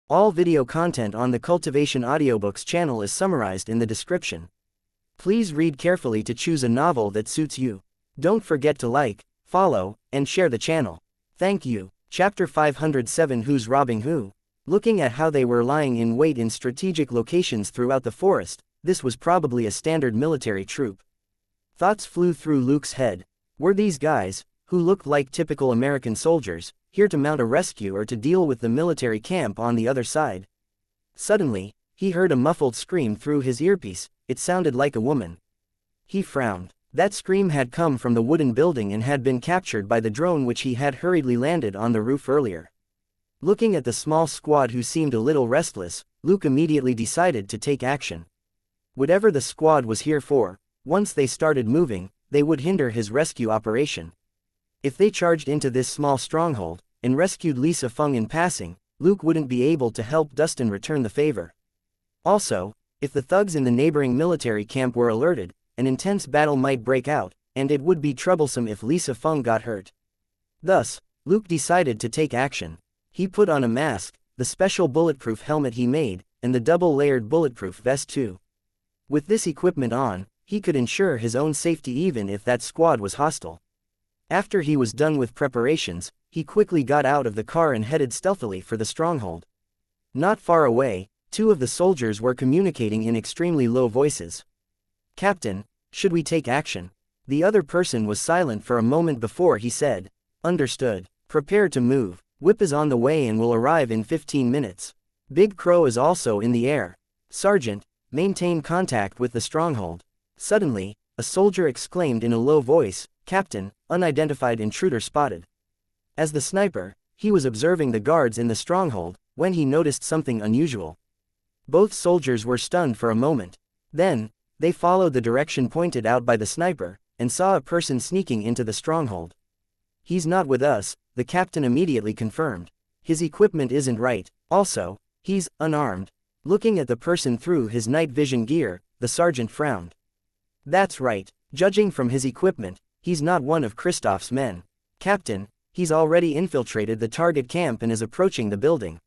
All video content on the Cultivation Audiobooks channel is summarized in the description. Please read carefully to choose a novel that suits you. Don't forget to like, follow, and share the channel. Thank you. Chapter 507 Who's Robbing Who? Looking at how they were lying in wait in strategic locations throughout the forest, this was probably a standard military troop. Thoughts flew through Luke's head. Were these guys, who looked like typical American soldiers, here to mount a rescue or to deal with the military camp on the other side? Suddenly, he heard a muffled scream through his earpiece. It sounded like a woman. He frowned. That scream had come from the wooden building and had been captured by the drone which he had hurriedly landed on the roof earlier. Looking at the small squad who seemed a little restless, Luke immediately decided to take action. Whatever the squad was here for, once they started moving, they would hinder his rescue operation. If they charged into this small stronghold, and rescued Lisa Feng in passing, Luke wouldn't be able to help Dustin return the favor. Also, if the thugs in the neighboring military camp were alerted, an intense battle might break out, and it would be troublesome if Lisa Feng got hurt. Thus, Luke decided to take action. He put on a mask, the special bulletproof helmet he made, and the double-layered bulletproof vest too. With this equipment on, he could ensure his own safety even if that squad was hostile. After he was done with preparations, he quickly got out of the car and headed stealthily for the stronghold. Not far away, two of the soldiers were communicating in extremely low voices. "Captain, should we take action?" The other person was silent for a moment before he said, "Understood. Prepare to move. Whip is on the way and will arrive in 15 minutes. Big Crow is also in the air. Sergeant, maintain contact with the stronghold." Suddenly, a soldier exclaimed in a low voice, "Captain, unidentified intruder spotted." As the sniper, he was observing the guards in the stronghold, when he noticed something unusual. Both soldiers were stunned for a moment. Then, they followed the direction pointed out by the sniper, and saw a person sneaking into the stronghold. "He's not with us," the captain immediately confirmed. "His equipment isn't right. Also, he's unarmed." Looking at the person through his night vision gear, the sergeant frowned. "That's right. Judging from his equipment, he's not one of Kristoff's men. Captain, he's already infiltrated the target camp and is approaching the building."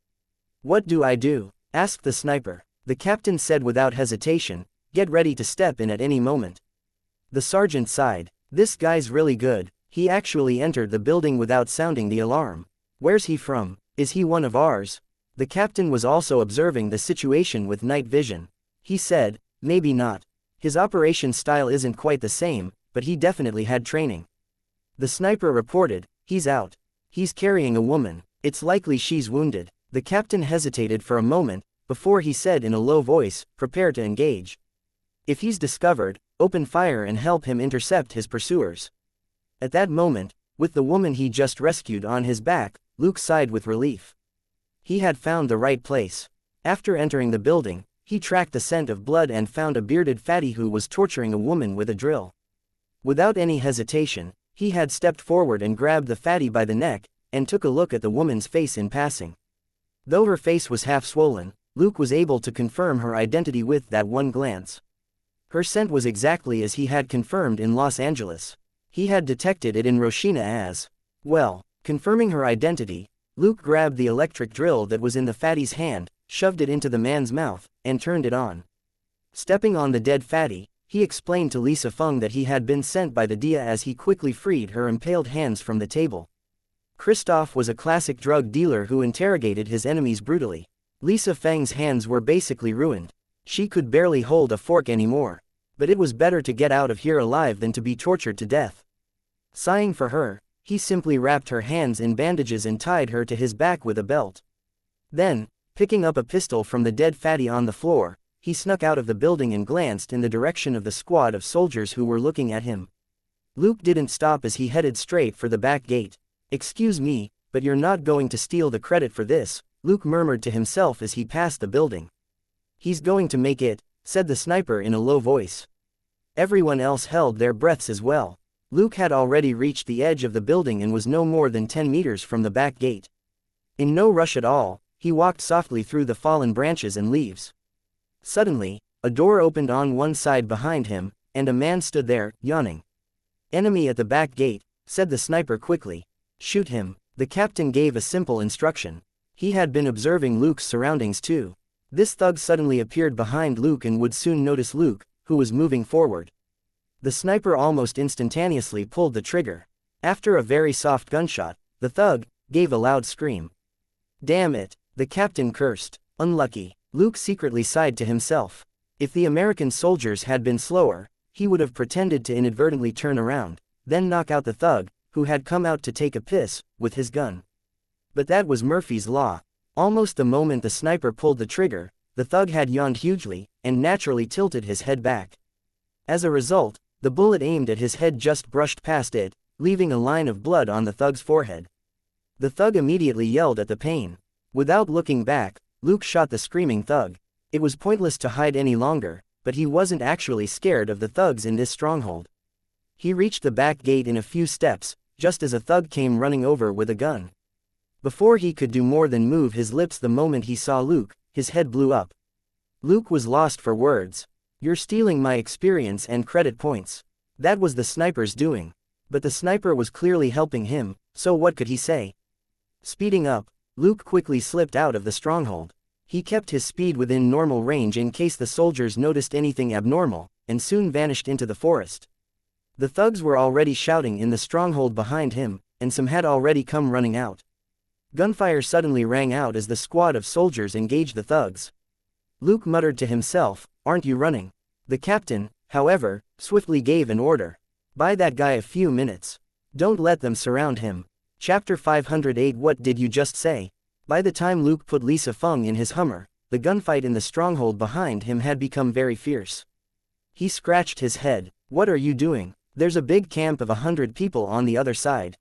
"What do I do?" asked the sniper. The captain said without hesitation, "Get ready to step in at any moment." The sergeant sighed. "This guy's really good. He actually entered the building without sounding the alarm. Where's he from? Is he one of ours?" The captain was also observing the situation with night vision. He said, "Maybe not. His operation style isn't quite the same, but he definitely had training." The sniper reported, "He's out. He's carrying a woman. It's likely she's wounded." The captain hesitated for a moment, before he said in a low voice, "Prepare to engage. If he's discovered, open fire and help him intercept his pursuers." At that moment, with the woman he just rescued on his back, Luke sighed with relief. He had found the right place. After entering the building, he tracked the scent of blood and found a bearded fatty who was torturing a woman with a drill. Without any hesitation, he had stepped forward and grabbed the fatty by the neck, and took a look at the woman's face in passing. Though her face was half swollen, Luke was able to confirm her identity with that one glance. Her scent was exactly as he had confirmed in Los Angeles. He had detected it in Roshina as well. Confirming her identity, Luke grabbed the electric drill that was in the fatty's hand, shoved it into the man's mouth, and turned it on. Stepping on the dead fatty, he explained to Lisa Feng that he had been sent by the Dia as he quickly freed her impaled hands from the table. Kristoff was a classic drug dealer who interrogated his enemies brutally. Lisa Feng's hands were basically ruined. She could barely hold a fork anymore. But it was better to get out of here alive than to be tortured to death. Sighing for her, he simply wrapped her hands in bandages and tied her to his back with a belt. Then, picking up a pistol from the dead fatty on the floor, he snuck out of the building and glanced in the direction of the squad of soldiers who were looking at him. Luke didn't stop as he headed straight for the back gate. "Excuse me, but you're not going to steal the credit for this," Luke murmured to himself as he passed the building. "He's going to make it," said the sniper in a low voice. Everyone else held their breaths as well. Luke had already reached the edge of the building and was no more than 10 meters from the back gate. In no rush at all, he walked softly through the fallen branches and leaves. Suddenly, a door opened on one side behind him, and a man stood there, yawning. "Enemy at the back gate," said the sniper quickly. "Shoot him." The captain gave a simple instruction. He had been observing Luke's surroundings too. This thug suddenly appeared behind Luke and would soon notice Luke, who was moving forward. The sniper almost instantaneously pulled the trigger. After a very soft gunshot, the thug gave a loud scream. "Damn it," the captain cursed. "Unlucky." Luke secretly sighed to himself. If the American soldiers had been slower, he would have pretended to inadvertently turn around, then knock out the thug, who had come out to take a piss, with his gun. But that was Murphy's Law. Almost the moment the sniper pulled the trigger, the thug had yawned hugely, and naturally tilted his head back. As a result, the bullet aimed at his head just brushed past it, leaving a line of blood on the thug's forehead. The thug immediately yelled at the pain. Without looking back, Luke shot the screaming thug. It was pointless to hide any longer, but he wasn't actually scared of the thugs in this stronghold. He reached the back gate in a few steps, just as a thug came running over with a gun. Before he could do more than move his lips the moment he saw Luke, his head blew up. Luke was lost for words. "You're stealing my experience and credit points." That was the sniper's doing. But the sniper was clearly helping him, so what could he say? Speeding up, Luke quickly slipped out of the stronghold. He kept his speed within normal range in case the soldiers noticed anything abnormal, and soon vanished into the forest. The thugs were already shouting in the stronghold behind him, and some had already come running out. Gunfire suddenly rang out as the squad of soldiers engaged the thugs. Luke muttered to himself, "Aren't you running?" The captain, however, swiftly gave an order. "Buy that guy a few minutes. Don't let them surround him." Chapter 508. What did you just say? By the time Luke put Lisa Feng in his Hummer, the gunfight in the stronghold behind him had become very fierce. He scratched his head. "What are you doing? There's a big camp of 100 people on the other side."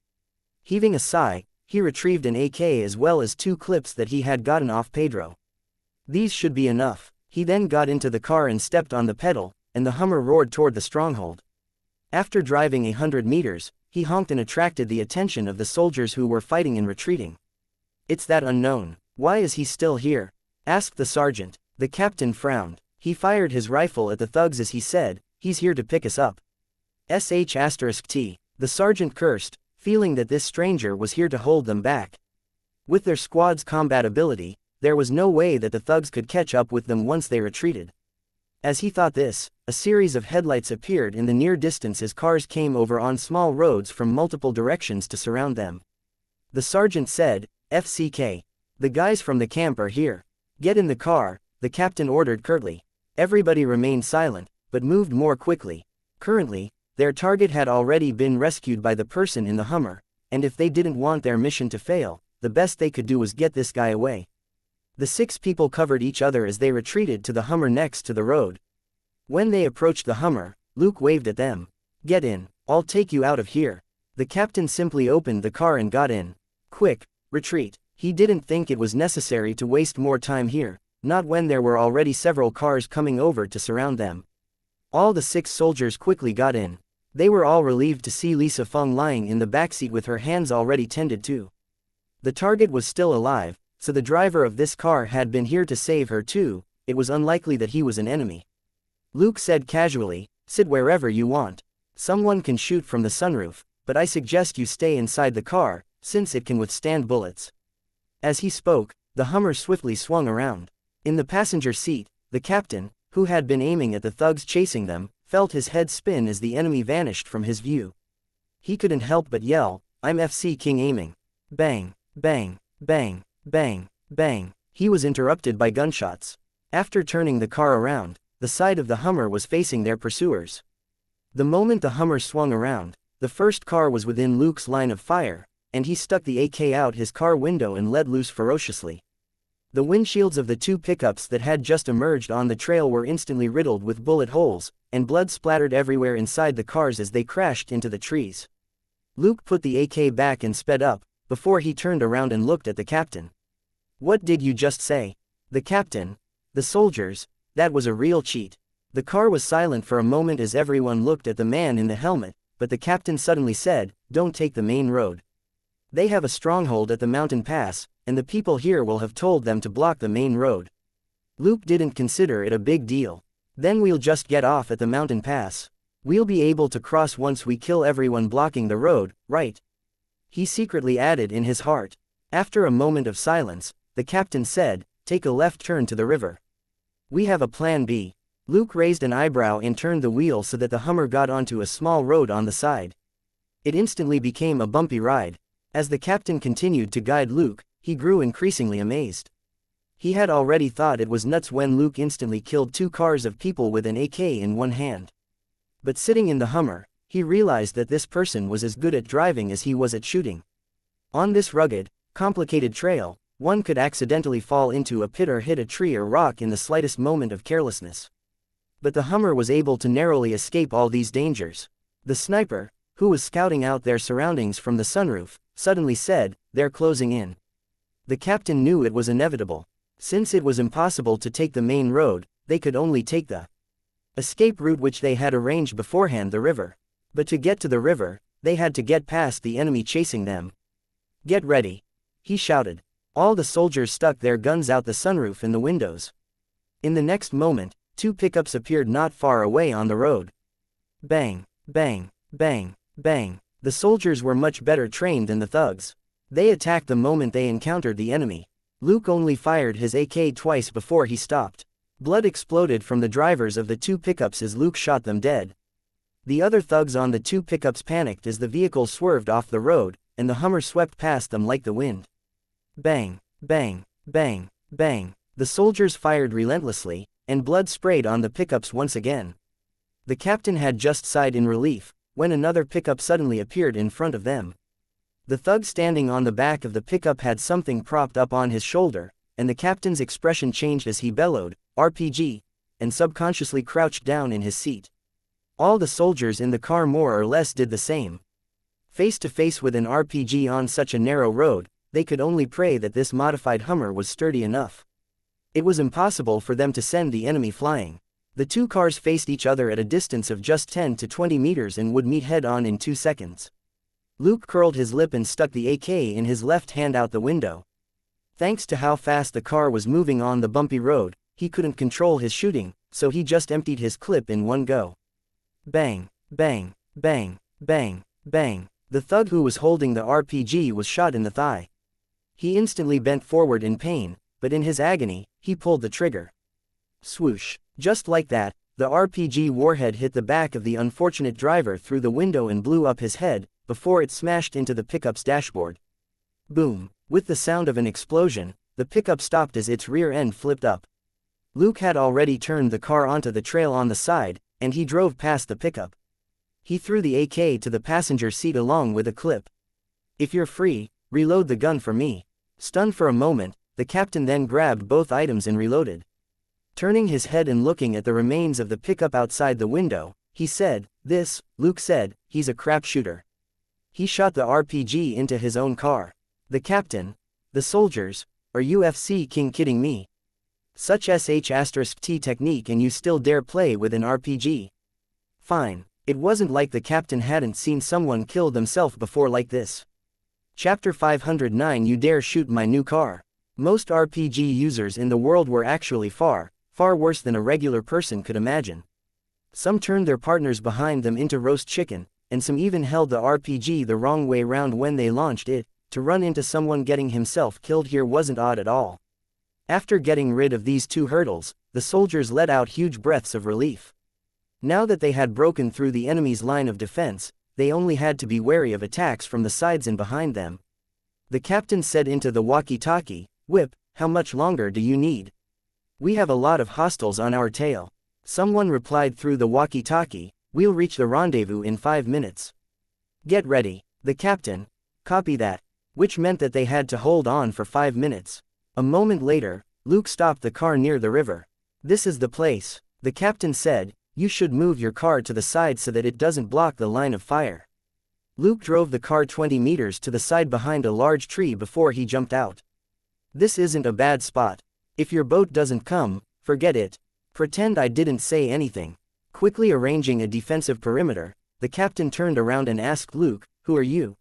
Heaving a sigh, he retrieved an AK as well as 2 clips that he had gotten off Pedro. These should be enough. He then got into the car and stepped on the pedal, and the Hummer roared toward the stronghold. After driving 100 meters, he honked and attracted the attention of the soldiers who were fighting and retreating. "It's that unknown. Why is he still here?" asked the sergeant. The captain frowned. He fired his rifle at the thugs as he said, "He's here to pick us up." **T. The sergeant cursed, feeling that this stranger was here to hold them back. With their squad's combat ability, there was no way that the thugs could catch up with them once they retreated. As he thought this, a series of headlights appeared in the near distance as cars came over on small roads from multiple directions to surround them. The sergeant said, "FCK. The guys from the camp are here. Get in the car," the captain ordered curtly. Everybody remained silent, but moved more quickly. Currently, their target had already been rescued by the person in the Hummer, and if they didn't want their mission to fail, the best they could do was get this guy away. The 6 people covered each other as they retreated to the Hummer next to the road. When they approached the Hummer, Luke waved at them. "Get in, I'll take you out of here." The captain simply opened the car and got in. Quick, retreat. He didn't think it was necessary to waste more time here, not when there were already several cars coming over to surround them. All the 6 soldiers quickly got in. They were all relieved to see Lisa Feng lying in the backseat with her hands already tended to. The target was still alive, so the driver of this car had been here to save her too. It was unlikely that he was an enemy. Luke said casually, "Sit wherever you want. Someone can shoot from the sunroof, but I suggest you stay inside the car, since it can withstand bullets." As he spoke, the Hummer swiftly swung around. In the passenger seat, the captain, who had been aiming at the thugs chasing them, felt his head spin as the enemy vanished from his view. He couldn't help but yell, "I'm FC King aiming." Bang, bang, bang, bang, bang. He was interrupted by gunshots. After turning the car around, the side of the Hummer was facing their pursuers. The moment the Hummer swung around, the first car was within Luke's line of fire, and he stuck the AK out his car window and let loose ferociously. The windshields of the 2 pickups that had just emerged on the trail were instantly riddled with bullet holes, and blood splattered everywhere inside the cars as they crashed into the trees. Luke put the AK back and sped up, before he turned around and looked at the captain. "What did you just say?" The captain. "The soldiers, that was a real cheat." The car was silent for a moment as everyone looked at the man in the helmet, but the captain suddenly said, "Don't take the main road. They have a stronghold at the mountain pass, and the people here will have told them to block the main road." Luke didn't consider it a big deal. "Then we'll just get off at the mountain pass. We'll be able to cross once we kill everyone blocking the road, right?" He secretly added in his heart. After a moment of silence, the captain said, take a left turn to the river. We have a plan B. Luke raised an eyebrow and turned the wheel so that the Hummer got onto a small road on the side. It instantly became a bumpy ride. As the captain continued to guide Luke, he grew increasingly amazed. He had already thought it was nuts when Luke instantly killed 2 cars of people with an AK in one hand. But sitting in the Hummer, he realized that this person was as good at driving as he was at shooting. On this rugged, complicated trail, one could accidentally fall into a pit or hit a tree or rock in the slightest moment of carelessness. But the Hummer was able to narrowly escape all these dangers. The sniper, who was scouting out their surroundings from the sunroof, suddenly said, "They're closing in." The captain knew it was inevitable. Since it was impossible to take the main road, they could only take the escape route which they had arranged beforehand, the river. But to get to the river, they had to get past the enemy chasing them. "Get ready," he shouted. All the soldiers stuck their guns out the sunroof and the windows. In the next moment, 2 pickups appeared not far away on the road. Bang, bang, bang, bang. The soldiers were much better trained than the thugs. They attacked the moment they encountered the enemy. Luke only fired his AK twice before he stopped. Blood exploded from the drivers of the 2 pickups as Luke shot them dead. The other thugs on the 2 pickups panicked as the vehicle swerved off the road, and the Hummer swept past them like the wind. Bang, bang, bang, bang. The soldiers fired relentlessly, and blood sprayed on the pickups once again. The captain had just sighed in relief, when another pickup suddenly appeared in front of them. The thug standing on the back of the pickup had something propped up on his shoulder, and the captain's expression changed as he bellowed, "RPG," and subconsciously crouched down in his seat. All the soldiers in the car more or less did the same. Face to face with an RPG on such a narrow road, they could only pray that this modified Hummer was sturdy enough. It was impossible for them to send the enemy flying. The 2 cars faced each other at a distance of just 10 to 20 meters and would meet head-on in 2 seconds. Luke curled his lip and stuck the AK in his left hand out the window. Thanks to how fast the car was moving on the bumpy road, he couldn't control his shooting, so he just emptied his clip in one go. Bang, bang, bang, bang, bang. The thug who was holding the RPG was shot in the thigh. He instantly bent forward in pain, but in his agony, he pulled the trigger. Swoosh. Just like that, the RPG warhead hit the back of the unfortunate driver through the window and blew up his head, before it smashed into the pickup's dashboard. Boom. With the sound of an explosion, the pickup stopped as its rear end flipped up. Luke had already turned the car onto the trail on the side, and he drove past the pickup. He threw the AK to the passenger seat along with a clip. "If you're free, reload the gun for me." Stunned for a moment, the captain then grabbed both items and reloaded. Turning his head and looking at the remains of the pickup outside the window, he said, "This," Luke said, "he's a crap shooter." He shot the RPG into his own car. The captain, "The soldiers, are UFC king kidding me? Such sh*t technique and you still dare play with an RPG? Fine." It wasn't like the captain hadn't seen someone kill themselves before like this. Chapter 509. You dare shoot my new car. Most RPG users in the world were actually far worse than a regular person could imagine. Some turned their partners behind them into roast chicken, and some even held the RPG the wrong way round when they launched it. To run into someone getting himself killed here wasn't odd at all. After getting rid of these 2 hurdles, the soldiers let out huge breaths of relief. Now that they had broken through the enemy's line of defense, they only had to be wary of attacks from the sides and behind them. The captain said into the walkie-talkie, "Whip, how much longer do you need? We have a lot of hostiles on our tail." Someone replied through the walkie-talkie, "We'll reach the rendezvous in 5 minutes. Get ready." The captain, "Copy that." Which meant that they had to hold on for 5 minutes. A moment later, Luke stopped the car near the river. "This is the place," the captain said. "You should move your car to the side so that it doesn't block the line of fire." Luke drove the car 20 meters to the side behind a large tree before he jumped out. "This isn't a bad spot. If your boat doesn't come, forget it. Pretend I didn't say anything." Quickly arranging a defensive perimeter, the captain turned around and asked Luke, "Who are you?"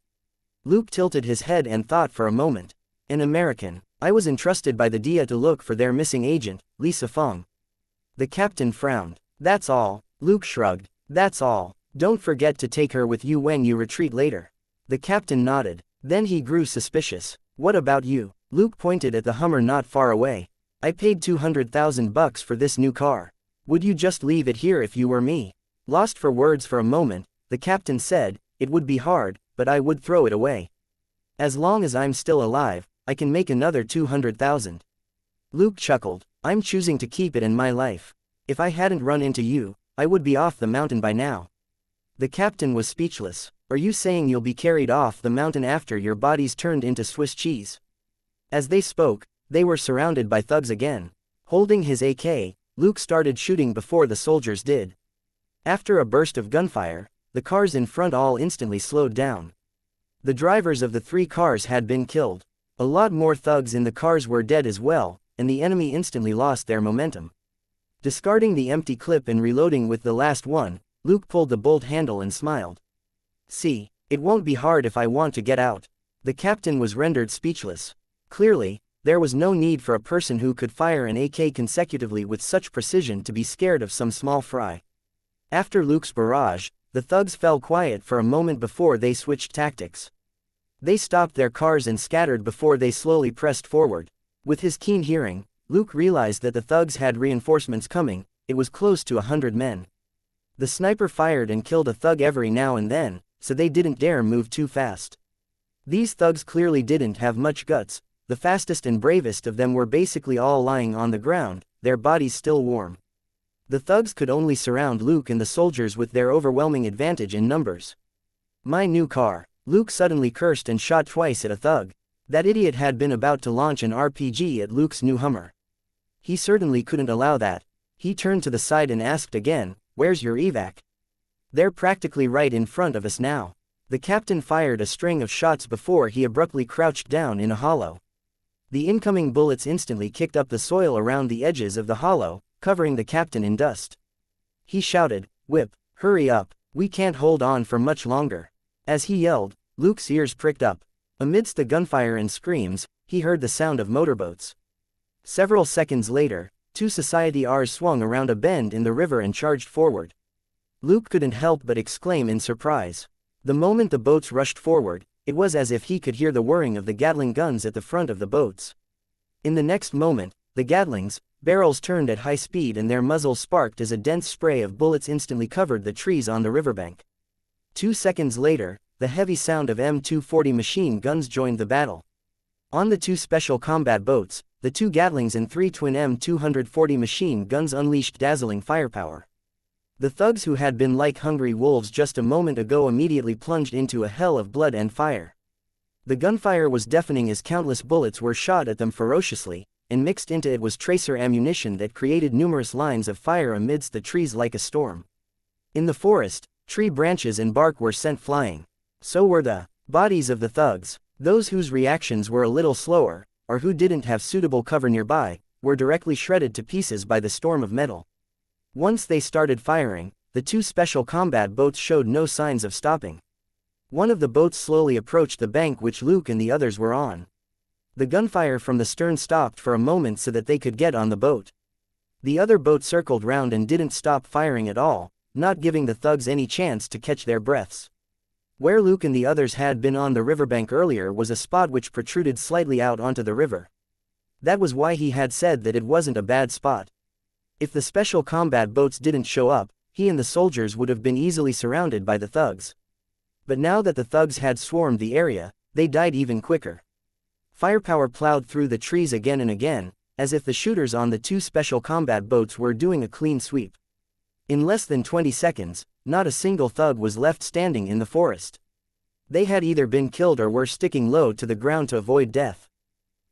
Luke tilted his head and thought for a moment. "An American. I was entrusted by the DIA to look for their missing agent, Lisa Fong." The captain frowned. "That's all." Luke shrugged. "That's all. Don't forget to take her with you when you retreat later." The captain nodded. Then he grew suspicious. "What about you? Luke pointed at the Hummer not far away. I paid $200,000 for this new car. Would you just leave it here if you were me? Lost for words for a moment, the captain said, it would be hard, but I would throw it away. As long as I'm still alive, I can make another 200,000. Luke chuckled. I'm choosing to keep it in my life. If I hadn't run into you, I would be off the mountain by now. The captain was speechless. Are you saying you'll be carried off the mountain after your body's turned into Swiss cheese? As they spoke, they were surrounded by thugs again. Holding his AK, Luke started shooting before the soldiers did. After a burst of gunfire, the cars in front all instantly slowed down. The drivers of the 3 cars had been killed. A lot more thugs in the cars were dead as well, and the enemy instantly lost their momentum. Discarding the empty clip and reloading with the last one, Luke pulled the bolt handle and smiled. See, it won't be hard if I want to get out. The captain was rendered speechless. Clearly, there was no need for a person who could fire an AK consecutively with such precision to be scared of some small fry. After Luke's barrage, the thugs fell quiet for a moment before they switched tactics. They stopped their cars and scattered before they slowly pressed forward. With his keen hearing, Luke realized that the thugs had reinforcements coming. It was close to 100 men. The sniper fired and killed a thug every now and then, so they didn't dare move too fast. These thugs clearly didn't have much guts. The fastest and bravest of them were basically all lying on the ground, their bodies still warm. The thugs could only surround Luke and the soldiers with their overwhelming advantage in numbers. My new car. Luke suddenly cursed and shot twice at a thug. That idiot had been about to launch an RPG at Luke's new Hummer. He certainly couldn't allow that. He turned to the side and asked again, where's your evac? They're practically right in front of us now. The captain fired a string of shots before he abruptly crouched down in a hollow. The incoming bullets instantly kicked up the soil around the edges of the hollow, covering the captain in dust. He shouted, Whip, hurry up, we can't hold on for much longer. As he yelled, Luke's ears pricked up. Amidst the gunfire and screams, he heard the sound of motorboats. Several seconds later, 2 Society Rs swung around a bend in the river and charged forward. Luke couldn't help but exclaim in surprise. The moment the boats rushed forward, it was as if he could hear the whirring of the Gatling guns at the front of the boats. In the next moment, the Gatlings' barrels turned at high speed and their muzzles sparked as a dense spray of bullets instantly covered the trees on the riverbank. 2 seconds later, the heavy sound of M240 machine guns joined the battle. On the 2 special combat boats, the 2 Gatlings and 3 twin M240 machine guns unleashed dazzling firepower. The thugs who had been like hungry wolves just a moment ago immediately plunged into a hell of blood and fire. The gunfire was deafening as countless bullets were shot at them ferociously, and mixed into it was tracer ammunition that created numerous lines of fire amidst the trees like a storm. In the forest, tree branches and bark were sent flying. So were the bodies of the thugs. Those whose reactions were a little slower, or who didn't have suitable cover nearby, were directly shredded to pieces by the storm of metal. Once they started firing, the 2 special combat boats showed no signs of stopping. One of the boats slowly approached the bank which Luke and the others were on. The gunfire from the stern stopped for a moment so that they could get on the boat. The other boat circled round and didn't stop firing at all, not giving the thugs any chance to catch their breaths. Where Luke and the others had been on the riverbank earlier was a spot which protruded slightly out onto the river. That was why he had said that it wasn't a bad spot. If the special combat boats didn't show up, he and the soldiers would have been easily surrounded by the thugs. But now that the thugs had swarmed the area, they died even quicker. Firepower plowed through the trees again and again, as if the shooters on the 2 special combat boats were doing a clean sweep. In less than 20 seconds, not a single thug was left standing in the forest. They had either been killed or were sticking low to the ground to avoid death.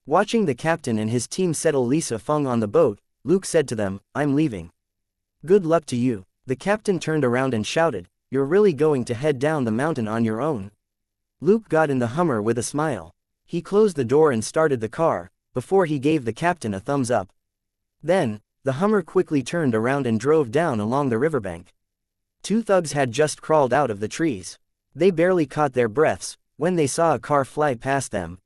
Watching the captain and his team settle Lisa Feng on the boat, Luke said to them, I'm leaving. Good luck to you. The captain turned around and shouted, you're really going to head down the mountain on your own? Luke got in the Hummer with a smile. He closed the door and started the car, before he gave the captain a thumbs up. Then, the Hummer quickly turned around and drove down along the riverbank. 2 thugs had just crawled out of the trees. They barely caught their breaths when they saw a car fly past them.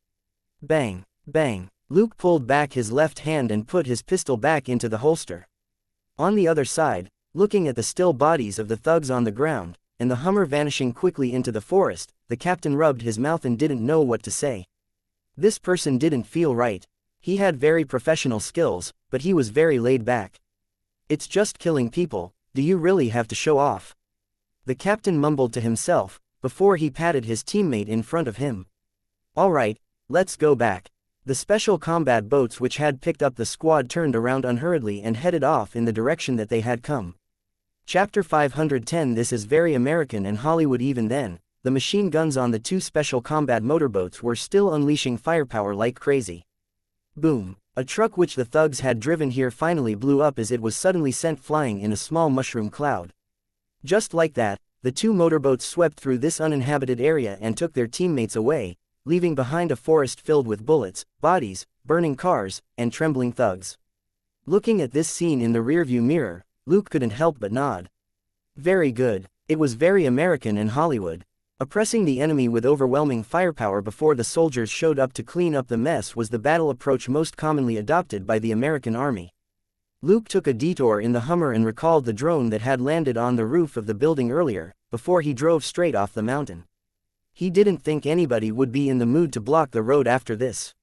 Bang, bang. Luke pulled back his left hand and put his pistol back into the holster. On the other side, looking at the still bodies of the thugs on the ground, and the Hummer vanishing quickly into the forest, the captain rubbed his mouth and didn't know what to say. This person didn't feel right. He had very professional skills, but he was very laid back. It's just killing people, do you really have to show off? The captain mumbled to himself, before he patted his teammate in front of him. Alright, let's go back. The special combat boats which had picked up the squad turned around unhurriedly and headed off in the direction that they had come. Chapter 510. This is very American and Hollywood. Even then, the machine guns on the two special combat motorboats were still unleashing firepower like crazy. Boom! A truck which the thugs had driven here finally blew up as it was suddenly sent flying in a small mushroom cloud. Just like that, the two motorboats swept through this uninhabited area and took their teammates away, leaving behind a forest filled with bullets, bodies, burning cars, and trembling thugs. Looking at this scene in the rearview mirror, Luke couldn't help but nod. Very good. It was very American and Hollywood. Oppressing the enemy with overwhelming firepower before the soldiers showed up to clean up the mess was the battle approach most commonly adopted by the American army. Luke took a detour in the Hummer and recalled the drone that had landed on the roof of the building earlier, before he drove straight off the mountain. He didn't think anybody would be in the mood to block the road after this.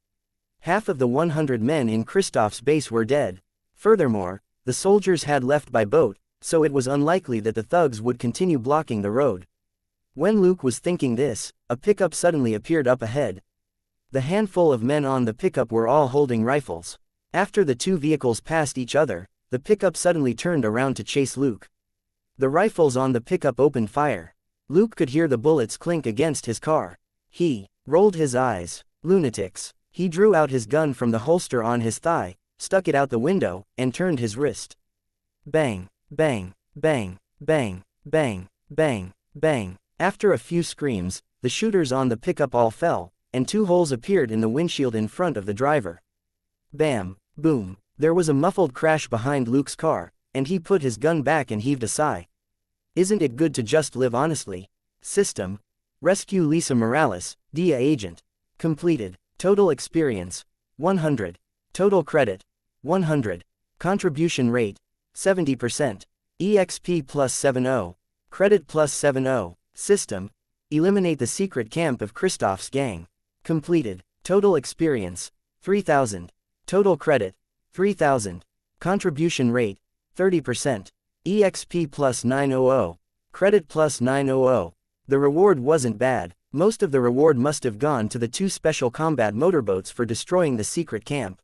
Half of the 100 men in Kristoff's base were dead. Furthermore, the soldiers had left by boat, so it was unlikely that the thugs would continue blocking the road. When Luke was thinking this, a pickup suddenly appeared up ahead. The handful of men on the pickup were all holding rifles. After the two vehicles passed each other, the pickup suddenly turned around to chase Luke. The rifles on the pickup opened fire. Luke could hear the bullets clink against his car. He rolled his eyes. Lunatics. He drew out his gun from the holster on his thigh, stuck it out the window, and turned his wrist. Bang, bang, bang, bang, bang, bang, bang. After a few screams, the shooters on the pickup all fell, and two holes appeared in the windshield in front of the driver. Bam, boom. There was a muffled crash behind Luke's car, and he put his gun back and heaved a sigh. Isn't it good to just live honestly? System. Rescue Lisa Morales, DIA agent. Completed. Total experience. 100. Total credit. 100. Contribution rate. 70%. EXP plus 70. Credit plus 70. System. Eliminate the secret camp of Kristoff's gang. Completed. Total experience. 3000. Total credit. 3000. Contribution rate. 30%. EXP plus 900. Credit plus 900. The reward wasn't bad. Most of the reward must have gone to the two special combat motorboats for destroying the secret camp.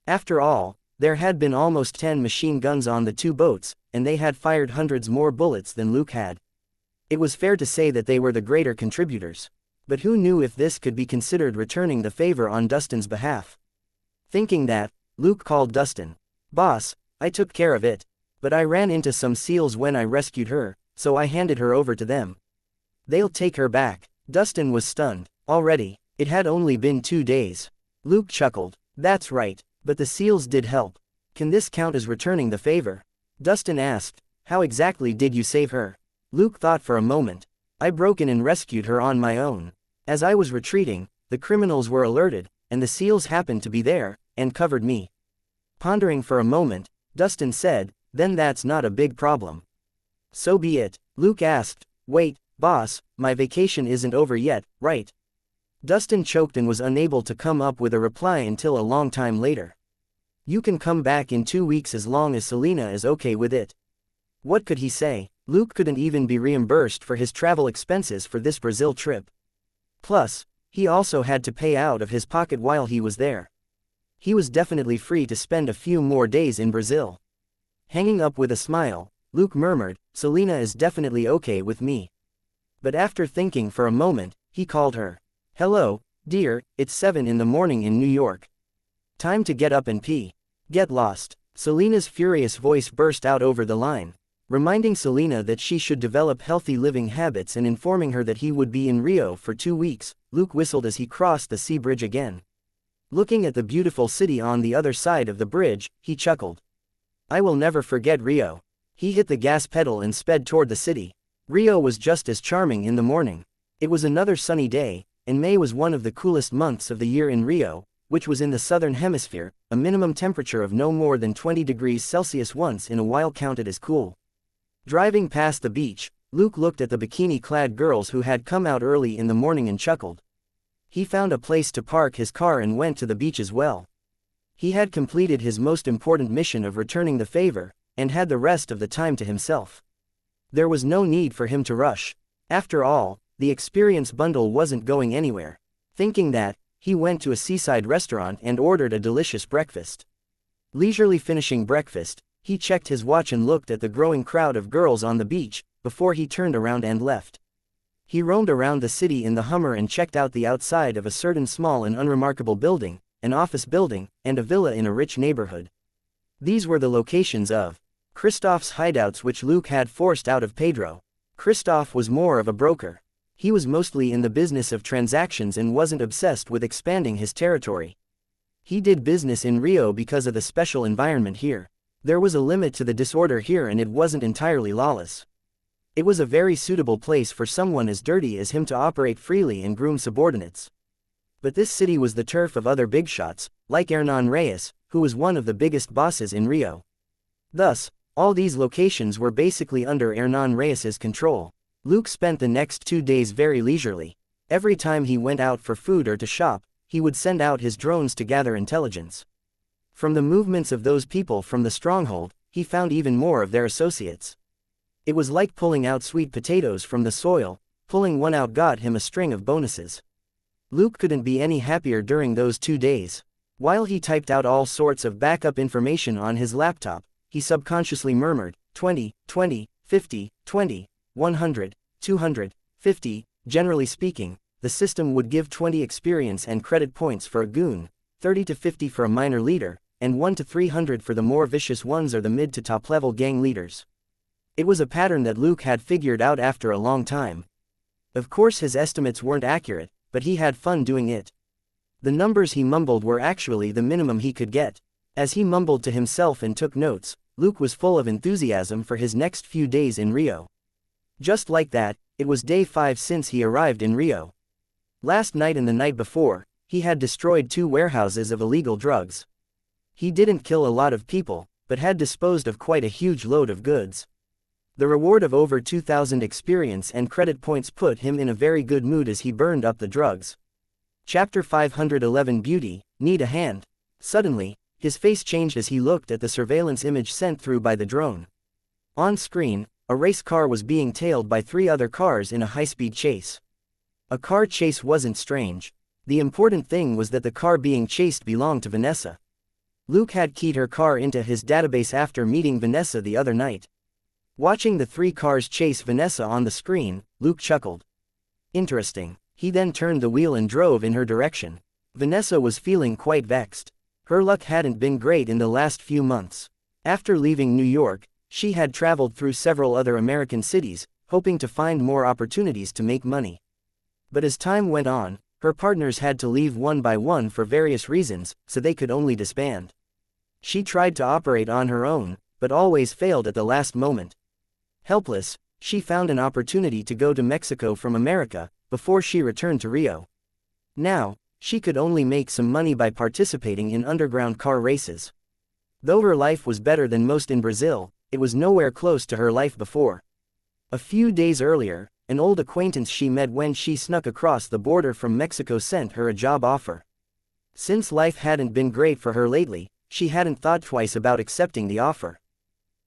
After all, there had been almost 10 machine guns on the two boats, and they had fired hundreds more bullets than Luke had. It was fair to say that they were the greater contributors. But who knew if this could be considered returning the favor on Dustin's behalf? Thinking that, Luke called Dustin. Boss, I took care of it. But I ran into some seals when I rescued her, so I handed her over to them. They'll take her back. Dustin was stunned. Already, it had only been 2 days. Luke chuckled. That's right, but the seals did help. Can this count as returning the favor? Dustin asked. How exactly did you save her? Luke thought for a moment. I broke in and rescued her on my own. As I was retreating, the criminals were alerted, and the seals happened to be there, and covered me. Pondering for a moment, Dustin said, then that's not a big problem. So be it. Luke asked, wait, boss, my vacation isn't over yet, right? Dustin choked and was unable to come up with a reply until a long time later. You can come back in 2 weeks as long as Selena is okay with it. What could he say? Luke couldn't even be reimbursed for his travel expenses for this Brazil trip. Plus, he also had to pay out of his pocket while he was there. He was definitely free to spend a few more days in Brazil. Hanging up with a smile, Luke murmured, Selena is definitely okay with me. But after thinking for a moment, he called her. Hello, dear, it's 7 in the morning in New York. Time to get up and pee. Get lost. Selena's furious voice burst out over the line, reminding Selena that she should develop healthy living habits and informing her that he would be in Rio for 2 weeks. Luke whistled as he crossed the sea bridge again. Looking at the beautiful city on the other side of the bridge, he chuckled. I will never forget Rio. He hit the gas pedal and sped toward the city. Rio was just as charming in the morning. It was another sunny day, and May was one of the coolest months of the year in Rio, which was in the southern hemisphere. A minimum temperature of no more than 20 degrees Celsius once in a while counted as cool. Driving past the beach, Luke looked at the bikini-clad girls who had come out early in the morning and chuckled. He found a place to park his car and went to the beach as well. He had completed his most important mission of returning the favor, and had the rest of the time to himself. There was no need for him to rush. After all, the experience bundle wasn't going anywhere. Thinking that, he went to a seaside restaurant and ordered a delicious breakfast. Leisurely finishing breakfast, he checked his watch and looked at the growing crowd of girls on the beach, before he turned around and left. He roamed around the city in the Hummer and checked out the outside of a certain small and unremarkable building, an office building, and a villa in a rich neighborhood. These were the locations of Christoph's hideouts, which Luke had forced out of Pedro. Christoph was more of a broker. He was mostly in the business of transactions and wasn't obsessed with expanding his territory. He did business in Rio because of the special environment here. There was a limit to the disorder here and it wasn't entirely lawless. It was a very suitable place for someone as dirty as him to operate freely and groom subordinates. But this city was the turf of other big shots, like Hernan Reyes, who was one of the biggest bosses in Rio. Thus, all these locations were basically under Hernan Reyes's control. Luke spent the next 2 days very leisurely. Every time he went out for food or to shop, he would send out his drones to gather intelligence. From the movements of those people from the stronghold, he found even more of their associates. It was like pulling out sweet potatoes from the soil. Pulling one out got him a string of bonuses. Luke couldn't be any happier during those 2 days. While he typed out all sorts of backup information on his laptop, he subconsciously murmured, 20, 20, 50, 20, 100, 200, 50. Generally speaking, the system would give 20 experience and credit points for a goon, 30 to 50 for a minor leader, and 1 to 300 for the more vicious ones or the mid to top level gang leaders. It was a pattern that Luke had figured out after a long time. Of course his estimates weren't accurate, but he had fun doing it. The numbers he mumbled were actually the minimum he could get. As he mumbled to himself and took notes, Luke was full of enthusiasm for his next few days in Rio. Just like that, it was day 5 since he arrived in Rio. Last night and the night before, he had destroyed 2 warehouses of illegal drugs. He didn't kill a lot of people, but had disposed of quite a huge load of goods. The reward of over 2,000 experience and credit points put him in a very good mood as he burned up the drugs. Chapter 511 Beauty, Need a Hand. Suddenly, his face changed as he looked at the surveillance image sent through by the drone. On screen, a race car was being tailed by 3 other cars in a high-speed chase. A car chase wasn't strange. The important thing was that the car being chased belonged to Vanessa. Luke had keyed her car into his database after meeting Vanessa the other night. Watching the 3 cars chase Vanessa on the screen, Luke chuckled. Interesting. He then turned the wheel and drove in her direction. Vanessa was feeling quite vexed. Her luck hadn't been great in the last few months. After leaving New York, she had traveled through several other American cities, hoping to find more opportunities to make money. But as time went on, her partners had to leave one by one for various reasons, so they could only disband. She tried to operate on her own, but always failed at the last moment. Helpless, she found an opportunity to go to Mexico from America, before she returned to Rio. Now, she could only make some money by participating in underground car races. Though her life was better than most in Brazil, it was nowhere close to her life before. A few days earlier, an old acquaintance she met when she snuck across the border from Mexico sent her a job offer. Since life hadn't been great for her lately, she hadn't thought twice about accepting the offer.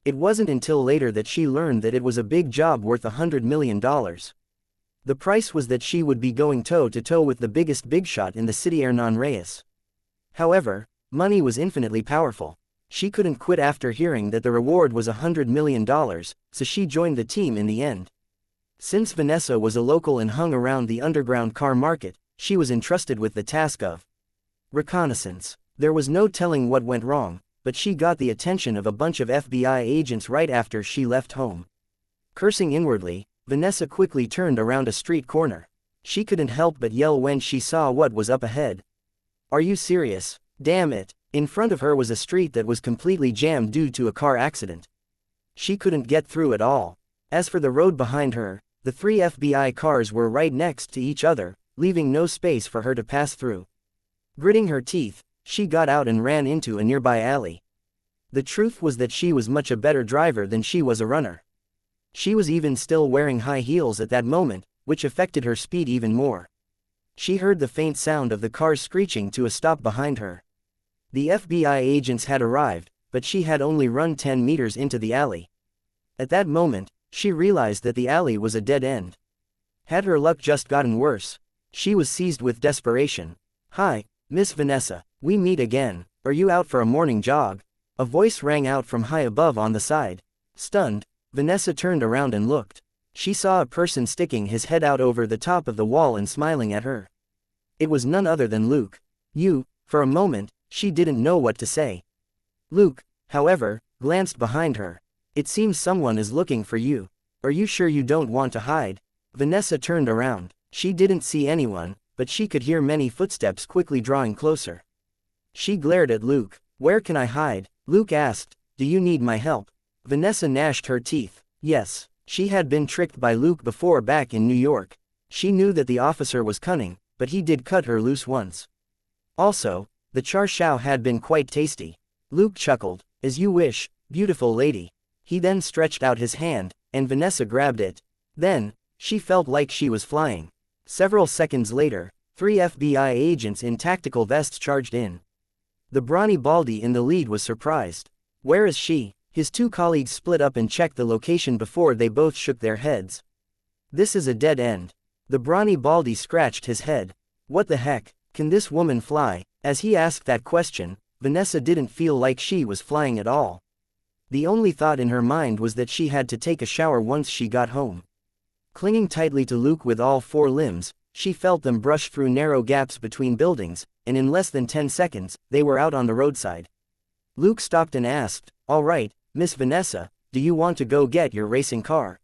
It wasn't until later that she learned that it was a big job worth $100 million. The price was that she would be going toe-to-toe with the biggest big shot in the city, Hernan Reyes. However, money was infinitely powerful. She couldn't quit after hearing that the reward was $100 million, so she joined the team in the end. Since Vanessa was a local and hung around the underground car market, she was entrusted with the task of reconnaissance. There was no telling what went wrong, but she got the attention of a bunch of FBI agents right after she left home. Cursing inwardly, Vanessa quickly turned around a street corner. She couldn't help but yell when she saw what was up ahead. "Are you serious? Damn it!" In front of her was a street that was completely jammed due to a car accident. She couldn't get through at all. As for the road behind her, the 3 FBI cars were right next to each other, leaving no space for her to pass through. Gritting her teeth, she got out and ran into a nearby alley. The truth was that she was much a better driver than she was a runner. She was even still wearing high heels at that moment, which affected her speed even more. She heard the faint sound of the car screeching to a stop behind her. The FBI agents had arrived, but she had only run 10 meters into the alley. At that moment, she realized that the alley was a dead end. Had her luck just gotten worse? She was seized with desperation. "Hi, Miss Vanessa, we meet again. Are you out for a morning jog?" A voice rang out from high above on the side. Stunned, Vanessa turned around and looked. She saw a person sticking his head out over the top of the wall and smiling at her. It was none other than Luke. For a moment, she didn't know what to say. Luke, however, glanced behind her. "It seems someone is looking for you. Are you sure you don't want to hide?" Vanessa turned around. She didn't see anyone, but she could hear many footsteps quickly drawing closer. She glared at Luke. "Where can I hide?" Luke asked. "Do you need my help?" Vanessa gnashed her teeth. Yes, she had been tricked by Luke before back in New York. She knew that the officer was cunning, but he did cut her loose once. Also, the char siu had been quite tasty. Luke chuckled. "As you wish, beautiful lady." He then stretched out his hand, and Vanessa grabbed it. Then, she felt like she was flying. Several seconds later, 3 FBI agents in tactical vests charged in. The brawny Baldy in the lead was surprised. "Where is she?" His 2 colleagues split up and checked the location before they both shook their heads. "This is a dead end." The brawny Baldy scratched his head. "What the heck? Can this woman fly?" As he asked that question, Vanessa didn't feel like she was flying at all. The only thought in her mind was that she had to take a shower once she got home. Clinging tightly to Luke with all 4 limbs, she felt them brush through narrow gaps between buildings, and in less than 10 seconds, they were out on the roadside. Luke stopped and asked, "All right, Miss Vanessa, do you want to go get your racing car?"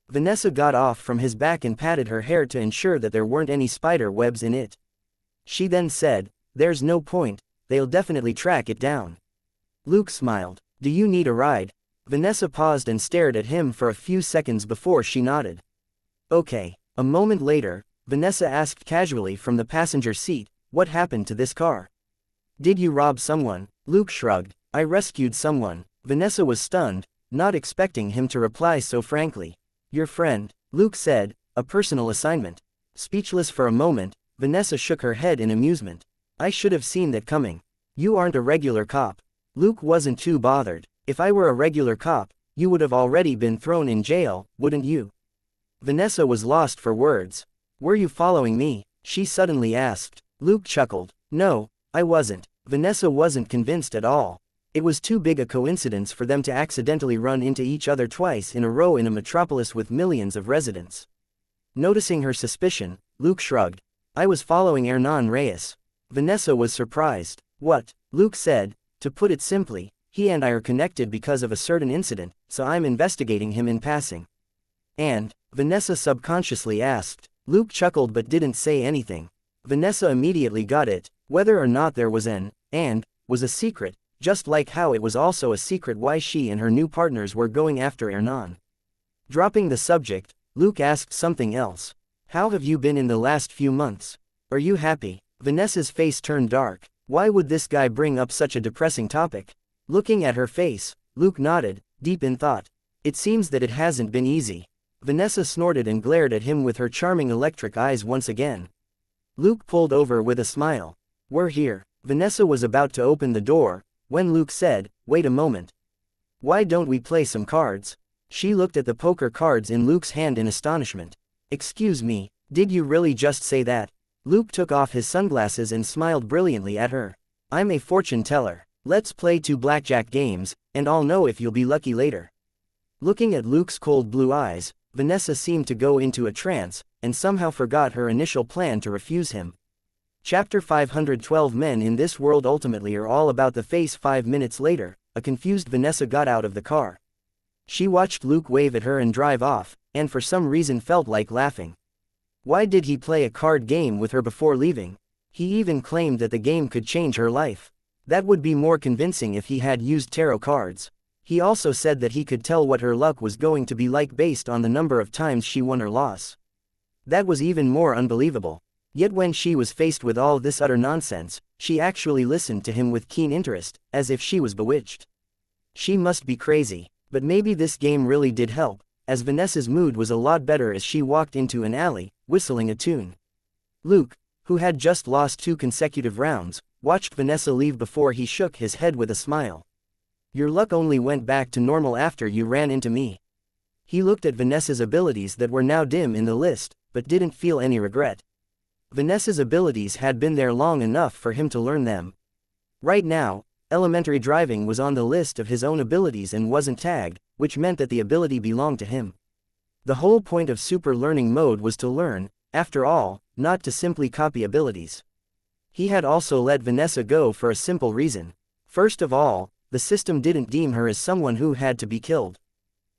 Vanessa got off from his back and patted her hair to ensure that there weren't any spider webs in it. She then said, "There's no point, they'll definitely track it down." Luke smiled. "Do you need a ride?" Vanessa paused and stared at him for a few seconds before she nodded. "Okay." A moment later, Vanessa asked casually from the passenger seat, "What happened to this car?" "Did you rob someone?" Luke shrugged. "I rescued someone." Vanessa was stunned, not expecting him to reply so frankly. "Your friend," Luke said, "a personal assignment." Speechless for a moment, Vanessa shook her head in amusement. "I should have seen that coming. You aren't a regular cop." Luke wasn't too bothered. "If I were a regular cop, you would have already been thrown in jail, wouldn't you?" Vanessa was lost for words. "Were you following me?" she suddenly asked. Luke chuckled. "No, I wasn't." Vanessa wasn't convinced at all. It was too big a coincidence for them to accidentally run into each other twice in a row in a metropolis with millions of residents. Noticing her suspicion, Luke shrugged. "I was following Hernan Reyes." Vanessa was surprised. "What?" Luke said. "To put it simply, he and I are connected because of a certain incident, so I'm investigating him in passing." "And?" Vanessa subconsciously asked. Luke chuckled but didn't say anything. Vanessa immediately got it. Whether or not there was an "and" was a secret, just like how it was also a secret why she and her new partners were going after Hernan. Dropping the subject, Luke asked something else. "How have you been in the last few months? Are you happy?" Vanessa's face turned dark. Why would this guy bring up such a depressing topic? Looking at her face, Luke nodded, deep in thought. "It seems that it hasn't been easy." Vanessa snorted and glared at him with her charming electric eyes once again. Luke pulled over with a smile. "We're here." Vanessa was about to open the door, when Luke said, "Wait a moment. Why don't we play some cards?" She looked at the poker cards in Luke's hand in astonishment. "Excuse me, did you really just say that?" Luke took off his sunglasses and smiled brilliantly at her. "I'm a fortune teller. Let's play 2 blackjack games, and I'll know if you'll be lucky later." Looking at Luke's cold blue eyes, Vanessa seemed to go into a trance, and somehow forgot her initial plan to refuse him. Chapter 512 Men in this world ultimately are all about the face. 5 minutes later, a confused Vanessa got out of the car. She watched Luke wave at her and drive off, and for some reason felt like laughing. Why did he play a card game with her before leaving? He even claimed that the game could change her life. That would be more convincing if he had used tarot cards. He also said that he could tell what her luck was going to be like based on the number of times she won or lost. That was even more unbelievable. Yet when she was faced with all this utter nonsense, she actually listened to him with keen interest, as if she was bewitched. She must be crazy, but maybe this game really did help, as Vanessa's mood was a lot better as she walked into an alley, whistling a tune. "Luke, who had just lost 2 consecutive rounds, watched Vanessa leave before he shook his head with a smile. Your luck only went back to normal after you ran into me. He looked at Vanessa's abilities that were now dim in the list, but didn't feel any regret. Vanessa's abilities had been there long enough for him to learn them. Right now, elementary driving was on the list of his own abilities and wasn't tagged, which meant that the ability belonged to him. The whole point of super learning mode was to learn, after all, not to simply copy abilities. He had also let Vanessa go for a simple reason. First of all, the system didn't deem her as someone who had to be killed.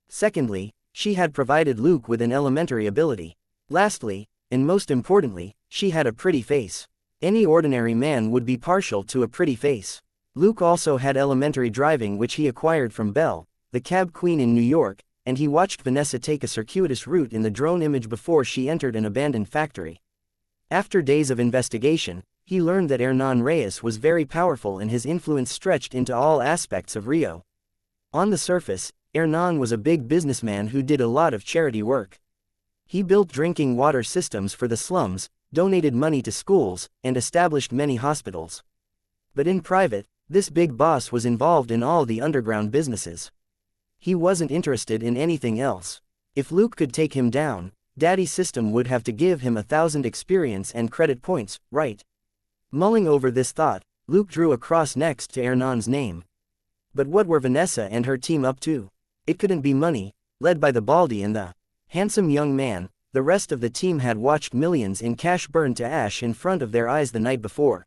Secondly, she had provided Luke with an elementary ability. Lastly, and most importantly, she had a pretty face. Any ordinary man would be partial to a pretty face. Luke also had elementary driving, which he acquired from Belle, the cab queen in New York, and he watched Vanessa take a circuitous route in the drone image before she entered an abandoned factory. After days of investigation, he learned that Hernan Reyes was very powerful and his influence stretched into all aspects of Rio. On the surface, Hernan was a big businessman who did a lot of charity work. He built drinking water systems for the slums, donated money to schools, and established many hospitals. But in private, this big boss was involved in all the underground businesses. He wasn't interested in anything else. If Luke could take him down, Daddy's system would have to give him 1,000 experience and credit points, right? Mulling over this thought, Luke drew a cross next to Hernan's name. But what were Vanessa and her team up to? It couldn't be money. Led by the Baldy and the handsome young man, the rest of the team had watched millions in cash burn to ash in front of their eyes the night before.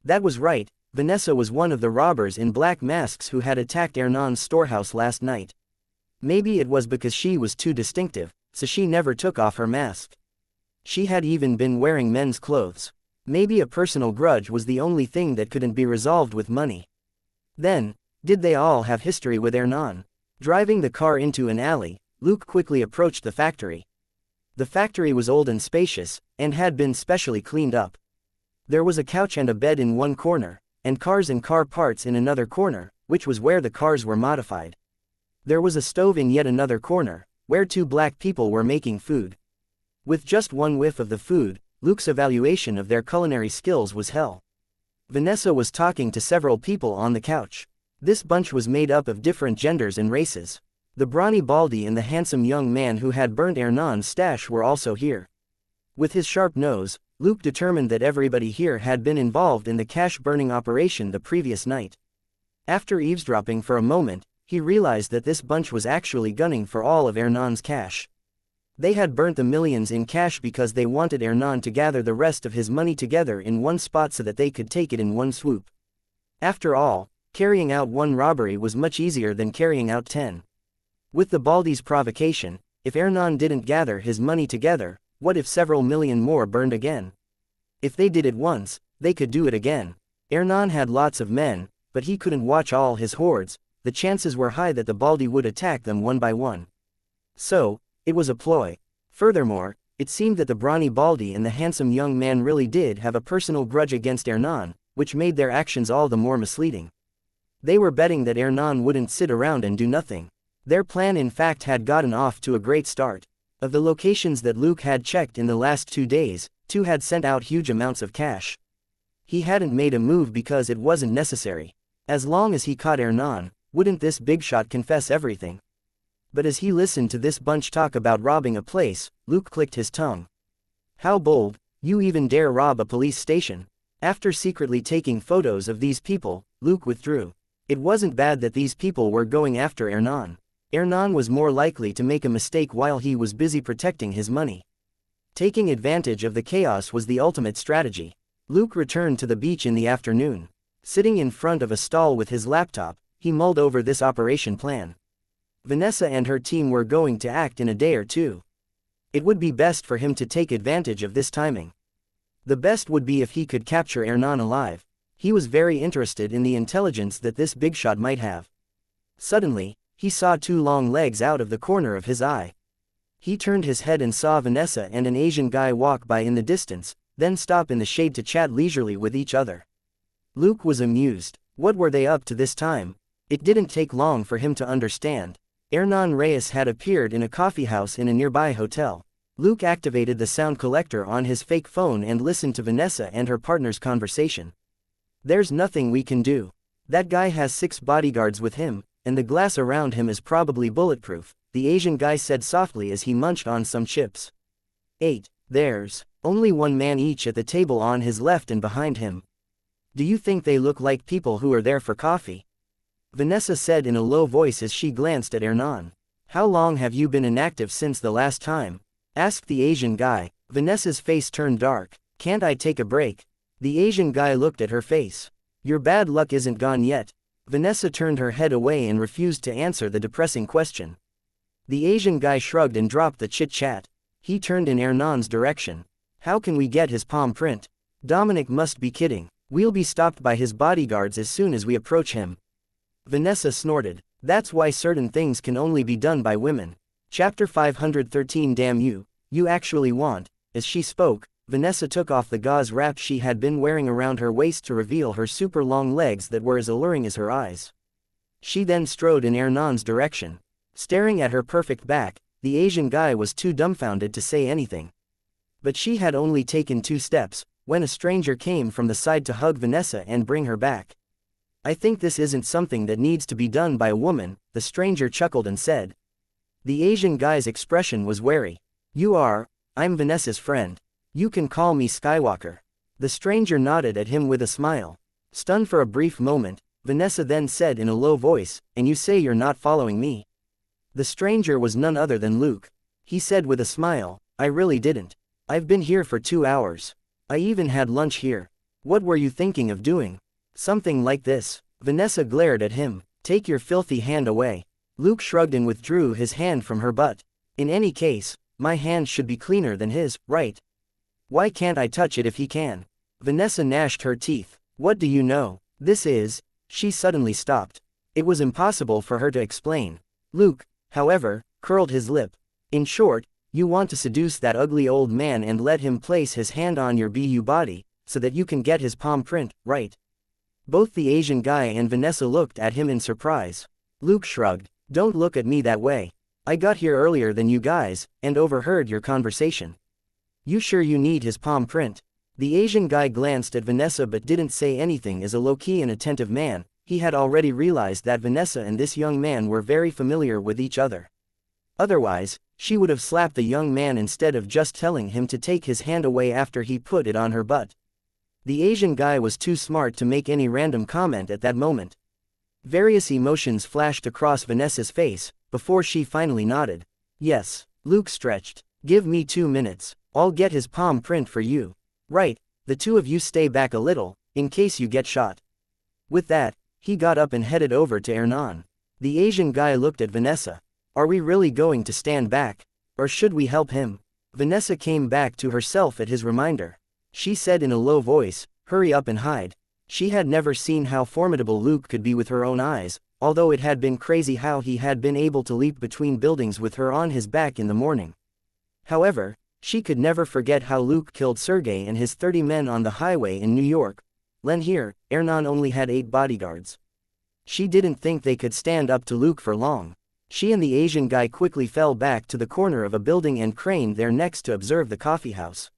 That was right, Vanessa was one of the robbers in black masks who had attacked Hernan's storehouse last night. Maybe it was because she was too distinctive, so she never took off her mask. She had even been wearing men's clothes. Maybe a personal grudge was the only thing that couldn't be resolved with money. Then, did they all have history with Hernan? Driving the car into an alley, Luke quickly approached the factory. The factory was old and spacious, and had been specially cleaned up. There was a couch and a bed in one corner, and cars and car parts in another corner, which was where the cars were modified. There was a stove in yet another corner, where 2 black people were making food. With just one whiff of the food, Luke's evaluation of their culinary skills was hell. Vanessa was talking to several people on the couch. This bunch was made up of different genders and races. The brawny Baldy and the handsome young man who had burnt Hernan's stash were also here. With his sharp nose, Luke determined that everybody here had been involved in the cash-burning operation the previous night. After eavesdropping for a moment, he realized that this bunch was actually gunning for all of Hernan's cash. They had burnt the millions in cash because they wanted Hernan to gather the rest of his money together in one spot so that they could take it in one swoop. After all, carrying out one robbery was much easier than carrying out 10. With the Baldy's provocation, if Hernan didn't gather his money together, what if several million more burned again? If they did it once, they could do it again. Hernan had lots of men, but he couldn't watch all his hordes. The chances were high that the Baldy would attack them one by one. So, it was a ploy. Furthermore, it seemed that the brawny Baldy and the handsome young man really did have a personal grudge against Hernan, which made their actions all the more misleading. They were betting that Hernan wouldn't sit around and do nothing. Their plan in fact had gotten off to a great start. Of the locations that Luke had checked in the last 2 days, 2 had sent out huge amounts of cash. He hadn't made a move because it wasn't necessary. As long as he caught Hernan, wouldn't this big shot confess everything? But as he listened to this bunch talk about robbing a place, Luke clicked his tongue. How bold, you even dare rob a police station. After secretly taking photos of these people, Luke withdrew. It wasn't bad that these people were going after Hernan. Hernan was more likely to make a mistake while he was busy protecting his money. Taking advantage of the chaos was the ultimate strategy. Luke returned to the beach in the afternoon. Sitting in front of a stall with his laptop, he mulled over this operation plan. Vanessa and her team were going to act in a day or 2. It would be best for him to take advantage of this timing. The best would be if he could capture Hernan alive. He was very interested in the intelligence that this big shot might have. Suddenly, he saw 2 long legs out of the corner of his eye. He turned his head and saw Vanessa and an Asian guy walk by in the distance, then stop in the shade to chat leisurely with each other. Luke was amused. What were they up to this time? It didn't take long for him to understand. Hernan Reyes had appeared in a coffeehouse in a nearby hotel. Luke activated the sound collector on his fake phone and listened to Vanessa and her partner's conversation. "There's nothing we can do. That guy has 6 bodyguards with him, and the glass around him is probably bulletproof," the Asian guy said softly as he munched on some chips. 8. There's only one man each at the table on his left and behind him. Do you think they look like people who are there for coffee? Vanessa said in a low voice as she glanced at Hernan. "How long have you been inactive since the last time?" asked the Asian guy. Vanessa's face turned dark. "Can't I take a break?" The Asian guy looked at her face. "Your bad luck isn't gone yet." Vanessa turned her head away and refused to answer the depressing question. The Asian guy shrugged and dropped the chit-chat. He turned in Hernan's direction. "How can we get his palm print? Dominic must be kidding. We'll be stopped by his bodyguards as soon as we approach him." Vanessa snorted. "That's why certain things can only be done by women." Chapter 513. Damn you, you actually want. As she spoke, Vanessa took off the gauze wrap she had been wearing around her waist to reveal her super long legs that were as alluring as her eyes. She then strode in Hernan's direction. Staring at her perfect back, the Asian guy was too dumbfounded to say anything. But she had only taken 2 steps, when a stranger came from the side to hug Vanessa and bring her back. "I think this isn't something that needs to be done by a woman," the stranger chuckled and said. The Asian guy's expression was wary. I'm Vanessa's friend. You can call me Skywalker." The stranger nodded at him with a smile. Stunned for a brief moment, Vanessa then said in a low voice, "And you say you're not following me?" The stranger was none other than Luke. He said with a smile, "I really didn't. I've been here for 2 hours. I even had lunch here. What were you thinking of doing?" "Something like this." Vanessa glared at him. "Take your filthy hand away." Luke shrugged and withdrew his hand from her butt. "In any case, my hand should be cleaner than his, right? Why can't I touch it if he can?" Vanessa gnashed her teeth. "What do you know? This is..." She suddenly stopped. It was impossible for her to explain. Luke, however, curled his lip. "In short, you want to seduce that ugly old man and let him place his hand on your BU body, so that you can get his palm print, right?" Both the Asian guy and Vanessa looked at him in surprise. Luke shrugged. "Don't look at me that way. I got here earlier than you guys, and overheard your conversation. You sure you need his palm print?" The Asian guy glanced at Vanessa but didn't say anything. As a low-key and attentive man, he had already realized that Vanessa and this young man were very familiar with each other. Otherwise, she would have slapped the young man instead of just telling him to take his hand away after he put it on her butt. The Asian guy was too smart to make any random comment at that moment. Various emotions flashed across Vanessa's face, before she finally nodded. "Yes." Luke stretched. "Give me 2 minutes. I'll get his palm print for you." "Right, the 2 of you stay back a little, in case you get shot." With that, he got up and headed over to Hernan. The Asian guy looked at Vanessa. "Are we really going to stand back? Or should we help him?" Vanessa came back to herself at his reminder. She said in a low voice, "Hurry up and hide." She had never seen how formidable Luke could be with her own eyes, although it had been crazy how he had been able to leap between buildings with her on his back in the morning. However, she could never forget how Luke killed Sergei and his 30 men on the highway in New York. Here, Hernan only had 8 bodyguards. She didn't think they could stand up to Luke for long. She and the Asian guy quickly fell back to the corner of a building and craned their necks to observe the coffeehouse.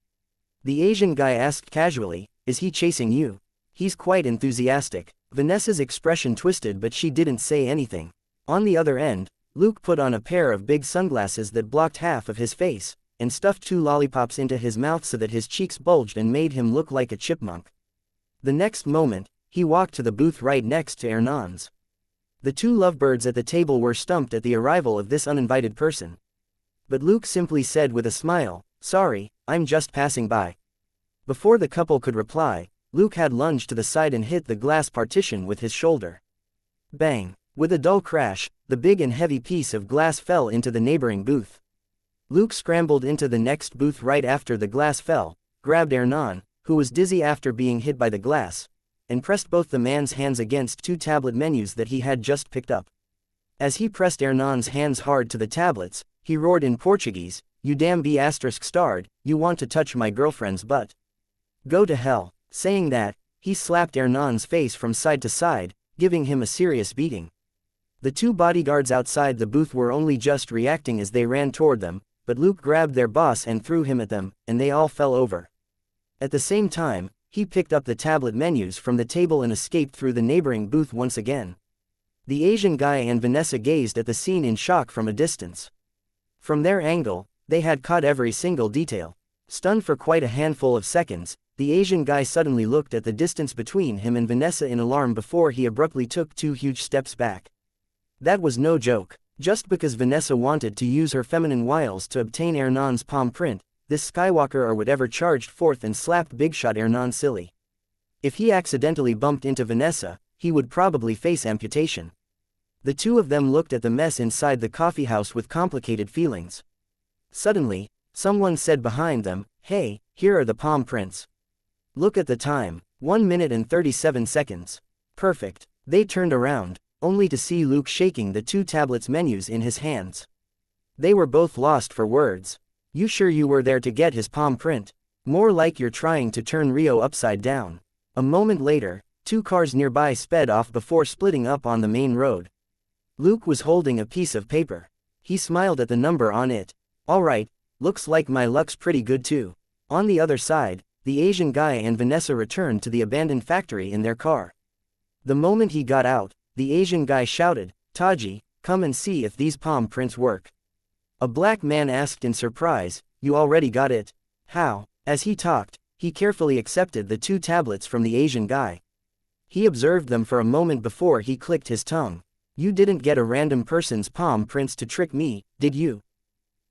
The Asian guy asked casually, "Is he chasing you?" "He's quite enthusiastic." Vanessa's expression twisted but she didn't say anything. On the other end, Luke put on a pair of big sunglasses that blocked half of his face, and stuffed 2 lollipops into his mouth so that his cheeks bulged and made him look like a chipmunk. The next moment, he walked to the booth right next to Hernan's. The 2 lovebirds at the table were stumped at the arrival of this uninvited person. But Luke simply said with a smile, "Sorry, I'm just passing by." Before the couple could reply, Luke had lunged to the side and hit the glass partition with his shoulder. Bang! With a dull crash, the big and heavy piece of glass fell into the neighboring booth. Luke scrambled into the next booth right after the glass fell, grabbed Hernan, who was dizzy after being hit by the glass, and pressed both the man's hands against 2 tablet menus that he had just picked up. As he pressed Hernan's hands hard to the tablets, he roared in Portuguese, "You damn B*****, you want to touch my girlfriend's butt? Go to hell." Saying that, he slapped Hernan's face from side to side, giving him a serious beating. The 2 bodyguards outside the booth were only just reacting as they ran toward them, but Luke grabbed their boss and threw him at them, and they all fell over. At the same time, he picked up the tablet menus from the table and escaped through the neighboring booth once again. The Asian guy and Vanessa gazed at the scene in shock from a distance. From their angle, they had caught every single detail. Stunned for quite a handful of seconds, the Asian guy suddenly looked at the distance between him and Vanessa in alarm before he abruptly took 2 huge steps back. That was no joke. Just because Vanessa wanted to use her feminine wiles to obtain Hernan's palm print, this Skywalker or whatever charged forth and slapped Big Shot Hernan silly. If he accidentally bumped into Vanessa, he would probably face amputation. The two of them looked at the mess inside the coffeehouse with complicated feelings. Suddenly, someone said behind them, "Hey, here are the palm prints. Look at the time, 1 minute and 37 seconds. Perfect." They turned around, only to see Luke shaking the 2 tablets menus in his hands. They were both lost for words. "You sure you were there to get his palm print? More like you're trying to turn Rio upside down." A moment later, 2 cars nearby sped off before splitting up on the main road. Luke was holding a piece of paper. He smiled at the number on it. "All right, looks like my luck's pretty good too." On the other side, the Asian guy and Vanessa returned to the abandoned factory in their car. The moment he got out, the Asian guy shouted, "Taji, come and see if these palm prints work." A black man asked in surprise, "You already got it? How?" As he talked, he carefully accepted the 2 tablets from the Asian guy. He observed them for a moment before he clicked his tongue. "You didn't get a random person's palm prints to trick me, did you?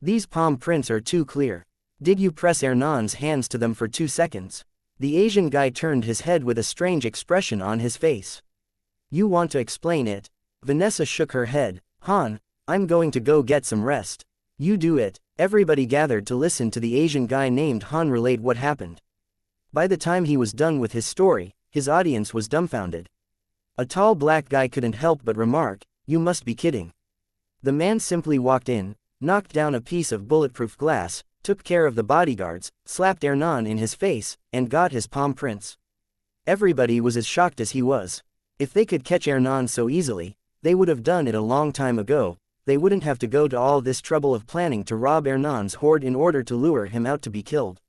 These palm prints are too clear. Did you press Hernan's hands to them for 2 seconds? The Asian guy turned his head with a strange expression on his face. "You want to explain it?" Vanessa shook her head. "Han, I'm going to go get some rest. You do it." Everybody gathered to listen to the Asian guy named Han relate what happened. By the time he was done with his story, his audience was dumbfounded. A tall black guy couldn't help but remark, "You must be kidding." The man simply walked in, knocked down a piece of bulletproof glass, took care of the bodyguards, slapped Hernan in his face, and got his palm prints. Everybody was as shocked as he was. If they could catch Hernan so easily, they would have done it a long time ago. They wouldn't have to go to all this trouble of planning to rob Hernan's hoard in order to lure him out to be killed.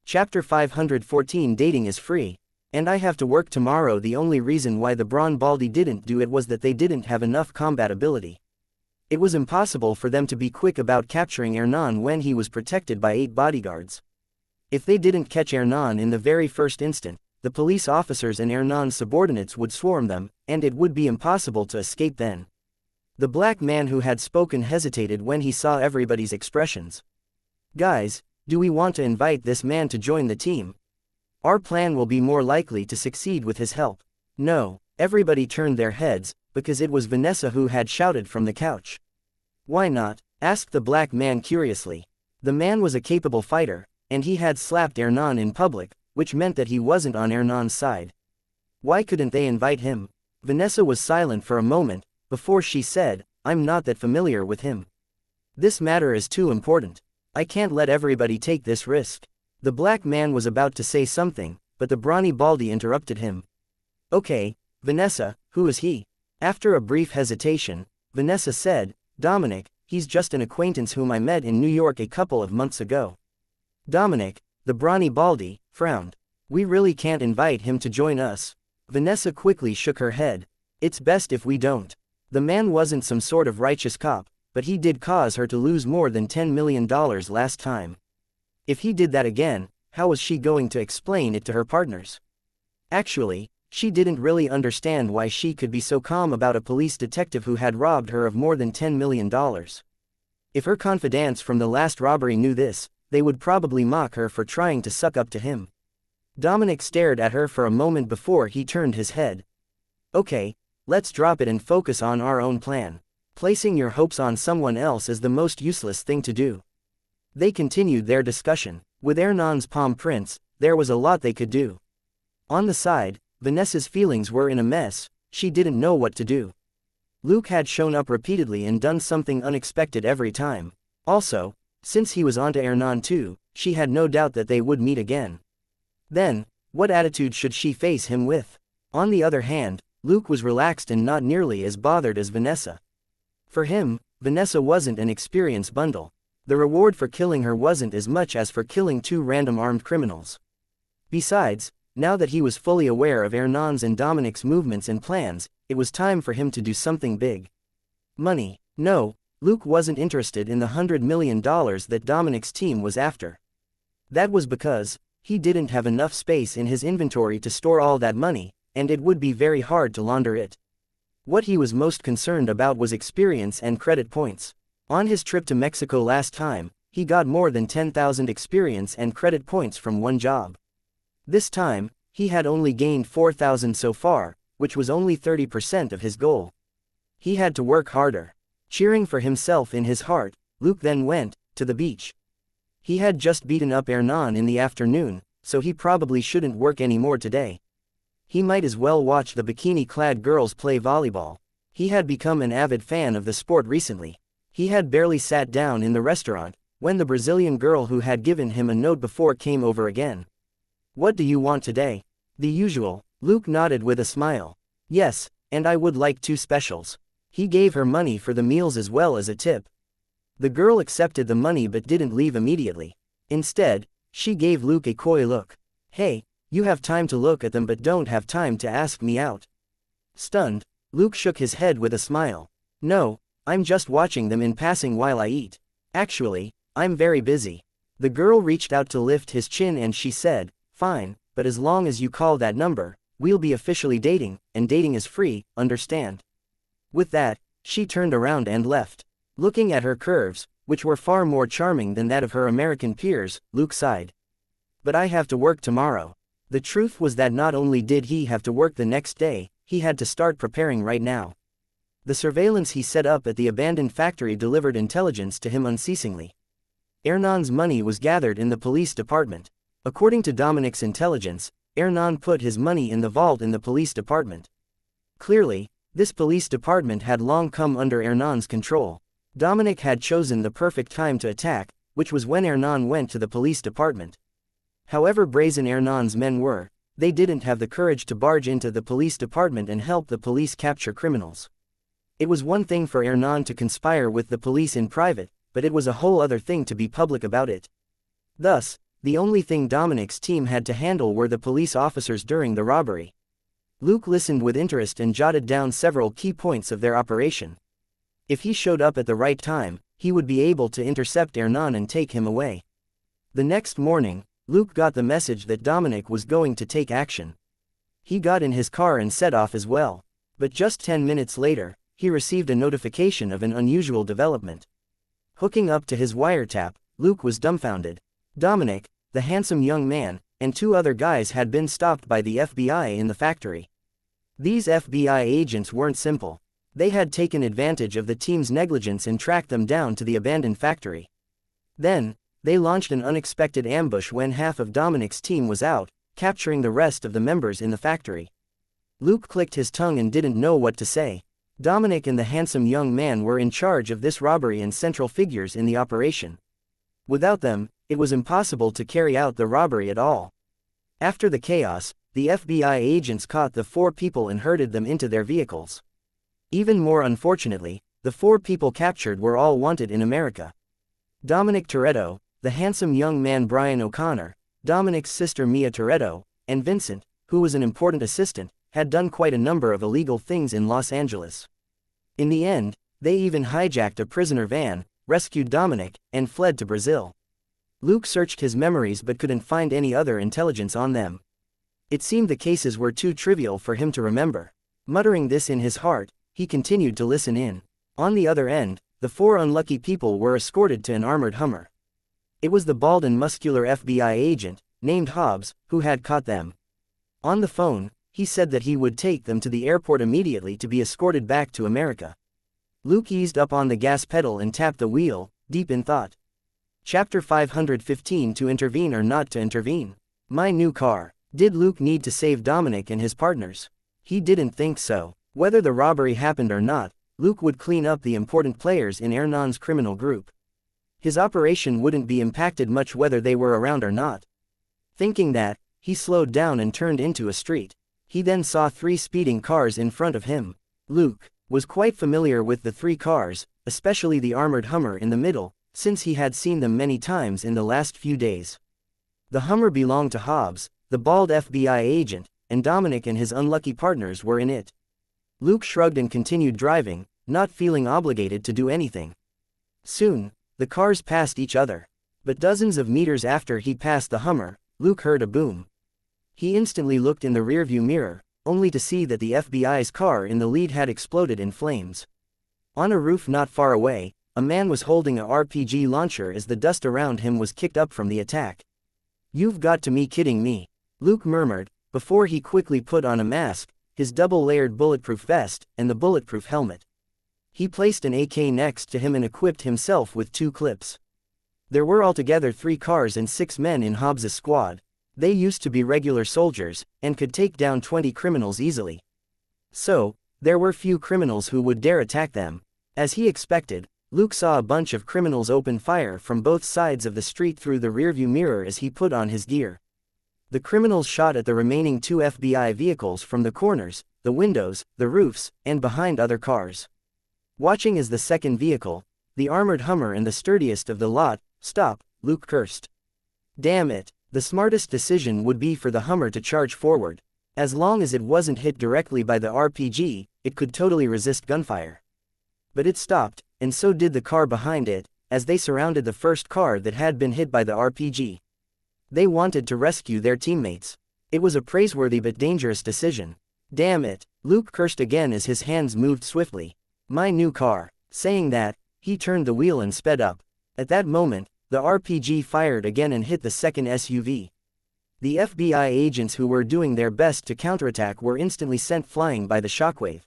Chapter 514 Dating is free. And I have to work tomorrow. The only reason why the Braun Baldy didn't do it was that they didn't have enough combat ability. It was impossible for them to be quick about capturing Hernan when he was protected by 8 bodyguards. If they didn't catch Hernan in the very first instant, the police officers and Hernan's subordinates would swarm them, and it would be impossible to escape then. The black man who had spoken hesitated when he saw everybody's expressions. "Guys, do we want to invite this man to join the team? Our plan will be more likely to succeed with his help." "No." Everybody turned their heads, because it was Vanessa who had shouted from the couch. "Why not?" asked the black man curiously. The man was a capable fighter, and he had slapped Hernan in public, which meant that he wasn't on Hernan's side. Why couldn't they invite him? Vanessa was silent for a moment, before she said, "I'm not that familiar with him. This matter is too important. I can't let everybody take this risk." The black man was about to say something, but the brawny Baldy interrupted him. "Okay, Vanessa, who is he?" After a brief hesitation, Vanessa said, "Dominic, he's just an acquaintance whom I met in New York a couple of months ago." Dominic, the brawny Baldy, frowned. "We really can't invite him to join us." Vanessa quickly shook her head. "It's best if we don't." The man wasn't some sort of righteous cop, but he did cause her to lose more than $10 million last time. If he did that again, how was she going to explain it to her partners? Actually, she didn't really understand why she could be so calm about a police detective who had robbed her of more than $10 million. If her confidants from the last robbery knew this, they would probably mock her for trying to suck up to him. Dominic stared at her for a moment before he turned his head. "Okay, let's drop it and focus on our own plan. Placing your hopes on someone else is the most useless thing to do." They continued their discussion. With Hernan's palm prints, there was a lot they could do. On the side, Vanessa's feelings were in a mess. She didn't know what to do. Luke had shown up repeatedly and done something unexpected every time. Also, since he was onto Hernan too, she had no doubt that they would meet again. Then, what attitude should she face him with? On the other hand, Luke was relaxed and not nearly as bothered as Vanessa. For him, Vanessa wasn't an experience bundle. The reward for killing her wasn't as much as for killing two random armed criminals. Besides, now that he was fully aware of Hernan's and Dominic's movements and plans, it was time for him to do something big. Money. No, Luke wasn't interested in the $100 million that Dominic's team was after. That was because he didn't have enough space in his inventory to store all that money, and it would be very hard to launder it. What he was most concerned about was experience and credit points. On his trip to Mexico last time, he got more than 10,000 experience and credit points from one job. This time, he had only gained 4,000 so far, which was only 30% of his goal. He had to work harder. Cheering for himself in his heart, Luke then went to the beach. He had just beaten up Hernan in the afternoon, so he probably shouldn't work anymore today. He might as well watch the bikini-clad girls play volleyball. He had become an avid fan of the sport recently. He had barely sat down in the restaurant when the Brazilian girl who had given him a note before came over again. "What do you want today?" "The usual." Luke nodded with a smile. "Yes, and I would like 2 specials." He gave her money for the meals as well as a tip. The girl accepted the money but didn't leave immediately. Instead, she gave Luke a coy look. "Hey, you have time to look at them but don't have time to ask me out." Stunned, Luke shook his head with a smile. "No, I'm just watching them in passing while I eat. Actually, I'm very busy." The girl reached out to lift his chin and she said, "Fine, but as long as you call that number, we'll be officially dating, and dating is free, understand?" With that, she turned around and left. Looking at her curves, which were far more charming than that of her American peers, Luke sighed. "But I have to work tomorrow." The truth was that not only did he have to work the next day, he had to start preparing right now. The surveillance he set up at the abandoned factory delivered intelligence to him unceasingly. Hernan's money was gathered in the police department. According to Dominic's intelligence, Hernan put his money in the vault in the police department. Clearly, this police department had long come under Hernan's control. Dominic had chosen the perfect time to attack, which was when Hernan went to the police department. However brazen Hernan's men were, they didn't have the courage to barge into the police department and help the police capture criminals. It was one thing for Hernan to conspire with the police in private, but it was a whole other thing to be public about it. Thus, the only thing Dominic's team had to handle were the police officers during the robbery. Luke listened with interest and jotted down several key points of their operation. If he showed up at the right time, he would be able to intercept Hernan and take him away. The next morning, Luke got the message that Dominic was going to take action. He got in his car and set off as well. But just 10 minutes later, he received a notification of an unusual development. Hooking up to his wiretap, Luke was dumbfounded. Dominic, the handsome young man, and 2 other guys had been stopped by the FBI in the factory. These FBI agents weren't simple. They had taken advantage of the team's negligence and tracked them down to the abandoned factory. Then, they launched an unexpected ambush when half of Dominic's team was out, capturing the rest of the members in the factory. Luke clicked his tongue and didn't know what to say. Dominic and the handsome young man were in charge of this robbery and central figures in the operation. Without them, it was impossible to carry out the robbery at all. After the chaos, the FBI agents caught the 4 people and herded them into their vehicles. Even more unfortunately, the 4 people captured were all wanted in America. Dominic Toretto, the handsome young man Brian O'Connor, Dominic's sister Mia Toretto, and Vincent, who was an important assistant, had done quite a number of illegal things in Los Angeles. In the end, they even hijacked a prisoner van, rescued Dominic, and fled to Brazil. Luke searched his memories but couldn't find any other intelligence on them. It seemed the cases were too trivial for him to remember. Muttering this in his heart, he continued to listen in. On the other end, the 4 unlucky people were escorted to an armored Hummer. It was the bald and muscular FBI agent, named Hobbs, who had caught them. On the phone, he said that he would take them to the airport immediately to be escorted back to America. Luke eased up on the gas pedal and tapped the wheel, deep in thought. Chapter 515. To intervene or not to intervene. My new car. Did Luke need to save Dominic and his partners? He didn't think so. Whether the robbery happened or not, Luke would clean up the important players in Hernan's criminal group. His operation wouldn't be impacted much whether they were around or not. Thinking that, he slowed down and turned into a street. He then saw 3 speeding cars in front of him. Luke was quite familiar with the 3 cars, especially the armored Hummer in the middle, since he had seen them many times in the last few days. The Hummer belonged to Hobbs, the bald FBI agent, and Dominic and his unlucky partners were in it. Luke shrugged and continued driving, not feeling obligated to do anything. Soon, the cars passed each other. But dozens of meters after he passed the Hummer, Luke heard a boom. He instantly looked in the rearview mirror, only to see that the FBI's car in the lead had exploded in flames. On a roof not far away, a man was holding a RPG launcher as the dust around him was kicked up from the attack. "You've got to be kidding me," Luke murmured, before he quickly put on a mask, his double-layered bulletproof vest, and the bulletproof helmet. He placed an AK next to him and equipped himself with 2 clips. There were altogether 3 cars and 6 men in Hobbs's squad. They used to be regular soldiers, and could take down 20 criminals easily. So, there were few criminals who would dare attack them. As he expected, Luke saw a bunch of criminals open fire from both sides of the street through the rearview mirror as he put on his gear. The criminals shot at the remaining 2 FBI vehicles from the corners, the windows, the roofs, and behind other cars. Watching as the second vehicle, the armored Hummer and the sturdiest of the lot, stopped, Luke cursed. Damn it, the smartest decision would be for the Hummer to charge forward. As long as it wasn't hit directly by the RPG, it could totally resist gunfire. But it stopped, and so did the car behind it, as they surrounded the first car that had been hit by the RPG. They wanted to rescue their teammates. It was a praiseworthy but dangerous decision. Damn it, Luke cursed again as his hands moved swiftly. My new car. Saying that, he turned the wheel and sped up. At that moment, the RPG fired again and hit the second SUV. The FBI agents who were doing their best to counterattack were instantly sent flying by the shockwave.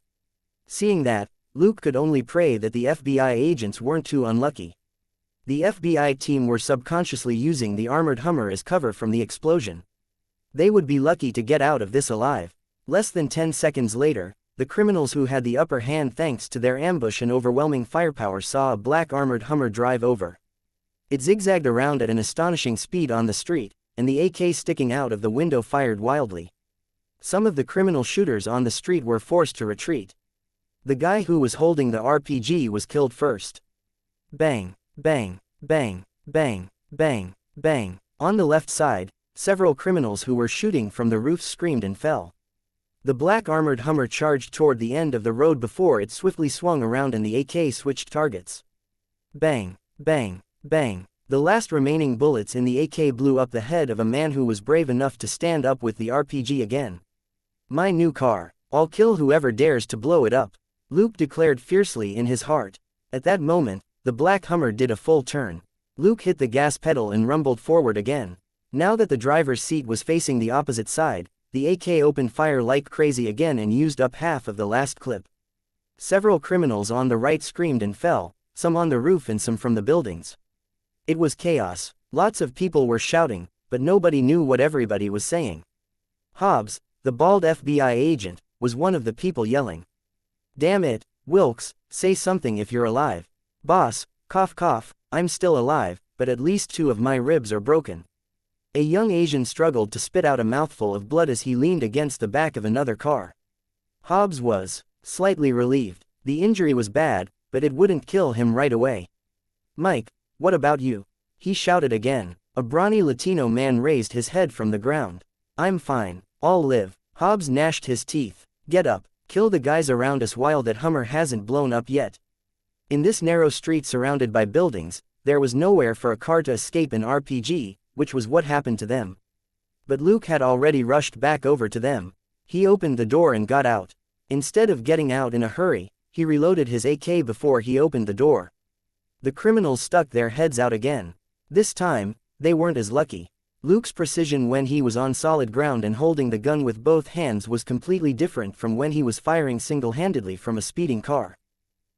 Seeing that, Luke could only pray that the FBI agents weren't too unlucky. The FBI team were subconsciously using the armored Hummer as cover from the explosion. They would be lucky to get out of this alive. Less than 10 seconds later, the criminals who had the upper hand thanks to their ambush and overwhelming firepower saw a black armored Hummer drive over. It zigzagged around at an astonishing speed on the street, and the AK sticking out of the window fired wildly. Some of the criminal shooters on the street were forced to retreat. The guy who was holding the RPG was killed first. Bang, bang, bang, bang, bang, bang. On the left side, several criminals who were shooting from the roof screamed and fell. The black armored Hummer charged toward the end of the road before it swiftly swung around and the AK switched targets. Bang, bang, bang. The last remaining bullets in the AK blew up the head of a man who was brave enough to stand up with the RPG again. My new car. I'll kill whoever dares to blow it up, Luke declared fiercely in his heart. At that moment, the black Hummer did a full turn. Luke hit the gas pedal and rumbled forward again. Now that the driver's seat was facing the opposite side, the AK opened fire like crazy again and used up half of the last clip. Several criminals on the right screamed and fell, some on the roof and some from the buildings. It was chaos. Lots of people were shouting, but nobody knew what everybody was saying. Hobbs, the bald FBI agent, was one of the people yelling. Damn it, Wilkes, say something if you're alive. Boss, cough cough, I'm still alive, but at least 2 of my ribs are broken. A young Asian struggled to spit out a mouthful of blood as he leaned against the back of another car. Hobbs was slightly relieved. The injury was bad, but it wouldn't kill him right away. Mike, what about you? He shouted again. A brawny Latino man raised his head from the ground. I'm fine, I'll live. Hobbs gnashed his teeth. Get up, kill the guys around us while that Hummer hasn't blown up yet. In this narrow street surrounded by buildings, there was nowhere for a car to escape an RPG, which was what happened to them. But Luke had already rushed back over to them. He opened the door and got out. Instead of getting out in a hurry, he reloaded his AK before he opened the door. The criminals stuck their heads out again. This time, they weren't as lucky. Luke's precision when he was on solid ground and holding the gun with both hands was completely different from when he was firing single-handedly from a speeding car.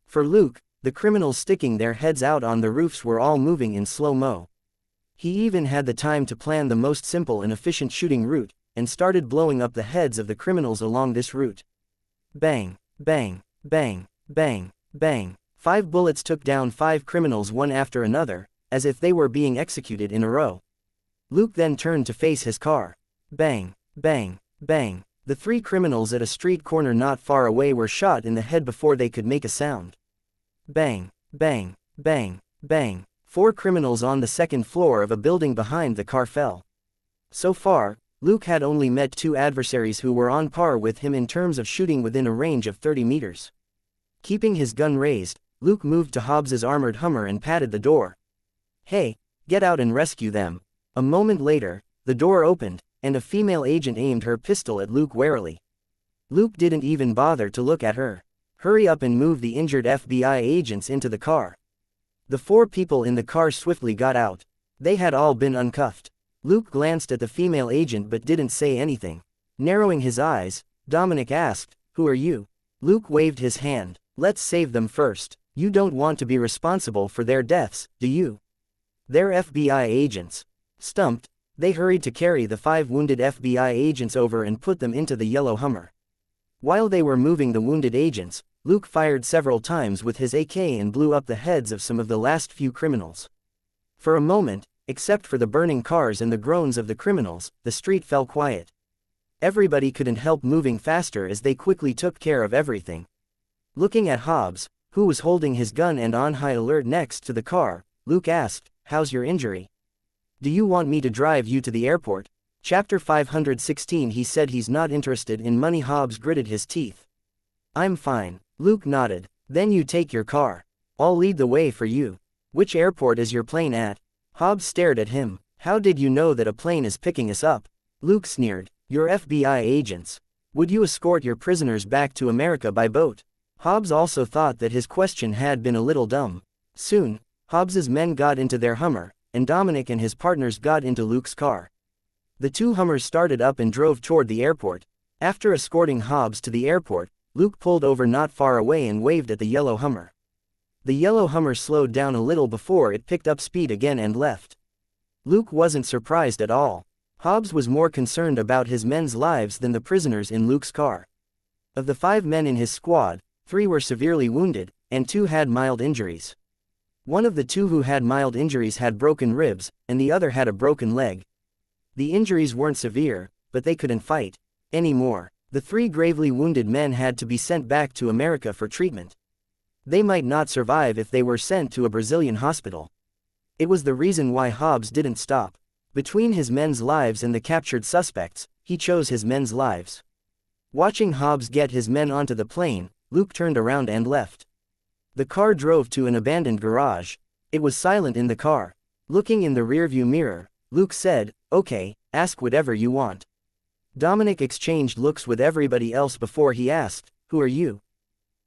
For Luke, the criminals sticking their heads out on the roofs were all moving in slow-mo. He even had the time to plan the most simple and efficient shooting route, and started blowing up the heads of the criminals along this route. Bang, bang, bang, bang, bang. 5 bullets took down 5 criminals one after another, as if they were being executed in a row. Luke then turned to face his car. Bang, bang, bang. The 3 criminals at a street corner not far away were shot in the head before they could make a sound. Bang, bang, bang, bang. 4 criminals on the second floor of a building behind the car fell. So far, Luke had only met 2 adversaries who were on par with him in terms of shooting within a range of 30 meters. Keeping his gun raised, Luke moved to Hobbs's armored Hummer and patted the door. "Hey, get out and rescue them." A moment later, the door opened, and a female agent aimed her pistol at Luke warily. Luke didn't even bother to look at her. "Hurry up and move the injured FBI agents into the car." The 4 people in the car swiftly got out. They had all been uncuffed. Luke glanced at the female agent but didn't say anything. Narrowing his eyes, Dominic asked, "Who are you?" Luke waved his hand. "Let's save them first. You don't want to be responsible for their deaths, do you?" "They're FBI agents." Stumped, they hurried to carry the 5 wounded FBI agents over and put them into the yellow Hummer. While they were moving the wounded agents, Luke fired several times with his AK and blew up the heads of some of the last few criminals. For a moment, except for the burning cars and the groans of the criminals, the street fell quiet. Everybody couldn't help moving faster as they quickly took care of everything. Looking at Hobbs, who was holding his gun and on high alert next to the car, Luke asked, "How's your injury? Do you want me to drive you to the airport?" Chapter 516. He said he's not interested in money. Hobbs gritted his teeth. "I'm fine." Luke nodded. "Then you take your car. I'll lead the way for you. Which airport is your plane at?" Hobbs stared at him. "How did you know that a plane is picking us up?" Luke sneered. "You're FBI agents. Would you escort your prisoners back to America by boat?" Hobbs also thought that his question had been a little dumb. Soon, Hobbs's men got into their Hummer, and Dominic and his partners got into Luke's car. The 2 Hummers started up and drove toward the airport. After escorting Hobbs to the airport, Luke pulled over not far away and waved at the yellow Hummer. The yellow Hummer slowed down a little before it picked up speed again and left. Luke wasn't surprised at all. Hobbs was more concerned about his men's lives than the prisoners in Luke's car. Of the 5 men in his squad, 3 were severely wounded, and 2 had mild injuries. One of the 2 who had mild injuries had broken ribs, and the other had a broken leg. The injuries weren't severe, but they couldn't fight anymore. The 3 gravely wounded men had to be sent back to America for treatment. They might not survive if they were sent to a Brazilian hospital. It was the reason why Hobbs didn't stop. Between his men's lives and the captured suspects, he chose his men's lives. Watching Hobbs get his men onto the plane, Luke turned around and left. The car drove to an abandoned garage. It was silent in the car. Looking in the rearview mirror, Luke said, "Okay, ask whatever you want." Dominic exchanged looks with everybody else before he asked, "Who are you?"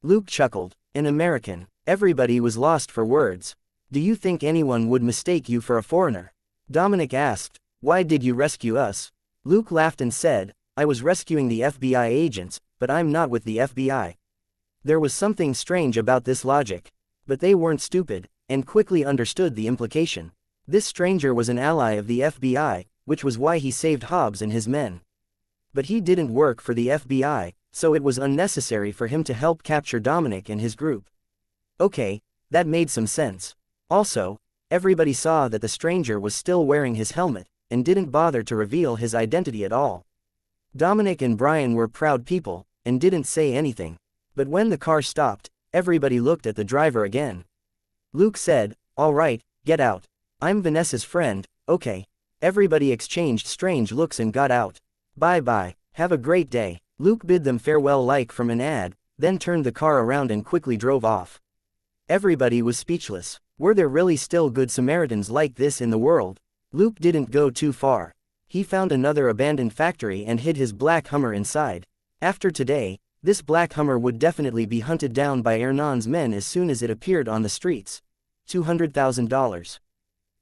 Luke chuckled. "An American." Everybody was lost for words. "Do you think anyone would mistake you for a foreigner?" Dominic asked. "Why did you rescue us?" Luke laughed and said, "I was rescuing the FBI agents, but I'm not with the FBI." There was something strange about this logic. But they weren't stupid, and quickly understood the implication. This stranger was an ally of the FBI, which was why he saved Hobbs and his men. But he didn't work for the FBI, so it was unnecessary for him to help capture Dominic and his group. Okay, that made some sense. Also, everybody saw that the stranger was still wearing his helmet, and didn't bother to reveal his identity at all. Dominic and Brian were proud people, and didn't say anything. But when the car stopped, everybody looked at the driver again. Luke said, "All right, get out. I'm Vanessa's friend." "Okay." Everybody exchanged strange looks and got out. "Bye-bye, have a great day." Luke bid them farewell like from an ad, then turned the car around and quickly drove off. Everybody was speechless. Were there really still good Samaritans like this in the world? Luke didn't go too far. He found another abandoned factory and hid his black Hummer inside. After today, this black Hummer would definitely be hunted down by Hernan's men as soon as it appeared on the streets. $200,000.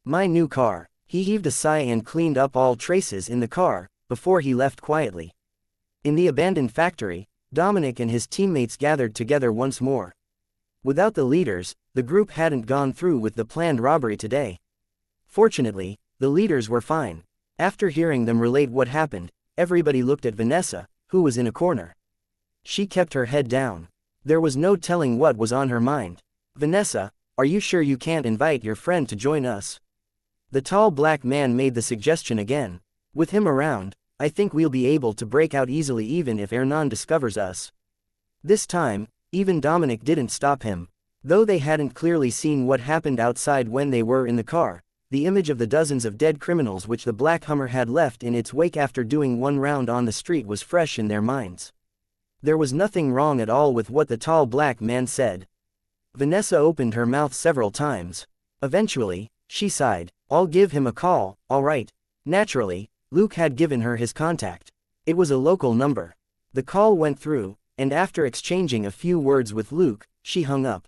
My new car. He heaved a sigh and cleaned up all traces in the car, before he left quietly. In the abandoned factory, Dominic and his teammates gathered together once more. Without the leaders, the group hadn't gone through with the planned robbery today. Fortunately, the leaders were fine. After hearing them relate what happened, everybody looked at Vanessa, who was in a corner. She kept her head down. There was no telling what was on her mind. "Vanessa, are you sure you can't invite your friend to join us?" The tall black man made the suggestion again. "With him around, I think we'll be able to break out easily even if Hernan discovers us." This time, even Dominic didn't stop him. Though they hadn't clearly seen what happened outside when they were in the car, the image of the dozens of dead criminals which the black Hummer had left in its wake after doing one round on the street was fresh in their minds. There was nothing wrong at all with what the tall black man said. Vanessa opened her mouth several times. Eventually, she sighed. "I'll give him a call, all right." Naturally, Luke had given her his contact. It was a local number. The call went through, and after exchanging a few words with Luke, she hung up.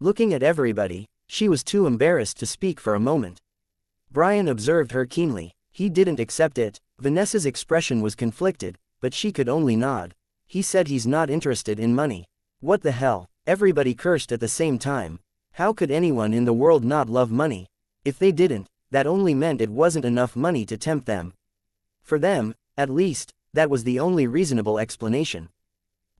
Looking at everybody, she was too embarrassed to speak for a moment. Brian observed her keenly. He didn't accept it. Vanessa's expression was conflicted, but she could only nod. He said he's not interested in money. What the hell? Everybody cursed at the same time. How could anyone in the world not love money? If they didn't, that only meant it wasn't enough money to tempt them. For them, at least, that was the only reasonable explanation.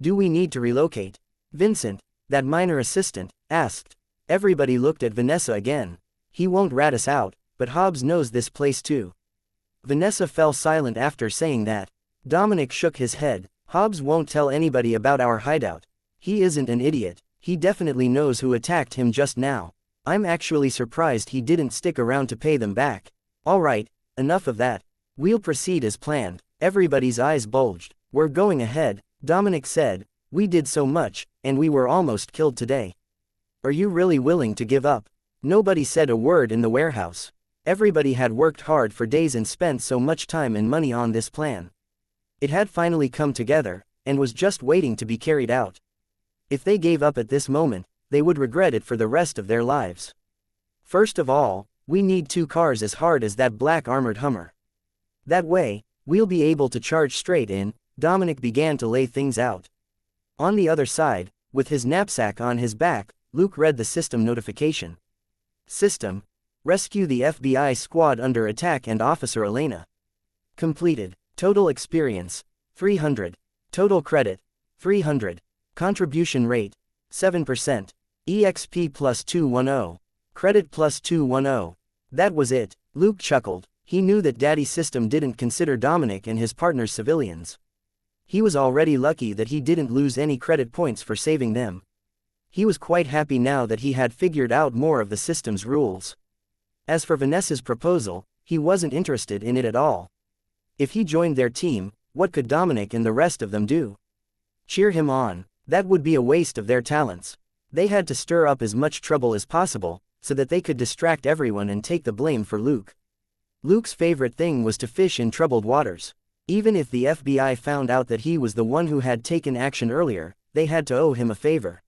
"Do we need to relocate?" Vincent, that minor assistant, asked. Everybody looked at Vanessa again. "He won't rat us out, but Hobbs knows this place too." Vanessa fell silent after saying that. Dominic shook his head. "Hobbs won't tell anybody about our hideout. He isn't an idiot. He definitely knows who attacked him just now. I'm actually surprised he didn't stick around to pay them back." "All right, enough of that. We'll proceed as planned." Everybody's eyes bulged. "We're going ahead," Dominic said. "We did so much, and we were almost killed today. Are you really willing to give up?" Nobody said a word in the warehouse. Everybody had worked hard for days and spent so much time and money on this plan. It had finally come together, and was just waiting to be carried out. If they gave up at this moment, they would regret it for the rest of their lives. "First of all, we need 2 cars as hard as that black armored Hummer. That way, we'll be able to charge straight in." Dominic began to lay things out. On the other side, with his knapsack on his back, Luke read the system notification. System: rescue the FBI squad under attack and Officer Elena. Completed. Total experience: 300. Total credit: 300. Contribution rate: 7%. EXP plus 210. Credit plus 210. That was it. Luke chuckled. He knew that Daddy's system didn't consider Dominic and his partners civilians. He was already lucky that he didn't lose any credit points for saving them. He was quite happy now that he had figured out more of the system's rules. As for Vanessa's proposal, he wasn't interested in it at all. If he joined their team, what could Dominic and the rest of them do? Cheer him on. That would be a waste of their talents. They had to stir up as much trouble as possible, so that they could distract everyone and take the blame for Luke. Luke's favorite thing was to fish in troubled waters. Even if the FBI found out that he was the one who had taken action earlier, they had to owe him a favor.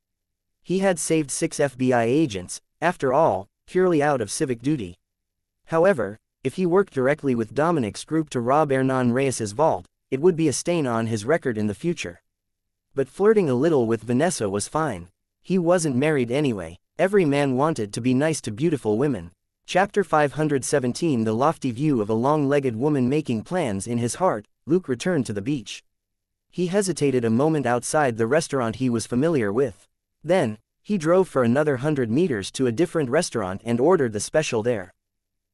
He had saved 6 FBI agents, after all, purely out of civic duty. However, if he worked directly with Dominic's group to rob Hernan Reyes's vault, it would be a stain on his record in the future. But flirting a little with Vanessa was fine. He wasn't married anyway. Every man wanted to be nice to beautiful women. Chapter 517. The lofty view of a long-legged woman making plans in his heart. Luke returned to the beach. He hesitated a moment outside the restaurant he was familiar with. Then, he drove for another 100 meters to a different restaurant and ordered the special there.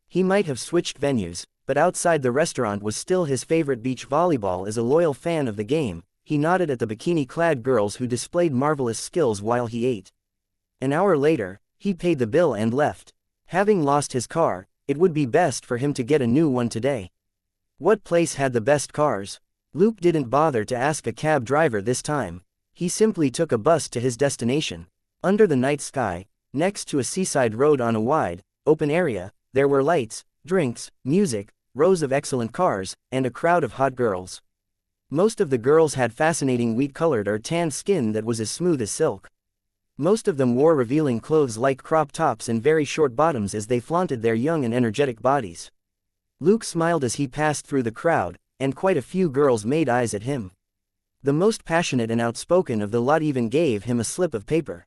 He might have switched venues, but outside the restaurant was still his favorite beach volleyball. As a loyal fan of the game, he nodded at the bikini-clad girls who displayed marvelous skills while he ate. An hour later, he paid the bill and left. Having lost his car, it would be best for him to get a new one today. What place had the best cars? Luke didn't bother to ask a cab driver this time. He simply took a bus to his destination. Under the night sky, next to a seaside road on a wide, open area, there were lights, drinks, music, rows of excellent cars, and a crowd of hot girls. Most of the girls had fascinating wheat-colored or tanned skin that was as smooth as silk. Most of them wore revealing clothes like crop tops and very short bottoms as they flaunted their young and energetic bodies. Luke smiled as he passed through the crowd, and quite a few girls made eyes at him. The most passionate and outspoken of the lot even gave him a slip of paper.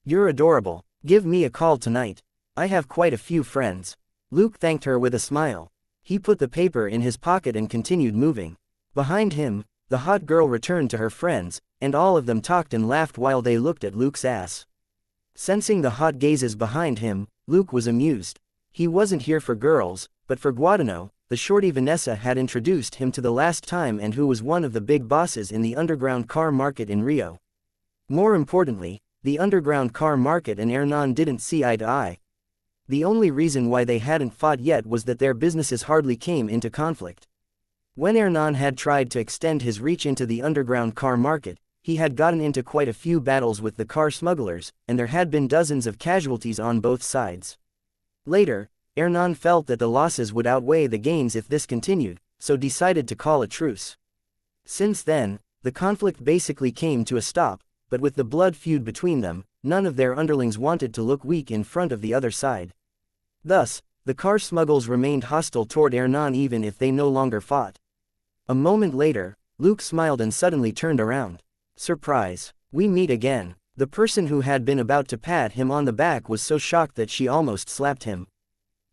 "You're adorable. Give me a call tonight. I have quite a few friends." Luke thanked her with a smile. He put the paper in his pocket and continued moving. Behind him, the hot girl returned to her friends, and all of them talked and laughed while they looked at Luke's ass. Sensing the hot gazes behind him, Luke was amused. He wasn't here for girls, but for Guadagno, the shorty Vanessa had introduced him to the last time and who was one of the big bosses in the underground car market in Rio. More importantly, the underground car market and Hernan didn't see eye to eye. The only reason why they hadn't fought yet was that their businesses hardly came into conflict. When Hernan had tried to extend his reach into the underground car market, he had gotten into quite a few battles with the car smugglers, and there had been dozens of casualties on both sides. Later, Hernan felt that the losses would outweigh the gains if this continued, so decided to call a truce. Since then, the conflict basically came to a stop, but with the blood feud between them, none of their underlings wanted to look weak in front of the other side. Thus, the car smuggles remained hostile toward Hernan even if they no longer fought. A moment later, Luke smiled and suddenly turned around. Surprise! We meet again. The person who had been about to pat him on the back was so shocked that she almost slapped him.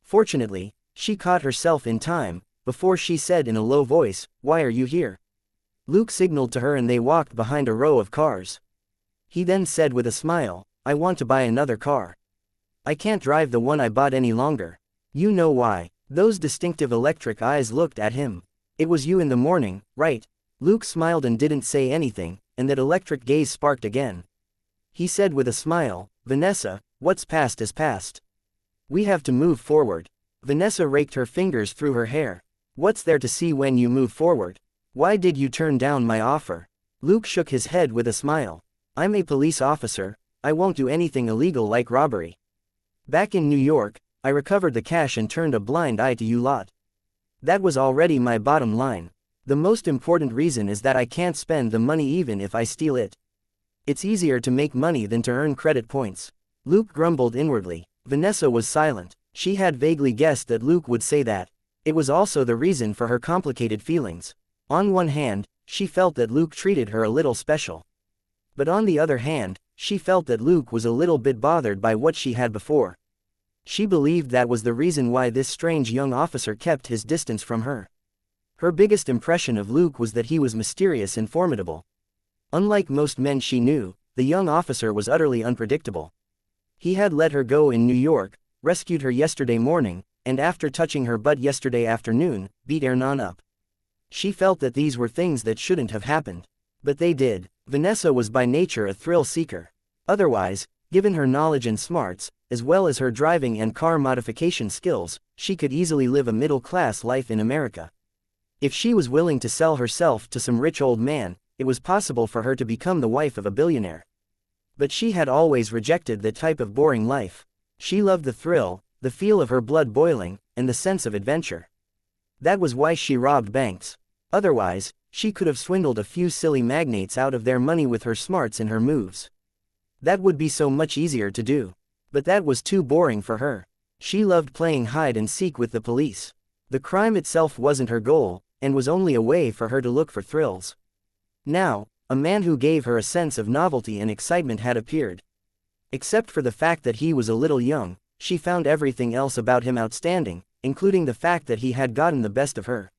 Fortunately, she caught herself in time, before she said in a low voice, "Why are you here?" Luke signaled to her and they walked behind a row of cars. He then said with a smile, "I want to buy another car. I can't drive the one I bought any longer." "You know why?" Those distinctive electric eyes looked at him. "It was you in the morning, right?" Luke smiled and didn't say anything, and that electric gaze sparked again. He said with a smile, "Vanessa, what's past is past. We have to move forward." Vanessa raked her fingers through her hair. "What's there to see when you move forward? Why did you turn down my offer?" Luke shook his head with a smile. "I'm a police officer, I won't do anything illegal like robbery. Back in New York, I recovered the cash and turned a blind eye to you lot. That was already my bottom line. The most important reason is that I can't spend the money even if I steal it. It's easier to make money than to earn credit points." Luke grumbled inwardly. Vanessa was silent. She had vaguely guessed that Luke would say that. It was also the reason for her complicated feelings. On one hand, she felt that Luke treated her a little special. But on the other hand, she felt that Luke was a little bit bothered by what she had before. She believed that was the reason why this strange young officer kept his distance from her. Her biggest impression of Luke was that he was mysterious and formidable. Unlike most men she knew, the young officer was utterly unpredictable. He had let her go in New York, rescued her yesterday morning, and after touching her butt yesterday afternoon, beat Hernan up. She felt that these were things that shouldn't have happened. But they did. Vanessa was by nature a thrill seeker. Otherwise, given her knowledge and smarts, as well as her driving and car modification skills, she could easily live a middle-class life in America. If she was willing to sell herself to some rich old man, it was possible for her to become the wife of a billionaire. But she had always rejected that type of boring life. She loved the thrill, the feel of her blood boiling, and the sense of adventure. That was why she robbed banks. Otherwise, she could have swindled a few silly magnates out of their money with her smarts and her moves. That would be so much easier to do. But that was too boring for her. She loved playing hide and seek with the police. The crime itself wasn't her goal, and was only a way for her to look for thrills. Now, a man who gave her a sense of novelty and excitement had appeared. Except for the fact that he was a little young, she found everything else about him outstanding, including the fact that he had gotten the best of her.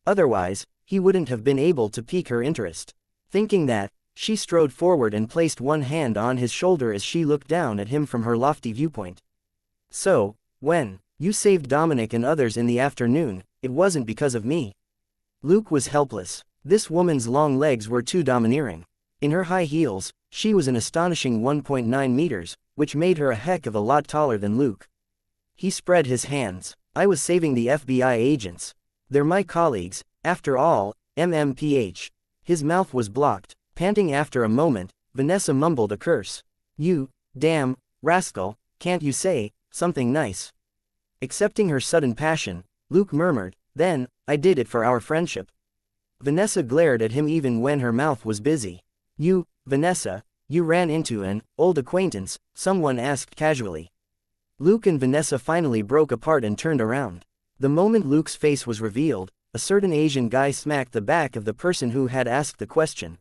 Otherwise, he wouldn't have been able to pique her interest. Thinking that, she strode forward and placed one hand on his shoulder as she looked down at him from her lofty viewpoint. "So, when you saved Dominic and others in the afternoon, it wasn't because of me." Luke was helpless. This woman's long legs were too domineering. In her high heels, she was an astonishing 1.9 meters, which made her a heck of a lot taller than Luke. He spread his hands. "I was saving the FBI agents. They're my colleagues, after all, MMPH. His mouth was blocked. Panting after a moment, Vanessa mumbled a curse. "You, damn, rascal, can't you say something nice?" Accepting her sudden passion, Luke murmured, "Then, I did it for our friendship." Vanessa glared at him even when her mouth was busy. "You, Vanessa, you ran into an old acquaintance," someone asked casually. Luke and Vanessa finally broke apart and turned around. The moment Luke's face was revealed, a certain Asian guy smacked the back of the person who had asked the question.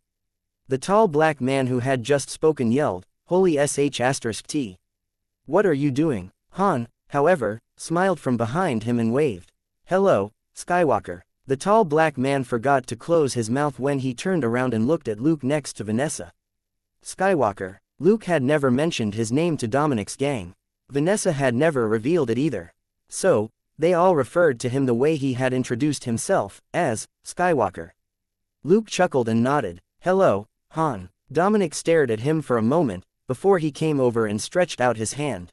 The tall black man who had just spoken yelled, "Holy sh**t. What are you doing?" Han, however, smiled from behind him and waved. "Hello, Skywalker." The tall black man forgot to close his mouth when he turned around and looked at Luke next to Vanessa. Skywalker. Luke had never mentioned his name to Dominic's gang. Vanessa had never revealed it either. So, they all referred to him the way he had introduced himself, as Skywalker. Luke chuckled and nodded. "Hello, Han." Dominic stared at him for a moment, before he came over and stretched out his hand.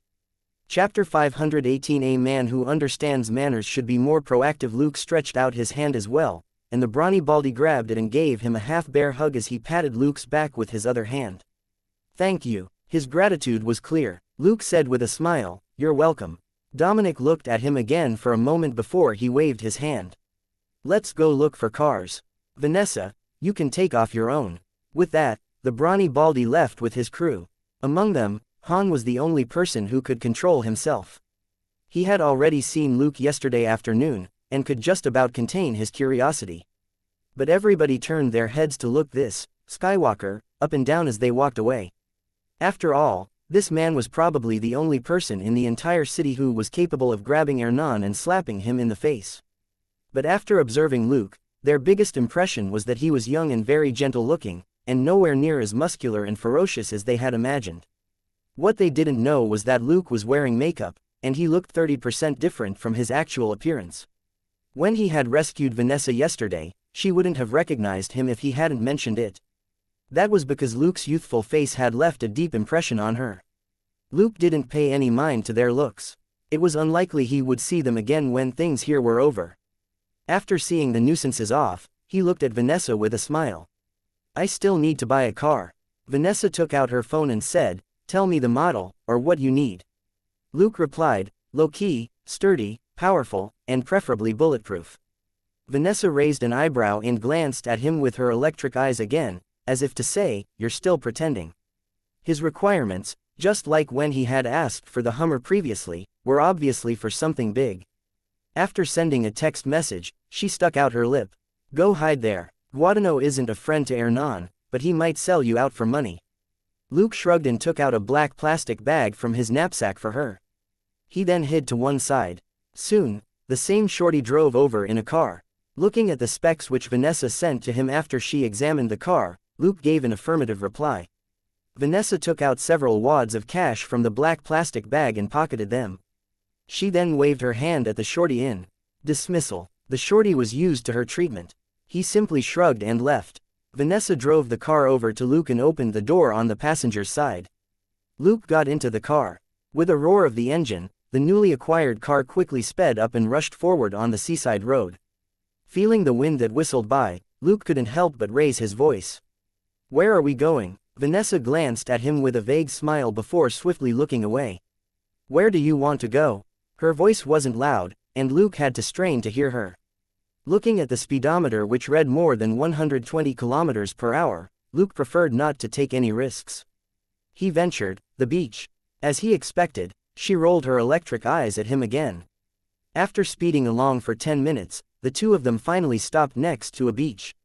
Chapter 518. A man who understands manners should be more proactive. Luke stretched out his hand as well, and the brawny baldy grabbed it and gave him a half-bear hug as he patted Luke's back with his other hand. "Thank you." His gratitude was clear. Luke said with a smile, "You're welcome." Dominic looked at him again for a moment before he waved his hand. "Let's go look for cars. Vanessa, you can take off your own." With that, the brawny baldy left with his crew. Among them, Han was the only person who could control himself. He had already seen Luke yesterday afternoon, and could just about contain his curiosity. But everybody turned their heads to look this Skywalker up and down as they walked away. After all, this man was probably the only person in the entire city who was capable of grabbing Ernan and slapping him in the face. But after observing Luke, their biggest impression was that he was young and very gentle-looking, and nowhere near as muscular and ferocious as they had imagined. What they didn't know was that Luke was wearing makeup, and he looked 30% different from his actual appearance. When he had rescued Vanessa yesterday, she wouldn't have recognized him if he hadn't mentioned it. That was because Luke's youthful face had left a deep impression on her. Luke didn't pay any mind to their looks. It was unlikely he would see them again when things here were over. After seeing the nuisances off, he looked at Vanessa with a smile. "I still need to buy a car." Vanessa took out her phone and said, "Tell me the model, or what you need." Luke replied, "Low-key, sturdy, powerful, and preferably bulletproof." Vanessa raised an eyebrow and glanced at him with her electric eyes again, as if to say, "You're still pretending." His requirements, just like when he had asked for the Hummer previously, were obviously for something big. After sending a text message, she stuck out her lip. "Go hide there. Guadagno isn't a friend to Ernan, but he might sell you out for money." Luke shrugged and took out a black plastic bag from his knapsack for her. He then hid to one side. Soon, the same shorty drove over in a car. Looking at the specs which Vanessa sent to him after she examined the car, Luke gave an affirmative reply. Vanessa took out several wads of cash from the black plastic bag and pocketed them. She then waved her hand at the shorty in dismissal. The shorty was used to her treatment. He simply shrugged and left. Vanessa drove the car over to Luke and opened the door on the passenger's side. Luke got into the car. With a roar of the engine, the newly acquired car quickly sped up and rushed forward on the seaside road. Feeling the wind that whistled by, Luke couldn't help but raise his voice. "Where are we going?" Vanessa glanced at him with a vague smile before swiftly looking away. "Where do you want to go?" Her voice wasn't loud, and Luke had to strain to hear her. Looking at the speedometer which read more than 120 kilometers per hour, Luke preferred not to take any risks. He ventured, "The beach." As he expected, she rolled her electric eyes at him again. After speeding along for 10 minutes, the two of them finally stopped next to a beach.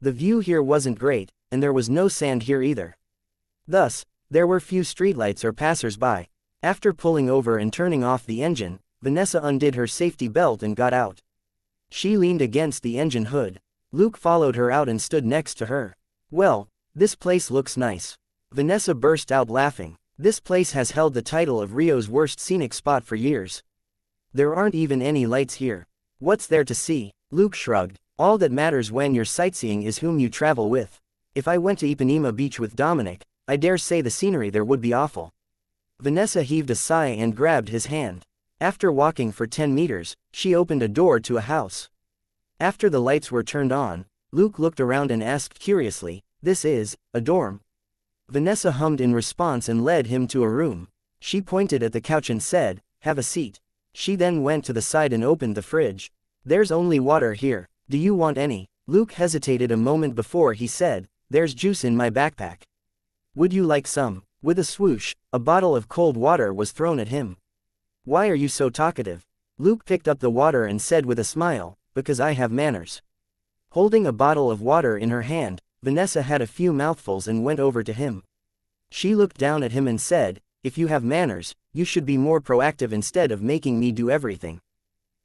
The view here wasn't great, and there was no sand here either. Thus, there were few streetlights or passers-by. After pulling over and turning off the engine, Vanessa undid her safety belt and got out. She leaned against the engine hood. Luke followed her out and stood next to her. "Well, this place looks nice." Vanessa burst out laughing. "This place has held the title of Rio's worst scenic spot for years. There aren't even any lights here. What's there to see?" Luke shrugged. "All that matters when you're sightseeing is whom you travel with. If I went to Ipanema Beach with Dominic, I dare say the scenery there would be awful." Vanessa heaved a sigh and grabbed his hand. After walking for 10 meters, she opened a door to a house. After the lights were turned on, Luke looked around and asked curiously, "This is a dorm?" Vanessa hummed in response and led him to a room. She pointed at the couch and said, "Have a seat." She then went to the side and opened the fridge. "There's only water here. Do you want any?" Luke hesitated a moment before he said, "There's juice in my backpack. Would you like some?" With a swoosh, a bottle of cold water was thrown at him. "Why are you so talkative?" Luke picked up the water and said with a smile, "Because I have manners." Holding a bottle of water in her hand, Vanessa had a few mouthfuls and went over to him. She looked down at him and said, "If you have manners, you should be more proactive instead of making me do everything.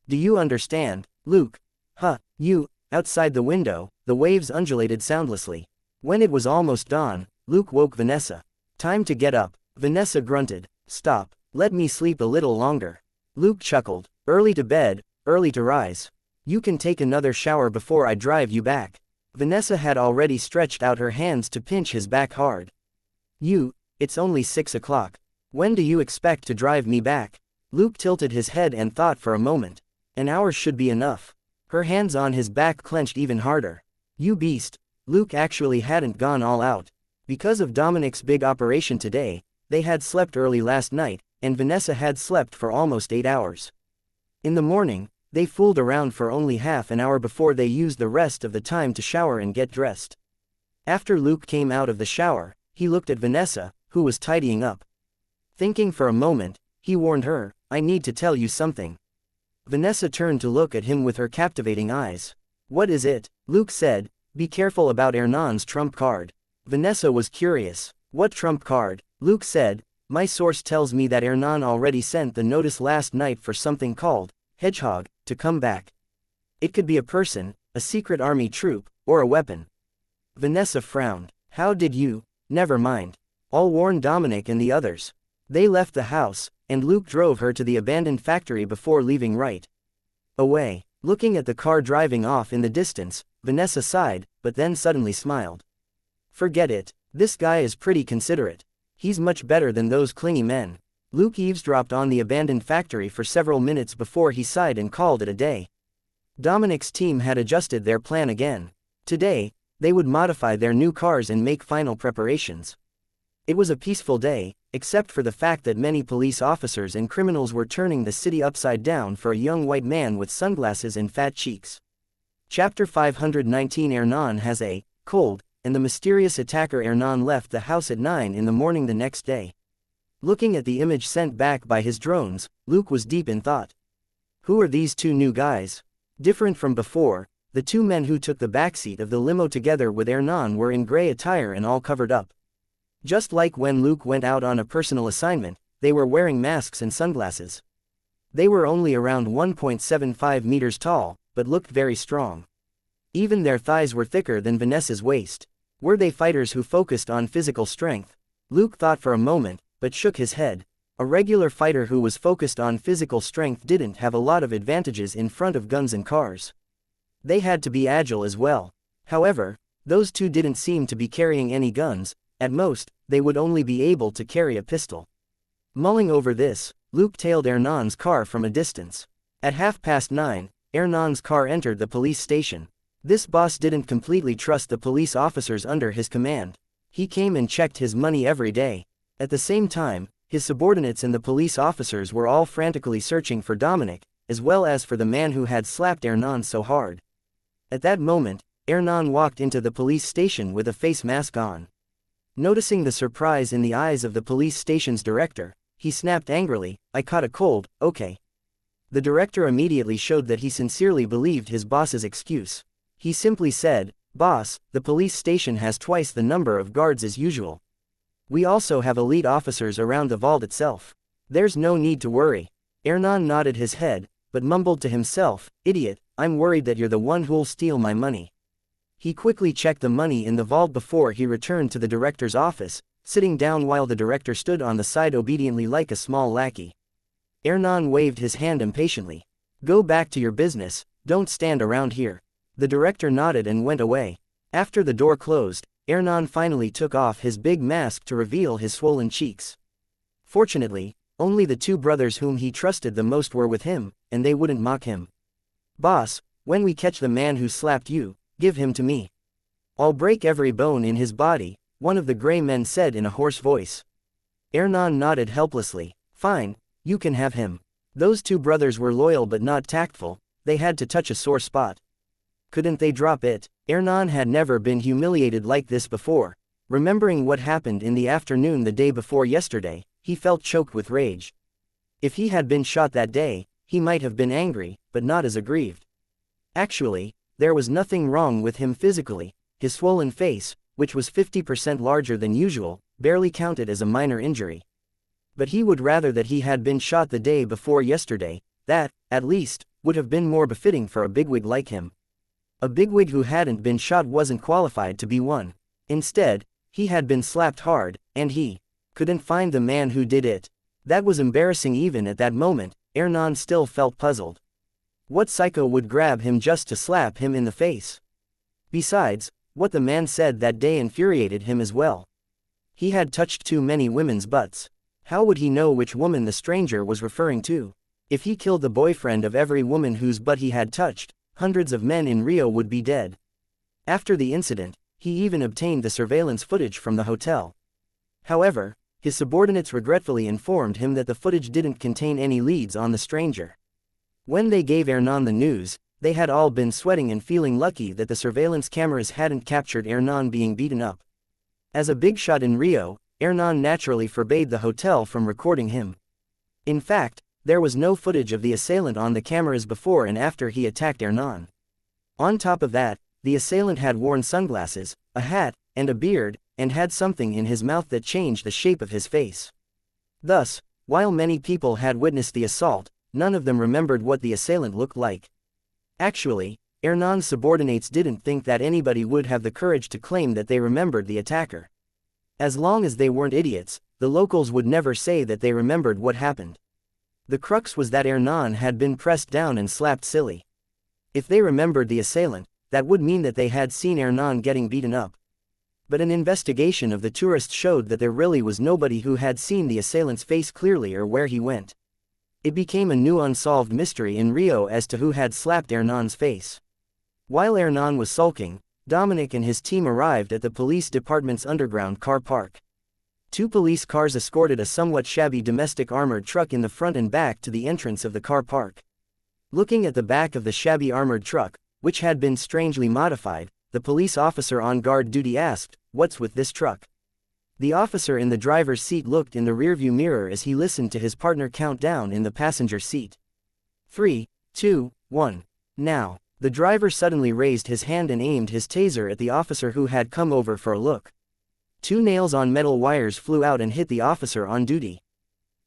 Do you understand, Luke?" "Huh, you." Outside the window, the waves undulated soundlessly. When it was almost dawn, Luke woke Vanessa. "Time to get up." Vanessa grunted. "Stop. Let me sleep a little longer." Luke chuckled. "Early to bed, early to rise. You can take another shower before I drive you back." Vanessa had already stretched out her hands to pinch his back hard. You It's only 6 o'clock. When do you expect to drive me back? Luke tilted his head and thought for a moment. An hour should be enough. Her hands on his back clenched even harder. You beast. Luke actually hadn't gone all out. Because of Dominic's big operation today, they had slept early last night, and Vanessa had slept for almost 8 hours. In the morning, they fooled around for only half an hour before they used the rest of the time to shower and get dressed. After Luke came out of the shower, he looked at Vanessa, who was tidying up. Thinking for a moment, he warned her, I need to tell you something. Vanessa turned to look at him with her captivating eyes. What is it? Luke said, be careful about Hernan's trump card. Vanessa was curious. What trump card? Luke said, my source tells me that Hernan already sent the notice last night for something called Hedgehog to come back. It could be a person, a secret army troop, or a weapon. Vanessa frowned. How did you? Never mind. I'll warn Dominic and the others. They left the house, and Luke drove her to the abandoned factory before leaving right away. Looking at the car driving off in the distance, Vanessa sighed, but then suddenly smiled. Forget it. This guy is pretty considerate. He's much better than those clingy men. Luke eavesdropped on the abandoned factory for several minutes before he sighed and called it a day. Dominic's team had adjusted their plan again. Today, they would modify their new cars and make final preparations. It was a peaceful day, except for the fact that many police officers and criminals were turning the city upside down for a young white man with sunglasses and fat cheeks. Chapter 519 Hernan has a cold, and the mysterious attacker Hernan left the house at 9 in the morning the next day. Looking at the image sent back by his drones, Luke was deep in thought. Who are these two new guys? Different from before, the two men who took the backseat of the limo together with Hernan were in gray attire and all covered up. Just like when Luke went out on a personal assignment, they were wearing masks and sunglasses. They were only around 1.75 meters tall, but looked very strong. Even their thighs were thicker than Vanessa's waist. Were they fighters who focused on physical strength? Luke thought for a moment, but shook his head. A regular fighter who was focused on physical strength didn't have a lot of advantages in front of guns and cars. They had to be agile as well. However, those two didn't seem to be carrying any guns. At most, they would only be able to carry a pistol. Mulling over this, Luke tailed Hernan's car from a distance. At 9:30, Hernan's car entered the police station. This boss didn't completely trust the police officers under his command. He came and checked his money every day. At the same time, his subordinates and the police officers were all frantically searching for Dominic, as well as for the man who had slapped Hernan so hard. At that moment, Hernan walked into the police station with a face mask on. Noticing the surprise in the eyes of the police station's director, he snapped angrily, I caught a cold, okay. The director immediately showed that he sincerely believed his boss's excuse. He simply said, Boss, the police station has twice the number of guards as usual. We also have elite officers around the vault itself. There's no need to worry. Hernan nodded his head, but mumbled to himself, Idiot, I'm worried that you're the one who'll steal my money. He quickly checked the money in the vault before he returned to the director's office, sitting down while the director stood on the side obediently like a small lackey. Hernan waved his hand impatiently. Go back to your business, don't stand around here. The director nodded and went away. After the door closed, Hernan finally took off his big mask to reveal his swollen cheeks. Fortunately, only the two brothers whom he trusted the most were with him, and they wouldn't mock him. Boss, when we catch the man who slapped you, give him to me. I'll break every bone in his body, one of the gray men said in a hoarse voice. Hernan nodded helplessly. Fine, you can have him. Those two brothers were loyal but not tactful, they had to touch a sore spot. Couldn't they drop it? Hernan had never been humiliated like this before. Remembering what happened in the afternoon the day before yesterday, he felt choked with rage. If he had been shot that day, he might have been angry, but not as aggrieved. Actually, there was nothing wrong with him physically. His swollen face, which was 50% larger than usual, barely counted as a minor injury. But he would rather that he had been shot the day before yesterday. That, at least, would have been more befitting for a bigwig like him. A bigwig who hadn't been shot wasn't qualified to be one. Instead, he had been slapped hard, and he couldn't find the man who did it. That was embarrassing. Even at that moment, Hernan still felt puzzled. What psycho would grab him just to slap him in the face? Besides, what the man said that day infuriated him as well. He had touched too many women's butts. How would he know which woman the stranger was referring to? If he killed the boyfriend of every woman whose butt he had touched, hundreds of men in Rio would be dead. After the incident, he even obtained the surveillance footage from the hotel. However, his subordinates regretfully informed him that the footage didn't contain any leads on the stranger. When they gave Hernan the news, they had all been sweating and feeling lucky that the surveillance cameras hadn't captured Hernan being beaten up. As a big shot in Rio, Hernan naturally forbade the hotel from recording him. In fact, there was no footage of the assailant on the cameras before and after he attacked Hernan. On top of that, the assailant had worn sunglasses, a hat, and a beard, and had something in his mouth that changed the shape of his face. Thus, while many people had witnessed the assault, none of them remembered what the assailant looked like. Actually, Hernan's subordinates didn't think that anybody would have the courage to claim that they remembered the attacker. As long as they weren't idiots, the locals would never say that they remembered what happened. The crux was that Hernan had been pressed down and slapped silly. If they remembered the assailant, that would mean that they had seen Hernan getting beaten up. But an investigation of the tourists showed that there really was nobody who had seen the assailant's face clearly or where he went. It became a new unsolved mystery in Rio as to who had slapped Hernan's face. While Hernan was sulking, Dominic and his team arrived at the police department's underground car park. 2 police cars escorted a somewhat shabby domestic armored truck in the front and back to the entrance of the car park. Looking at the back of the shabby armored truck, which had been strangely modified, the police officer on guard duty asked, "What's with this truck?" The officer in the driver's seat looked in the rearview mirror as he listened to his partner count down in the passenger seat. 3, 2, 1. Now. The driver suddenly raised his hand and aimed his taser at the officer who had come over for a look. 2 nails on metal wires flew out and hit the officer on duty.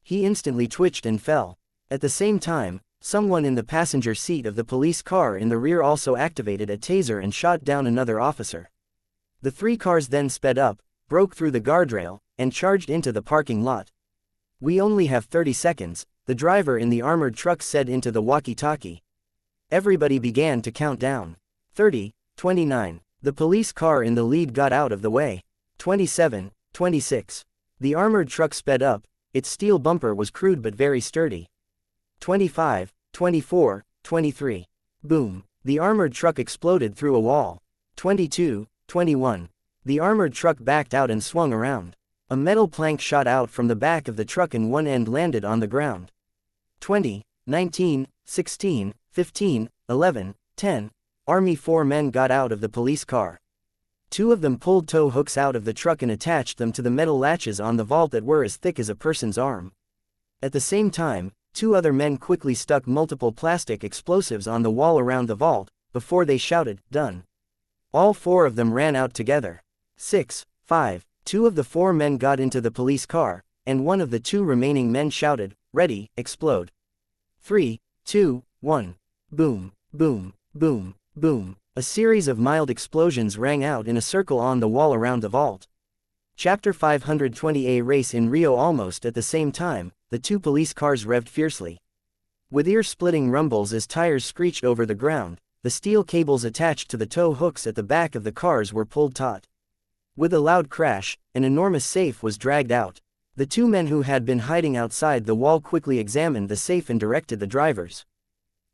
He instantly twitched and fell. At the same time, someone in the passenger seat of the police car in the rear also activated a taser and shot down another officer. The 3 cars then sped up, broke through the guardrail, and charged into the parking lot. "We only have 30 seconds, the driver in the armored truck said into the walkie-talkie. Everybody began to count down. 30, 29. The police car in the lead got out of the way. 27, 26. The armored truck sped up, its steel bumper was crude but very sturdy. 25, 24, 23. Boom. The armored truck exploded through a wall. 22, 21. The armored truck backed out and swung around. A metal plank shot out from the back of the truck and one end landed on the ground. 20, 19, 16, 15, 11, 10. Army 4 men got out of the police car. 2 of them pulled tow hooks out of the truck and attached them to the metal latches on the vault that were as thick as a person's arm. At the same time, 2 other men quickly stuck multiple plastic explosives on the wall around the vault, before they shouted, "Done." All 4 of them ran out together. 6, 5. 2 of the 4 men got into the police car, and one of the 2 remaining men shouted, "Ready, explode." 3, 2, 1. Boom, boom, boom, boom. A series of mild explosions rang out in a circle on the wall around the vault. Chapter 520. A race in Rio. Almost at the same time, the 2 police cars revved fiercely. With ear-splitting rumbles as tires screeched over the ground, the steel cables attached to the tow hooks at the back of the cars were pulled taut. With a loud crash, an enormous safe was dragged out. The 2 men who had been hiding outside the wall quickly examined the safe and directed the drivers.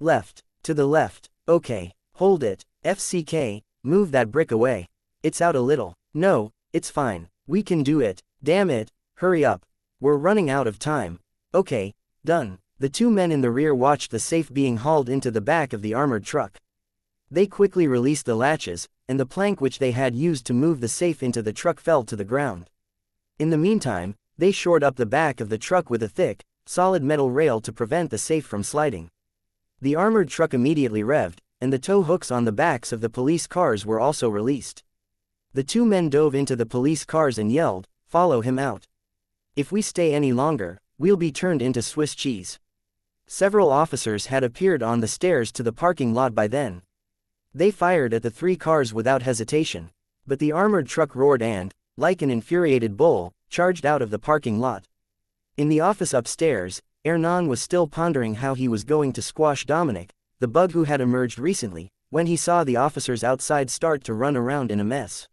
"Left. To the left. Okay. Hold it. FCK, move that brick away. It's out a little. No, it's fine. We can do it. Damn it, hurry up. We're running out of time. Okay, done." The 2 men in the rear watched the safe being hauled into the back of the armored truck. They quickly released the latches, and the plank which they had used to move the safe into the truck fell to the ground. In the meantime, they shored up the back of the truck with a thick, solid metal rail to prevent the safe from sliding. The armored truck immediately revved, and the tow hooks on the backs of the police cars were also released. The 2 men dove into the police cars and yelled, "Follow him out. If we stay any longer, we'll be turned into Swiss cheese." Several officers had appeared on the stairs to the parking lot by then. They fired at the 3 cars without hesitation, but the armored truck roared and, like an infuriated bull, charged out of the parking lot. In the office upstairs, Hernan was still pondering how he was going to squash Dominic, the bug who had emerged recently, when he saw the officers outside start to run around in a mess.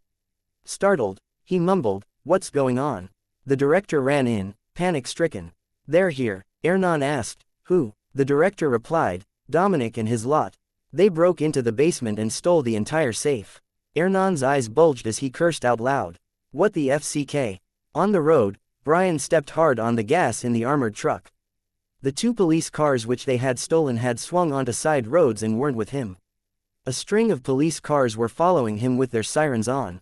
Startled, he mumbled, What's going on? The director ran in, panic-stricken. They're here, Ernan asked. Who? The director replied, Dominic and his lot. They broke into the basement and stole the entire safe. Ernan's eyes bulged as he cursed out loud. What the FCK? On the road, Brian stepped hard on the gas in the armored truck. The 2 police cars which they had stolen had swung onto side roads and weren't with him. A string of police cars were following him with their sirens on.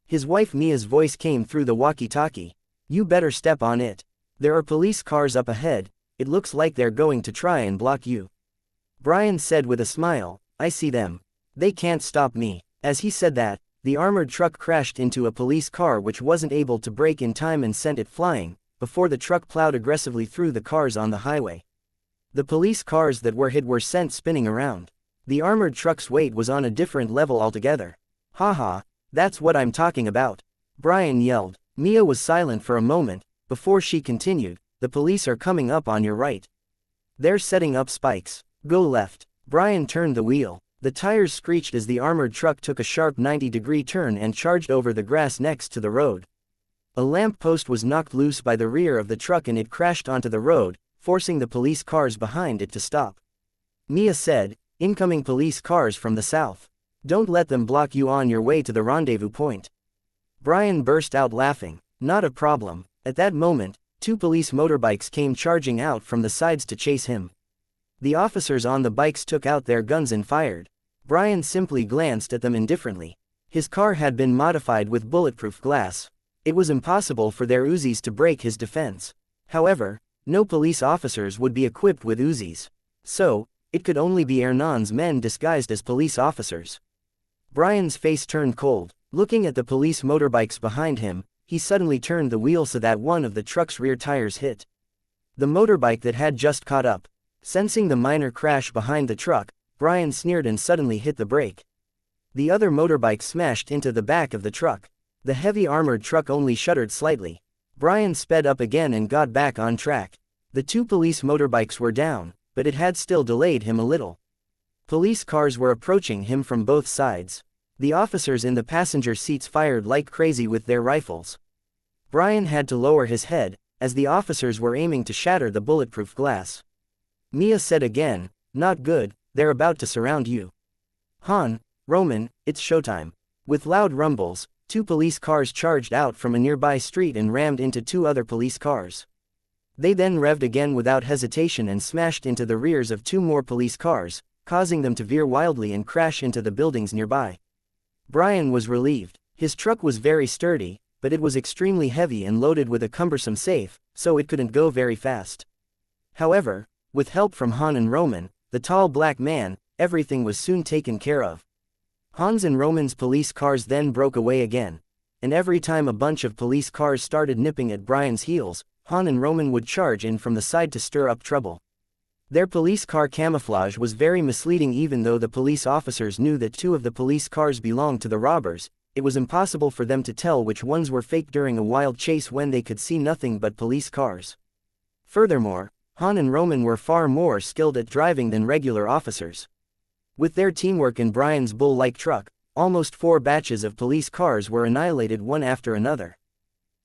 His wife Mia's voice came through the walkie-talkie. You better step on it. There are police cars up ahead, it looks like they're going to try and block you. Brian said with a smile, I see them. They can't stop me. As he said that, the armored truck crashed into a police car which wasn't able to brake in time and sent it flying, before the truck plowed aggressively through the cars on the highway. The police cars that were hit were sent spinning around. The armored truck's weight was on a different level altogether. Haha, that's what I'm talking about. Brian yelled. Mia was silent for a moment, before she continued, the police are coming up on your right. They're setting up spikes. Go left. Brian turned the wheel. The tires screeched as the armored truck took a sharp 90-degree turn and charged over the grass next to the road. A lamp post was knocked loose by the rear of the truck and it crashed onto the road, forcing the police cars behind it to stop. Mia said, incoming police cars from the south. Don't let them block you on your way to the rendezvous point. Brian burst out laughing. Not a problem. At that moment, 2 police motorbikes came charging out from the sides to chase him. The officers on the bikes took out their guns and fired. Brian simply glanced at them indifferently. His car had been modified with bulletproof glass. It was impossible for their Uzis to break his defense. However, no police officers would be equipped with Uzis. So, it could only be Ernan's men disguised as police officers. Brian's face turned cold. Looking at the police motorbikes behind him, he suddenly turned the wheel so that one of the truck's rear tires hit the motorbike that had just caught up. Sensing the minor crash behind the truck, Brian sneered and suddenly hit the brake. The other motorbike smashed into the back of the truck. The heavy armored truck only shuddered slightly. Brian sped up again and got back on track. The 2 police motorbikes were down, but it had still delayed him a little. Police cars were approaching him from both sides. The officers in the passenger seats fired like crazy with their rifles. Brian had to lower his head, as the officers were aiming to shatter the bulletproof glass. Mia said again, not good, they're about to surround you. Han, Roman, it's showtime. With loud rumbles, 2 police cars charged out from a nearby street and rammed into 2 other police cars. They then revved again without hesitation and smashed into the rears of 2 more police cars, causing them to veer wildly and crash into the buildings nearby. Brian was relieved. His truck was very sturdy, but it was extremely heavy and loaded with a cumbersome safe, so it couldn't go very fast. However, with help from Han and Roman, the tall black man, everything was soon taken care of. Han's and Roman's police cars then broke away again. And every time a bunch of police cars started nipping at Brian's heels, Han and Roman would charge in from the side to stir up trouble. Their police car camouflage was very misleading. Even though the police officers knew that 2 of the police cars belonged to the robbers, it was impossible for them to tell which ones were fake during a wild chase when they could see nothing but police cars. Furthermore, Han and Roman were far more skilled at driving than regular officers. With their teamwork in Brian's bull-like truck, almost 4 batches of police cars were annihilated one after another.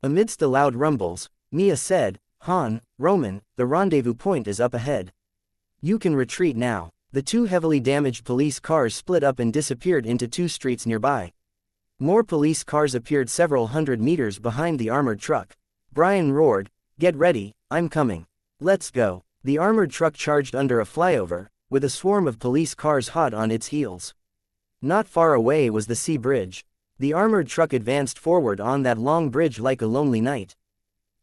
Amidst the loud rumbles, Mia said, Han, Roman, the rendezvous point is up ahead. You can retreat now. The 2 heavily damaged police cars split up and disappeared into 2 streets nearby. More police cars appeared several hundred meters behind the armored truck. Brian roared, get ready, I'm coming. Let's go. The armored truck charged under a flyover, with a swarm of police cars hot on its heels. Not far away was the sea bridge. The armored truck advanced forward on that long bridge like a lonely knight.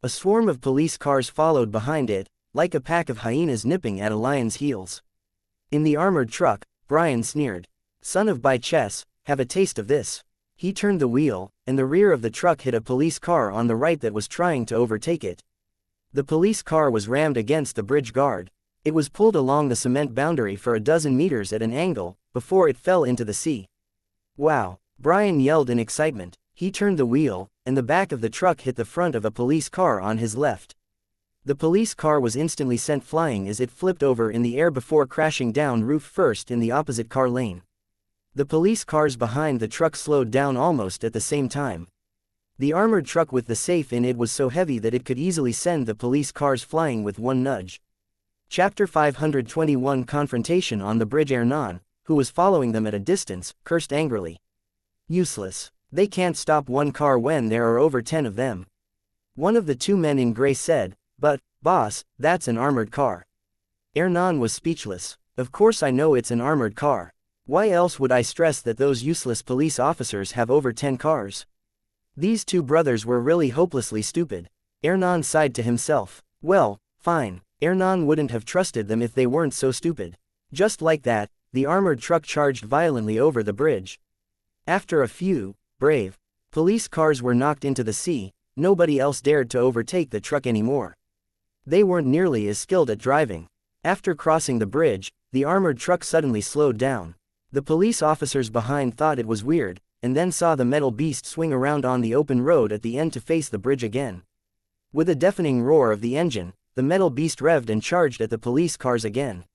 A swarm of police cars followed behind it, like a pack of hyenas nipping at a lion's heels. In the armored truck, Brian sneered. Son of bitches, have a taste of this. He turned the wheel, and the rear of the truck hit a police car on the right that was trying to overtake it. The police car was rammed against the bridge guard. It was pulled along the cement boundary for a dozen meters at an angle, before it fell into the sea. Wow! Brian yelled in excitement. He turned the wheel, and the back of the truck hit the front of a police car on his left. The police car was instantly sent flying as it flipped over in the air before crashing down roof first in the opposite car lane. The police cars behind the truck slowed down almost at the same time. The armored truck with the safe in it was so heavy that it could easily send the police cars flying with one nudge. Chapter 521 Confrontation on the bridge. Ernan, who was following them at a distance, cursed angrily. Useless. They can't stop one car when there are over 10 of them. One of the two men in gray said, "But, boss, that's an armored car." Ernan was speechless. "Of course I know it's an armored car. Why else would I stress that those useless police officers have over 10 cars?" These two brothers were really hopelessly stupid. Ernan sighed to himself. Well, fine. Ernan wouldn't have trusted them if they weren't so stupid. Just like that, the armored truck charged violently over the bridge. After a few brave police cars were knocked into the sea, nobody else dared to overtake the truck anymore. They weren't nearly as skilled at driving. After crossing the bridge, the armored truck suddenly slowed down. The police officers behind thought it was weird, and then saw the metal beast swing around on the open road at the end to face the bridge again. With a deafening roar of the engine, the metal beast revved and charged at the police cars again.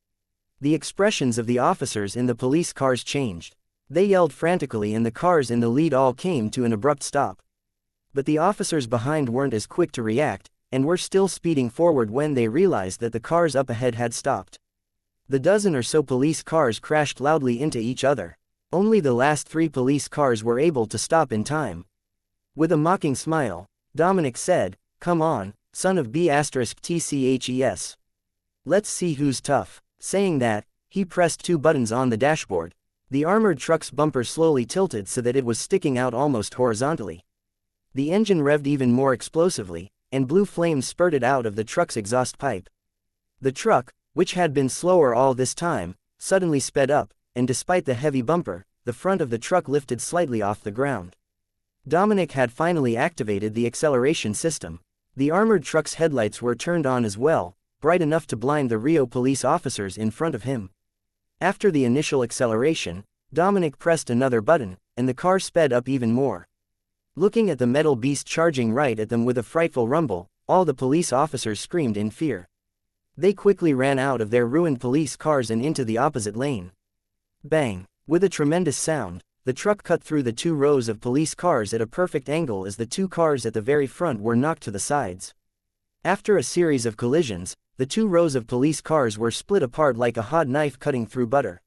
The expressions of the officers in the police cars changed. They yelled frantically and the cars in the lead all came to an abrupt stop. But the officers behind weren't as quick to react, and were still speeding forward when they realized that the cars up ahead had stopped. The dozen or so police cars crashed loudly into each other. Only the last 3 police cars were able to stop in time. With a mocking smile, Dominic said, "Come on, son of B*TCHES. Let's see who's tough." Saying that, he pressed 2 buttons on the dashboard. The armored truck's bumper slowly tilted so that it was sticking out almost horizontally. The engine revved even more explosively, and blue flames spurted out of the truck's exhaust pipe. The truck, which had been slower all this time, suddenly sped up, and despite the heavy bumper, the front of the truck lifted slightly off the ground. Dominic had finally activated the acceleration system. The armored truck's headlights were turned on as well, bright enough to blind the Rio police officers in front of him. After the initial acceleration, Dominic pressed another button, and the car sped up even more. Looking at the metal beast charging right at them with a frightful rumble, all the police officers screamed in fear. They quickly ran out of their ruined police cars and into the opposite lane. Bang! With a tremendous sound, the truck cut through the 2 rows of police cars at a perfect angle as the 2 cars at the very front were knocked to the sides. After a series of collisions, the 2 rows of police cars were split apart like a hot knife cutting through butter.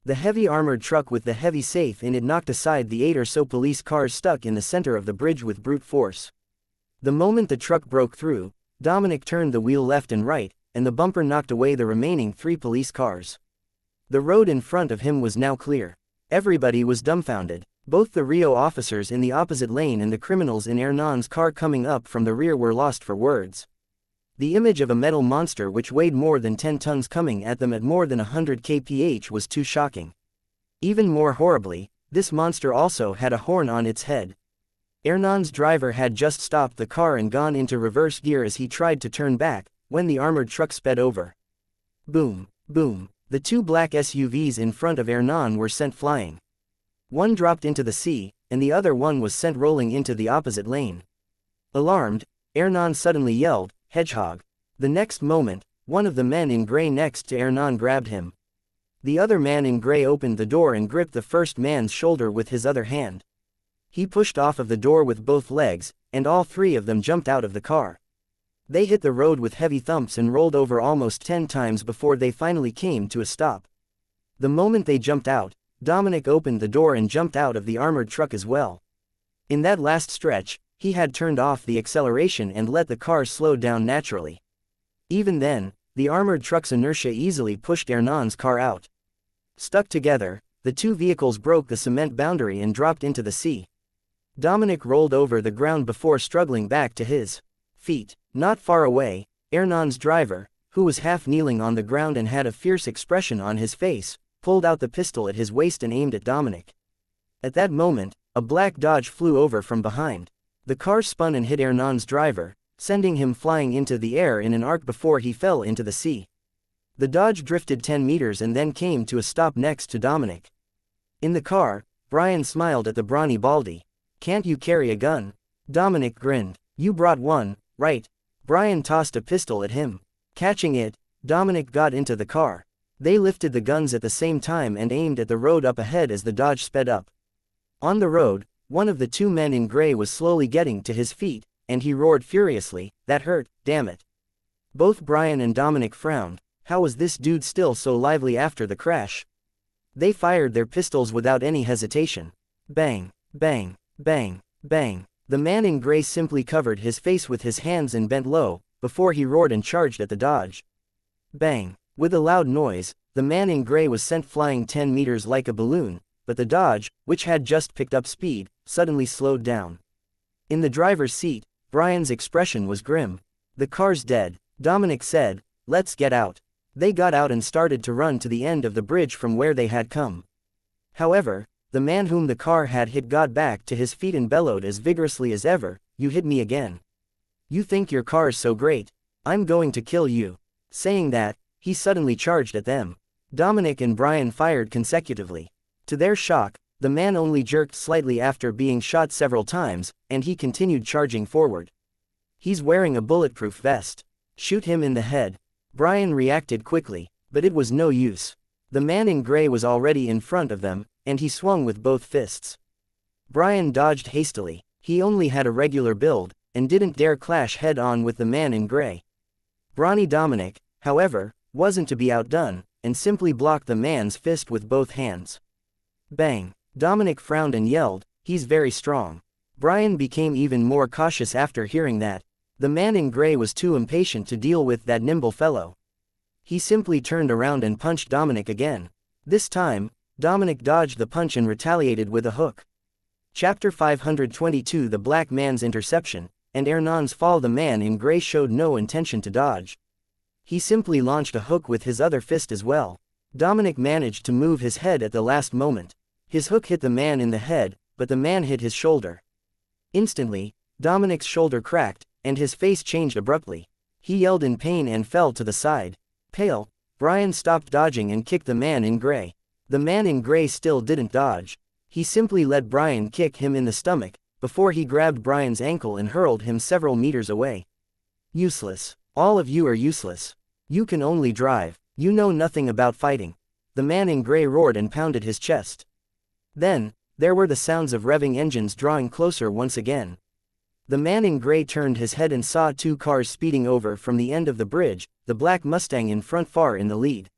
The heavy armored truck with the heavy safe in it knocked aside the 8 or so police cars stuck in the center of the bridge with brute force. The moment the truck broke through, Dominic turned the wheel left and right, and the bumper knocked away the remaining 3 police cars. The road in front of him was now clear. Everybody was dumbfounded. Both the Rio officers in the opposite lane and the criminals in Hernan's car coming up from the rear were lost for words. The image of a metal monster which weighed more than 10 tons coming at them at more than 100 kph was too shocking. Even more horribly, this monster also had a horn on its head. Hernan's driver had just stopped the car and gone into reverse gear as he tried to turn back, when the armored truck sped over. Boom, boom. The 2 black SUVs in front of Hernan were sent flying. One dropped into the sea, and the other one was sent rolling into the opposite lane. Alarmed, Hernan suddenly yelled, "Hedgehog!" The next moment, one of the men in gray next to Hernan grabbed him. The other man in gray opened the door and gripped the first man's shoulder with his other hand. He pushed off of the door with both legs, and all 3 of them jumped out of the car. They hit the road with heavy thumps and rolled over almost 10 times before they finally came to a stop. The moment they jumped out, Dominic opened the door and jumped out of the armored truck as well. In that last stretch, he had turned off the acceleration and let the car slow down naturally. Even then, the armored truck's inertia easily pushed Hernan's car out. Stuck together, the 2 vehicles broke the cement boundary and dropped into the sea. Dominic rolled over the ground before struggling back to his feet. Not far away, Hernan's driver, who was half kneeling on the ground and had a fierce expression on his face, pulled out the pistol at his waist and aimed at Dominic. At that moment, a black Dodge flew over from behind. The car spun and hit Hernan's driver, sending him flying into the air in an arc before he fell into the sea. The Dodge drifted 10 meters and then came to a stop next to Dominic. In the car, Brian smiled at the brawny Baldy. "Can't you carry a gun?" Dominic grinned. "You brought one, right?" Brian tossed a pistol at him. Catching it, Dominic got into the car. They lifted the guns at the same time and aimed at the road up ahead as the Dodge sped up. On the road, One of the two men in gray was slowly getting to his feet, and he roared furiously, "That hurt, damn it." Both Brian and Dominic frowned. How was this dude still so lively after the crash? They fired their pistols without any hesitation. Bang, bang, bang, bang. The man in gray simply covered his face with his hands and bent low, before he roared and charged at the Dodge. Bang. With a loud noise, the man in gray was sent flying 10 meters like a balloon, but the Dodge, which had just picked up speed, suddenly slowed down. In the driver's seat, Brian's expression was grim. "The car's dead," Dominic said. "Let's get out." They got out and started to run to the end of the bridge from where they had come. However, the man whom the car had hit got back to his feet and bellowed as vigorously as ever, "You hit me again. You think your car's so great? I'm going to kill you." Saying that, he suddenly charged at them. Dominic and Brian fired consecutively. To their shock, the man only jerked slightly after being shot several times, and he continued charging forward. "He's wearing a bulletproof vest. Shoot him in the head." Brian reacted quickly, but it was no use. The man in gray was already in front of them, and he swung with both fists. Brian dodged hastily. He only had a regular build, and didn't dare clash head-on with the man in gray. Brawny Dominic, however, wasn't to be outdone, and simply blocked the man's fist with both hands. Bang! Dominic frowned and yelled, "He's very strong." Brian became even more cautious after hearing that. The man in gray was too impatient to deal with that nimble fellow. He simply turned around and punched Dominic again. This time, Dominic dodged the punch and retaliated with a hook. Chapter 522 The Black Man's Interception, and Hernan's Fall. The man in gray showed no intention to dodge. He simply launched a hook with his other fist as well. Dominic managed to move his head at the last moment. His hook hit the man in the head, but the man hit his shoulder. Instantly, Dominic's shoulder cracked, and his face changed abruptly. He yelled in pain and fell to the side. Pale, Brian stopped dodging and kicked the man in gray. The man in gray still didn't dodge. He simply let Brian kick him in the stomach, before he grabbed Brian's ankle and hurled him several meters away. "Useless. All of you are useless. You can only drive. You know nothing about fighting." The man in gray roared and pounded his chest. Then, there were the sounds of revving engines drawing closer once again. The man in gray turned his head and saw two cars speeding over from the end of the bridge, the black Mustang in front far in the lead.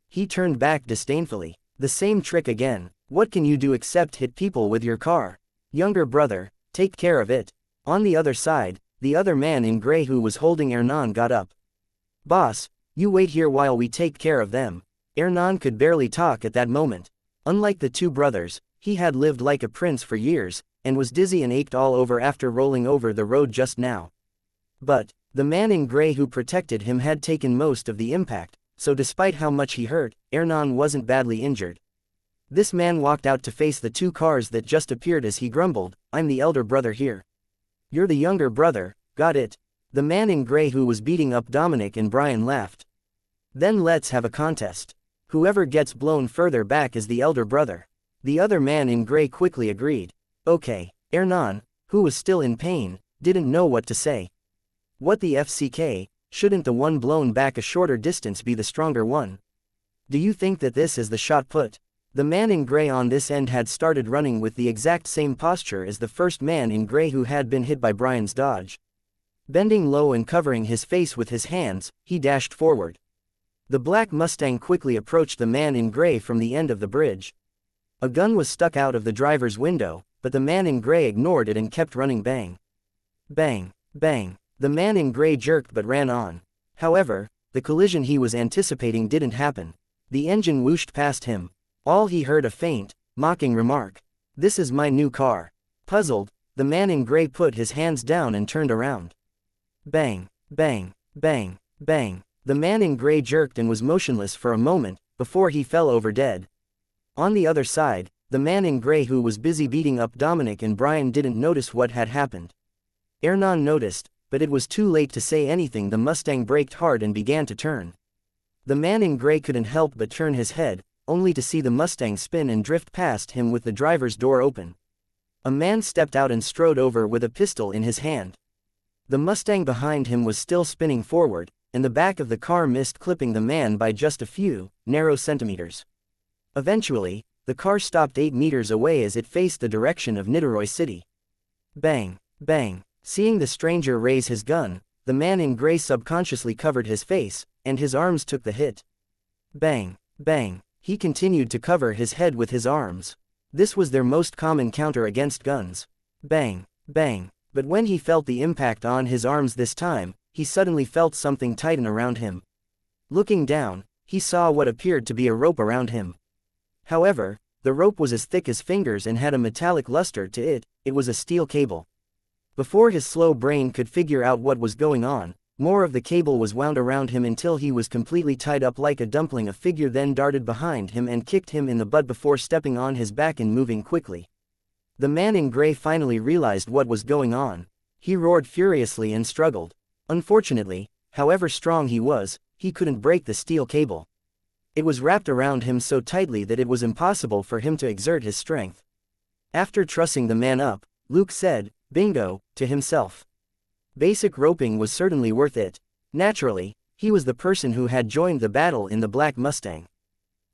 He turned back disdainfully. "The same trick again. What can you do except hit people with your car? Younger brother, take care of it." On the other side, the other man in gray who was holding Hernan got up. "Boss, you wait here while we take care of them." Hernan could barely talk at that moment. Unlike the two brothers, he had lived like a prince for years, and was dizzy and ached all over after rolling over the road just now. But, the man in gray who protected him had taken most of the impact, so despite how much he hurt, Hernan wasn't badly injured. This man walked out to face the two cars that just appeared as he grumbled, "I'm the elder brother here." "You're the younger brother, got it." The man in gray who was beating up Dominic and Brian laughed. "Then let's have a contest. Whoever gets blown further back is the elder brother." The other man in gray quickly agreed. "Okay." Hernan, who was still in pain, didn't know what to say. "What the FCK, shouldn't the one blown back a shorter distance be the stronger one? Do you think that this is the shot put?" The man in gray on this end had started running with the exact same posture as the first man in gray who had been hit by Brian's dodge. Bending low and covering his face with his hands, he dashed forward. The black Mustang quickly approached the man in gray from the end of the bridge. A gun was stuck out of the driver's window, but the man in gray ignored it and kept running. Bang. Bang. Bang. The man in gray jerked but ran on. However, the collision he was anticipating didn't happen. The engine whooshed past him. All he heard a faint, mocking remark. "This is my new car." Puzzled, the man in gray put his hands down and turned around. Bang. Bang. Bang. Bang. The man in gray jerked and was motionless for a moment, before he fell over dead. On the other side, the man in gray who was busy beating up Dominic and Brian didn't notice what had happened. Hernan noticed, but it was too late to say anything. The Mustang braked hard and began to turn. The man in gray couldn't help but turn his head, only to see the Mustang spin and drift past him with the driver's door open. A man stepped out and strode over with a pistol in his hand. The Mustang behind him was still spinning forward, and the back of the car missed clipping the man by just a few, narrow centimeters. Eventually, the car stopped 8 meters away as it faced the direction of Niterói city. Bang, bang. Seeing the stranger raise his gun, the man in gray subconsciously covered his face, and his arms took the hit. Bang, bang. He continued to cover his head with his arms. This was their most common counter against guns. Bang, bang. But when he felt the impact on his arms this time, he suddenly felt something tighten around him. Looking down, he saw what appeared to be a rope around him. However, the rope was as thick as fingers and had a metallic luster to it. It was a steel cable. Before his slow brain could figure out what was going on, more of the cable was wound around him until he was completely tied up like a dumpling. A figure then darted behind him and kicked him in the butt before stepping on his back and moving quickly. The man in gray finally realized what was going on. He roared furiously and struggled. Unfortunately, however strong he was, he couldn't break the steel cable. It was wrapped around him so tightly that it was impossible for him to exert his strength. After trussing the man up, Luke said, "Bingo," to himself. Basic roping was certainly worth it. Naturally, he was the person who had joined the battle in the Black Mustang.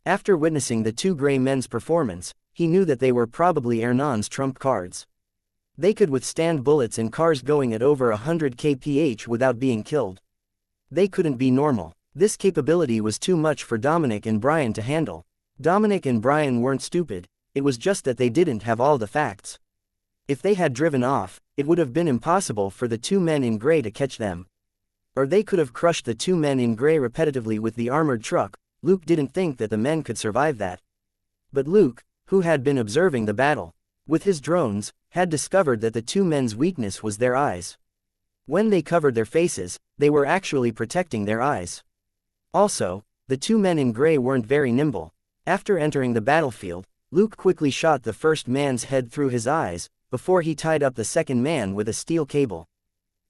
After witnessing the two gray men's performance, he knew that they were probably Hernan's trump cards. They could withstand bullets and cars going at over 100 kph without being killed. They couldn't be normal. This capability was too much for Dominic and Brian to handle. Dominic and Brian weren't stupid, it was just that they didn't have all the facts. If they had driven off, it would have been impossible for the two men in gray to catch them. Or they could have crushed the two men in gray repetitively with the armored truck. Luke didn't think that the men could survive that. But Luke, who had been observing the battle with his drones, had discovered that the two men's weakness was their eyes. When they covered their faces, they were actually protecting their eyes. Also, the two men in gray weren't very nimble. After entering the battlefield, Luke quickly shot the first man's head through his eyes, before he tied up the second man with a steel cable.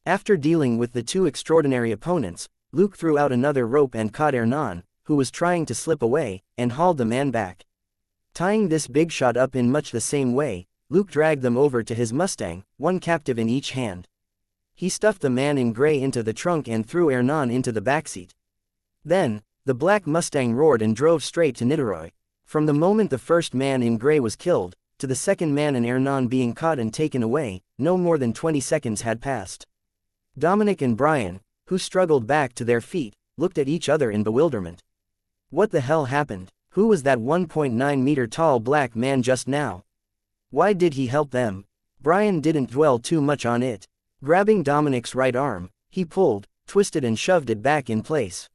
After dealing with the two extraordinary opponents, Luke threw out another rope and caught Hernan, who was trying to slip away, and hauled the man back. Tying this big shot up in much the same way, Luke dragged them over to his Mustang, one captive in each hand. He stuffed the man in gray into the trunk and threw Hernan into the backseat. Then, the Black Mustang roared and drove straight to Niterói. From the moment the first man in gray was killed, to the second man and Hernan being caught and taken away, no more than 20 seconds had passed. Dominic and Brian, who struggled back to their feet, looked at each other in bewilderment. What the hell happened? Who was that 1.9-meter tall black man just now? Why did he help them? Brian didn't dwell too much on it. Grabbing Dominic's right arm, he pulled, twisted and shoved it back in place.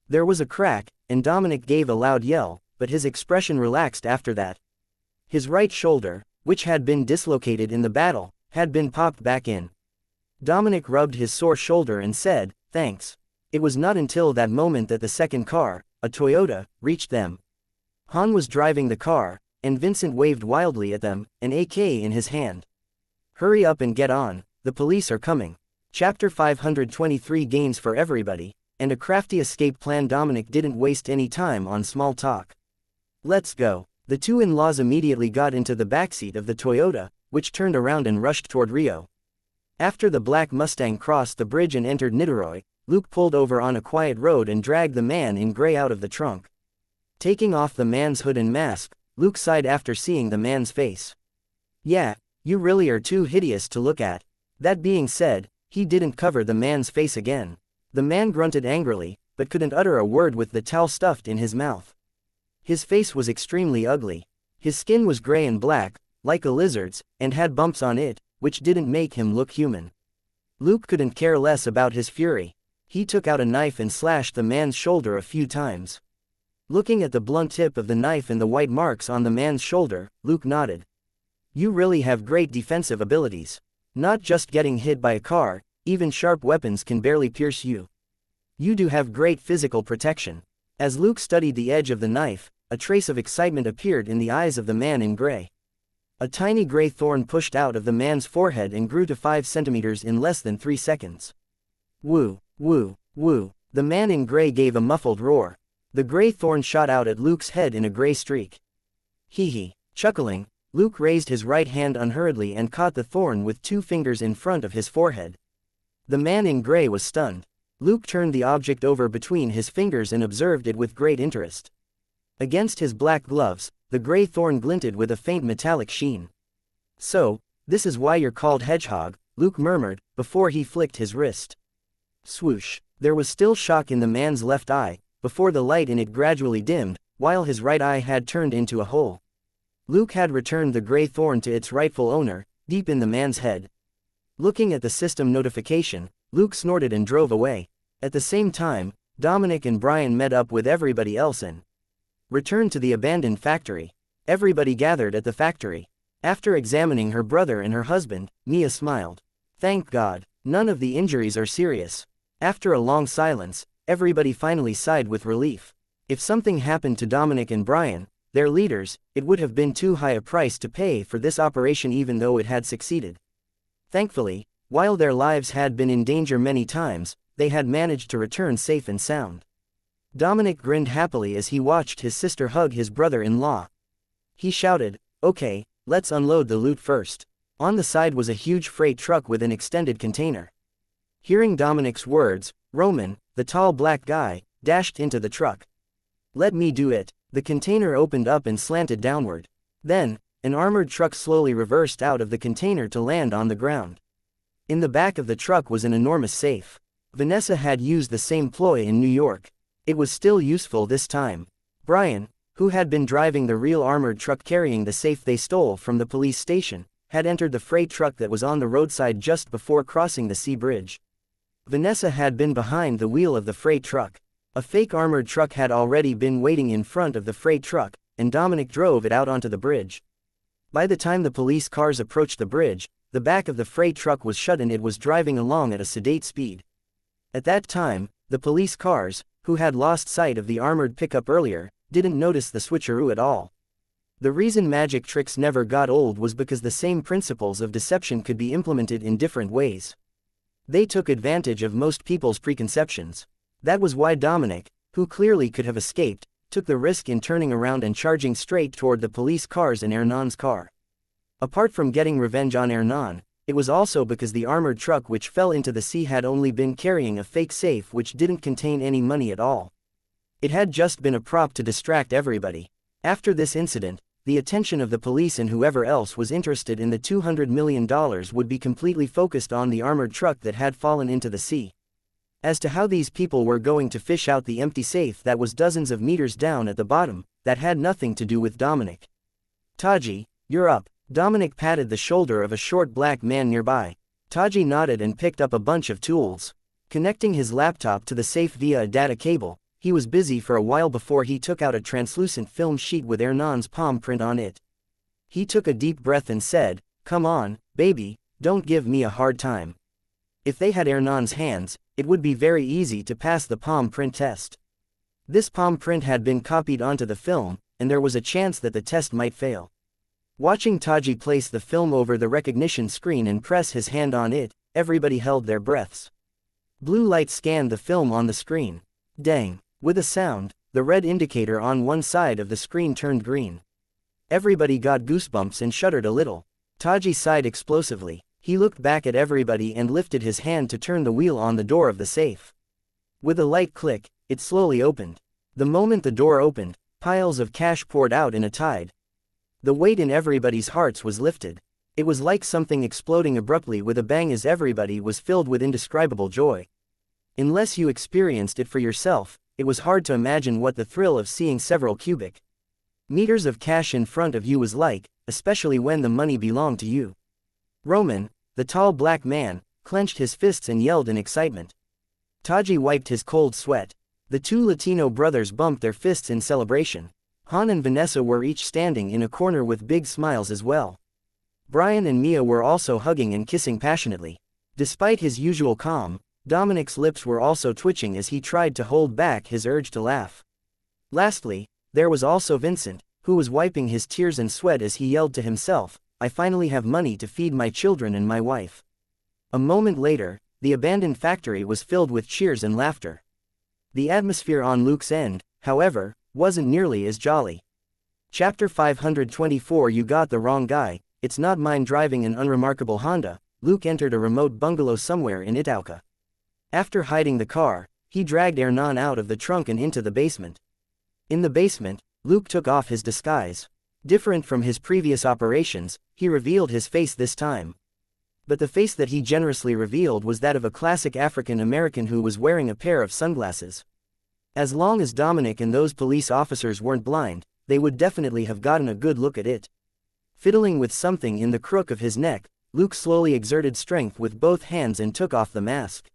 There was a crack, and Dominic gave a loud yell, but his expression relaxed after that. His right shoulder, which had been dislocated in the battle, had been popped back in. Dominic rubbed his sore shoulder and said, "Thanks." It was not until that moment that the second car, a Toyota, reached them. Han was driving the car, and Vincent waved wildly at them, an AK in his hand. "Hurry up and get on, the police are coming." Chapter 523 Gains for everybody, and a crafty escape plan. Dominic didn't waste any time on small talk. "Let's go." The two in-laws immediately got into the backseat of the Toyota, which turned around and rushed toward Rio. After the Black Mustang crossed the bridge and entered Niterói, Luke pulled over on a quiet road and dragged the man in gray out of the trunk. Taking off the man's hood and mask, Luke sighed after seeing the man's face. "Yeah, you really are too hideous to look at." That being said, he didn't cover the man's face again. The man grunted angrily, but couldn't utter a word with the towel stuffed in his mouth. His face was extremely ugly. His skin was gray and black, like a lizard's, and had bumps on it, which didn't make him look human. Luke couldn't care less about his fury. He took out a knife and slashed the man's shoulder a few times. Looking at the blunt tip of the knife and the white marks on the man's shoulder, Luke nodded. "You really have great defensive abilities. Not just getting hit by a car, even sharp weapons can barely pierce you. You do have great physical protection." As Luke studied the edge of the knife, a trace of excitement appeared in the eyes of the man in gray. A tiny gray thorn pushed out of the man's forehead and grew to 5 centimeters in less than 3 seconds. "Woo, woo, woo." The man in gray gave a muffled roar. The gray thorn shot out at Luke's head in a gray streak. Hee hee. Chuckling, Luke raised his right hand unhurriedly and caught the thorn with 2 fingers in front of his forehead. The man in gray was stunned. Luke turned the object over between his fingers and observed it with great interest. Against his black gloves, the gray thorn glinted with a faint metallic sheen. "So, this is why you're called Hedgehog," Luke murmured, before he flicked his wrist. Swoosh! There was still shock in the man's left eye, before the light in it gradually dimmed, while his right eye had turned into a hole. Luke had returned the gray thorn to its rightful owner, deep in the man's head. Looking at the system notification, Luke snorted and drove away. At the same time, Dominic and Brian met up with everybody else and returned to the abandoned factory. Everybody gathered at the factory. After examining her brother and her husband, Mia smiled. "Thank God, none of the injuries are serious." After a long silence, everybody finally sighed with relief. If something happened to Dominic and Brian, their leaders, it would have been too high a price to pay for this operation even though it had succeeded. Thankfully, while their lives had been in danger many times, they had managed to return safe and sound. Dominic grinned happily as he watched his sister hug his brother-in-law. He shouted, "Okay, let's unload the loot first." On the side was a huge freight truck with an extended container. Hearing Dominic's words, Roman, the tall black guy, dashed into the truck. "Let me do it." The container opened up and slanted downward. Then, an armored truck slowly reversed out of the container to land on the ground. In the back of the truck was an enormous safe. Vanessa had used the same ploy in New York. It was still useful this time. Brian, who had been driving the real armored truck carrying the safe they stole from the police station, had entered the freight truck that was on the roadside just before crossing the sea bridge. Vanessa had been behind the wheel of the freight truck. A fake armored truck had already been waiting in front of the freight truck, and Dominic drove it out onto the bridge. By the time the police cars approached the bridge, the back of the freight truck was shut and it was driving along at a sedate speed. At that time, the police cars, who had lost sight of the armored pickup earlier, didn't notice the switcheroo at all. The reason magic tricks never got old was because the same principles of deception could be implemented in different ways. They took advantage of most people's preconceptions. That was why Dominic, who clearly could have escaped, took the risk in turning around and charging straight toward the police cars and Hernan's car. Apart from getting revenge on Hernan, it was also because the armored truck which fell into the sea had only been carrying a fake safe which didn't contain any money at all. It had just been a prop to distract everybody. After this incident, the attention of the police and whoever else was interested in the $200 million would be completely focused on the armored truck that had fallen into the sea. As to how these people were going to fish out the empty safe that was dozens of meters down at the bottom, that had nothing to do with Dominic. "Taji, you're up." Dominic patted the shoulder of a short black man nearby. Taji nodded and picked up a bunch of tools. Connecting his laptop to the safe via a data cable, he was busy for a while before he took out a translucent film sheet with Hernan's palm print on it. He took a deep breath and said, "Come on, baby, don't give me a hard time." If they had Hernan's hands, it would be very easy to pass the palm print test. This palm print had been copied onto the film, and there was a chance that the test might fail. Watching Taji place the film over the recognition screen and press his hand on it, everybody held their breaths. Blue light scanned the film on the screen. Dang! With a sound, the red indicator on one side of the screen turned green. Everybody got goosebumps and shuddered a little. Taji sighed explosively. He looked back at everybody and lifted his hand to turn the wheel on the door of the safe. With a light click, it slowly opened. The moment the door opened, piles of cash poured out in a tide. The weight in everybody's hearts was lifted. It was like something exploding abruptly with a bang as everybody was filled with indescribable joy. Unless you experienced it for yourself, it was hard to imagine what the thrill of seeing several cubic meters of cash in front of you was like, especially when the money belonged to you. Roman, the tall black man, clenched his fists and yelled in excitement. Taji wiped his cold sweat. The two Latino brothers bumped their fists in celebration. Han and Vanessa were each standing in a corner with big smiles as well. Brian and Mia were also hugging and kissing passionately. Despite his usual calm, Dominic's lips were also twitching as he tried to hold back his urge to laugh. Lastly, there was also Vincent, who was wiping his tears and sweat as he yelled to himself, "I finally have money to feed my children and my wife." A moment later, the abandoned factory was filled with cheers and laughter. The atmosphere on Luke's end, however, wasn't nearly as jolly. Chapter 524 You got the wrong guy. It's not mine. Driving an unremarkable Honda, Luke entered a remote bungalow somewhere in Itauca. After hiding the car, he dragged Hernan out of the trunk and into the basement. In the basement, Luke took off his disguise. Different from his previous operations, he revealed his face this time. But the face that he generously revealed was that of a classic African American who was wearing a pair of sunglasses. As long as Dominic and those police officers weren't blind, they would definitely have gotten a good look at it. Fiddling with something in the crook of his neck, Luke slowly exerted strength with both hands and took off the mask.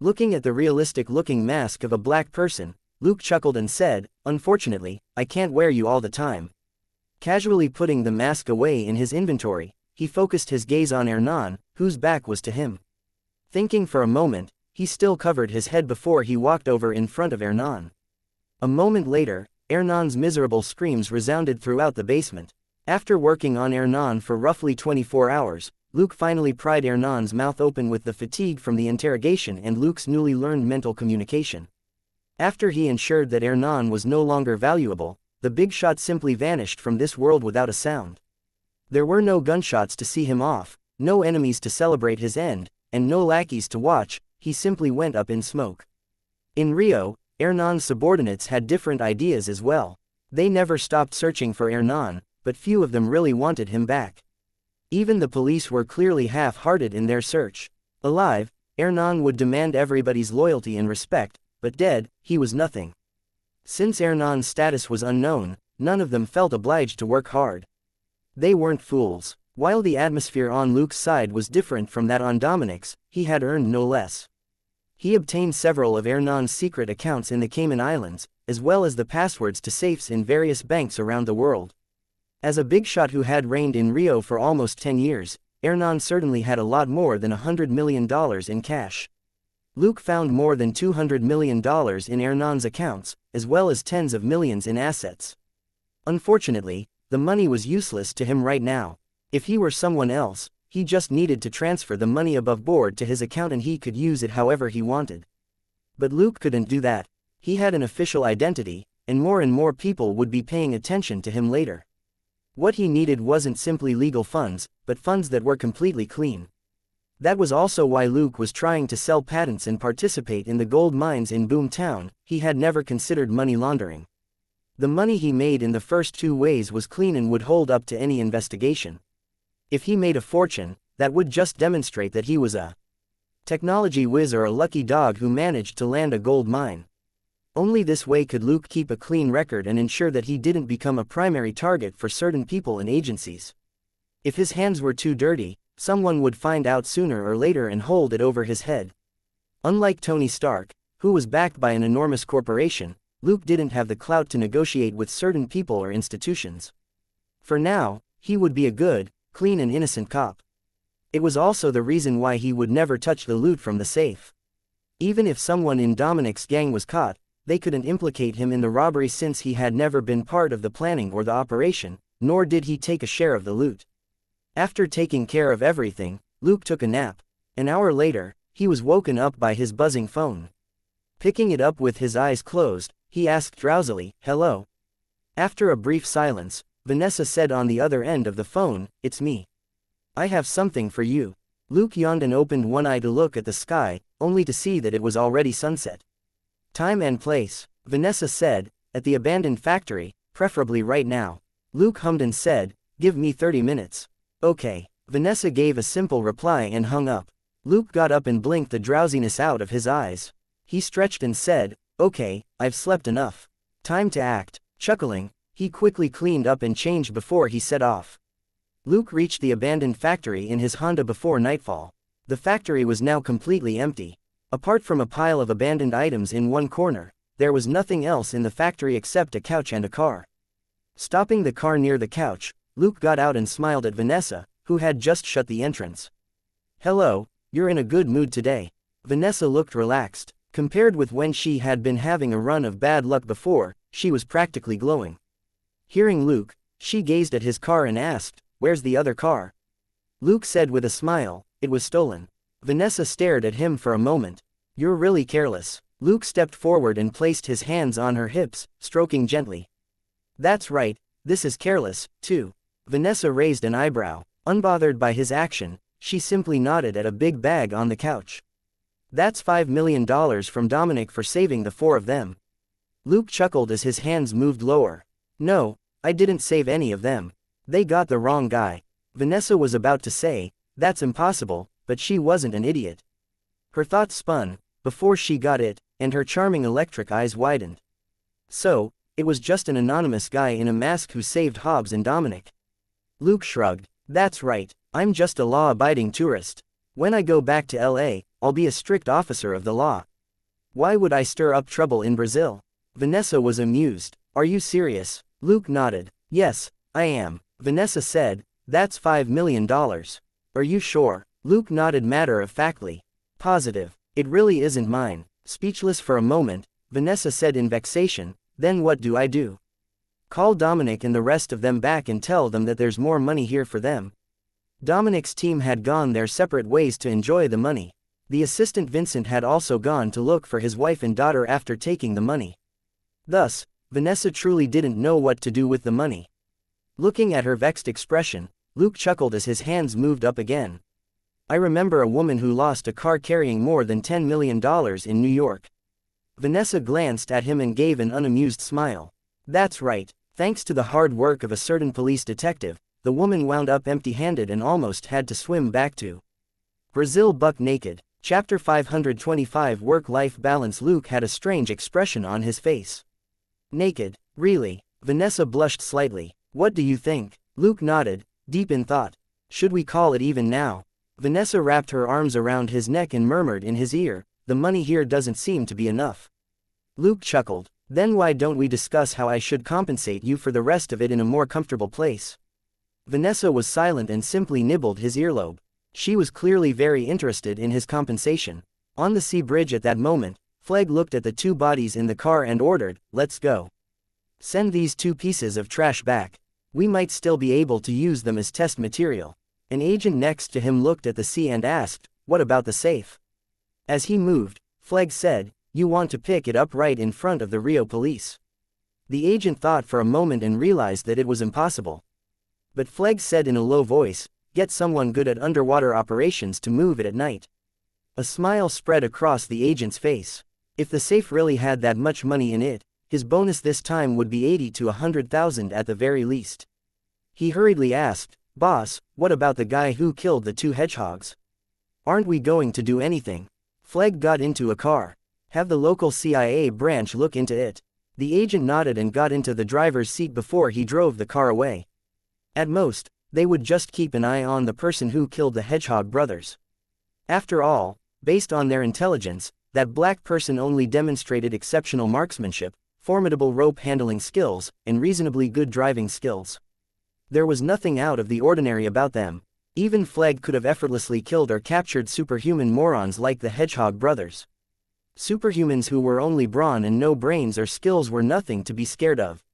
Looking at the realistic-looking mask of a black person, Luke chuckled and said, "Unfortunately, I can't wear you all the time." Casually putting the mask away in his inventory, he focused his gaze on Hernan, whose back was to him. Thinking for a moment, he still covered his head before he walked over in front of Hernan. A moment later, Hernan's miserable screams resounded throughout the basement. After working on Hernan for roughly 24 hours, Luke finally pried Hernan's mouth open with the fatigue from the interrogation and Luke's newly learned mental communication. After he ensured that Hernan was no longer valuable, the big shot simply vanished from this world without a sound. There were no gunshots to see him off, no enemies to celebrate his end, and no lackeys to watch. He simply went up in smoke. In Rio, Hernan's subordinates had different ideas as well. They never stopped searching for Hernan, but few of them really wanted him back. Even the police were clearly half-hearted in their search. Alive, Hernan would demand everybody's loyalty and respect, but dead, he was nothing. Since Hernan's status was unknown, none of them felt obliged to work hard. They weren't fools. While the atmosphere on Luke's side was different from that on Dominic's, he had earned no less. He obtained several of Hernan's secret accounts in the Cayman Islands, as well as the passwords to safes in various banks around the world. As a big shot who had reigned in Rio for almost 10 years, Hernan certainly had a lot more than $100 million in cash. Luke found more than $200 million in Hernan's accounts, as well as tens of millions in assets. Unfortunately, the money was useless to him right now. If he were someone else, he just needed to transfer the money above board to his account and he could use it however he wanted. But Luke couldn't do that. He had an official identity, and more people would be paying attention to him later. What he needed wasn't simply legal funds, but funds that were completely clean. That was also why Luke was trying to sell patents and participate in the gold mines in Boomtown. He had never considered money laundering. The money he made in the first two ways was clean and would hold up to any investigation. If he made a fortune, that would just demonstrate that he was a technology whiz or a lucky dog who managed to land a gold mine. Only this way could Luke keep a clean record and ensure that he didn't become a primary target for certain people and agencies. If his hands were too dirty, someone would find out sooner or later and hold it over his head. Unlike Tony Stark, who was backed by an enormous corporation, Luke didn't have the clout to negotiate with certain people or institutions. For now, he would be a good, clean and innocent cop. It was also the reason why he would never touch the loot from the safe. Even if someone in Dominic's gang was caught, they couldn't implicate him in the robbery since he had never been part of the planning or the operation, nor did he take a share of the loot. After taking care of everything, Luke took a nap. An hour later, he was woken up by his buzzing phone. Picking it up with his eyes closed, he asked drowsily, "Hello?" After a brief silence, Vanessa said on the other end of the phone, "It's me. I have something for you." Luke yawned and opened one eye to look at the sky, only to see that it was already sunset. "Time and place," Vanessa said, "at the abandoned factory, preferably right now." Luke hummed and said, "Give me 30 minutes. Okay." Vanessa gave a simple reply and hung up. Luke got up and blinked the drowsiness out of his eyes. He stretched and said, "Okay, I've slept enough. Time to act." Chuckling, he quickly cleaned up and changed before he set off. Luke reached the abandoned factory in his Honda before nightfall. The factory was now completely empty. Apart from a pile of abandoned items in one corner, there was nothing else in the factory except a couch and a car. Stopping the car near the couch, Luke got out and smiled at Vanessa, who had just shut the entrance. "Hello, you're in a good mood today." Vanessa looked relaxed. Compared with when she had been having a run of bad luck before, she was practically glowing. Hearing Luke, she gazed at his car and asked, "Where's the other car?" Luke said with a smile, "It was stolen." Vanessa stared at him for a moment. "You're really careless." Luke stepped forward and placed his hands on her hips, stroking gently. "That's right, this is careless, too." Vanessa raised an eyebrow. Unbothered by his action, she simply nodded at a big bag on the couch. "That's $5 million from Dominic for saving the four of them." Luke chuckled as his hands moved lower. No, I didn't save any of them. They got the wrong guy. Vanessa was about to say, that's impossible, but she wasn't an idiot. Her thoughts spun, before she got it, and her charming electric eyes widened. So, it was just an anonymous guy in a mask who saved Hobbs and Dominic. Luke shrugged. That's right, I'm just a law-abiding tourist. When I go back to LA, I'll be a strict officer of the law. Why would I stir up trouble in Brazil? Vanessa was amused. Are you serious? Luke nodded. Yes, I am. Vanessa said, that's $5 million. Are you sure? Luke nodded matter-of-factly. Positive. It really isn't mine. Speechless for a moment, Vanessa said in vexation, then what do I do? Call Dominic and the rest of them back and tell them that there's more money here for them. Dominic's team had gone their separate ways to enjoy the money. The assistant Vincent had also gone to look for his wife and daughter after taking the money. Thus, Vanessa truly didn't know what to do with the money. Looking at her vexed expression, Luke chuckled as his hands moved up again. I remember a woman who lost a car carrying more than $10 million in New York. Vanessa glanced at him and gave an unamused smile. That's right, thanks to the hard work of a certain police detective, the woman wound up empty-handed and almost had to swim back to Brazil buck naked. Chapter 525 Work-Life Balance. Luke had a strange expression on his face. Naked? Really? Vanessa blushed slightly. What do you think? Luke nodded, deep in thought. Should we call it even now? Vanessa wrapped her arms around his neck and murmured in his ear, the money here doesn't seem to be enough. Luke chuckled. Then why don't we discuss how I should compensate you for the rest of it in a more comfortable place? Vanessa was silent and simply nibbled his earlobe. She was clearly very interested in his compensation. On the sea bridge at that moment, Flegg looked at the two bodies in the car and ordered, let's go. Send these two pieces of trash back. We might still be able to use them as test material. An agent next to him looked at the sea and asked, what about the safe? As he moved, Flegg said, you want to pick it up right in front of the Rio police. The agent thought for a moment and realized that it was impossible. But Flegg said in a low voice, get someone good at underwater operations to move it at night. A smile spread across the agent's face. If the safe really had that much money in it, his bonus this time would be 80 to 100,000 at the very least. He hurriedly asked, boss, what about the guy who killed the two hedgehogs? Aren't we going to do anything? Flegg got into a car. Have the local CIA branch look into it. The agent nodded and got into the driver's seat before he drove the car away. At most, they would just keep an eye on the person who killed the Hedgehog brothers. After all, based on their intelligence, that black person only demonstrated exceptional marksmanship, formidable rope-handling skills, and reasonably good driving skills. There was nothing out of the ordinary about them. Even Flegg could have effortlessly killed or captured superhuman morons like the Hedgehog brothers. Superhumans who were only brawn and no brains or skills were nothing to be scared of.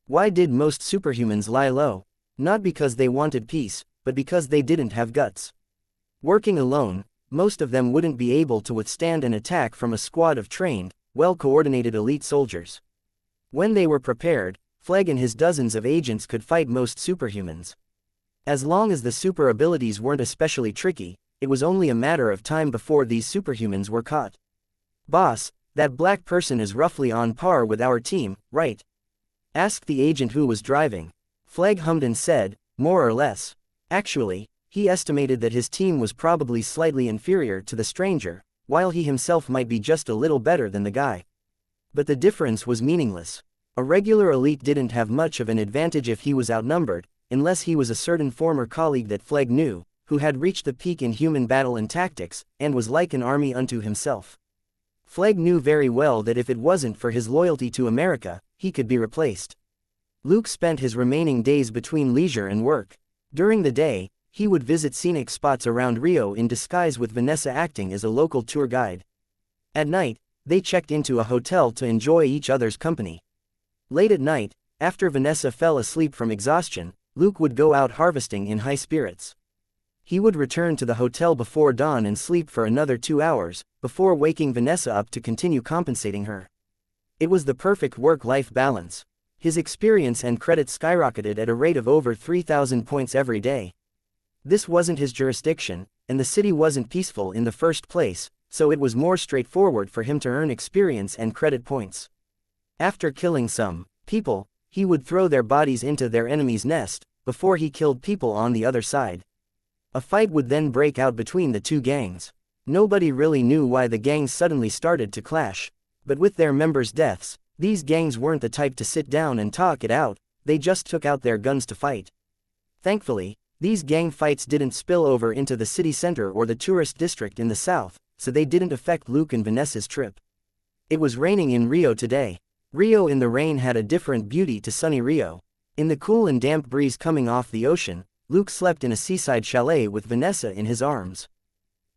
Why did most superhumans lie low? Not because they wanted peace, but because they didn't have guts. Working alone, most of them wouldn't be able to withstand an attack from a squad of trained, well-coordinated elite soldiers. When they were prepared, Flegg and his dozens of agents could fight most superhumans. As long as the super abilities weren't especially tricky, it was only a matter of time before these superhumans were caught. Boss, that black person is roughly on par with our team, right? Asked the agent who was driving. Flegg hummed and said, more or less. Actually, he estimated that his team was probably slightly inferior to the stranger, while he himself might be just a little better than the guy. But the difference was meaningless. A regular elite didn't have much of an advantage if he was outnumbered, unless he was a certain former colleague that Flegg knew, who had reached the peak in human battle and tactics, and was like an army unto himself. Flegg knew very well that if it wasn't for his loyalty to America, he could be replaced. Luke spent his remaining days between leisure and work. During the day, he would visit scenic spots around Rio in disguise with Vanessa acting as a local tour guide. At night, they checked into a hotel to enjoy each other's company. Late at night, after Vanessa fell asleep from exhaustion, Luke would go out harvesting in high spirits. He would return to the hotel before dawn and sleep for another 2 hours, before waking Vanessa up to continue compensating her. It was the perfect work-life balance. His experience and credit skyrocketed at a rate of over 3,000 points every day. This wasn't his jurisdiction, and the city wasn't peaceful in the first place, so it was more straightforward for him to earn experience and credit points. After killing some people, He would throw their bodies into their enemy's nest, before he killed people on the other side. A fight would then break out between the two gangs. Nobody really knew why the gangs suddenly started to clash. But with their members' deaths, these gangs weren't the type to sit down and talk it out, they just took out their guns to fight. Thankfully, these gang fights didn't spill over into the city center or the tourist district in the south, so they didn't affect Luke and Vanessa's trip. It was raining in Rio today. Rio in the rain had a different beauty to sunny Rio. In the cool and damp breeze coming off the ocean, Luke slept in a seaside chalet with Vanessa in his arms.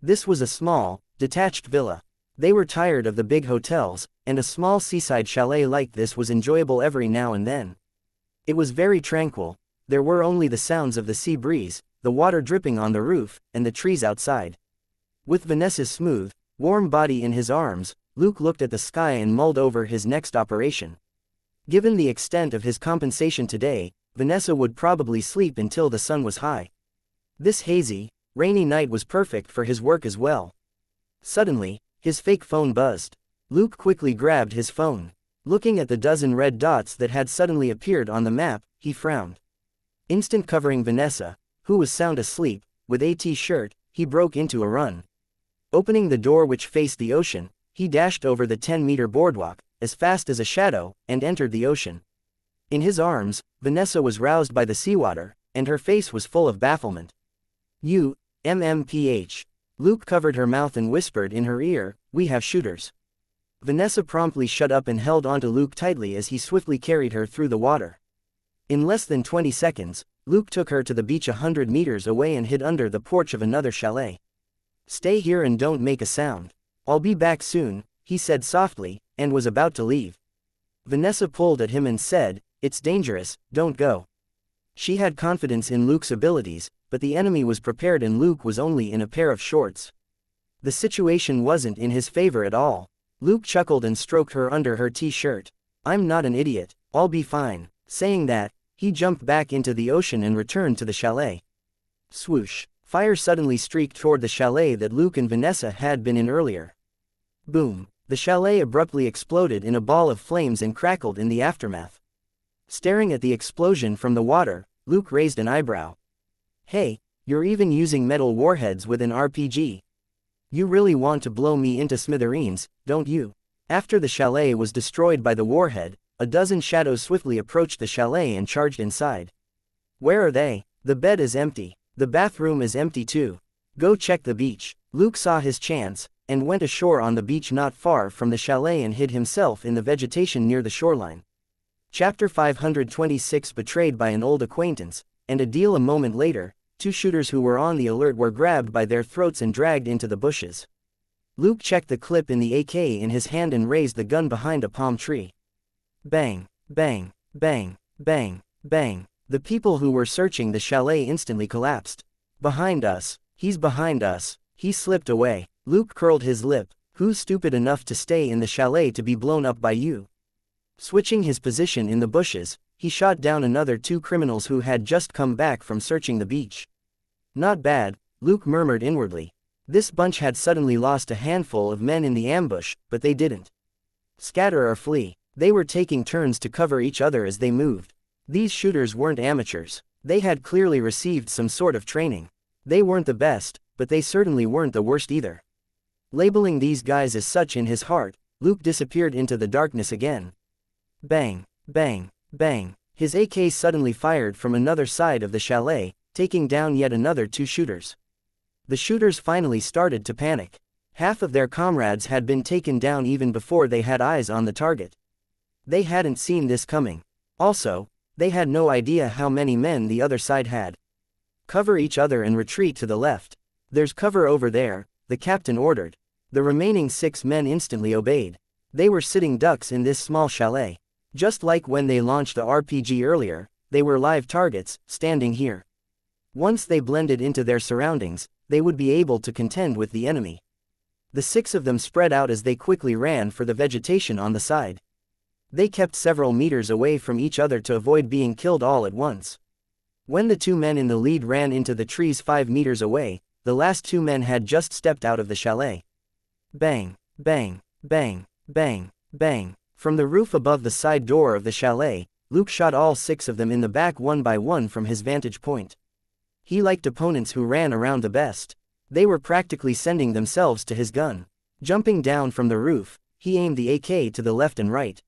This was a small, detached villa. They were tired of the big hotels, and a small seaside chalet like this was enjoyable every now and then. It was very tranquil. There were only the sounds of the sea breeze, the water dripping on the roof, and the trees outside. With Vanessa's smooth, warm body in his arms, Luke looked at the sky and mulled over his next operation. Given the extent of his compensation today, Vanessa would probably sleep until the sun was high. This hazy, rainy night was perfect for his work as well. Suddenly, his fake phone buzzed. Luke quickly grabbed his phone. Looking at the dozen red dots that had suddenly appeared on the map, he frowned. Instant covering Vanessa, who was sound asleep, with a t-shirt, he broke into a run. Opening the door which faced the ocean, he dashed over the 10-meter boardwalk, as fast as a shadow, and entered the ocean. In his arms, Vanessa was roused by the seawater, and her face was full of bafflement. "MMPH. Luke covered her mouth and whispered in her ear, "We have shooters." Vanessa promptly shut up and held onto Luke tightly as he swiftly carried her through the water. In less than 20 seconds, Luke took her to the beach 100 meters away and hid under the porch of another chalet. "Stay here and don't make a sound. I'll be back soon," he said softly, and was about to leave. Vanessa pulled at him and said, "It's dangerous, don't go." She had confidence in Luke's abilities, but the enemy was prepared and Luke was only in a pair of shorts. The situation wasn't in his favor at all. Luke chuckled and stroked her under her t-shirt. "I'm not an idiot, I'll be fine." Saying that, he jumped back into the ocean and returned to the chalet. Swoosh! Fire suddenly streaked toward the chalet that Luke and Vanessa had been in earlier. Boom! The chalet abruptly exploded in a ball of flames and crackled in the aftermath. Staring at the explosion from the water, Luke raised an eyebrow. "Hey, you're even using metal warheads with an RPG. You really want to blow me into smithereens, don't you?" After the chalet was destroyed by the warhead, a dozen shadows swiftly approached the chalet and charged inside. "Where are they?" "The bed is empty. The bathroom is empty too. Go check the beach." Luke saw his chance, and went ashore on the beach not far from the chalet and hid himself in the vegetation near the shoreline. Chapter 526 Betrayed by an old acquaintance, and a deal. A moment later, two shooters who were on the alert were grabbed by their throats and dragged into the bushes. Luke checked the clip in the AK in his hand and raised the gun behind a palm tree. Bang, bang, bang, bang, bang. The people who were searching the chalet instantly collapsed. "Behind us, he's behind us." He slipped away. Luke curled his lip. "Who's stupid enough to stay in the chalet to be blown up by you?" Switching his position in the bushes, he shot down another two criminals who had just come back from searching the beach. "Not bad," Luke murmured inwardly. This bunch had suddenly lost a handful of men in the ambush, but they didn't scatter or flee. They were taking turns to cover each other as they moved. These shooters weren't amateurs. They had clearly received some sort of training. They weren't the best, but they certainly weren't the worst either. Labeling these guys as such in his heart, Luke disappeared into the darkness again. Bang, bang, bang. His AK suddenly fired from another side of the chalet, taking down yet another two shooters. The shooters finally started to panic. Half of their comrades had been taken down even before they had eyes on the target. They hadn't seen this coming. Also, they had no idea how many men the other side had. "Cover each other and retreat to the left. There's cover over there," the captain ordered. The remaining 6 men instantly obeyed. They were sitting ducks in this small chalet. Just like when they launched the RPG earlier, they were live targets, standing here. Once they blended into their surroundings, they would be able to contend with the enemy. The 6 of them spread out as they quickly ran for the vegetation on the side. They kept several meters away from each other to avoid being killed all at once. When the 2 men in the lead ran into the trees 5 meters away, the last 2 men had just stepped out of the chalet. Bang, bang, bang, bang, bang. From the roof above the side door of the chalet, Luke shot all 6 of them in the back one by one from his vantage point. He liked opponents who ran around the best. They were practically sending themselves to his gun. Jumping down from the roof, he aimed the AK to the left and right.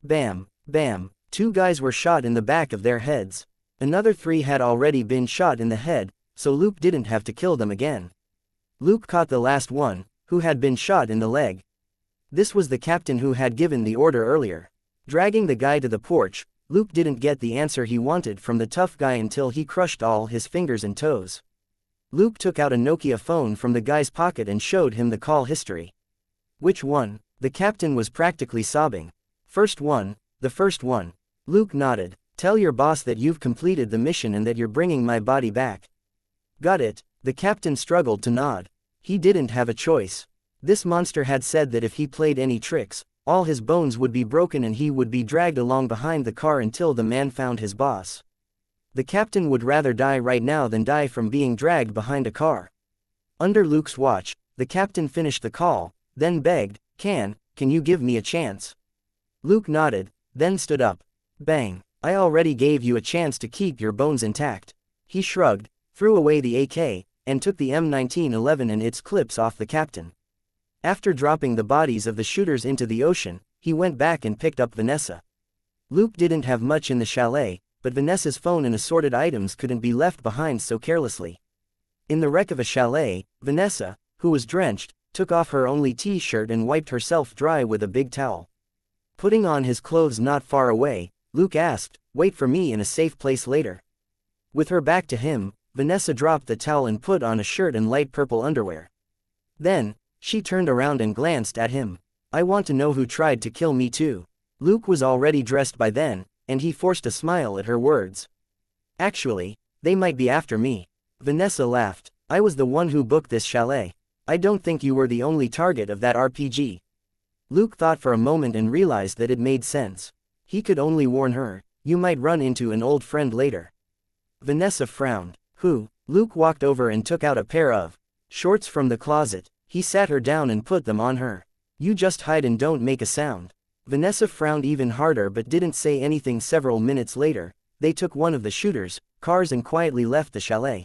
Bam, bam, 2 guys were shot in the back of their heads. Another 3 had already been shot in the head, so Luke didn't have to kill them again. Luke caught the last one, who had been shot in the leg. This was the captain who had given the order earlier. Dragging the guy to the porch, Luke didn't get the answer he wanted from the tough guy until he crushed all his fingers and toes. Luke took out a Nokia phone from the guy's pocket and showed him the call history. Which one? The captain was practically sobbing. First one, the first one. Luke nodded. Tell your boss that you've completed the mission and that you're bringing my body back. Got it. The captain struggled to nod. He didn't have a choice. This monster had said that if he played any tricks, all his bones would be broken and he would be dragged along behind the car until the man found his boss. The captain would rather die right now than die from being dragged behind a car. Under Luke's watch, the captain finished the call, then begged, Can you give me a chance? Luke nodded, then stood up. Bang, I already gave you a chance to keep your bones intact. He shrugged, threw away the AK, and took the M1911 and its clips off the captain. After dropping the bodies of the shooters into the ocean, he went back and picked up Vanessa. Luke didn't have much in the chalet, but Vanessa's phone and assorted items couldn't be left behind so carelessly. In the wreck of a chalet, Vanessa, who was drenched, took off her only t-shirt and wiped herself dry with a big towel. Putting on his clothes not far away, Luke asked, Wait for me in a safe place later. With her back to him, Vanessa dropped the towel and put on a shirt and light purple underwear. Then, she turned around and glanced at him. I want to know who tried to kill me too. Luke was already dressed by then, and he forced a smile at her words. Actually, they might be after me. Vanessa laughed. I was the one who booked this chalet. I don't think you were the only target of that RPG. Luke thought for a moment and realized that it made sense. He could only warn her, you might run into an old friend later. Vanessa frowned. Who? Luke walked over and took out a pair of shorts from the closet. He sat her down and put them on her. You just hide and don't make a sound. Vanessa frowned even harder but didn't say anything. Several minutes later, they took one of the shooters' cars and quietly left the chalet.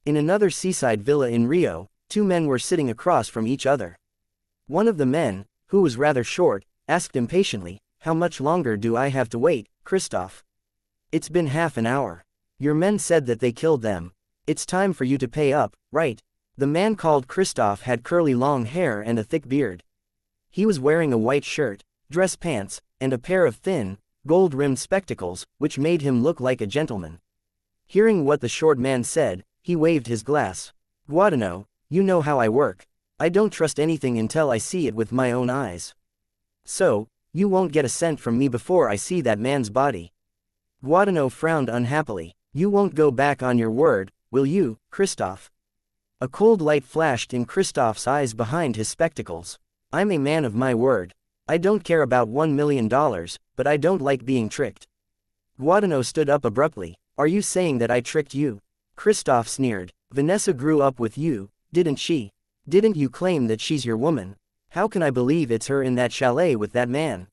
In another seaside villa in Rio, 2 men were sitting across from each other. One of the men, who was rather short, asked impatiently, How much longer do I have to wait, Christoph? It's been half an hour. Your men said that they killed them. It's time for you to pay up, right? The man called Christoph had curly long hair and a thick beard. He was wearing a white shirt, dress pants, and a pair of thin, gold-rimmed spectacles, which made him look like a gentleman. Hearing what the short man said, he waved his glass. Guadagno, you know how I work. I don't trust anything until I see it with my own eyes. So, you won't get a cent from me before I see that man's body. Guadagno frowned unhappily. You won't go back on your word, will you, Christoph? A cold light flashed in Christoph's eyes behind his spectacles. I'm a man of my word. I don't care about $1 million, but I don't like being tricked. Guadagno stood up abruptly. Are you saying that I tricked you? Christoph sneered. Vanessa grew up with you, didn't she? Didn't you claim that she's your woman? How can I believe it's her in that chalet with that man?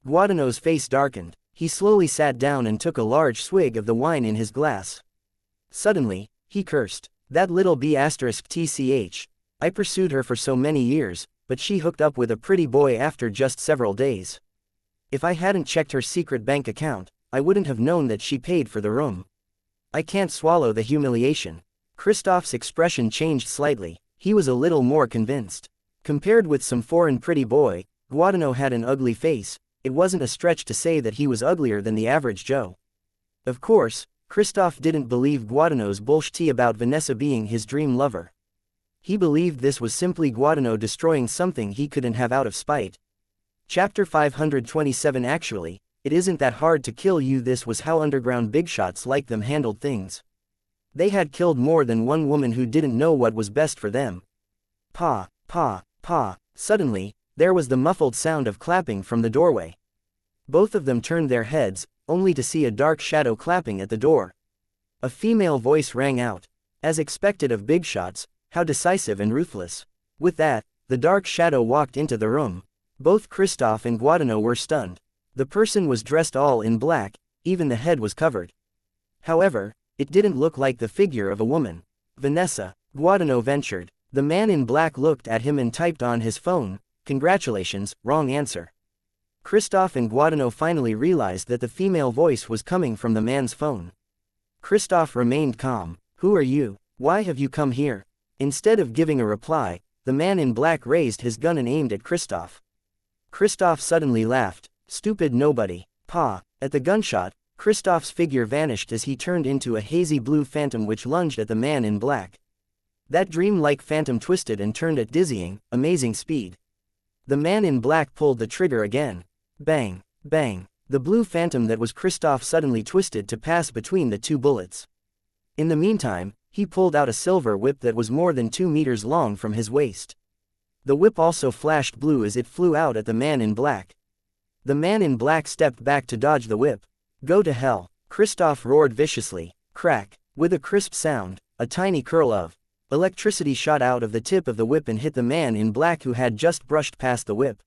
Guadagno's face darkened. He slowly sat down and took a large swig of the wine in his glass. Suddenly, he cursed. That little B***tch. I pursued her for so many years, but she hooked up with a pretty boy after just several days. If I hadn't checked her secret bank account, I wouldn't have known that she paid for the room. I can't swallow the humiliation. Christoph's expression changed slightly. He was a little more convinced. Compared with some foreign pretty boy, Guadagno had an ugly face. It wasn't a stretch to say that he was uglier than the average Joe. Of course, Christoph didn't believe Guadagno's bullshit about Vanessa being his dream lover. He believed this was simply Guadagno destroying something he couldn't have out of spite. Chapter 527. Actually, it isn't that hard to kill you. This was how underground bigshots like them handled things. They had killed more than one woman who didn't know what was best for them. Pa, pa, pa. Suddenly, there was the muffled sound of clapping from the doorway. Both of them turned their heads, only to see a dark shadow clapping at the door. A female voice rang out. As expected of big shots, how decisive and ruthless. With that, the dark shadow walked into the room. Both Christoph and Guadagno were stunned. The person was dressed all in black, even the head was covered. However, it didn't look like the figure of a woman. Vanessa, Guadagno ventured. The man in black looked at him and typed on his phone, "Congratulations, wrong answer." Christophe and Guadagno finally realized that the female voice was coming from the man's phone. Christophe remained calm. "Who are you? Why have you come here?" Instead of giving a reply, the man in black raised his gun and aimed at Christophe. Christophe suddenly laughed. "Stupid nobody." Pa. At the gunshot, Christophe's figure vanished as he turned into a hazy blue phantom which lunged at the man in black. That dream-like phantom twisted and turned at dizzying, amazing speed. The man in black pulled the trigger again. Bang, bang. The blue phantom that was Christophe suddenly twisted to pass between the two bullets. In the meantime, he pulled out a silver whip that was more than 2 meters long from his waist. The whip also flashed blue as it flew out at the man in black. The man in black stepped back to dodge the whip. "Go to hell," Christophe roared viciously. Crack. With a crisp sound, a tiny curl of electricity shot out of the tip of the whip and hit the man in black who had just brushed past the whip.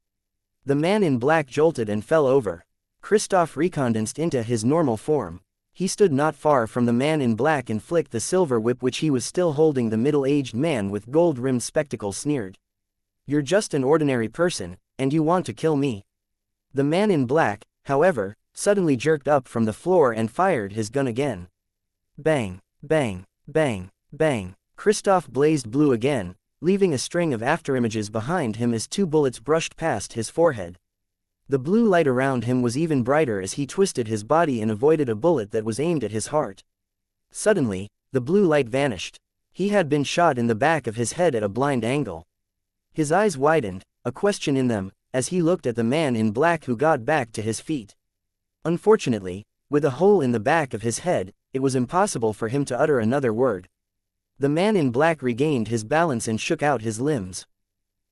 The man in black jolted and fell over. Christophe recondensed into his normal form. He stood not far from the man in black and flicked the silver whip which he was still holding. The middle-aged man with gold-rimmed spectacles sneered. "You're just an ordinary person, and you want to kill me." The man in black, however, suddenly jerked up from the floor and fired his gun again. Bang, bang, bang, bang. Christophe blazed blue again, leaving a string of afterimages behind him as 2 bullets brushed past his forehead. The blue light around him was even brighter as he twisted his body and avoided a bullet that was aimed at his heart. Suddenly, the blue light vanished. He had been shot in the back of his head at a blind angle. His eyes widened, a question in them, as he looked at the man in black who got back to his feet. Unfortunately, with a hole in the back of his head, it was impossible for him to utter another word. The man in black regained his balance and shook out his limbs.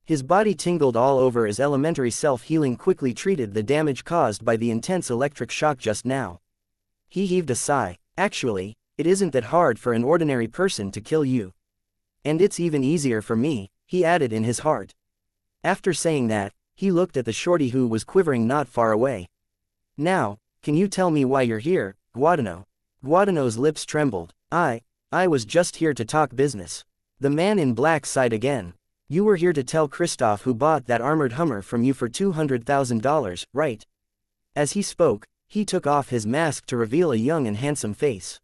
His body tingled all over as elementary self-healing quickly treated the damage caused by the intense electric shock just now. He heaved a sigh. "Actually, it isn't that hard for an ordinary person to kill you. And it's even easier for me," he added in his heart. After saying that, he looked at the shorty who was quivering not far away. "Now, can you tell me why you're here, Guadagno?" Guadagno's lips trembled. I was just here to talk business." The man in black sighed again. "You were here to tell Christophe who bought that armored Hummer from you for $200,000, right?" As he spoke, he took off his mask to reveal a young and handsome face.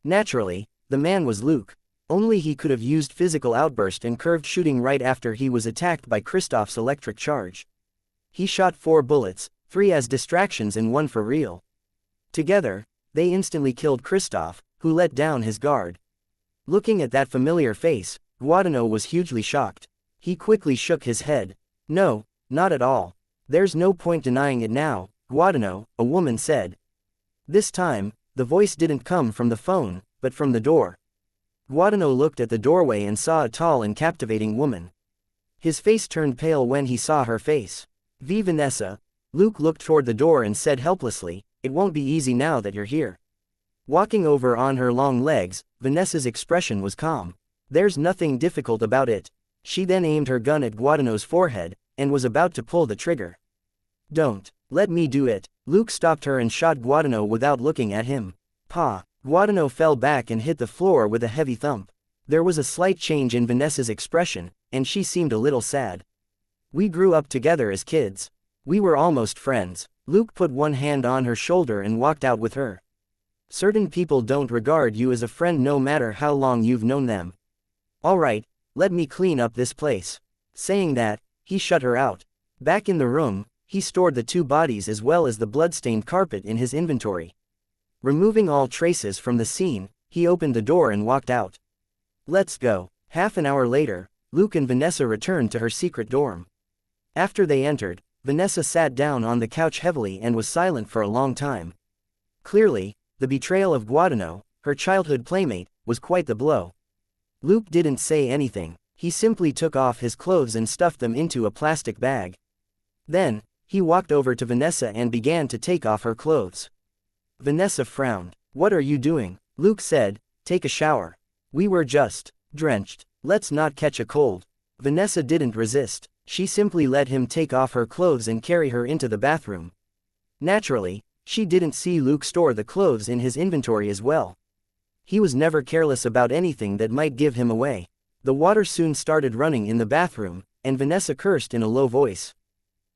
Naturally, the man was Luke. Only he could have used physical outburst and curved shooting right after he was attacked by Christophe's electric charge. He shot 4 bullets, 3 as distractions and 1 for real. Together, they instantly killed Christophe, who let down his guard. Looking at that familiar face, Guadagno was hugely shocked. He quickly shook his head. "No, not at all. There's no point denying it now, Guadagno," a woman said. This time, the voice didn't come from the phone, but from the door. Guadagno looked at the doorway and saw a tall and captivating woman. His face turned pale when he saw her face. Vanessa." Luke looked toward the door and said helplessly, "It won't be easy now that you're here." Walking over on her long legs, Vanessa's expression was calm. "There's nothing difficult about it." She then aimed her gun at Guadagno's forehead, and was about to pull the trigger. "Don't. Let me do it." Luke stopped her and shot Guadagno without looking at him. Pa. Guadagno fell back and hit the floor with a heavy thump. There was a slight change in Vanessa's expression, and she seemed a little sad. "We grew up together as kids. We were almost friends." Luke put one hand on her shoulder and walked out with her. "Certain people don't regard you as a friend no matter how long you've known them. All right, let me clean up this place." Saying that, he shut her out. Back in the room, he stored the 2 bodies as well as the blood-stained carpet in his inventory. Removing all traces from the scene, he opened the door and walked out. "Let's go." Half an hour later, Luke and Vanessa returned to her secret dorm. After they entered, Vanessa sat down on the couch heavily and was silent for a long time. Clearly, the betrayal of Guadagno, her childhood playmate, was quite the blow. Luke didn't say anything. He simply took off his clothes and stuffed them into a plastic bag. Then, he walked over to Vanessa and began to take off her clothes. Vanessa frowned. "What are you doing?" Luke said, "Take a shower. We were just drenched. Let's not catch a cold." Vanessa didn't resist. She simply let him take off her clothes and carry her into the bathroom. Naturally, she didn't see Luke store the clothes in his inventory as well. He was never careless about anything that might give him away. The water soon started running in the bathroom, and Vanessa cursed in a low voice.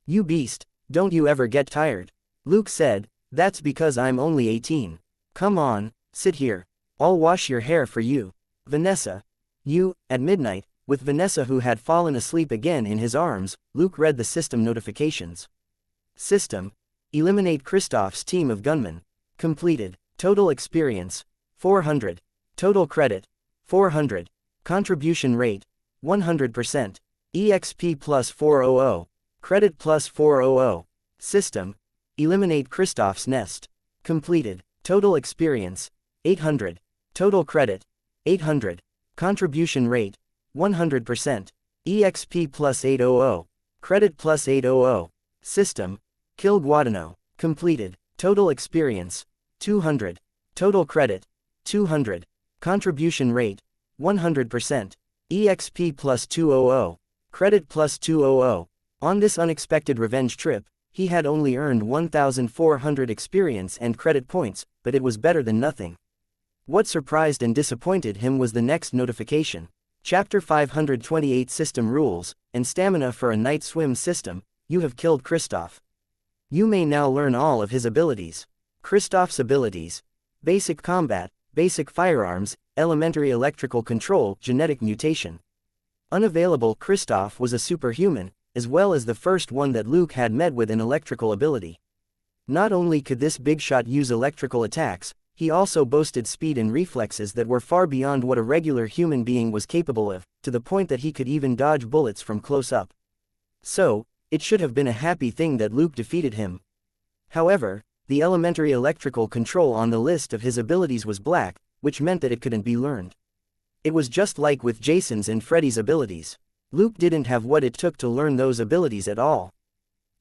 "You beast, don't you ever get tired?" Luke said, "That's because I'm only 18. Come on, sit here. I'll wash your hair for you." Vanessa. At midnight, with Vanessa who had fallen asleep again in his arms, Luke read the system notifications. System. Eliminate Kristoff's team of gunmen. Completed. Total experience. 400. Total credit. 400. Contribution rate. 100%. EXP plus 400. Credit plus 400. System. Eliminate Kristoff's nest. Completed. Total experience. 800. Total credit. 800. Contribution rate. 100%. EXP plus 800. Credit plus 800. System. Kill Guadagno. Completed. Total experience. 200. Total credit. 200. Contribution rate. 100%. EXP plus 200. Credit plus 200. On this unexpected revenge trip, he had only earned 1,400 experience and credit points, but it was better than nothing. What surprised and disappointed him was the next notification. Chapter 528 System Rules, and Stamina for a Night Swim System. You have killed Kristoff. You may now learn all of his abilities. Kristoff's abilities. Basic Combat, Basic Firearms, Elementary Electrical Control, Genetic Mutation. Unavailable. Kristoff was a superhuman, as well as the first one that Luke had met with an electrical ability. Not only could this big shot use electrical attacks, he also boasted speed and reflexes that were far beyond what a regular human being was capable of, to the point that he could even dodge bullets from close up. So, it should have been a happy thing that Luke defeated him. However, the elementary electrical control on the list of his abilities was black, which meant that it couldn't be learned. It was just like with Jason's and Freddy's abilities. Luke didn't have what it took to learn those abilities at all.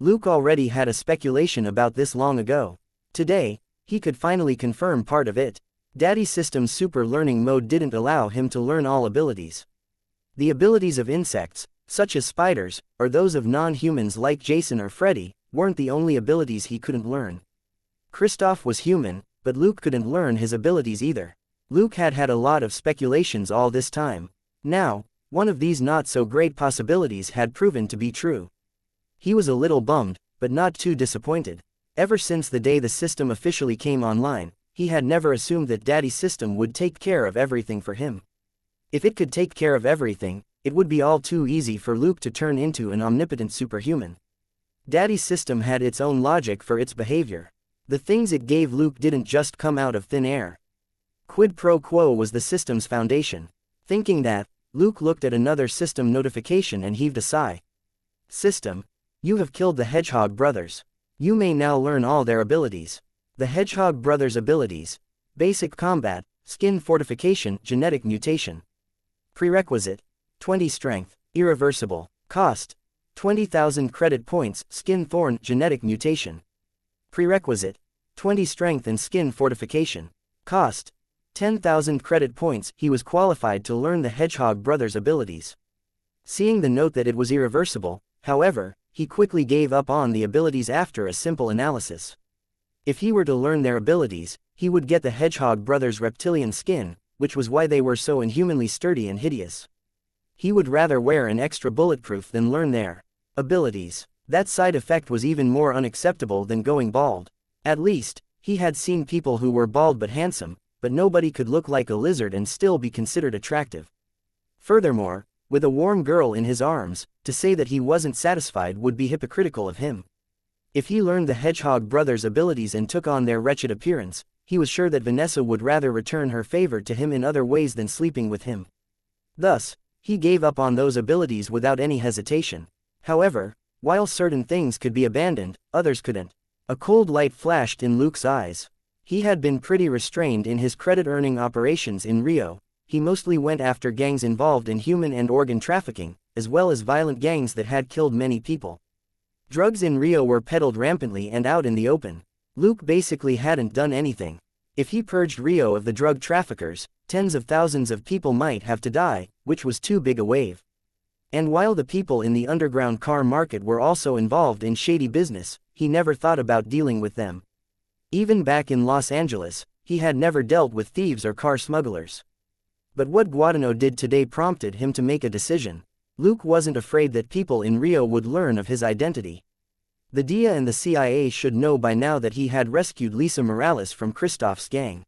Luke already had a speculation about this long ago. Today, he could finally confirm part of it. Daddy System's super learning mode didn't allow him to learn all abilities. The abilities of insects, such as spiders, or those of non-humans like Jason or Freddy, weren't the only abilities he couldn't learn. Kristoff was human, but Luke couldn't learn his abilities either. Luke had had a lot of speculations all this time. Now, one of these not-so-great possibilities had proven to be true. He was a little bummed, but not too disappointed. Ever since the day the system officially came online, he had never assumed that Daddy's system would take care of everything for him. If it could take care of everything, it would be all too easy for Luke to turn into an omnipotent superhuman. Daddy's system had its own logic for its behavior. The things it gave Luke didn't just come out of thin air. Quid pro quo was the system's foundation. Thinking that, Luke looked at another system notification and heaved a sigh. System. You have killed the Hedgehog brothers. You may now learn all their abilities. The Hedgehog brothers' abilities. Basic Combat, Skin Fortification, Genetic Mutation. Prerequisite. 20 Strength, Irreversible. Cost. 20,000 credit points, Skin Thorn, Genetic Mutation. Prerequisite. 20 Strength and Skin Fortification. Cost. 10,000 credit points. He was qualified to learn the Hedgehog brothers' abilities. Seeing the note that it was irreversible, however, he quickly gave up on the abilities after a simple analysis. If he were to learn their abilities, he would get the Hedgehog brothers' reptilian skin, which was why they were so inhumanly sturdy and hideous. He would rather wear an extra bulletproof than learn their abilities. That side effect was even more unacceptable than going bald. At least, he had seen people who were bald but handsome, but nobody could look like a lizard and still be considered attractive. Furthermore, with a warm girl in his arms, to say that he wasn't satisfied would be hypocritical of him. If he learned the Hedgehog brothers' abilities and took on their wretched appearance, he was sure that Vanessa would rather return her favor to him in other ways than sleeping with him. Thus, he gave up on those abilities without any hesitation. However, while certain things could be abandoned, others couldn't. A cold light flashed in Luke's eyes. He had been pretty restrained in his credit-earning operations in Rio. He mostly went after gangs involved in human and organ trafficking, as well as violent gangs that had killed many people. Drugs in Rio were peddled rampantly and out in the open. Luke basically hadn't done anything. If he purged Rio of the drug traffickers, tens of thousands of people might have to die, which was too big a wave. And while the people in the underground car market were also involved in shady business, he never thought about dealing with them. Even back in Los Angeles, he had never dealt with thieves or car smugglers. But what Guadagno did today prompted him to make a decision. Luke wasn't afraid that people in Rio would learn of his identity. The DEA and the CIA should know by now that he had rescued Lisa Morales from Christoph's gang.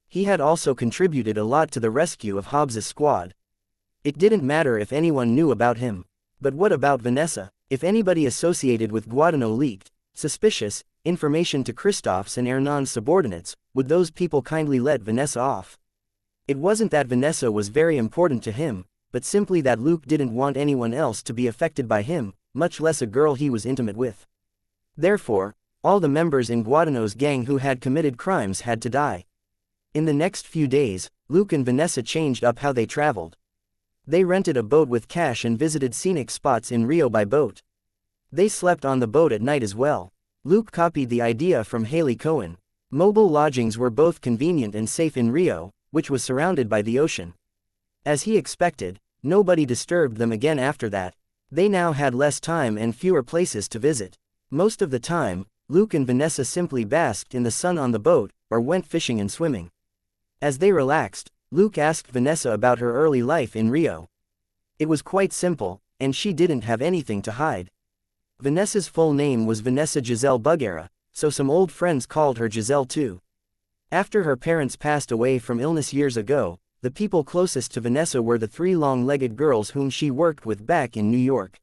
He had also contributed a lot to the rescue of Hobbs's squad. It didn't matter if anyone knew about him. But what about Vanessa? If anybody associated with Guadagno leaked suspicious information to Christoph's and Hernan's subordinates, would those people kindly let Vanessa off? It wasn't that Vanessa was very important to him, but simply that Luke didn't want anyone else to be affected by him, much less a girl he was intimate with. Therefore, all the members in Guadagno's gang who had committed crimes had to die. In the next few days, Luke and Vanessa changed up how they traveled. They rented a boat with cash and visited scenic spots in Rio by boat. They slept on the boat at night as well. Luke copied the idea from Haley Cohen. Mobile lodgings were both convenient and safe in Rio, which was surrounded by the ocean. As he expected, nobody disturbed them again after that. They now had less time and fewer places to visit. Most of the time, Luke and Vanessa simply basked in the sun on the boat, or went fishing and swimming. As they relaxed, Luke asked Vanessa about her early life in Rio. It was quite simple, and she didn't have anything to hide. Vanessa's full name was Vanessa Giselle Bugera, so some old friends called her Giselle too. After her parents passed away from illness years ago, the people closest to Vanessa were the three long-legged girls whom she worked with back in New York.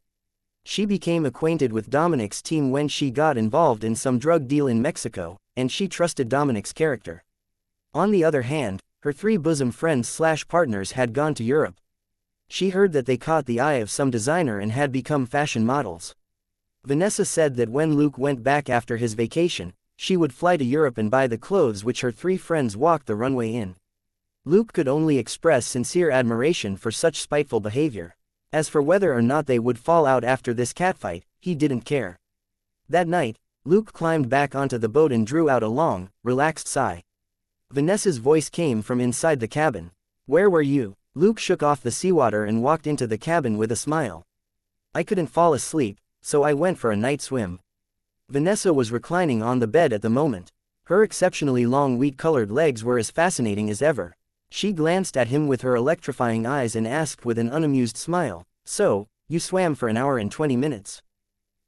She became acquainted with Dominic's team when she got involved in some drug deal in Mexico, and she trusted Dominic's character. On the other hand, her three bosom friends/partners had gone to Europe. She heard that they caught the eye of some designer and had become fashion models. Vanessa said that when Luke went back after his vacation, she would fly to Europe and buy the clothes which her three friends walked the runway in. Luke could only express sincere admiration for such spiteful behavior. As for whether or not they would fall out after this catfight, he didn't care. That night, Luke climbed back onto the boat and drew out a long, relaxed sigh. Vanessa's voice came from inside the cabin. "Where were you?" Luke shook off the seawater and walked into the cabin with a smile. "I couldn't fall asleep, so I went for a night swim." Vanessa was reclining on the bed at the moment. Her exceptionally long wheat-colored legs were as fascinating as ever. She glanced at him with her electrifying eyes and asked with an unamused smile, "So, you swam for an hour and 20 minutes?"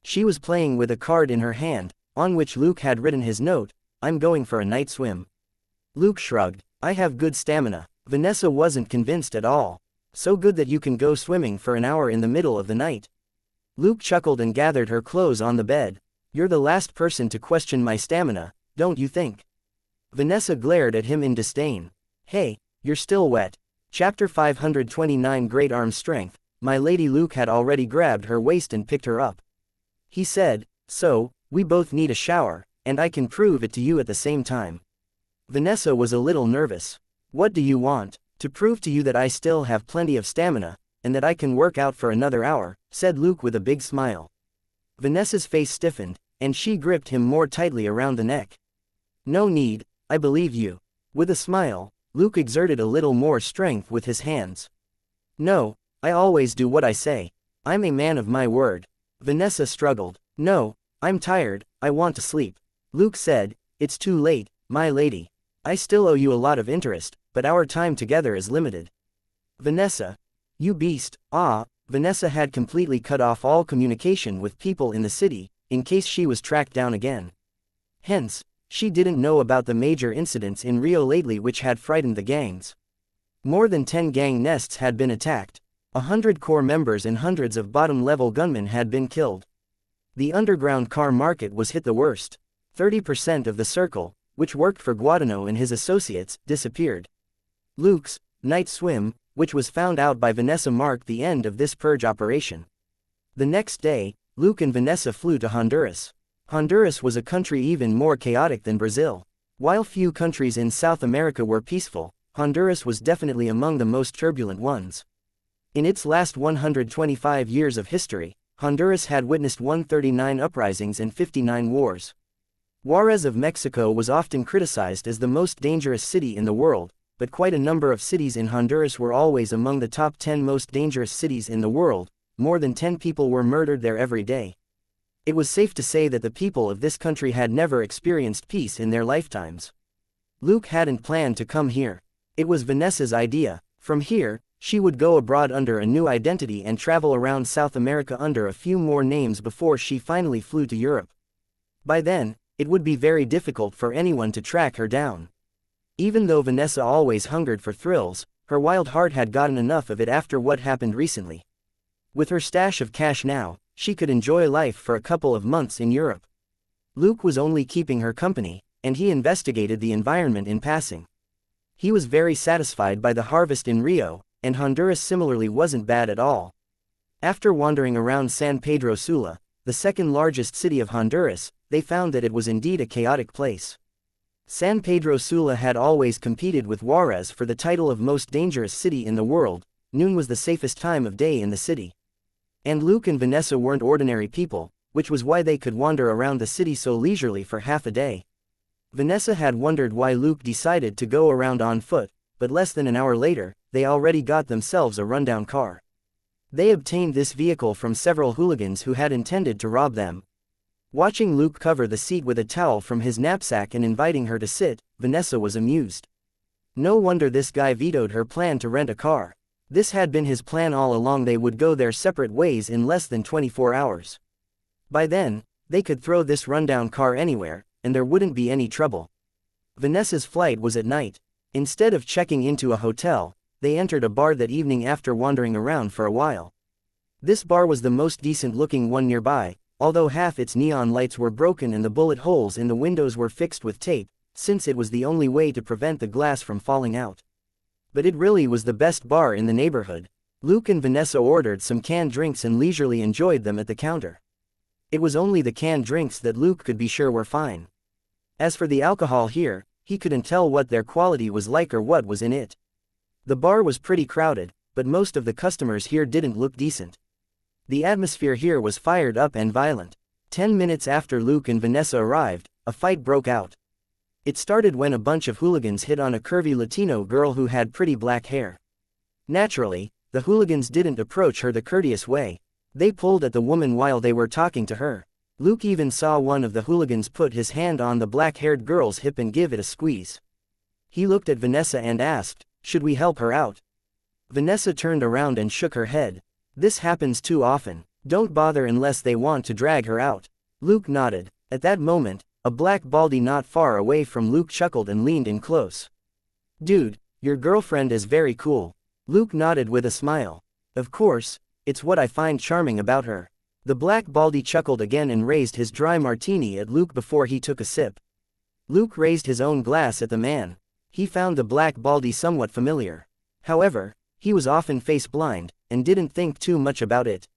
She was playing with a card in her hand, on which Luke had written his note, "I'm going for a night swim." Luke shrugged. "I have good stamina." Vanessa wasn't convinced at all. "So good that you can go swimming for an hour in the middle of the night?" Luke chuckled and gathered her clothes on the bed. "You're the last person to question my stamina, don't you think?" Vanessa glared at him in disdain. "Hey, you're still wet." Chapter 529 Great Arm Strength. My lady. Luke had already grabbed her waist and picked her up. He said, "So, we both need a shower, and I can prove it to you at the same time." Vanessa was a little nervous. "What do you want?" "To prove to you that I still have plenty of stamina, and that I can work out for another hour," said Luke with a big smile. Vanessa's face stiffened, and she gripped him more tightly around the neck. "No need, I believe you." With a smile, Luke exerted a little more strength with his hands. "No, I always do what I say. I'm a man of my word." Vanessa struggled. "No, I'm tired, I want to sleep." Luke said, "It's too late, my lady. I still owe you a lot of interest, but our time together is limited." "Vanessa. You beast." Vanessa had completely cut off all communication with people in the city, in case she was tracked down again. Hence, she didn't know about the major incidents in Rio lately which had frightened the gangs. More than 10 gang nests had been attacked. 100 core members and hundreds of bottom-level gunmen had been killed. The underground car market was hit the worst. 30% of the circle, which worked for Guadagno and his associates, disappeared. Luke's night swim, which was found out by Vanessa, marked the end of this purge operation. The next day, Luke and Vanessa flew to Honduras. Honduras was a country even more chaotic than Brazil. While few countries in South America were peaceful, Honduras was definitely among the most turbulent ones. In its last 125 years of history, Honduras had witnessed 139 uprisings and 59 wars. Juarez of Mexico was often criticized as the most dangerous city in the world, but quite a number of cities in Honduras were always among the top 10 most dangerous cities in the world. More than 10 people were murdered there every day. It was safe to say that the people of this country had never experienced peace in their lifetimes. Luke hadn't planned to come here. It was Vanessa's idea. From here, she would go abroad under a new identity and travel around South America under a few more names before she finally flew to Europe. By then, it would be very difficult for anyone to track her down. Even though Vanessa always hungered for thrills, her wild heart had gotten enough of it after what happened recently. With her stash of cash now, she could enjoy life for a couple of months in Europe. Luke was only keeping her company, and he investigated the environment in passing. He was very satisfied by the harvest in Rio, and Honduras similarly wasn't bad at all. After wandering around San Pedro Sula, the second largest city of Honduras, they found that it was indeed a chaotic place. San Pedro Sula had always competed with Juarez for the title of most dangerous city in the world. Noon was the safest time of day in the city. And Luke and Vanessa weren't ordinary people, which was why they could wander around the city so leisurely for half a day. Vanessa had wondered why Luke decided to go around on foot, but less than an hour later, they already got themselves a rundown car. They obtained this vehicle from several hooligans who had intended to rob them. Watching Luke cover the seat with a towel from his knapsack and inviting her to sit, Vanessa was amused. No wonder this guy vetoed her plan to rent a car. This had been his plan all along. They would go their separate ways in less than 24 hours. By then, they could throw this rundown car anywhere, and there wouldn't be any trouble. Vanessa's flight was at night. Instead of checking into a hotel, they entered a bar that evening after wandering around for a while. This bar was the most decent-looking one nearby, although half its neon lights were broken and the bullet holes in the windows were fixed with tape, since it was the only way to prevent the glass from falling out. But it really was the best bar in the neighborhood. Luke and Vanessa ordered some canned drinks and leisurely enjoyed them at the counter. It was only the canned drinks that Luke could be sure were fine. As for the alcohol here, he couldn't tell what their quality was like or what was in it. The bar was pretty crowded, but most of the customers here didn't look decent. The atmosphere here was fired up and violent. 10 minutes after Luke and Vanessa arrived, a fight broke out. It started when a bunch of hooligans hit on a curvy Latino girl who had pretty black hair. Naturally, the hooligans didn't approach her the courteous way. They pulled at the woman while they were talking to her. Luke even saw one of the hooligans put his hand on the black-haired girl's hip and give it a squeeze. He looked at Vanessa and asked, "Should we help her out?" Vanessa turned around and shook her head. "This happens too often. Don't bother unless they want to drag her out." Luke nodded. At that moment, a black baldy not far away from Luke chuckled and leaned in close. "Dude, your girlfriend is very cool." Luke nodded with a smile. "Of course, it's what I find charming about her." The black baldy chuckled again and raised his dry martini at Luke before he took a sip. Luke raised his own glass at the man. He found the black baldy somewhat familiar. However, he was often face-blind, and didn't think too much about it.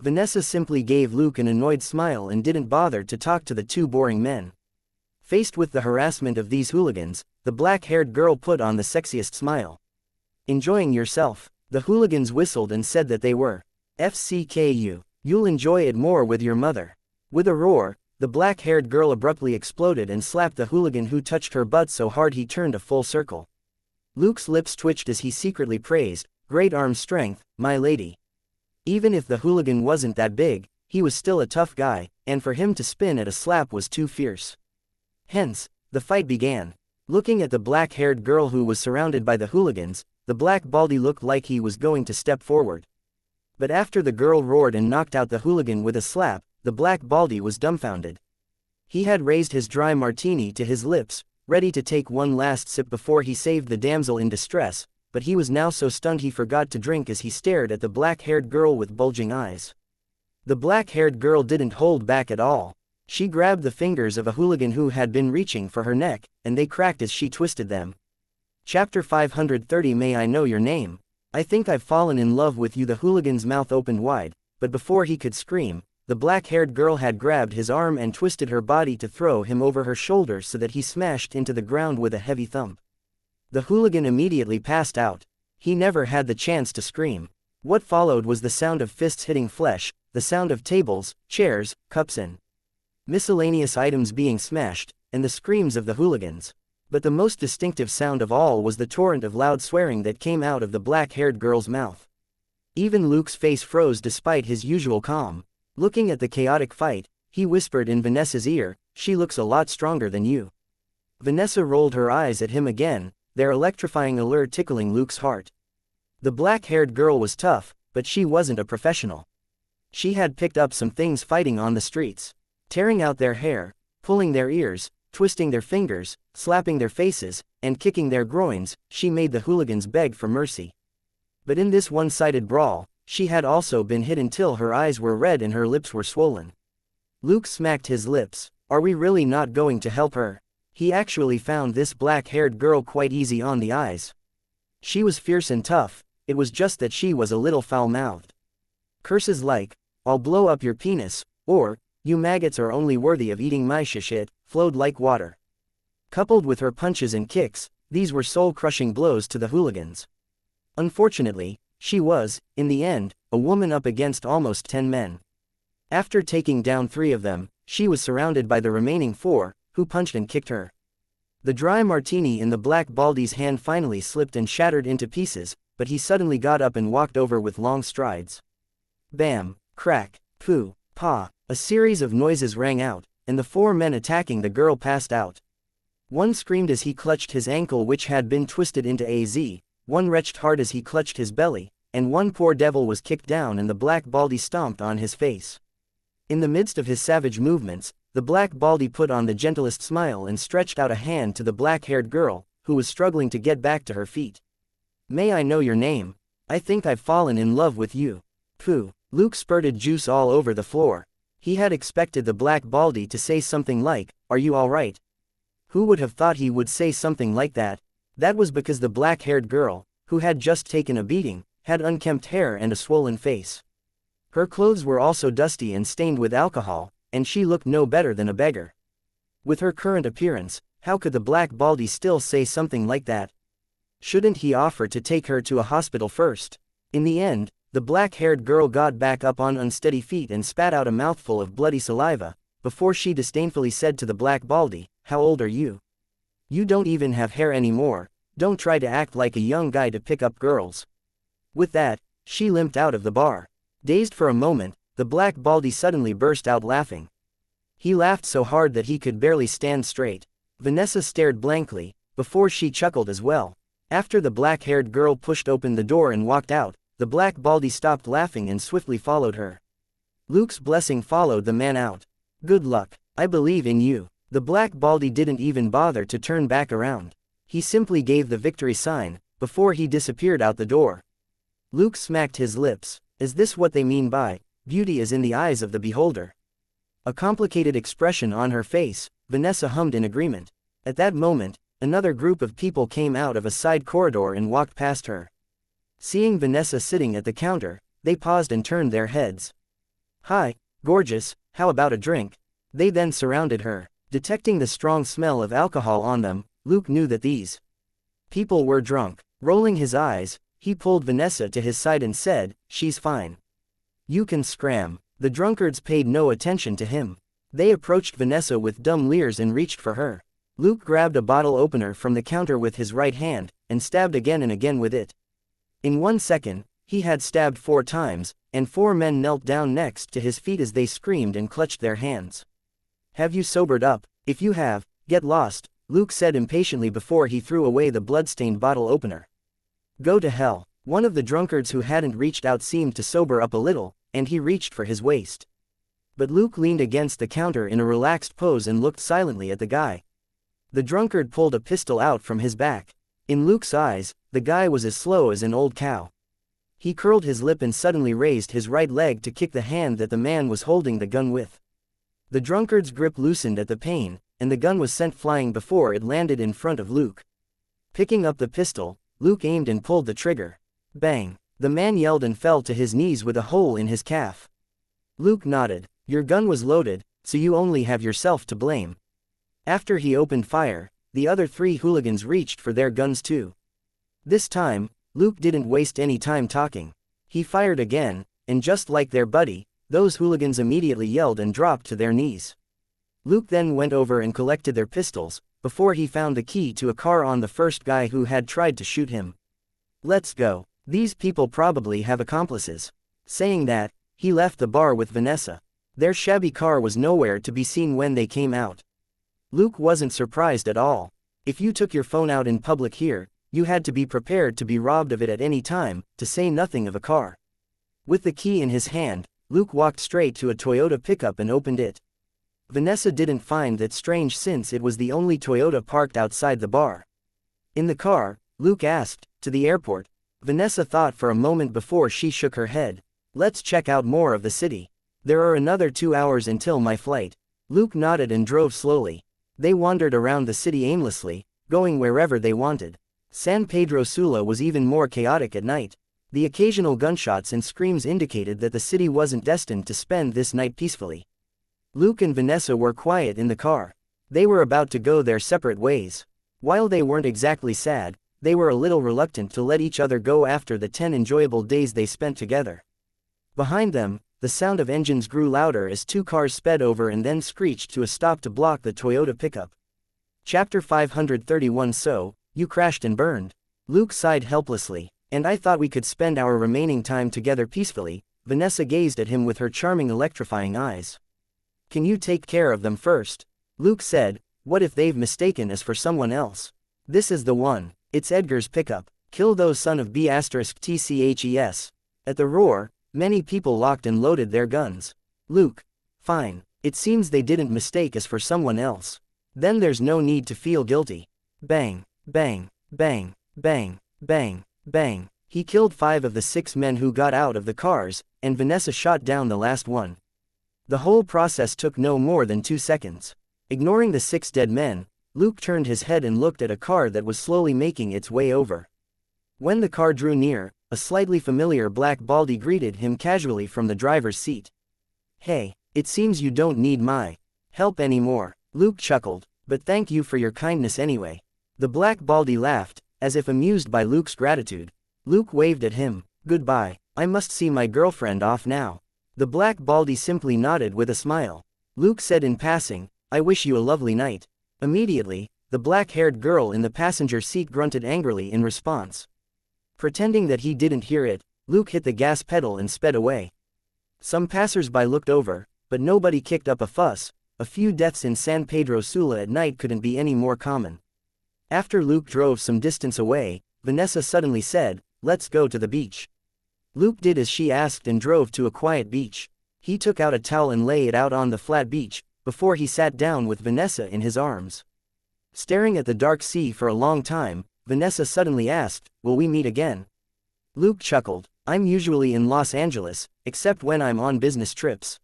Vanessa simply gave Luke an annoyed smile and didn't bother to talk to the two boring men. Faced with the harassment of these hooligans, the black-haired girl put on the sexiest smile. "Enjoying yourself?" The hooligans whistled and said that they were. "FCKU. You'll enjoy it more with your mother." With a roar, the black-haired girl abruptly exploded and slapped the hooligan who touched her butt so hard he turned a full circle. Luke's lips twitched as he secretly praised, "Great arm strength, my lady." Even if the hooligan wasn't that big, he was still a tough guy, and for him to spin at a slap was too fierce. Hence, the fight began. Looking at the black-haired girl who was surrounded by the hooligans, the black baldy looked like he was going to step forward. But after the girl roared and knocked out the hooligan with a slap, the black baldy was dumbfounded. He had raised his dry martini to his lips, ready to take one last sip before he saved the damsel in distress, but he was now so stunned he forgot to drink as he stared at the black-haired girl with bulging eyes. The black-haired girl didn't hold back at all. She grabbed the fingers of a hooligan who had been reaching for her neck, and they cracked as she twisted them. Chapter 530. May I know your name? I think I've fallen in love with you. The hooligan's mouth opened wide, but before he could scream, the black-haired girl had grabbed his arm and twisted her body to throw him over her shoulders so that he smashed into the ground with a heavy thump. The hooligan immediately passed out. He never had the chance to scream. What followed was the sound of fists hitting flesh, the sound of tables, chairs, cups and miscellaneous items being smashed, and the screams of the hooligans. But the most distinctive sound of all was the torrent of loud swearing that came out of the black-haired girl's mouth. Even Luke's face froze despite his usual calm. Looking at the chaotic fight, he whispered in Vanessa's ear, "She looks a lot stronger than you." Vanessa rolled her eyes at him again, their electrifying allure tickling Luke's heart. The black-haired girl was tough, but she wasn't a professional. She had picked up some things fighting on the streets. Tearing out their hair, pulling their ears, twisting their fingers, slapping their faces, and kicking their groins, she made the hooligans beg for mercy. But in this one-sided brawl, she had also been hit until her eyes were red and her lips were swollen. Luke smacked his lips. Are we really not going to help her? He actually found this black-haired girl quite easy on the eyes. She was fierce and tough, it was just that she was a little foul-mouthed. Curses like, "I'll blow up your penis," or, "You maggots are only worthy of eating my shit," flowed like water. Coupled with her punches and kicks, these were soul-crushing blows to the hooligans. Unfortunately, she was, in the end, a woman up against almost 10 men. After taking down 3 of them, she was surrounded by the remaining 4, who punched and kicked her. The dry martini in the black baldy's hand finally slipped and shattered into pieces, but he suddenly got up and walked over with long strides. Bam, crack, poo, pa, a series of noises rang out, and the 4 men attacking the girl passed out. One screamed as he clutched his ankle which had been twisted into a Z, one retched hard as he clutched his belly, and one poor devil was kicked down and the black baldy stomped on his face. In the midst of his savage movements, the black baldy put on the gentlest smile and stretched out a hand to the black-haired girl, who was struggling to get back to her feet. "May I know your name? I think I've fallen in love with you." Pooh. Luke spurted juice all over the floor. He had expected the black baldy to say something like, "Are you alright?" Who would have thought he would say something like that? That was because the black-haired girl, who had just taken a beating, had unkempt hair and a swollen face. Her clothes were also dusty and stained with alcohol, and she looked no better than a beggar. With her current appearance, how could the black baldy still say something like that? Shouldn't he offer to take her to a hospital first? In the end, the black-haired girl got back up on unsteady feet and spat out a mouthful of bloody saliva, before she disdainfully said to the black baldy, "How old are you? You don't even have hair anymore, don't try to act like a young guy to pick up girls." With that, she limped out of the bar. Dazed for a moment, the black baldy suddenly burst out laughing. He laughed so hard that he could barely stand straight. Vanessa stared blankly, before she chuckled as well. After the black-haired girl pushed open the door and walked out, the black baldy stopped laughing and swiftly followed her. Luke's blessing followed the man out. "Good luck, I believe in you." The black baldy didn't even bother to turn back around. He simply gave the victory sign, before he disappeared out the door. Luke smacked his lips. Is this what they mean by, "Beauty is in the eyes of the beholder"? A complicated expression on her face, Vanessa hummed in agreement. At that moment, another group of people came out of a side corridor and walked past her. Seeing Vanessa sitting at the counter, they paused and turned their heads. "Hi, gorgeous, how about a drink?" They then surrounded her. Detecting the strong smell of alcohol on them, Luke knew that these people were drunk. Rolling his eyes, he pulled Vanessa to his side and said, "She's fine. You can scram." The drunkards paid no attention to him. They approached Vanessa with dumb leers and reached for her. Luke grabbed a bottle opener from the counter with his right hand, and stabbed again and again with it. In 1 second, he had stabbed 4 times, and 4 men knelt down next to his feet as they screamed and clutched their hands. "Have you sobered up? If you have, get lost," Luke said impatiently before he threw away the blood-stained bottle opener. "Go to hell." One of the drunkards who hadn't reached out seemed to sober up a little, and he reached for his waist. But Luke leaned against the counter in a relaxed pose and looked silently at the guy. The drunkard pulled a pistol out from his back. In Luke's eyes, the guy was as slow as an old cow. He curled his lip and suddenly raised his right leg to kick the hand that the man was holding the gun with. The drunkard's grip loosened at the pain, and the gun was sent flying before it landed in front of Luke. Picking up the pistol, Luke aimed and pulled the trigger. Bang! The man yelled and fell to his knees with a hole in his calf. Luke nodded. "Your gun was loaded, so you only have yourself to blame." After he opened fire, the other 3 hooligans reached for their guns too. This time, Luke didn't waste any time talking. He fired again, and just like their buddy, those hooligans immediately yelled and dropped to their knees. Luke then went over and collected their pistols, before he found the key to a car on the first guy who had tried to shoot him. "Let's go. These people probably have accomplices." Saying that, he left the bar with Vanessa. Their shabby car was nowhere to be seen when they came out. Luke wasn't surprised at all. If you took your phone out in public here, you had to be prepared to be robbed of it at any time, to say nothing of a car. With the key in his hand, Luke walked straight to a Toyota pickup and opened it. Vanessa didn't find that strange since it was the only Toyota parked outside the bar. In the car, Luke asked, "To the airport?" Vanessa thought for a moment before she shook her head. "Let's check out more of the city. There are another 2 hours until my flight." Luke nodded and drove slowly. They wandered around the city aimlessly, going wherever they wanted. San Pedro Sula was even more chaotic at night. The occasional gunshots and screams indicated that the city wasn't destined to spend this night peacefully. Luke and Vanessa were quiet in the car. They were about to go their separate ways. While they weren't exactly sad, they were a little reluctant to let each other go after the 10 enjoyable days they spent together. Behind them, the sound of engines grew louder as 2 cars sped over and then screeched to a stop to block the Toyota pickup. Chapter 531. So, you crashed and burned. Luke sighed helplessly. "And I thought we could spend our remaining time together peacefully." Vanessa gazed at him with her charming electrifying eyes. "Can you take care of them first?" Luke said, "What if they've mistaken us for someone else?" "This is the one. It's Edgar's pickup. Kill those son of B***tches. At the roar, many people locked and loaded their guns. Luke. "Fine. It seems they didn't mistake us for someone else. Then there's no need to feel guilty." Bang, bang, bang, bang, bang, bang. He killed 5 of the 6 men who got out of the cars, and Vanessa shot down the last one. The whole process took no more than 2 seconds. Ignoring the 6 dead men, Luke turned his head and looked at a car that was slowly making its way over. When the car drew near, a slightly familiar black baldy greeted him casually from the driver's seat. "Hey, it seems you don't need my help anymore." Luke chuckled, "But thank you for your kindness anyway." The black baldy laughed, as if amused by Luke's gratitude. Luke waved at him. "Goodbye, I must see my girlfriend off now." The black baldy simply nodded with a smile. Luke said in passing, "I wish you a lovely night." Immediately, the black-haired girl in the passenger seat grunted angrily in response. Pretending that he didn't hear it, Luke hit the gas pedal and sped away. Some passers-by looked over, but nobody kicked up a fuss. A few deaths in San Pedro Sula at night couldn't be any more common. After Luke drove some distance away, Vanessa suddenly said, "Let's go to the beach." Luke did as she asked and drove to a quiet beach. He took out a towel and lay it out on the flat beach, before he sat down with Vanessa in his arms. Staring at the dark sea for a long time, Vanessa suddenly asked, "Will we meet again?" Luke chuckled, "I'm usually in Los Angeles, except when I'm on business trips.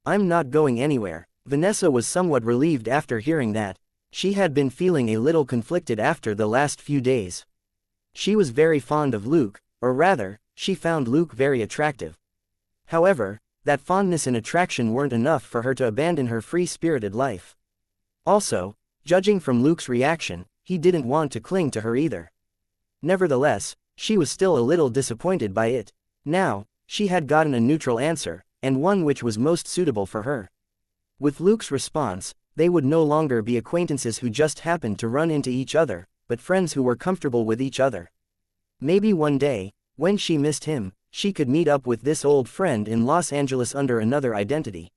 I'm not going anywhere." Vanessa was somewhat relieved after hearing that. She had been feeling a little conflicted after the last few days. She was very fond of Luke, or rather, she found Luke very attractive. However, that fondness and attraction weren't enough for her to abandon her free-spirited life. Also, judging from Luke's reaction, he didn't want to cling to her either. Nevertheless, she was still a little disappointed by it. Now, she had gotten a neutral answer, and one which was most suitable for her. With Luke's response, they would no longer be acquaintances who just happened to run into each other, but friends who were comfortable with each other. Maybe one day, when she missed him, she could meet up with this old friend in Los Angeles under another identity.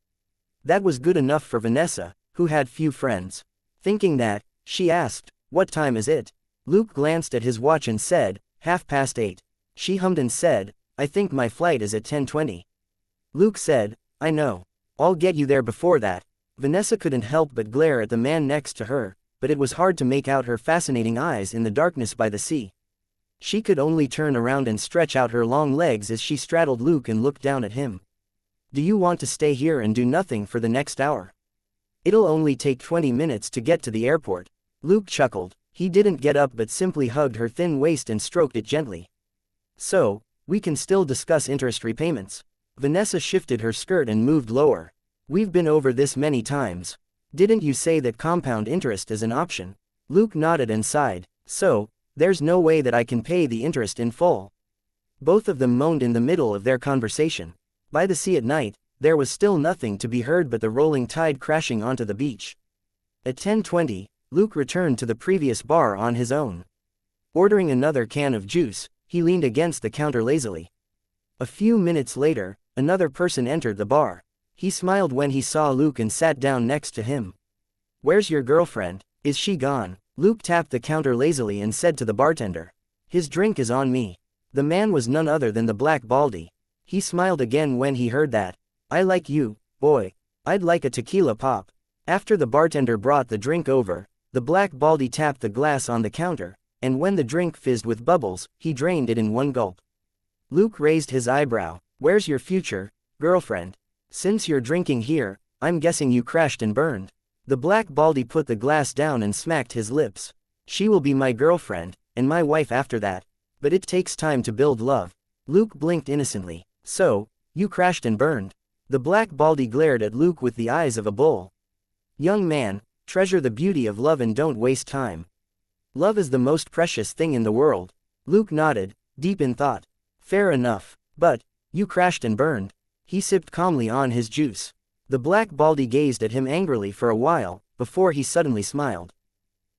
That was good enough for Vanessa, who had few friends. Thinking that, she asked, "What time is it?" Luke glanced at his watch and said, 8:30. She hummed and said, "I think my flight is at 10:20. Luke said, "I know. I'll get you there before that." Vanessa couldn't help but glare at the man next to her, but it was hard to make out her fascinating eyes in the darkness by the sea. She could only turn around and stretch out her long legs as she straddled Luke and looked down at him. "Do you want to stay here and do nothing for the next hour? It'll only take 20 minutes to get to the airport." Luke chuckled. He didn't get up but simply hugged her thin waist and stroked it gently. "So, we can still discuss interest repayments." Vanessa shifted her skirt and moved lower. "We've been over this many times. Didn't you say that compound interest is an option?" Luke nodded and sighed. "So, there's no way that I can pay the interest in full." Both of them moaned in the middle of their conversation. By the sea at night, there was still nothing to be heard but the rolling tide crashing onto the beach. At 10:20, Luke returned to the previous bar on his own. Ordering another can of juice, he leaned against the counter lazily. A few minutes later, another person entered the bar. He smiled when he saw Luke and sat down next to him. "Where's your girlfriend? Is she gone?" Luke tapped the counter lazily and said to the bartender. "His drink is on me." The man was none other than the Black Baldy. He smiled again when he heard that. "I like you, boy. I'd like a tequila pop." After the bartender brought the drink over, the Black Baldy tapped the glass on the counter, and when the drink fizzed with bubbles, he drained it in one gulp. Luke raised his eyebrow. "Where's your future girlfriend? Since you're drinking here, I'm guessing you crashed and burned." The Black Baldy put the glass down and smacked his lips. "She will be my girlfriend, and my wife after that. But it takes time to build love." Luke blinked innocently. "So, you crashed and burned?" The Black Baldy glared at Luke with the eyes of a bull. "Young man, treasure the beauty of love and don't waste time. Love is the most precious thing in the world." Luke nodded, deep in thought. "Fair enough. But, you crashed and burned." He sipped calmly on his juice. The Black Baldy gazed at him angrily for a while, before he suddenly smiled.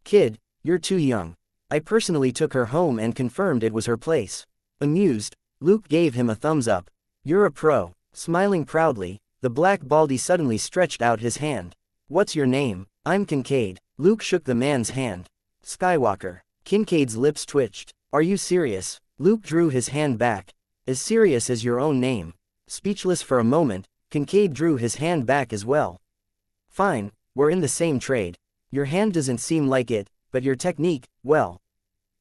"Kid, you're too young. I personally took her home and confirmed it was her place." Amused, Luke gave him a thumbs up. "You're a pro." Smiling proudly, the Black Baldy suddenly stretched out his hand. "What's your name?" "I'm Kincaid." Luke shook the man's hand. "Skywalker." Kincaid's lips twitched. "Are you serious?" Luke drew his hand back. "As serious as your own name." Speechless for a moment, Kincaid drew his hand back as well. "Fine, we're in the same trade. Your hand doesn't seem like it, but your technique, well."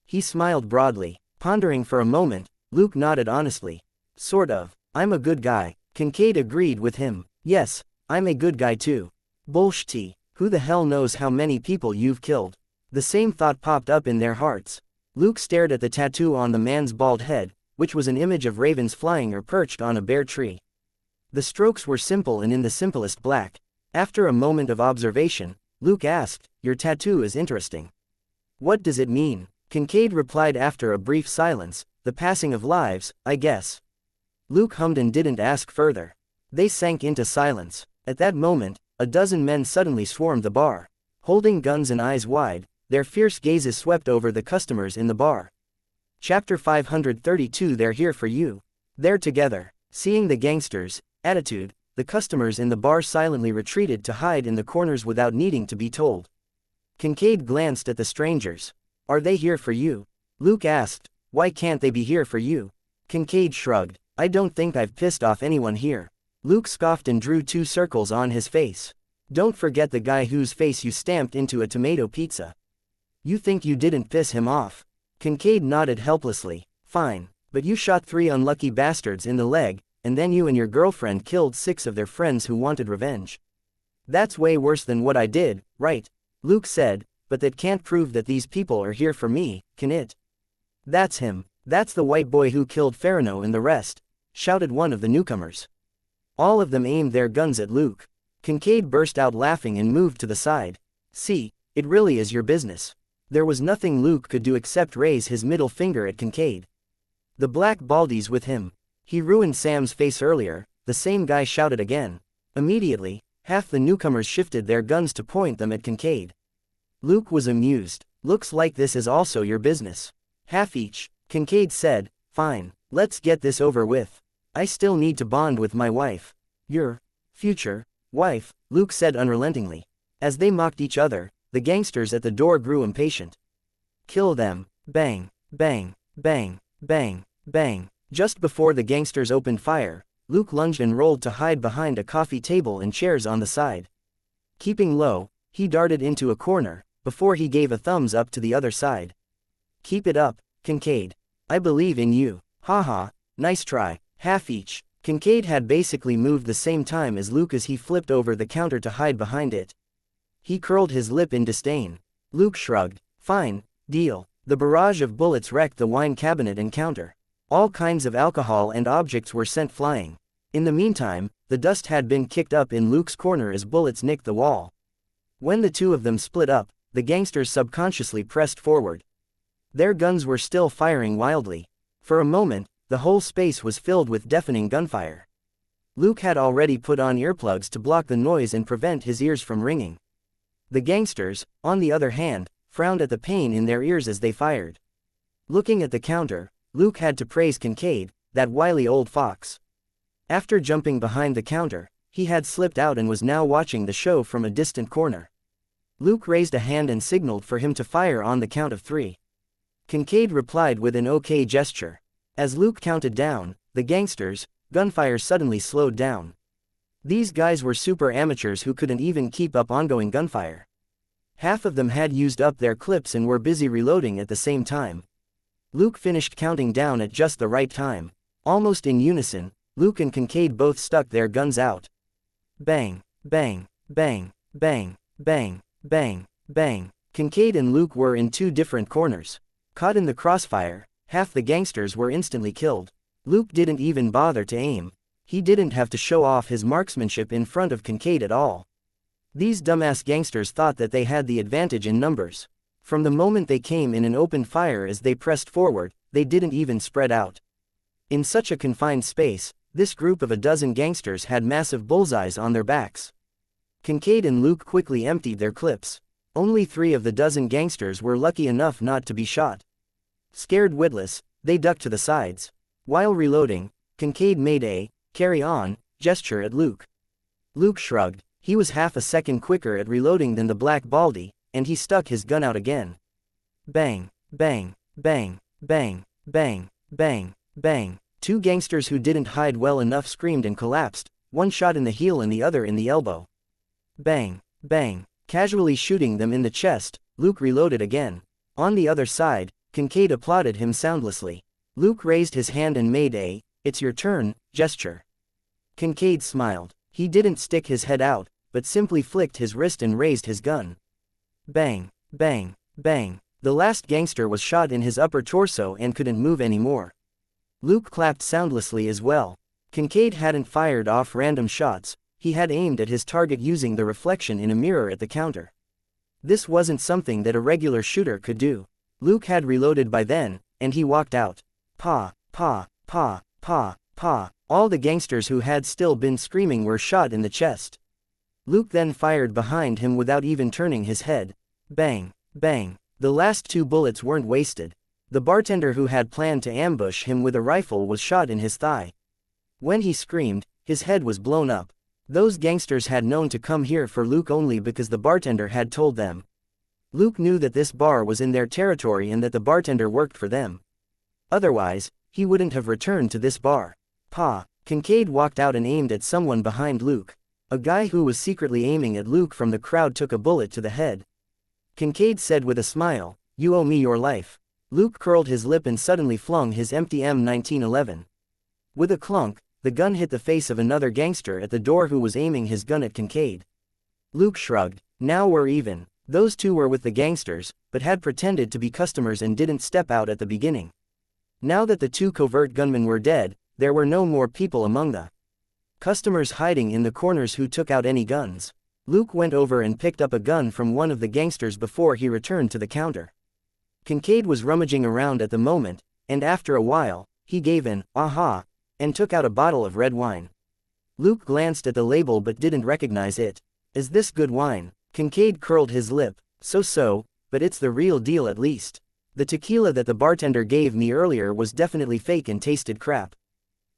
He smiled broadly. Pondering for a moment, Luke nodded honestly. "Sort of. I'm a good guy." Kincaid agreed with him. "Yes, I'm a good guy too." "Bullshit. Who the hell knows how many people you've killed?" The same thought popped up in their hearts. Luke stared at the tattoo on the man's bald head, which was an image of ravens flying or perched on a bare tree. The strokes were simple and in the simplest black. After a moment of observation, Luke asked, "Your tattoo is interesting. What does it mean?" Kincaid replied after a brief silence, "The passing of lives, I guess." Luke hummed and didn't ask further. They sank into silence. At that moment, a dozen men suddenly swarmed the bar. Holding guns and eyes wide, their fierce gazes swept over the customers in the bar. Chapter 532. They're here for you. They're together. Seeing the gangsters' attitude, the customers in the bar silently retreated to hide in the corners without needing to be told. Kincaid glanced at the strangers. "Are they here for you?" Luke asked. "Why can't they be here for you?" Kincaid shrugged. "I don't think I've pissed off anyone here." Luke scoffed and drew two circles on his face. "Don't forget the guy whose face you stamped into a tomato pizza. You think you didn't piss him off?" Kincaid nodded helplessly. "Fine, but you shot 3 unlucky bastards in the leg, and then you and your girlfriend killed 6 of their friends who wanted revenge. That's way worse than what I did, right?" Luke said, "But that can't prove that these people are here for me, can it?" "That's him. That's the white boy who killed Farino and the rest," shouted one of the newcomers. All of them aimed their guns at Luke. Kincaid burst out laughing and moved to the side. "See, it really is your business." There was nothing Luke could do except raise his middle finger at Kincaid. "The Black Baldy's with him. He ruined Sam's face earlier," the same guy shouted again. Immediately, half the newcomers shifted their guns to point them at Kincaid. Luke was amused. "Looks like this is also your business." "Half each," Kincaid said. "Fine, let's get this over with. I still need to bond with my wife." "Your future wife," Luke said unrelentingly. As they mocked each other, the gangsters at the door grew impatient. "Kill them." Bang, bang, bang, bang, bang. Just before the gangsters opened fire, Luke lunged and rolled to hide behind a coffee table and chairs on the side. Keeping low, he darted into a corner, before he gave a thumbs up to the other side. "Keep it up, Kincaid. I believe in you." "Haha, nice try." Half each. Kincaid had basically moved the same time as Luke as he flipped over the counter to hide behind it. He curled his lip in disdain. Luke shrugged. "Fine, deal." The barrage of bullets wrecked the wine cabinet and counter. All kinds of alcohol and objects were sent flying. In the meantime, the dust had been kicked up in Luke's corner as bullets nicked the wall. When the two of them split up, the gangsters subconsciously pressed forward. Their guns were still firing wildly. For a moment, the whole space was filled with deafening gunfire. Luke had already put on earplugs to block the noise and prevent his ears from ringing. The gangsters, on the other hand, frowned at the pain in their ears as they fired. Looking at the counter, Luke had to praise Kincaid, that wily old fox. After jumping behind the counter, he had slipped out and was now watching the show from a distant corner. Luke raised a hand and signaled for him to fire on the count of 3. Kincaid replied with an OK gesture. As Luke counted down, the gangsters' gunfire suddenly slowed down. These guys were super amateurs who couldn't even keep up ongoing gunfire. Half of them had used up their clips and were busy reloading at the same time. Luke finished counting down at just the right time. Almost in unison, Luke and Kincaid both stuck their guns out. Bang, bang, bang, bang, bang, bang, bang. Kincaid and Luke were in 2 different corners. Caught in the crossfire, half the gangsters were instantly killed. Luke didn't even bother to aim. He didn't have to show off his marksmanship in front of Kincaid at all. These dumbass gangsters thought that they had the advantage in numbers. From the moment they came in and opened fire as they pressed forward, they didn't even spread out. In such a confined space, this group of a dozen gangsters had massive bullseyes on their backs. Kincaid and Luke quickly emptied their clips. Only 3 of the dozen gangsters were lucky enough not to be shot. Scared witless, they ducked to the sides. While reloading, Kincaid made a carry on gesture at Luke. Luke shrugged. He was half a second quicker at reloading than the Black Baldy, and he stuck his gun out again. Bang, bang, bang, bang, bang, bang, bang. 2 gangsters who didn't hide well enough screamed and collapsed, one shot in the heel and the other in the elbow. Bang, bang. Casually shooting them in the chest, Luke reloaded again. On the other side, Kincaid applauded him soundlessly. Luke raised his hand and made a "it's your turn" gesture. Kincaid smiled. He didn't stick his head out, but simply flicked his wrist and raised his gun. Bang, bang, bang. The last gangster was shot in his upper torso and couldn't move anymore. Luke clapped soundlessly as well. Kincaid hadn't fired off random shots, he had aimed at his target using the reflection in a mirror at the counter. This wasn't something that a regular shooter could do. Luke had reloaded by then, and he walked out. Pa, pa, pa, pa, pa. All the gangsters who had still been screaming were shot in the chest. Luke then fired behind him without even turning his head. Bang, bang. The last 2 bullets weren't wasted. The bartender who had planned to ambush him with a rifle was shot in his thigh. When he screamed, his head was blown up. Those gangsters had known to come here for Luke only because the bartender had told them. Luke knew that this bar was in their territory and that the bartender worked for them. Otherwise, he wouldn't have returned to this bar. Pa. Kincaid walked out and aimed at someone behind Luke. A guy who was secretly aiming at Luke from the crowd took a bullet to the head. Kincaid said with a smile, "You owe me your life." Luke curled his lip and suddenly flung his empty M1911. With a clunk, the gun hit the face of another gangster at the door who was aiming his gun at Kincaid. Luke shrugged. Now we're even. Those 2 were with the gangsters, but had pretended to be customers and didn't step out at the beginning. Now that the 2 covert gunmen were dead, there were no more people among the customers hiding in the corners who took out any guns. Luke went over and picked up a gun from one of the gangsters before he returned to the counter. Kincaid was rummaging around at the moment, and after a while, he gave an "aha" and took out a bottle of red wine. Luke glanced at the label but didn't recognize it. Is this good wine? Kincaid curled his lip. So, but it's the real deal at least. The tequila that the bartender gave me earlier was definitely fake and tasted crap.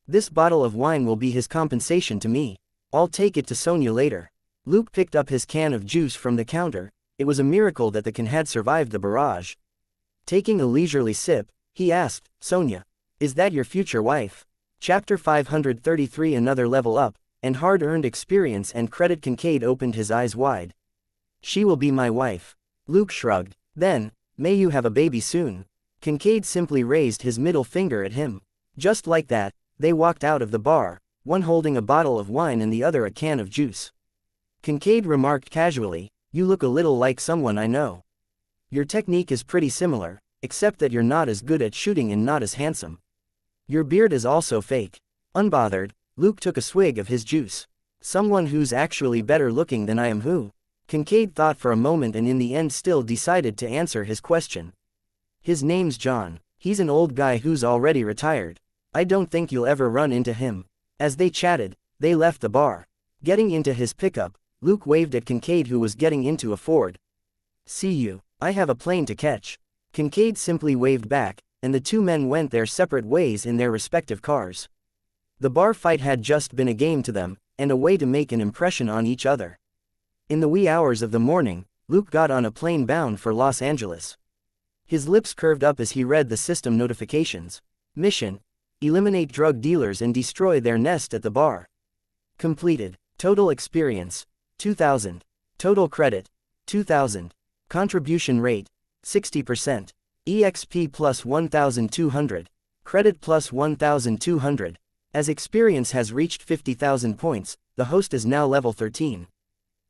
This bottle of wine will be his compensation to me. I'll take it to Sonia later. Luke picked up his can of juice from the counter. It was a miracle that the can had survived the barrage. Taking a leisurely sip, he asked, "Sonia, is that your future wife?" Chapter 533 Another level up, and hard-earned experience and credit. Kincaid opened his eyes wide. "She will be my wife." Luke shrugged. "Then, may you have a baby soon." Kincaid simply raised his middle finger at him. Just like that, they walked out of the bar, one holding a bottle of wine and the other a can of juice. Kincaid remarked casually, "You look a little like someone I know. Your technique is pretty similar, except that you're not as good at shooting and not as handsome. Your beard is also fake." Unbothered, Luke took a swig of his juice. "Someone who's actually better looking than I am who?" Kincaid thought for a moment and in the end still decided to answer his question. "His name's John. He's an old guy who's already retired. I don't think you'll ever run into him." As they chatted, they left the bar. Getting into his pickup, Luke waved at Kincaid who was getting into a Ford. "See you. I have a plane to catch." Kincaid simply waved back, and the 2 men went their separate ways in their respective cars. The bar fight had just been a game to them, and a way to make an impression on each other. In the wee hours of the morning, Luke got on a plane bound for Los Angeles. His lips curved up as he read the system notifications. Mission: eliminate drug dealers and destroy their nest at the bar. Completed. Total experience: 2,000. Total credit: 2,000. Contribution rate: 60%. EXP plus 1,200. Credit plus 1,200. As experience has reached 50,000 points, the host is now level 13.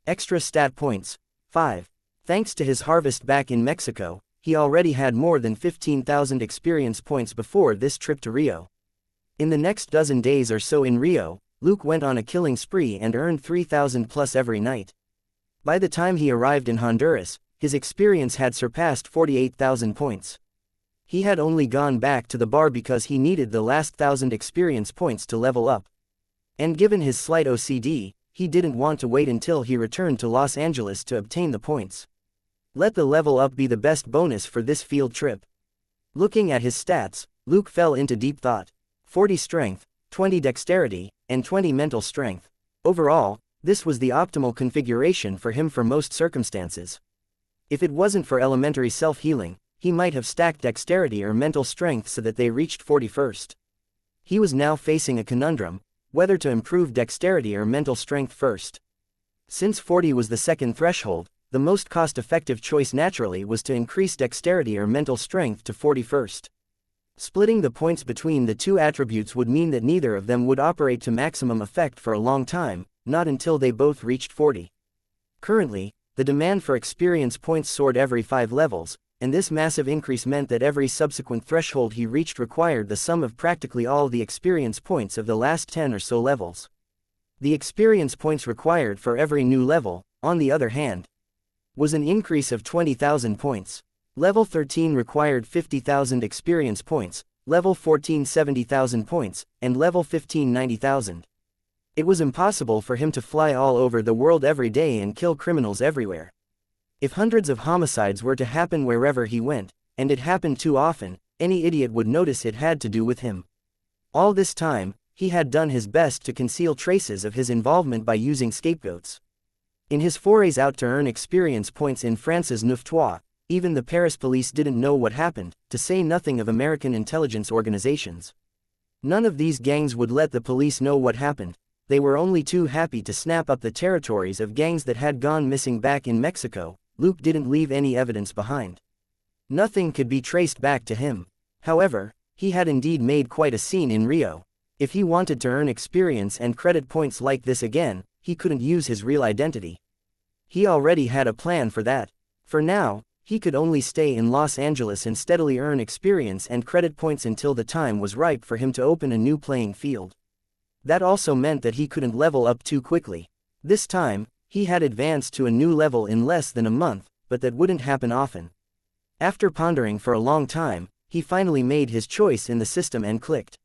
Extra stat points: 5. Thanks to his harvest back in Mexico, he already had more than 15,000 experience points before this trip to Rio. In the next dozen days or so in Rio, Luke went on a killing spree and earned 3,000 plus every night. By the time he arrived in Honduras, his experience had surpassed 48,000 points. He had only gone back to the bar because he needed the last 1,000 experience points to level up. And given his slight OCD, he didn't want to wait until he returned to Los Angeles to obtain the points. Let the level up be the best bonus for this field trip. Looking at his stats, Luke fell into deep thought. 40 strength, 20 dexterity, and 20 mental strength. Overall, this was the optimal configuration for him for most circumstances. If it wasn't for elementary self-healing, he might have stacked dexterity or mental strength so that they reached 41st. He was now facing a conundrum, whether to improve dexterity or mental strength first. Since 40 was the second threshold, the most cost-effective choice naturally was to increase dexterity or mental strength to 41st. Splitting the points between the two attributes would mean that neither of them would operate to maximum effect for a long time, not until they both reached 40. Currently, the demand for experience points soared every 5 levels, and this massive increase meant that every subsequent threshold he reached required the sum of practically all the experience points of the last 10 or so levels. The experience points required for every new level, on the other hand, was an increase of 20,000 points. Level 13 required 50,000 experience points, level 14 70,000 points, and level 15 90,000. It was impossible for him to fly all over the world every day and kill criminals everywhere. If hundreds of homicides were to happen wherever he went, and it happened too often, any idiot would notice it had to do with him. All this time, he had done his best to conceal traces of his involvement by using scapegoats. In his forays out to earn experience points in France's Neuf-Trois, even the Paris police didn't know what happened, to say nothing of American intelligence organizations. None of these gangs would let the police know what happened. They were only too happy to snap up the territories of gangs that had gone missing back in Mexico. Luke didn't leave any evidence behind. Nothing could be traced back to him. However, he had indeed made quite a scene in Rio. If he wanted to earn experience and credit points like this again, he couldn't use his real identity. He already had a plan for that. For now, he could only stay in Los Angeles and steadily earn experience and credit points until the time was ripe for him to open a new playing field. That also meant that he couldn't level up too quickly. This time, he had advanced to a new level in less than a month, but that wouldn't happen often. After pondering for a long time, he finally made his choice in the system and clicked.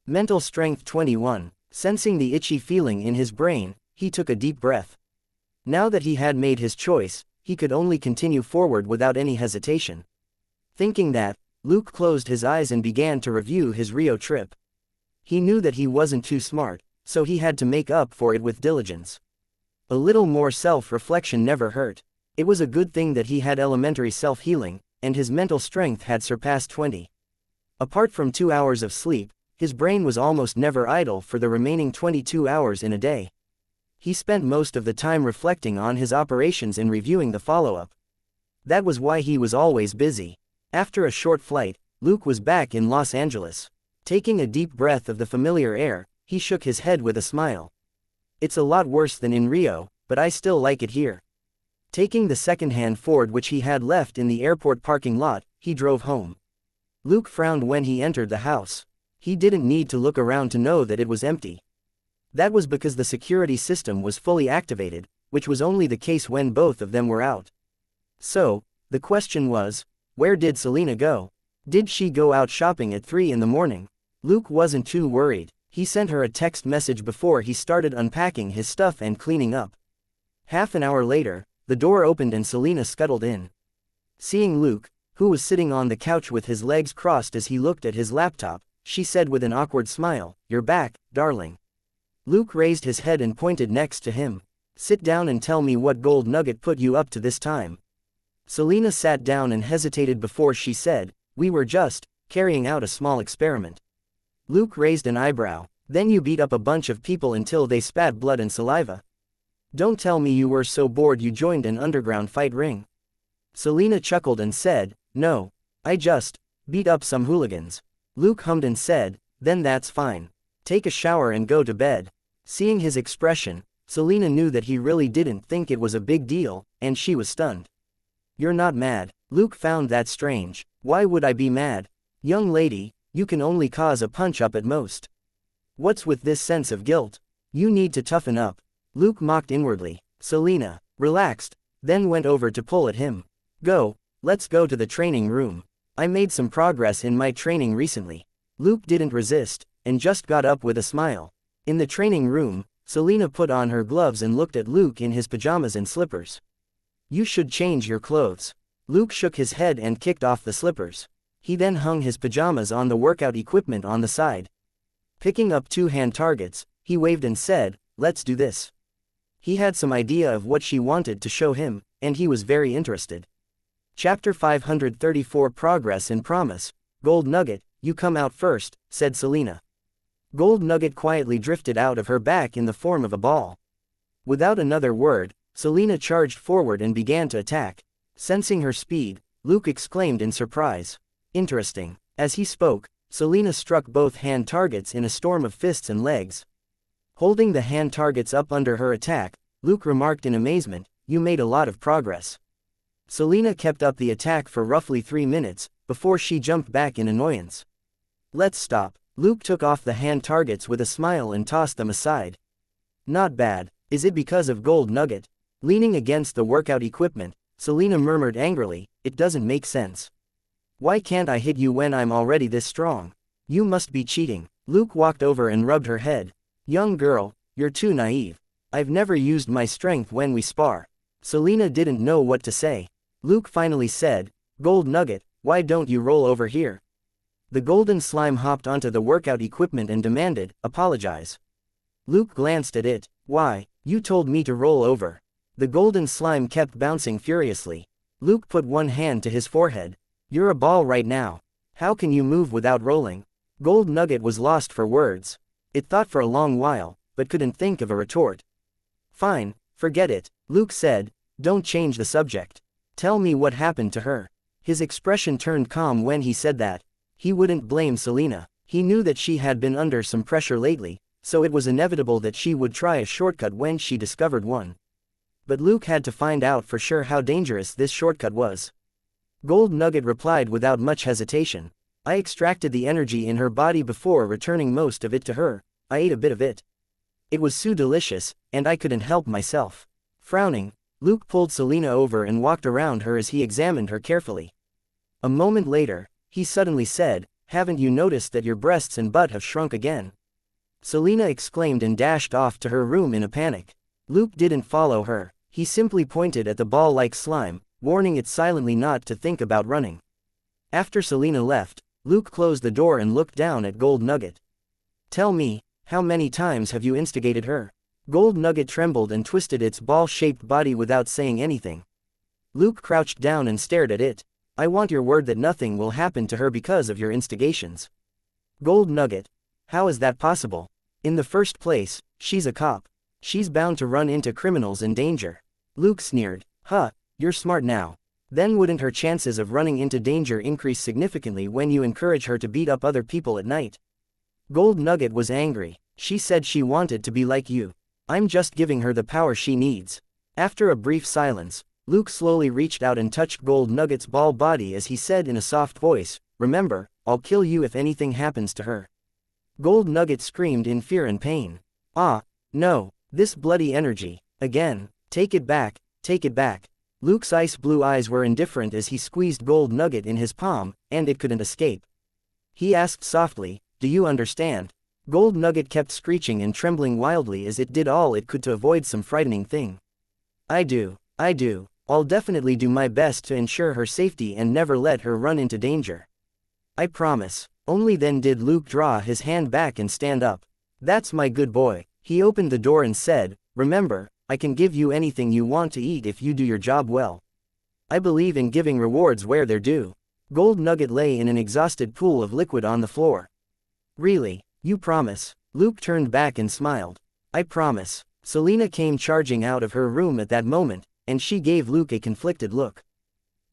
Mental strength 21. Sensing the itchy feeling in his brain, he took a deep breath. Now that he had made his choice, he could only continue forward without any hesitation. Thinking that, Luke closed his eyes and began to review his Rio trip. He knew that he wasn't too smart, so he had to make up for it with diligence. A little more self-reflection never hurt. It was a good thing that he had elementary self-healing, and his mental strength had surpassed 20. Apart from 2 hours of sleep, his brain was almost never idle for the remaining 22 hours in a day. He spent most of the time reflecting on his operations and reviewing the follow-up. That was why he was always busy. After a short flight, Luke was back in Los Angeles. Taking a deep breath of the familiar air, he shook his head with a smile. It's a lot worse than in Rio, but I still like it here. Taking the second-hand Ford which he had left in the airport parking lot, he drove home. Luke frowned when he entered the house. He didn't need to look around to know that it was empty. That was because the security system was fully activated, which was only the case when both of them were out. So, the question was, where did Selena go? Did she go out shopping at 3 in the morning? Luke wasn't too worried. He sent her a text message before he started unpacking his stuff and cleaning up. Half an hour later, the door opened and Selena scuttled in. Seeing Luke, who was sitting on the couch with his legs crossed as he looked at his laptop, she said with an awkward smile, "You're back, darling." Luke raised his head and pointed next to him. Sit down and tell me what gold nugget put you up to this time. Selena sat down and hesitated before she said, we were just carrying out a small experiment. Luke raised an eyebrow. Then you beat up a bunch of people until they spat blood and saliva. Don't tell me you were so bored you joined an underground fight ring. Selena chuckled and said, no. I just beat up some hooligans. Luke hummed and said, then that's fine. Take a shower and go to bed. Seeing his expression, Selena knew that he really didn't think it was a big deal, and she was stunned. You're not mad. Luke found that strange. Why would I be mad? Young lady, you can only cause a punch-up at most. What's with this sense of guilt? You need to toughen up. Luke mocked inwardly. Selena relaxed, then went over to pull at him. Go, let's go to the training room. I made some progress in my training recently. Luke didn't resist, and just got up with a smile. In the training room, Selena put on her gloves and looked at Luke in his pajamas and slippers. You should change your clothes. Luke shook his head and kicked off the slippers. He then hung his pajamas on the workout equipment on the side. Picking up 2 hand targets, he waved and said, let's do this. He had some idea of what she wanted to show him, and he was very interested. Chapter 534 Progress in Promise. Gold Nugget, you come out first, said Selena. Gold Nugget quietly drifted out of her back in the form of a ball. Without another word, Selena charged forward and began to attack. Sensing her speed, Luke exclaimed in surprise. Interesting. As he spoke, Selena struck both hand targets in a storm of fists and legs. Holding the hand targets up under her attack, Luke remarked in amazement, you made a lot of progress. Selena kept up the attack for roughly 3 minutes, before she jumped back in annoyance. Let's stop. Luke took off the hand targets with a smile and tossed them aside. Not bad. Is it because of Gold Nugget? Leaning against the workout equipment, Selena murmured angrily, it doesn't make sense. Why can't I hit you when I'm already this strong? You must be cheating. Luke walked over and rubbed her head. Young girl, you're too naive. I've never used my strength when we spar. Selena didn't know what to say. Luke finally said, Gold Nugget, why don't you roll over here? The golden slime hopped onto the workout equipment and demanded, apologize. Luke glanced at it. Why, you told me to roll over. The golden slime kept bouncing furiously. Luke put one hand to his forehead. You're a ball right now. How can you move without rolling? Gold Nugget was lost for words. It thought for a long while, but couldn't think of a retort. Fine, forget it, Luke said, don't change the subject. Tell me what happened to her. His expression turned calm when he said that. He wouldn't blame Selena. He knew that she had been under some pressure lately, so it was inevitable that she would try a shortcut when she discovered one. But Luke had to find out for sure how dangerous this shortcut was. Gold Nugget replied without much hesitation. I extracted the energy in her body before returning most of it to her. I ate a bit of it. It was so delicious, and I couldn't help myself. Frowning, Luke pulled Selena over and walked around her as he examined her carefully. A moment later, he suddenly said, haven't you noticed that your breasts and butt have shrunk again? Selena exclaimed and dashed off to her room in a panic. Luke didn't follow her. He simply pointed at the ball-like slime, warning it silently not to think about running. After Selena left, Luke closed the door and looked down at Gold Nugget. Tell me, how many times have you instigated her? Gold Nugget trembled and twisted its ball-shaped body without saying anything. Luke crouched down and stared at it. I want your word that nothing will happen to her because of your instigations. Gold Nugget. How is that possible? In the first place, she's a cop. She's bound to run into criminals in danger. Luke sneered. Huh, you're smart now. Then wouldn't her chances of running into danger increase significantly when you encourage her to beat up other people at night? Gold Nugget was angry. She said she wanted to be like you. I'm just giving her the power she needs. After a brief silence, Luke slowly reached out and touched Gold Nugget's ball body as he said in a soft voice, remember, I'll kill you if anything happens to her. Gold Nugget screamed in fear and pain. Ah, no, this bloody energy, again, take it back, take it back. Luke's ice blue eyes were indifferent as he squeezed Gold Nugget in his palm, and it couldn't escape. He asked softly, do you understand? Gold Nugget kept screeching and trembling wildly as it did all it could to avoid some frightening thing. I do. I'll definitely do my best to ensure her safety and never let her run into danger. I promise. Only then did Luke draw his hand back and stand up. That's my good boy. He opened the door and said, "Remember, I can give you anything you want to eat if you do your job well. I believe in giving rewards where they're due." Gold Nugget lay in an exhausted pool of liquid on the floor. "Really? You promise?" Luke turned back and smiled. "I promise." Selena came charging out of her room at that moment, and she gave Luke a conflicted look.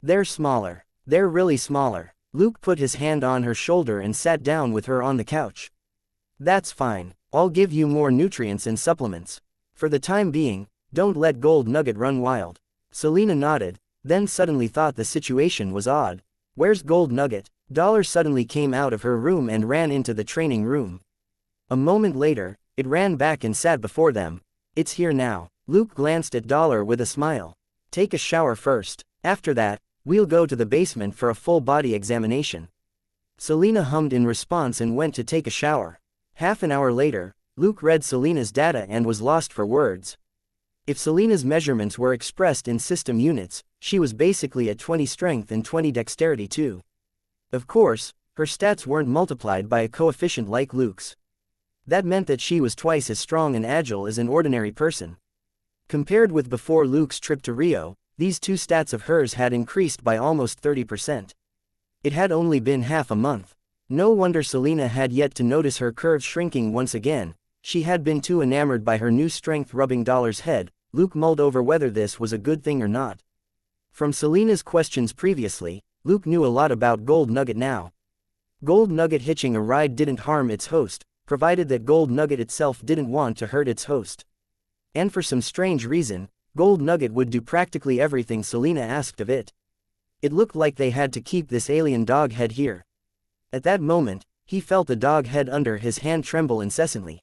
"They're smaller. They're really smaller." Luke put his hand on her shoulder and sat down with her on the couch. "That's fine. I'll give you more nutrients and supplements. For the time being, don't let Gold Nugget run wild." Selena nodded, then suddenly thought the situation was odd. "Where's Gold Nugget?" Dollar suddenly came out of her room and ran into the training room. A moment later, it ran back and sat before them. "It's here now." Luke glanced at Dollar with a smile. "Take a shower first. After that, we'll go to the basement for a full body examination." Selena hummed in response and went to take a shower. Half an hour later, Luke read Selena's data and was lost for words. If Selena's measurements were expressed in system units, she was basically at 20 strength and 20 dexterity too. Of course, her stats weren't multiplied by a coefficient like Luke's. That meant that she was twice as strong and agile as an ordinary person. Compared with before Luke's trip to Rio, these two stats of hers had increased by almost 30%. It had only been half a month. No wonder Selena had yet to notice her curves shrinking once again. She had been too enamored by her new strength rubbing Dollar's head. Luke mulled over whether this was a good thing or not. From Selena's questions previously, Luke knew a lot about Gold Nugget now. Gold Nugget hitching a ride didn't harm its host, provided that Gold Nugget itself didn't want to hurt its host. And for some strange reason, Gold Nugget would do practically everything Selena asked of it. It looked like they had to keep this alien dog head here. At that moment, he felt the dog head under his hand tremble incessantly.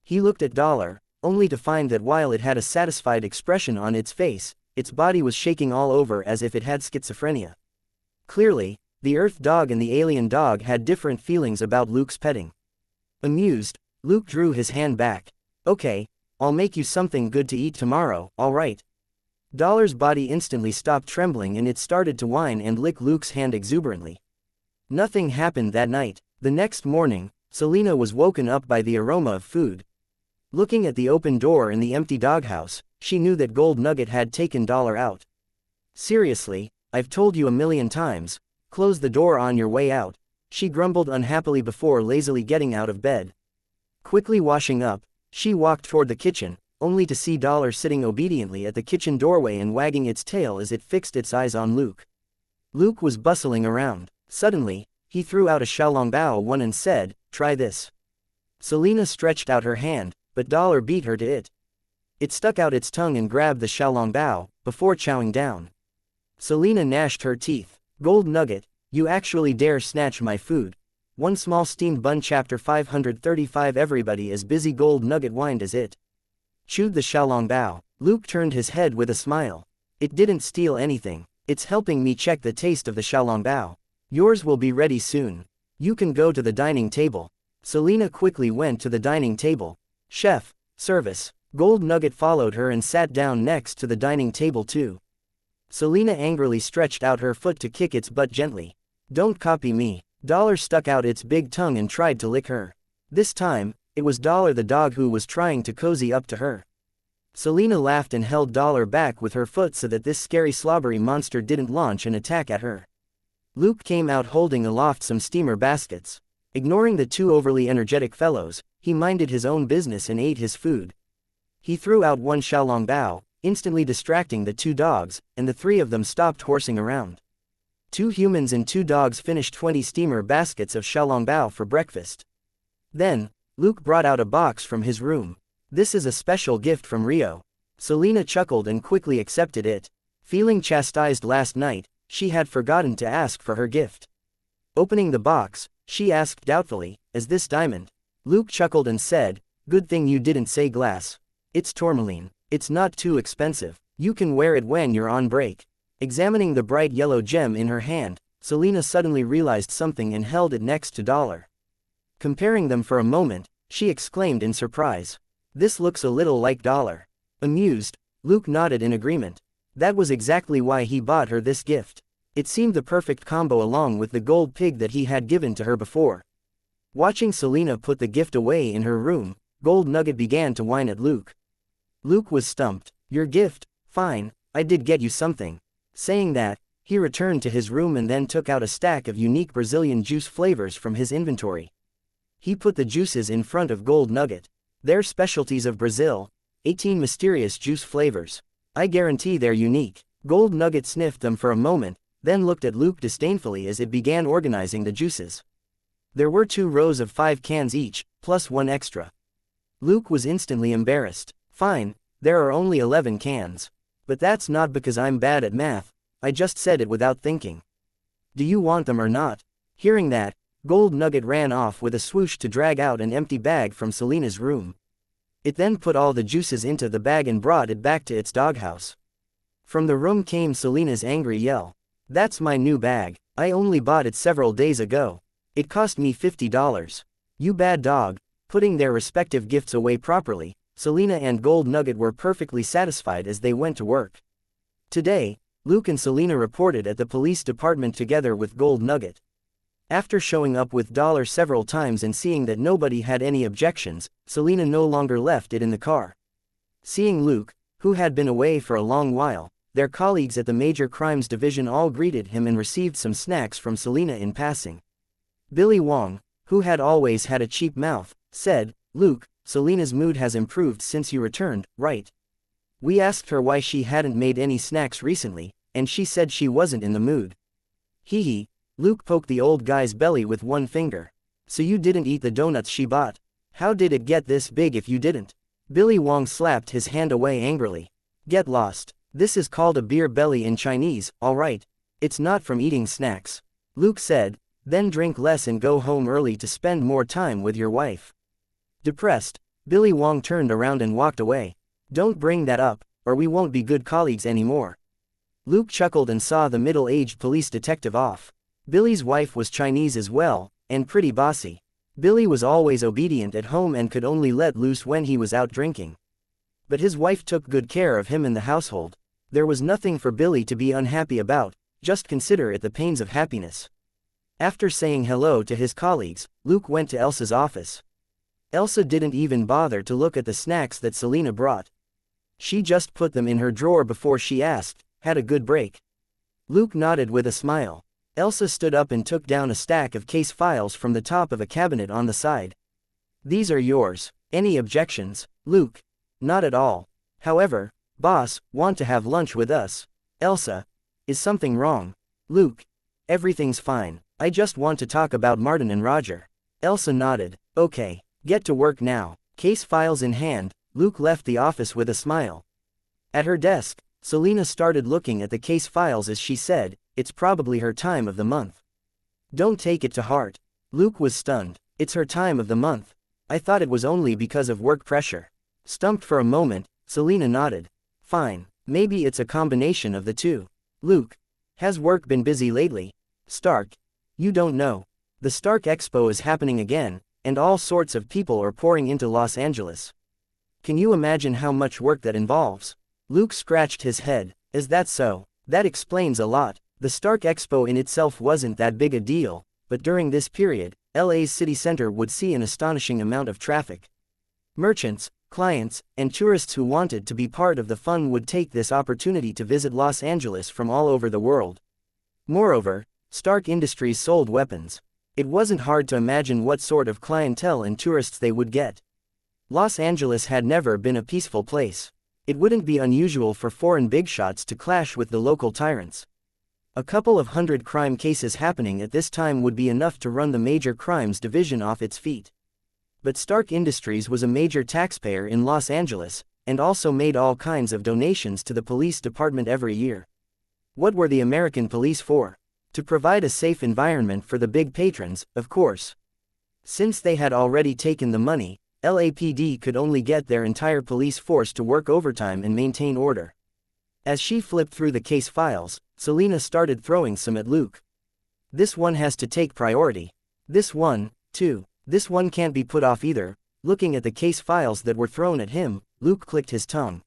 He looked at Dollar, only to find that while it had a satisfied expression on its face, its body was shaking all over as if it had schizophrenia. Clearly, the Earth dog and the alien dog had different feelings about Luke's petting. Amused, Luke drew his hand back. "Okay, I'll make you something good to eat tomorrow, alright?" Dollar's body instantly stopped trembling and it started to whine and lick Luke's hand exuberantly. Nothing happened that night. The next morning, Selena was woken up by the aroma of food. Looking at the open door in the empty doghouse, she knew that Gold Nugget had taken Dollar out. "Seriously, I've told you a million times, close the door on your way out," she grumbled unhappily before lazily getting out of bed. Quickly washing up, she walked toward the kitchen, only to see Dollar sitting obediently at the kitchen doorway and wagging its tail as it fixed its eyes on Luke. Luke was bustling around. Suddenly, he threw out a xiaolongbao one and said, "Try this." Selena stretched out her hand, but Dollar beat her to it. It stuck out its tongue and grabbed the xiaolongbao, before chowing down. Selena gnashed her teeth. "Gold Nugget, you actually dare snatch my food." One Small Steamed Bun Chapter 535 Everybody as busy Gold Nugget whined as it chewed the xiaolongbao. Luke turned his head with a smile. "It didn't steal anything. It's helping me check the taste of the xiaolongbao. Yours will be ready soon. You can go to the dining table." Selena quickly went to the dining table. "Chef, service." Gold Nugget followed her and sat down next to the dining table too. Selena angrily stretched out her foot to kick its butt gently. "Don't copy me." Dollar stuck out its big tongue and tried to lick her. This time, it was Dollar the dog who was trying to cozy up to her. Selena laughed and held Dollar back with her foot so that this scary slobbery monster didn't launch an attack at her. Luke came out holding aloft some steamer baskets. Ignoring the two overly energetic fellows, he minded his own business and ate his food. He threw out one xiaolongbao, instantly distracting the two dogs, and the three of them stopped horsing around. 2 humans and 2 dogs finished 20 steamer baskets of xiaolongbao for breakfast. Then, Luke brought out a box from his room. "This is a special gift from Rio." Selena chuckled and quickly accepted it. Feeling chastised last night, she had forgotten to ask for her gift. Opening the box, she asked doubtfully, "Is this diamond?" Luke chuckled and said, "Good thing you didn't say glass. It's tourmaline. It's not too expensive. You can wear it when you're on break." Examining the bright yellow gem in her hand, Selena suddenly realized something and held it next to Dollar. Comparing them for a moment, she exclaimed in surprise, "This looks a little like Dollar." Amused, Luke nodded in agreement. That was exactly why he bought her this gift. It seemed the perfect combo along with the gold pig that he had given to her before. Watching Selena put the gift away in her room, Gold Nugget began to whine at Luke. Luke was stumped. Your gift? Fine, I did get you something. Saying that, he returned to his room and then took out a stack of unique Brazilian juice flavors from his inventory. He put the juices in front of Gold Nugget. They're specialties of Brazil, 18 mysterious juice flavors. I guarantee they're unique. Gold Nugget sniffed them for a moment, then looked at Luke disdainfully as it began organizing the juices. There were 2 rows of 5 cans each, plus 1 extra. Luke was instantly embarrassed. Fine, there are only 11 cans. But that's not because I'm bad at math, I just said it without thinking. Do you want them or not? Hearing that, Gold Nugget ran off with a swoosh to drag out an empty bag from Selina's room. It then put all the juices into the bag and brought it back to its doghouse. From the room came Selina's angry yell. That's my new bag, I only bought it several days ago. It cost me $50. You bad dog. Putting their respective gifts away properly, Selina and Gold Nugget were perfectly satisfied as they went to work. Today, Luke and Selina reported at the police department together with Gold Nugget. After showing up with $1 several times and seeing that nobody had any objections, Selina no longer left it in the car. Seeing Luke, who had been away for a long while, their colleagues at the Major Crimes Division all greeted him and received some snacks from Selina in passing. Billy Wong, who had always had a cheap mouth, said, Luke, Selina's mood has improved since you returned, right? We asked her why she hadn't made any snacks recently, and she said she wasn't in the mood. Hee hee. Luke poked the old guy's belly with one finger. So you didn't eat the donuts she bought? How did it get this big if you didn't? Billy Wong slapped his hand away angrily. Get lost. This is called a beer belly in Chinese, alright. It's not from eating snacks. Luke said, then drink less and go home early to spend more time with your wife. Depressed, Billy Wong turned around and walked away. Don't bring that up, or we won't be good colleagues anymore. Luke chuckled and saw the middle-aged police detective off. Billy's wife was Chinese as well, and pretty bossy. Billy was always obedient at home and could only let loose when he was out drinking. But his wife took good care of him in the household. There was nothing for Billy to be unhappy about, just consider it the pains of happiness. After saying hello to his colleagues, Luke went to Elsa's office. Elsa didn't even bother to look at the snacks that Selina brought. She just put them in her drawer before she asked, had a good break? Luke nodded with a smile. Elsa stood up and took down a stack of case files from the top of a cabinet on the side. These are yours. Any objections, Luke? Not at all. However, boss, want to have lunch with us? Elsa. Is something wrong? Luke. Everything's fine. I just want to talk about Martin and Roger. Elsa nodded. Okay, get to work now. Case files in hand, Luke left the office with a smile. At her desk, Selina started looking at the case files as she said, it's probably her time of the month. Don't take it to heart. Luke was stunned. It's her time of the month. I thought it was only because of work pressure. Stumped for a moment, Selina nodded. Fine, maybe it's a combination of the two. Luke. Has work been busy lately? Stark. You don't know. The Stark Expo is happening again, and all sorts of people are pouring into Los Angeles. Can you imagine how much work that involves? Luke scratched his head. Is that so? That explains a lot. The Stark Expo in itself wasn't that big a deal, but during this period, LA's city center would see an astonishing amount of traffic. Merchants, clients, and tourists who wanted to be part of the fun would take this opportunity to visit Los Angeles from all over the world. Moreover, Stark Industries sold weapons. It wasn't hard to imagine what sort of clientele and tourists they would get. Los Angeles had never been a peaceful place. It wouldn't be unusual for foreign bigshots to clash with the local tyrants. A couple of hundred crime cases happening at this time would be enough to run the Major Crimes Division off its feet. But Stark Industries was a major taxpayer in Los Angeles, and also made all kinds of donations to the police department every year. What were the American police for? To provide a safe environment for the big patrons, of course. Since they had already taken the money, LAPD could only get their entire police force to work overtime and maintain order. As she flipped through the case files, Selina started throwing some at Luke. This one has to take priority. This one, too. This one can't be put off either. Looking at the case files that were thrown at him, Luke clicked his tongue.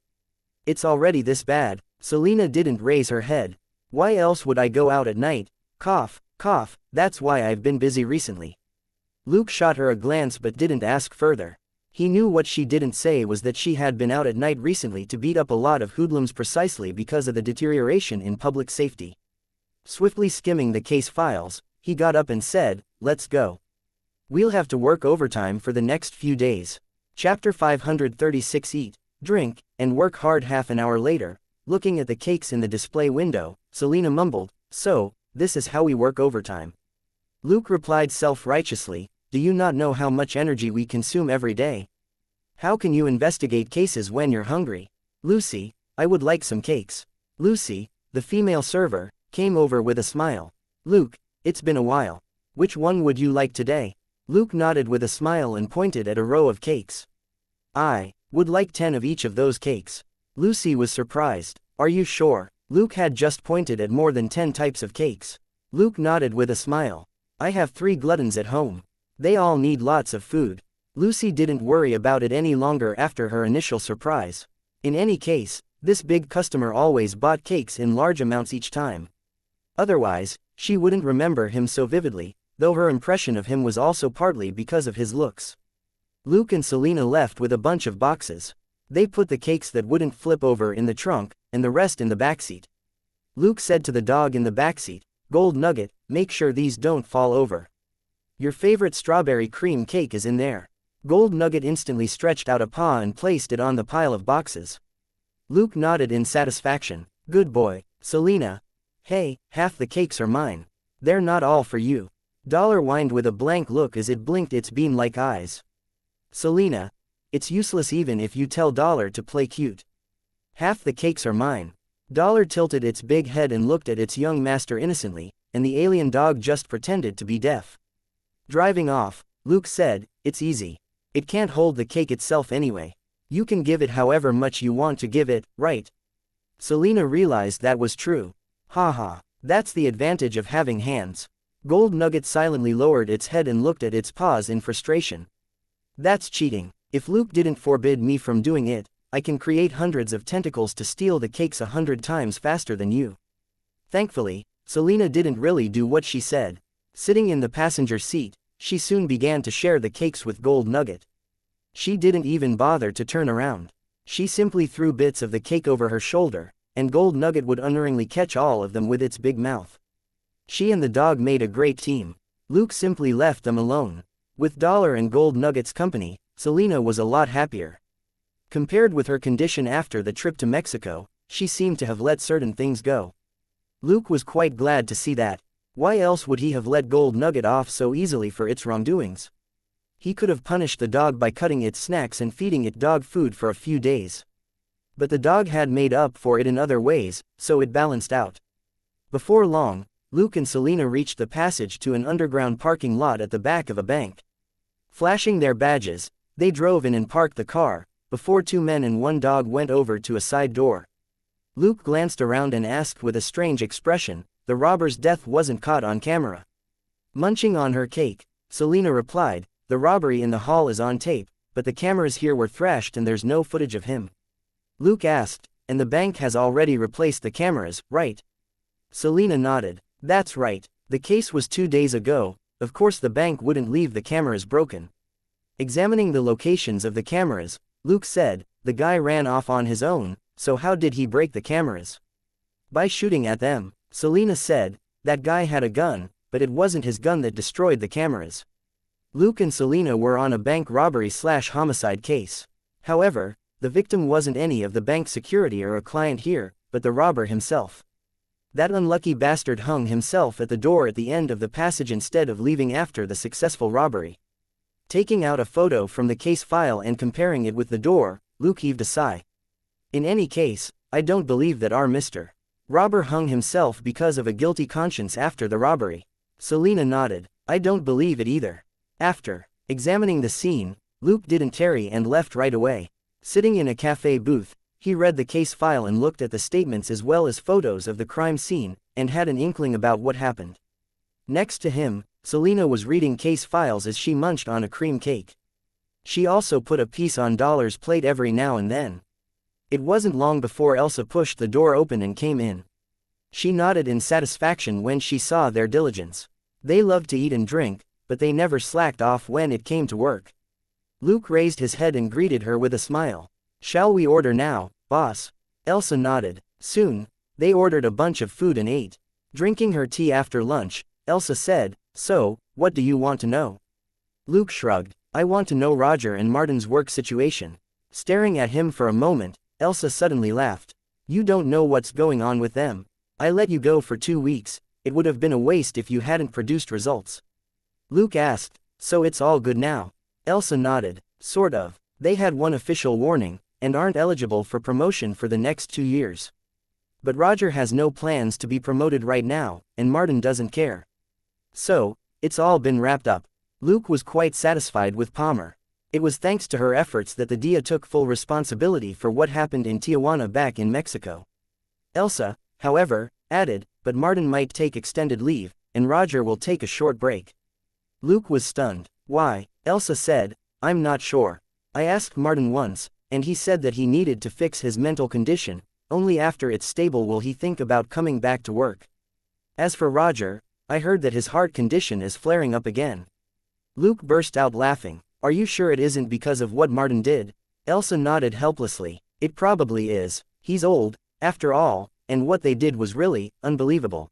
It's already this bad. Selina didn't raise her head. Why else would I go out at night? Cough, cough, that's why I've been busy recently. Luke shot her a glance but didn't ask further. He knew what she didn't say was that she had been out at night recently to beat up a lot of hoodlums precisely because of the deterioration in public safety. Swiftly skimming the case files, he got up and said, "Let's go. We'll have to work overtime for the next few days." Chapter 536. Eat, drink, and work hard. Half an hour later, looking at the cakes in the display window, Selena mumbled, "So, this is how we work overtime." Luke replied self-righteously, "Do you not know how much energy we consume every day? How can you investigate cases when you're hungry?" "Lucy, I would like some cakes." Lucy, the female server, came over with a smile. "Luke, it's been a while. Which one would you like today?" Luke nodded with a smile and pointed at a row of cakes. "I would like 10 of each of those cakes." Lucy was surprised. "Are you sure?" Luke had just pointed at more than 10 types of cakes. Luke nodded with a smile. "I have 3 gluttons at home. They all need lots of food." Lucy didn't worry about it any longer after her initial surprise. In any case, this big customer always bought cakes in large amounts each time. Otherwise, she wouldn't remember him so vividly, though her impression of him was also partly because of his looks. Luke and Selena left with a bunch of boxes. They put the cakes that wouldn't flip over in the trunk, and the rest in the backseat. Luke said to the dog in the backseat, "Gold Nugget, make sure these don't fall over. Your favorite strawberry cream cake is in there." Gold Nugget instantly stretched out a paw and placed it on the pile of boxes. Luke nodded in satisfaction. "Good boy, Selena. Hey, half the cakes are mine. They're not all for you." Dollar whined with a blank look as it blinked its bean-like eyes. "Selena, it's useless even if you tell Dollar to play cute. Half the cakes are mine." Dollar tilted its big head and looked at its young master innocently, and the alien dog just pretended to be deaf. Driving off, Luke said, "It's easy. It can't hold the cake itself anyway. You can give it however much you want to give it, right?" Selena realized that was true. "Haha, that's the advantage of having hands." Gold Nugget silently lowered its head and looked at its paws in frustration. "That's cheating. If Luke didn't forbid me from doing it, I can create hundreds of tentacles to steal the cakes 100 times faster than you." Thankfully, Selena didn't really do what she said. Sitting in the passenger seat, she soon began to share the cakes with Gold Nugget. She didn't even bother to turn around. She simply threw bits of the cake over her shoulder, and Gold Nugget would unerringly catch all of them with its big mouth. She and the dog made a great team. Luke simply left them alone. With Dollar and Gold Nugget's company, Selena was a lot happier. Compared with her condition after the trip to Mexico, she seemed to have let certain things go. Luke was quite glad to see that. Why else would he have let Gold Nugget off so easily for its wrongdoings? He could have punished the dog by cutting its snacks and feeding it dog food for a few days. But the dog had made up for it in other ways, so it balanced out. Before long, Luke and Selena reached the passage to an underground parking lot at the back of a bank. Flashing their badges, they drove in and parked the car, before 2 men and 1 dog went over to a side door. Luke glanced around and asked with a strange expression, "The robber's death wasn't caught on camera?" Munching on her cake, Selena replied, "The robbery in the hall is on tape, but the cameras here were thrashed and there's no footage of him." Luke asked, "And the bank has already replaced the cameras, right?" Selena nodded. "That's right. The case was 2 days ago. Of course the bank wouldn't leave the cameras broken." Examining the locations of the cameras, Luke said, "The guy ran off on his own, so how did he break the cameras?" "By shooting at them." Selena said, "That guy had a gun, but it wasn't his gun that destroyed the cameras." Luke and Selena were on a bank robbery/homicide case. However, the victim wasn't any of the bank security or a client here, but the robber himself. That unlucky bastard hung himself at the door at the end of the passage instead of leaving after the successful robbery. Taking out a photo from the case file and comparing it with the door, Luke heaved a sigh. "In any case, I don't believe that our Mr. Robber hung himself because of a guilty conscience after the robbery." Selena nodded. "I don't believe it either." After examining the scene, Luke didn't tarry and left right away. Sitting in a cafe booth, he read the case file and looked at the statements as well as photos of the crime scene, and had an inkling about what happened. Next to him, Selena was reading case files as she munched on a cream cake. She also put a piece on Dollar's plate every now and then. It wasn't long before Elsa pushed the door open and came in. She nodded in satisfaction when she saw their diligence. They loved to eat and drink, but they never slacked off when it came to work. Luke raised his head and greeted her with a smile. "Shall we order now, boss?" Elsa nodded. Soon, they ordered a bunch of food and ate. Drinking her tea after lunch, Elsa said, "So, what do you want to know?" Luke shrugged. "I want to know Roger and Martin's work situation." Staring at him for a moment, Elsa suddenly laughed. "You don't know what's going on with them. I let you go for 2 weeks, it would have been a waste if you hadn't produced results." Luke asked, "So it's all good now?" Elsa nodded. "Sort of. They had one official warning, and aren't eligible for promotion for the next 2 years. But Roger has no plans to be promoted right now, and Martin doesn't care. So, it's all been wrapped up." Luke was quite satisfied with Palmer. It was thanks to her efforts that the DIA took full responsibility for what happened in Tijuana back in Mexico. Elsa, however, added, "But Martin might take extended leave, and Roger will take a short break." Luke was stunned. "Why?" Elsa said, "I'm not sure. I asked Martin once, and he said that he needed to fix his mental condition, only after it's stable will he think about coming back to work. As for Roger, I heard that his heart condition is flaring up again." Luke burst out laughing. "Are you sure it isn't because of what Martin did?" Elsa nodded helplessly. "It probably is. He's old, after all, and what they did was really unbelievable.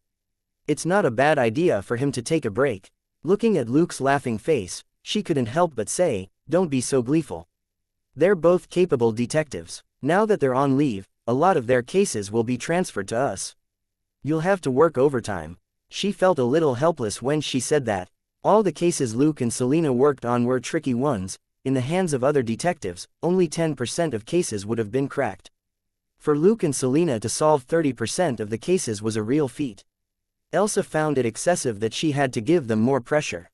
It's not a bad idea for him to take a break." Looking at Luke's laughing face, she couldn't help but say, "Don't be so gleeful. They're both capable detectives. Now that they're on leave, a lot of their cases will be transferred to us. You'll have to work overtime." She felt a little helpless when she said that. All the cases Luke and Selena worked on were tricky ones. In the hands of other detectives, only 10% of cases would have been cracked. For Luke and Selena to solve 30% of the cases was a real feat. Elsa found it excessive that she had to give them more pressure.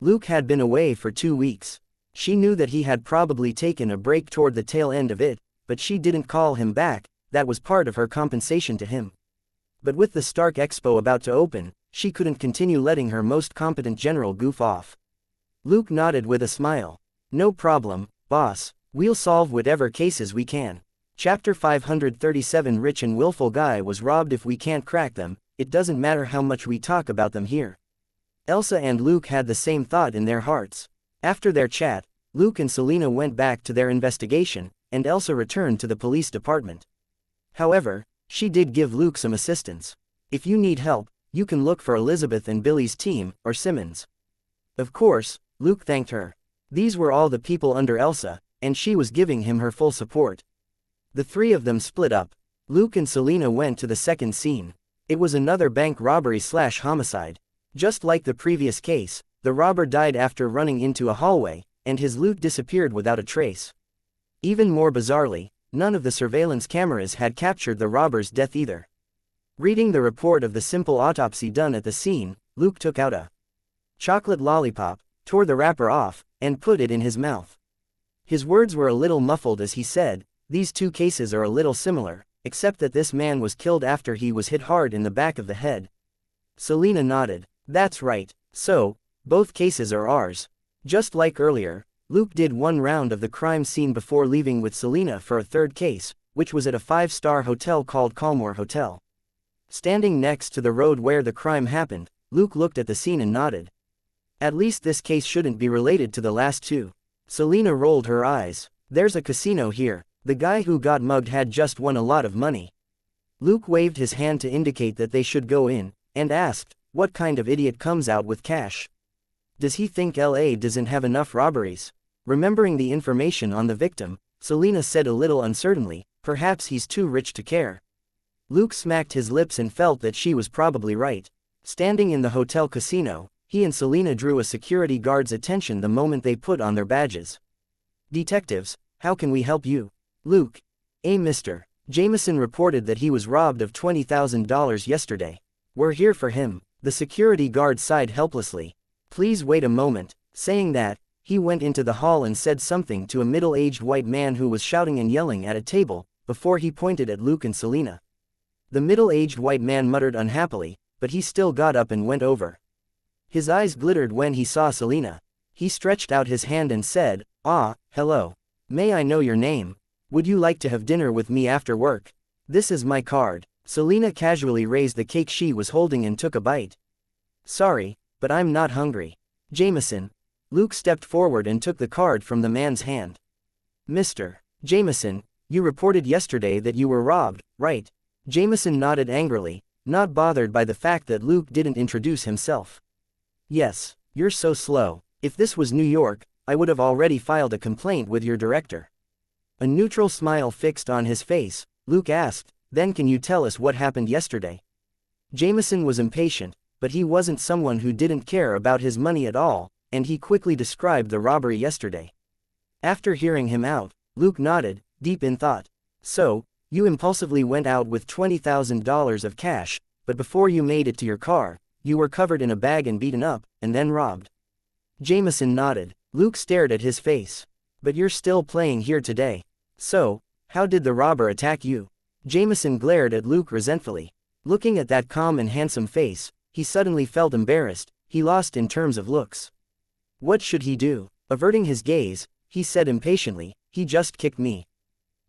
Luke had been away for 2 weeks. She knew that he had probably taken a break toward the tail end of it, but she didn't call him back. That was part of her compensation to him. But with the Stark Expo about to open, she couldn't continue letting her most competent general goof off. Luke nodded with a smile. "No problem, boss. We'll solve whatever cases we can." Chapter 537 Rich and willful guy was robbed. If we can't crack them, it doesn't matter how much we talk about them here. Elsa and Luke had the same thought in their hearts. After their chat, Luke and Selena went back to their investigation, and Elsa returned to the police department. However, she did give Luke some assistance. "If you need help, you can look for Elizabeth and Billy's team, or Simmons." Of course, Luke thanked her. These were all the people under Elsa, and she was giving him her full support. The three of them split up. Luke and Selena went to the second scene. It was another bank robbery/homicide. Just like the previous case, the robber died after running into a hallway, and his loot disappeared without a trace. Even more bizarrely, none of the surveillance cameras had captured the robber's death either. Reading the report of the simple autopsy done at the scene, Luke took out a chocolate lollipop, tore the wrapper off, and put it in his mouth. His words were a little muffled as he said, "These two cases are a little similar, except that this man was killed after he was hit hard in the back of the head." Selena nodded. "That's right. So, both cases are ours." Just like earlier, Luke did one round of the crime scene before leaving with Selena for a third case, which was at a 5-star hotel called Calmore Hotel. Standing next to the road where the crime happened, Luke looked at the scene and nodded. "At least this case shouldn't be related to the last two." Selena rolled her eyes. "There's a casino here. The guy who got mugged had just won a lot of money." Luke waved his hand to indicate that they should go in, and asked, "What kind of idiot comes out with cash? Does he think LA doesn't have enough robberies?" Remembering the information on the victim, Selena said a little uncertainly, "Perhaps he's too rich to care." Luke smacked his lips and felt that she was probably right. Standing in the hotel casino, he and Selena drew a security guard's attention the moment they put on their badges. "Detectives, how can we help you?" Luke. Mr. Jameson reported that he was robbed of $20,000 yesterday. "We're here for him." The security guard sighed helplessly. "Please wait a moment." Saying that, he went into the hall and said something to a middle-aged white man who was shouting and yelling at a table, before he pointed at Luke and Selena. The middle-aged white man muttered unhappily, but he still got up and went over. His eyes glittered when he saw Selena. He stretched out his hand and said, "Ah, hello. May I know your name? Would you like to have dinner with me after work? This is my card." Selena casually raised the cake she was holding and took a bite. "Sorry, but I'm not hungry." "Jameson, Luke stepped forward and took the card from the man's hand. Mr. Jameson, you reported yesterday that you were robbed, right? Jameson nodded angrily, not bothered by the fact that Luke didn't introduce himself. Yes, you're so slow. If this was New York, I would have already filed a complaint with your director. A neutral smile fixed on his face, Luke asked, then can you tell us what happened yesterday? Jameson was impatient, but he wasn't someone who didn't care about his money at all, and he quickly described the robbery yesterday. After hearing him out, Luke nodded, deep in thought. So, you impulsively went out with $20,000 of cash, but before you made it to your car, you were covered in a bag and beaten up, and then robbed. Jameson nodded. Luke stared at his face. But you're still playing here today. So, how did the robber attack you? Jameson glared at Luke resentfully. Looking at that calm and handsome face, he suddenly felt embarrassed, he lost in terms of looks. What should he do? Averting his gaze, he said impatiently, he just kicked me.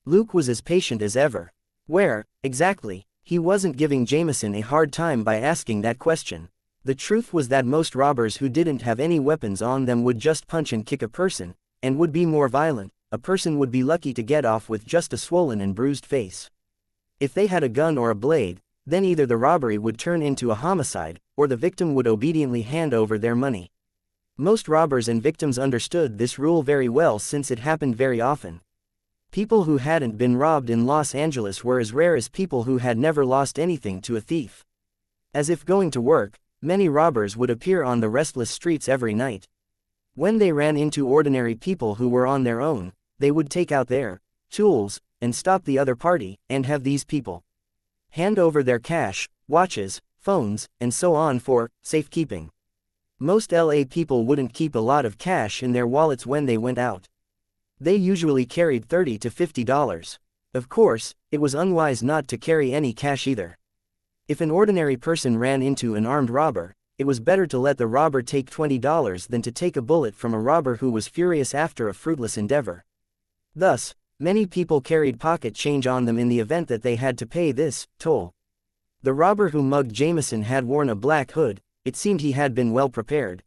Luke was as patient as ever. Where, exactly? He wasn't giving Jameson a hard time by asking that question. The truth was that most robbers who didn't have any weapons on them would just punch and kick a person, and would be more violent. A person would be lucky to get off with just a swollen and bruised face. If they had a gun or a blade, then either the robbery would turn into a homicide, or the victim would obediently hand over their money. Most robbers and victims understood this rule very well since it happened very often. People who hadn't been robbed in Los Angeles were as rare as people who had never lost anything to a thief. As if going to work, many robbers would appear on the restless streets every night. When they ran into ordinary people who were on their own, they would take out their tools and stop the other party, and have these people hand over their cash, watches, phones, and so on for safekeeping. Most LA people wouldn't keep a lot of cash in their wallets when they went out. They usually carried $30 to $50. Of course, it was unwise not to carry any cash either. If an ordinary person ran into an armed robber, it was better to let the robber take $20 than to take a bullet from a robber who was furious after a fruitless endeavor. Thus, many people carried pocket change on them in the event that they had to pay this toll. The robber who mugged Jameson had worn a black hood. It seemed he had been well prepared.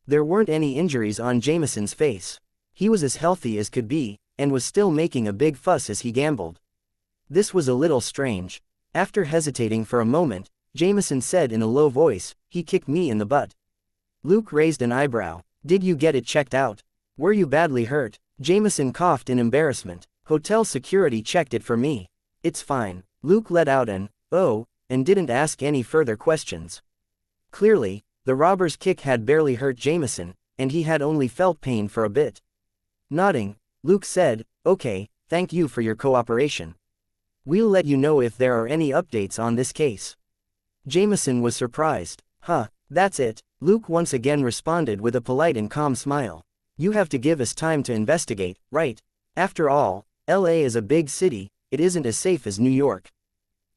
There weren't any injuries on Jameson's face. He was as healthy as could be, and was still making a big fuss as he gambled. This was a little strange. After hesitating for a moment, Jameson said in a low voice, "He kicked me in the butt." Luke raised an eyebrow. "Did you get it checked out? Were you badly hurt?" Jameson coughed in embarrassment. "Hotel security checked it for me. It's fine." Luke let out an, "Oh," and didn't ask any further questions. Clearly, the robber's kick had barely hurt Jameson, and he had only felt pain for a bit. Nodding, Luke said, "Okay, thank you for your cooperation. We'll let you know if there are any updates on this case." Jameson was surprised. "Huh, that's it," Luke once again responded with a polite and calm smile. "You have to give us time to investigate, right? After all, LA is a big city, it isn't as safe as New York."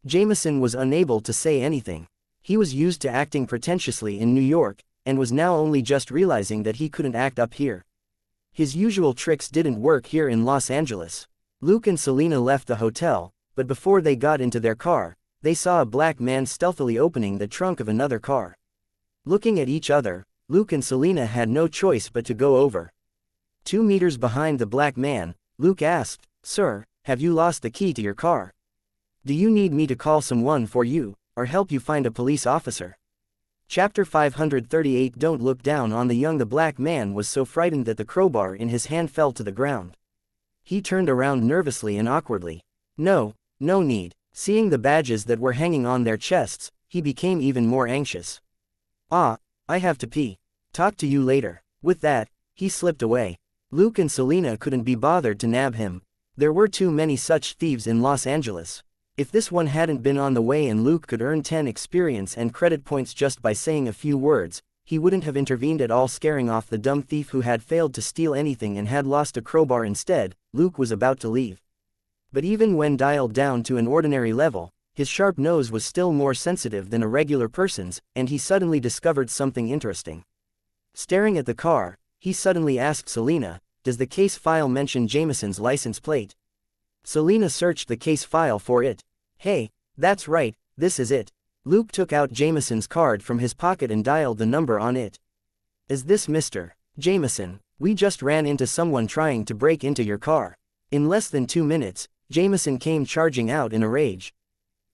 Jameson was unable to say anything. He was used to acting pretentiously in New York, and was now only just realizing that he couldn't act up here. His usual tricks didn't work here in Los Angeles. Luke and Selena left the hotel, but before they got into their car, they saw a black man stealthily opening the trunk of another car. Looking at each other, Luke and Selena had no choice but to go over. 2 meters behind the black man, Luke asked, "Sir, have you lost the key to your car? Do you need me to call someone for you, or help you find a police officer?" Chapter 538. Don't look down on the young. The black man was so frightened that the crowbar in his hand fell to the ground. He turned around nervously and awkwardly. No need. Seeing the badges that were hanging on their chests, he became even more anxious. "Ah, I have to pee. Talk to you later." With that, he slipped away. Luke and Selena couldn't be bothered to nab him. There were too many such thieves in Los Angeles. If this one hadn't been on the way and Luke could earn 10 experience and credit points just by saying a few words, he wouldn't have intervened at all, scaring off the dumb thief who had failed to steal anything and had lost a crowbar instead. Luke was about to leave. But even when dialed down to an ordinary level, his sharp nose was still more sensitive than a regular person's, and he suddenly discovered something interesting. Staring at the car, he suddenly asked Selena, "Does the case file mention Jameson's license plate?" Selena searched the case file for it. "Hey, that's right, this is it." Luke took out Jameson's card from his pocket and dialed the number on it. "Is this Mr. Jameson, we just ran into someone trying to break into your car. In less than 2 minutes, Jameson came charging out in a rage.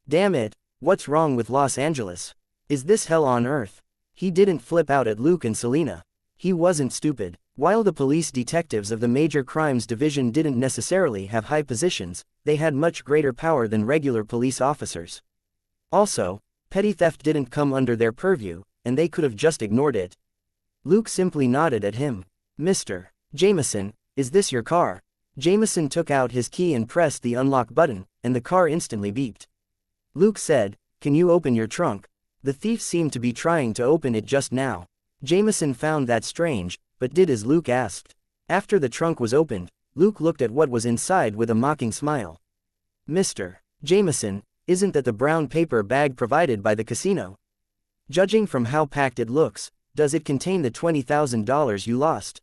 Damn it, what's wrong with Los Angeles? Is this hell on earth? He didn't flip out at Luke and Selena. He wasn't stupid. While the police detectives of the Major Crimes Division didn't necessarily have high positions, they had much greater power than regular police officers. Also, petty theft didn't come under their purview, and they could have just ignored it. Luke simply nodded at him. Mr. Jameson, is this your car? Jameson took out his key and pressed the unlock button, and the car instantly beeped. Luke said, "Can you open your trunk?" The thief seemed to be trying to open it just now. Jameson found that strange, but did as Luke asked. After the trunk was opened, Luke looked at what was inside with a mocking smile. Mr. Jameson, isn't that the brown paper bag provided by the casino? Judging from how packed it looks, does it contain the $20,000 you lost?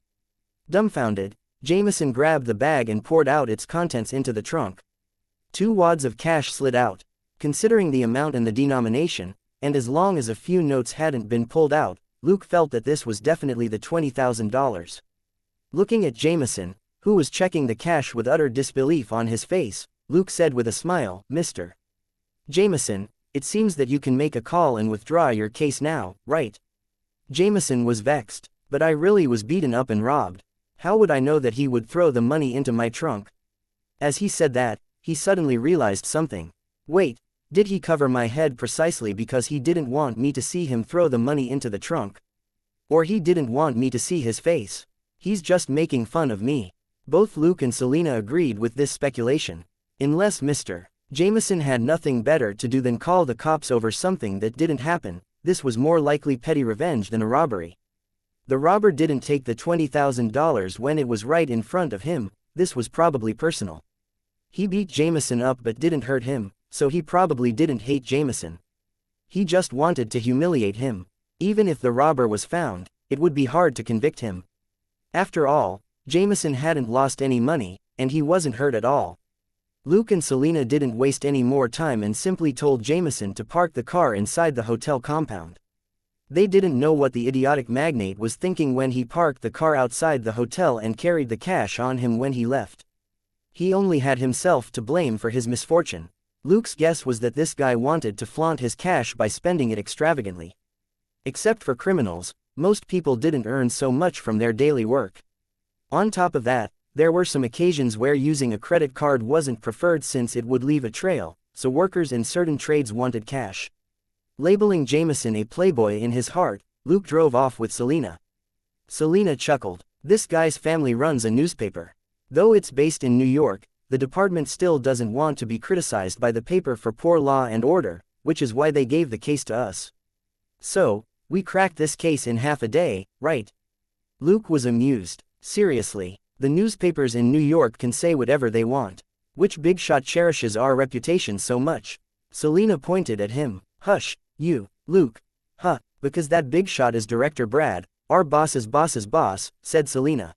Dumbfounded, Jameson grabbed the bag and poured out its contents into the trunk. 2 wads of cash slid out. Considering the amount and the denomination, and as long as a few notes hadn't been pulled out, Luke felt that this was definitely the $20,000. Looking at Jameson, who was checking the cash with utter disbelief on his face, Luke said with a smile, "Mr. Jameson, it seems that you can make a call and withdraw your case now, right?" Jameson was vexed. "But I really was beaten up and robbed. How would I know that he would throw the money into my trunk?" As he said that, he suddenly realized something. Wait, did he cover my head precisely because he didn't want me to see him throw the money into the trunk? Or he didn't want me to see his face? He's just making fun of me. Both Luke and Selena agreed with this speculation. Unless Mr. Jameson had nothing better to do than call the cops over something that didn't happen, this was more likely petty revenge than a robbery. The robber didn't take the $20,000 when it was right in front of him. This was probably personal. He beat Jameson up but didn't hurt him, so he probably didn't hate Jameson. He just wanted to humiliate him. Even if the robber was found, it would be hard to convict him. After all, Jameson hadn't lost any money, and he wasn't hurt at all. Luke and Selena didn't waste any more time and simply told Jameson to park the car inside the hotel compound. They didn't know what the idiotic magnate was thinking when he parked the car outside the hotel and carried the cash on him when he left. He only had himself to blame for his misfortune. Luke's guess was that this guy wanted to flaunt his cash by spending it extravagantly. Except for criminals, most people didn't earn so much from their daily work. On top of that, there were some occasions where using a credit card wasn't preferred since it would leave a trail, so workers in certain trades wanted cash. Labeling Jameson a playboy in his heart, Luke drove off with Selena. Selena chuckled. This guy's family runs a newspaper. Though it's based in New York, the department still doesn't want to be criticized by the paper for poor law and order, which is why they gave the case to us. So, we cracked this case in half a day, right? Luke was amused. Seriously, the newspapers in New York can say whatever they want. Which big shot cherishes our reputation so much? Selena pointed at him. Hush, you, Luke. Huh, because that big shot is Director Brad, our boss's boss, said Selena.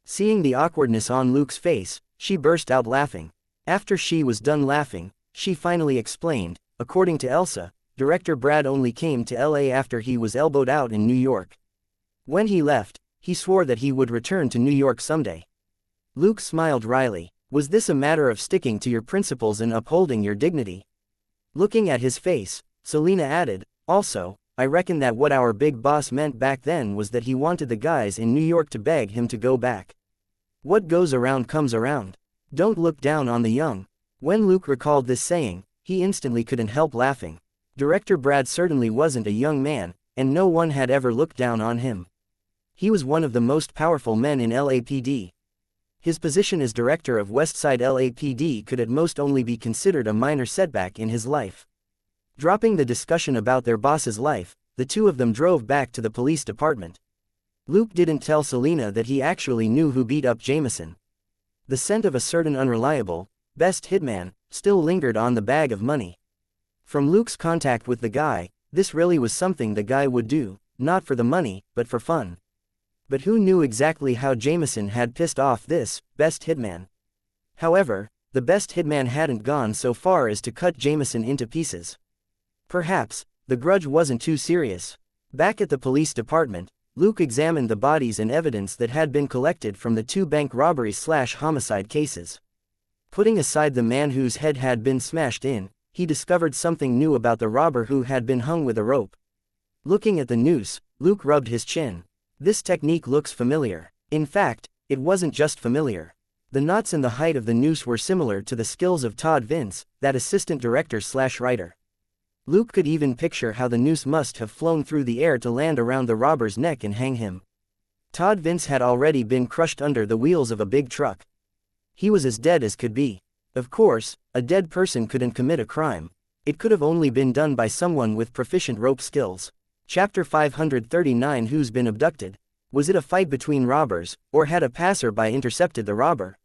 Seeing the awkwardness on Luke's face, she burst out laughing. After she was done laughing, she finally explained, according to Elsa, Director Brad only came to LA after he was elbowed out in New York. When he left, he swore that he would return to New York someday. Luke smiled wryly. Was this a matter of sticking to your principles and upholding your dignity? Looking at his face, Selena added, also, I reckon that what our big boss meant back then was that he wanted the guys in New York to beg him to go back. What goes around comes around. Don't look down on the young. When Luke recalled this saying, he instantly couldn't help laughing. Director Brad certainly wasn't a young man, and no one had ever looked down on him. He was one of the most powerful men in LAPD. His position as director of Westside LAPD could at most only be considered a minor setback in his life. Dropping the discussion about their boss's life, the two of them drove back to the police department. Luke didn't tell Selena that he actually knew who beat up Jameson. The scent of a certain unreliable, best hitman, still lingered on the bag of money. From Luke's contact with the guy, this really was something the guy would do, not for the money, but for fun. But who knew exactly how Jameson had pissed off this best hitman? However, the best hitman hadn't gone so far as to cut Jameson into pieces. Perhaps, the grudge wasn't too serious. Back at the police department, Luke examined the bodies and evidence that had been collected from the 2 bank robbery/homicide cases. Putting aside the man whose head had been smashed in, he discovered something new about the robber who had been hung with a rope. Looking at the noose, Luke rubbed his chin. This technique looks familiar. In fact, it wasn't just familiar. The knots and the height of the noose were similar to the skills of Todd Vince, that assistant director/writer. Luke could even picture how the noose must have flown through the air to land around the robber's neck and hang him. Todd Vince had already been crushed under the wheels of a big truck. He was as dead as could be. Of course, a dead person couldn't commit a crime. It could have only been done by someone with proficient rope skills. Chapter 539. Who's been abducted? Was it a fight between robbers, or had a passerby intercepted the robber?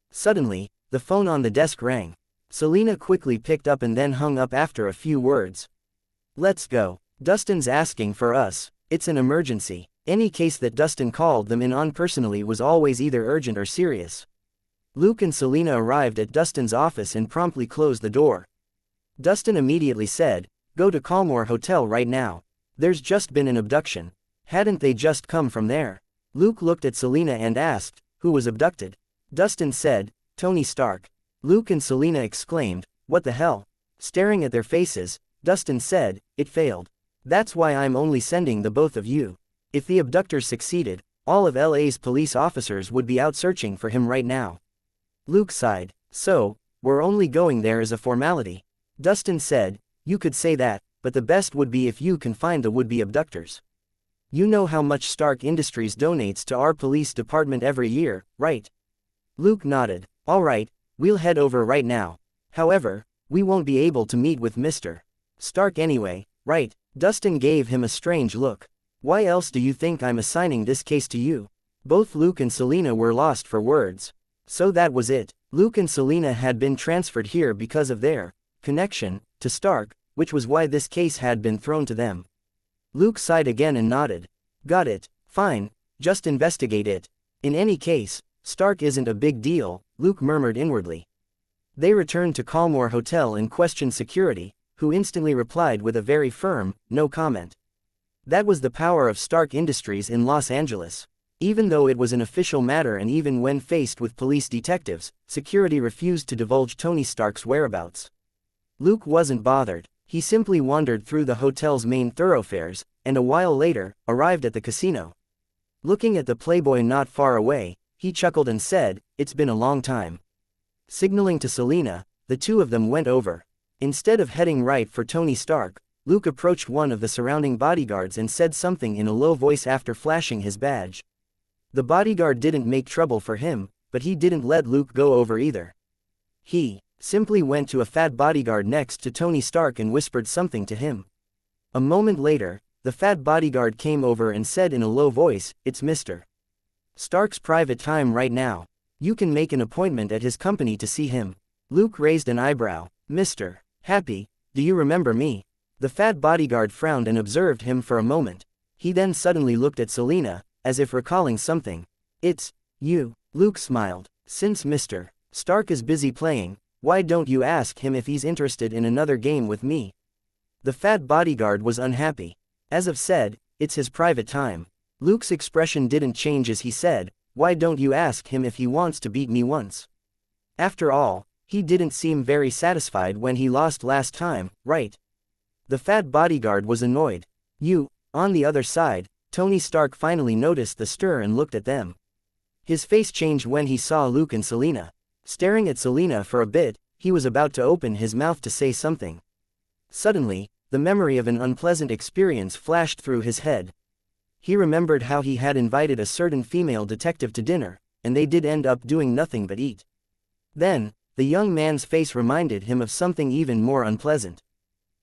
Suddenly, the phone on the desk rang. Selena quickly picked up and then hung up after a few words. Let's go. Dustin's asking for us. It's an emergency. Any case that Dustin called them in on personally was always either urgent or serious. Luke and Selena arrived at Dustin's office and promptly closed the door. Dustin immediately said, "Go to Culmore Hotel right now. There's just been an abduction. Hadn't they just come from there?" Luke looked at Selena and asked, "Who was abducted?" Dustin said, "Tony Stark." Luke and Selena exclaimed, "What the hell?" Staring at their faces, Dustin said, "It failed. That's why I'm only sending the both of you. If the abductors succeeded, all of LA's police officers would be out searching for him right now." Luke sighed. "So, we're only going there as a formality." Dustin said, "You could say that, but the best would be if you can find the would-be abductors. You know how much Stark Industries donates to our police department every year, right?" Luke nodded. "All right, we'll head over right now. However, we won't be able to meet with Mr. Stark anyway, right?" Dustin gave him a strange look. "Why else do you think I'm assigning this case to you?" Both Luke and Selena were lost for words. So that was it. Luke and Selena had been transferred here because of their connection to Stark, which was why this case had been thrown to them. Luke sighed again and nodded. "Got it. Fine, just investigate it. In any case, Stark isn't a big deal," Luke murmured inwardly. They returned to Culmore Hotel and questioned security, who instantly replied with a very firm, "No comment." That was the power of Stark Industries in Los Angeles. Even though it was an official matter and even when faced with police detectives, security refused to divulge Tony Stark's whereabouts. Luke wasn't bothered. He simply wandered through the hotel's main thoroughfares, and a while later, arrived at the casino. Looking at the Playboy not far away, he chuckled and said, "It's been a long time." Signaling to Selena, the two of them went over. Instead of heading right for Tony Stark, Luke approached one of the surrounding bodyguards and said something in a low voice after flashing his badge. The bodyguard didn't make trouble for him, but he didn't let Luke go over either. He simply went to a fat bodyguard next to Tony Stark and whispered something to him. A moment later, the fat bodyguard came over and said in a low voice, "It's Mr. Stark's private time right now. You can make an appointment at his company to see him." Luke raised an eyebrow. "Mr. Happy, do you remember me?" The fat bodyguard frowned and observed him for a moment. He then suddenly looked at Selena, as if recalling something. "It's you." Luke smiled. "Since Mr. Stark is busy playing, why don't you ask him if he's interested in another game with me?" The fat bodyguard was unhappy. As I've said, it's his private time. Luke's expression didn't change as he said, "Why don't you ask him if he wants to beat me once?" After all, he didn't seem very satisfied when he lost last time, right? The fat bodyguard was annoyed. "You." On the other side, Tony Stark finally noticed the stir and looked at them. His face changed when he saw Luke and Selena. Staring at Selena for a bit, he was about to open his mouth to say something. Suddenly, the memory of an unpleasant experience flashed through his head. He remembered how he had invited a certain female detective to dinner, and they did end up doing nothing but eat. Then, the young man's face reminded him of something even more unpleasant.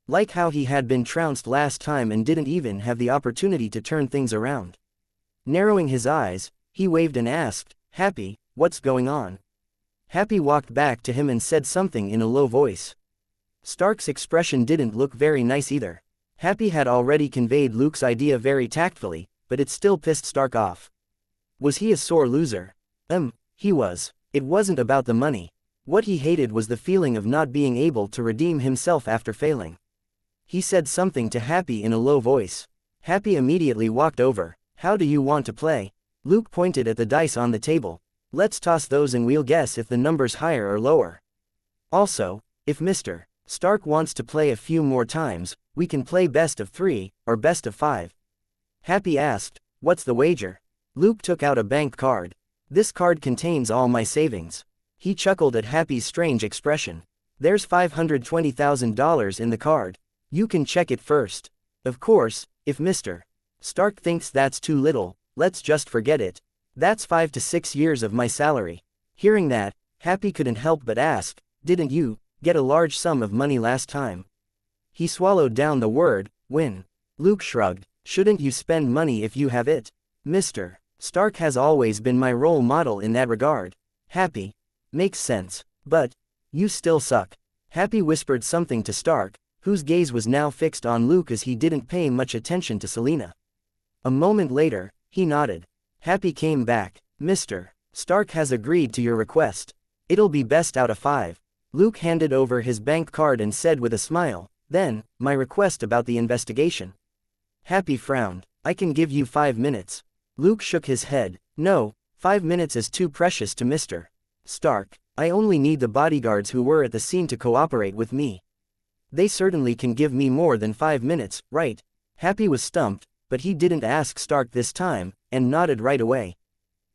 Like how he had been trounced last time and didn't even have the opportunity to turn things around. Narrowing his eyes, he waved and asked, "Happy, what's going on?" Happy walked back to him and said something in a low voice. Stark's expression didn't look very nice either. Happy had already conveyed Luke's idea very tactfully, but it still pissed Stark off. Was he a sore loser? He was. It wasn't about the money. What he hated was the feeling of not being able to redeem himself after failing. He said something to Happy in a low voice. Happy immediately walked over. How do you want to play? Luke pointed at the dice on the table. Let's toss those and we'll guess if the number's higher or lower. Also, if Mr. Stark wants to play a few more times, we can play best of 3, or best of 5. Happy asked, what's the wager? Luke took out a bank card. This card contains all my savings. He chuckled at Happy's strange expression. There's $520,000 in the card. You can check it first. Of course, if Mr. Stark thinks that's too little, let's just forget it. That's 5 to 6 years of my salary. Hearing that, Happy couldn't help but ask, didn't you get a large sum of money last time? He swallowed down the word, win. Luke shrugged, shouldn't you spend money if you have it? Mr. Stark has always been my role model in that regard. Happy. Makes sense. But you still suck. Happy whispered something to Stark, whose gaze was now fixed on Luke as he didn't pay much attention to Selena. A moment later, he nodded. Happy came back. Mr. Stark has agreed to your request. It'll be best out of 5. Luke handed over his bank card and said with a smile, then, my request about the investigation. Happy frowned. I can give you 5 minutes. Luke shook his head. No, 5 minutes is too precious to Mr. Stark. I only need the bodyguards who were at the scene to cooperate with me. They certainly can give me more than 5 minutes, right? Happy was stumped, but he didn't ask Stark this time, and nodded right away.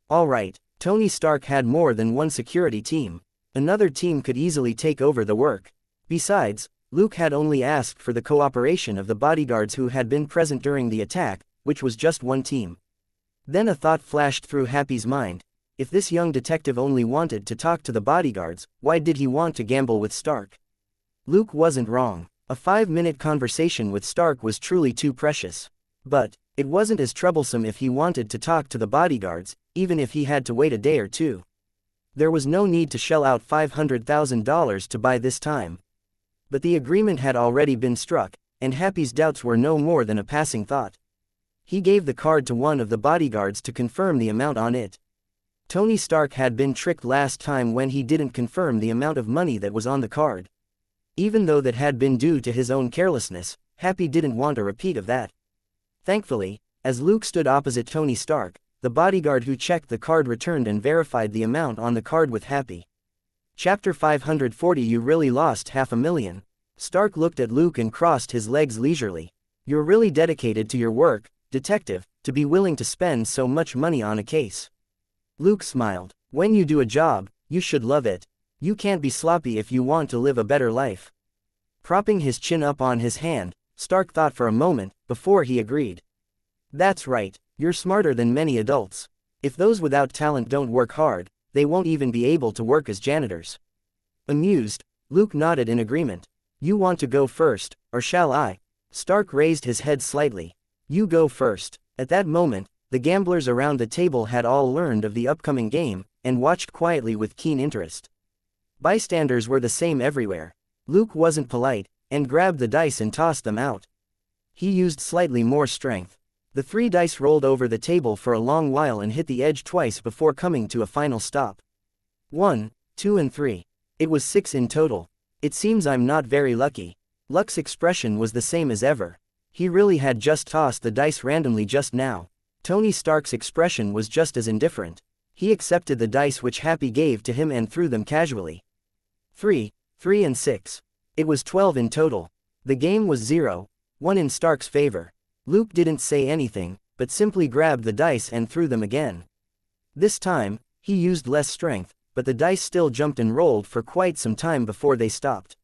All right, Tony Stark had more than one security team. Another team could easily take over the work. Besides, Luke had only asked for the cooperation of the bodyguards who had been present during the attack, which was just one team. Then a thought flashed through Happy's mind. If this young detective only wanted to talk to the bodyguards, why did he want to gamble with Stark? Luke wasn't wrong. A 5-minute conversation with Stark was truly too precious. But it wasn't as troublesome if he wanted to talk to the bodyguards, even if he had to wait a day or two. There was no need to shell out $500,000 to buy this time. But the agreement had already been struck, and Happy's doubts were no more than a passing thought. He gave the card to one of the bodyguards to confirm the amount on it. Tony Stark had been tricked last time when he didn't confirm the amount of money that was on the card. Even though that had been due to his own carelessness, Happy didn't want a repeat of that. Thankfully, as Luke stood opposite Tony Stark, the bodyguard who checked the card returned and verified the amount on the card with Happy. Chapter 540. You really lost $500,000. Stark looked at Luke and crossed his legs leisurely. You're really dedicated to your work, detective, to be willing to spend so much money on a case. Luke smiled. When you do a job, you should love it. You can't be sloppy if you want to live a better life. Propping his chin up on his hand, Stark thought for a moment, before he agreed. That's right, you're smarter than many adults. If those without talent don't work hard, they won't even be able to work as janitors. Amused, Luke nodded in agreement. You want to go first, or shall I? Stark raised his head slightly. You go first. At that moment, the gamblers around the table had all learned of the upcoming game, and watched quietly with keen interest. Bystanders were the same everywhere. Luke wasn't polite, and grabbed the dice and tossed them out. He used slightly more strength. The 3 dice rolled over the table for a long while and hit the edge twice before coming to a final stop. 1, 2 and 3. It was 6 in total. It seems I'm not very lucky. Luck's expression was the same as ever. He really had just tossed the dice randomly just now. Tony Stark's expression was just as indifferent. He accepted the dice which Happy gave to him and threw them casually. 3, 3 and 6. It was 12 in total. The game was 0-1 in Stark's favor. Luke didn't say anything, but simply grabbed the dice and threw them again. This time, he used less strength, but the dice still jumped and rolled for quite some time before they stopped.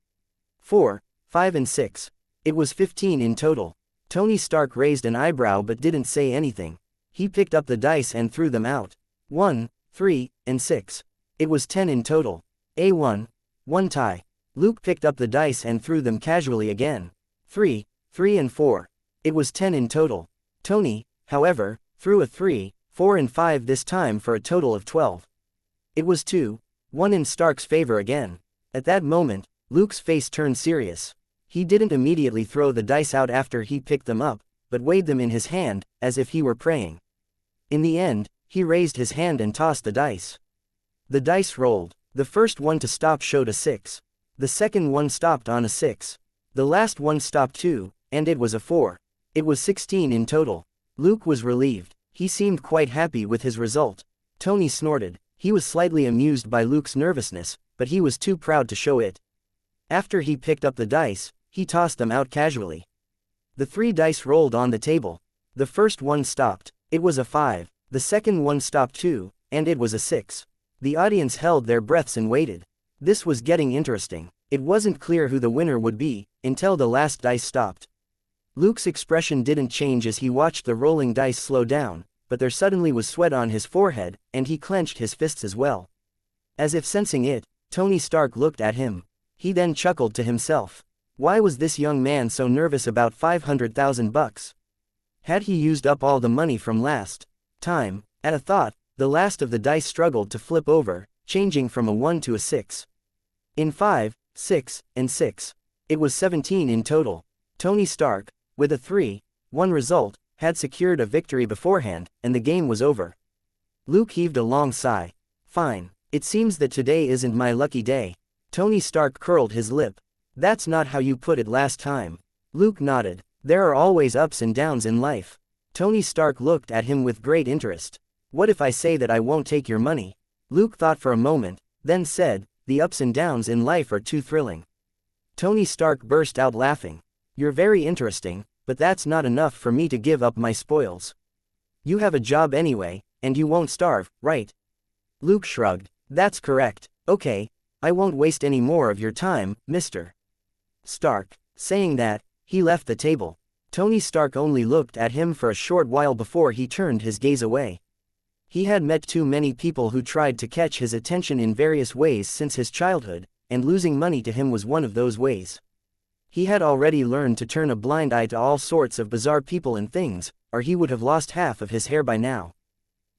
4, 5 and 6. It was 15 in total. Tony Stark raised an eyebrow but didn't say anything. He picked up the dice and threw them out. 1, 3, and 6. It was 10 in total. A1. 1 tie. Luke picked up the dice and threw them casually again. 3, 3 and 4. It was 10 in total. Tony, however, threw a 3, 4 and 5 this time for a total of 12. It was 2-1 in Stark's favor again. At that moment, Luke's face turned serious. He didn't immediately throw the dice out after he picked them up, but weighed them in his hand, as if he were praying. In the end, he raised his hand and tossed the dice. The dice rolled. The first one to stop showed a 6. The second one stopped on a 6. The last one stopped too, and it was a 4. It was 16 in total. Luke was relieved. He seemed quite happy with his result. Tony snorted. He was slightly amused by Luke's nervousness, but he was too proud to show it. After he picked up the dice, he tossed them out casually. The 3 dice rolled on the table. The first one stopped. It was a 5. The second one stopped too, and it was a 6. The audience held their breaths and waited. This was getting interesting. It wasn't clear who the winner would be, until the last dice stopped. Luke's expression didn't change as he watched the rolling dice slow down, but there suddenly was sweat on his forehead, and he clenched his fists as well. As if sensing it, Tony Stark looked at him. He then chuckled to himself. Why was this young man so nervous about $500,000? Had he used up all the money from last time? At a thought, the last of the dice struggled to flip over, changing from a 1 to a 6. In 5, 6, and 6. It was 17 in total. Tony Stark, with a 3-1 result, had secured a victory beforehand, and the game was over. Luke heaved a long sigh. Fine. It seems that today isn't my lucky day. Tony Stark curled his lip. That's not how you put it last time. Luke nodded. There are always ups and downs in life. Tony Stark looked at him with great interest. What if I say that I won't take your money? Luke thought for a moment, then said, the ups and downs in life are too thrilling. Tony Stark burst out laughing. You're very interesting, but that's not enough for me to give up my spoils. You have a job anyway, and you won't starve, right? Luke shrugged. That's correct. Okay, I won't waste any more of your time, Mr. Stark. Saying that, he left the table. Tony Stark only looked at him for a short while before he turned his gaze away. He had met too many people who tried to catch his attention in various ways since his childhood, and losing money to him was one of those ways. He had already learned to turn a blind eye to all sorts of bizarre people and things, or he would have lost half of his hair by now.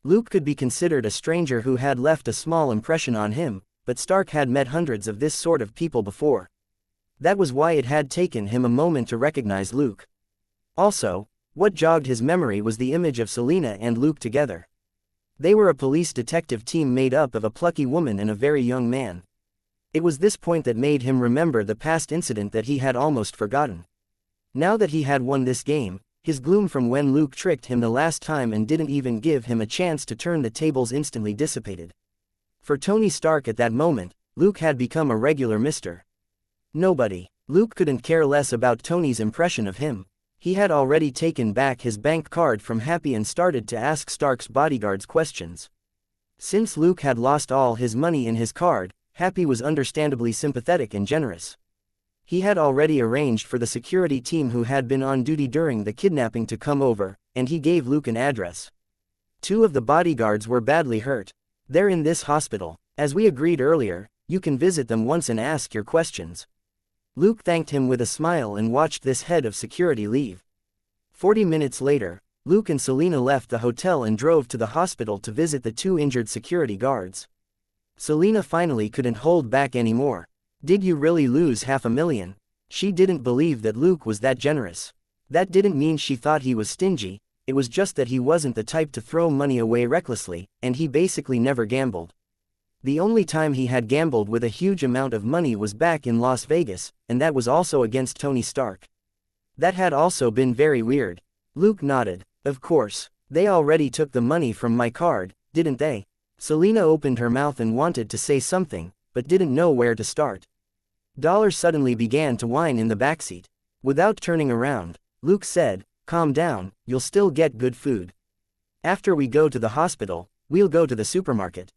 Luke could be considered a stranger who had left a small impression on him, but Stark had met hundreds of this sort of people before. That was why it had taken him a moment to recognize Luke. Also, what jogged his memory was the image of Selina and Luke together. They were a police detective team made up of a plucky woman and a very young man. It was this point that made him remember the past incident that he had almost forgotten. Now that he had won this game, his gloom from when Luke tricked him the last time and didn't even give him a chance to turn the tables instantly dissipated. For Tony Stark at that moment, Luke had become a regular Mr. Nobody. Luke couldn't care less about Tony's impression of him. He had already taken back his bank card from Happy and started to ask Stark's bodyguards questions. Since Luke had lost all his money in his card, Happy was understandably sympathetic and generous. He had already arranged for the security team who had been on duty during the kidnapping to come over, and he gave Luke an address. 2 of the bodyguards were badly hurt. They're in this hospital. As we agreed earlier, you can visit them once and ask your questions. Luke thanked him with a smile and watched this head of security leave. 40 minutes later, Luke and Selina left the hotel and drove to the hospital to visit the 2 injured security guards. Selina finally couldn't hold back anymore. Did you really lose $500,000? She didn't believe that Luke was that generous. That didn't mean she thought he was stingy, it was just that he wasn't the type to throw money away recklessly, and he basically never gambled. The only time he had gambled with a huge amount of money was back in Las Vegas, and that was also against Tony Stark. That had also been very weird. Luke nodded. Of course, they already took the money from my card, didn't they? Selina opened her mouth and wanted to say something, but didn't know where to start. Dollar suddenly began to whine in the backseat. Without turning around, Luke said, "Calm down, you'll still get good food. After we go to the hospital, we'll go to the supermarket."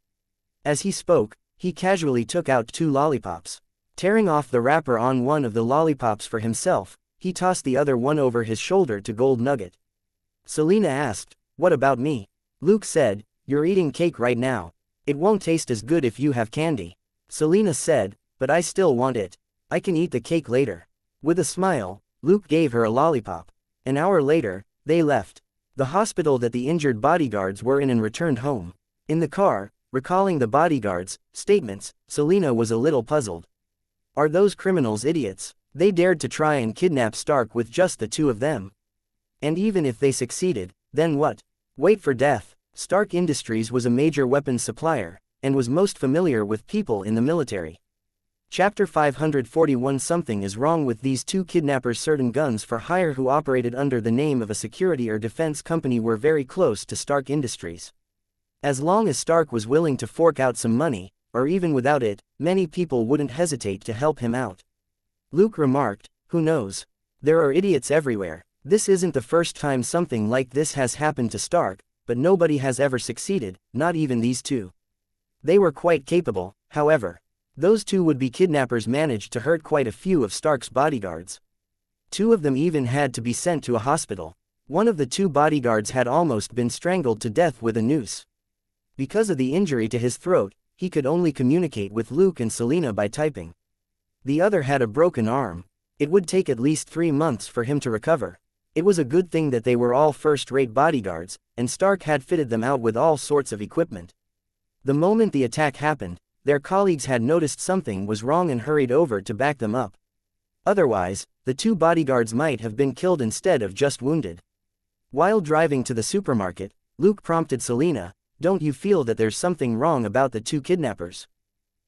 As he spoke, he casually took out 2 lollipops. Tearing off the wrapper on one of the lollipops for himself, he tossed the other one over his shoulder to Gold Nugget. Selina asked, "What about me?" Luke said, "You're eating cake right now. It won't taste as good if you have candy." Selina said, "But I still want it. I can eat the cake later." With a smile, Luke gave her a lollipop. An hour later, they left the hospital that the injured bodyguards were in and returned home. In the car, recalling the bodyguards' statements, Selina was a little puzzled. Are those criminals idiots? They dared to try and kidnap Stark with just the 2 of them. And even if they succeeded, then what? Wait for death. Stark Industries was a major weapons supplier, and was most familiar with people in the military. Chapter 541. Something is wrong with these two kidnappers. Certain guns for hire who operated under the name of a security or defense company were very close to Stark Industries. As long as Stark was willing to fork out some money, or even without it, many people wouldn't hesitate to help him out. Luke remarked, "Who knows? There are idiots everywhere. This isn't the first time something like this has happened to Stark, but nobody has ever succeeded, not even these two. They were quite capable, however. Those two would-be kidnappers managed to hurt quite a few of Stark's bodyguards. Two of them even had to be sent to a hospital. One of the two bodyguards had almost been strangled to death with a noose. Because of the injury to his throat, he could only communicate with Luke and Selena by typing. The other had a broken arm. It would take at least 3 months for him to recover. It was a good thing that they were all first-rate bodyguards, and Stark had fitted them out with all sorts of equipment. The moment the attack happened, their colleagues had noticed something was wrong and hurried over to back them up. Otherwise, the two bodyguards might have been killed instead of just wounded. While driving to the supermarket, Luke prompted Selena, "Don't you feel that there's something wrong about the two kidnappers?"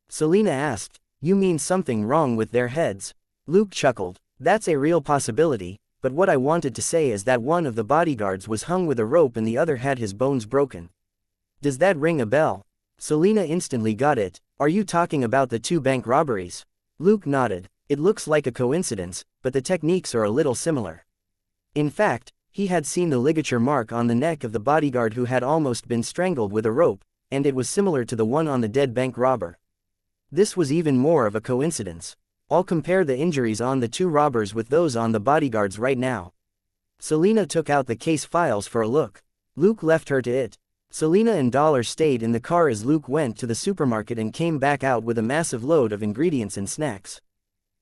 Selena asked, "You mean something wrong with their heads?" Luke chuckled, "That's a real possibility, but what I wanted to say is that one of the bodyguards was hung with a rope and the other had his bones broken. Does that ring a bell?" Selena instantly got it. "Are you talking about the two bank robberies?" Luke nodded. "It looks like a coincidence, but the techniques are a little similar." In fact, he had seen the ligature mark on the neck of the bodyguard who had almost been strangled with a rope, and it was similar to the one on the dead bank robber. This was even more of a coincidence. I'll compare the injuries on the two robbers with those on the bodyguards right now. Selena took out the case files for a look. Luke left her to it. Selena and Dollar stayed in the car as Luke went to the supermarket and came back out with a massive load of ingredients and snacks.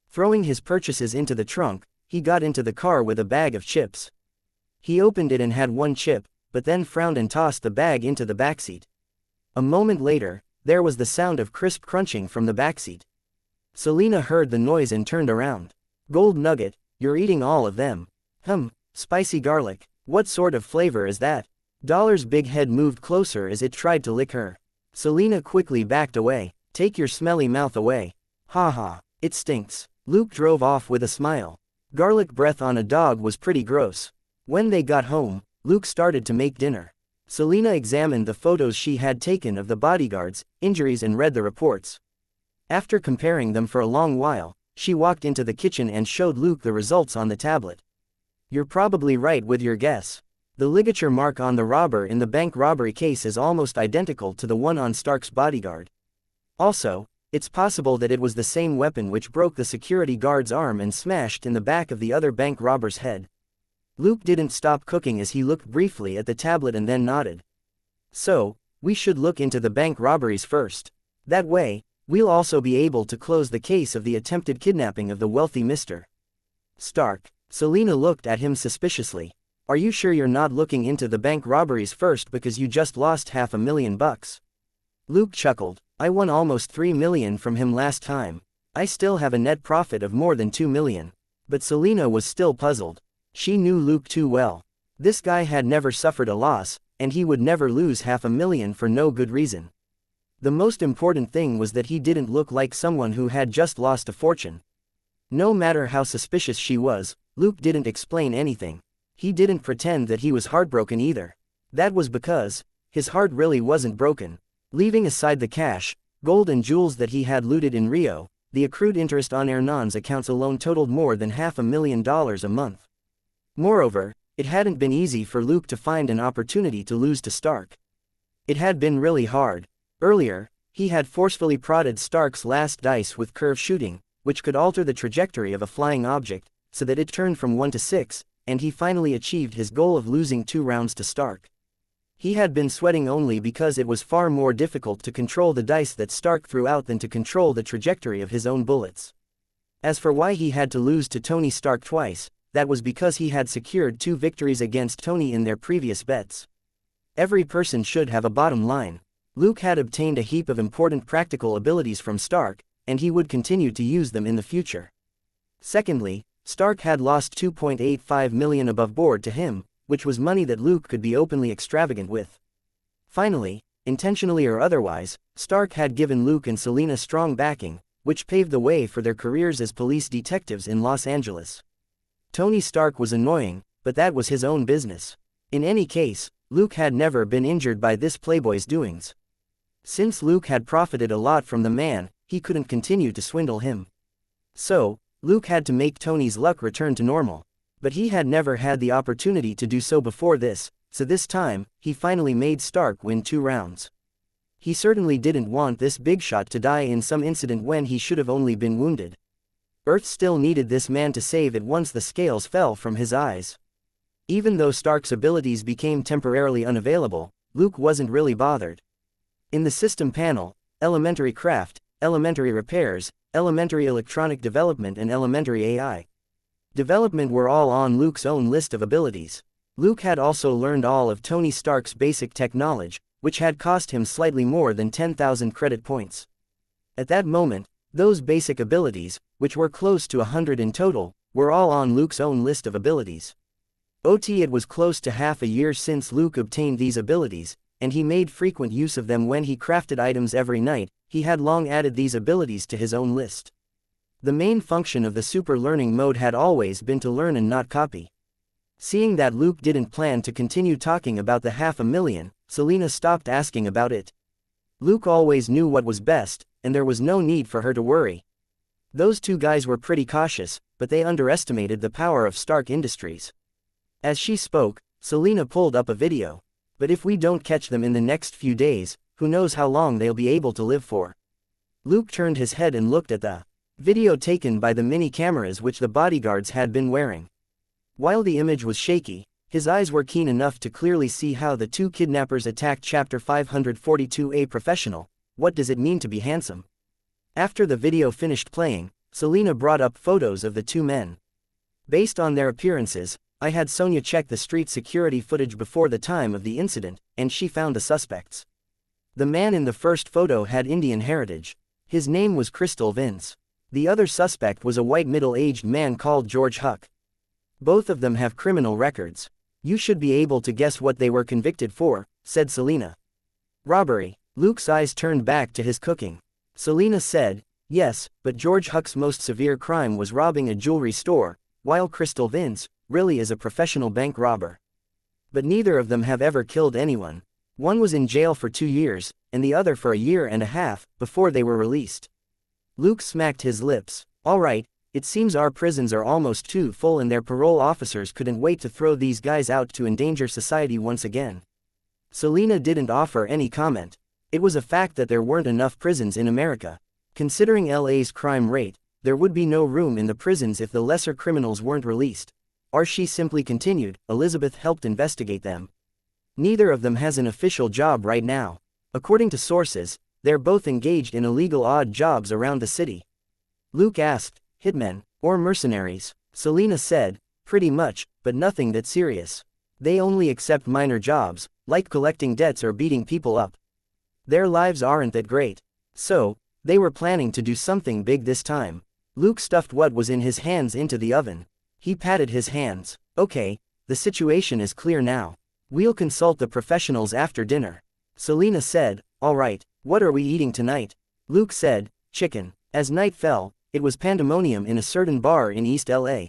Throwing his purchases into the trunk, he got into the car with a bag of chips. He opened it and had one chip, but then frowned and tossed the bag into the backseat. A moment later, there was the sound of crisp crunching from the backseat. Selena heard the noise and turned around. "Gold nugget, you're eating all of them." Spicy garlic. What sort of flavor is that?" Dollar's big head moved closer as it tried to lick her. Selena quickly backed away. "Take your smelly mouth away." "Ha ha, it stinks." Luke drove off with a smile. Garlic breath on a dog was pretty gross. When they got home, Luke started to make dinner. Selena examined the photos she had taken of the bodyguards' injuries and read the reports. After comparing them for a long while, she walked into the kitchen and showed Luke the results on the tablet. "You're probably right with your guess. The ligature mark on the robber in the bank robbery case is almost identical to the one on Stark's bodyguard. Also, it's possible that it was the same weapon which broke the security guard's arm and smashed in the back of the other bank robber's head." Luke didn't stop cooking as he looked briefly at the tablet and then nodded. "So, we should look into the bank robberies first. That way, we'll also be able to close the case of the attempted kidnapping of the wealthy Mr. Stark." Selena looked at him suspiciously. "Are you sure you're not looking into the bank robberies first because you just lost $500,000? Luke chuckled. "I won almost $3 million from him last time. I still have a net profit of more than $2 million. But Selena was still puzzled. She knew Luke too well. This guy had never suffered a loss, and he would never lose $500,000 for no good reason. The most important thing was that he didn't look like someone who had just lost a fortune. No matter how suspicious she was, Luke didn't explain anything. He didn't pretend that he was heartbroken either. That was because his heart really wasn't broken. Leaving aside the cash, gold and jewels that he had looted in Rio, the accrued interest on Hernan's accounts alone totaled more than $500,000 a month. Moreover, it hadn't been easy for Luke to find an opportunity to lose to Stark. It had been really hard. Earlier, he had forcefully prodded Stark's last dice with curve shooting, which could alter the trajectory of a flying object, so that it turned from 1 to 6, and he finally achieved his goal of losing 2 rounds to Stark. He had been sweating only because it was far more difficult to control the dice that Stark threw out than to control the trajectory of his own bullets. As for why he had to lose to Tony Stark twice, that was because he had secured 2 victories against Tony in their previous bets. Every person should have a bottom line. Luke had obtained a heap of important practical abilities from Stark, and he would continue to use them in the future. Secondly, Stark had lost $2.85 million above board to him, which was money that Luke could be openly extravagant with. Finally, intentionally or otherwise, Stark had given Luke and Selena strong backing, which paved the way for their careers as police detectives in Los Angeles. Tony Stark was annoying, but that was his own business. In any case, Luke had never been injured by this playboy's doings. Since Luke had profited a lot from the man, he couldn't continue to swindle him. So, Luke had to make Tony's luck return to normal. But he had never had the opportunity to do so before this, so this time, he finally made Stark win 2 rounds. He certainly didn't want this big shot to die in some incident when he should have only been wounded. Earth still needed this man to save it once the scales fell from his eyes. Even though Stark's abilities became temporarily unavailable, Luke wasn't really bothered. In the system panel, elementary craft, elementary repairs, elementary electronic development and elementary AI development were all on Luke's own list of abilities. Luke had also learned all of Tony Stark's basic tech knowledge, which had cost him slightly more than 10,000 credit points. At that moment, those basic abilities, which were close to 100 in total, were all on Luke's own list of abilities. It was close to half a year since Luke obtained these abilities, and he made frequent use of them when he crafted items every night. He had long added these abilities to his own list. The main function of the super learning mode had always been to learn and not copy. Seeing that Luke didn't plan to continue talking about the 500,000, Selena stopped asking about it. Luke always knew what was best, and there was no need for her to worry. Those 2 guys were pretty cautious, but they underestimated the power of Stark Industries. As she spoke, Selena pulled up a video. But if we don't catch them in the next few days, who knows how long they'll be able to live for. Luke turned his head and looked at the video taken by the mini cameras which the bodyguards had been wearing. While the image was shaky, his eyes were keen enough to clearly see how the 2 kidnappers attacked Chapter 542A professional. What does it mean to be handsome? After the video finished playing, Selena brought up photos of the 2 men. Based on their appearances, I had Sonia check the street security footage before the time of the incident, and she found the suspects. The man in the first photo had Indian heritage. His name was Crystal Vince. The other suspect was a white middle-aged man called George Huck. Both of them have criminal records. You should be able to guess what they were convicted for, said Selena. Robbery. Luke's eyes turned back to his cooking. Selena said, yes, but George Huck's most severe crime was robbing a jewelry store, while Crystal Vince really is a professional bank robber. But neither of them have ever killed anyone. One was in jail for 2 years, and the other for 1.5 years, before they were released. Luke smacked his lips. All right, it seems our prisons are almost too full and their parole officers couldn't wait to throw these guys out to endanger society once again. Selena didn't offer any comment. It was a fact that there weren't enough prisons in America. Considering LA's crime rate, there would be no room in the prisons if the lesser criminals weren't released. Or she simply continued, Elizabeth helped investigate them. Neither of them has an official job right now. According to sources, they're both engaged in illegal odd jobs around the city. Luke asked, hitmen, or mercenaries? Selena said, pretty much, but nothing that serious. They only accept minor jobs, like collecting debts or beating people up. Their lives aren't that great. So, they were planning to do something big this time. Luke stuffed what was in his hands into the oven. He patted his hands. Okay, the situation is clear now. We'll consult the professionals after dinner. Selena said, all right, what are we eating tonight? Luke said, chicken. As night fell, it was pandemonium in a certain bar in East LA.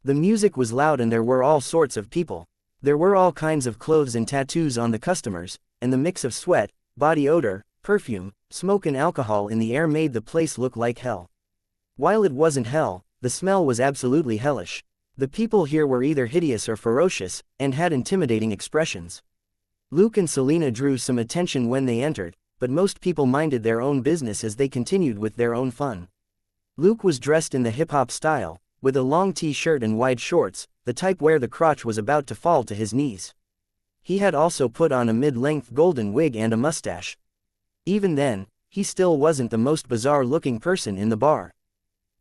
The music was loud and there were all sorts of people. There were all kinds of clothes and tattoos on the customers, and the mix of sweat, body odor, perfume, smoke and alcohol in the air made the place look like hell. While it wasn't hell, the smell was absolutely hellish. The people here were either hideous or ferocious, and had intimidating expressions. Luke and Selena drew some attention when they entered, but most people minded their own business as they continued with their own fun. Luke was dressed in the hip-hop style, with a long t-shirt and wide shorts, the type where the crotch was about to fall to his knees. He had also put on a mid-length golden wig and a mustache. Even then, he still wasn't the most bizarre-looking person in the bar.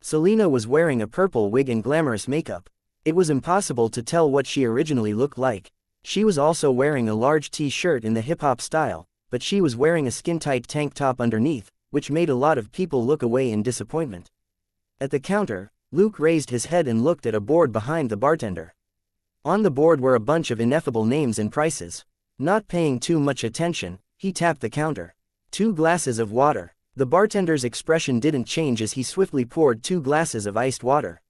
Selena was wearing a purple wig and glamorous makeup. It was impossible to tell what she originally looked like. She was also wearing a large t-shirt in the hip-hop style, but she was wearing a skin-tight tank top underneath, which made a lot of people look away in disappointment. At the counter, Luke raised his head and looked at a board behind the bartender. On the board were a bunch of ineffable names and prices. Not paying too much attention, he tapped the counter. 2 glasses of water. The bartender's expression didn't change as he swiftly poured 2 glasses of iced water.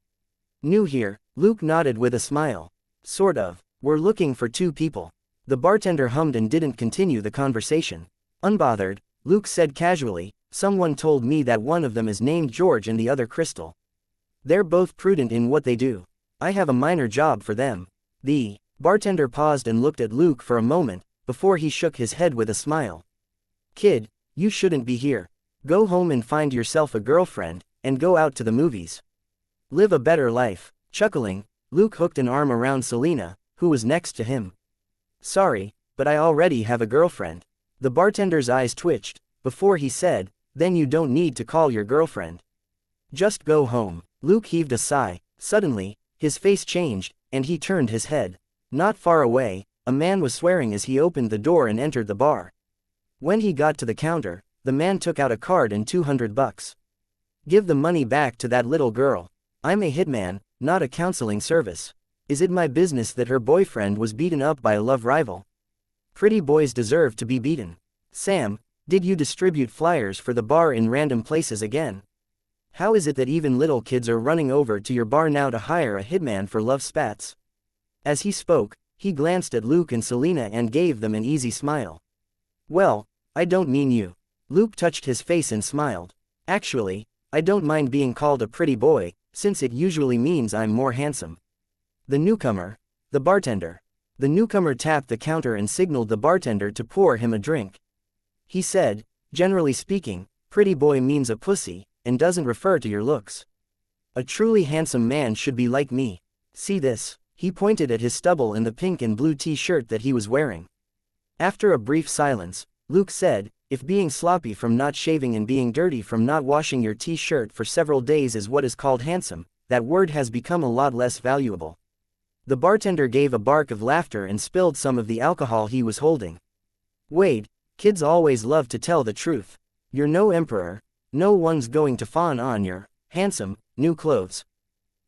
New here? Luke nodded with a smile. Sort of. We're looking for 2 people. The bartender hummed and didn't continue the conversation. Unbothered, Luke said casually, someone told me that one of them is named George and the other Crystal. They're both prudent in what they do. I have a minor job for them. The bartender paused and looked at Luke for a moment, before he shook his head with a smile. Kid, you shouldn't be here. Go home and find yourself a girlfriend, and go out to the movies. Live a better life. Chuckling, Luke hooked an arm around Selena, who was next to him. Sorry, but I already have a girlfriend. The bartender's eyes twitched, before he said, then you don't need to call your girlfriend. Just go home. Luke heaved a sigh. Suddenly, his face changed, and he turned his head. Not far away, a man was swearing as he opened the door and entered the bar. When he got to the counter, the man took out a card and $200. Give the money back to that little girl. I'm a hitman, not a counseling service. Is it my business that her boyfriend was beaten up by a love rival? Pretty boys deserve to be beaten. Sam, did you distribute flyers for the bar in random places again? How is it that even little kids are running over to your bar now to hire a hitman for love spats? As he spoke, he glanced at Luke and Selena and gave them an easy smile. Well, I don't mean you. Luke touched his face and smiled. Actually, I don't mind being called a pretty boy, since it usually means I'm more handsome. The newcomer. The bartender. The newcomer tapped the counter and signaled the bartender to pour him a drink. He said, generally speaking, pretty boy means a pussy, and doesn't refer to your looks. A truly handsome man should be like me. See this? He pointed at his stubble in the pink and blue t-shirt that he was wearing. After a brief silence, Luke said, if being sloppy from not shaving and being dirty from not washing your t-shirt for several days is what is called handsome, that word has become a lot less valuable. The bartender gave a bark of laughter and spilled some of the alcohol he was holding. Wade, kids always love to tell the truth. You're no emperor. No one's going to fawn on your handsome new clothes.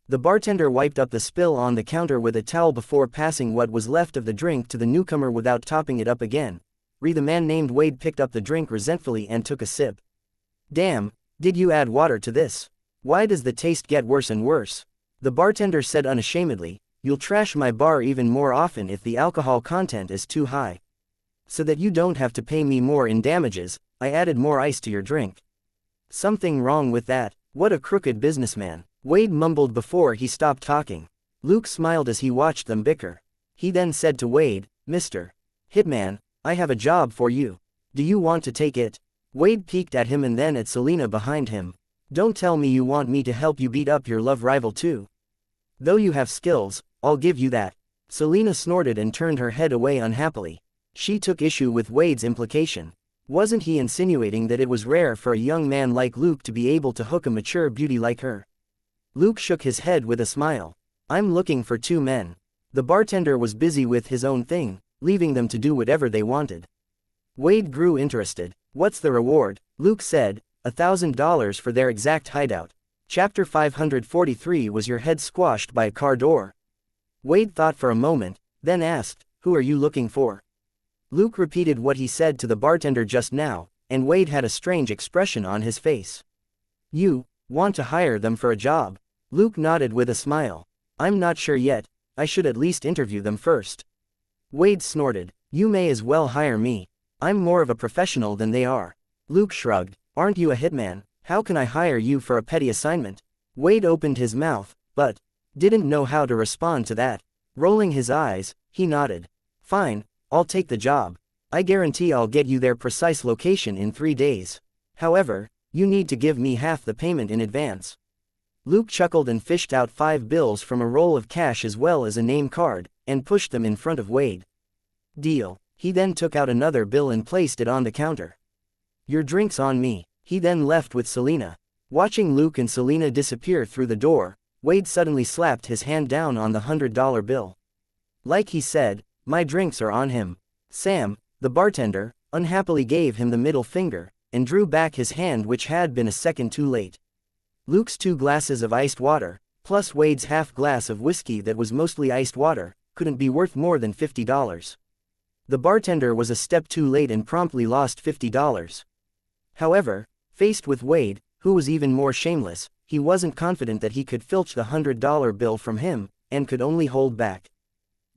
The bartender wiped up the spill on the counter with a towel before passing what was left of the drink to the newcomer without topping it up again. The man named Wade picked up the drink resentfully and took a sip. Damn, did you add water to this? Why does the taste get worse and worse? The bartender said unashamedly, you'll trash my bar even more often if the alcohol content is too high. So that you don't have to pay me more in damages, I added more ice to your drink. Something wrong with that. What a crooked businessman. Wade mumbled before he stopped talking. Luke smiled as he watched them bicker. He then said to Wade, Mr. Hitman, I have a job for you. Do you want to take it? Wade peeked at him and then at Selena behind him. Don't tell me you want me to help you beat up your love rival too. Though you have skills, I'll give you that. Selena snorted and turned her head away unhappily. She took issue with Wade's implication. Wasn't he insinuating that it was rare for a young man like Luke to be able to hook a mature beauty like her? Luke shook his head with a smile. I'm looking for 2 men. The bartender was busy with his own thing, leaving them to do whatever they wanted. Wade grew interested. What's the reward? Luke said, $1,000 for their exact hideout. Chapter 543 Was your head squashed by a car door? Wade thought for a moment, then asked, who are you looking for? Luke repeated what he said to the bartender just now, and Wade had a strange expression on his face. You want to hire them for a job? Luke nodded with a smile. I'm not sure yet, I should at least interview them first. Wade snorted. You may as well hire me. I'm more of a professional than they are. Luke shrugged. Aren't you a hitman? How can I hire you for a petty assignment? Wade opened his mouth, but didn't know how to respond to that. Rolling his eyes, he nodded. Fine, I'll take the job. I guarantee I'll get you their precise location in 3 days. However, you need to give me half the payment in advance. Luke chuckled and fished out 5 bills from a roll of cash as well as a name card, and pushed them in front of Wade. Deal. He then took out another bill and placed it on the counter. Your drink's on me. He then left with Selena. Watching Luke and Selena disappear through the door, Wade suddenly slapped his hand down on the $100 bill. Like he said, my drinks are on him. Sam, the bartender, unhappily gave him the middle finger, and drew back his hand which had been a second too late. Luke's 2 glasses of iced water, plus Wade's half glass of whiskey that was mostly iced water, couldn't be worth more than $50. The bartender was a step too late and promptly lost $50. However, Faced with Wade, who was even more shameless, he wasn't confident that he could filch the $100 bill from him, and could only hold back.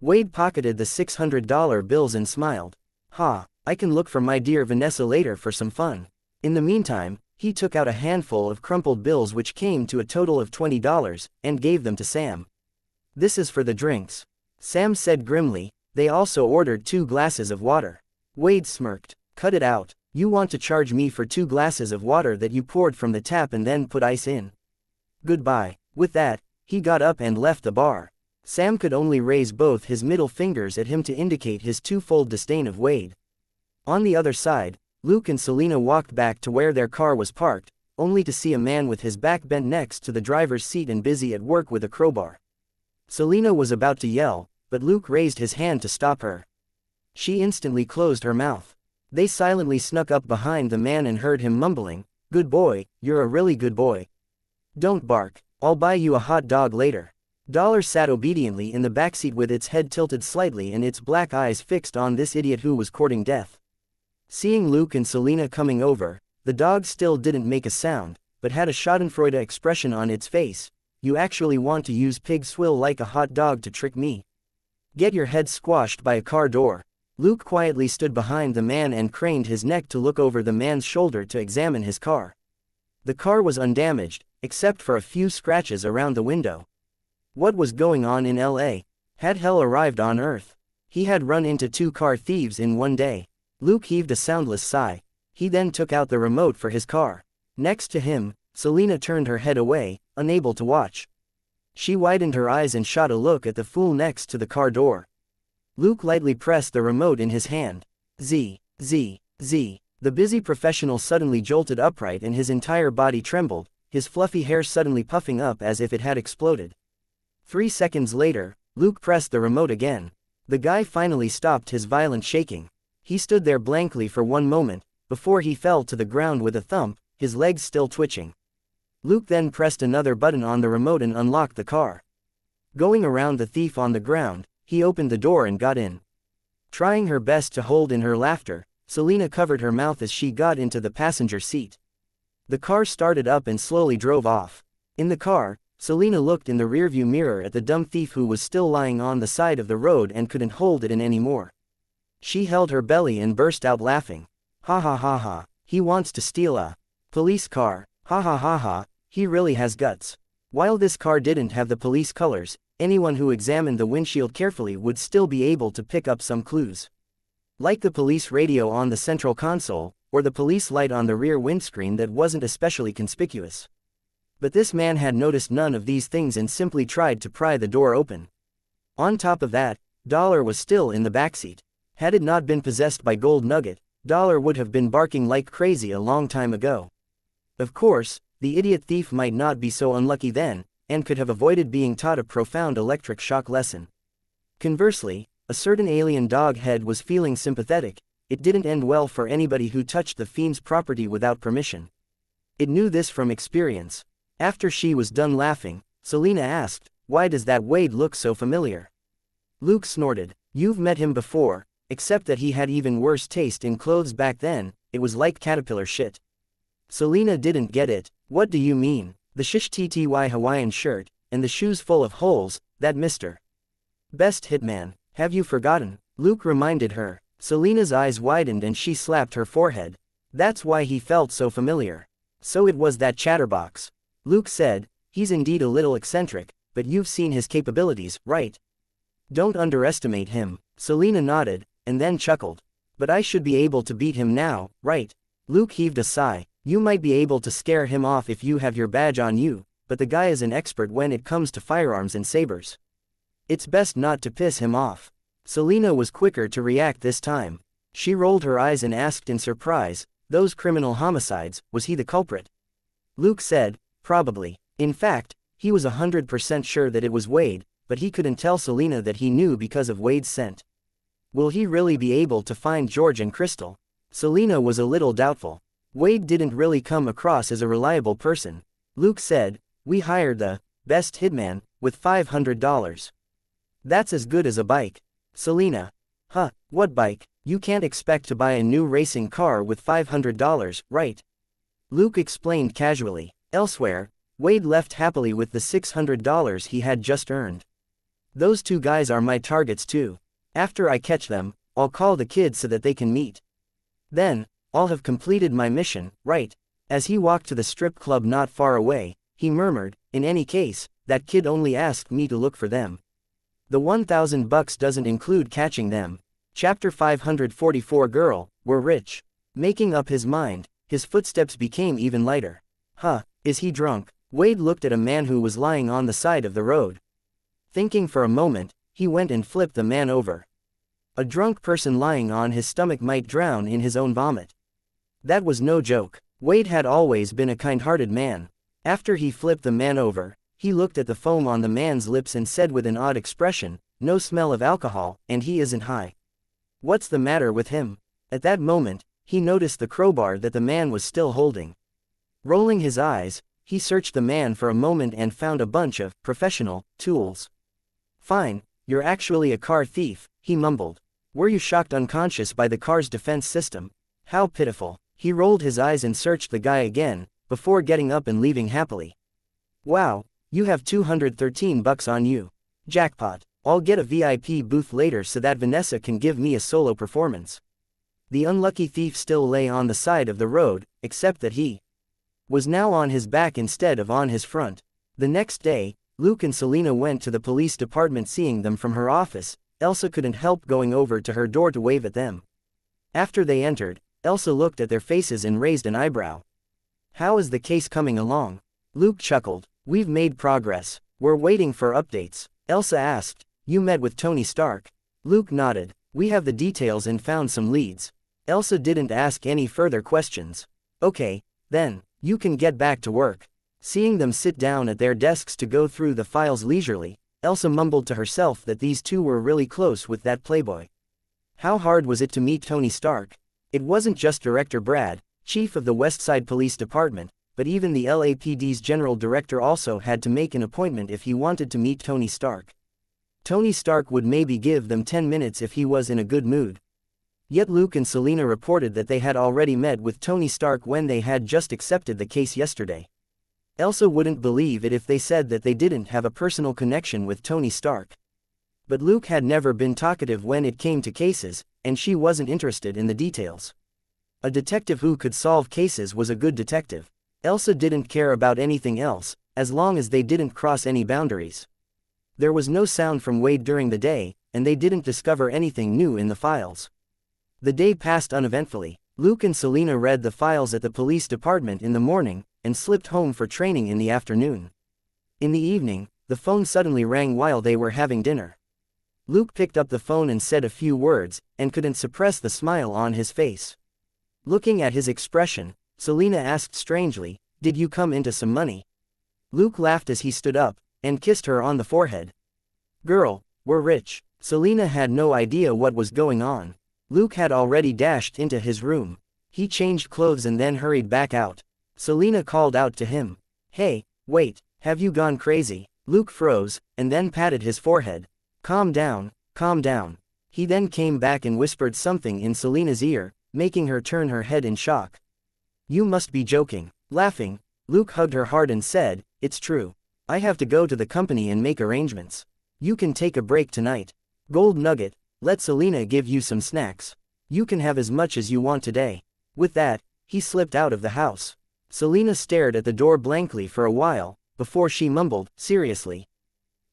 Wade pocketed the $600 bills and smiled. "Ha, I can look for my dear Vanessa later for some fun." In the meantime, he took out a handful of crumpled bills which came to a total of $20, and gave them to Sam. "This is for the drinks," Sam said grimly. They also ordered 2 glasses of water. Wade smirked. "Cut it out. You want to charge me for 2 glasses of water that you poured from the tap and then put ice in? Goodbye." With that, he got up and left the bar. Sam could only raise both his middle fingers at him to indicate his twofold disdain of Wade. On the other side, Luke and Selena walked back to where their car was parked, only to see a man with his back bent next to the driver's seat and busy at work with a crowbar. Selena was about to yell, but Luke raised his hand to stop her. She instantly closed her mouth. They silently snuck up behind the man and heard him mumbling, "Good boy, you're a really good boy. Don't bark, I'll buy you a hot dog later." Dollar sat obediently in the backseat with its head tilted slightly and its black eyes fixed on this idiot who was courting death. Seeing Luke and Selena coming over, the dog still didn't make a sound, but had a schadenfreude expression on its face. "You actually want to use pig swill like a hot dog to trick me? Get your head squashed by a car door." Luke quietly stood behind the man and craned his neck to look over the man's shoulder to examine his car. The car was undamaged, except for a few scratches around the window. What was going on in LA? Had hell arrived on Earth? He had run into 2 car thieves in one day. Luke heaved a soundless sigh. He then took out the remote for his car. Next to him, Selena turned her head away, unable to watch. She widened her eyes and shot a look at the fool next to the car door. Luke lightly pressed the remote in his hand. Z. The busy professional suddenly jolted upright and his entire body trembled, his fluffy hair suddenly puffing up as if it had exploded. 3 seconds later, Luke pressed the remote again. The guy finally stopped his violent shaking. He stood there blankly for 1 moment, before he fell to the ground with a thump, his legs still twitching. Luke then pressed another button on the remote and unlocked the car. Going around the thief on the ground, he opened the door and got in. Trying her best to hold in her laughter, Selena covered her mouth as she got into the passenger seat. The car started up and slowly drove off. In the car, Selena looked in the rearview mirror at the dumb thief who was still lying on the side of the road and couldn't hold it in anymore. She held her belly and burst out laughing. "Ha ha ha ha, he wants to steal a police car, ha ha ha ha, he really has guts." While this car didn't have the police colors, anyone who examined the windshield carefully would still be able to pick up some clues. Like the police radio on the central console, or the police light on the rear windscreen that wasn't especially conspicuous. But this man had noticed none of these things and simply tried to pry the door open. On top of that, Dollar was still in the backseat. Had it not been possessed by Gold Nugget, Dollar would have been barking like crazy a long time ago. Of course, the idiot thief might not be so unlucky then, and could have avoided being taught a profound electric shock lesson. Conversely, a certain alien dog head was feeling sympathetic. It didn't end well for anybody who touched the fiend's property without permission. It knew this from experience. After she was done laughing, Selena asked, "Why does that Wade look so familiar?" Luke snorted. "You've met him before, except that he had even worse taste in clothes back then. It was like caterpillar shit." Selena didn't get it. "What do you mean? The shish tty Hawaiian shirt, and the shoes full of holes, that Mr. Best Hitman, have you forgotten?" Luke reminded her. Selena's eyes widened and she slapped her forehead. That's why he felt so familiar. So it was that chatterbox. Luke said, "He's indeed a little eccentric, but you've seen his capabilities, right? Don't underestimate him." Selena nodded, and then chuckled. "But I should be able to beat him now, right?" Luke heaved a sigh. "You might be able to scare him off if you have your badge on you, but the guy is an expert when it comes to firearms and sabers. It's best not to piss him off." Selena was quicker to react this time. She rolled her eyes and asked in surprise, "Those criminal homicides, was he the culprit?" Luke said, "Probably. In fact, he was 100% sure that it was Wade, but he couldn't tell Selena that he knew because of Wade's scent." Will he really be able to find George and Crystal? Selena was a little doubtful. Wade didn't really come across as a reliable person. Luke said, "We hired the best hitman with $500. That's as good as a bike." Selena. "Huh, what bike? You can't expect to buy a new racing car with $500, right?" Luke explained casually. Elsewhere, Wade left happily with the $600 he had just earned. Those two guys are my targets too. After I catch them, I'll call the kids so that they can meet. Then, I'll have completed my mission, right? As he walked to the strip club not far away, he murmured, in any case, that kid only asked me to look for them. The $1,000 doesn't include catching them. Chapter 544 Girl, we're rich. Making up his mind, his footsteps became even lighter. Is he drunk? Wade looked at a man who was lying on the side of the road. Thinking for a moment, he went and flipped the man over. A drunk person lying on his stomach might drown in his own vomit. That was no joke. Wade had always been a kind-hearted man. After he flipped the man over, he looked at the foam on the man's lips and said with an odd expression, "No smell of alcohol, and he isn't high. What's the matter with him?" At that moment, he noticed the crowbar that the man was still holding. Rolling his eyes, he searched the man for a moment and found a bunch of professional tools. "Fine, you're actually a car thief," he mumbled. "Were you shocked unconscious by the car's defense system? How pitiful." He rolled his eyes and searched the guy again, before getting up and leaving happily. "Wow, you have $213 on you. Jackpot. I'll get a VIP booth later so that Vanessa can give me a solo performance." The unlucky thief still lay on the side of the road, except that he was now on his back instead of on his front. The next day, Luke and Selena went to the police department. Seeing them from her office, Elsa couldn't help going over to her door to wave at them. After they entered, Elsa looked at their faces and raised an eyebrow. "How is the case coming along?" Luke chuckled. "We've made progress. We're waiting for updates." Elsa asked, "You met with Tony Stark?" Luke nodded. "We have the details and found some leads." Elsa didn't ask any further questions. "Okay, then, you can get back to work." Seeing them sit down at their desks to go through the files leisurely, Elsa mumbled to herself that these two were really close with that playboy. How hard was it to meet Tony Stark? It wasn't just Director Brad, chief of the Westside Police Department, but even the LAPD's general director also had to make an appointment if he wanted to meet Tony Stark. Tony Stark would maybe give them 10 minutes if he was in a good mood. Yet Luke and Selena reported that they had already met with Tony Stark when they had just accepted the case yesterday. Elsa wouldn't believe it if they said that they didn't have a personal connection with Tony Stark. But Luke had never been talkative when it came to cases, and she wasn't interested in the details. A detective who could solve cases was a good detective. Elsa didn't care about anything else, as long as they didn't cross any boundaries. There was no sound from Wade during the day, and they didn't discover anything new in the files. The day passed uneventfully. Luke and Selena read the files at the police department in the morning, and slipped home for training in the afternoon. In the evening, the phone suddenly rang while they were having dinner. Luke picked up the phone and said a few words, and couldn't suppress the smile on his face. Looking at his expression, Selena asked strangely, "Did you come into some money?" Luke laughed as he stood up, and kissed her on the forehead. "Girl, we're rich." Selena had no idea what was going on. Luke had already dashed into his room. He changed clothes and then hurried back out. Selena called out to him, "Hey, wait, have you gone crazy?" Luke froze, and then patted his forehead. Calm down, calm down." He then came back and whispered something in Selena's ear, making her turn her head in shock. "You must be joking." Laughing, Luke hugged her hard and said, "It's true. I have to go to the company and make arrangements. You can take a break tonight. Gold nugget, let Selena give you some snacks. You can have as much as you want today." With that, he slipped out of the house. Selena stared at the door blankly for a while, before she mumbled, "Seriously?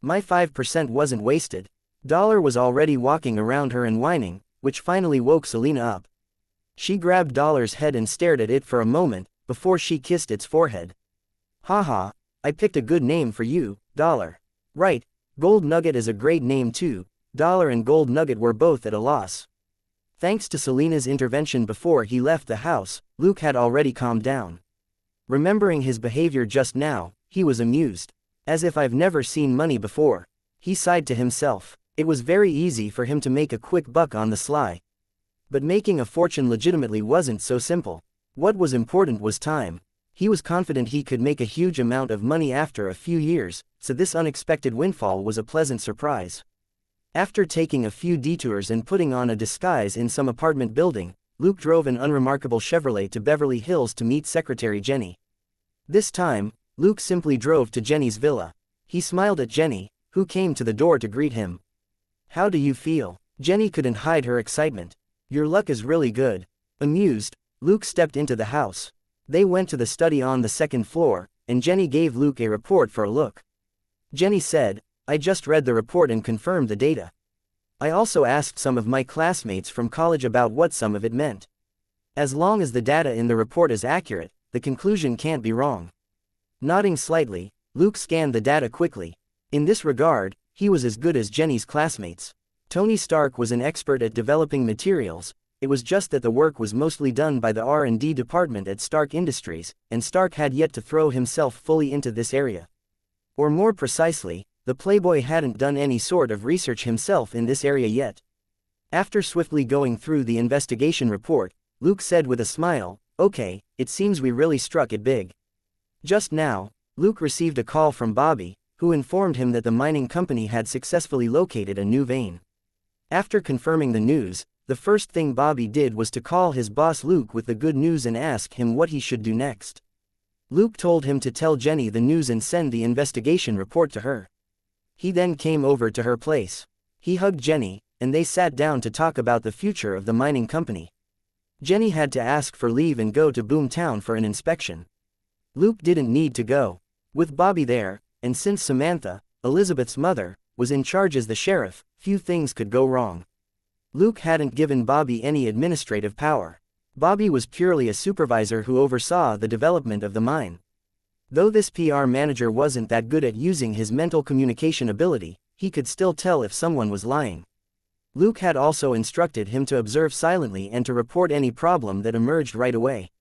My 5% wasn't wasted." Dollar was already walking around her and whining, which finally woke Selena up. She grabbed Dollar's head and stared at it for a moment, before she kissed its forehead. "Haha, I picked a good name for you, Dollar." "Right, Gold Nugget is a great name too." Dollar and Gold Nugget were both at a loss. Thanks to Selena's intervention before he left the house, Luke had already calmed down. Remembering his behavior just now, he was amused. "As if I've never seen money before." He sighed to himself. It was very easy for him to make a quick buck on the sly. But making a fortune legitimately wasn't so simple. What was important was time. He was confident he could make a huge amount of money after a few years, so this unexpected windfall was a pleasant surprise. After taking a few detours and putting on a disguise in some apartment building, Luke drove an unremarkable Chevrolet to Beverly Hills to meet Secretary Jenny. This time, Luke simply drove to Jenny's villa. He smiled at Jenny, who came to the door to greet him. "How do you feel?" Jenny couldn't hide her excitement. "Your luck is really good." Amused, Luke stepped into the house. They went to the study on the second floor, and Jenny gave Luke a report for a look. Jenny said, "I just read the report and confirmed the data. I also asked some of my classmates from college about what some of it meant. As long as the data in the report is accurate, the conclusion can't be wrong." Nodding slightly, Luke scanned the data quickly. In this regard, he was as good as Jenny's classmates. Tony Stark was an expert at developing materials. It was just that the work was mostly done by the R&D department at Stark Industries, and Stark had yet to throw himself fully into this area. Or more precisely, the Playboy hadn't done any sort of research himself in this area yet. After swiftly going through the investigation report, Luke said with a smile, "Okay, it seems we really struck it big." Just now, Luke received a call from Bobby, who informed him that the mining company had successfully located a new vein. After confirming the news, the first thing Bobby did was to call his boss Luke with the good news and ask him what he should do next. Luke told him to tell Jenny the news and send the investigation report to her. He then came over to her place. He hugged Jenny, and they sat down to talk about the future of the mining company. Jenny had to ask for leave and go to Boomtown for an inspection. Luke didn't need to go. With Bobby there, and since Samantha, Elizabeth's mother, was in charge as the sheriff, few things could go wrong. Luke hadn't given Bobby any administrative power. Bobby was purely a supervisor who oversaw the development of the mine. Though this PR manager wasn't that good at using his mental communication ability, he could still tell if someone was lying. Luke had also instructed him to observe silently and to report any problem that emerged right away.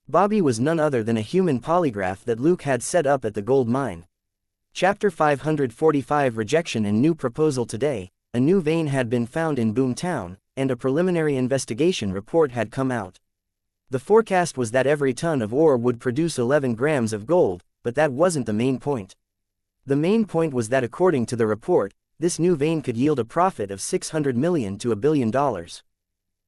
Bobby was none other than a human polygraph that Luke had set up at the gold mine. Chapter 545 Rejection and New Proposal. Today, a new vein had been found in Boomtown, and a preliminary investigation report had come out. The forecast was that every ton of ore would produce 11 grams of gold, but that wasn't the main point. The main point was that according to the report, this new vein could yield a profit of $600 million to $1 billion.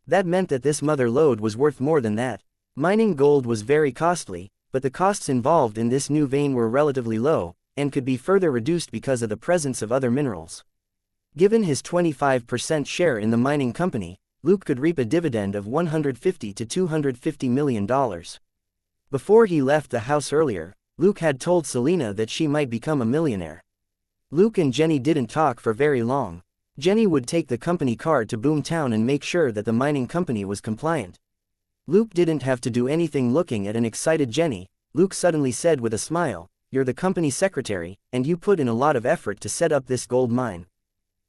That meant that this mother lode was worth more than that. Mining gold was very costly, but the costs involved in this new vein were relatively low, and could be further reduced because of the presence of other minerals. Given his 25% share in the mining company, Luke could reap a dividend of $150 to $250 million. Before he left the house earlier, Luke had told Selena that she might become a millionaire. Luke and Jenny didn't talk for very long. Jenny would take the company car to Boomtown and make sure that the mining company was compliant. Luke didn't have to do anything. Looking at an excited Jenny, Luke suddenly said with a smile, "You're the company secretary, and you put in a lot of effort to set up this gold mine.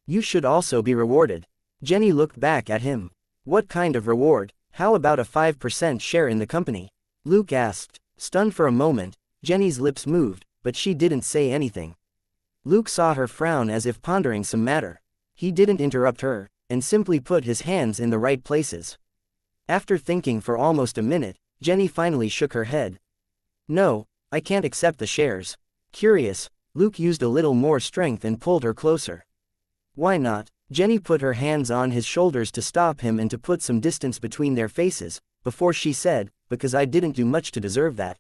You should also be rewarded." Jenny looked back at him. "What kind of reward? How about a 5% share in the company?" Luke asked. Stunned for a moment, Jenny's lips moved, but she didn't say anything. Luke saw her frown as if pondering some matter. He didn't interrupt her, and simply put his hands in the right places. After thinking for almost a minute, Jenny finally shook her head. "No, I can't accept the shares." Curious, Luke used a little more strength and pulled her closer. "Why not?" Jenny put her hands on his shoulders to stop him and to put some distance between their faces, before she said, "Because I didn't do much to deserve that.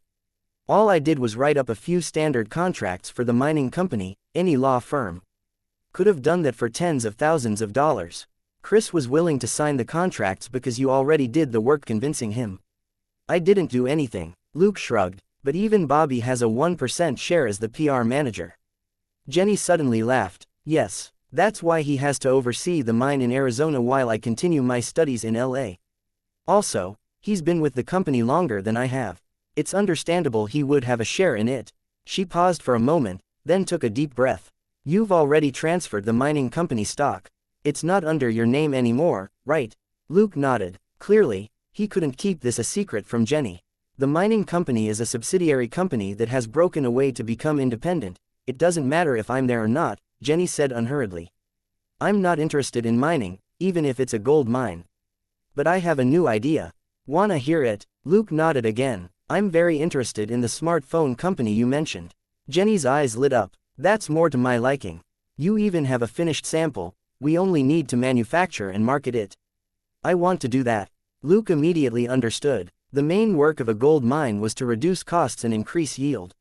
All I did was write up a few standard contracts for the mining company. Any law firm could have done that for tens of thousands of dollars. Chris was willing to sign the contracts because you already did the work convincing him. I didn't do anything." Luke shrugged. "But even Bobby has a 1% share as the PR manager." Jenny suddenly laughed. "Yes. That's why he has to oversee the mine in Arizona while I continue my studies in LA. Also, he's been with the company longer than I have. It's understandable he would have a share in it." She paused for a moment, then took a deep breath. "You've already transferred the mining company stock. It's not under your name anymore, right?" Luke nodded. Clearly, he couldn't keep this a secret from Jenny. "The mining company is a subsidiary company that has broken away to become independent. It doesn't matter if I'm there or not," Jenny said unhurriedly. "I'm not interested in mining, even if it's a gold mine. But I have a new idea. Wanna hear it?" Luke nodded again. "I'm very interested in the smartphone company you mentioned." Jenny's eyes lit up. "That's more to my liking. You even have a finished sample. We only need to manufacture and market it." "I want to do that." Luke immediately understood. The main work of a gold mine was to reduce costs and increase yield.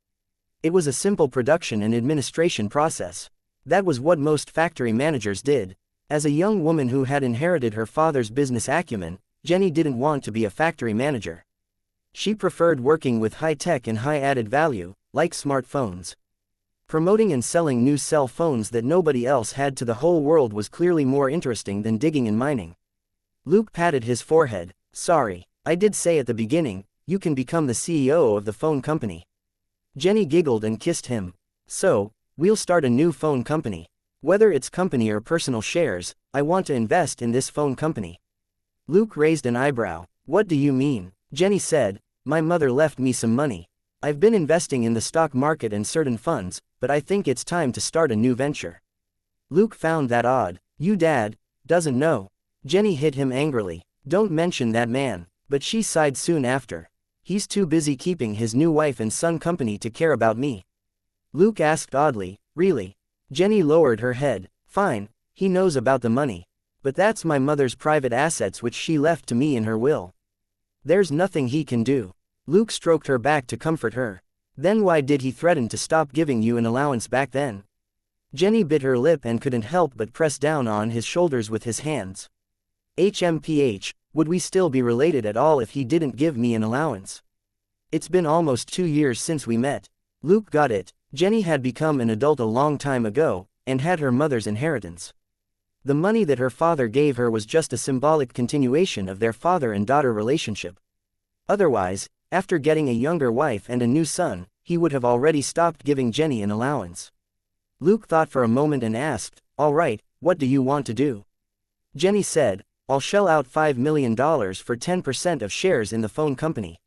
It was a simple production and administration process. That was what most factory managers did. As a young woman who had inherited her father's business acumen, Jenny didn't want to be a factory manager. She preferred working with high-tech and high-added value, like smartphones. Promoting and selling new cell phones that nobody else had to the whole world was clearly more interesting than digging and mining. Luke patted his forehead. Sorry, I did say at the beginning, you can become the CEO of the phone company. Jenny giggled and kissed him. So, we'll start a new phone company. Whether it's company or personal shares, I want to invest in this phone company. Luke raised an eyebrow. What do you mean? Jenny said, my mother left me some money. I've been investing in the stock market and certain funds, but I think it's time to start a new venture. Luke found that odd. You dad doesn't know. Jenny hit him angrily. Don't mention that man. But she sighed soon after. He's too busy keeping his new wife and son company to care about me. Luke asked oddly, really? Jenny lowered her head. Fine, he knows about the money. But that's my mother's private assets which she left to me in her will. There's nothing he can do. Luke stroked her back to comfort her. Then why did he threaten to stop giving you an allowance back then? Jenny bit her lip and couldn't help but press down on his shoulders with his hands. HMPH, would we still be related at all if he didn't give me an allowance? It's been almost 2 years since we met. Luke got it. Jenny had become an adult a long time ago, and had her mother's inheritance. The money that her father gave her was just a symbolic continuation of their father and daughter relationship. Otherwise, after getting a younger wife and a new son, he would have already stopped giving Jenny an allowance. Luke thought for a moment and asked, all right, what do you want to do? Jenny said, I'll shell out $5 million for 10% of shares in the phone company.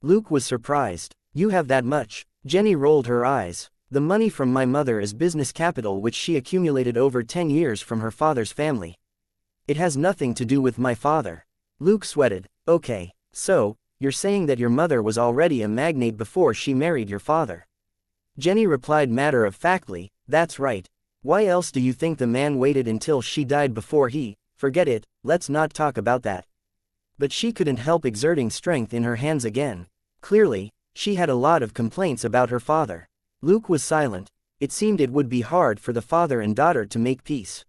Luke was surprised. You have that much? Jenny rolled her eyes. The money from my mother is business capital which she accumulated over 10 years from her father's family. It has nothing to do with my father. Luke sweated. Okay, so, you're saying that your mother was already a magnate before she married your father? Jenny replied matter-of-factly, that's right. Why else do you think the man waited until she died before he? Forget it, let's not talk about that. But she couldn't help exerting strength in her hands again. Clearly, she had a lot of complaints about her father. Luke was silent. It seemed it would be hard for the father and daughter to make peace.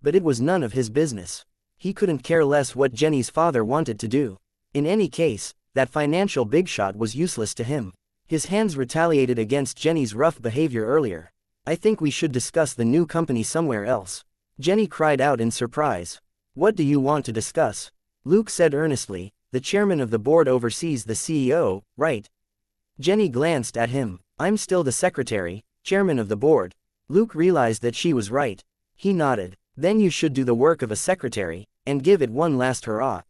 But it was none of his business. He couldn't care less what Jenny's father wanted to do. In any case, that financial big shot was useless to him. His hands retaliated against Jenny's rough behavior earlier. I think we should discuss the new company somewhere else. Jenny cried out in surprise. What do you want to discuss? Luke said earnestly, the chairman of the board oversees the CEO, right? Jenny glanced at him. I'm still the secretary, chairman of the board. Luke realized that she was right. He nodded. Then you should do the work of a secretary, and give it one last hurrah.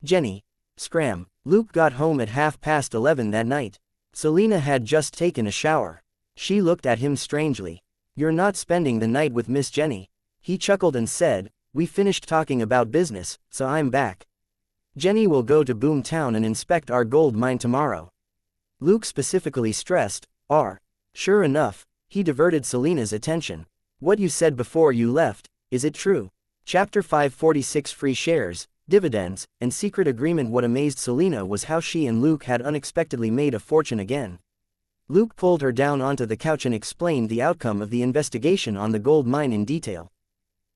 Jenny. Scram. Luke got home at 11:30 that night. Selina had just taken a shower. She looked at him strangely. You're not spending the night with Miss Jenny. He chuckled and said, we finished talking about business, so I'm back. Jenny will go to Boomtown and inspect our gold mine tomorrow. Luke specifically stressed, Sure enough, he diverted Selina's attention. What you said before you left, is it true? Chapter 546 Free shares, dividends, and secret agreement. What amazed Selina was how she and Luke had unexpectedly made a fortune again. Luke pulled her down onto the couch and explained the outcome of the investigation on the gold mine in detail.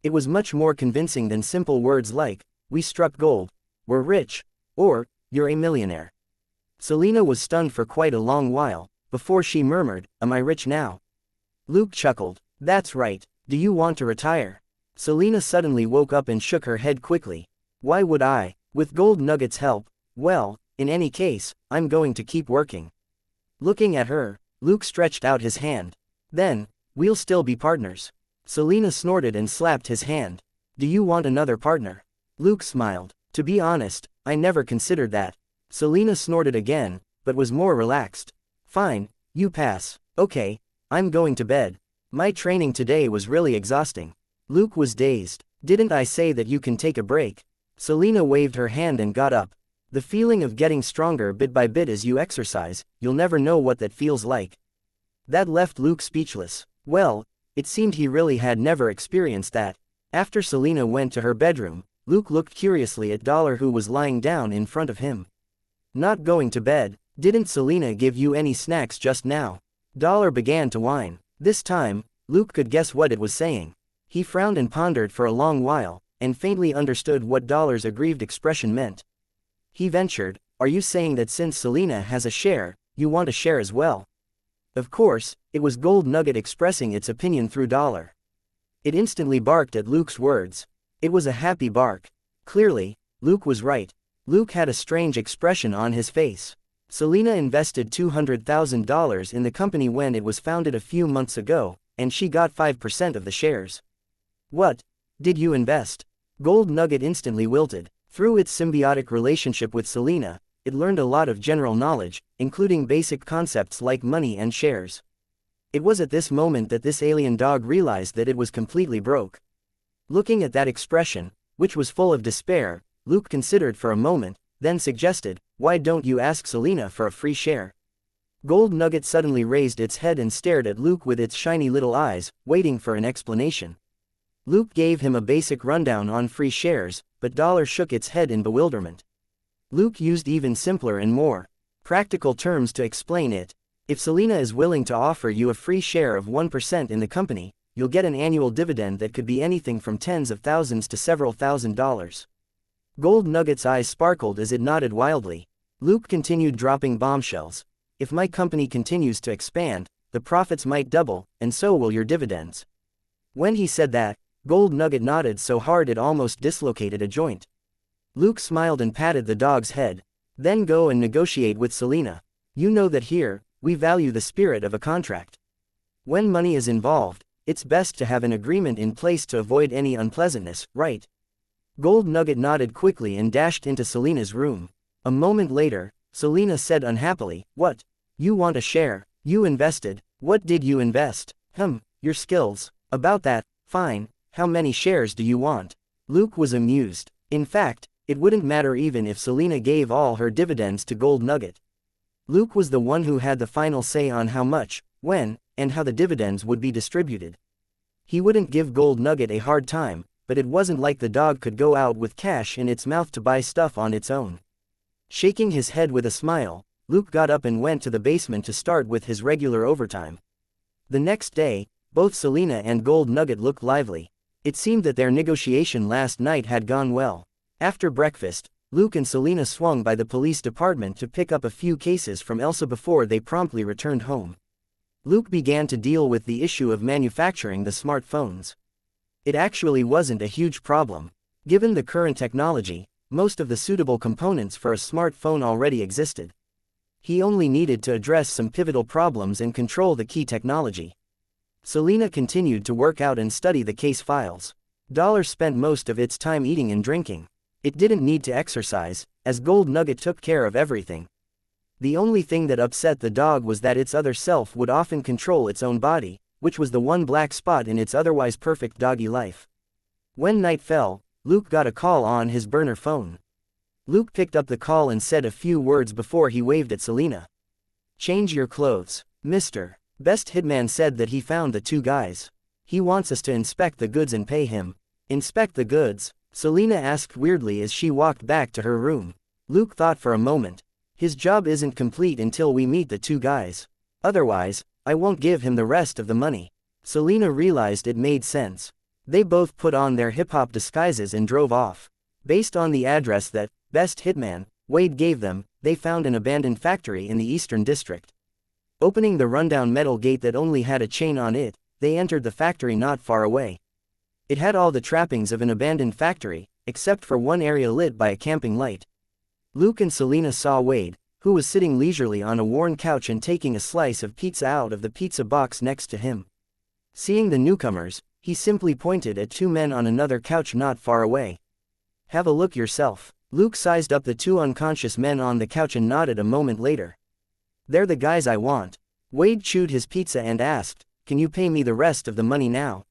It was much more convincing than simple words like, we struck gold, we're rich, or, you're a millionaire. Selina was stunned for quite a long while, before she murmured, am I rich now? Luke chuckled. That's right. Do you want to retire? Selina suddenly woke up and shook her head quickly. Why would I? With Gold Nugget's help? Well, in any case, I'm going to keep working. Looking at her, Luke stretched out his hand. Then, we'll still be partners. Selina snorted and slapped his hand. Do you want another partner? Luke smiled. To be honest, I never considered that. Selina snorted again, but was more relaxed. Fine, you pass. Okay, I'm going to bed. My training today was really exhausting. Luke was dazed. Didn't I say that you can take a break? Selina waved her hand and got up. The feeling of getting stronger bit by bit as you exercise, you'll never know what that feels like. That left Luke speechless. Well, it seemed he really had never experienced that. After Selina went to her bedroom, Luke looked curiously at Dollar, who was lying down in front of him. Not going to bed? Didn't Selena give you any snacks just now? Dollar began to whine. This time, Luke could guess what it was saying. He frowned and pondered for a long while, and faintly understood what Dollar's aggrieved expression meant. He ventured, "Are you saying that since Selena has a share, you want a share as well?" Of course, it was Gold Nugget expressing its opinion through Dollar. It instantly barked at Luke's words. It was a happy bark. Clearly, Luke was right. Luke had a strange expression on his face. Selena invested $200,000 in the company when it was founded a few months ago, and she got 5% of the shares. What did you invest? Gold Nugget instantly wilted. Through its symbiotic relationship with Selena, it learned a lot of general knowledge, including basic concepts like money and shares. It was at this moment that this alien dog realized that it was completely broke. Looking at that expression, which was full of despair, Luke considered for a moment, then suggested, "Why don't you ask Selena for a free share?" Gold Nugget suddenly raised its head and stared at Luke with its shiny little eyes, waiting for an explanation. Luke gave him a basic rundown on free shares, but Dollar shook its head in bewilderment. Luke used even simpler and more practical terms to explain it. If Selena is willing to offer you a free share of 1% in the company, you'll get an annual dividend that could be anything from tens of thousands to several $1,000s. Gold Nugget's eyes sparkled as it nodded wildly. Luke continued dropping bombshells. "If my company continues to expand, the profits might double, and so will your dividends." When he said that, Gold Nugget nodded so hard it almost dislocated a joint. Luke smiled and patted the dog's head. "Then go and negotiate with Selena. You know that here, we value the spirit of a contract. When money is involved, it's best to have an agreement in place to avoid any unpleasantness, right?" Gold Nugget nodded quickly and dashed into Selena's room. A moment later, Selena said unhappily, "What? You want a share? You invested? What did you invest?" Your skills." "About that, fine. How many shares do you want?" Luke was amused. In fact, it wouldn't matter even if Selena gave all her dividends to Gold Nugget. Luke was the one who had the final say on how much, when, and how the dividends would be distributed. He wouldn't give Gold Nugget a hard time, but it wasn't like the dog could go out with cash in its mouth to buy stuff on its own. Shaking his head with a smile, Luke got up and went to the basement to start with his regular overtime. The next day, both Selena and Gold Nugget looked lively. It seemed that their negotiation last night had gone well. After breakfast, Luke and Selena swung by the police department to pick up a few cases from Elsa before they promptly returned home. Luke began to deal with the issue of manufacturing the smartphones. It actually wasn't a huge problem. Given the current technology, most of the suitable components for a smartphone already existed. He only needed to address some pivotal problems and control the key technology. Selena continued to work out and study the case files. Dollar spent most of its time eating and drinking. It didn't need to exercise, as Gold Nugget took care of everything. The only thing that upset the dog was that its other self would often control its own body, which was the one black spot in its otherwise perfect doggy life. When night fell, Luke got a call on his burner phone. Luke picked up the call and said a few words before he waved at Selena. "Change your clothes, mister." Best Hitman said that he found the two guys. "He wants us to inspect the goods and pay him." "Inspect the goods?" Selena asked weirdly as she walked back to her room. Luke thought for a moment. "His job isn't complete until we meet the two guys. Otherwise, I won't give him the rest of the money." Selena realized it made sense. They both put on their hip-hop disguises and drove off. Based on the address that Best Hitman, Wade gave them, they found an abandoned factory in the Eastern District. Opening the rundown metal gate that only had a chain on it, they entered the factory not far away. It had all the trappings of an abandoned factory, except for one area lit by a camping light. Luke and Selena saw Wade, who was sitting leisurely on a worn couch and taking a slice of pizza out of the pizza box next to him. Seeing the newcomers, he simply pointed at two men on another couch not far away. "Have a look yourself." Luke sized up the two unconscious men on the couch and nodded a moment later. "They're the guys I want." Wade chewed his pizza and asked, "Can you pay me the rest of the money now?"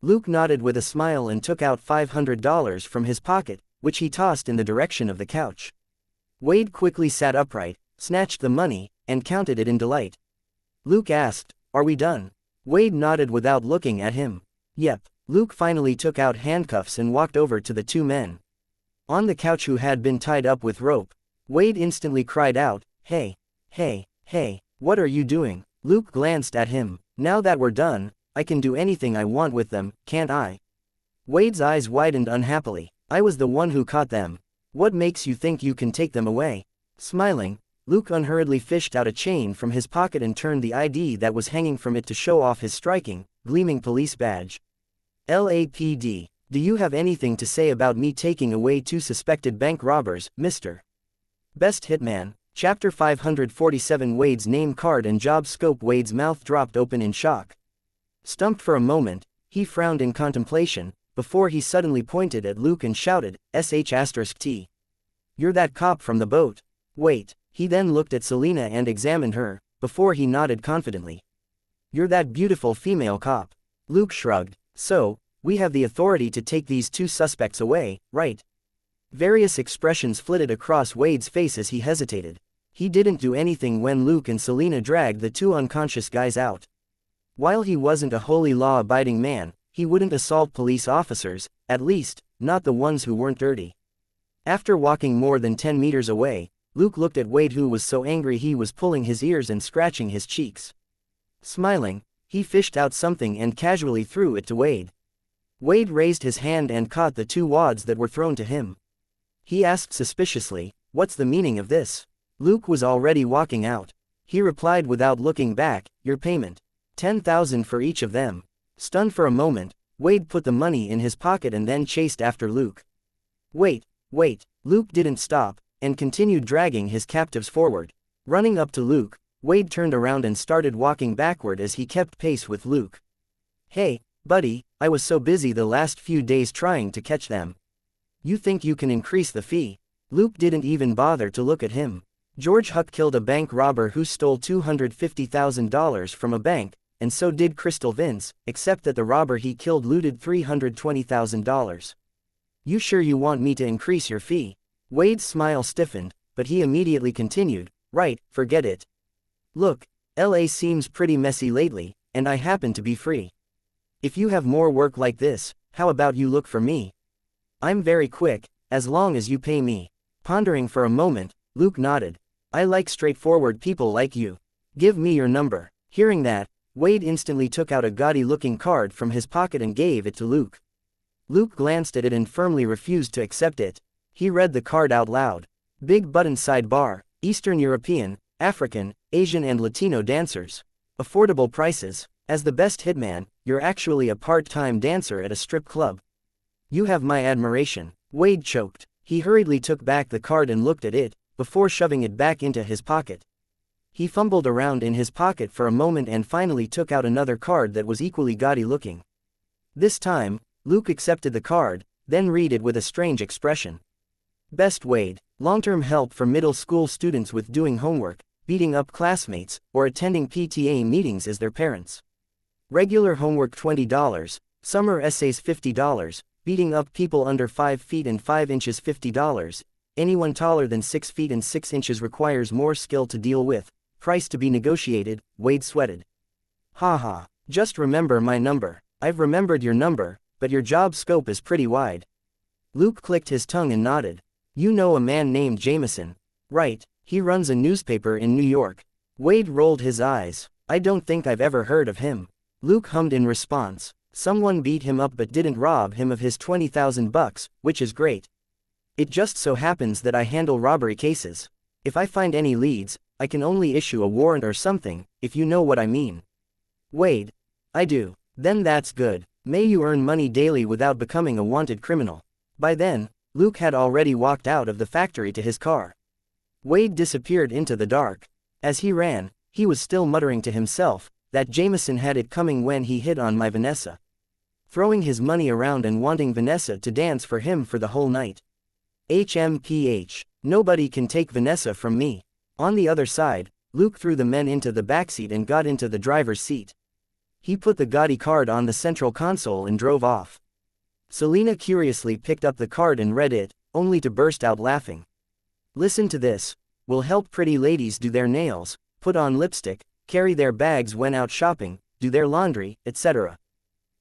Luke nodded with a smile and took out $500 from his pocket, which he tossed in the direction of the couch. Wade quickly sat upright, snatched the money, and counted it in delight. Luke asked, "Are we done?" Wade nodded without looking at him. "Yep." Luke finally took out handcuffs and walked over to the two men on the couch who had been tied up with rope. Wade instantly cried out, "Hey, hey, hey, what are you doing?" Luke glanced at him. "Now that we're done, I can do anything I want with them, can't I?" Wade's eyes widened unhappily. "I was the one who caught them. What makes you think you can take them away?" Smiling, Luke unhurriedly fished out a chain from his pocket and turned the ID that was hanging from it to show off his striking, gleaming police badge. "LAPD, do you have anything to say about me taking away two suspected bank robbers, Mr. Best Hitman?" Chapter 547. Wade's name card and job scope. Wade's mouth dropped open in shock. Stumped for a moment, he frowned in contemplation, before he suddenly pointed at Luke and shouted, "SH*T. You're that cop from the boat." "Wait." He then looked at Selena and examined her, before he nodded confidently. "You're that beautiful female cop." Luke shrugged. "So, we have the authority to take these two suspects away, right?" Various expressions flitted across Wade's face as he hesitated. He didn't do anything when Luke and Selena dragged the two unconscious guys out. While he wasn't a wholly law-abiding man, he wouldn't assault police officers, at least, not the ones who weren't dirty. After walking more than 10 meters away, Luke looked at Wade, who was so angry he was pulling his ears and scratching his cheeks. Smiling, he fished out something and casually threw it to Wade. Wade raised his hand and caught the two wads that were thrown to him. He asked suspiciously, "What's the meaning of this?" Luke was already walking out. He replied without looking back, "Your payment. 10,000 for each of them." Stunned for a moment, Wade put the money in his pocket and then chased after Luke. Wait. Luke didn't stop, and continued dragging his captives forward. Running up to Luke, Wade turned around and started walking backward as he kept pace with Luke. "Hey, buddy, I was so busy the last few days trying to catch them. You think you can increase the fee?" Luke didn't even bother to look at him. George Huck killed a bank robber who stole $250,000 from a bank, and so did Crystal Vince, except that the robber he killed looted $320,000. "You sure you want me to increase your fee?" Wade's smile stiffened, but he immediately continued, "Right, forget it. Look, LA seems pretty messy lately, and I happen to be free. If you have more work like this, how about you look for me? I'm very quick, as long as you pay me." Pondering for a moment, Luke nodded. "I like straightforward people like you. Give me your number." Hearing that, Wade instantly took out a gaudy-looking card from his pocket and gave it to Luke. Luke glanced at it and firmly refused to accept it. He read the card out loud. "Big button sidebar, Eastern European, African, Asian and Latino dancers. Affordable prices. As the best hitman, you're actually a part-time dancer at a strip club. You have my admiration." Wade choked. He hurriedly took back the card and looked at it, before shoving it back into his pocket. He fumbled around in his pocket for a moment and finally took out another card that was equally gaudy-looking. This time, Luke accepted the card, then read it with a strange expression. "Best Wade, long-term help for middle school students with doing homework, beating up classmates, or attending PTA meetings as their parents. Regular homework $20, summer essays $50, beating up people under 5 feet and 5 inches $50, anyone taller than 6 feet and 6 inches requires more skill to deal with, price to be negotiated." Wade sweated. "Haha, just remember my number." "I've remembered your number, but your job scope is pretty wide." Luke clicked his tongue and nodded. "You know a man named Jameson, right? He runs a newspaper in New York." Wade rolled his eyes. "I don't think I've ever heard of him." Luke hummed in response. "Someone beat him up but didn't rob him of his $20,000, which is great. It just so happens that I handle robbery cases. If I find any leads, I can only issue a warrant or something, if you know what I mean." "Wade, I do." "Then that's good. May you earn money daily without becoming a wanted criminal." By then, Luke had already walked out of the factory to his car. Wade disappeared into the dark. As he ran, he was still muttering to himself, that Jameson had it coming when he hit on my Vanessa. Throwing his money around and wanting Vanessa to dance for him for the whole night. HMPH. Nobody can take Vanessa from me. On the other side, Luke threw the men into the backseat and got into the driver's seat. He put the gaudy card on the central console and drove off. Selena curiously picked up the card and read it, only to burst out laughing. "Listen to this. Will help pretty ladies do their nails, put on lipstick, carry their bags when out shopping, do their laundry, etc.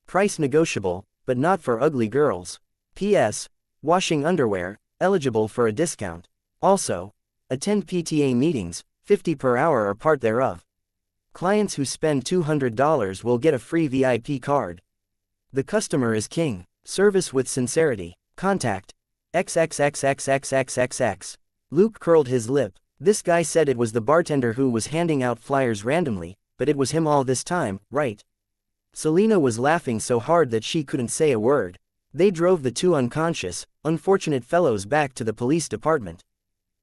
Price negotiable, but not for ugly girls. P.S. Washing underwear, eligible for a discount. Also, attend PTA meetings, 50 per hour or part thereof. Clients who spend $200 will get a free VIP card. The customer is king. Service with sincerity. Contact XXXXXXXX. Luke curled his lip. This guy said it was the bartender who was handing out flyers randomly, but it was him all this time, right? Selena was laughing so hard that she couldn't say a word. They drove the two unconscious, unfortunate fellows back to the police department.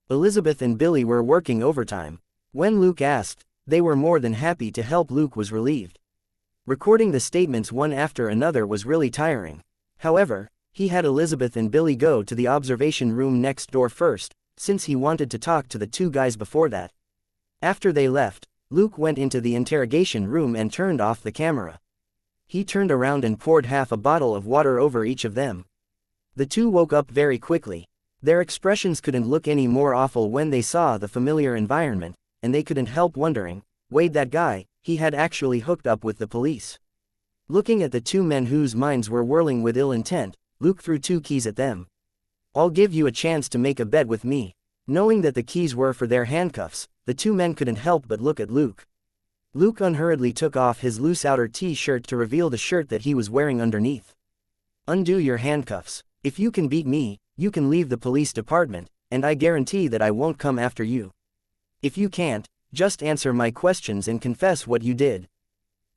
Elizabeth and Billy were working overtime. When Luke asked, they were more than happy to help. Luke was relieved. Recording the statements one after another was really tiring. However, he had Elizabeth and Billy go to the observation room next door first, since he wanted to talk to the two guys before that. After they left, Luke went into the interrogation room and turned off the camera. He turned around and poured half a bottle of water over each of them. The two woke up very quickly. Their expressions couldn't look any more awful when they saw the familiar environment, and they couldn't help wondering, wait, that guy, he had actually hooked up with the police. Looking at the two men whose minds were whirling with ill intent, Luke threw 2 keys at them. I'll give you a chance to make a bet with me. Knowing that the keys were for their handcuffs, the two men couldn't help but look at Luke. Luke unhurriedly took off his loose outer t-shirt to reveal the shirt that he was wearing underneath. Undo your handcuffs. If you can beat me, you can leave the police department, and I guarantee that I won't come after you. If you can't, just answer my questions and confess what you did.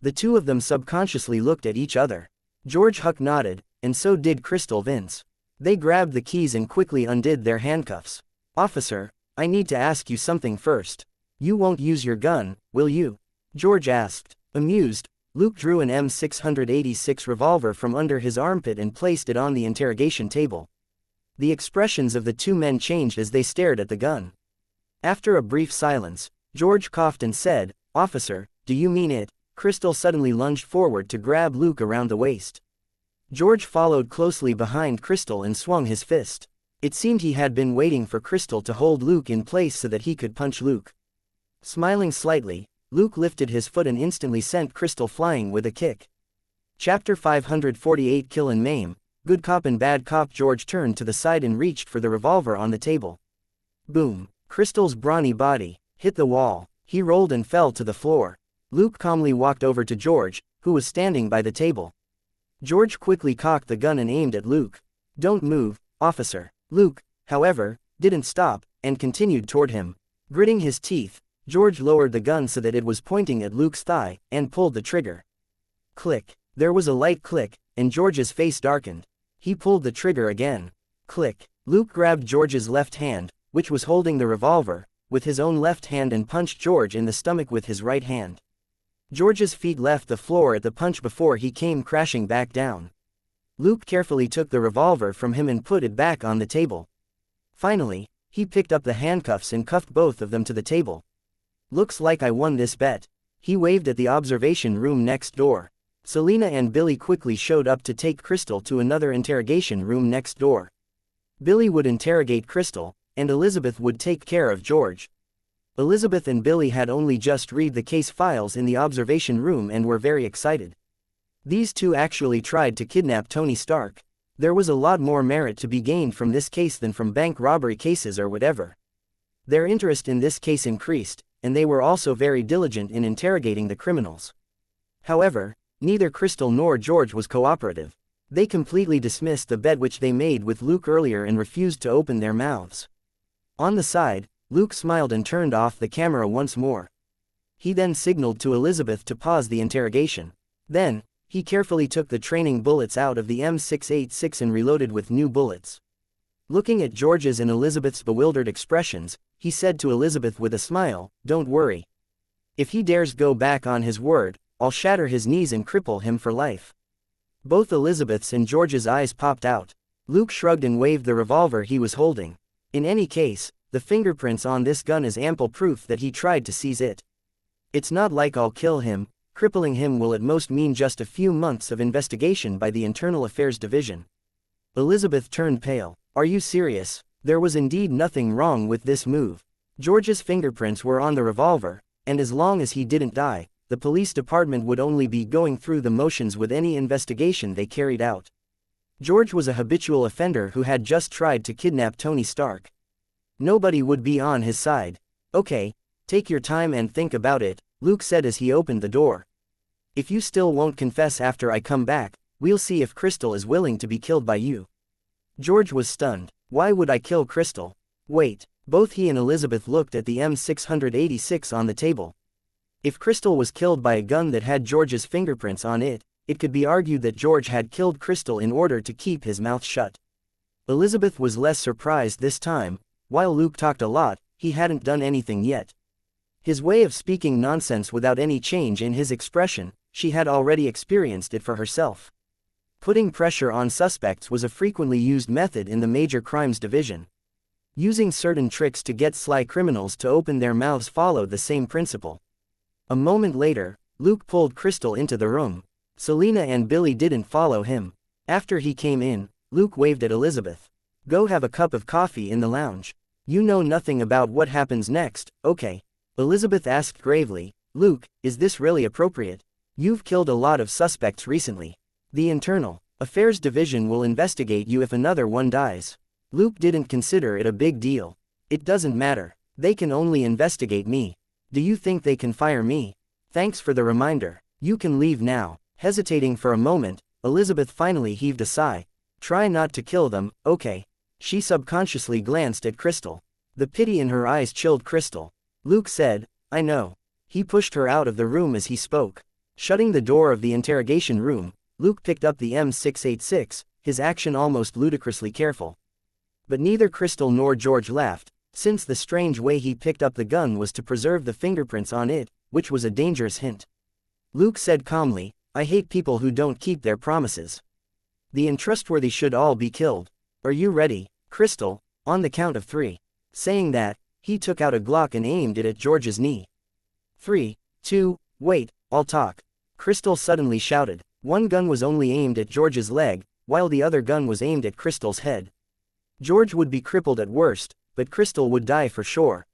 The two of them subconsciously looked at each other. George Huck nodded, and so did Crystal Vince. They grabbed the keys and quickly undid their handcuffs. Officer, I need to ask you something first. You won't use your gun, will you? George asked. Amused, Luke drew an M686 revolver from under his armpit and placed it on the interrogation table. The expressions of the two men changed as they stared at the gun. After a brief silence, George coughed and said, Officer, do you mean it? Crystal suddenly lunged forward to grab Luke around the waist. George followed closely behind Crystal and swung his fist. It seemed he had been waiting for Crystal to hold Luke in place so that he could punch Luke. Smiling slightly, Luke lifted his foot and instantly sent Crystal flying with a kick. Chapter 548 Kill and Maim. Good cop and bad cop. George turned to the side and reached for the revolver on the table. Boom. Crystal's brawny body hit the wall. He rolled and fell to the floor. Luke calmly walked over to George, who was standing by the table. George quickly cocked the gun and aimed at Luke. Don't move, officer. Luke, however, didn't stop, and continued toward him. Gritting his teeth, George lowered the gun so that it was pointing at Luke's thigh, and pulled the trigger. Click. There was a light click, and George's face darkened. He pulled the trigger again. Click. Luke grabbed George's left hand, which was holding the revolver, with his own left hand and punched George in the stomach with his right hand. George's feet left the floor at the punch before he came crashing back down. Luke carefully took the revolver from him and put it back on the table. Finally, he picked up the handcuffs and cuffed both of them to the table. Looks like I won this bet. He waved at the observation room next door. Selena and Billy quickly showed up to take Crystal to another interrogation room next door. Billy would interrogate Crystal, and Elizabeth would take care of George. Elizabeth and Billy had only just read the case files in the observation room and were very excited. These two actually tried to kidnap Tony Stark. There was a lot more merit to be gained from this case than from bank robbery cases or whatever. Their interest in this case increased, and they were also very diligent in interrogating the criminals. However, neither Crystal nor George was cooperative. They completely dismissed the bet which they made with Luke earlier and refused to open their mouths. On the side, Luke smiled and turned off the camera once more. He then signaled to Elizabeth to pause the interrogation. Then, he carefully took the training bullets out of the M686 and reloaded with new bullets. Looking at George's and Elizabeth's bewildered expressions, he said to Elizabeth with a smile, "Don't worry. If he dares go back on his word, I'll shatter his knees and cripple him for life." Both Elizabeth's and George's eyes popped out. Luke shrugged and waved the revolver he was holding. In any case, the fingerprints on this gun is ample proof that he tried to seize it. It's not like I'll kill him. Crippling him will at most mean just a few months of investigation by the Internal Affairs Division. Elizabeth turned pale. Are you serious? There was indeed nothing wrong with this move. George's fingerprints were on the revolver, and as long as he didn't die, the police department would only be going through the motions with any investigation they carried out. George was a habitual offender who had just tried to kidnap Tony Stark. Nobody would be on his side. Okay, take your time and think about it, Luke said as he opened the door. If you still won't confess after I come back, we'll see if Crystal is willing to be killed by you. George was stunned. Why would I kill Crystal? Wait. Both he and Elizabeth looked at the M686 on the table. If Crystal was killed by a gun that had George's fingerprints on it, it could be argued that George had killed Crystal in order to keep his mouth shut. Elizabeth was less surprised this time. While Luke talked a lot, he hadn't done anything yet. His way of speaking nonsense without any change in his expression, she had already experienced it for herself. Putting pressure on suspects was a frequently used method in the major crimes division. Using certain tricks to get sly criminals to open their mouths followed the same principle. A moment later, Luke pulled Crystal into the room. Selena and Billy didn't follow him. After he came in, Luke waved at Elizabeth. Go have a cup of coffee in the lounge. You know nothing about what happens next, okay? Elizabeth asked gravely. Luke, is this really appropriate? You've killed a lot of suspects recently. The Internal Affairs Division will investigate you if another one dies. Luke didn't consider it a big deal. It doesn't matter. They can only investigate me. Do you think they can fire me? Thanks for the reminder. You can leave now. Hesitating for a moment, Elizabeth finally heaved a sigh. Try not to kill them, okay? She subconsciously glanced at Crystal. The pity in her eyes chilled Crystal. Luke said, I know. He pushed her out of the room as he spoke. Shutting the door of the interrogation room, Luke picked up the M686, his action almost ludicrously careful. But neither Crystal nor George laughed, since the strange way he picked up the gun was to preserve the fingerprints on it, which was a dangerous hint. Luke said calmly, I hate people who don't keep their promises. The untrustworthy should all be killed. Are you ready, Crystal? On the count of 3. Saying that, he took out a Glock and aimed it at George's knee. 3, 2, wait, I'll talk. Crystal suddenly shouted. One gun was only aimed at George's leg, while the other gun was aimed at Crystal's head. George would be crippled at worst, but Crystal would die for sure.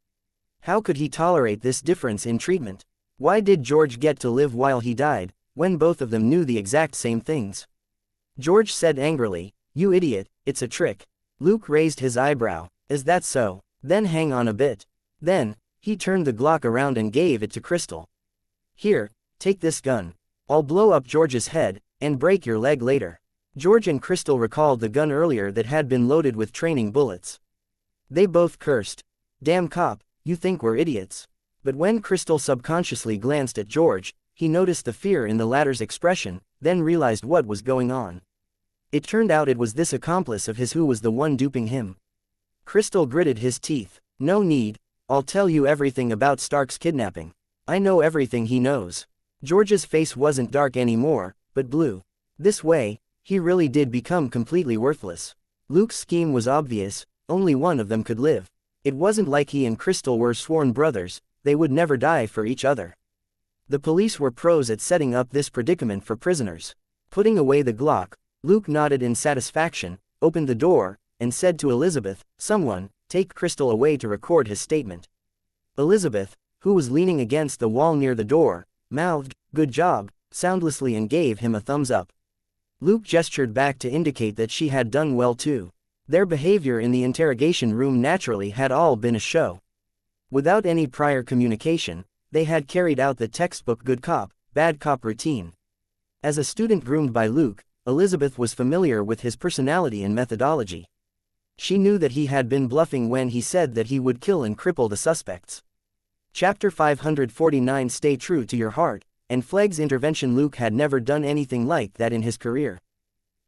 How could he tolerate this difference in treatment? Why did George get to live while he died, when both of them knew the exact same things? George said angrily, You idiot, it's a trick. Luke raised his eyebrow. Is that so? Then hang on a bit. Then, he turned the Glock around and gave it to Crystal. Here, take this gun. I'll blow up George's head, and break your leg later. George and Crystal recalled the gun earlier that had been loaded with training bullets. They both cursed. Damn cop, you think we're idiots. But when Crystal subconsciously glanced at George, he noticed the fear in the latter's expression, then realized what was going on. It turned out it was this accomplice of his who was the one duping him. Crystal gritted his teeth. No need, I'll tell you everything about Stark's kidnapping. I know everything he knows. George's face wasn't dark anymore, but blue. This way, he really did become completely worthless. Luke's scheme was obvious, only one of them could live. It wasn't like he and Crystal were sworn brothers, they would never die for each other. The police were pros at setting up this predicament for prisoners. Putting away the Glock, Luke nodded in satisfaction, opened the door, and said to Elizabeth, Someone, take Crystal away to record his statement. Elizabeth, who was leaning against the wall near the door, mouthed, Good job, soundlessly and gave him a thumbs up. Luke gestured back to indicate that she had done well too. Their behavior in the interrogation room naturally had all been a show. Without any prior communication, they had carried out the textbook good cop, bad cop routine. As a student groomed by Luke, Elizabeth was familiar with his personality and methodology. She knew that he had been bluffing when he said that he would kill and cripple the suspects. Chapter 549 Stay true to your heart, and Flegg's intervention. Luke had never done anything like that in his career.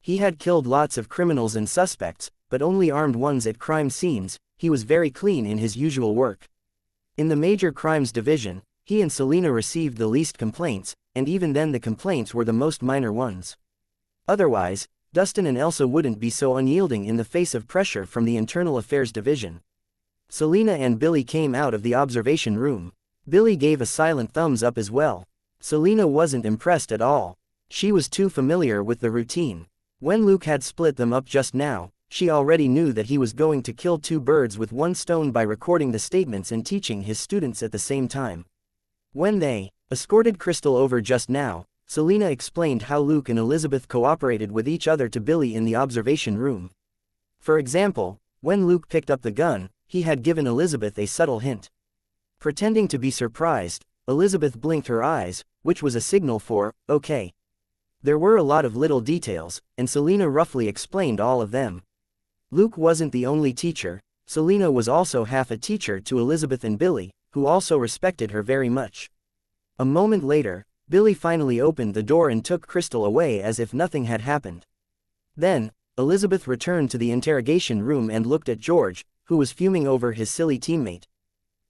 He had killed lots of criminals and suspects, but only armed ones at crime scenes. He was very clean in his usual work. In the major crimes division, he and Selena received the least complaints, and even then the complaints were the most minor ones. Otherwise, Dustin and Elsa wouldn't be so unyielding in the face of pressure from the Internal Affairs Division. Selena and Billy came out of the observation room. Billy gave a silent thumbs up as well. Selena wasn't impressed at all. She was too familiar with the routine. When Luke had split them up just now, she already knew that he was going to kill two birds with one stone by recording the statements and teaching his students at the same time. When they escorted Crystal over just now, Selina explained how Luke and Elizabeth cooperated with each other to Billy in the observation room. For example, when Luke picked up the gun, he had given Elizabeth a subtle hint. Pretending to be surprised, Elizabeth blinked her eyes, which was a signal for, okay. There were a lot of little details, and Selina roughly explained all of them. Luke wasn't the only teacher. Selina was also half a teacher to Elizabeth and Billy, who also respected her very much. A moment later, Billy finally opened the door and took Crystal away as if nothing had happened. Then, Elizabeth returned to the interrogation room and looked at George, who was fuming over his silly teammate.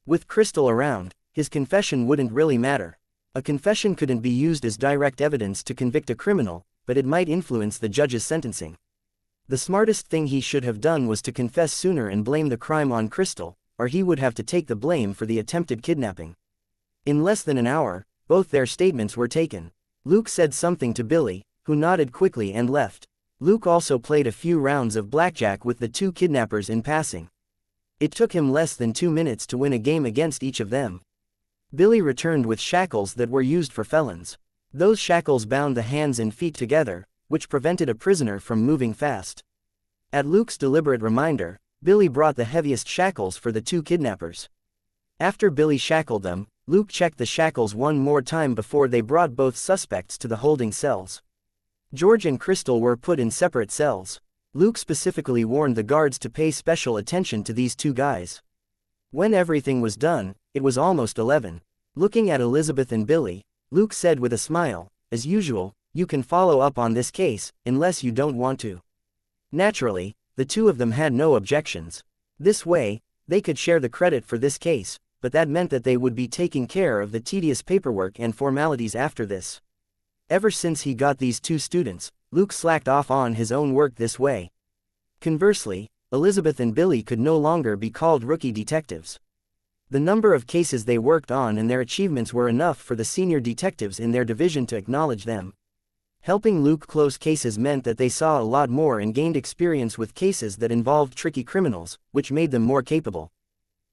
With Crystal around, his confession wouldn't really matter. A confession couldn't be used as direct evidence to convict a criminal, but it might influence the judge's sentencing. The smartest thing he should have done was to confess sooner and blame the crime on Crystal, or he would have to take the blame for the attempted kidnapping. In less than an hour, both their statements were taken. Luke said something to Billy, who nodded quickly and left. Luke also played a few rounds of blackjack with the two kidnappers in passing. It took him less than 2 minutes to win a game against each of them. Billy returned with shackles that were used for felons. Those shackles bound the hands and feet together, which prevented a prisoner from moving fast. At Luke's deliberate reminder, Billy brought the heaviest shackles for the two kidnappers. After Billy shackled them, Luke checked the shackles one more time before they brought both suspects to the holding cells. George and Crystal were put in separate cells. Luke specifically warned the guards to pay special attention to these two guys. When everything was done, it was almost 11. Looking at Elizabeth and Billy, Luke said with a smile, "As usual, you can follow up on this case, unless you don't want to." Naturally, the two of them had no objections. This way, they could share the credit for this case, but that meant that they would be taking care of the tedious paperwork and formalities after this. Ever since he got these two students, Luke slacked off on his own work this way. Conversely, Elizabeth and Billy could no longer be called rookie detectives. The number of cases they worked on and their achievements were enough for the senior detectives in their division to acknowledge them. Helping Luke close cases meant that they saw a lot more and gained experience with cases that involved tricky criminals, which made them more capable.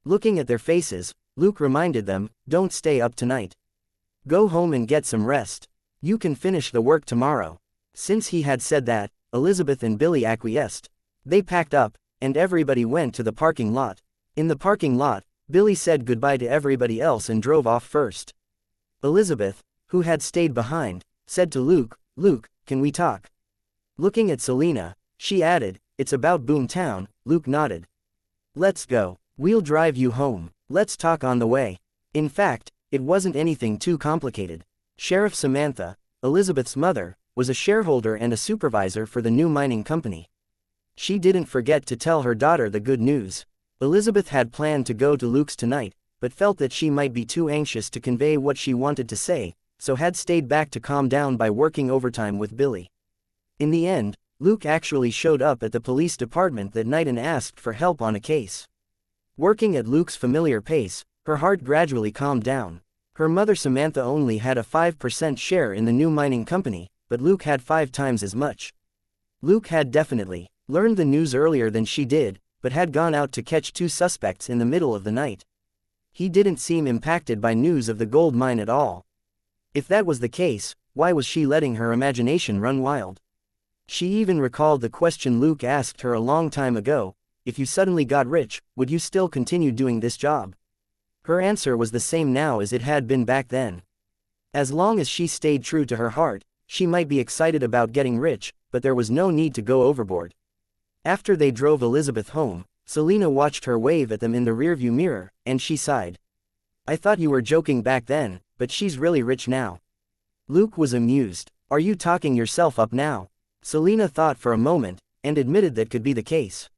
Looking at their faces, Luke reminded them, "Don't stay up tonight. Go home and get some rest. You can finish the work tomorrow." Since he had said that, Elizabeth and Billy acquiesced. They packed up, and everybody went to the parking lot. In the parking lot, Billy said goodbye to everybody else and drove off first. Elizabeth, who had stayed behind, said to Luke, "Luke, can we talk?" Looking at Selina, she added, "It's about Boomtown." Luke nodded. "Let's go. We'll drive you home. Let's talk on the way." In fact, it wasn't anything too complicated. Sheriff Samantha, Elizabeth's mother, was a shareholder and a supervisor for the new mining company. She didn't forget to tell her daughter the good news. Elizabeth had planned to go to Luke's tonight, but felt that she might be too anxious to convey what she wanted to say, so had stayed back to calm down by working overtime with Billy. In the end, Luke actually showed up at the police department that night and asked for help on a case. Working at Luke's familiar pace, her heart gradually calmed down. Her mother Samantha only had a 5% share in the new mining company, but Luke had 5 times as much. Luke had definitely learned the news earlier than she did, but had gone out to catch 2 suspects in the middle of the night. He didn't seem impacted by news of the gold mine at all. If that was the case, why was she letting her imagination run wild? She even recalled the question Luke asked her a long time ago: "If you suddenly got rich, would you still continue doing this job?" Her answer was the same now as it had been back then. As long as she stayed true to her heart, she might be excited about getting rich, but there was no need to go overboard. After they drove Elizabeth home, Selina watched her wave at them in the rearview mirror, and she sighed. "I thought you were joking back then, but she's really rich now." Luke was amused. "Are you talking yourself up now?" Selina thought for a moment, and admitted that could be the case.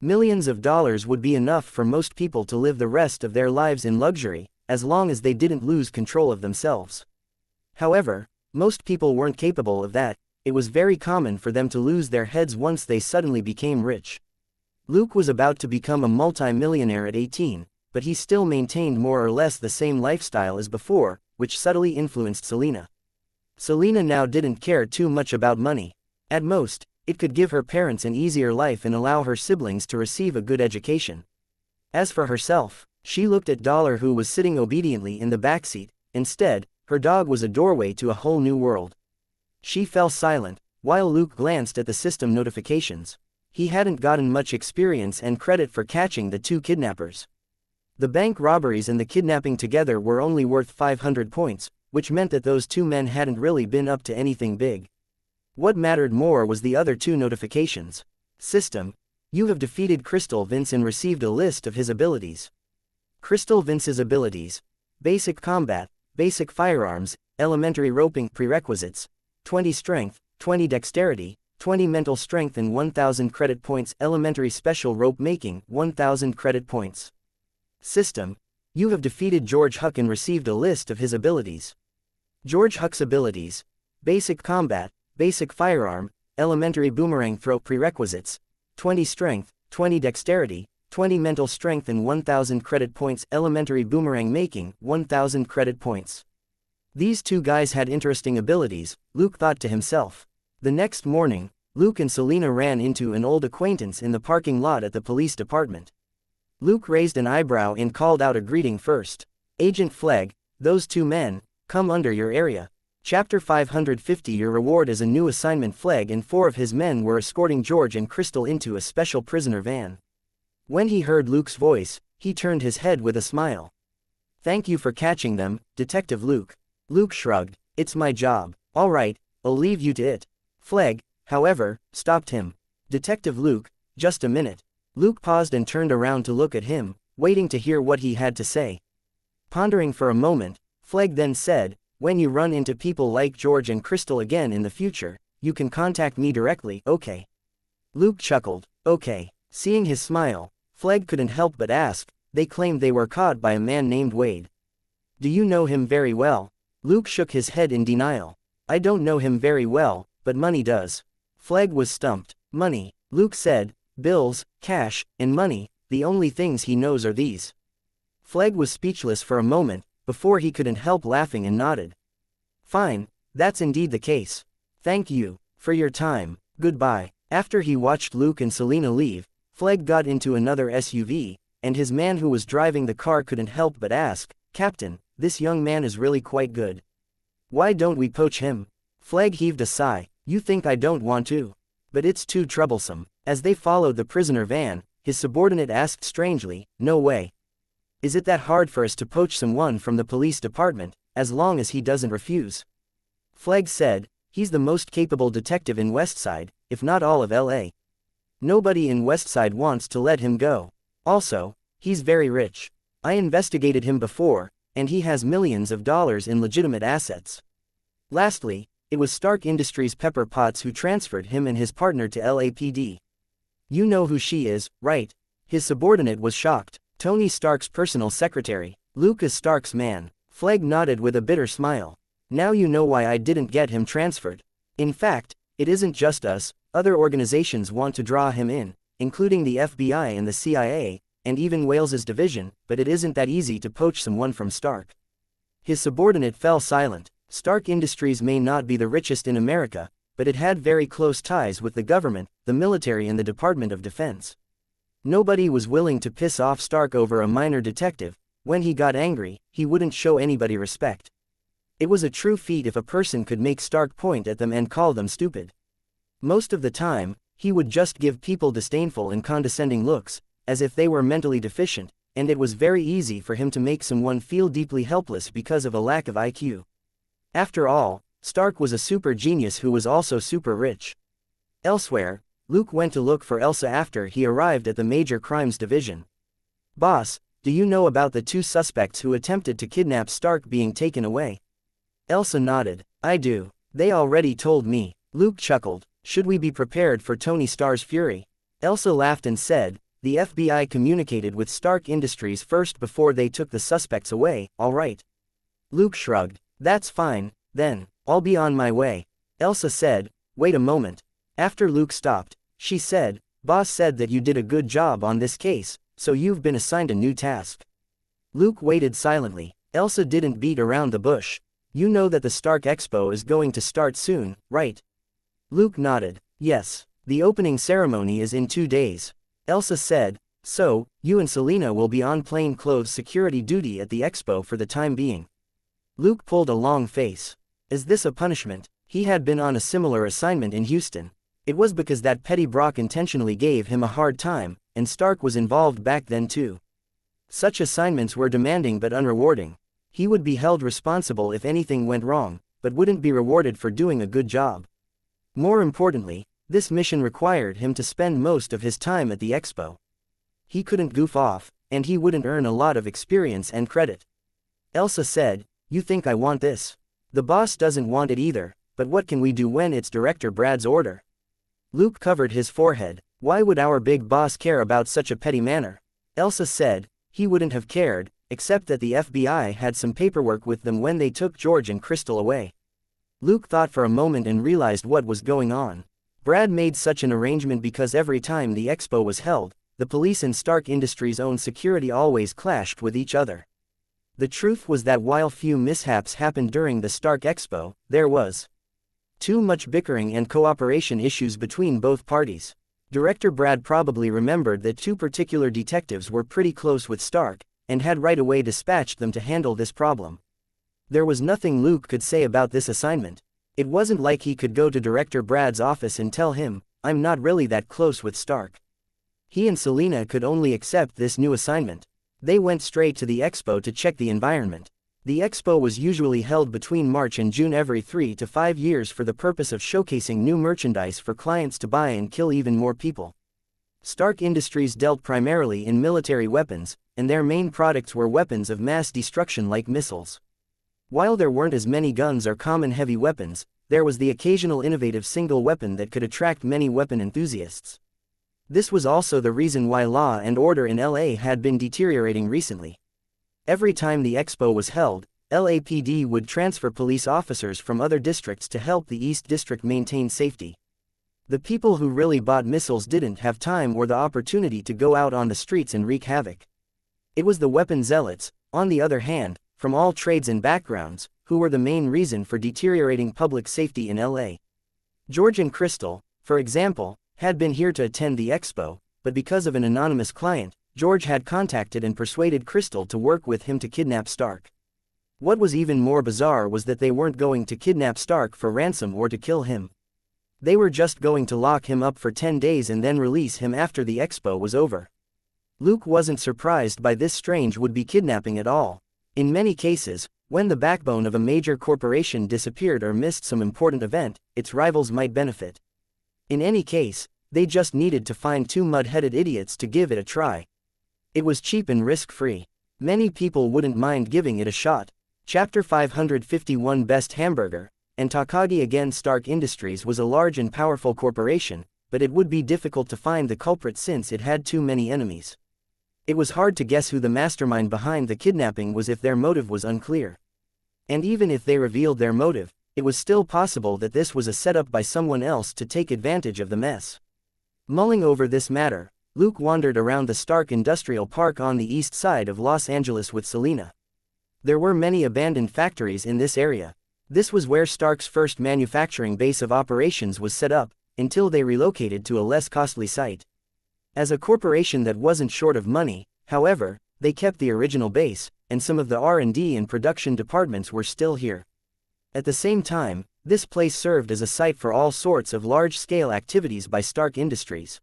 Millions of dollars would be enough for most people to live the rest of their lives in luxury, as long as they didn't lose control of themselves. However, most people weren't capable of that. It was very common for them to lose their heads once they suddenly became rich. Luke was about to become a multi-millionaire at 18, but he still maintained more or less the same lifestyle as before, which subtly influenced Selina. Selina now didn't care too much about money. At most, it could give her parents an easier life and allow her siblings to receive a good education. As for herself, she looked at Dollar, who was sitting obediently in the backseat. Instead, Her dog was a doorway to a whole new world. She fell silent, while Luke glanced at the system notifications. He hadn't gotten much experience and credit for catching the two kidnappers. The bank robberies and the kidnapping together were only worth 500 points, which meant that those two men hadn't really been up to anything big. What mattered more was the other two notifications. System: you have defeated Crystal Vince and received a list of his abilities. Crystal Vince's abilities: Basic Combat, Basic Firearms, Elementary Roping. Prerequisites: 20 Strength, 20 Dexterity, 20 Mental Strength and 1000 credit points. Elementary Special Rope Making, 1000 credit points. System: you have defeated George Huck and received a list of his abilities. George Huck's abilities: Basic Combat, Basic Firearm, Elementary Boomerang Throw. Prerequisites: 20 Strength, 20 Dexterity, 20 Mental Strength and 1000 credit points. Elementary Boomerang Making, 1000 credit points. These two guys had interesting abilities, Luke thought to himself. The next morning, Luke and Selena ran into an old acquaintance in the parking lot at the police department. Luke raised an eyebrow and called out a greeting first. Agent Flegg, those two men, come under your area. Chapter 550. Your reward is a new assignment. Flegg and 4 of his men were escorting George and Crystal into a special prisoner van. When he heard Luke's voice, he turned his head with a smile. Thank you for catching them, Detective Luke. Luke shrugged. It's my job. All right, I'll leave you to it. Flegg, however, stopped him. Detective Luke, just a minute. Luke paused and turned around to look at him, waiting to hear what he had to say. Pondering for a moment, Flegg then said, when you run into people like George and Crystal again in the future, you can contact me directly. Okay. Luke chuckled. Okay. Seeing his smile, Flegg couldn't help but ask, they claimed they were caught by a man named Wade. Do you know him very well? Luke shook his head in denial. I don't know him very well, but money does. Flegg was stumped. Money, Luke said, bills, cash, and money, the only things he knows are these. Flegg was speechless for a moment, before he couldn't help laughing and nodded. Fine, that's indeed the case. Thank you for your time, goodbye. After he watched Luke and Selena leave, Flegg got into another SUV, and his man who was driving the car couldn't help but ask, Captain, this young man is really quite good. Why don't we poach him? Flegg heaved a sigh. You think I don't want to? But it's too troublesome. As they followed the prisoner van, his subordinate asked strangely, no way. Is it that hard for us to poach someone from the police department, as long as he doesn't refuse? Flegg said, he's the most capable detective in Westside, if not all of LA. Nobody in Westside wants to let him go. Also, he's very rich. I investigated him before, and he has millions of dollars in legitimate assets. Lastly, it was Stark Industries Pepper Potts who transferred him and his partner to LAPD. You know who she is, right? His subordinate was shocked. Tony Stark's personal secretary. Luke is Stark's man. Flegg nodded with a bitter smile. Now you know why I didn't get him transferred. In fact, it isn't just us, other organizations want to draw him in, including the FBI and the CIA, and even Wales's division, but it isn't that easy to poach someone from Stark. His subordinate fell silent. Stark Industries may not be the richest in America, but it had very close ties with the government, the military and the Department of Defense. Nobody was willing to piss off Stark over a minor detective. When he got angry, he wouldn't show anybody respect. It was a true feat if a person could make Stark point at them and call them stupid. Most of the time, he would just give people disdainful and condescending looks, as if they were mentally deficient, and it was very easy for him to make someone feel deeply helpless because of a lack of IQ. After all, Stark was a super genius who was also super rich. Elsewhere, Luke went to look for Elsa after he arrived at the Major Crimes Division. Boss, do you know about the 2 suspects who attempted to kidnap Stark being taken away? Elsa nodded. I do. They already told me. Luke chuckled. Should we be prepared for Tony Stark's fury? Elsa laughed and said, the FBI communicated with Stark Industries first before they took the suspects away, all right. Luke shrugged. That's fine, then, I'll be on my way. Elsa said, wait a moment. After Luke stopped, she said, Boss said that you did a good job on this case, so you've been assigned a new task. Luke waited silently. Elsa didn't beat around the bush. You know that the Stark Expo is going to start soon, right? Luke nodded. Yes, the opening ceremony is in 2 days. Elsa said, so, you and Selena will be on plainclothes security duty at the expo for the time being. Luke pulled a long face. Is this a punishment? He had been on a similar assignment in Houston. It was because that petty Brock intentionally gave him a hard time, and Stark was involved back then too. Such assignments were demanding but unrewarding. He would be held responsible if anything went wrong, but wouldn't be rewarded for doing a good job. More importantly, this mission required him to spend most of his time at the expo. He couldn't goof off, and he wouldn't earn a lot of experience and credit. Elsa said, "You think I want this? The boss doesn't want it either, but what can we do when it's Director Brad's order?" Luke covered his forehead. Why would our big boss care about such a petty matter? Elsa said, he wouldn't have cared, except that the FBI had some paperwork with them when they took George and Crystal away. Luke thought for a moment and realized what was going on. Brad made such an arrangement because every time the expo was held, the police and Stark Industries' own security always clashed with each other. The truth was that while few mishaps happened during the Stark Expo, there was too much bickering and cooperation issues between both parties. Director Brad probably remembered that two particular detectives were pretty close with Stark, and had right away dispatched them to handle this problem. There was nothing Luke could say about this assignment. It wasn't like he could go to Director Brad's office and tell him, "I'm not really that close with Stark." He and Selina could only accept this new assignment. They went straight to the expo to check the environment. The expo was usually held between March and June every 3 to 5 years for the purpose of showcasing new merchandise for clients to buy and kill even more people. Stark Industries dealt primarily in military weapons, and their main products were weapons of mass destruction like missiles. While there weren't as many guns or common heavy weapons, there was the occasional innovative single weapon that could attract many weapon enthusiasts. This was also the reason why law and order in LA had been deteriorating recently. Every time the expo was held, LAPD would transfer police officers from other districts to help the East District maintain safety. The people who really bought missiles didn't have time or the opportunity to go out on the streets and wreak havoc. It was the weapon zealots, on the other hand, from all trades and backgrounds, who were the main reason for deteriorating public safety in LA. George and Crystal, for example, had been here to attend the expo, but because of an anonymous client, George had contacted and persuaded Crystal to work with him to kidnap Stark. What was even more bizarre was that they weren't going to kidnap Stark for ransom or to kill him. They were just going to lock him up for 10 days and then release him after the expo was over. Luke wasn't surprised by this strange would-be kidnapping at all. In many cases, when the backbone of a major corporation disappeared or missed some important event, its rivals might benefit. In any case, they just needed to find two mud-headed idiots to give it a try. It was cheap and risk-free. Many people wouldn't mind giving it a shot. Chapter 551 Best Hamburger, and Takagi again. Stark Industries was a large and powerful corporation, but it would be difficult to find the culprit since it had too many enemies. It was hard to guess who the mastermind behind the kidnapping was if their motive was unclear. And even if they revealed their motive, it was still possible that this was a setup by someone else to take advantage of the mess. Mulling over this matter, Luke wandered around the Stark Industrial Park on the east side of Los Angeles with Selina. There were many abandoned factories in this area. This was where Stark's first manufacturing base of operations was set up, until they relocated to a less costly site. As a corporation that wasn't short of money, however, they kept the original base, and some of the R&D and production departments were still here. At the same time, this place served as a site for all sorts of large-scale activities by Stark Industries.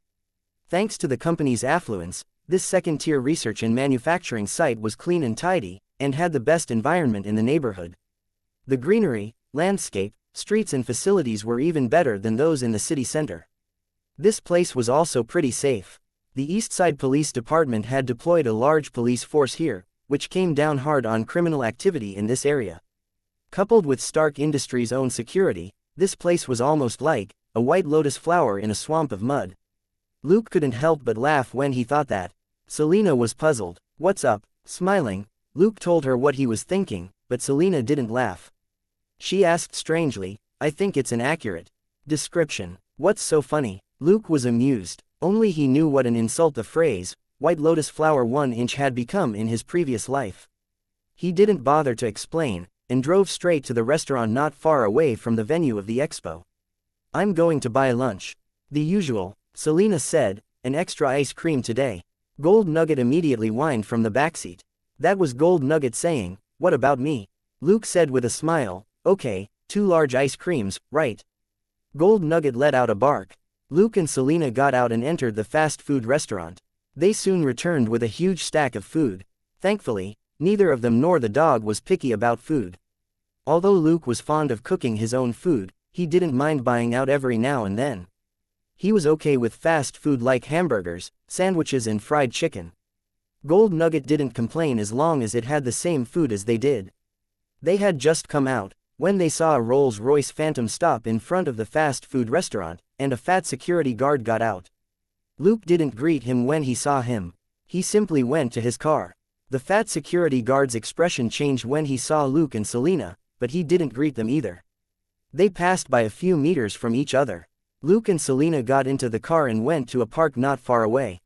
Thanks to the company's affluence, this second-tier research and manufacturing site was clean and tidy, and had the best environment in the neighborhood. The greenery, landscape, streets and facilities were even better than those in the city center. This place was also pretty safe. The East Side Police Department had deployed a large police force here, which came down hard on criminal activity in this area. Coupled with Stark Industries' own security, this place was almost like a white lotus flower in a swamp of mud. Luke couldn't help but laugh when he thought that. Selina was puzzled. "What's up?" Smiling, Luke told her what he was thinking, but Selina didn't laugh. She asked strangely, "I think it's an accurate description. What's so funny?" Luke was amused. Only he knew what an insult the phrase, "white lotus flower 1 inch" had become in his previous life. He didn't bother to explain, and drove straight to the restaurant not far away from the venue of the expo. "I'm going to buy lunch." "The usual," Selina said, "an extra ice cream today." Gold Nugget immediately whined from the backseat. That was Gold Nugget saying, "What about me?" Luke said with a smile, "Okay, 2 large ice creams, right?" Gold Nugget let out a bark. Luke and Selena got out and entered the fast food restaurant. They soon returned with a huge stack of food. Thankfully, neither of them nor the dog was picky about food. Although Luke was fond of cooking his own food, he didn't mind buying out every now and then. He was okay with fast food like hamburgers, sandwiches and fried chicken. Gold Nugget didn't complain as long as it had the same food as they did. They had just come out when they saw a Rolls-Royce Phantom stop in front of the fast food restaurant, and a fat security guard got out. Luke didn't greet him when he saw him. He simply went to his car. The fat security guard's expression changed when he saw Luke and Selena, but he didn't greet them either. They passed by a few meters from each other. Luke and Selena got into the car and went to a park not far away.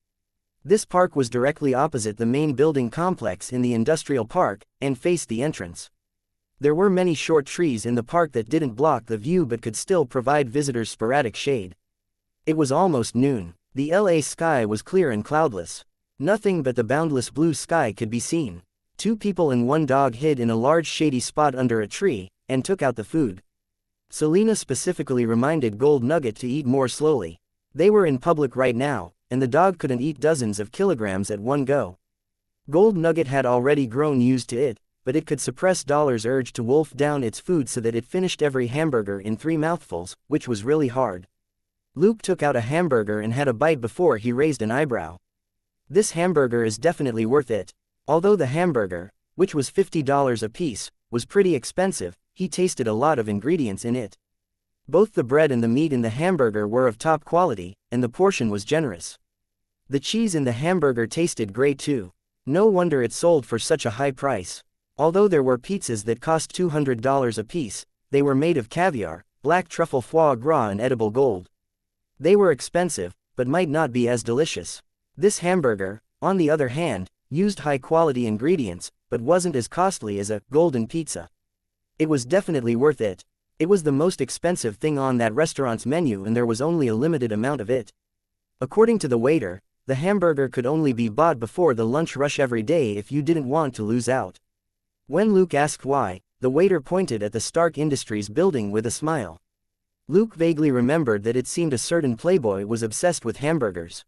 This park was directly opposite the main building complex in the industrial park, and faced the entrance. There were many short trees in the park that didn't block the view but could still provide visitors sporadic shade. It was almost noon. The LA sky was clear and cloudless. Nothing but the boundless blue sky could be seen. 2 people and 1 dog hid in a large shady spot under a tree, and took out the food. Selena specifically reminded Gold Nugget to eat more slowly. They were in public right now, and the dog couldn't eat dozens of kilograms at one go. Gold Nugget had already grown used to it, but it could suppress Dollar's urge to wolf down its food so that it finished every hamburger in 3 mouthfuls, which was really hard. Luke took out a hamburger and had a bite before he raised an eyebrow. This hamburger is definitely worth it. Although the hamburger, which was $50 a piece, was pretty expensive, he tasted a lot of ingredients in it. Both the bread and the meat in the hamburger were of top quality, and the portion was generous. The cheese in the hamburger tasted great too. No wonder it sold for such a high price. Although there were pizzas that cost $200 a piece, they were made of caviar, black truffle foie gras and edible gold. They were expensive, but might not be as delicious. This hamburger, on the other hand, used high-quality ingredients, but wasn't as costly as a golden pizza. It was definitely worth it. It was the most expensive thing on that restaurant's menu and there was only a limited amount of it. According to the waiter, the hamburger could only be bought before the lunch rush every day if you didn't want to lose out. When Luke asked why, the waiter pointed at the Stark Industries building with a smile. Luke vaguely remembered that it seemed a certain playboy was obsessed with hamburgers.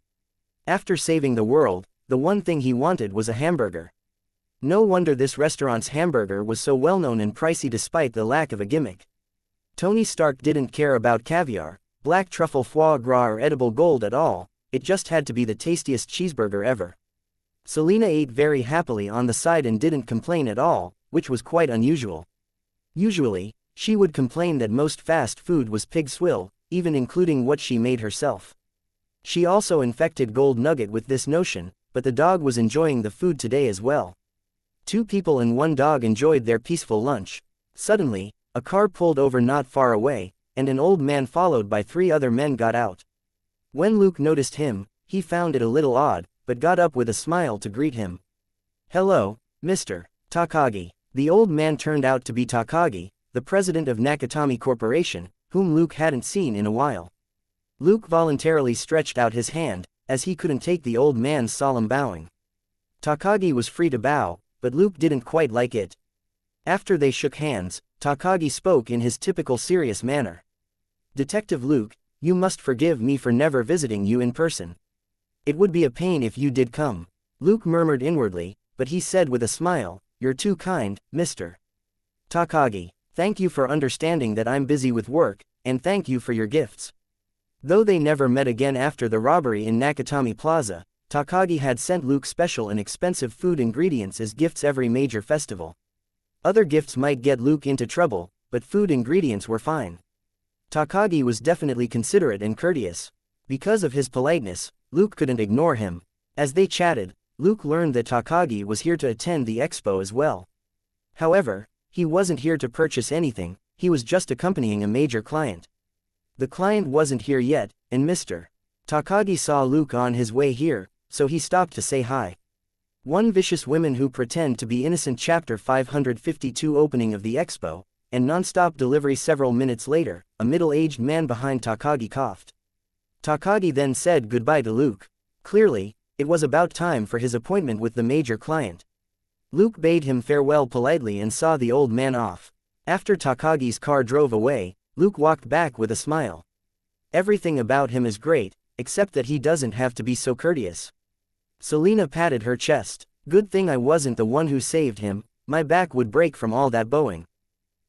After saving the world, the one thing he wanted was a hamburger. No wonder this restaurant's hamburger was so well-known and pricey despite the lack of a gimmick. Tony Stark didn't care about caviar, black truffle foie gras or edible gold at all, it just had to be the tastiest cheeseburger ever. Selena ate very happily on the side and didn't complain at all, which was quite unusual. Usually, she would complain that most fast food was pig swill, even including what she made herself. She also infected Gold Nugget with this notion, but the dog was enjoying the food today as well. 2 people and 1 dog enjoyed their peaceful lunch. Suddenly, a car pulled over not far away, and an old man followed by 3 other men got out. When Luke noticed him, he found it a little odd, but got up with a smile to greet him. "Hello, Mr. Takagi." The old man turned out to be Takagi, the president of Nakatomi Corporation, whom Luke hadn't seen in a while. Luke voluntarily stretched out his hand, as he couldn't take the old man's solemn bowing. Takagi was free to bow, but Luke didn't quite like it. After they shook hands, Takagi spoke in his typical serious manner. "Detective Luke, you must forgive me for never visiting you in person. It would be a pain if you did come." Luke murmured inwardly, but he said with a smile, "You're too kind, Mr. Takagi. Thank you for understanding that I'm busy with work, and thank you for your gifts." Though they never met again after the robbery in Nakatomi Plaza, Takagi had sent Luke special and expensive food ingredients as gifts every major festival. Other gifts might get Luke into trouble, but food ingredients were fine. Takagi was definitely considerate and courteous. Because of his politeness, Luke couldn't ignore him. As they chatted, Luke learned that Takagi was here to attend the expo as well. However, he wasn't here to purchase anything, he was just accompanying a major client. The client wasn't here yet, and Mr. Takagi saw Luke on his way here, so he stopped to say hi. One Vicious Women Who Pretend to Be Innocent Chapter 552 Opening of the expo, and non-stop delivery. Several minutes later, a middle-aged man behind Takagi coughed. Takagi then said goodbye to Luke. Clearly, it was about time for his appointment with the major client. Luke bade him farewell politely and saw the old man off. After Takagi's car drove away, Luke walked back with a smile. Everything about him is great, except that he doesn't have to be so courteous. Selina patted her chest. Good thing I wasn't the one who saved him, my back would break from all that bowing.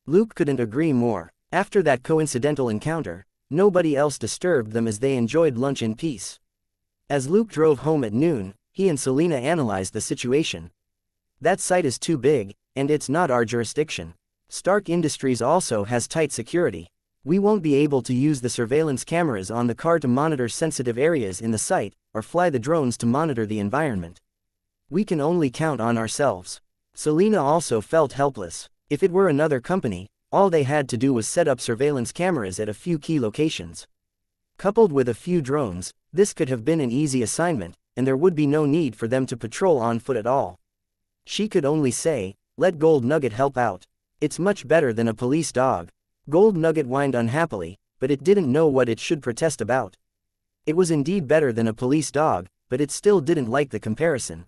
Luke couldn't agree more. After that coincidental encounter, nobody else disturbed them as they enjoyed lunch in peace. As Luke drove home at noon, he and Selina analyzed the situation. That site is too big, and it's not our jurisdiction. Stark Industries also has tight security. We won't be able to use the surveillance cameras on the car to monitor sensitive areas in the site, or fly the drones to monitor the environment. We can only count on ourselves. Selina also felt helpless. If it were another company, all they had to do was set up surveillance cameras at a few key locations. Coupled with a few drones, this could have been an easy assignment, and there would be no need for them to patrol on foot at all. She could only say, "Let Gold Nugget help out. It's much better than a police dog." Gold Nugget whined unhappily, but it didn't know what it should protest about. It was indeed better than a police dog, but it still didn't like the comparison.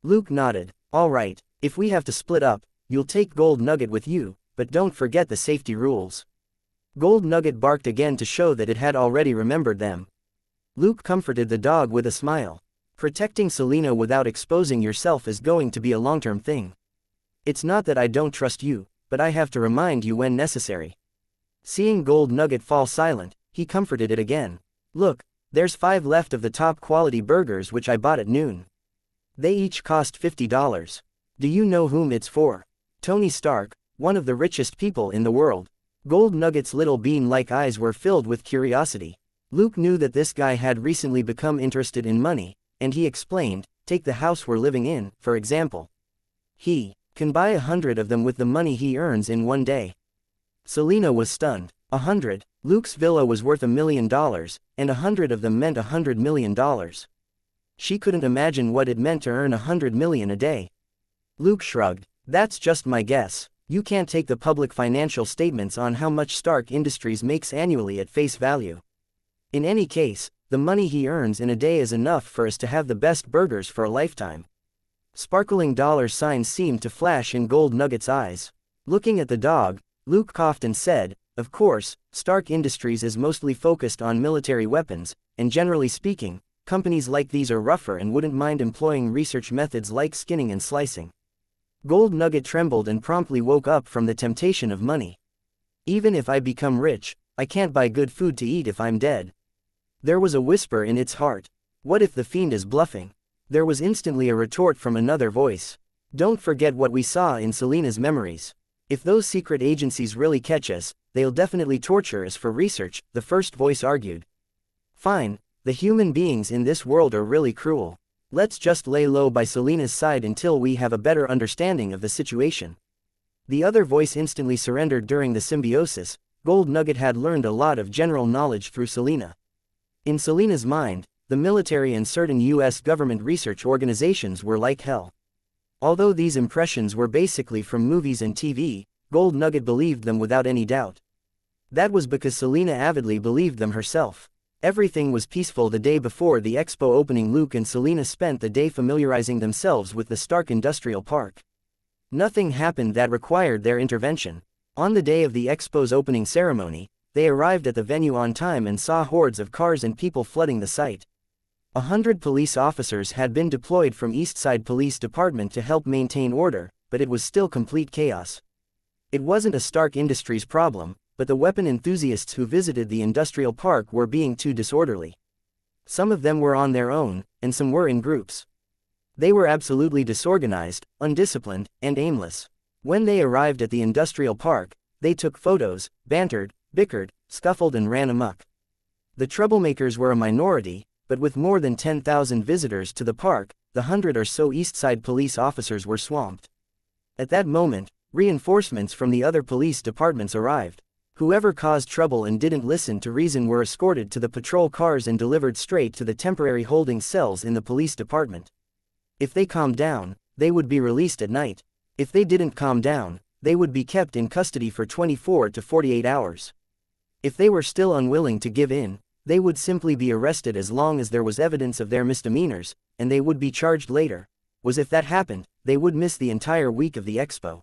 Luke nodded. "All right, if we have to split up, you'll take Gold Nugget with you, but don't forget the safety rules." Gold Nugget barked again to show that it had already remembered them. Luke comforted the dog with a smile. "Protecting Selina without exposing yourself is going to be a long-term thing. It's not that I don't trust you, but I have to remind you when necessary." Seeing Gold Nugget fall silent, he comforted it again. "Look, there's 5 left of the top-quality burgers which I bought at noon. They each cost $50. Do you know whom it's for? Tony Stark, one of the richest people in the world." Gold Nugget's little bean-like eyes were filled with curiosity. Luke knew that this guy had recently become interested in money, and he explained, "Take the house we're living in, for example. He can buy 100 of them with the money he earns in one day." Selina was stunned. 100? Luke's villa was worth $1 million, and 100 of them meant $100 million. She couldn't imagine what it meant to earn $100 million a day. Luke shrugged. "That's just my guess. You can't take the public financial statements on how much Stark Industries makes annually at face value. In any case, the money he earns in a day is enough for us to have the best burgers for a lifetime." Sparkling dollar signs seemed to flash in Gold Nugget's eyes. Looking at the dog, Luke coughed and said, "Of course, Stark Industries is mostly focused on military weapons, and generally speaking, companies like these are rougher and wouldn't mind employing research methods like skinning and slicing." Gold Nugget trembled and promptly woke up from the temptation of money. "Even if I become rich, I can't buy good food to eat if I'm dead." There was a whisper in its heart. What if the fiend is bluffing? There was instantly a retort from another voice. "Don't forget what we saw in Selina's memories. If those secret agencies really catch us, they'll definitely torture us for research," the first voice argued. "Fine, the human beings in this world are really cruel. Let's just lay low by Selina's side until we have a better understanding of the situation." The other voice instantly surrendered during the symbiosis. Gold Nugget had learned a lot of general knowledge through Selina. In Selina's mind, the military and certain US government research organizations were like hell. Although these impressions were basically from movies and TV, Gold Nugget believed them without any doubt. That was because Selina avidly believed them herself. Everything was peaceful the day before the expo opening. Luke and Selina spent the day familiarizing themselves with the Stark Industrial Park. Nothing happened that required their intervention. On the day of the expo's opening ceremony, they arrived at the venue on time and saw hordes of cars and people flooding the site. 100 police officers had been deployed from Eastside Police Department to help maintain order, but it was still complete chaos. It wasn't a Stark Industries problem, but the weapon enthusiasts who visited the industrial park were being too disorderly. Some of them were on their own, and some were in groups. They were absolutely disorganized, undisciplined, and aimless. When they arrived at the industrial park, they took photos, bantered, bickered, scuffled and ran amok. The troublemakers were a minority, but with more than 10,000 visitors to the park, the 100 or so Eastside police officers were swamped. At that moment, reinforcements from the other police departments arrived. Whoever caused trouble and didn't listen to reason were escorted to the patrol cars and delivered straight to the temporary holding cells in the police department. If they calmed down, they would be released at night. If they didn't calm down, they would be kept in custody for 24 to 48 hours. If they were still unwilling to give in, they would simply be arrested as long as there was evidence of their misdemeanors, and they would be charged later. was if that happened, they would miss the entire week of the expo.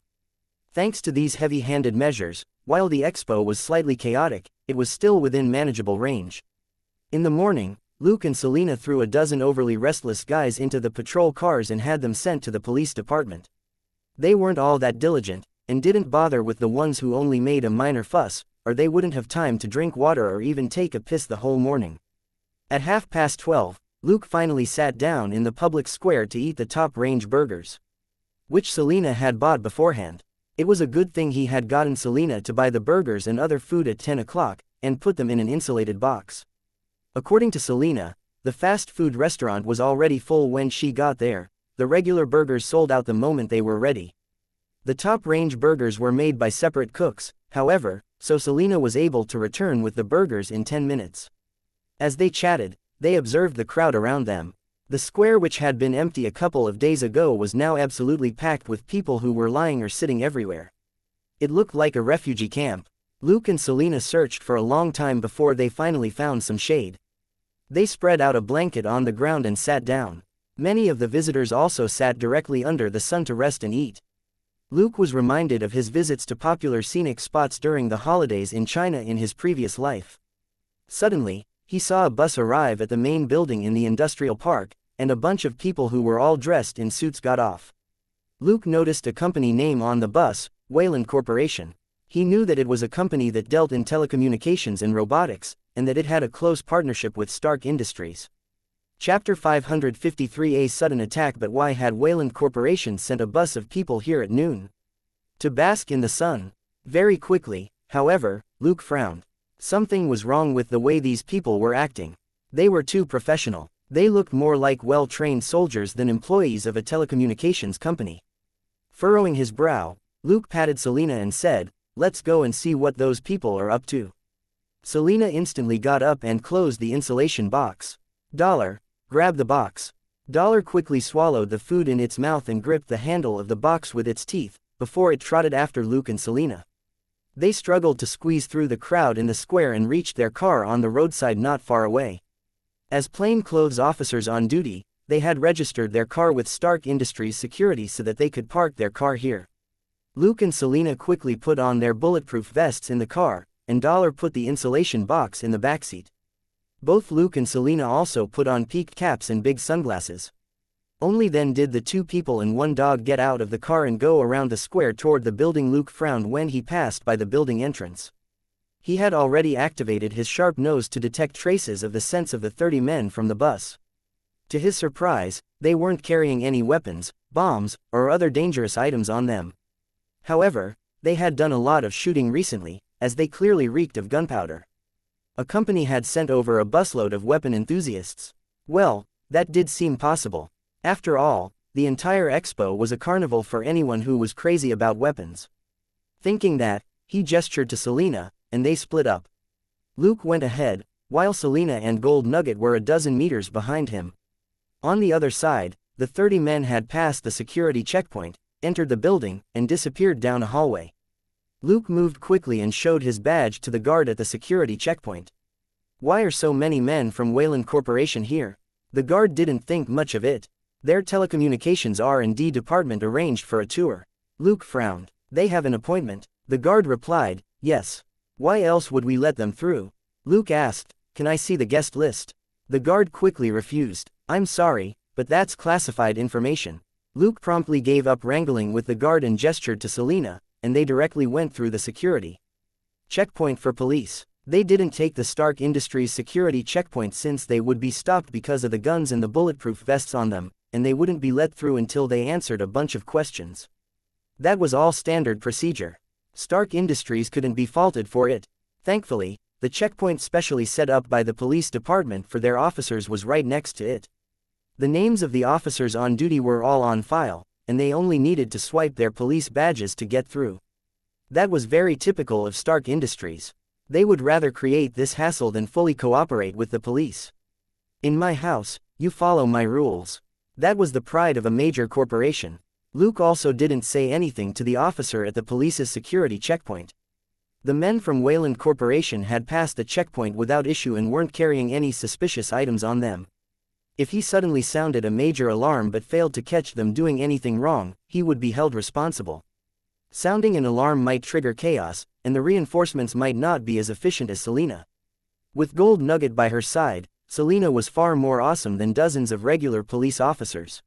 Thanks to these heavy-handed measures, while the expo was slightly chaotic, it was still within manageable range. In the morning, Luke and Selena threw a dozen overly restless guys into the patrol cars and had them sent to the police department. They weren't all that diligent, and didn't bother with the ones who only made a minor fuss, or they wouldn't have time to drink water or even take a piss the whole morning. At 12:30, Luke finally sat down in the public square to eat the top-range burgers, which Selena had bought beforehand. It was a good thing he had gotten Selena to buy the burgers and other food at 10 o'clock, and put them in an insulated box. According to Selena, the fast food restaurant was already full when she got there. The regular burgers sold out the moment they were ready. The top-range burgers were made by separate cooks, however, so Selena was able to return with the burgers in 10 minutes. As they chatted, they observed the crowd around them. The square, which had been empty a couple of days ago, was now absolutely packed with people who were lying or sitting everywhere. It looked like a refugee camp. Luke and Selena searched for a long time before they finally found some shade. They spread out a blanket on the ground and sat down. Many of the visitors also sat directly under the sun to rest and eat. Luke was reminded of his visits to popular scenic spots during the holidays in China in his previous life. Suddenly, he saw a bus arrive at the main building in the industrial park, and a bunch of people who were all dressed in suits got off. Luke noticed a company name on the bus, Wayland Corporation. He knew that it was a company that dealt in telecommunications and robotics, and that it had a close partnership with Stark Industries. Chapter 553: A sudden attack. But why had Wayland Corporation sent a bus of people here at noon? To bask in the sun. Very quickly, however, Luke frowned. Something was wrong with the way these people were acting. They were too professional. They looked more like well-trained soldiers than employees of a telecommunications company. Furrowing his brow, Luke patted Selena and said, "Let's go and see what those people are up to." Selena instantly got up and closed the insulation box. Dollar, grab the box. Dollar quickly swallowed the food in its mouth and gripped the handle of the box with its teeth, before it trotted after Luke and Selena. They struggled to squeeze through the crowd in the square and reached their car on the roadside not far away. As plainclothes officers on duty, they had registered their car with Stark Industries security so that they could park their car here. Luke and Selena quickly put on their bulletproof vests in the car, and Dollar put the insulation box in the backseat. Both Luke and Selena also put on peaked caps and big sunglasses. Only then did the two people and one dog get out of the car and go around the square toward the building. Luke frowned when he passed by the building entrance. He had already activated his sharp nose to detect traces of the scents of the 30 men from the bus. To his surprise, they weren't carrying any weapons, bombs, or other dangerous items on them. However, they had done a lot of shooting recently, as they clearly reeked of gunpowder. A company had sent over a busload of weapon enthusiasts. Well, that did seem possible. After all, the entire expo was a carnival for anyone who was crazy about weapons. Thinking that, he gestured to Selena, and they split up. Luke went ahead, while Selena and Gold Nugget were a dozen meters behind him. On the other side, the 30 men had passed the security checkpoint, entered the building, and disappeared down a hallway. Luke moved quickly and showed his badge to the guard at the security checkpoint. "Why are so many men from Wayland Corporation here?" The guard didn't think much of it. Their telecommunications R&D department arranged for a tour. Luke frowned. "They have an appointment." The guard replied, "Yes. Why else would we let them through?" Luke asked, "Can I see the guest list?" The guard quickly refused. "I'm sorry, but that's classified information." Luke promptly gave up wrangling with the guard and gestured to Selena, and they directly went through the security checkpoint for police. They didn't take the Stark Industries security checkpoint since they would be stopped because of the guns and the bulletproof vests on them, and they wouldn't be let through until they answered a bunch of questions. That was all standard procedure. Stark Industries couldn't be faulted for it. Thankfully, the checkpoint specially set up by the police department for their officers was right next to it. The names of the officers on duty were all on file, and they only needed to swipe their police badges to get through. That was very typical of Stark Industries. They would rather create this hassle than fully cooperate with the police. "In my house, you follow my rules." That was the pride of a major corporation. Luke also didn't say anything to the officer at the police's security checkpoint. The men from Wayland Corporation had passed the checkpoint without issue and weren't carrying any suspicious items on them. If he suddenly sounded a major alarm but failed to catch them doing anything wrong, he would be held responsible. Sounding an alarm might trigger chaos, and the reinforcements might not be as efficient as Selena. With Gold Nugget by her side, Selena was far more awesome than dozens of regular police officers.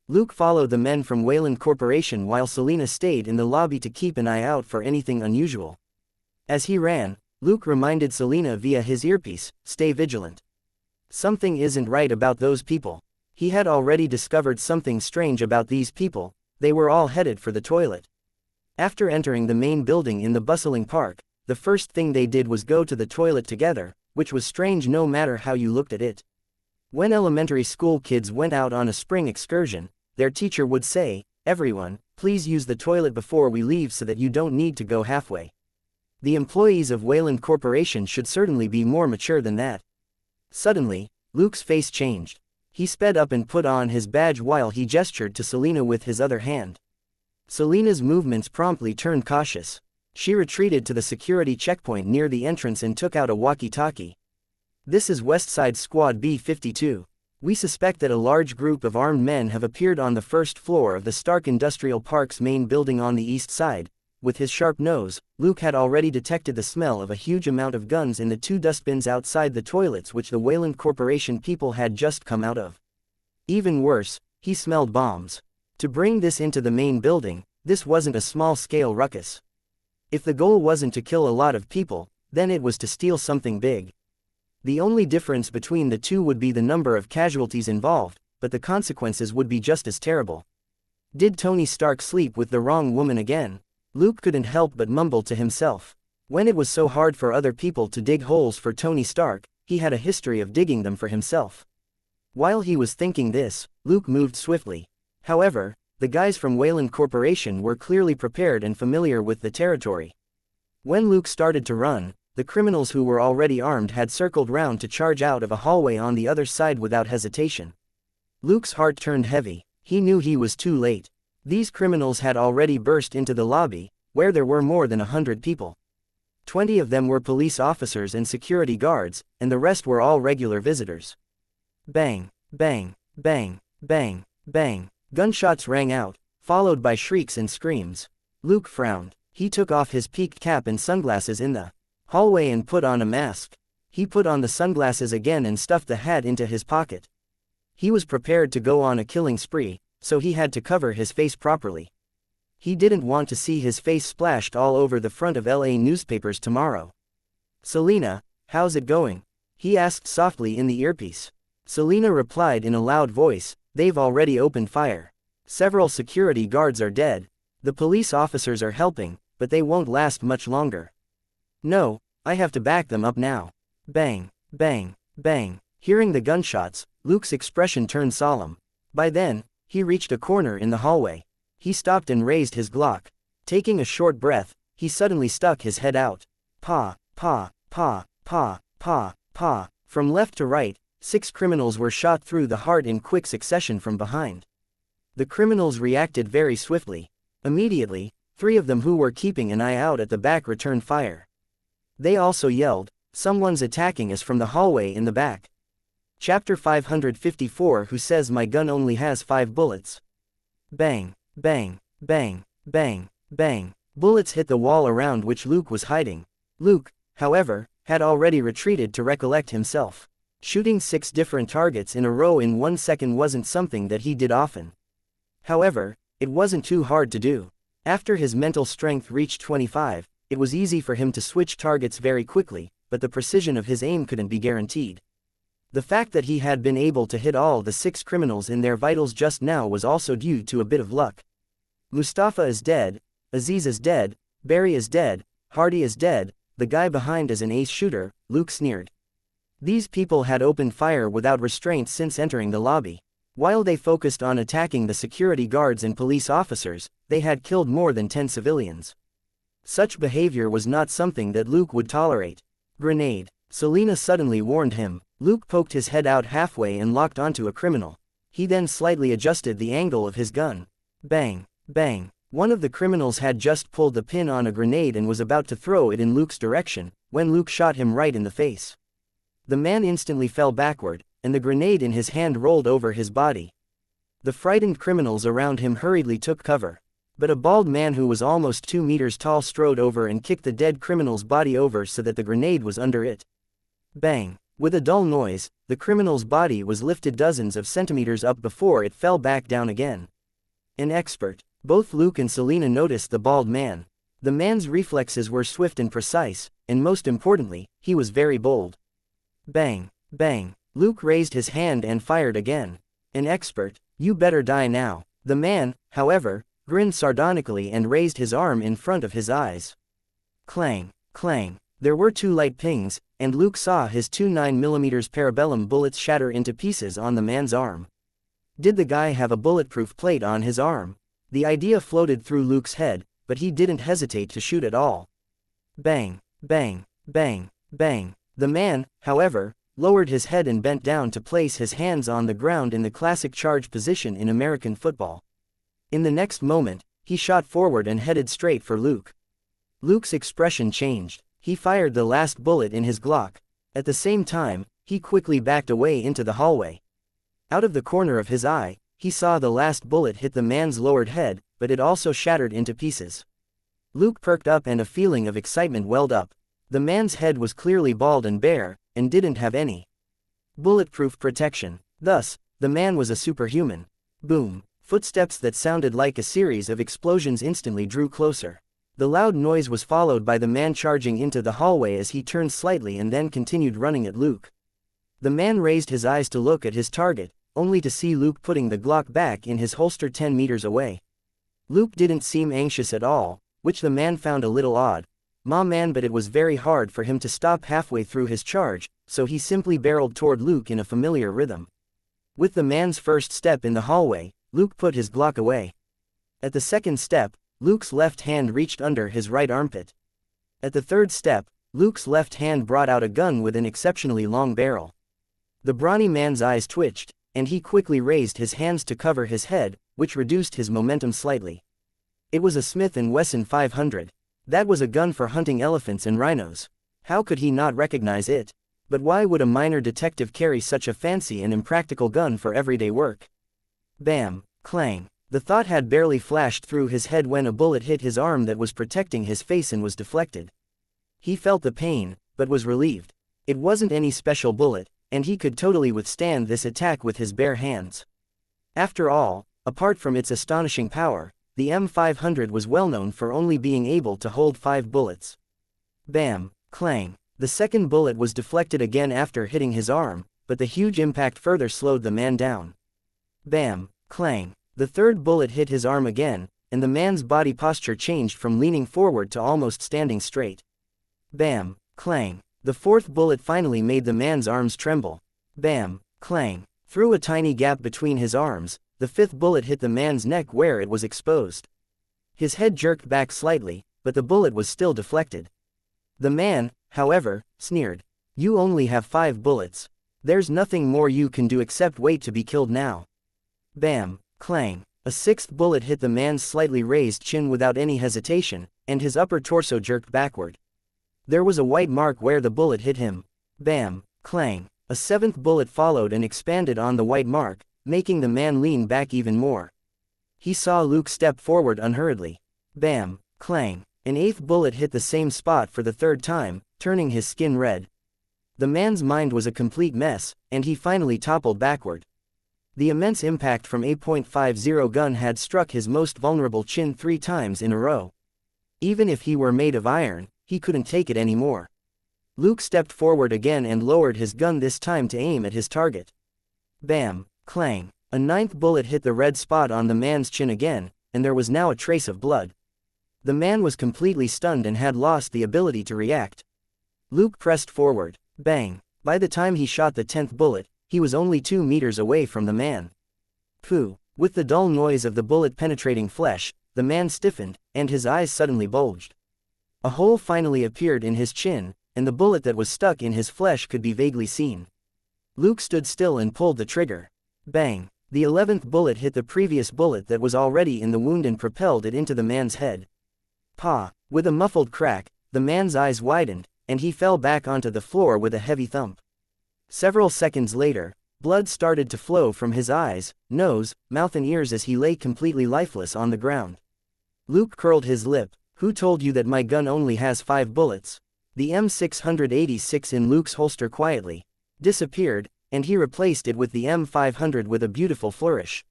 Luke followed the men from Wayland Corporation while Selena stayed in the lobby to keep an eye out for anything unusual. As he ran, Luke reminded Selena via his earpiece, "Stay vigilant. Something isn't right about those people." He had already discovered something strange about these people. They were all headed for the toilet. After entering the main building in the bustling park, the first thing they did was go to the toilet together, which was strange no matter how you looked at it. When elementary school kids went out on a spring excursion, their teacher would say, "Everyone, please use the toilet before we leave so that you don't need to go halfway." The employees of Wayland Corporation should certainly be more mature than that. Suddenly, Luke's face changed. He sped up and put on his badge while he gestured to Selena with his other hand. Selena's movements promptly turned cautious. She retreated to the security checkpoint near the entrance and took out a walkie-talkie. "This is Westside Squad B-52. We suspect that a large group of armed men have appeared on the first floor of the Stark Industrial Park's main building on the east side." With his sharp nose, Luke had already detected the smell of a huge amount of guns in the two dustbins outside the toilets which the Wayland Corporation people had just come out of. Even worse, he smelled bombs. To bring this into the main building, this wasn't a small-scale ruckus. If the goal wasn't to kill a lot of people, then it was to steal something big. The only difference between the two would be the number of casualties involved, but the consequences would be just as terrible. Did Tony Stark sleep with the wrong woman again? Luke couldn't help but mumble to himself. When it was so hard for other people to dig holes for Tony Stark, he had a history of digging them for himself. While he was thinking this, Luke moved swiftly. However, the guys from Wayland Corporation were clearly prepared and familiar with the territory. When Luke started to run, the criminals who were already armed had circled round to charge out of a hallway on the other side without hesitation. Luke's heart turned heavy. He knew he was too late. These criminals had already burst into the lobby, where there were more than 100 people. 20 of them were police officers and security guards, and the rest were all regular visitors. Bang, bang, bang, bang, bang. Gunshots rang out, followed by shrieks and screams. Luke frowned. He took off his peaked cap and sunglasses in the hallway and put on a mask. He put on the sunglasses again and stuffed the hat into his pocket. He was prepared to go on a killing spree, so he had to cover his face properly. He didn't want to see his face splashed all over the front of LA newspapers tomorrow. "Selena, how's it going?" he asked softly in the earpiece. Selena replied in a loud voice, "They've already opened fire. Several security guards are dead. The police officers are helping, but they won't last much longer. No, I have to back them up now." Bang, bang, bang. Hearing the gunshots, Luke's expression turned solemn. By then, he reached a corner in the hallway. He stopped and raised his Glock. Taking a short breath, he suddenly stuck his head out. Pa, pa, pa, pa, pa, pa. From left to right, 6 criminals were shot through the heart in quick succession from behind. The criminals reacted very swiftly. Immediately, 3 of them who were keeping an eye out at the back returned fire. They also yelled, "Someone's attacking us from the hallway in the back." Chapter 554. Who says my gun only has 5 bullets? Bang, bang, bang, bang, bang. Bullets hit the wall around which Luke was hiding. Luke, however, had already retreated to recollect himself. Shooting 6 different targets in a row in 1 second wasn't something that he did often. However, it wasn't too hard to do. After his mental strength reached 25, it was easy for him to switch targets very quickly, but the precision of his aim couldn't be guaranteed. The fact that he had been able to hit all the 6 criminals in their vitals just now was also due to a bit of luck. Mustafa is dead, Aziz is dead, Barry is dead, Hardy is dead, the guy behind is an ace shooter, Luke sneered. These people had opened fire without restraint since entering the lobby. While they focused on attacking the security guards and police officers, they had killed more than 10 civilians. Such behavior was not something that Luke would tolerate. Grenade. Selena suddenly warned him. Luke poked his head out halfway and locked onto a criminal. He then slightly adjusted the angle of his gun. Bang, bang. One of the criminals had just pulled the pin on a grenade and was about to throw it in Luke's direction, when Luke shot him right in the face. The man instantly fell backward, and the grenade in his hand rolled over his body. The frightened criminals around him hurriedly took cover. But a bald man who was almost 2 meters tall strode over and kicked the dead criminal's body over so that the grenade was under it. Bang! With a dull noise, the criminal's body was lifted dozens of centimeters up before it fell back down again. An expert. Both Luke and Selena noticed the bald man. The man's reflexes were swift and precise, and most importantly, he was very bold. Bang! Bang! Luke raised his hand and fired again. An expert. You better die now. The man, however, grinned sardonically and raised his arm in front of his eyes. Clang! Clang! There were 2 light pings, and Luke saw his 2 9mm parabellum bullets shatter into pieces on the man's arm. Did the guy have a bulletproof plate on his arm? The idea floated through Luke's head, but he didn't hesitate to shoot at all. Bang! Bang! Bang! Bang! The man, however, lowered his head and bent down to place his hands on the ground in the classic charge position in American football. In the next moment, he shot forward and headed straight for Luke. Luke's expression changed. He fired the last bullet in his Glock. At the same time, he quickly backed away into the hallway. Out of the corner of his eye, he saw the last bullet hit the man's lowered head, but it also shattered into pieces. Luke perked up and a feeling of excitement welled up. The man's head was clearly bald and bare, and didn't have any bulletproof protection. Thus, the man was a superhuman. Boom! Footsteps that sounded like a series of explosions instantly drew closer. The loud noise was followed by the man charging into the hallway as he turned slightly and then continued running at Luke. The man raised his eyes to look at his target, only to see Luke putting the Glock back in his holster 10 meters away. Luke didn't seem anxious at all, which the man found a little odd. Man, but it was very hard for him to stop halfway through his charge, so he simply barreled toward Luke in a familiar rhythm. With the man's first step in the hallway, Luke put his Glock away. At the second step, Luke's left hand reached under his right armpit. At the third step, Luke's left hand brought out a gun with an exceptionally long barrel. The brawny man's eyes twitched, and he quickly raised his hands to cover his head, which reduced his momentum slightly. It was a Smith & Wesson 500. That was a gun for hunting elephants and rhinos. How could he not recognize it? But why would a minor detective carry such a fancy and impractical gun for everyday work? Bam! Clang! The thought had barely flashed through his head when a bullet hit his arm that was protecting his face and was deflected. He felt the pain, but was relieved. It wasn't any special bullet, and he could totally withstand this attack with his bare hands. After all, apart from its astonishing power, the M500 was well known for only being able to hold 5 bullets. Bam! Clang! The second bullet was deflected again after hitting his arm, but the huge impact further slowed the man down. Bam! Clang! The third bullet hit his arm again, and the man's body posture changed from leaning forward to almost standing straight. Bam! Clang! The fourth bullet finally made the man's arms tremble. Bam! Clang! Through a tiny gap between his arms, the fifth bullet hit the man's neck where it was exposed. His head jerked back slightly, but the bullet was still deflected. The man, however, sneered. "You only have 5 bullets. There's nothing more you can do except wait to be killed now." Bam! Clang! A sixth bullet hit the man's slightly raised chin without any hesitation, and his upper torso jerked backward. There was a white mark where the bullet hit him. Bam! Clang! A seventh bullet followed and expanded on the white mark, making the man lean back even more. He saw Luke step forward unhurriedly. Bam! Clang! An eighth bullet hit the same spot for the third time, turning his skin red. The man's mind was a complete mess, and he finally toppled backward. The immense impact from a .50 gun had struck his most vulnerable chin 3 times in a row. Even if he were made of iron, he couldn't take it anymore. Luke stepped forward again and lowered his gun, this time to aim at his target. Bam! Clang! A ninth bullet hit the red spot on the man's chin again, and there was now a trace of blood. The man was completely stunned and had lost the ability to react. Luke pressed forward. Bang! By the time he shot the 10th bullet, he was only 2 meters away from the man. Pooh! With the dull noise of the bullet penetrating flesh, the man stiffened, and his eyes suddenly bulged. A hole finally appeared in his chin, and the bullet that was stuck in his flesh could be vaguely seen. Luke stood still and pulled the trigger. Bang! The 11th bullet hit the previous bullet that was already in the wound and propelled it into the man's head. Pa! With a muffled crack, the man's eyes widened, and he fell back onto the floor with a heavy thump. Several seconds later, Blood started to flow from his eyes, nose, mouth and ears as he lay completely lifeless on the ground. Luke curled his lip. "Who told you that my gun only has 5 bullets?" The M686 in Luke's holster quietly disappeared, and he replaced it with the M500 with a beautiful flourish.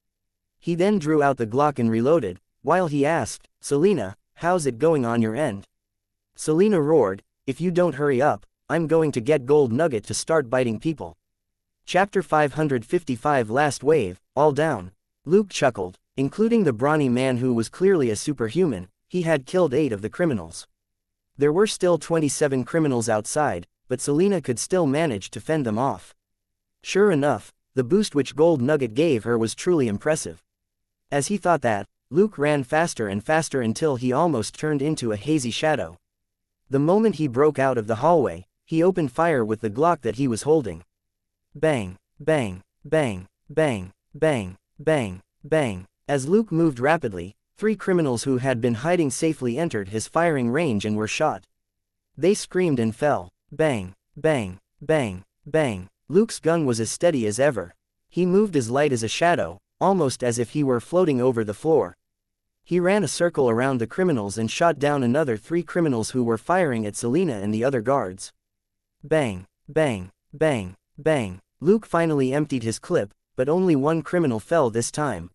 He then drew out the Glock and reloaded, while he asked, "Selena, how's it going on your end?" Selena roared, "If you don't hurry up, I'm going to get Gold Nugget to start biting people." Chapter 555 Last Wave, All Down. Luke chuckled. Including the brawny man who was clearly a superhuman, he had killed 8 of the criminals. There were still 27 criminals outside, but Selena could still manage to fend them off. Sure enough, the boost which Gold Nugget gave her was truly impressive. As he thought that, Luke ran faster and faster until he almost turned into a hazy shadow. The moment he broke out of the hallway, he opened fire with the Glock that he was holding. Bang, bang, bang, bang, bang, bang, bang. As Luke moved rapidly, 3 criminals who had been hiding safely entered his firing range and were shot. They screamed and fell. Bang, bang, bang, bang. Luke's gun was as steady as ever. He moved as light as a shadow, almost as if he were floating over the floor. He ran a circle around the criminals and shot down another 3 criminals who were firing at Selena and the other guards. Bang, bang, bang, bang. Luke finally emptied his clip, but only 1 criminal fell this time.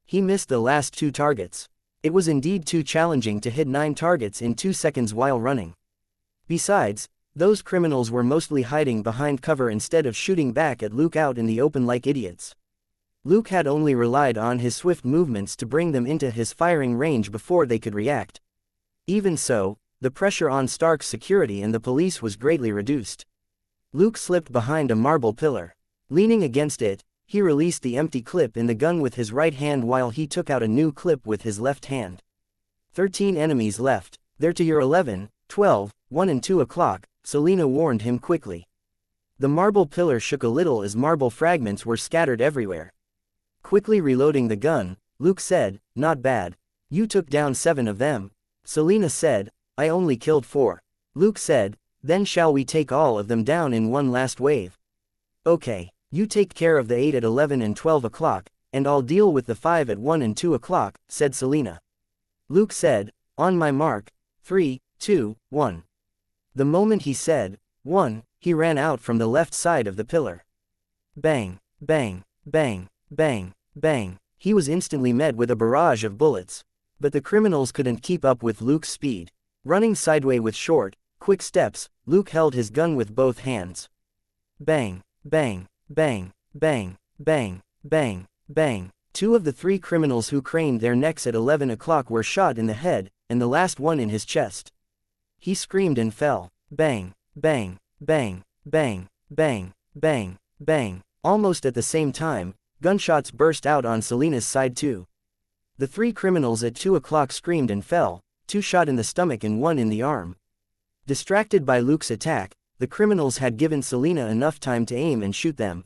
He missed the last 2 targets. It was indeed too challenging to hit 9 targets in 2 seconds while running. Besides, those criminals were mostly hiding behind cover instead of shooting back at Luke out in the open like idiots. Luke had only relied on his swift movements to bring them into his firing range before they could react. Even so, the pressure on Stark's security and the police was greatly reduced. Luke slipped behind a marble pillar. Leaning against it, he released the empty clip in the gun with his right hand while he took out a new clip with his left hand. 13 enemies left. "They're to your 11, 12, 1 and 2 o'clock, Selena warned him quickly. The marble pillar shook a little as marble fragments were scattered everywhere. Quickly reloading the gun, Luke said, "Not bad. You took down 7 of them." Selena said, "I only killed 4. Luke said, "Then shall we take all of them down in one last wave?" "Okay. You take care of the 8 at 11 and 12 o'clock, and I'll deal with the 5 at 1 and 2 o'clock, said Selena. Luke said, "On my mark, 3, 2, 1. The moment he said, 1, he ran out from the left side of the pillar. Bang, bang, bang, bang, bang. He was instantly met with a barrage of bullets. But the criminals couldn't keep up with Luke's speed. Running sideways with short, quick steps, Luke held his gun with both hands. Bang, bang, bang, bang, bang, bang, bang. 2 of the 3 criminals who craned their necks at 11 o'clock were shot in the head, and the last one in his chest. He screamed and fell. Bang, bang, bang, bang, bang, bang, bang. Almost at the same time, gunshots burst out on Selena's side too. The 3 criminals at 2 o'clock screamed and fell, 2 shot in the stomach and 1 in the arm. Distracted by Luke's attack, the criminals had given Selena enough time to aim and shoot them.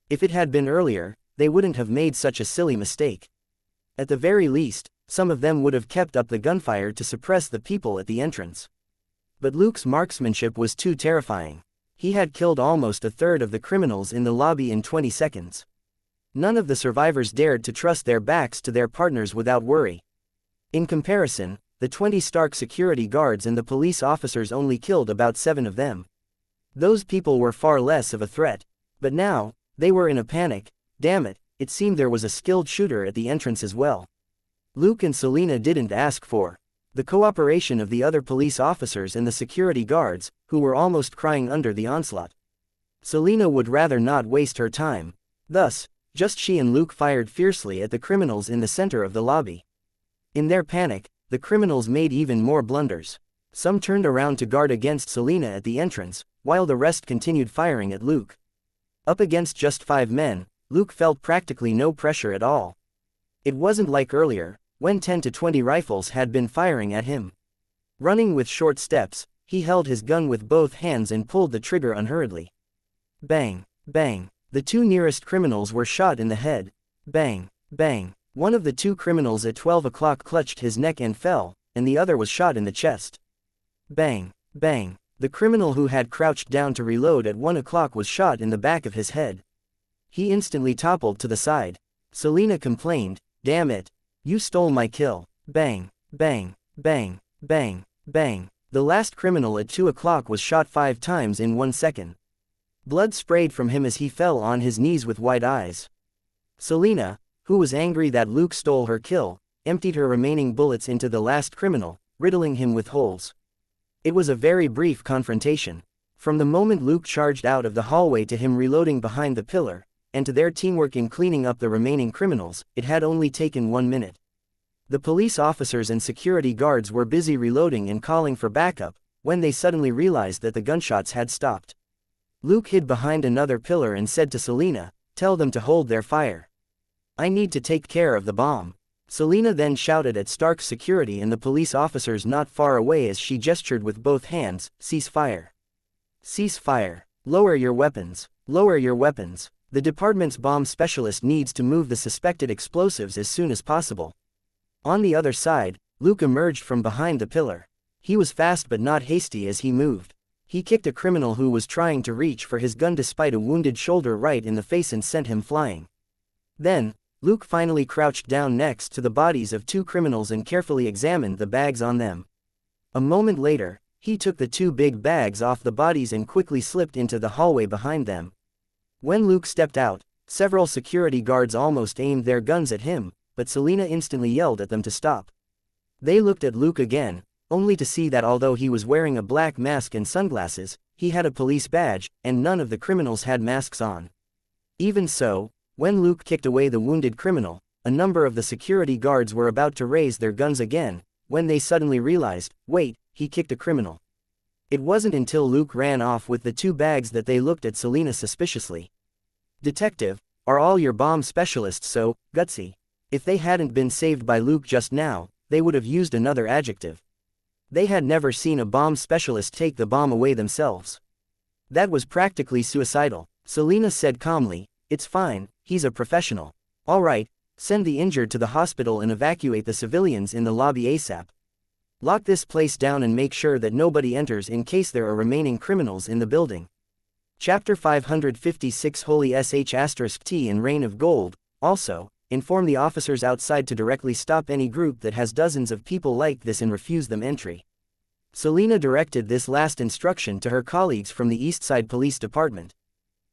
If it had been earlier, they wouldn't have made such a silly mistake. At the very least, some of them would have kept up the gunfire to suppress the people at the entrance. But Luke's marksmanship was too terrifying. He had killed almost a third of the criminals in the lobby in 20 seconds. None of the survivors dared to trust their backs to their partners without worry. In comparison, the 20 Stark security guards and the police officers only killed about 7 of them. Those people were far less of a threat. But now, they were in a panic. Damn it, it seemed there was a skilled shooter at the entrance as well. Luke and Selena didn't ask for the cooperation of the other police officers and the security guards, who were almost crying under the onslaught. Selena would rather not waste her time. Thus, just she and Luke fired fiercely at the criminals in the center of the lobby. In their panic, the criminals made even more blunders. Some turned around to guard against Selena at the entrance, while the rest continued firing at Luke. Up against just 5 men, Luke felt practically no pressure at all. It wasn't like earlier, when 10 to 20 rifles had been firing at him. Running with short steps, he held his gun with both hands and pulled the trigger unhurriedly. Bang, bang. The 2 nearest criminals were shot in the head. Bang, bang. One of the 2 criminals at 12 o'clock clutched his neck and fell, and the other was shot in the chest. Bang, bang. The criminal who had crouched down to reload at 1 o'clock was shot in the back of his head. He instantly toppled to the side. Selena complained, "Damn it. You stole my kill." Bang, bang, bang, bang, bang. The last criminal at 2 o'clock was shot 5 times in 1 second. Blood sprayed from him as he fell on his knees with wide eyes. Selena, who was angry that Luke stole her kill, emptied her remaining bullets into the last criminal, riddling him with holes. It was a very brief confrontation. From the moment Luke charged out of the hallway to him reloading behind the pillar, and to their teamwork in cleaning up the remaining criminals, it had only taken 1 minute. The police officers and security guards were busy reloading and calling for backup, when they suddenly realized that the gunshots had stopped. Luke hid behind another pillar and said to Selena, "Tell them to hold their fire. I need to take care of the bomb." Selena then shouted at Stark's security and the police officers not far away as she gestured with both hands, "Cease fire. Cease fire. Lower your weapons. Lower your weapons. The department's bomb specialist needs to move the suspected explosives as soon as possible." On the other side, Luke emerged from behind the pillar. He was fast but not hasty as he moved. He kicked a criminal who was trying to reach for his gun despite a wounded shoulder right in the face and sent him flying. Then, Luke finally crouched down next to the bodies of 2 criminals and carefully examined the bags on them. A moment later, he took the 2 big bags off the bodies and quickly slipped into the hallway behind them. When Luke stepped out, several security guards almost aimed their guns at him, but Selena instantly yelled at them to stop. They looked at Luke again, only to see that although he was wearing a black mask and sunglasses, he had a police badge, and none of the criminals had masks on. Even so, when Luke kicked away the wounded criminal, a number of the security guards were about to raise their guns again, when they suddenly realized, wait, he kicked a criminal. It wasn't until Luke ran off with the 2 bags that they looked at Selena suspiciously. "Detective, are all your bomb specialists so gutsy?" If they hadn't been saved by Luke just now, they would have used another adjective. They had never seen a bomb specialist take the bomb away themselves. That was practically suicidal. Selena said calmly, "It's fine, he's a professional. All right, send the injured to the hospital and evacuate the civilians in the lobby ASAP. Lock this place down and make sure that nobody enters in case there are remaining criminals in the building." Chapter 556 Holy sh*T and Reign of Gold. Also, inform the officers outside to directly stop any group that has dozens of people like this and refuse them entry. Selena directed this last instruction to her colleagues from the Eastside Police Department.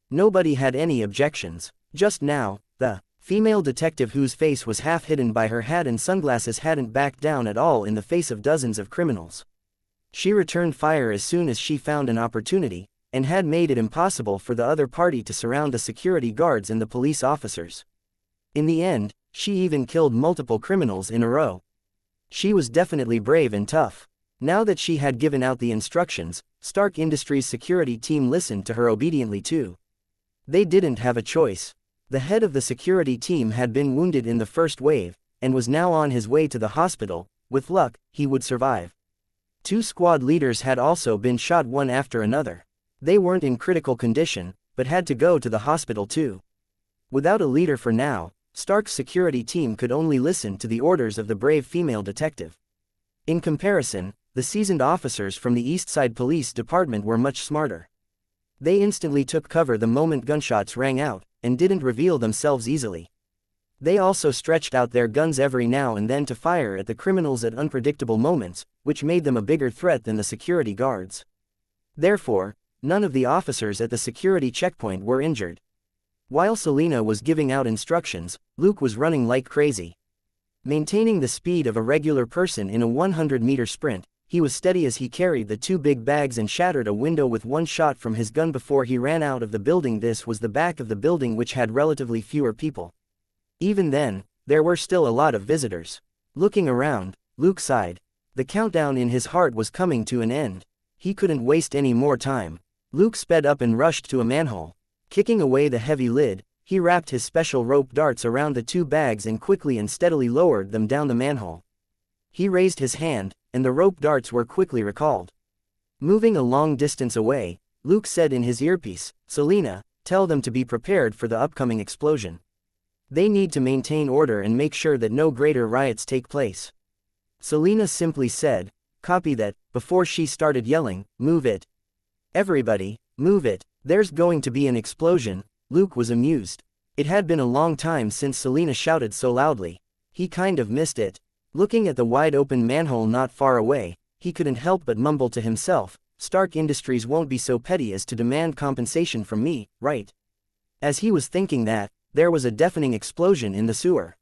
Nobody had any objections. Just now, the female detective whose face was half hidden by her hat and sunglasses hadn't backed down at all in the face of dozens of criminals. She returned fire as soon as she found an opportunity, and had made it impossible for the other party to surround the security guards and the police officers. In the end, she even killed multiple criminals in a row. She was definitely brave and tough. Now that she had given out the instructions, Stark Industries' security team listened to her obediently too. They didn't have a choice. The head of the security team had been wounded in the first wave, and was now on his way to the hospital. With luck, he would survive. 2 squad leaders had also been shot one after another. They weren't in critical condition, but had to go to the hospital too. Without a leader for now, Stark's security team could only listen to the orders of the brave female detective. In comparison, the seasoned officers from the Eastside Police Department were much smarter. They instantly took cover the moment gunshots rang out, and didn't reveal themselves easily. They also stretched out their guns every now and then to fire at the criminals at unpredictable moments, which made them a bigger threat than the security guards. Therefore, none of the officers at the security checkpoint were injured. While Selena was giving out instructions, Luke was running like crazy. Maintaining the speed of a regular person in a 100-meter sprint, he was steady as he carried the 2 big bags and shattered a window with 1 shot from his gun before he ran out of the building. This was the back of the building, which had relatively fewer people. Even then, there were still a lot of visitors. Looking around, Luke sighed. The countdown in his heart was coming to an end. He couldn't waste any more time. Luke sped up and rushed to a manhole. Kicking away the heavy lid, he wrapped his special rope darts around the 2 bags and quickly and steadily lowered them down the manhole. He raised his hand, and the rope darts were quickly recalled. Moving a long distance away, Luke said in his earpiece, "Selena, tell them to be prepared for the upcoming explosion. They need to maintain order and make sure that no greater riots take place." Selena simply said, "Copy that," before she started yelling, "Move it. Everybody, move it. There's going to be an explosion." Luke was amused. It had been a long time since Selena shouted so loudly. He kind of missed it. Looking at the wide-open manhole not far away, he couldn't help but mumble to himself, Stark Industries won't be so petty as to demand compensation from me, right? As he was thinking that, there was a deafening explosion in the sewer.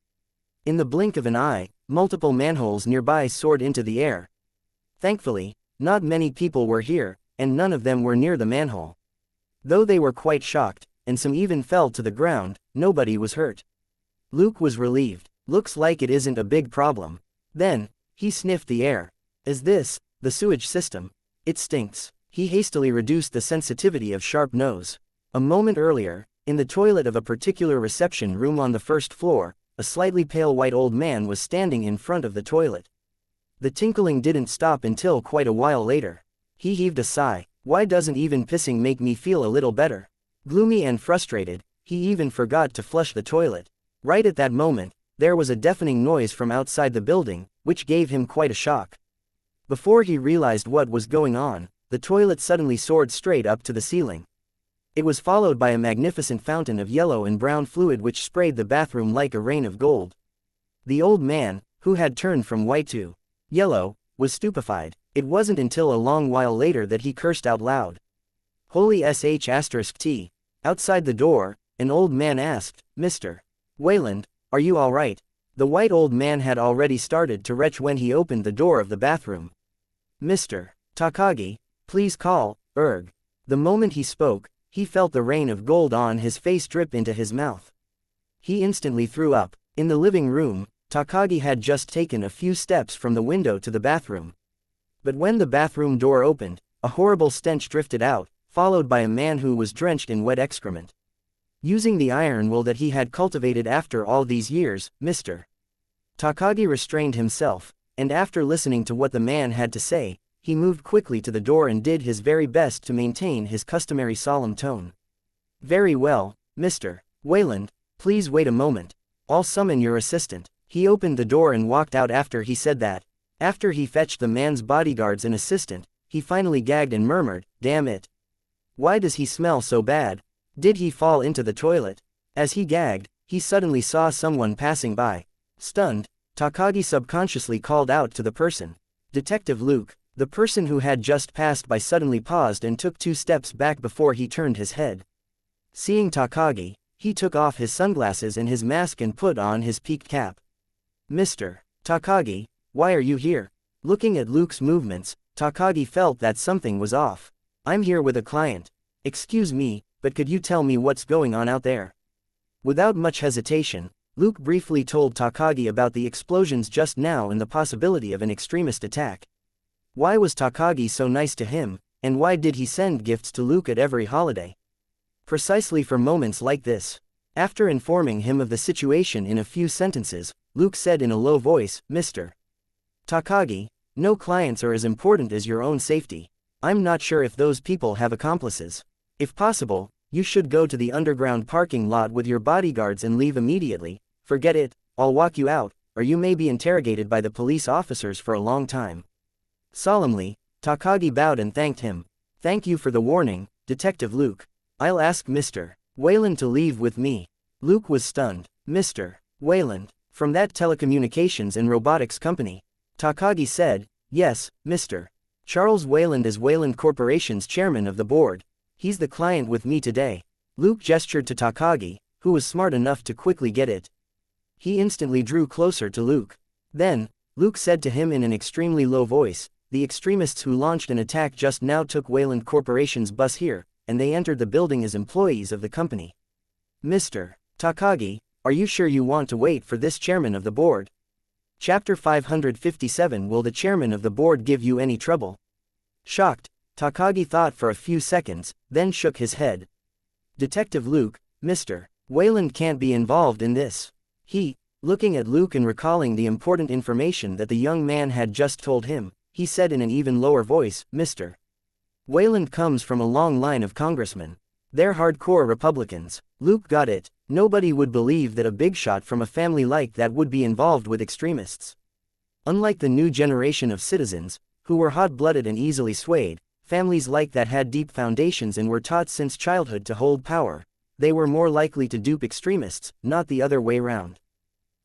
In the blink of an eye, multiple manholes nearby soared into the air. Thankfully, not many people were here, and none of them were near the manhole. Though they were quite shocked, and some even fell to the ground, nobody was hurt. Luke was relieved. Looks like it isn't a big problem. Then, he sniffed the air. Is this the sewage system? It stinks. He hastily reduced the sensitivity of sharp nose. A moment earlier, in the toilet of a particular reception room on the first floor, a slightly pale white old man was standing in front of the toilet. The tinkling didn't stop until quite a while later. He heaved a sigh. Why doesn't even pissing make me feel a little better? Gloomy and frustrated, he even forgot to flush the toilet. Right at that moment, there was a deafening noise from outside the building, which gave him quite a shock. Before he realized what was going on, the toilet suddenly soared straight up to the ceiling. It was followed by a magnificent fountain of yellow and brown fluid which sprayed the bathroom like a rain of gold. The old man, who had turned from white to yellow, was stupefied. It wasn't until a long while later that he cursed out loud. Holy sh**t. Outside the door, an old man asked, Mr. Wayland, are you all right? The white old man had already started to retch when he opened the door of the bathroom. Mr. Takagi, please call, erg. The moment he spoke, he felt the rain of gold on his face drip into his mouth. He instantly threw up. In the living room, Takagi had just taken a few steps from the window to the bathroom. But when the bathroom door opened, a horrible stench drifted out, followed by a man who was drenched in wet excrement. Using the iron will that he had cultivated after all these years, Mr. Takagi restrained himself, and after listening to what the man had to say, he moved quickly to the door and did his very best to maintain his customary solemn tone. Very well, Mr. Wayland, please wait a moment. I'll summon your assistant. He opened the door and walked out after he said that. After he fetched the man's bodyguards and assistant, he finally gagged and murmured, damn it. Why does he smell so bad? Did he fall into the toilet? As he gagged, he suddenly saw someone passing by. Stunned, Takagi subconsciously called out to the person. Detective Luke. The person who had just passed by suddenly paused and took 2 steps back before he turned his head. Seeing Takagi, he took off his sunglasses and his mask and put on his peaked cap. Mr. Takagi, why are you here? Looking at Luke's movements, Takagi felt that something was off. I'm here with a client. Excuse me, but could you tell me what's going on out there? Without much hesitation, Luke briefly told Takagi about the explosions just now and the possibility of an extremist attack. Why was Takagi so nice to him, and why did he send gifts to Luke at every holiday? Precisely for moments like this. After informing him of the situation in a few sentences, Luke said in a low voice, Mr. Takagi, no clients are as important as your own safety. I'm not sure if those people have accomplices. If possible, you should go to the underground parking lot with your bodyguards and leave immediately. Forget it, I'll walk you out, or you may be interrogated by the police officers for a long time. Solemnly, Takagi bowed and thanked him. Thank you for the warning, Detective Luke. I'll ask Mr. Wayland to leave with me. Luke was stunned. Mr. Wayland, from that telecommunications and robotics company. Takagi said, yes, Mr. Charles Wayland is Wayland Corporation's chairman of the board. He's the client with me today. Luke gestured to Takagi, who was smart enough to quickly get it. He instantly drew closer to Luke. Then, Luke said to him in an extremely low voice, the extremists who launched an attack just now took Wayland Corporation's bus here, and they entered the building as employees of the company. Mr. Takagi, are you sure you want to wait for this chairman of the board? Chapter 557. Will the chairman of the board give you any trouble? Shocked, Takagi thought for a few seconds, then shook his head. Detective Luke, Mr. Wayland can't be involved in this. Looking at Luke and recalling the important information that the young man had just told him, he said in an even lower voice, Mr. Wayland comes from a long line of congressmen. They're hardcore Republicans. Luke got it. Nobody would believe that a big shot from a family like that would be involved with extremists. Unlike the new generation of citizens, who were hot-blooded and easily swayed, families like that had deep foundations and were taught since childhood to hold power. they were more likely to dupe extremists, not the other way round.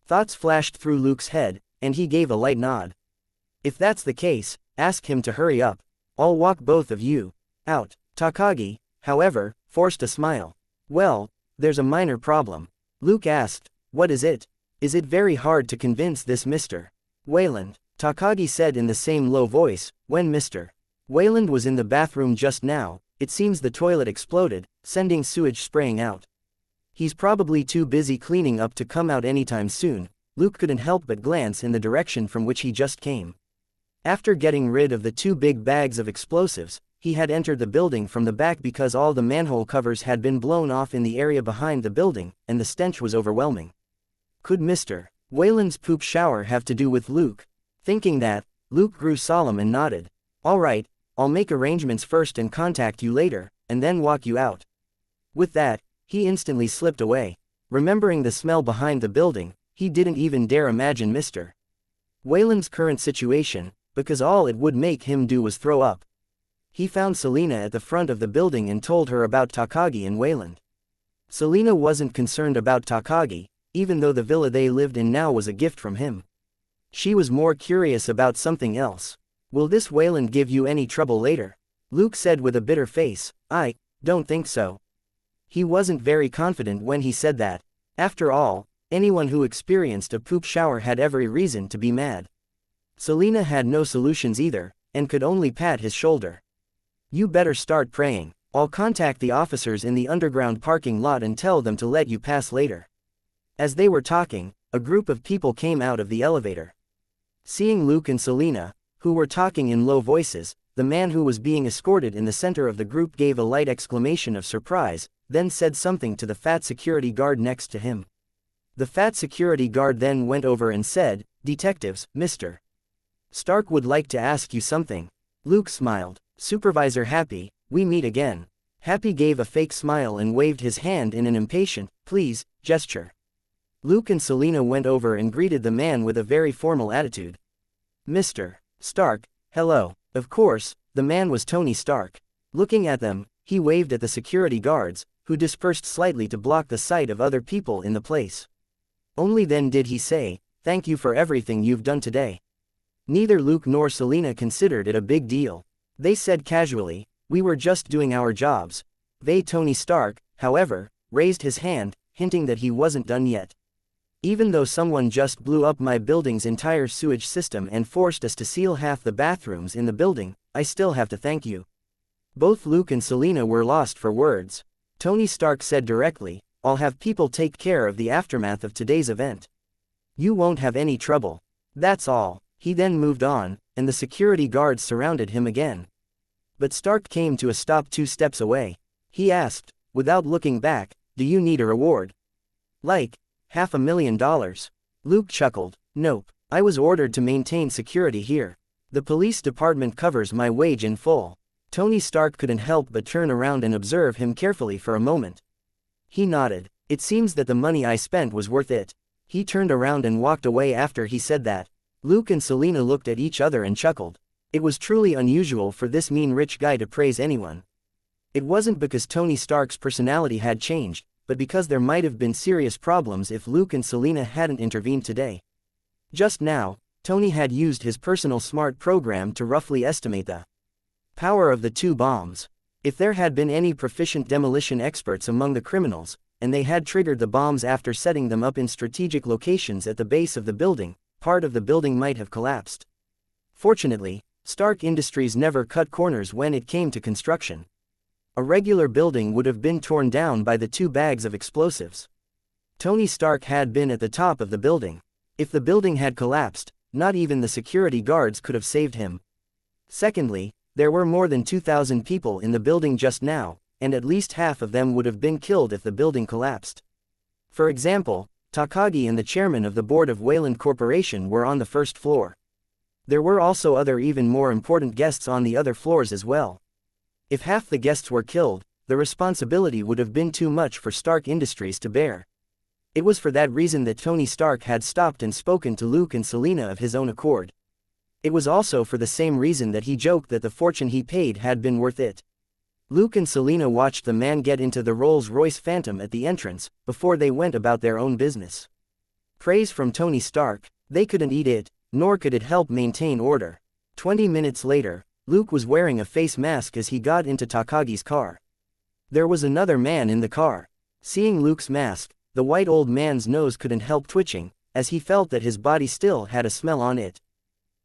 Thoughts flashed through Luke's head, and he gave a light nod. If that's the case, ask him to hurry up. I'll walk both of you out. Takagi, however, forced a smile. Well, there's a minor problem. Luke asked, what is it? Is it very hard to convince this Mr. Wayland? Takagi said in the same low voice, when Mr. Wayland was in the bathroom just now, it seems the toilet exploded, sending sewage spraying out. He's probably too busy cleaning up to come out anytime soon. Luke couldn't help but glance in the direction from which he just came. After getting rid of the 2 big bags of explosives, he had entered the building from the back because all the manhole covers had been blown off in the area behind the building, and the stench was overwhelming. Could Mr. Wayland's poop shower have to do with Luke? Thinking that, Luke grew solemn and nodded. All right, I'll make arrangements first and contact you later, and then walk you out. With that, he instantly slipped away. Remembering the smell behind the building, he didn't even dare imagine Mr. Wayland's current situation, because all it would make him do was throw up. He found Selena at the front of the building and told her about Takagi and Wayland. Selena wasn't concerned about Takagi, even though the villa they lived in now was a gift from him. She was more curious about something else. Will this Wayland give you any trouble later? Luke said with a bitter face. I don't think so. He wasn't very confident when he said that. After all, anyone who experienced a poop shower had every reason to be mad. Selena had no solutions either, and could only pat his shoulder. You better start praying. I'll contact the officers in the underground parking lot and tell them to let you pass later. As they were talking, a group of people came out of the elevator. Seeing Luke and Selena, who were talking in low voices, the man who was being escorted in the center of the group gave a light exclamation of surprise, then said something to the fat security guard next to him. The fat security guard then went over and said, Detectives, Mr. Stark would like to ask you something. Luke smiled. Supervisor Happy, we meet again. Happy gave a fake smile and waved his hand in an impatient, please, gesture. Luke and Selena went over and greeted the man with a very formal attitude. Mr. Stark, hello. Of course, the man was Tony Stark. Looking at them, he waved at the security guards, who dispersed slightly to block the sight of other people in the place. Only then did he say, thank you for everything you've done today. Neither Luke nor Selena considered it a big deal. They said casually, we were just doing our jobs. Tony Stark, however, raised his hand, hinting that he wasn't done yet. Even though someone just blew up my building's entire sewage system and forced us to seal half the bathrooms in the building, I still have to thank you. Both Luke and Selena were lost for words. Tony Stark said directly, I'll have people take care of the aftermath of today's event. You won't have any trouble. That's all. He then moved on, and the security guards surrounded him again. But Stark came to a stop 2 steps away. He asked, without looking back, do you need a reward? Like $500,000. Luke chuckled. Nope. I was ordered to maintain security here. The police department covers my wage in full. Tony Stark couldn't help but turn around and observe him carefully for a moment. He nodded. It seems that the money I spent was worth it. He turned around and walked away after he said that. Luke and Selena looked at each other and chuckled. It was truly unusual for this mean rich guy to praise anyone. It wasn't because Tony Stark's personality had changed, but because there might have been serious problems if Luke and Selena hadn't intervened today. Just now, Tony had used his personal smart program to roughly estimate the power of the 2 bombs. If there had been any proficient demolition experts among the criminals, and they had triggered the bombs after setting them up in strategic locations at the base of the building, part of the building might have collapsed. Fortunately, Stark Industries never cut corners when it came to construction. A regular building would have been torn down by the 2 bags of explosives. Tony Stark had been at the top of the building. If the building had collapsed, not even the security guards could have saved him. Secondly, there were more than 2,000 people in the building just now, and at least half of them would have been killed if the building collapsed. For example, Takagi and the chairman of the board of Wayland Corporation were on the first floor. There were also other even more important guests on the other floors as well. If half the guests were killed, the responsibility would have been too much for Stark Industries to bear. It was for that reason that Tony Stark had stopped and spoken to Luke and Selena of his own accord. It was also for the same reason that he joked that the fortune he paid had been worth it. Luke and Selena watched the man get into the Rolls-Royce Phantom at the entrance, before they went about their own business. Praise from Tony Stark, they couldn't eat it, nor could it help maintain order. 20 minutes later, Luke was wearing a face mask as he got into Takagi's car. There was another man in the car. Seeing Luke's mask, the white old man's nose couldn't help twitching, as he felt that his body still had a smell on it.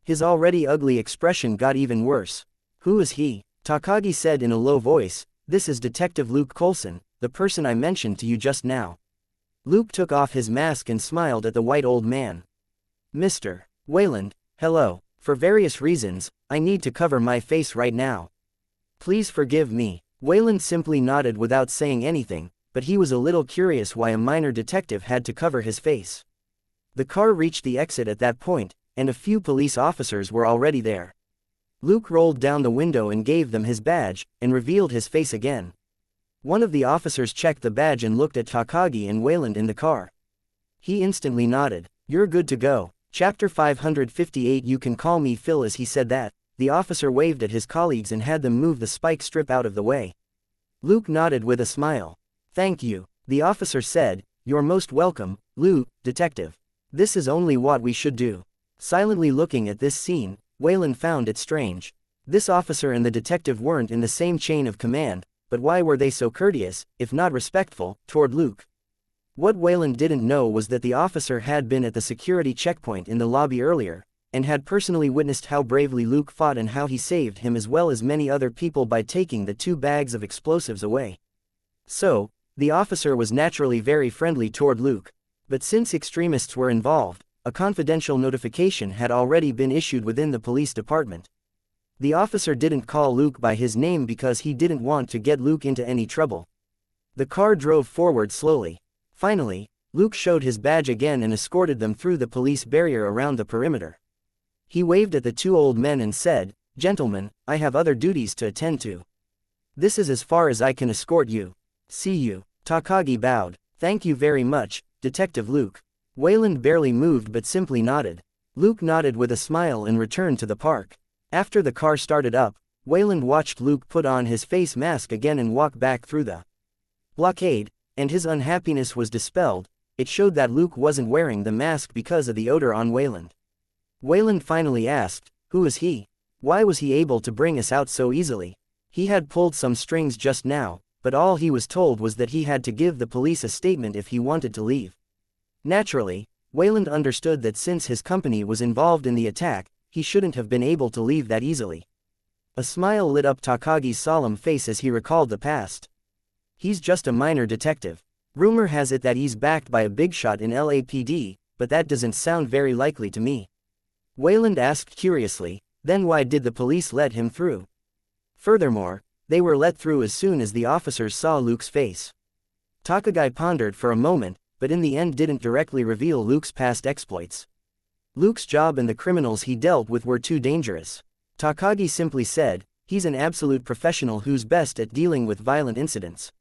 His already ugly expression got even worse. "Who is he?" Takagi said in a low voice. "This is Detective Luke Coulson, the person I mentioned to you just now." Luke took off his mask and smiled at the white old man. "Mr. Wayland, hello. For various reasons, I need to cover my face right now. Please forgive me." Wayland simply nodded without saying anything, but he was a little curious why a minor detective had to cover his face. The car reached the exit at that point, and a few police officers were already there. Luke rolled down the window and gave them his badge, and revealed his face again. One of the officers checked the badge and looked at Takagi and Wayland in the car. He instantly nodded. "You're good to go." Chapter 558. You can call me Phil. As he said that, the officer waved at his colleagues and had them move the spike strip out of the way. Luke nodded with a smile. "Thank you," the officer said. "You're most welcome, Luke, detective. This is only what we should do." Silently looking at this scene, Wayland found it strange. This officer and the detective weren't in the same chain of command, but why were they so courteous, if not respectful, toward Luke? What Wayland didn't know was that the officer had been at the security checkpoint in the lobby earlier, and had personally witnessed how bravely Luke fought and how he saved him as well as many other people by taking the 2 bags of explosives away. So, the officer was naturally very friendly toward Luke. But since extremists were involved, a confidential notification had already been issued within the police department. The officer didn't call Luke by his name because he didn't want to get Luke into any trouble. The car drove forward slowly. Finally, Luke showed his badge again and escorted them through the police barrier around the perimeter. He waved at the 2 old men and said, "Gentlemen, I have other duties to attend to. This is as far as I can escort you. See you." Takagi bowed. "Thank you very much, Detective Luke." Wayland barely moved but simply nodded. Luke nodded with a smile and returned to the park. After the car started up, Wayland watched Luke put on his face mask again and walk back through the blockade, and his unhappiness was dispelled. It showed that Luke wasn't wearing the mask because of the odor on Wayland. Wayland finally asked, "Who is he? Why was he able to bring us out so easily?" He had pulled some strings just now, but all he was told was that he had to give the police a statement if he wanted to leave. Naturally, Wayland understood that since his company was involved in the attack, he shouldn't have been able to leave that easily. A smile lit up Takagi's solemn face as he recalled the past. He's just a minor detective. Rumor has it that he's backed by a big shot in LAPD, but that doesn't sound very likely to me. Wayland asked curiously, then why did the police let him through? Furthermore, they were let through as soon as the officers saw Luke's face. Takagi pondered for a moment, but in the end didn't directly reveal Luke's past exploits. Luke's job and the criminals he dealt with were too dangerous. Takagi simply said, "He's an absolute professional who's best at dealing with violent incidents."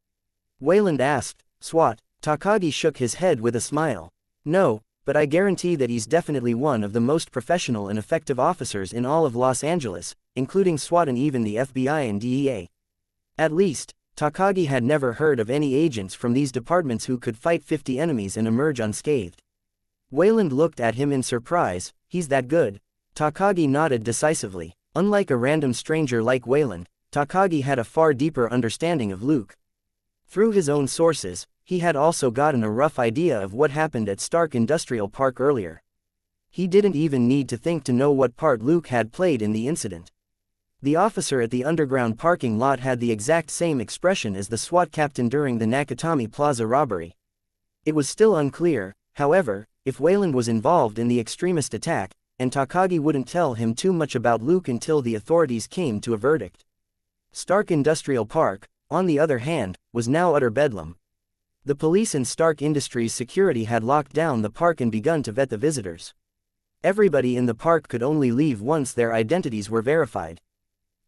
Wayland asked, "SWAT?" Takagi shook his head with a smile. "No, but I guarantee that he's definitely one of the most professional and effective officers in all of Los Angeles, including SWAT and even the FBI and DEA." At least, Takagi had never heard of any agents from these departments who could fight 50 enemies and emerge unscathed. Wayland looked at him in surprise. "He's that good?" Takagi nodded decisively. Unlike a random stranger like Wayland, Takagi had a far deeper understanding of Luke. Through his own sources, he had also gotten a rough idea of what happened at Stark Industrial Park earlier. He didn't even need to think to know what part Luke had played in the incident. The officer at the underground parking lot had the exact same expression as the SWAT captain during the Nakatomi Plaza robbery. It was still unclear, however, if Wayland was involved in the extremist attack, and Takagi wouldn't tell him too much about Luke until the authorities came to a verdict. Stark Industrial Park, on the other hand, was now utter bedlam. The police and Stark Industries security had locked down the park and begun to vet the visitors. Everybody in the park could only leave once their identities were verified.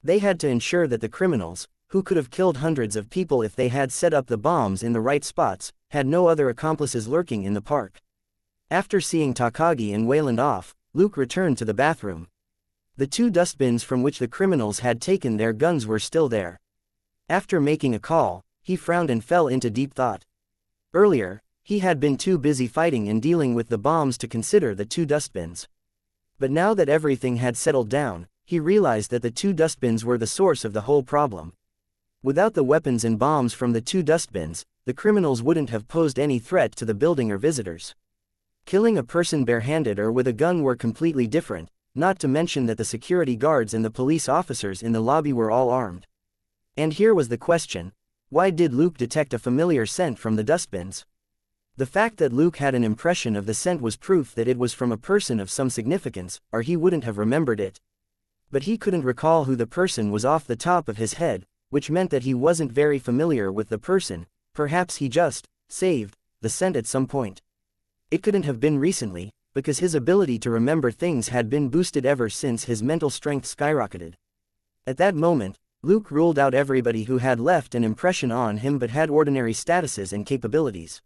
They had to ensure that the criminals, who could have killed hundreds of people if they had set up the bombs in the right spots, had no other accomplices lurking in the park. After seeing Takagi and Wayland off, Luke returned to the bathroom. The 2 dustbins from which the criminals had taken their guns were still there. After making a call, he frowned and fell into deep thought. Earlier, he had been too busy fighting and dealing with the bombs to consider the 2 dustbins. But now that everything had settled down, he realized that the 2 dustbins were the source of the whole problem. Without the weapons and bombs from the 2 dustbins, the criminals wouldn't have posed any threat to the building or visitors. Killing a person barehanded or with a gun were completely different, not to mention that the security guards and the police officers in the lobby were all armed. And here was the question: why did Luke detect a familiar scent from the dustbins? The fact that Luke had an impression of the scent was proof that it was from a person of some significance, or he wouldn't have remembered it. But he couldn't recall who the person was off the top of his head, which meant that he wasn't very familiar with the person. Perhaps he just saved the scent at some point. It couldn't have been recently, because his ability to remember things had been boosted ever since his mental strength skyrocketed. At that moment, Luke ruled out everybody who had left an impression on him but had ordinary statuses and capabilities.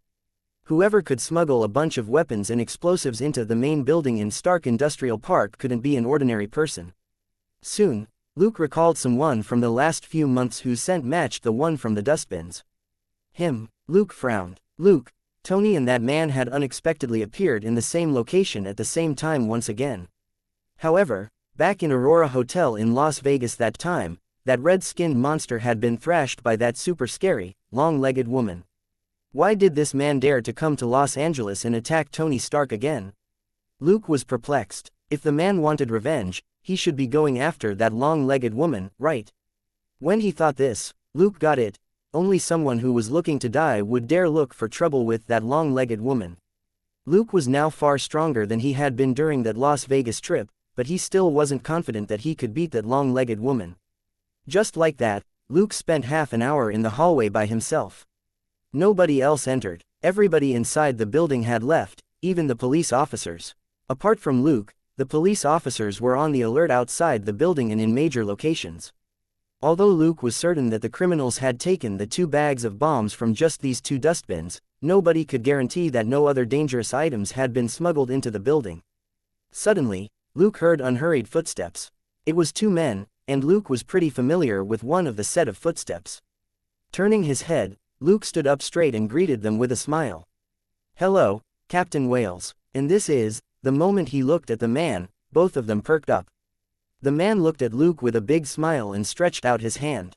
Whoever could smuggle a bunch of weapons and explosives into the main building in Stark Industrial Park couldn't be an ordinary person. Soon, Luke recalled someone from the last few months whose scent matched the one from the dustbins. Him. Luke frowned. Luke, Tony and that man had unexpectedly appeared in the same location at the same time once again. However, back in Aurora Hotel in Las Vegas that time, that red-skinned monster had been thrashed by that super scary, long-legged woman. Why did this man dare to come to Los Angeles and attack Tony Stark again? Luke was perplexed. If the man wanted revenge, he should be going after that long-legged woman, right? When he thought this, Luke got it. Only someone who was looking to die would dare look for trouble with that long-legged woman. Luke was now far stronger than he had been during that Las Vegas trip, but he still wasn't confident that he could beat that long-legged woman. Just like that, Luke spent half an hour in the hallway by himself. Nobody else entered. Everybody inside the building had left, even the police officers. Apart from Luke, the police officers were on the alert outside the building and in major locations. Although Luke was certain that the criminals had taken the 2 bags of bombs from just these 2 dustbins, nobody could guarantee that no other dangerous items had been smuggled into the building. Suddenly, Luke heard unhurried footsteps. It was 2 men, and Luke was pretty familiar with one of the set of footsteps. Turning his head, Luke stood up straight and greeted them with a smile. "Hello, Captain Wales." And this is, the moment he looked at the man, both of them perked up. The man looked at Luke with a big smile and stretched out his hand.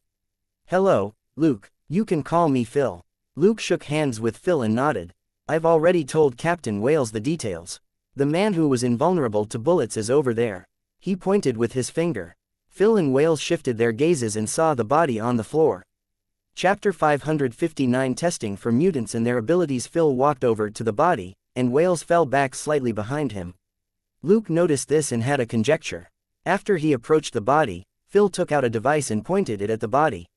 "Hello, Luke, you can call me Phil." Luke shook hands with Phil and nodded. "I've already told Captain Wales the details. The man who was invulnerable to bullets is over there." He pointed with his finger. Phil and Wales shifted their gazes and saw the body on the floor. Chapter 559 Testing for Mutants and Their Abilities. Phil walked over to the body, and Wales fell back slightly behind him. Luke noticed this and had a conjecture. After he approached the body, Phil took out a device and pointed it at the body.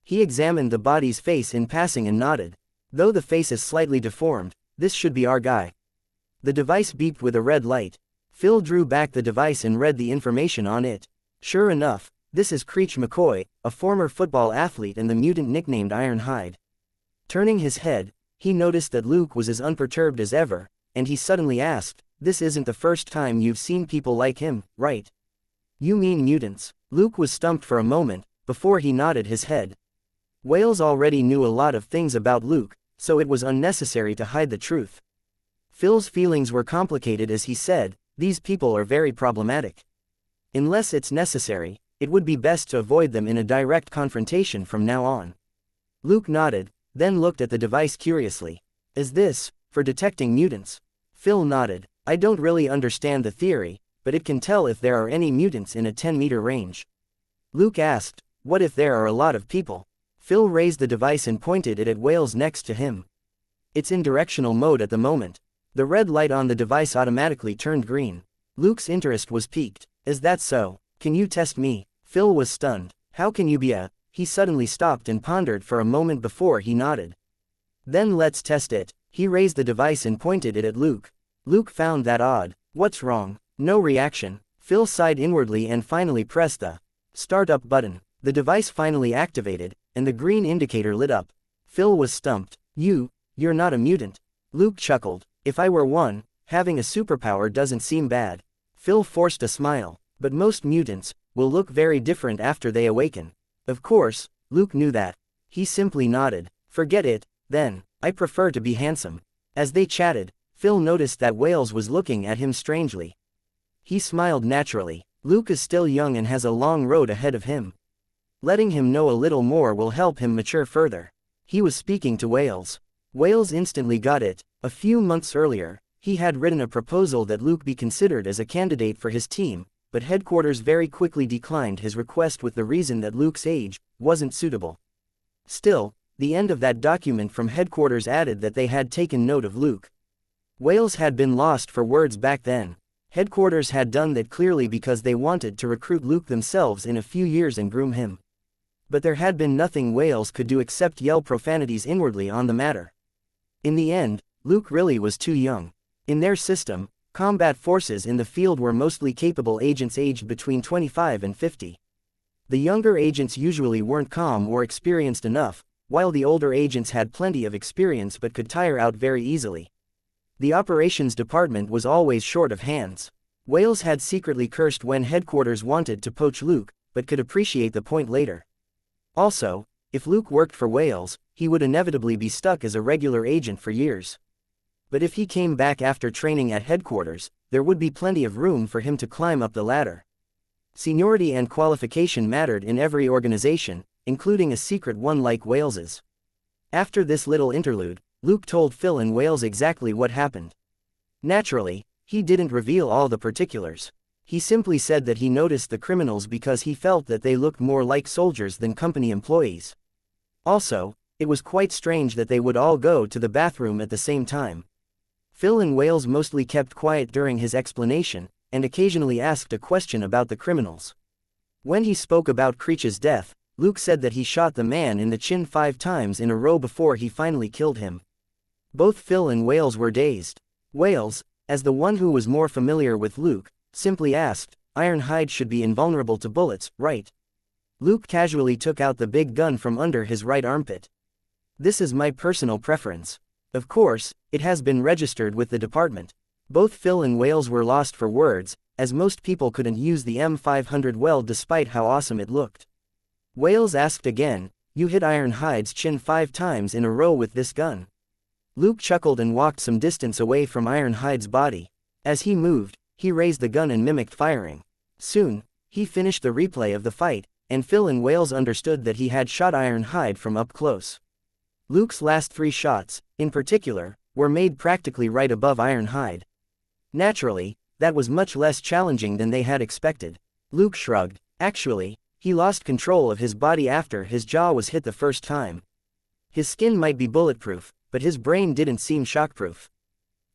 He examined the body's face in passing and nodded. "Though the face is slightly deformed, this should be our guy." The device beeped with a red light. Phil drew back the device and read the information on it. Sure enough, this is Creech McCoy, a former football athlete and the mutant nicknamed Ironhide. Turning his head, he noticed that Luke was as unperturbed as ever, and he suddenly asked, "This isn't the first time you've seen people like him, right? You mean mutants?" Luke was stumped for a moment, before he nodded his head. Wales already knew a lot of things about Luke, so it was unnecessary to hide the truth. Phil's feelings were complicated as he said, "These people are very problematic. Unless it's necessary, it would be best to avoid them in a direct confrontation from now on." Luke nodded, then looked at the device curiously. "Is this for detecting mutants?" Phil nodded. "I don't really understand the theory, but it can tell if there are any mutants in a 10-meter range." Luke asked, "What if there are a lot of people?" Phil raised the device and pointed it at Wales next to him. "It's in directional mode at the moment." The red light on the device automatically turned green. Luke's interest was piqued. "Is that so? Can you test me?" Phil was stunned. "How can you be a—" He suddenly stopped and pondered for a moment before he nodded. "Then let's test it." He raised the device and pointed it at Luke. Luke found that odd. "What's wrong?" No reaction. Phil sighed inwardly and finally pressed the start up button. The device finally activated, and the green indicator lit up. Phil was stumped. You're not a mutant." Luke chuckled. "If I were one, having a superpower doesn't seem bad." Phil forced a smile. "But most mutants will look very different after they awaken. Of course, Luke knew that. He simply nodded. Forget it, then. I prefer to be handsome. As they chatted, Phil noticed that Wales was looking at him strangely. He smiled naturally. Luke is still young and has a long road ahead of him. Letting him know a little more will help him mature further. He was speaking to Wales. Wales instantly got it. A few months earlier, he had written a proposal that Luke be considered as a candidate for his team, but headquarters very quickly declined his request with the reason that Luke's age wasn't suitable. Still, the end of that document from headquarters added that they had taken note of Luke. Wales had been lost for words back then. Headquarters had done that clearly because they wanted to recruit Luke themselves in a few years and groom him. But there had been nothing Wales could do except yell profanities inwardly on the matter. In the end, Luke really was too young. In their system, combat forces in the field were mostly capable agents aged between 25 and 50. The younger agents usually weren't calm or experienced enough, while the older agents had plenty of experience but could tire out very easily. The operations department was always short of hands. Wales had secretly cursed when headquarters wanted to poach Luke, but could appreciate the point later. Also, if Luke worked for Wales, he would inevitably be stuck as a regular agent for years. But if he came back after training at headquarters, there would be plenty of room for him to climb up the ladder. Seniority and qualification mattered in every organization, including a secret one like Wales's. After this little interlude, Luke told Phil and Wales exactly what happened. Naturally, he didn't reveal all the particulars. He simply said that he noticed the criminals because he felt that they looked more like soldiers than company employees. Also, it was quite strange that they would all go to the bathroom at the same time. Phil and Wales mostly kept quiet during his explanation, and occasionally asked a question about the criminals. When he spoke about Creech's death, Luke said that he shot the man in the chin 5 times in a row before he finally killed him. Both Phil and Wales were dazed. Wales, as the one who was more familiar with Luke, simply asked, "Ironhide should be invulnerable to bullets, right?" Luke casually took out the big gun from under his right armpit. "This is my personal preference. Of course, it has been registered with the department." Both Phil and Wales were lost for words, as most people couldn't use the M500 well despite how awesome it looked. Wales asked again, "You hit Ironhide's chin 5 times in a row with this gun?" Luke chuckled and walked some distance away from Ironhide's body. As he moved, he raised the gun and mimicked firing. Soon, he finished the replay of the fight, and Phil and Wales understood that he had shot Ironhide from up close. Luke's last 3 shots, in particular, were made practically right above Ironhide. Naturally, that was much less challenging than they had expected. Luke shrugged. Actually, he lost control of his body after his jaw was hit the first time. His skin might be bulletproof, but his brain didn't seem shockproof.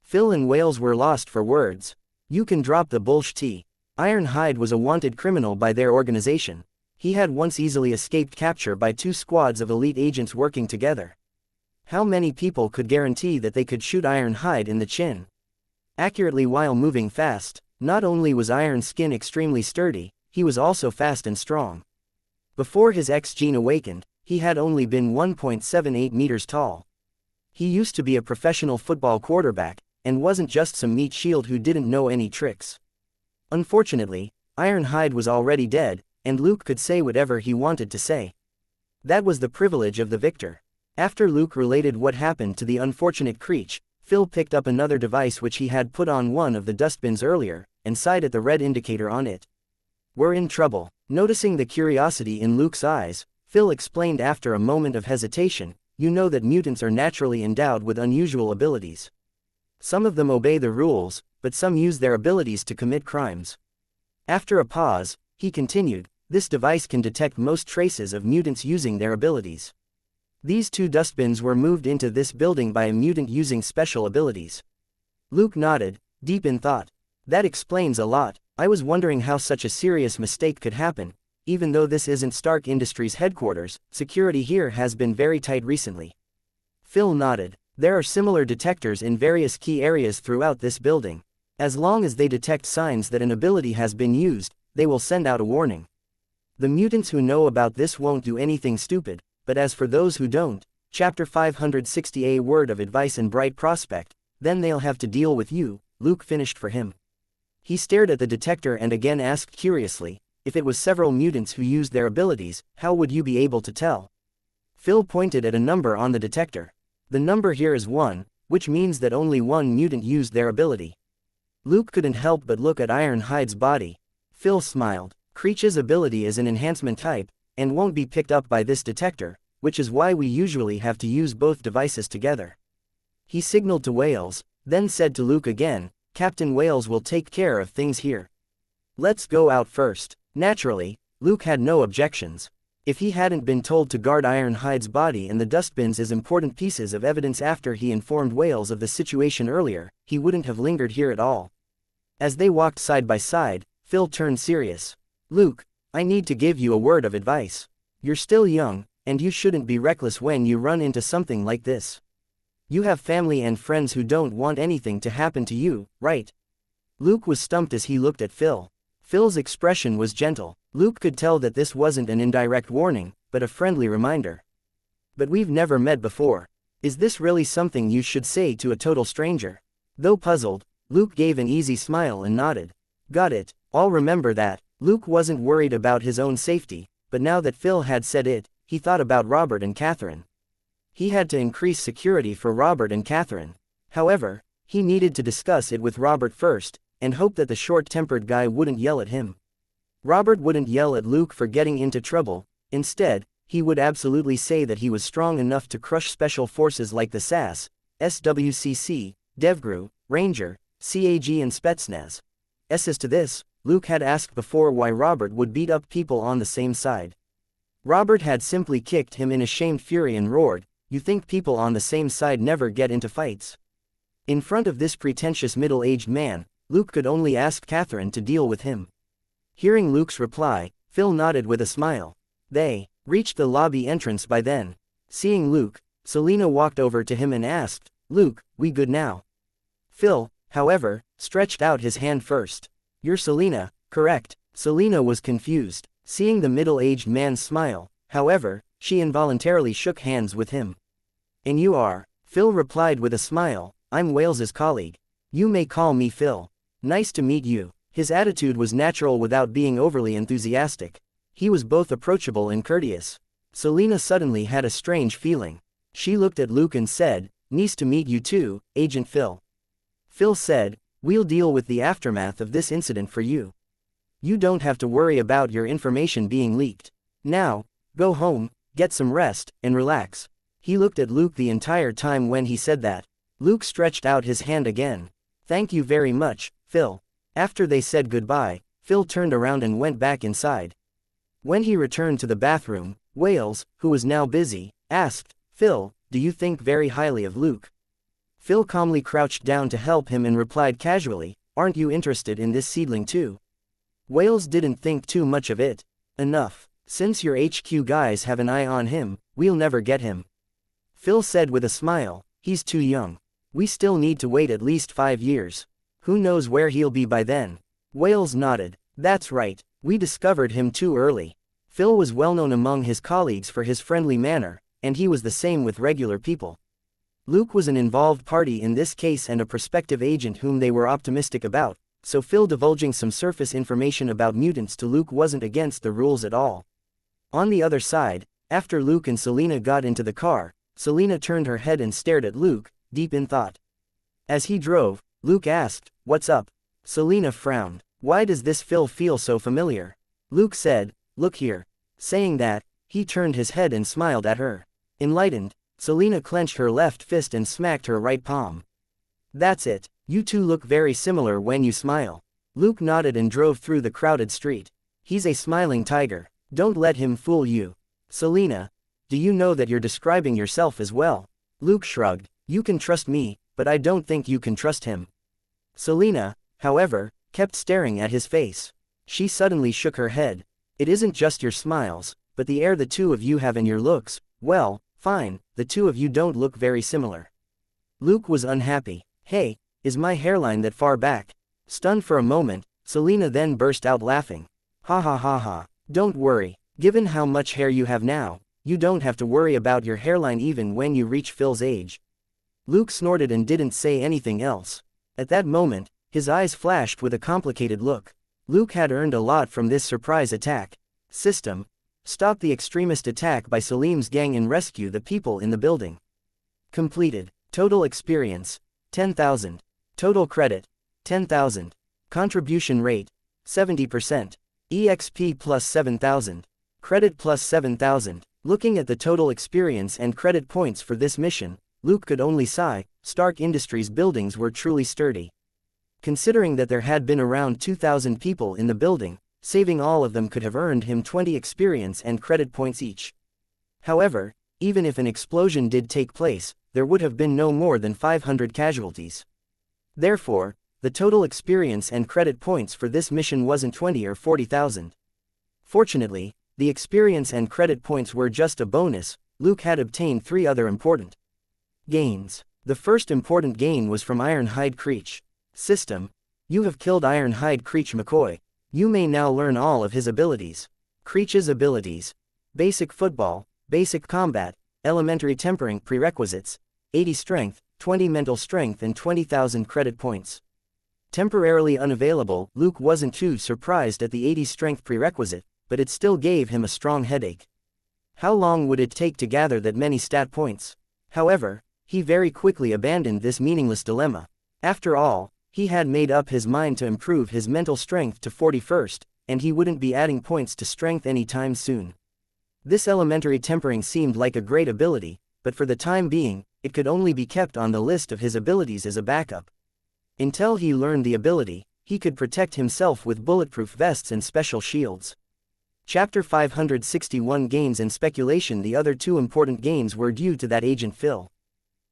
Phil and Wales were lost for words. "You can drop the bullshit. Ironhide was a wanted criminal by their organization. He had once easily escaped capture by 2 squads of elite agents working together. How many people could guarantee that they could shoot Ironhide in the chin accurately while moving fast? Not only was Iron's skin extremely sturdy, he was also fast and strong. Before his X gene awakened, he had only been 1.78 meters tall. He used to be a professional football quarterback, and wasn't just some meat shield who didn't know any tricks. Unfortunately, Ironhide was already dead, and Luke could say whatever he wanted to say. That was the privilege of the victor. After Luke related what happened to the unfortunate Creech, Phil picked up another device which he had put on one of the dustbins earlier, and sighed at the red indicator on it. "We're in trouble." Noticing the curiosity in Luke's eyes, Phil explained after a moment of hesitation, "You know that mutants are naturally endowed with unusual abilities. Some of them obey the rules, but some use their abilities to commit crimes." After a pause, he continued, "This device can detect most traces of mutants using their abilities. These 2 dustbins were moved into this building by a mutant using special abilities." Luke nodded, deep in thought. "That explains a lot. I was wondering how such a serious mistake could happen. Even though this isn't Stark Industries headquarters, security here has been very tight recently." Phil nodded. "There are similar detectors in various key areas throughout this building. As long as they detect signs that an ability has been used, they will send out a warning. The mutants who know about this won't do anything stupid, but as for those who don't, Chapter 560, a word of advice and bright prospect, then they'll have to deal with you." Luke finished for him. He stared at the detector and again asked curiously, if it was several mutants who used their abilities, how would you be able to tell? Phil pointed at a number on the detector. The number here is 1, which means that only one mutant used their ability. Luke couldn't help but look at Ironhide's body. Phil smiled. Creech's ability is an enhancement type, and won't be picked up by this detector, which is why we usually have to use both devices together. He signaled to Wales, then said to Luke again, Captain Wales will take care of things here. Let's go out first. Naturally, Luke had no objections. If he hadn't been told to guard Ironhide's body and the dustbins as important pieces of evidence after he informed Wales of the situation earlier, he wouldn't have lingered here at all. As they walked side by side, Phil turned serious. Luke, I need to give you a word of advice. You're still young, and you shouldn't be reckless when you run into something like this. You have family and friends who don't want anything to happen to you, right? Luke was stumped as he looked at Phil. Phil's expression was gentle. Luke could tell that this wasn't an indirect warning, but a friendly reminder. But we've never met before. Is this really something you should say to a total stranger? Though puzzled, Luke gave an easy smile and nodded. Got it, I'll remember that. Luke wasn't worried about his own safety, but now that Phil had said it, he thought about Robert and Catherine. He had to increase security for Robert and Catherine. However, he needed to discuss it with Robert first, and hope that the short-tempered guy wouldn't yell at him. Robert wouldn't yell at Luke for getting into trouble. Instead, he would absolutely say that he was strong enough to crush special forces like the SAS, SWCC, DevGru, Ranger, CAG and Spetsnaz. As to this, Luke had asked before why Robert would beat up people on the same side. Robert had simply kicked him in ashamed fury and roared, "You think people on the same side never get into fights?" In front of this pretentious middle-aged man, Luke could only ask Catherine to deal with him. Hearing Luke's reply, Phil nodded with a smile. They reached the lobby entrance by then. Seeing Luke, Selena walked over to him and asked, "Luke, we good now?" Phil, however, stretched out his hand first. "You're Selena, correct?" Selena was confused. Seeing the middle-aged man smile, however, she involuntarily shook hands with him. "And you are?" Phil replied with a smile, "I'm Wales's colleague. You may call me Phil. Nice to meet you." His attitude was natural without being overly enthusiastic. He was both approachable and courteous. Selena suddenly had a strange feeling. She looked at Luke and said, "Nice to meet you too, Agent Phil." Phil said, "We'll deal with the aftermath of this incident for you. You don't have to worry about your information being leaked. Now, go home, get some rest, and relax." He looked at Luke the entire time when he said that. Luke stretched out his hand again. "Thank you very much, Phil." After they said goodbye, Phil turned around and went back inside. When he returned to the bathroom, Wales, who was now busy, asked, "Phil, do you think very highly of Luke?" Phil calmly crouched down to help him and replied casually, "Aren't you interested in this seedling too?" Wales didn't think too much of it. "Enough. Since your HQ guys have an eye on him, we'll never get him." Phil said with a smile, "He's too young. We still need to wait at least 5 years. Who knows where he'll be by then?" Wales nodded. "That's right, we discovered him too early." Phil was well known among his colleagues for his friendly manner, and he was the same with regular people. Luke was an involved party in this case and a prospective agent whom they were optimistic about, so Phil divulging some surface information about mutants to Luke wasn't against the rules at all. On the other side, after Luke and Selena got into the car, Selena turned her head and stared at Luke, deep in thought. As he drove, Luke asked, "What's up?" Selena frowned. "Why does this Phil feel so familiar?" Luke said, "Look here." Saying that, he turned his head and smiled at her. Enlightened, Selena clenched her left fist and smacked her right palm. "That's it. You two look very similar when you smile." Luke nodded and drove through the crowded street. "He's a smiling tiger. Don't let him fool you." "Selena, do you know that you're describing yourself as well?" Luke shrugged. "You can trust me, but I don't think you can trust him." Selena, however, kept staring at his face. She suddenly shook her head. "It isn't just your smiles, but the air the two of you have and your looks. Well, fine, the two of you don't look very similar." Luke was unhappy. "Hey, is my hairline that far back?" Stunned for a moment, Selena then burst out laughing. "Ha ha ha ha. Don't worry, given how much hair you have now, you don't have to worry about your hairline even when you reach Phil's age." Luke snorted and didn't say anything else. At that moment, his eyes flashed with a complicated look. Luke had earned a lot from this surprise attack. System: stop the extremist attack by Salim's gang and rescue the people in the building. Completed. Total experience: 10,000. Total credit: 10,000. Contribution rate: 70%. EXP plus 7,000. Credit plus 7,000. Looking at the total experience and credit points for this mission, Luke could only sigh. Stark Industries buildings were truly sturdy. Considering that there had been around 2,000 people in the building, saving all of them could have earned him 20 experience and credit points each. However, even if an explosion did take place, there would have been no more than 500 casualties. Therefore, the total experience and credit points for this mission wasn't 20 or 40,000. Fortunately, the experience and credit points were just a bonus. Luke had obtained 3 other important gains. The first important gain was from Ironhide Creech. System: you have killed Ironhide Creech McCoy. You may now learn all of his abilities. Creech's abilities: Basic Football, Basic Combat, Elementary Tempering Prerequisites, 80 Strength, 20 Mental Strength and 20,000 credit points. Temporarily unavailable. Luke wasn't too surprised at the 80 Strength prerequisite, but it still gave him a strong headache. How long would it take to gather that many stat points? However, he very quickly abandoned this meaningless dilemma. After all, he had made up his mind to improve his mental strength to 41st, and he wouldn't be adding points to strength anytime soon. This elementary tempering seemed like a great ability, but for the time being, it could only be kept on the list of his abilities as a backup. Until he learned the ability, he could protect himself with bulletproof vests and special shields. Chapter 561 Gains and Speculation. The other 2 important gains were due to that Agent Phil.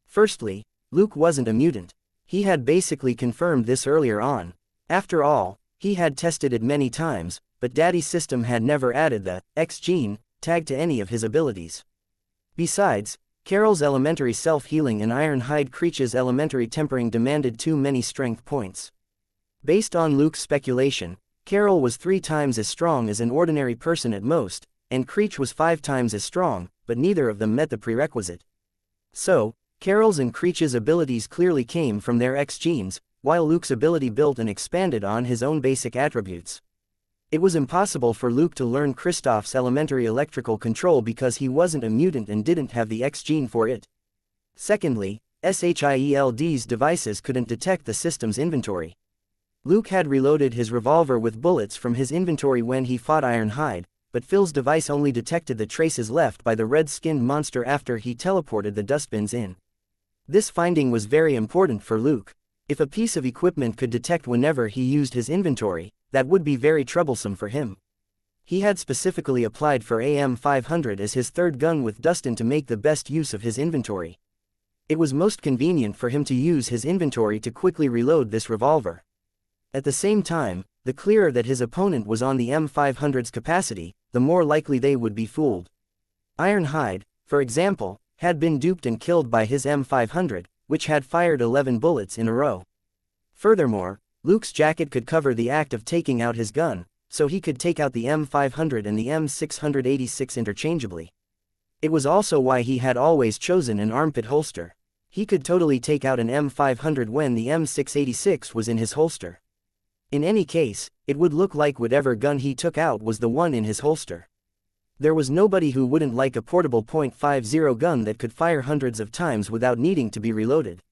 Firstly, Luke wasn't a mutant. He had basically confirmed this earlier on. After all, he had tested it many times, but Daddy's system had never added the X gene tag to any of his abilities. Besides, Carol's elementary self-healing and Ironhide Creech's elementary tempering demanded too many strength points. Based on Luke's speculation, Carol was 3 times as strong as an ordinary person at most, and Creech was 5 times as strong, but neither of them met the prerequisite. So, Carol's and Creech's abilities clearly came from their X genes, while Luke's ability built and expanded on his own basic attributes. It was impossible for Luke to learn Kristoff's elementary electrical control because he wasn't a mutant and didn't have the X gene for it. Secondly, SHIELD's devices couldn't detect the system's inventory. Luke had reloaded his revolver with bullets from his inventory when he fought Ironhide, but Phil's device only detected the traces left by the red-skinned monster after he teleported the dustbins in. This finding was very important for Luke. If a piece of equipment could detect whenever he used his inventory, that would be very troublesome for him. He had specifically applied for AM500 as his 3rd gun with Dustin to make the best use of his inventory. It was most convenient for him to use his inventory to quickly reload this revolver. At the same time, the clearer that his opponent was on the M500's capacity, the more likely they would be fooled. Ironhide, for example, had been duped and killed by his M500, which had fired 11 bullets in a row. Furthermore, Luke's jacket could cover the act of taking out his gun, so he could take out the M500 and the M686 interchangeably. It was also why he had always chosen an armpit holster. He could totally take out an M500 when the M686 was in his holster. In any case, it would look like whatever gun he took out was the one in his holster. There was nobody who wouldn't like a portable .50 gun that could fire hundreds of times without needing to be reloaded.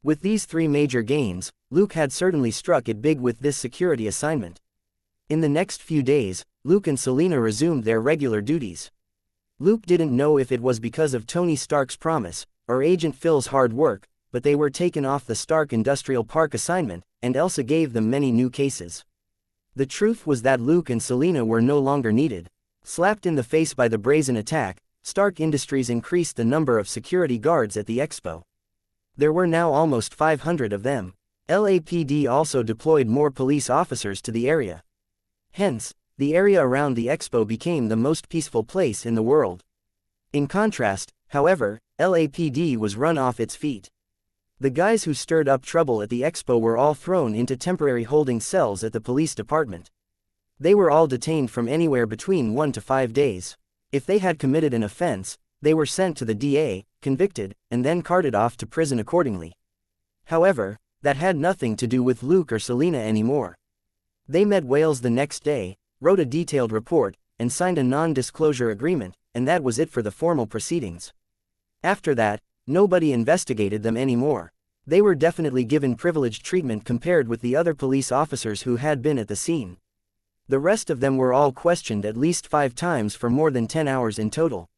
With these 3 major gains, Luke had certainly struck it big with this security assignment. In the next few days, Luke and Selena resumed their regular duties. Luke didn't know if it was because of Tony Stark's promise, or Agent Phil's hard work, but they were taken off the Stark Industrial Park assignment, and Elsa gave them many new cases. The truth was that Luke and Selena were no longer needed. Slapped in the face by the brazen attack, Stark Industries increased the number of security guards at the expo. There were now almost 500 of them. LAPD also deployed more police officers to the area. Hence, the area around the expo became the most peaceful place in the world. In contrast, however, LAPD was run off its feet. The guys who stirred up trouble at the expo were all thrown into temporary holding cells at the police department. They were all detained from anywhere between 1 to 5 days. If they had committed an offense, they were sent to the DA, convicted, and then carted off to prison accordingly. However, that had nothing to do with Luke or Selena anymore. They met Wales the next day, wrote a detailed report, and signed a non-disclosure agreement, and that was it for the formal proceedings. After that, nobody investigated them anymore. They were definitely given privileged treatment compared with the other police officers who had been at the scene. The rest of them were all questioned at least 5 times for more than 10 hours in total.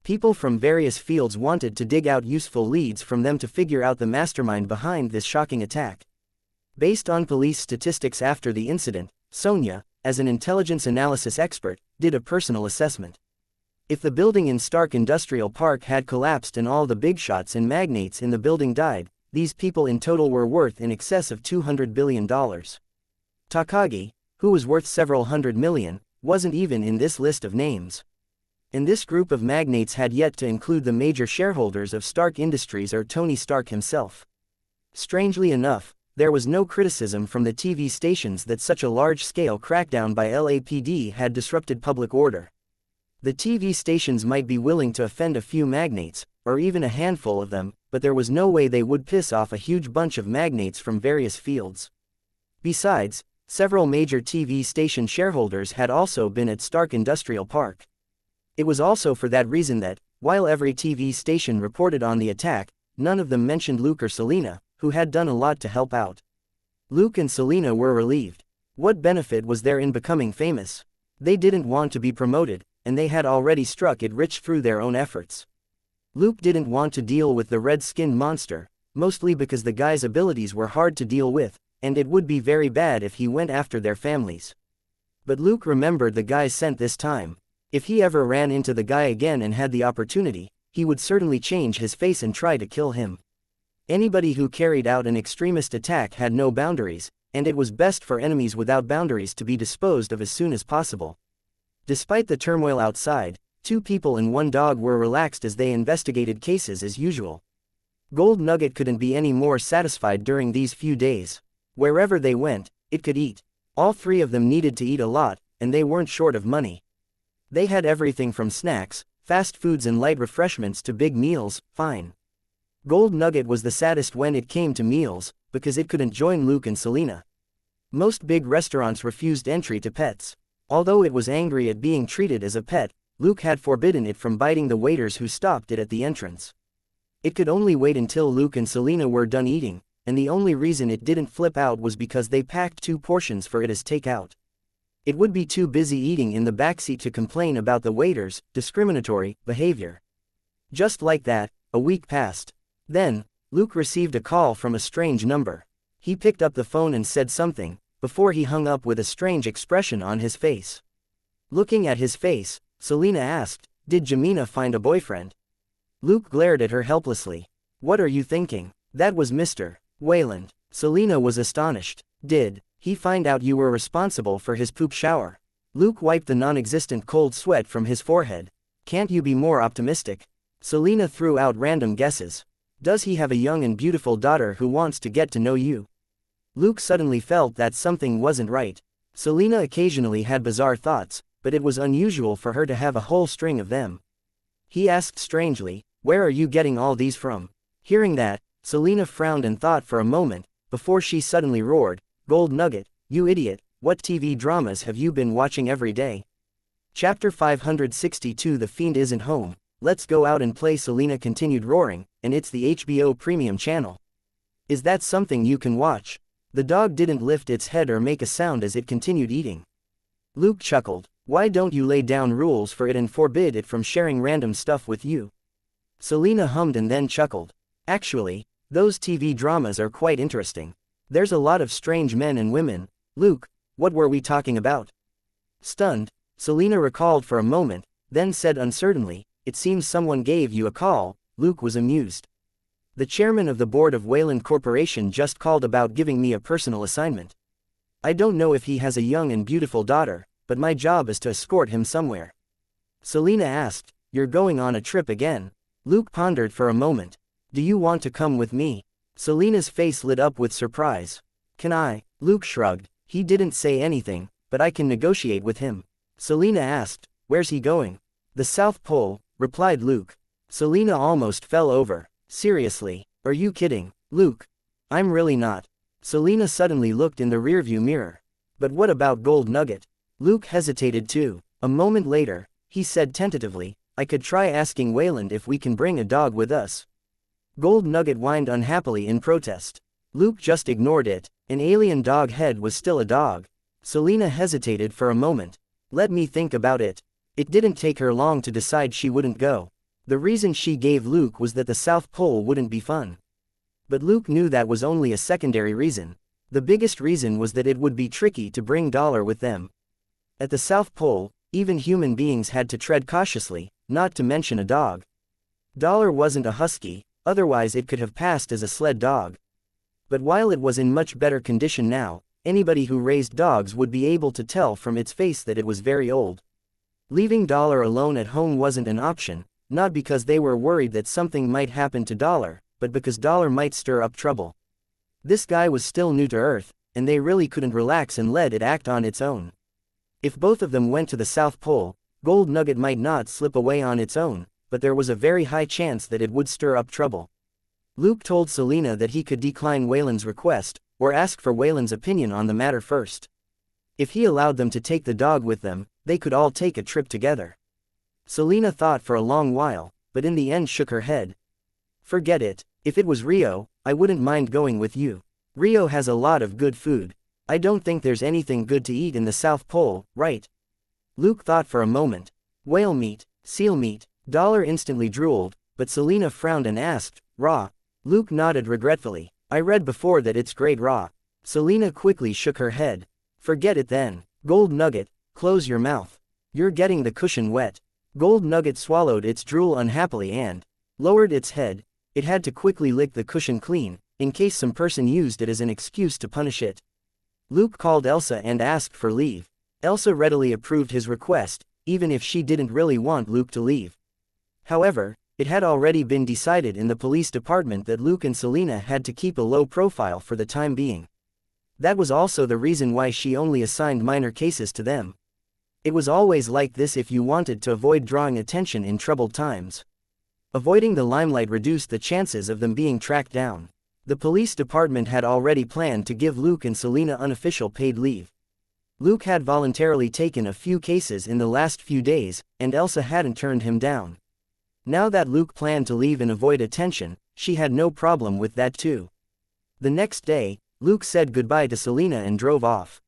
People from various fields wanted to dig out useful leads from them to figure out the mastermind behind this shocking attack. Based on police statistics after the incident, Sonia, as an intelligence analysis expert, did a personal assessment. If the building in Stark Industrial Park had collapsed and all the big shots and magnates in the building died, these people in total were worth in excess of $200 billion. Takagi, who was worth several hundred million, wasn't even in this list of names. And this group of magnates had yet to include the major shareholders of Stark Industries or Tony Stark himself. Strangely enough, there was no criticism from the TV stations that such a large-scale crackdown by LAPD had disrupted public order. The TV stations might be willing to offend a few magnates, or even a handful of them, but there was no way they would piss off a huge bunch of magnates from various fields. Besides, several major TV station shareholders had also been at Stark Industrial Park. It was also for that reason that, while every TV station reported on the attack, none of them mentioned Luke or Selena, who had done a lot to help out. Luke and Selena were relieved. What benefit was there in becoming famous? They didn't want to be promoted, and they had already struck it rich through their own efforts. Luke didn't want to deal with the red-skinned monster, mostly because the guy's abilities were hard to deal with, and it would be very bad if he went after their families. But Luke remembered the guy's scent this time. If he ever ran into the guy again and had the opportunity, he would certainly change his face and try to kill him. Anybody who carried out an extremist attack had no boundaries, and it was best for enemies without boundaries to be disposed of as soon as possible. Despite the turmoil outside, 2 people and 1 dog were relaxed as they investigated cases as usual. Gold Nugget couldn't be any more satisfied during these few days. Wherever they went, it could eat. All 3 of them needed to eat a lot, and they weren't short of money. They had everything from snacks, fast foods and light refreshments to big meals, fine. Gold Nugget was the saddest when it came to meals, because it couldn't join Luke and Selena. Most big restaurants refused entry to pets. Although it was angry at being treated as a pet, Luke had forbidden it from biting the waiters who stopped it at the entrance. It could only wait until Luke and Selena were done eating, and the only reason it didn't flip out was because they packed 2 portions for it as takeout. It would be too busy eating in the backseat to complain about the waiters' discriminatory behavior. Just like that, a week passed. Then, Luke received a call from a strange number. He picked up the phone and said something, before he hung up with a strange expression on his face. Looking at his face, Selena asked, "Did Jamina find a boyfriend?" Luke glared at her helplessly. "What are you thinking? That was Mr. Wayland." Selena was astonished. "Did he find out you were responsible for his poop shower?" Luke wiped the non-existent cold sweat from his forehead. "Can't you be more optimistic?" Selena threw out random guesses. "Does he have a young and beautiful daughter who wants to get to know you?" Luke suddenly felt that something wasn't right. Selena occasionally had bizarre thoughts, but it was unusual for her to have a whole string of them. He asked strangely, "Where are you getting all these from?" Hearing that, Selena frowned and thought for a moment, before she suddenly roared, "Gold Nugget, you idiot, what TV dramas have you been watching every day?" Chapter 562 The Fiend Isn't Home. "Let's go out and play." Selena continued roaring, "and it's the HBO Premium channel. Is that something you can watch?" The dog didn't lift its head or make a sound as it continued eating. Luke chuckled. "Why don't you lay down rules for it and forbid it from sharing random stuff with you?" Selena hummed and then chuckled. "Actually, those TV dramas are quite interesting. There's a lot of strange men and women." "Luke, what were we talking about?" Stunned, Selena recalled for a moment, then said uncertainly, "It seems someone gave you a call." Luke was amused. "The chairman of the board of Wayland Corporation just called about giving me a personal assignment. I don't know if he has a young and beautiful daughter, but my job is to escort him somewhere." Selena asked, "You're going on a trip again?" Luke pondered for a moment. "Do you want to come with me?" Selena's face lit up with surprise. "Can I?" Luke shrugged. "He didn't say anything, but I can negotiate with him." Selena asked, "Where's he going?" "The South Pole," replied Luke. Selena almost fell over. "Seriously? Are you kidding, Luke?" "I'm really not." Selena suddenly looked in the rearview mirror. But what about Gold Nugget? Luke hesitated too. A moment later, he said tentatively, I could try asking Wayland if we can bring a dog with us. Gold Nugget whined unhappily in protest. Luke just ignored it. An alien dog head was still a dog. Selena hesitated for a moment. Let me think about it. It didn't take her long to decide she wouldn't go. The reason she gave Luke was that the South Pole wouldn't be fun. But Luke knew that was only a secondary reason. The biggest reason was that it would be tricky to bring Dollar with them. At the South Pole, even human beings had to tread cautiously, not to mention a dog. Dollar wasn't a husky, otherwise it could have passed as a sled dog. But while it was in much better condition now, anybody who raised dogs would be able to tell from its face that it was very old. Leaving Dollar alone at home wasn't an option, not because they were worried that something might happen to Dollar, but because Dollar might stir up trouble. This guy was still new to Earth, and they really couldn't relax and let it act on its own. If both of them went to the South Pole, Gold Nugget might not slip away on its own, but there was a very high chance that it would stir up trouble. Luke told Selena that he could decline Wayland's request, or ask for Wayland's opinion on the matter first. If he allowed them to take the dog with them, they could all take a trip together. Selena thought for a long while, but in the end shook her head. Forget it. If it was Rio, I wouldn't mind going with you. Rio has a lot of good food. I don't think there's anything good to eat in the South Pole, right? Luke thought for a moment. Whale meat, seal meat. Dollar instantly drooled, but Selena frowned and asked, raw? Luke nodded regretfully. I read before that it's great raw. Selena quickly shook her head. Forget it then. Gold Nugget, close your mouth. You're getting the cushion wet. Gold Nugget swallowed its drool unhappily and lowered its head. It had to quickly lick the cushion clean, in case some person used it as an excuse to punish it. Luke called Elsa and asked for leave. Elsa readily approved his request, even if she didn't really want Luke to leave. However, it had already been decided in the police department that Luke and Selena had to keep a low profile for the time being. That was also the reason why she only assigned minor cases to them. It was always like this if you wanted to avoid drawing attention in troubled times. Avoiding the limelight reduced the chances of them being tracked down. The police department had already planned to give Luke and Selena unofficial paid leave. Luke had voluntarily taken a few cases in the last few days, and Elsa hadn't turned him down. Now that Luke planned to leave and avoid attention, she had no problem with that too. The next day, Luke said goodbye to Selena and drove off.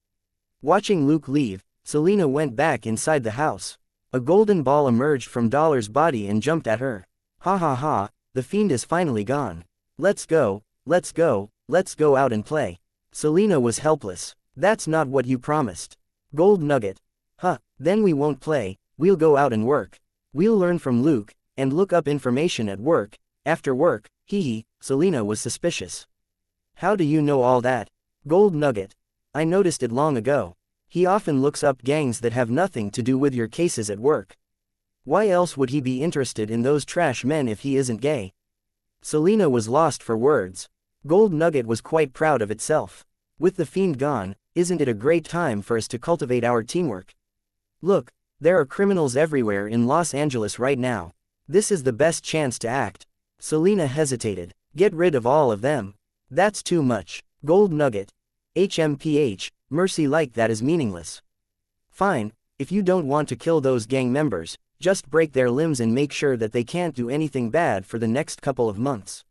Watching Luke leave, Selena went back inside the house. A golden ball emerged from Dollar's body and jumped at her. Ha ha ha, the fiend is finally gone. Let's go, let's go, let's go out and play. Selena was helpless. That's not what you promised. Gold Nugget. Huh, then we won't play, we'll go out and work. We'll learn from Luke, and look up information at work, after work, hee. Selena was suspicious. How do you know all that? Gold Nugget. I noticed it long ago. He often looks up gangs that have nothing to do with your cases at work. Why else would he be interested in those trash men if he isn't gay? Selena was lost for words. Gold Nugget was quite proud of itself. With the fiend gone, isn't it a great time for us to cultivate our teamwork? Look, there are criminals everywhere in Los Angeles right now. This is the best chance to act. Selena hesitated. Get rid of all of them. That's too much. Gold Nugget. HMPH, mercy like that is meaningless. Fine, if you don't want to kill those gang members, just break their limbs and make sure that they can't do anything bad for the next couple of months.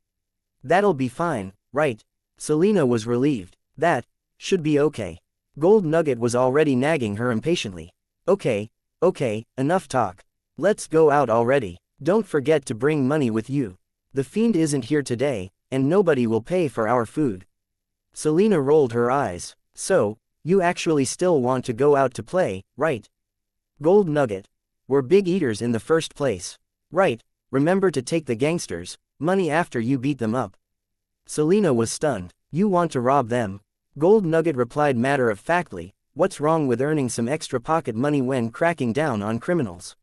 That'll be fine, right? Selena was relieved. That should be okay. Gold Nugget was already nagging her impatiently. Okay, enough talk. Let's go out already. Don't forget to bring money with you. The fiend isn't here today, and nobody will pay for our food. Selena rolled her eyes. So, you actually still want to go out to play, right? Gold Nugget. We're big eaters in the first place. Right, remember to take the gangsters' money after you beat them up. Selena was stunned. You want to rob them? Gold Nugget replied matter-of-factly, what's wrong with earning some extra pocket money when cracking down on criminals?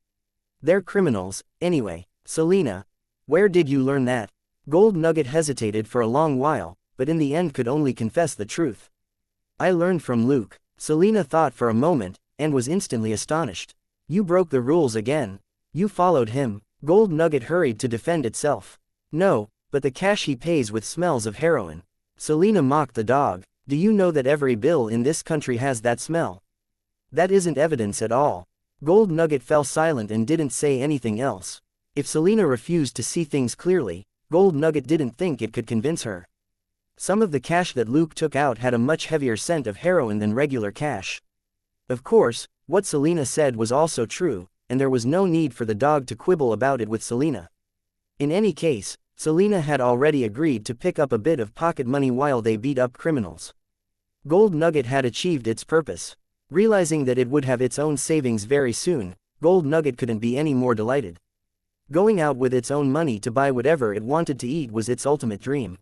They're criminals, anyway. Selena, where did you learn that? Gold Nugget hesitated for a long while, but in the end could only confess the truth. I learned from Luke. Selena thought for a moment, and was instantly astonished. You broke the rules again. You followed him. Gold Nugget hurried to defend itself. No, but the cash he pays with smells of heroin. Selena mocked the dog. Do you know that every bill in this country has that smell? That isn't evidence at all. Gold Nugget fell silent and didn't say anything else. If Selena refused to see things clearly, Gold Nugget didn't think it could convince her. Some of the cash that Luke took out had a much heavier scent of heroin than regular cash. Of course, what Selena said was also true, and there was no need for the dog to quibble about it with Selena. In any case, Selena had already agreed to pick up a bit of pocket money while they beat up criminals. Gold Nugget had achieved its purpose. Realizing that it would have its own savings very soon, Gold Nugget couldn't be any more delighted. Going out with its own money to buy whatever it wanted to eat was its ultimate dream.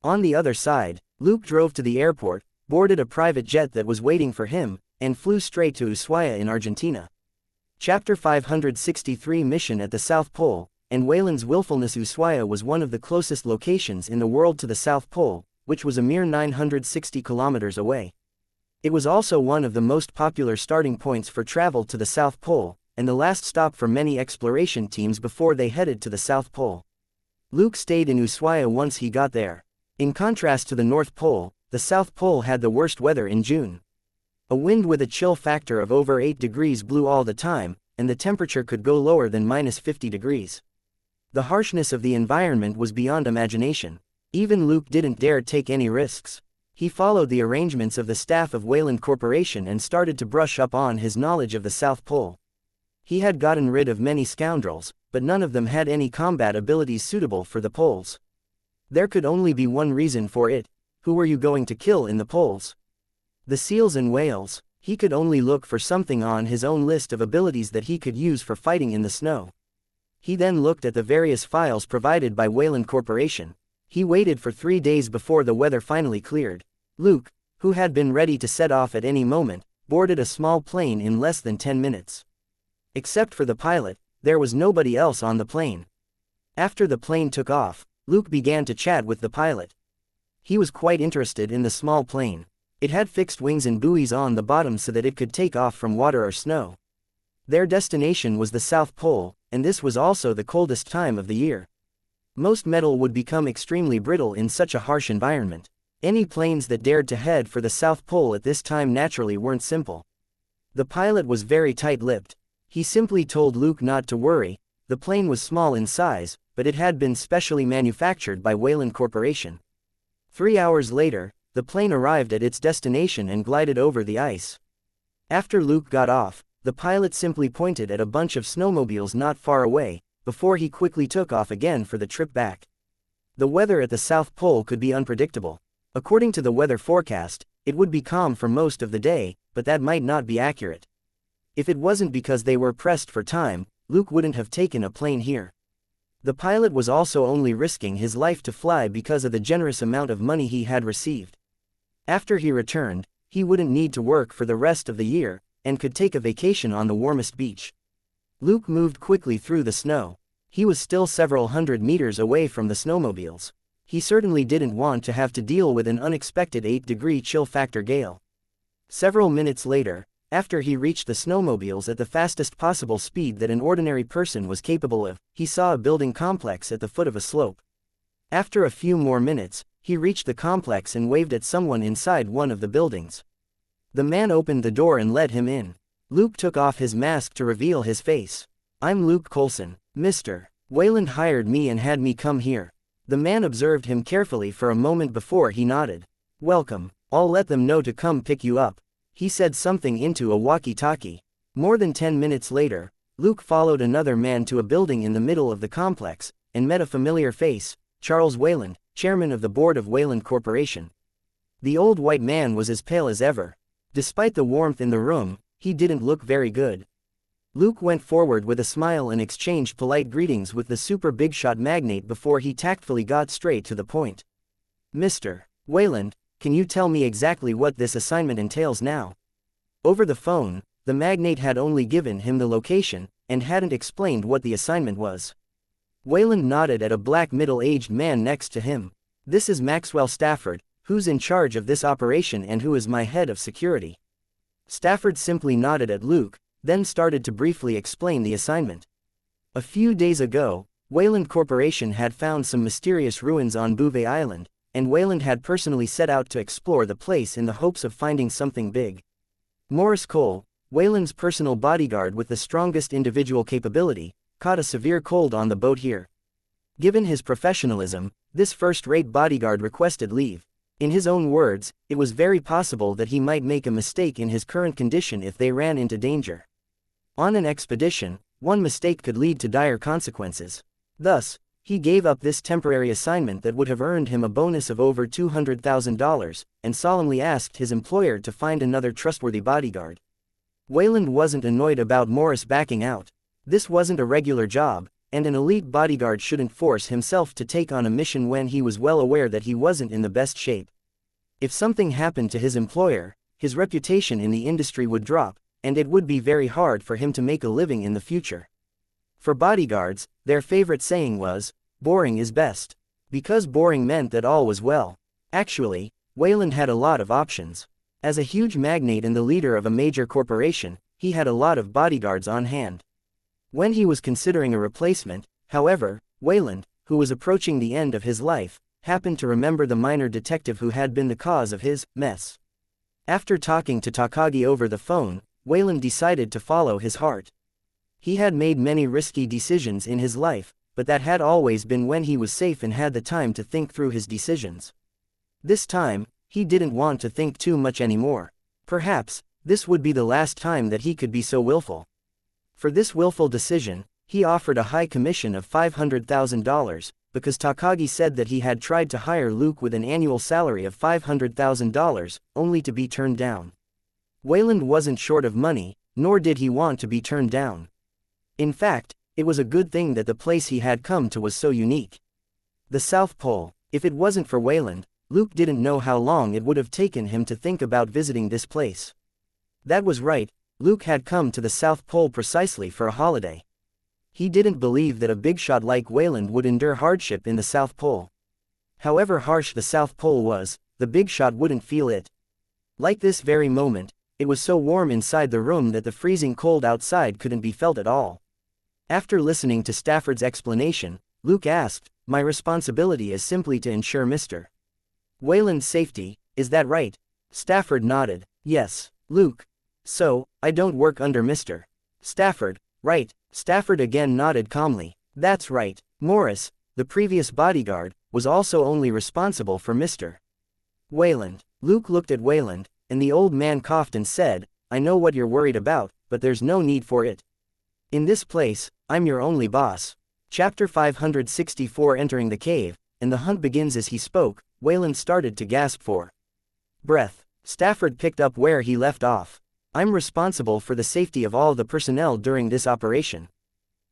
On the other side, Luke drove to the airport, boarded a private jet that was waiting for him, and flew straight to Ushuaia in Argentina. Chapter 563 Mission at the South Pole, and Wayland's willfulness. Ushuaia was one of the closest locations in the world to the South Pole, which was a mere 960 kilometers away. It was also one of the most popular starting points for travel to the South Pole, and the last stop for many exploration teams before they headed to the South Pole. Luke stayed in Ushuaia once he got there. In contrast to the North Pole, the South Pole had the worst weather in June. A wind with a chill factor of over 8 degrees blew all the time, and the temperature could go lower than -50 degrees. The harshness of the environment was beyond imagination. Even Luke didn't dare take any risks. He followed the arrangements of the staff of Wayland Corporation and started to brush up on his knowledge of the South Pole. He had gotten rid of many scoundrels, but none of them had any combat abilities suitable for the poles. There could only be one reason for it. Who were you going to kill in the poles? The seals and whales. He could only look for something on his own list of abilities that he could use for fighting in the snow. He then looked at the various files provided by Wayland Corporation. He waited for 3 days before the weather finally cleared. Luke, who had been ready to set off at any moment, boarded a small plane in less than 10 minutes. Except for the pilot, there was nobody else on the plane. After the plane took off, Luke began to chat with the pilot. He was quite interested in the small plane. It had fixed wings and buoys on the bottom so that it could take off from water or snow. Their destination was the South Pole, and this was also the coldest time of the year. Most metal would become extremely brittle in such a harsh environment. Any planes that dared to head for the South Pole at this time naturally weren't simple. The pilot was very tight-lipped. He simply told Luke not to worry. The plane was small in size, but it had been specially manufactured by Wayland Corporation. 3 hours later, the plane arrived at its destination and glided over the ice. After Luke got off, the pilot simply pointed at a bunch of snowmobiles not far away, before he quickly took off again for the trip back. The weather at the South Pole could be unpredictable. According to the weather forecast, it would be calm for most of the day, but that might not be accurate. If it wasn't because they were pressed for time, Luke wouldn't have taken a plane here. The pilot was also only risking his life to fly because of the generous amount of money he had received. After he returned, he wouldn't need to work for the rest of the year, and could take a vacation on the warmest beach. Luke moved quickly through the snow. He was still several hundred meters away from the snowmobiles. He certainly didn't want to have to deal with an unexpected 8-degree chill factor gale. Several minutes later, after he reached the snowmobiles at the fastest possible speed that an ordinary person was capable of, he saw a building complex at the foot of a slope. After a few more minutes, he reached the complex and waved at someone inside one of the buildings. The man opened the door and let him in. Luke took off his mask to reveal his face. "I'm Luke Coulson, Mr. Wayland hired me and had me come here." The man observed him carefully for a moment before he nodded. "Welcome, I'll let them know to come pick you up." He said something into a walkie-talkie. More than 10 minutes later, Luke followed another man to a building in the middle of the complex, and met a familiar face, Charles Wayland, chairman of the board of Wayland Corporation. The old white man was as pale as ever. Despite the warmth in the room, he didn't look very good. Luke went forward with a smile and exchanged polite greetings with the super big-shot magnate before he tactfully got straight to the point. "Mr. Wayland, can you tell me exactly what this assignment entails now?" Over the phone, the magnate had only given him the location, and hadn't explained what the assignment was. Wayland nodded at a black middle-aged man next to him. "This is Maxwell Stafford, who's in charge of this operation and who is my head of security." Stafford simply nodded at Luke, then started to briefly explain the assignment. A few days ago, Wayland Corporation had found some mysterious ruins on Bouvet Island, and Wayland had personally set out to explore the place in the hopes of finding something big. Morris Cole, Wayland's personal bodyguard with the strongest individual capability, caught a severe cold on the boat here. Given his professionalism, this first-rate bodyguard requested leave. In his own words, it was very possible that he might make a mistake in his current condition if they ran into danger. On an expedition, one mistake could lead to dire consequences. Thus, he gave up this temporary assignment that would have earned him a bonus of over $200,000, and solemnly asked his employer to find another trustworthy bodyguard. Wayland wasn't annoyed about Morris backing out. This wasn't a regular job, and an elite bodyguard shouldn't force himself to take on a mission when he was well aware that he wasn't in the best shape. If something happened to his employer, his reputation in the industry would drop, and it would be very hard for him to make a living in the future. For bodyguards, their favorite saying was, "Boring is best." Because boring meant that all was well. Actually, Wayland had a lot of options. As a huge magnate and the leader of a major corporation, he had a lot of bodyguards on hand. When he was considering a replacement, however, Wayland, who was approaching the end of his life, happened to remember the minor detective who had been the cause of his mess. After talking to Takagi over the phone, Wayland decided to follow his heart. He had made many risky decisions in his life, but that had always been when he was safe and had the time to think through his decisions. This time, he didn't want to think too much anymore. Perhaps, this would be the last time that he could be so willful. For this willful decision, he offered a high commission of $500,000, because Takagi said that he had tried to hire Luke with an annual salary of $500,000, only to be turned down. Wayland wasn't short of money, nor did he want to be turned down. In fact, it was a good thing that the place he had come to was so unique. The South Pole. If it wasn't for Wayland, Luke didn't know how long it would have taken him to think about visiting this place. That was right, Luke had come to the South Pole precisely for a holiday. He didn't believe that a big shot like Wayland would endure hardship in the South Pole. However harsh the South Pole was, the big shot wouldn't feel it. Like this very moment, it was so warm inside the room that the freezing cold outside couldn't be felt at all. After listening to Stafford's explanation, Luke asked, "My responsibility is simply to ensure Mr. Wayland's safety, is that right?" Stafford nodded. "Yes, Luke. So, I don't work under Mr. Stafford, right?" Stafford again nodded calmly. "That's right. Morris, the previous bodyguard, was also only responsible for Mr. Wayland." Luke looked at Wayland, and the old man coughed and said, "I know what you're worried about, but there's no need for it. In this place, I'm your only boss." Chapter 564. Entering the cave, and the hunt begins. As he spoke, Wayland started to gasp for breath. Stafford picked up where he left off. "I'm responsible for the safety of all the personnel during this operation.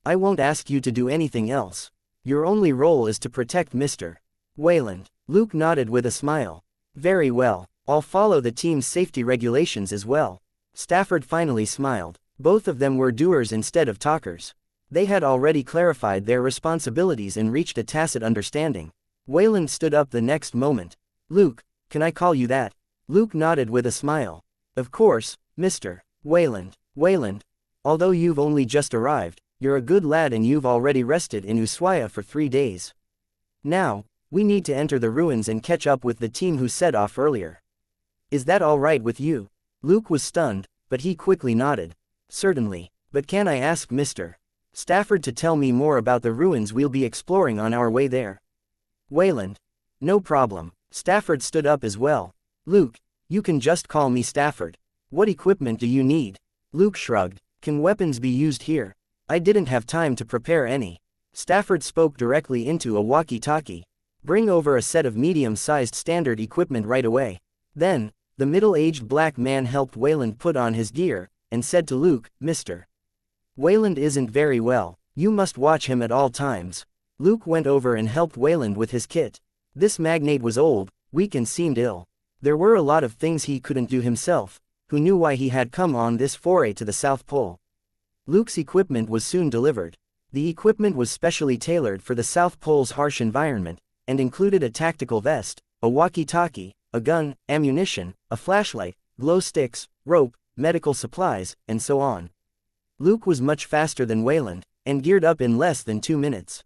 I won't ask you to do anything else. Your only role is to protect Mr. Wayland." Luke nodded with a smile. "Very well, I'll follow the team's safety regulations as well." Stafford finally smiled. Both of them were doers instead of talkers. They had already clarified their responsibilities and reached a tacit understanding. Wayland stood up the next moment. "Luke, can I call you that?" Luke nodded with a smile. "Of course, Mr. Wayland." "Wayland, although you've only just arrived, you're a good lad and you've already rested in Ushuaia for 3 days. Now, we need to enter the ruins and catch up with the team who set off earlier. Is that all right with you?" Luke was stunned, but he quickly nodded. "Certainly, but can I ask Mr. Stafford to tell me more about the ruins we'll be exploring on our way there?" Wayland: "No problem." Stafford stood up as well. "Luke, you can just call me Stafford. What equipment do you need?" Luke shrugged. "Can weapons be used here? I didn't have time to prepare any." Stafford spoke directly into a walkie-talkie. "Bring over a set of medium-sized standard equipment right away." Then, the middle-aged black man helped Wayland put on his gear, and said to Luke, "Mr. Wayland isn't very well. You must watch him at all times." Luke went over and helped Wayland with his kit. This magnate was old, weak and seemed ill. There were a lot of things he couldn't do himself. Who knew why he had come on this foray to the South Pole? Luke's equipment was soon delivered. The equipment was specially tailored for the South Pole's harsh environment, and included a tactical vest, a walkie-talkie, a gun, ammunition, a flashlight, glow sticks, rope, medical supplies, and so on. Luke was much faster than Wayland, and geared up in less than 2 minutes.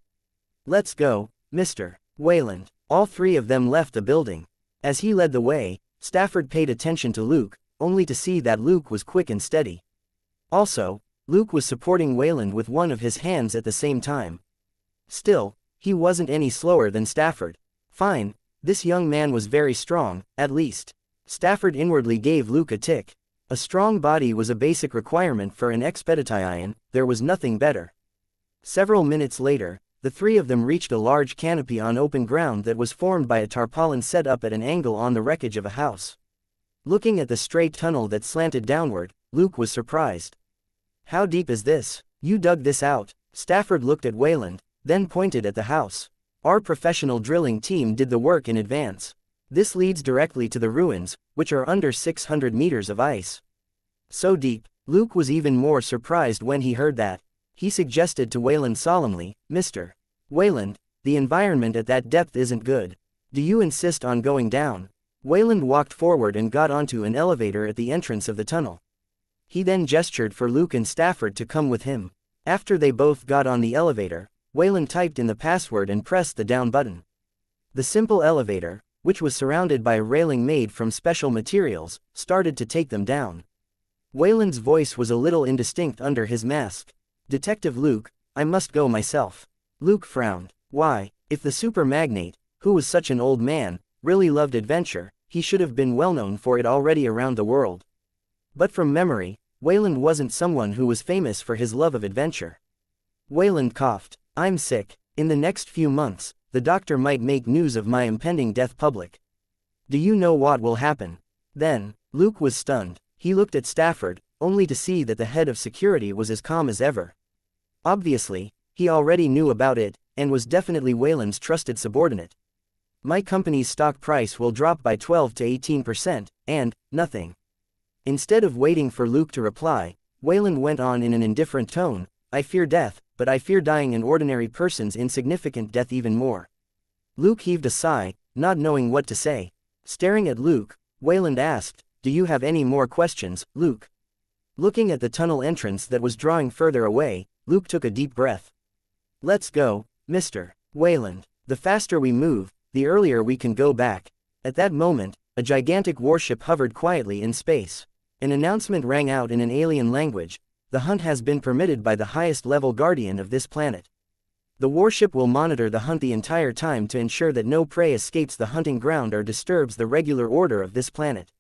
"Let's go, Mr. Wayland." All three of them left the building. As he led the way, Stafford paid attention to Luke, only to see that Luke was quick and steady. Also, Luke was supporting Wayland with one of his hands at the same time. Still, he wasn't any slower than Stafford. Fine, this young man was very strong, at least. Stafford inwardly gave Luke a tick. A strong body was a basic requirement for an expedition, there was nothing better. Several minutes later, the three of them reached a large canopy on open ground that was formed by a tarpaulin set up at an angle on the wreckage of a house. Looking at the straight tunnel that slanted downward, Luke was surprised. "How deep is this? You dug this out?" Stafford looked at Wayland, then pointed at the house. "Our professional drilling team did the work in advance. This leads directly to the ruins, which are under 600 meters of ice." So deep. Luke was even more surprised when he heard that. He suggested to Wayland solemnly, "Mr. Wayland, the environment at that depth isn't good. Do you insist on going down?" Wayland walked forward and got onto an elevator at the entrance of the tunnel. He then gestured for Luke and Stafford to come with him. After they both got on the elevator, Wayland typed in the password and pressed the down button. The simple elevator, which was surrounded by a railing made from special materials, started to take them down. Wayland's voice was a little indistinct under his mask. "Detective Luke, I must go myself." Luke frowned. Why, if the super magnate, who was such an old man, really loved adventure, he should have been well known for it already around the world. But from memory, Wayland wasn't someone who was famous for his love of adventure. Wayland coughed. "I'm sick. In the next few months, the doctor might make news of my impending death public. Do you know what will happen then?" Luke was stunned. He looked at Stafford, only to see that the head of security was as calm as ever. Obviously, he already knew about it, and was definitely Wayland's trusted subordinate. "My company's stock price will drop by 12 to 18%, and nothing." Instead of waiting for Luke to reply, Wayland went on in an indifferent tone, "I fear death, but I fear dying an ordinary person's insignificant death even more." Luke heaved a sigh, not knowing what to say. Staring at Luke, Wayland asked, "Do you have any more questions, Luke?" Looking at the tunnel entrance that was drawing further away, Luke took a deep breath. "Let's go, Mr. Wayland. The faster we move, the earlier we can go back." At that moment, a gigantic warship hovered quietly in space. An announcement rang out in an alien language: "The hunt has been permitted by the highest level guardian of this planet. The warship will monitor the hunt the entire time to ensure that no prey escapes the hunting ground or disturbs the regular order of this planet.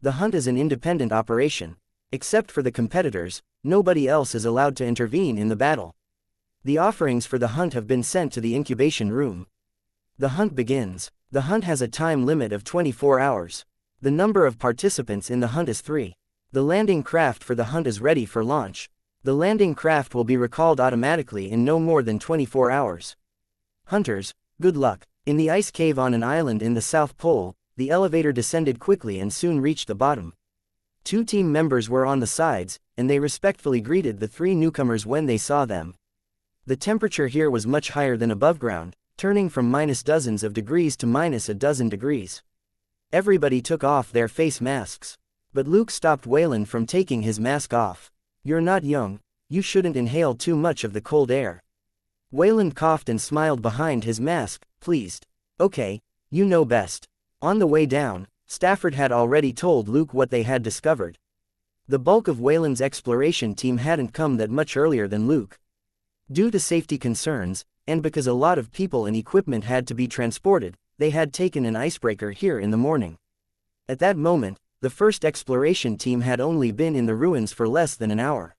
The hunt is an independent operation. Except for the competitors, nobody else is allowed to intervene in the battle. The offerings for the hunt have been sent to the incubation room. The hunt begins. The hunt has a time limit of 24 hours. The number of participants in the hunt is 3. The landing craft for the hunt is ready for launch. The landing craft will be recalled automatically in no more than 24 hours. Hunters, good luck." In the ice cave on an island in the South Pole, the elevator descended quickly and soon reached the bottom. 2 team members were on the sides, and they respectfully greeted the 3 newcomers when they saw them. The temperature here was much higher than above ground, turning from minus dozens of degrees to minus a dozen degrees. Everybody took off their face masks. But Luke stopped Wayland from taking his mask off. "You're not young, you shouldn't inhale too much of the cold air." Wayland coughed and smiled behind his mask, pleased. "Okay, you know best." On the way down, Stafford had already told Luke what they had discovered. The bulk of Wayland's exploration team hadn't come that much earlier than Luke. Due to safety concerns, and because a lot of people and equipment had to be transported, they had taken an icebreaker here in the morning. At that moment, the first exploration team had only been in the ruins for less than an hour.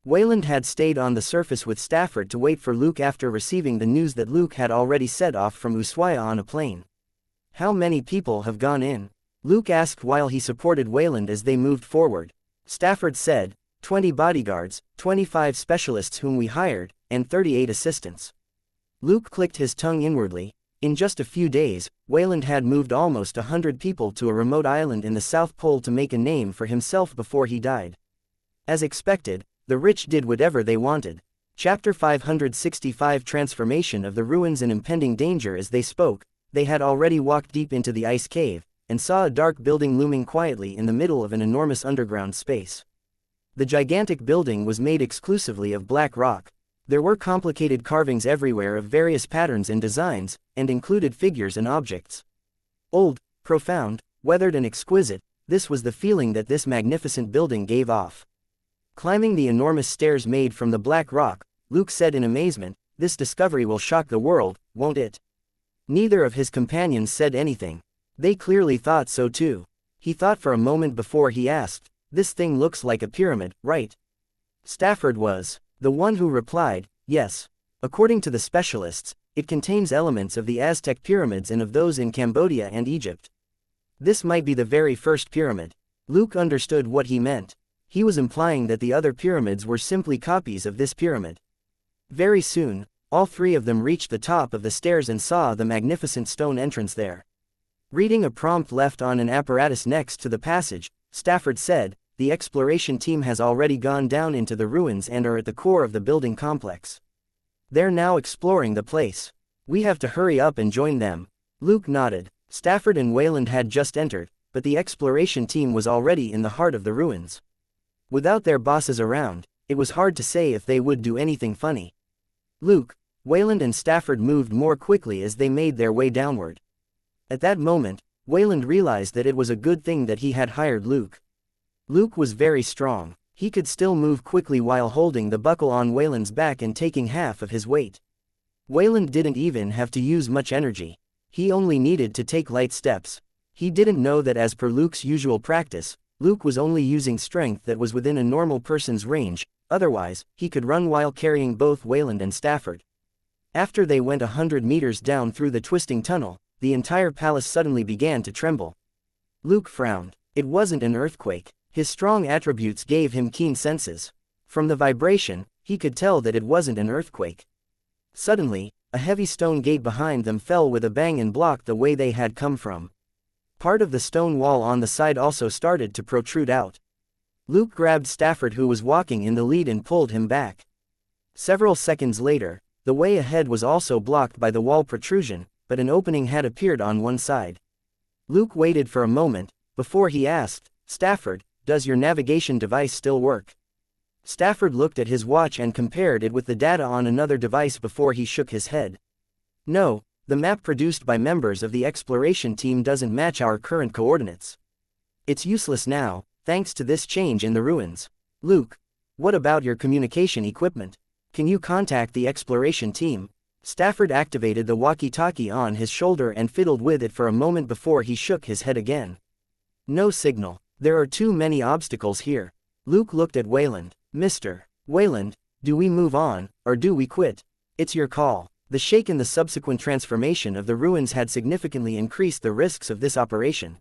Wayland had stayed on the surface with Stafford to wait for Luke after receiving the news that Luke had already set off from Ushuaia on a plane. "How many people have gone in?" Luke asked while he supported Wayland as they moved forward. Stafford said, 20 bodyguards, 25 specialists whom we hired, and 38 assistants." Luke clicked his tongue inwardly. In just a few days, Wayland had moved almost 100 people to a remote island in the South Pole to make a name for himself before he died. As expected, the rich did whatever they wanted. Chapter 565 Transformation of the Ruins and Impending Danger. As they spoke, they had already walked deep into the ice cave, and saw a dark building looming quietly in the middle of an enormous underground space. The gigantic building was made exclusively of black rock. There were complicated carvings everywhere of various patterns and designs, and included figures and objects. Old, profound, weathered and exquisite, this was the feeling that this magnificent building gave off. Climbing the enormous stairs made from the black rock, Luke said in amazement, "This discovery will shock the world, won't it?" Neither of his companions said anything. They clearly thought so too. He thought for a moment before he asked, "This thing looks like a pyramid, right?" Stafford was the one who replied, "Yes. According to the specialists, it contains elements of the Aztec pyramids and of those in Cambodia and Egypt. This might be the very first pyramid." Luke understood what he meant. He was implying that the other pyramids were simply copies of this pyramid. Very soon, all three of them reached the top of the stairs and saw the magnificent stone entrance there. Reading a prompt left on an apparatus next to the passage, Stafford said, "The exploration team has already gone down into the ruins and are at the core of the building complex. They're now exploring the place. We have to hurry up and join them." Luke nodded. Stafford and Wayland had just entered, but the exploration team was already in the heart of the ruins. Without their bosses around, it was hard to say if they would do anything funny. Luke, Wayland and Stafford moved more quickly as they made their way downward. At that moment, Wayland realized that it was a good thing that he had hired Luke. Luke was very strong. He could still move quickly while holding the buckle on Wayland's back and taking half of his weight. Wayland didn't even have to use much energy. He only needed to take light steps. He didn't know that as per Luke's usual practice, Luke was only using strength that was within a normal person's range, otherwise, he could run while carrying both Wayland and Stafford. After they went 100 meters down through the twisting tunnel, the entire palace suddenly began to tremble. Luke frowned. It wasn't an earthquake. His strong attributes gave him keen senses. From the vibration, he could tell that it wasn't an earthquake. Suddenly, a heavy stone gate behind them fell with a bang and blocked the way they had come from. Part of the stone wall on the side also started to protrude out. Luke grabbed Stafford, who was walking in the lead, and pulled him back. Several seconds later, the way ahead was also blocked by the wall protrusion, but an opening had appeared on one side. Luke waited for a moment, before he asked, "Stafford, does your navigation device still work?" Stafford looked at his watch and compared it with the data on another device before he shook his head. "No, the map produced by members of the exploration team doesn't match our current coordinates. It's useless now, thanks to this change in the ruins." "Luke, what about your communication equipment? Can you contact the exploration team?" Stafford activated the walkie-talkie on his shoulder and fiddled with it for a moment before he shook his head again. "No signal. There are too many obstacles here." Luke looked at Wayland. "Mr. Wayland, do we move on, or do we quit? It's your call." The shake and the subsequent transformation of the ruins had significantly increased the risks of this operation.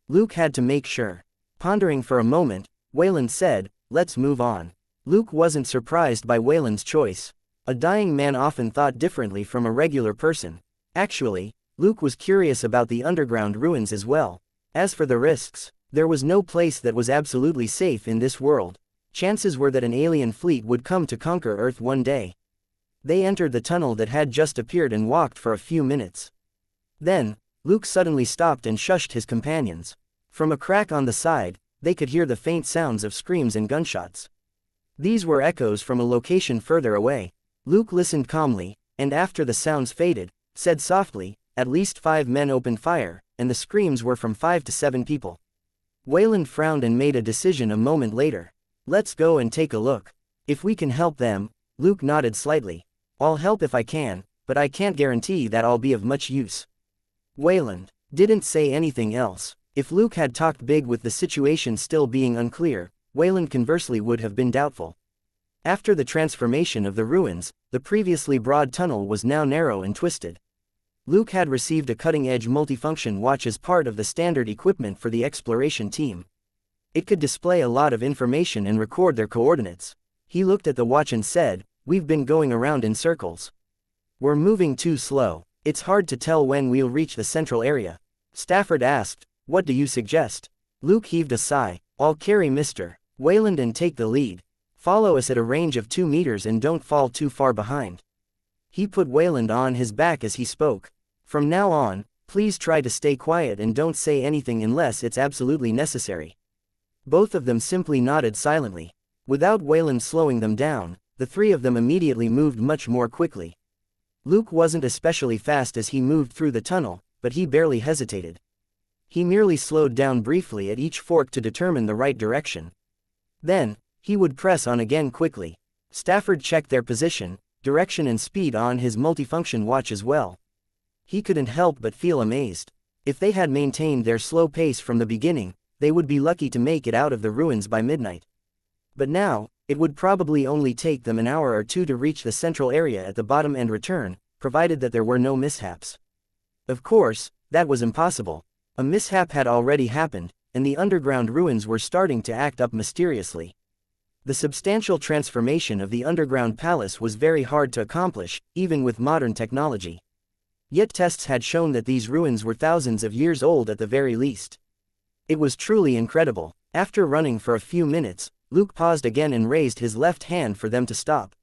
Luke had to make sure. Pondering for a moment, Wayland said, "Let's move on." Luke wasn't surprised by Wayland's choice. A dying man often thought differently from a regular person. Actually, Luke was curious about the underground ruins as well. As for the risks, there was no place that was absolutely safe in this world. Chances were that an alien fleet would come to conquer Earth one day. They entered the tunnel that had just appeared and walked for a few minutes. Then, Luke suddenly stopped and shushed his companions. From a crack on the side, they could hear the faint sounds of screams and gunshots. These were echoes from a location further away. Luke listened calmly, and after the sounds faded, said softly, "At least 5 men opened fire, and the screams were from 5 to 7 people." Wayland frowned and made a decision a moment later. "Let's go and take a look. If we can help them." Luke nodded slightly. "I'll help if I can, but I can't guarantee that I'll be of much use." Wayland didn't say anything else. If Luke had talked big with the situation still being unclear, Wayland conversely would have been doubtful. After the transformation of the ruins, the previously broad tunnel was now narrow and twisted. Luke had received a cutting-edge multifunction watch as part of the standard equipment for the exploration team. It could display a lot of information and record their coordinates. He looked at the watch and said, "We've been going around in circles. We're moving too slow. It's hard to tell when we'll reach the central area." Stafford asked, "What do you suggest?" Luke heaved a sigh. "I'll carry Mr. Wayland and take the lead. Follow us at a range of 2 meters and don't fall too far behind." He put Wayland on his back as he spoke. "From now on, please try to stay quiet and don't say anything unless it's absolutely necessary." Both of them simply nodded silently. Without Wayland slowing them down, the three of them immediately moved much more quickly. Luke wasn't especially fast as he moved through the tunnel, but he barely hesitated. He merely slowed down briefly at each fork to determine the right direction. Then, he would press on again quickly. Stafford checked their position, direction and speed on his multifunction watch as well. He couldn't help but feel amazed. If they had maintained their slow pace from the beginning, they would be lucky to make it out of the ruins by midnight. But now, it would probably only take them an hour or two to reach the central area at the bottom and return, provided that there were no mishaps. Of course, that was impossible. A mishap had already happened, and the underground ruins were starting to act up mysteriously. The substantial transformation of the underground palace was very hard to accomplish, even with modern technology. Yet tests had shown that these ruins were thousands of years old at the very least. It was truly incredible. After running for a few minutes, Luke paused again and raised his left hand for them to stop.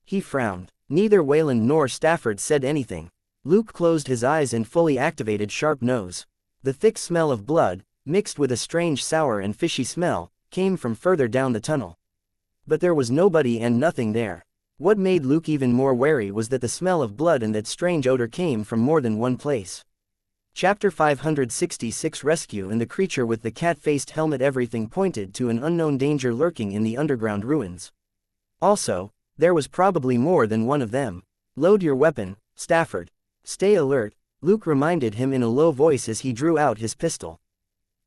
He frowned. Neither Wayland nor Stafford said anything. Luke closed his eyes and fully activated sharp nose. The thick smell of blood, mixed with a strange sour and fishy smell, came from further down the tunnel. But there was nobody and nothing there. What made Luke even more wary was that the smell of blood and that strange odor came from more than one place. Chapter 566 Rescue and the creature with the cat-faced helmet. Everything pointed to an unknown danger lurking in the underground ruins. Also, there was probably more than one of them. Load your weapon, Stafford. Stay alert, Luke reminded him in a low voice as he drew out his pistol.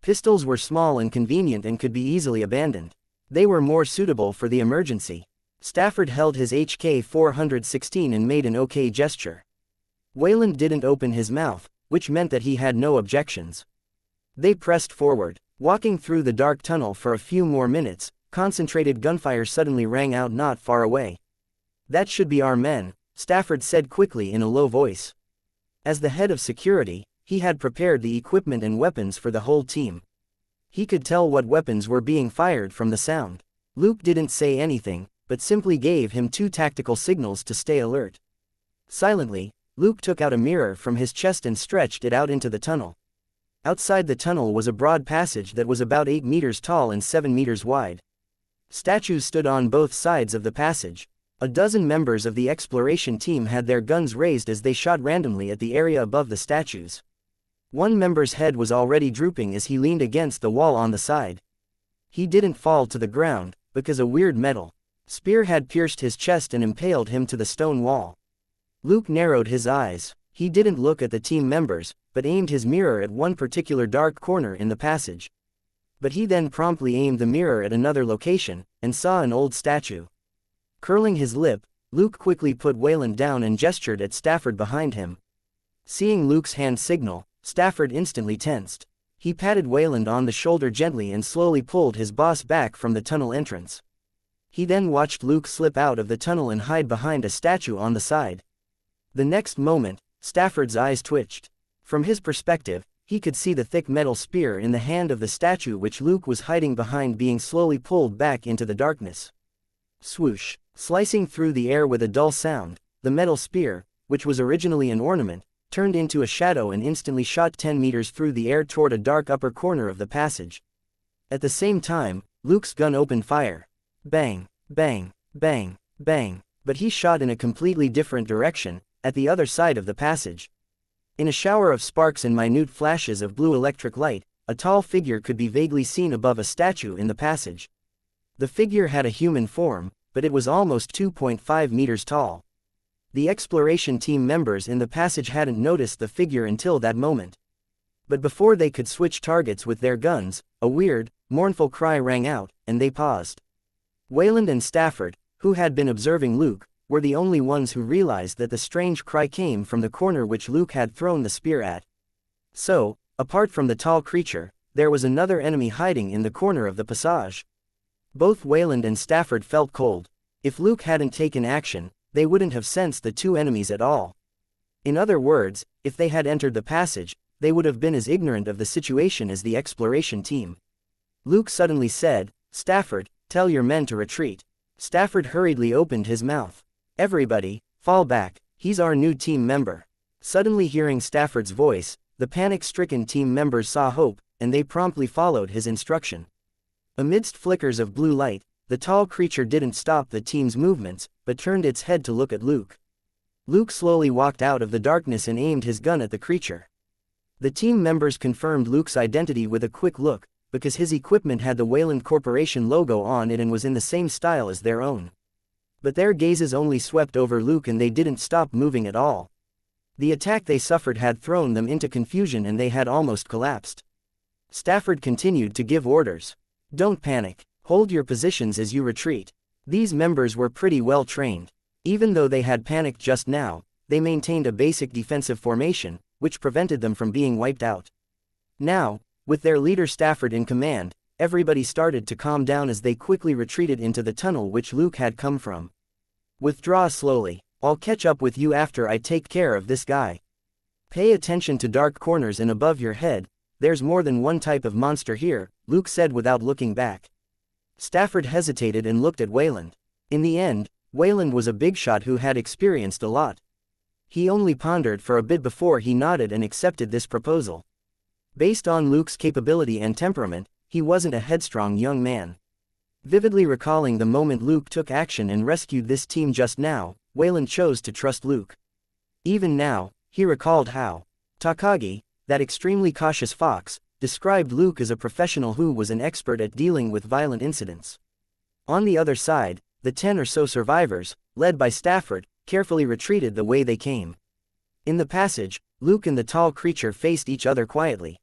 Pistols were small and convenient and could be easily abandoned. They were more suitable for the emergency. Stafford held his HK-416 and made an OK gesture. Wayland didn't open his mouth, which meant that he had no objections. They pressed forward. Walking through the dark tunnel for a few more minutes, concentrated gunfire suddenly rang out not far away. That should be our men, Stafford said quickly in a low voice. As the head of security, he had prepared the equipment and weapons for the whole team. He could tell what weapons were being fired from the sound. Luke didn't say anything, but simply gave him two tactical signals to stay alert. Silently, Luke took out a mirror from his chest and stretched it out into the tunnel. Outside the tunnel was a broad passage that was about 8 meters tall and 7 meters wide. Statues stood on both sides of the passage. A dozen members of the exploration team had their guns raised as they shot randomly at the area above the statues. One member's head was already drooping as he leaned against the wall on the side. He didn't fall to the ground, because a weird metal spear had pierced his chest and impaled him to the stone wall. Luke narrowed his eyes. He didn't look at the team members, but aimed his mirror at one particular dark corner in the passage. But he then promptly aimed the mirror at another location, and saw an old statue. Curling his lip, Luke quickly put Wayland down and gestured at Stafford behind him. Seeing Luke's hand signal, Stafford instantly tensed. He patted Wayland on the shoulder gently and slowly pulled his boss back from the tunnel entrance. He then watched Luke slip out of the tunnel and hide behind a statue on the side. The next moment, Stafford's eyes twitched. From his perspective, he could see the thick metal spear in the hand of the statue which Luke was hiding behind being slowly pulled back into the darkness. Swoosh! Slicing through the air with a dull sound, the metal spear, which was originally an ornament, turned into a shadow and instantly shot 10 meters through the air toward a dark upper corner of the passage. At the same time, Luke's gun opened fire. Bang, bang, bang, bang, but he shot in a completely different direction, at the other side of the passage. In a shower of sparks and minute flashes of blue electric light, a tall figure could be vaguely seen above a statue in the passage. The figure had a human form, but it was almost 2.5 meters tall. The exploration team members in the passage hadn't noticed the figure until that moment. But before they could switch targets with their guns, a weird, mournful cry rang out, and they paused. Wayland and Stafford, who had been observing Luke, were the only ones who realized that the strange cry came from the corner which Luke had thrown the spear at. So, apart from the tall creature, there was another enemy hiding in the corner of the passage. Both Wayland and Stafford felt cold. If Luke hadn't taken action, they wouldn't have sensed the two enemies at all. In other words, if they had entered the passage, they would have been as ignorant of the situation as the exploration team. Luke suddenly said, "Stafford, tell your men to retreat." Stafford hurriedly opened his mouth. "Everybody, fall back, he's our new team member." Suddenly hearing Stafford's voice, the panic-stricken team members saw hope, and they promptly followed his instruction. Amidst flickers of blue light, the tall creature didn't stop the team's movements, but turned its head to look at Luke. Luke slowly walked out of the darkness and aimed his gun at the creature. The team members confirmed Luke's identity with a quick look, because his equipment had the Wayland Corporation logo on it and was in the same style as their own. But their gazes only swept over Luke and they didn't stop moving at all. The attack they suffered had thrown them into confusion and they had almost collapsed. Stafford continued to give orders. "Don't panic. Hold your positions as you retreat." These members were pretty well trained. Even though they had panicked just now, they maintained a basic defensive formation, which prevented them from being wiped out. Now, with their leader Stafford in command, everybody started to calm down as they quickly retreated into the tunnel which Luke had come from. "Withdraw slowly. I'll catch up with you after I take care of this guy. Pay attention to dark corners and above your head, there's more than one type of monster here," Luke said without looking back. Stafford hesitated and looked at Wayland. In the end, Wayland was a big shot who had experienced a lot. He only pondered for a bit before he nodded and accepted this proposal. Based on Luke's capability and temperament, he wasn't a headstrong young man. Vividly recalling the moment Luke took action and rescued this team just now, Wayland chose to trust Luke. Even now, he recalled how Takagi, that extremely cautious fox, described Luke as a professional who was an expert at dealing with violent incidents. On the other side, the 10 or so survivors, led by Stafford, carefully retreated the way they came. In the passage, Luke and the tall creature faced each other quietly.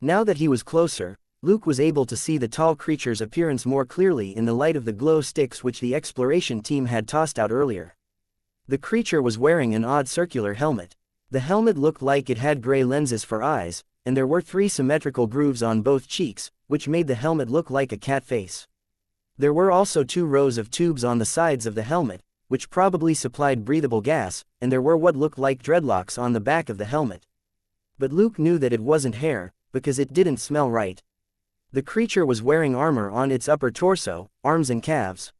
Now that he was closer, Luke was able to see the tall creature's appearance more clearly in the light of the glow sticks which the exploration team had tossed out earlier. The creature was wearing an odd circular helmet. The helmet looked like it had gray lenses for eyes, and there were 3 symmetrical grooves on both cheeks, which made the helmet look like a cat face. There were also 2 rows of tubes on the sides of the helmet, which probably supplied breathable gas, and there were what looked like dreadlocks on the back of the helmet. But Luke knew that it wasn't hair, because it didn't smell right. The creature was wearing armor on its upper torso, arms and calves.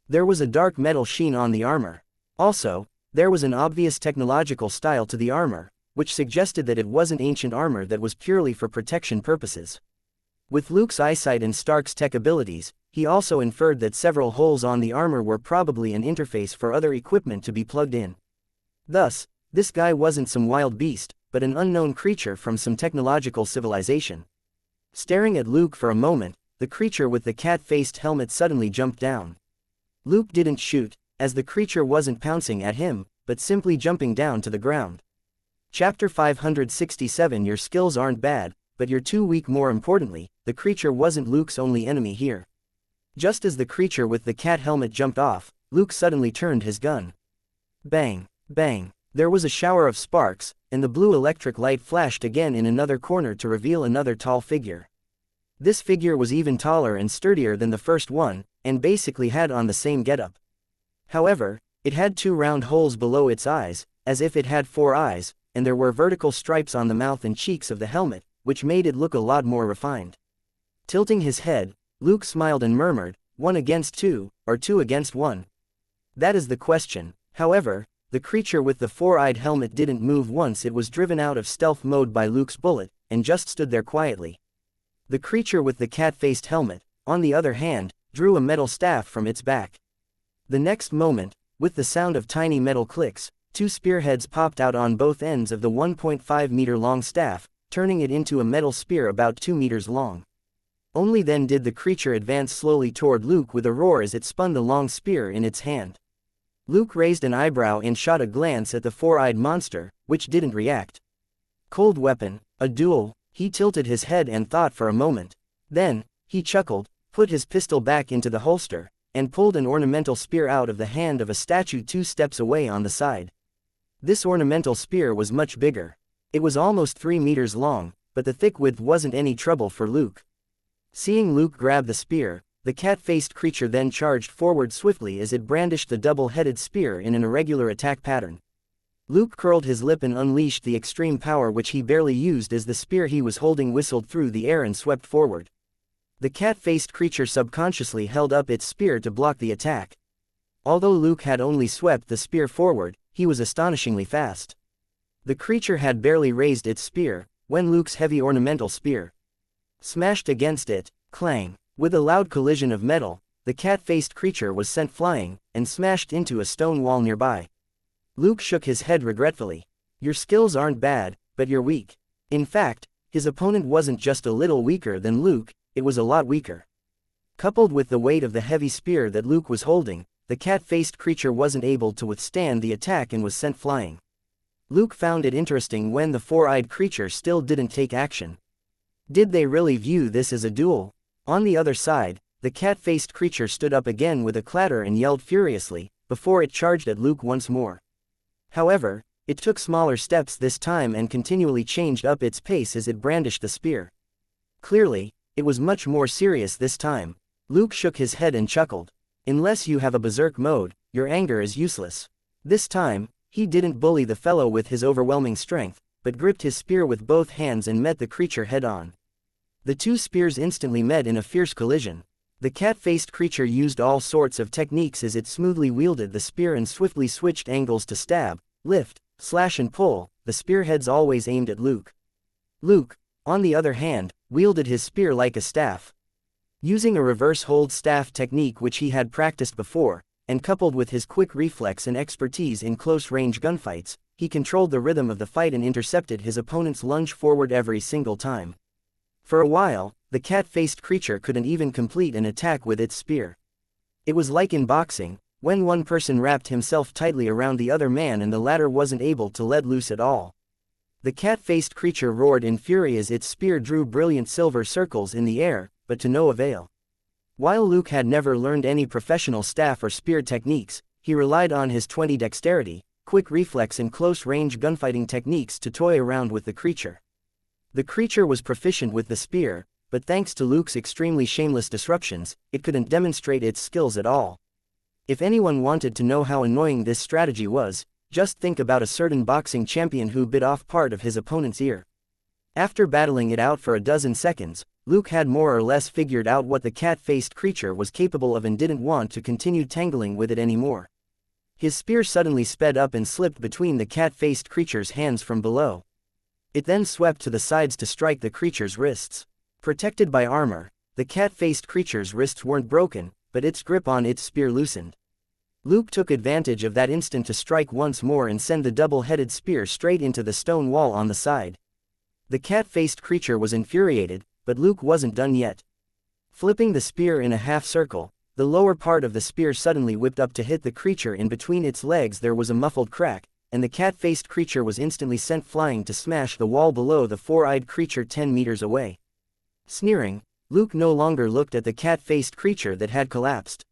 There was a dark metal sheen on the armor. Also, there was an obvious technological style to the armor, which suggested that it wasn't ancient armor that was purely for protection purposes. With Luke's eyesight and Stark's tech abilities, he also inferred that several holes on the armor were probably an interface for other equipment to be plugged in. Thus, this guy wasn't some wild beast, but an unknown creature from some technological civilization. Staring at Luke for a moment, the creature with the cat-faced helmet suddenly jumped down. Luke didn't shoot, as the creature wasn't pouncing at him, but simply jumping down to the ground. Chapter 567. Your skills aren't bad, but you're too weak. More importantly, the creature wasn't Luke's only enemy here. Just as the creature with the cat helmet jumped off, Luke suddenly turned his gun. Bang, bang. There was a shower of sparks, and the blue electric light flashed again in another corner to reveal another tall figure. This figure was even taller and sturdier than the first one, and basically had on the same getup. However, it had 2 round holes below its eyes, as if it had 4 eyes, and there were vertical stripes on the mouth and cheeks of the helmet, which made it look a lot more refined. Tilting his head, Luke smiled and murmured, 1 against 2, or 2 against 1? That is the question. However, the creature with the 4-eyed helmet didn't move once it was driven out of stealth mode by Luke's bullet, and just stood there quietly. The creature with the cat-faced helmet, on the other hand, drew a metal staff from its back. The next moment, with the sound of tiny metal clicks, 2 spearheads popped out on both ends of the 1.5-meter-long staff, turning it into a metal spear about 2 meters long. Only then did the creature advance slowly toward Luke with a roar as it spun the long spear in its hand. Luke raised an eyebrow and shot a glance at the 4-eyed monster, which didn't react. Cold weapon, a duel. He tilted his head and thought for a moment. Then, he chuckled, put his pistol back into the holster, and pulled an ornamental spear out of the hand of a statue 2 steps away on the side. This ornamental spear was much bigger. It was almost 3 meters long, but the thick width wasn't any trouble for Luke. Seeing Luke grab the spear, the cat-faced creature then charged forward swiftly as it brandished the double-headed spear in an irregular attack pattern. Luke curled his lip and unleashed the extreme power which he barely used as the spear he was holding whistled through the air and swept forward. The cat-faced creature subconsciously held up its spear to block the attack. Although Luke had only swept the spear forward, he was astonishingly fast. The creature had barely raised its spear, when Luke's heavy ornamental spear smashed against it. Clang! With a loud collision of metal, the cat-faced creature was sent flying, and smashed into a stone wall nearby. Luke shook his head regretfully. Your skills aren't bad, but you're weak. In fact, his opponent wasn't just a little weaker than Luke, it was a lot weaker. Coupled with the weight of the heavy spear that Luke was holding, the cat-faced creature wasn't able to withstand the attack and was sent flying. Luke found it interesting when the four-eyed creature still didn't take action. Did they really view this as a duel? On the other side, the cat-faced creature stood up again with a clatter and yelled furiously, before it charged at Luke once more. However, it took smaller steps this time and continually changed up its pace as it brandished the spear. Clearly, it was much more serious this time. Luke shook his head and chuckled. Unless you have a berserk mode, your anger is useless. This time, he didn't bully the fellow with his overwhelming strength, but gripped his spear with both hands and met the creature head-on. The two spears instantly met in a fierce collision. The cat-faced creature used all sorts of techniques as it smoothly wielded the spear and swiftly switched angles to stab, lift, slash and pull, the spearheads always aimed at Luke. Luke, on the other hand, wielded his spear like a staff. Using a reverse hold staff technique which he had practiced before, and coupled with his quick reflex and expertise in close-range gunfights, he controlled the rhythm of the fight and intercepted his opponent's lunge forward every single time. For a while, the cat-faced creature couldn't even complete an attack with its spear. It was like in boxing, when one person wrapped himself tightly around the other man and the latter wasn't able to let loose at all. The cat-faced creature roared in fury as its spear drew brilliant silver circles in the air, but to no avail. While Luke had never learned any professional staff or spear techniques, he relied on his 20 dexterity, quick reflex and close-range gunfighting techniques to toy around with the creature. The creature was proficient with the spear, but thanks to Luke's extremely shameless disruptions, it couldn't demonstrate its skills at all. If anyone wanted to know how annoying this strategy was, just think about a certain boxing champion who bit off part of his opponent's ear. After battling it out for a dozen seconds, Luke had more or less figured out what the cat-faced creature was capable of and didn't want to continue tangling with it anymore. His spear suddenly sped up and slipped between the cat-faced creature's hands from below. It then swept to the sides to strike the creature's wrists. Protected by armor, the cat-faced creature's wrists weren't broken, but its grip on its spear loosened. Luke took advantage of that instant to strike once more and send the double-headed spear straight into the stone wall on the side. The cat-faced creature was infuriated, but Luke wasn't done yet. Flipping the spear in a half-circle, the lower part of the spear suddenly whipped up to hit the creature in between its legs. There was a muffled crack, and the cat-faced creature was instantly sent flying to smash the wall below the four-eyed creature 10 meters away. Sneering, Luke no longer looked at the cat-faced creature that had collapsed.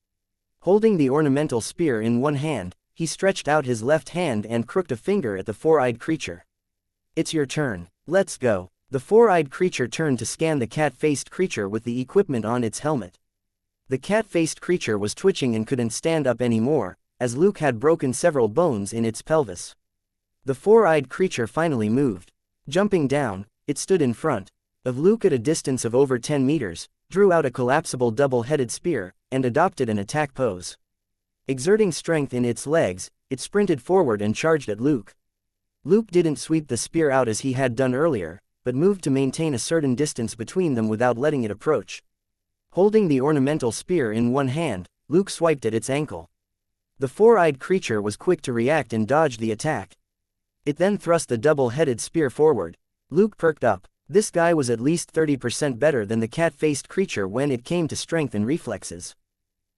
Holding the ornamental spear in one hand, he stretched out his left hand and crooked a finger at the four-eyed creature. It's your turn, let's go. The four-eyed creature turned to scan the cat-faced creature with the equipment on its helmet. The cat-faced creature was twitching and couldn't stand up anymore, as Luke had broken several bones in its pelvis. The four-eyed creature finally moved. Jumping down, it stood in front of Luke at a distance of over 10 meters, drew out a collapsible double-headed spear, and adopted an attack pose. Exerting strength in its legs, it sprinted forward and charged at Luke. Luke didn't sweep the spear out as he had done earlier, but moved to maintain a certain distance between them without letting it approach. Holding the ornamental spear in one hand, Luke swiped at its ankle. The four-eyed creature was quick to react and dodge the attack. It then thrust the double-headed spear forward. Luke perked up. This guy was at least 30% better than the cat-faced creature when it came to strength and reflexes.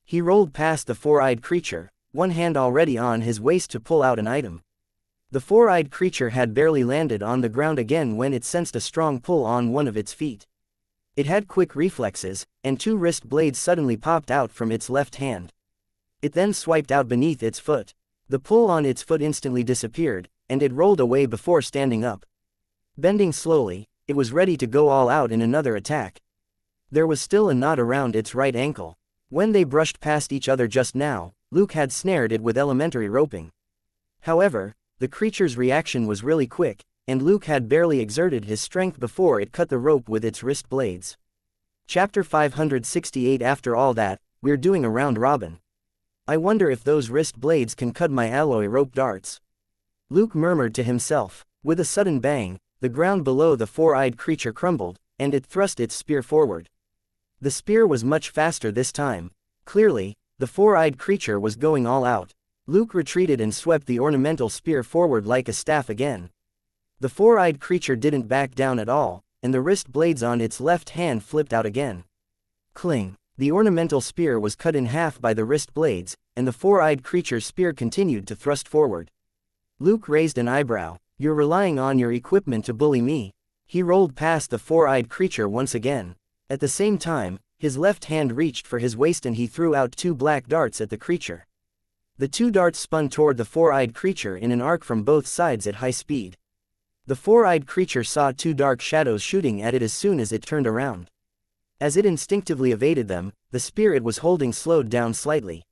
He rolled past the four-eyed creature, one hand already on his waist to pull out an item. The four-eyed creature had barely landed on the ground again when it sensed a strong pull on one of its feet. It had quick reflexes, and two wrist blades suddenly popped out from its left hand. It then swiped out beneath its foot. The pull on its foot instantly disappeared, and it rolled away before standing up. Bending slowly, it was ready to go all out in another attack. There was still a knot around its right ankle. When they brushed past each other just now, Luke had snared it with elementary roping. However, the creature's reaction was really quick, and Luke had barely exerted his strength before it cut the rope with its wrist blades. Chapter 568. After all that, we're doing a round robin. I wonder if those wrist blades can cut my alloy rope darts. Luke murmured to himself. With a sudden bang, the ground below the four-eyed creature crumbled, and it thrust its spear forward. The spear was much faster this time. Clearly, the four-eyed creature was going all out. Luke retreated and swept the ornamental spear forward like a staff again. The four-eyed creature didn't back down at all, and the wrist blades on its left hand flipped out again. Cling! The ornamental spear was cut in half by the wrist blades, and the four-eyed creature's spear continued to thrust forward. Luke raised an eyebrow. "You're relying on your equipment to bully me." He rolled past the four-eyed creature once again. At the same time, his left hand reached for his waist and he threw out 2 black darts at the creature. The 2 darts spun toward the four-eyed creature in an arc from both sides at high speed. The four-eyed creature saw 2 dark shadows shooting at it as soon as it turned around. As it instinctively evaded them, the spear it was holding slowed down slightly.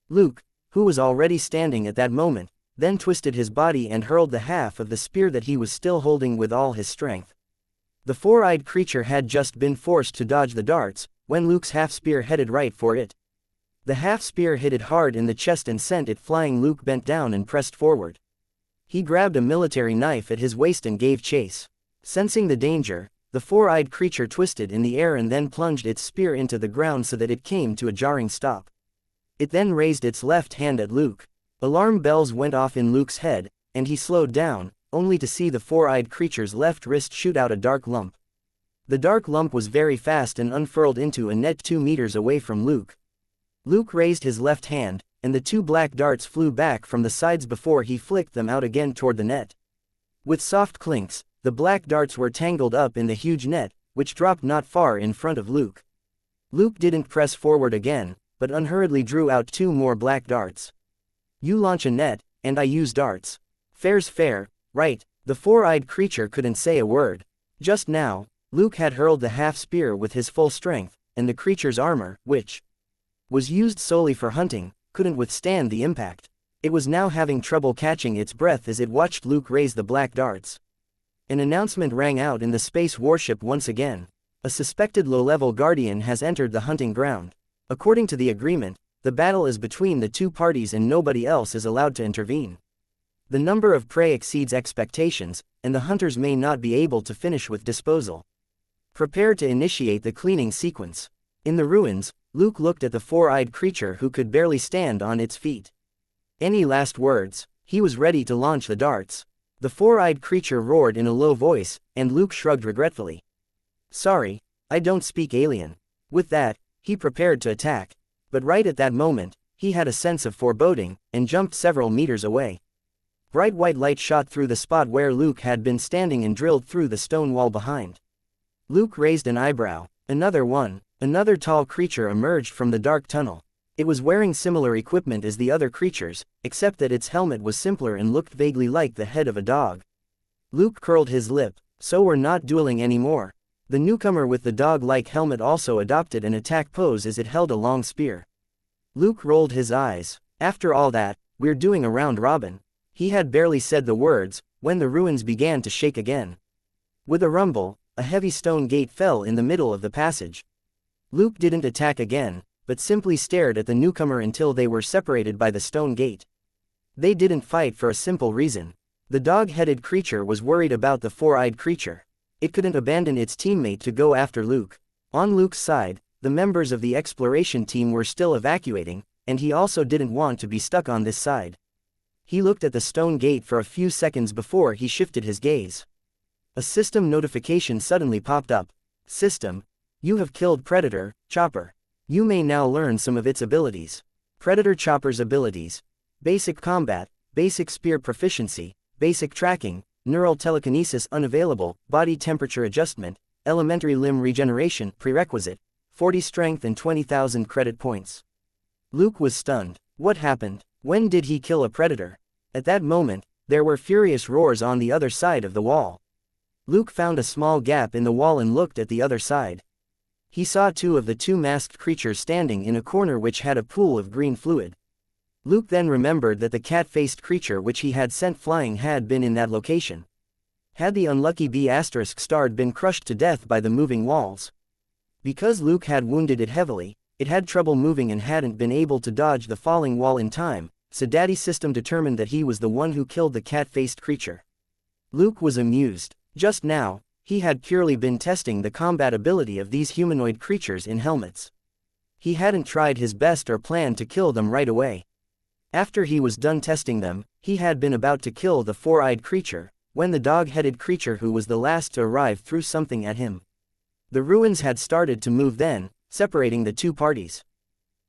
Luke, who was already standing at that moment, then twisted his body and hurled the half of the spear that he was still holding with all his strength. The four-eyed creature had just been forced to dodge the darts, when Luke's half-spear headed right for it. The half-spear hit it hard in the chest and sent it flying. Luke bent down and pressed forward. He grabbed a military knife at his waist and gave chase. Sensing the danger, the four-eyed creature twisted in the air and then plunged its spear into the ground so that it came to a jarring stop. It then raised its left hand at Luke. Alarm bells went off in Luke's head, and he slowed down, only to see the four-eyed creature's left wrist shoot out a dark lump. The dark lump was very fast and unfurled into a net 2 meters away from Luke. Luke raised his left hand, and the 2 black darts flew back from the sides before he flicked them out again toward the net. With soft clinks, the black darts were tangled up in the huge net, which dropped not far in front of Luke. Luke didn't press forward again, but unhurriedly drew out 2 more black darts. "You launch a net, and I use darts. Fair's fair, right?" The four-eyed creature couldn't say a word. Just now, Luke had hurled the half-spear with his full strength, and the creature's armor, which was used solely for hunting, couldn't withstand the impact. It was now having trouble catching its breath as it watched Luke raise the black darts. An announcement rang out in the space warship once again. "A suspected low-level guardian has entered the hunting ground. According to the agreement, the battle is between the 2 parties and nobody else is allowed to intervene. The number of prey exceeds expectations, and the hunters may not be able to finish with disposal. Prepare to initiate the cleaning sequence." In the ruins, Luke looked at the four-eyed creature who could barely stand on its feet. Any last words? He was ready to launch the darts. The four-eyed creature roared in a low voice, and Luke shrugged regretfully. "Sorry, I don't speak alien." With that, he prepared to attack. But right at that moment, he had a sense of foreboding, and jumped several meters away. Bright white light shot through the spot where Luke had been standing and drilled through the stone wall behind. Luke raised an eyebrow. Another one. Another tall creature emerged from the dark tunnel. It was wearing similar equipment as the other creatures, except that its helmet was simpler and looked vaguely like the head of a dog. Luke curled his lip. So we're not dueling anymore. The newcomer with the dog-like helmet also adopted an attack pose as it held a long spear. Luke rolled his eyes. After all that, we're doing a round robin. He had barely said the words, when the ruins began to shake again. With a rumble, a heavy stone gate fell in the middle of the passage. Luke didn't attack again, but simply stared at the newcomer until they were separated by the stone gate. They didn't fight for a simple reason. The dog-headed creature was worried about the four-eyed creature. It couldn't abandon its teammate to go after Luke. On Luke's side, the members of the exploration team were still evacuating, and he also didn't want to be stuck on this side. He looked at the stone gate for a few seconds before he shifted his gaze. A system notification suddenly popped up. "System, you have killed Predator, Chopper. You may now learn some of its abilities." Predator Chopper's abilities: Basic Combat, Basic Spear Proficiency, Basic Tracking, Neural Telekinesis Unavailable, Body Temperature Adjustment, Elementary Limb Regeneration Prerequisite, 40 Strength and 20,000 credit points. Luke was stunned. What happened? When did he kill a predator? At that moment, there were furious roars on the other side of the wall. Luke found a small gap in the wall and looked at the other side. He saw 2 of the 2 masked creatures standing in a corner which had a pool of green fluid. Luke then remembered that the cat-faced creature which he had sent flying had been in that location. Had the unlucky B***** been crushed to death by the moving walls? Because Luke had wounded it heavily, it had trouble moving and hadn't been able to dodge the falling wall in time, so Daddy's system determined that he was the one who killed the cat-faced creature. Luke was amused. Just now, he had purely been testing the combat ability of these humanoid creatures in helmets. He hadn't tried his best or planned to kill them right away. After he was done testing them, he had been about to kill the four-eyed creature, when the dog-headed creature who was the last to arrive threw something at him. The ruins had started to move then, separating the two parties.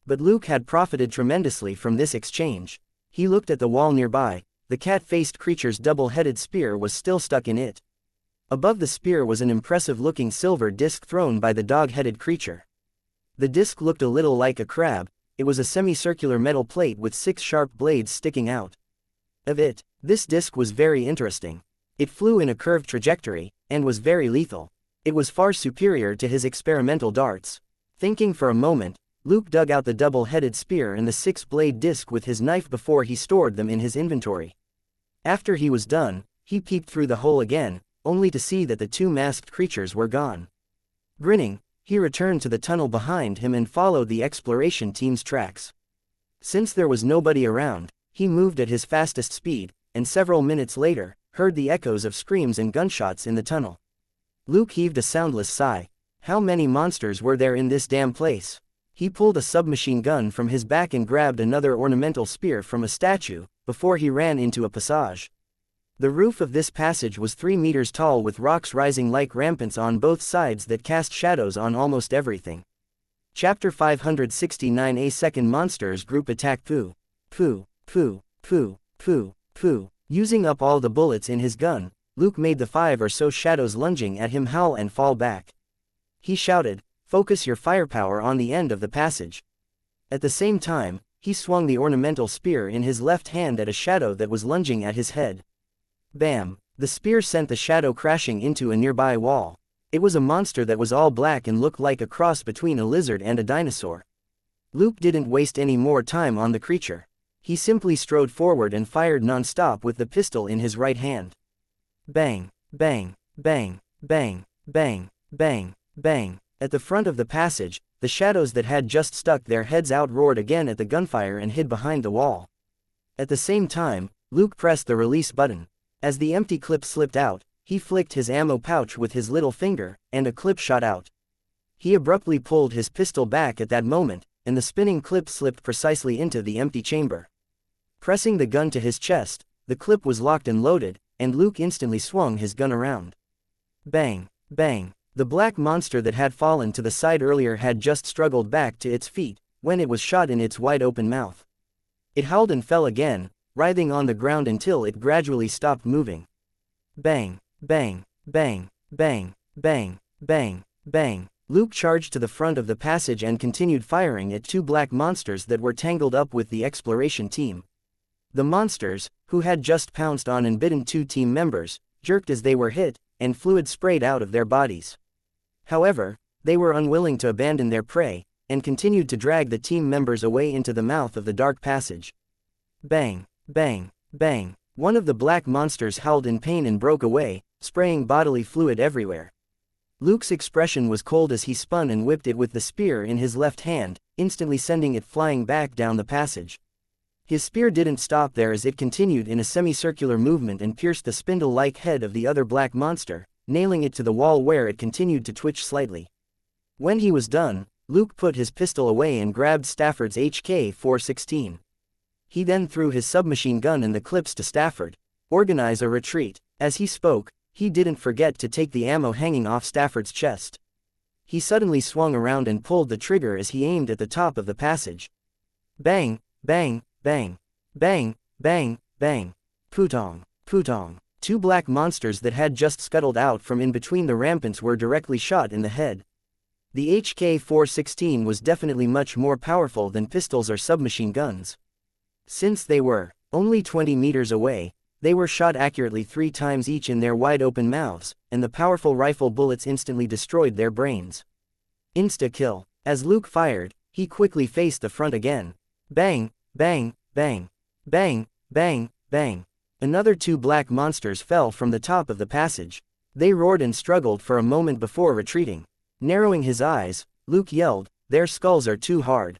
But Luke had profited tremendously from this exchange. He looked at the wall nearby. The cat-faced creature's double-headed spear was still stuck in it. Above the spear was an impressive-looking silver disc thrown by the dog-headed creature. The disc looked a little like a crab. It was a semicircular metal plate with 6 sharp blades sticking out of it. This disc was very interesting. It flew in a curved trajectory, and was very lethal. It was far superior to his experimental darts. Thinking for a moment, Luke dug out the double-headed spear and the 6-blade disc with his knife before he stored them in his inventory. After he was done, he peeped through the hole again, only to see that the 2 masked creatures were gone. Grinning, he returned to the tunnel behind him and followed the exploration team's tracks. Since there was nobody around, he moved at his fastest speed, and several minutes later, heard the echoes of screams and gunshots in the tunnel. Luke heaved a soundless sigh. How many monsters were there in this damn place? He pulled a submachine gun from his back and grabbed another ornamental spear from a statue, before he ran into a passage. The roof of this passage was 3 meters tall with rocks rising like ramparts on both sides that cast shadows on almost everything. Chapter 569. A second monsters group attack. Pooh. Pooh. Pooh. Pooh. Pooh. Pooh. Using up all the bullets in his gun, Luke made the 5 or so shadows lunging at him howl and fall back. He shouted, "Focus your firepower on the end of the passage." At the same time, he swung the ornamental spear in his left hand at a shadow that was lunging at his head. Bam! The spear sent the shadow crashing into a nearby wall. It was a monster that was all black and looked like a cross between a lizard and a dinosaur. Luke didn't waste any more time on the creature. He simply strode forward and fired non-stop with the pistol in his right hand. Bang! Bang! Bang! Bang! Bang! Bang! Bang! At the front of the passage, the shadows that had just stuck their heads out roared again at the gunfire and hid behind the wall. At the same time, Luke pressed the release button. As the empty clip slipped out, he flicked his ammo pouch with his little finger, and a clip shot out. He abruptly pulled his pistol back at that moment, and the spinning clip slipped precisely into the empty chamber. Pressing the gun to his chest, the clip was locked and loaded, and Luke instantly swung his gun around. Bang! Bang! The black monster that had fallen to the side earlier had just struggled back to its feet, when it was shot in its wide-open mouth. It howled and fell again, writhing on the ground until it gradually stopped moving. Bang! Bang! Bang! Bang! Bang! Bang! Bang! Luke charged to the front of the passage and continued firing at 2 black monsters that were tangled up with the exploration team. The monsters, who had just pounced on and bitten 2 team members, jerked as they were hit, and fluid sprayed out of their bodies. However, they were unwilling to abandon their prey, and continued to drag the team members away into the mouth of the dark passage. Bang! Bang! Bang! One of the black monsters howled in pain and broke away, spraying bodily fluid everywhere. Luke's expression was cold as he spun and whipped it with the spear in his left hand, instantly sending it flying back down the passage. His spear didn't stop there as it continued in a semicircular movement and pierced the spindle-like head of the other black monster, nailing it to the wall where it continued to twitch slightly. When he was done, Luke put his pistol away and grabbed Stafford's HK-416. He then threw his submachine gun and the clips to Stafford. Organize a retreat. As he spoke, he didn't forget to take the ammo hanging off Stafford's chest. He suddenly swung around and pulled the trigger as he aimed at the top of the passage. Bang! Bang! Bang! Bang! Bang! Bang! Putong! Putong! 2 black monsters that had just scuttled out from in between the ramparts were directly shot in the head. The HK-416 was definitely much more powerful than pistols or submachine guns. Since they were only 20 meters away, they were shot accurately 3 times each in their wide-open mouths, and the powerful rifle bullets instantly destroyed their brains. Insta-kill. As Luke fired, he quickly faced the front again. Bang! Bang! Bang! Bang! Bang! Bang! Another 2 black monsters fell from the top of the passage. They roared and struggled for a moment before retreating. Narrowing his eyes, Luke yelled, "Their skulls are too hard.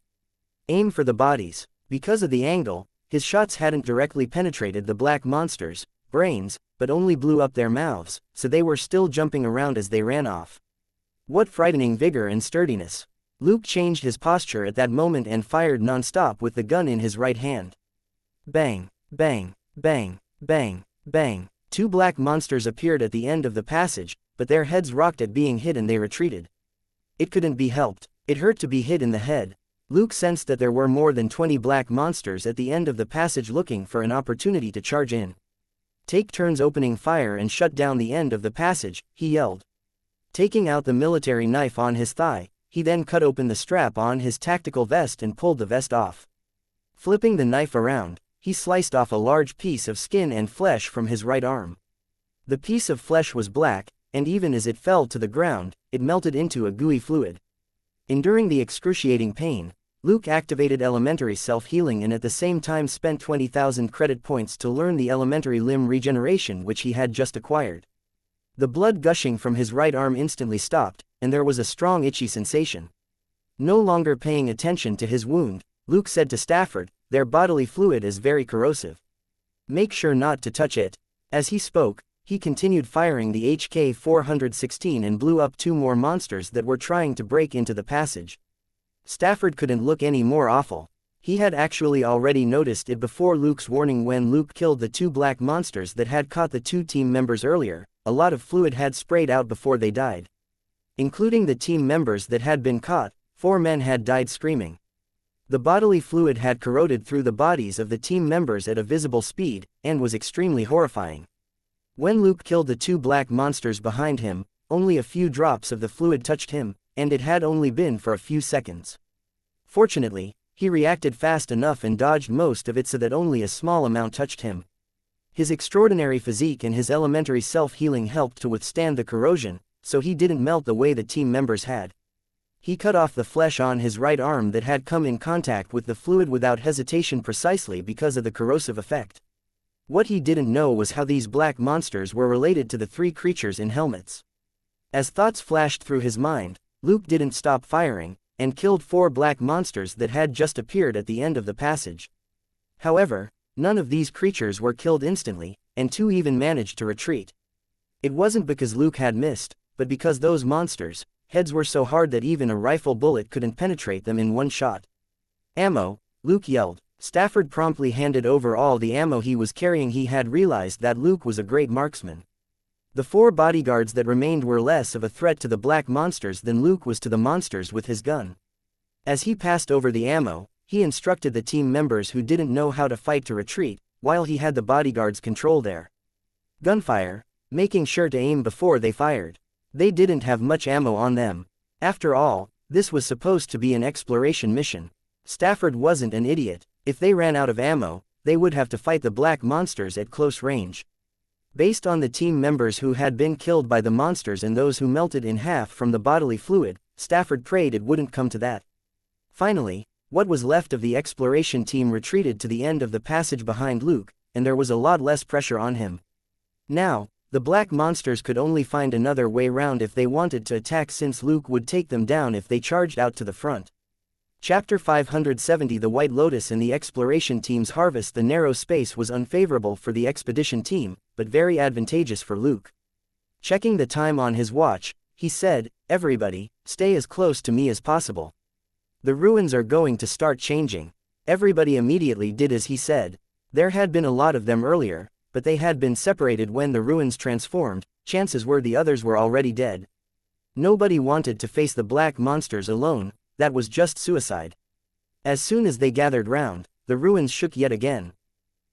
Aim for the bodies." Because of the angle, his shots hadn't directly penetrated the black monsters' brains, but only blew up their mouths, so they were still jumping around as they ran off. What frightening vigor and sturdiness! Luke changed his posture at that moment and fired non-stop with the gun in his right hand. Bang, bang, bang, bang, bang. Two black monsters appeared at the end of the passage, but their heads rocked at being hit and they retreated. It couldn't be helped. It hurt to be hit in the head. Luke sensed that there were more than 20 black monsters at the end of the passage looking for an opportunity to charge in. Take turns opening fire and shut down the end of the passage, he yelled. Taking out the military knife on his thigh, he then cut open the strap on his tactical vest and pulled the vest off. Flipping the knife around, he sliced off a large piece of skin and flesh from his right arm. The piece of flesh was black, and even as it fell to the ground, it melted into a gooey fluid. Enduring the excruciating pain, Luke activated elementary self-healing and at the same time spent 20,000 credit points to learn the elementary limb regeneration which he had just acquired. The blood gushing from his right arm instantly stopped, and there was a strong itchy sensation. No longer paying attention to his wound, Luke said to Stafford, "Their bodily fluid is very corrosive. Make sure not to touch it." As he spoke, he continued firing the HK-416 and blew up two more monsters that were trying to break into the passage. Stafford couldn't look any more awful. He had actually already noticed it before Luke's warning when Luke killed the two black monsters that had caught the two team members earlier. A lot of fluid had sprayed out before they died. Including the team members that had been caught, 4 men had died screaming. The bodily fluid had corroded through the bodies of the team members at a visible speed, and was extremely horrifying. When Luke killed the two black monsters behind him, only a few drops of the fluid touched him, and it had only been for a few seconds. Fortunately, he reacted fast enough and dodged most of it so that only a small amount touched him. His extraordinary physique and his elementary self-healing helped to withstand the corrosion, so he didn't melt the way the team members had. He cut off the flesh on his right arm that had come in contact with the fluid without hesitation precisely because of the corrosive effect. What he didn't know was how these black monsters were related to the 3 creatures in helmets. As thoughts flashed through his mind, Luke didn't stop firing, and killed 4 black monsters that had just appeared at the end of the passage. However, none of these creatures were killed instantly, and 2 even managed to retreat. It wasn't because Luke had missed, but because those monsters' heads were so hard that even a rifle bullet couldn't penetrate them in one shot. "Ammo," Luke yelled. Stafford promptly handed over all the ammo he was carrying. He had realized that Luke was a great marksman. The 4 bodyguards that remained were less of a threat to the black monsters than Luke was to the monsters with his gun. As he passed over the ammo, he instructed the team members who didn't know how to fight to retreat, while he had the bodyguards control their gunfire, making sure to aim before they fired. They didn't have much ammo on them. After all, this was supposed to be an exploration mission. Stafford wasn't an idiot. If they ran out of ammo, they would have to fight the black monsters at close range. Based on the team members who had been killed by the monsters and those who melted in half from the bodily fluid, Stafford prayed it wouldn't come to that. Finally, what was left of the exploration team retreated to the end of the passage behind Luke, and there was a lot less pressure on him. Now, the black monsters could only find another way round if they wanted to attack, since Luke would take them down if they charged out to the front. Chapter 570 The White Lotus and the exploration team's harvest. The narrow space was unfavorable for the expedition team, but very advantageous for Luke. Checking the time on his watch, he said, "Everybody, stay as close to me as possible. The ruins are going to start changing." Everybody immediately did as he said. There had been a lot of them earlier, but they had been separated when the ruins transformed. Chances were the others were already dead. Nobody wanted to face the black monsters alone. That was just suicide. As soon as they gathered round, the ruins shook yet again.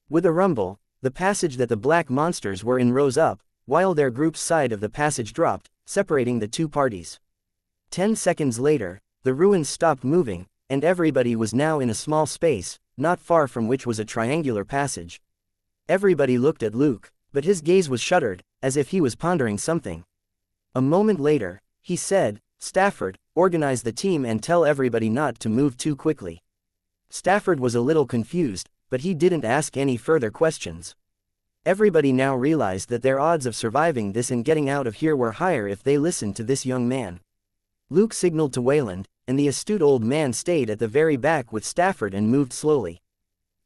With a rumble, the passage that the black monsters were in rose up, while their group's side of the passage dropped, separating the 2 parties. 10 seconds later, the ruins stopped moving, and everybody was now in a small space, not far from which was a triangular passage. Everybody looked at Luke, but his gaze was shuttered, as if he was pondering something. A moment later, he said, "Stafford, organize the team and tell everybody not to move too quickly." Stafford was a little confused, but he didn't ask any further questions. Everybody now realized that their odds of surviving this and getting out of here were higher if they listened to this young man. Luke signaled to Wayland, and the astute old man stayed at the very back with Stafford and moved slowly.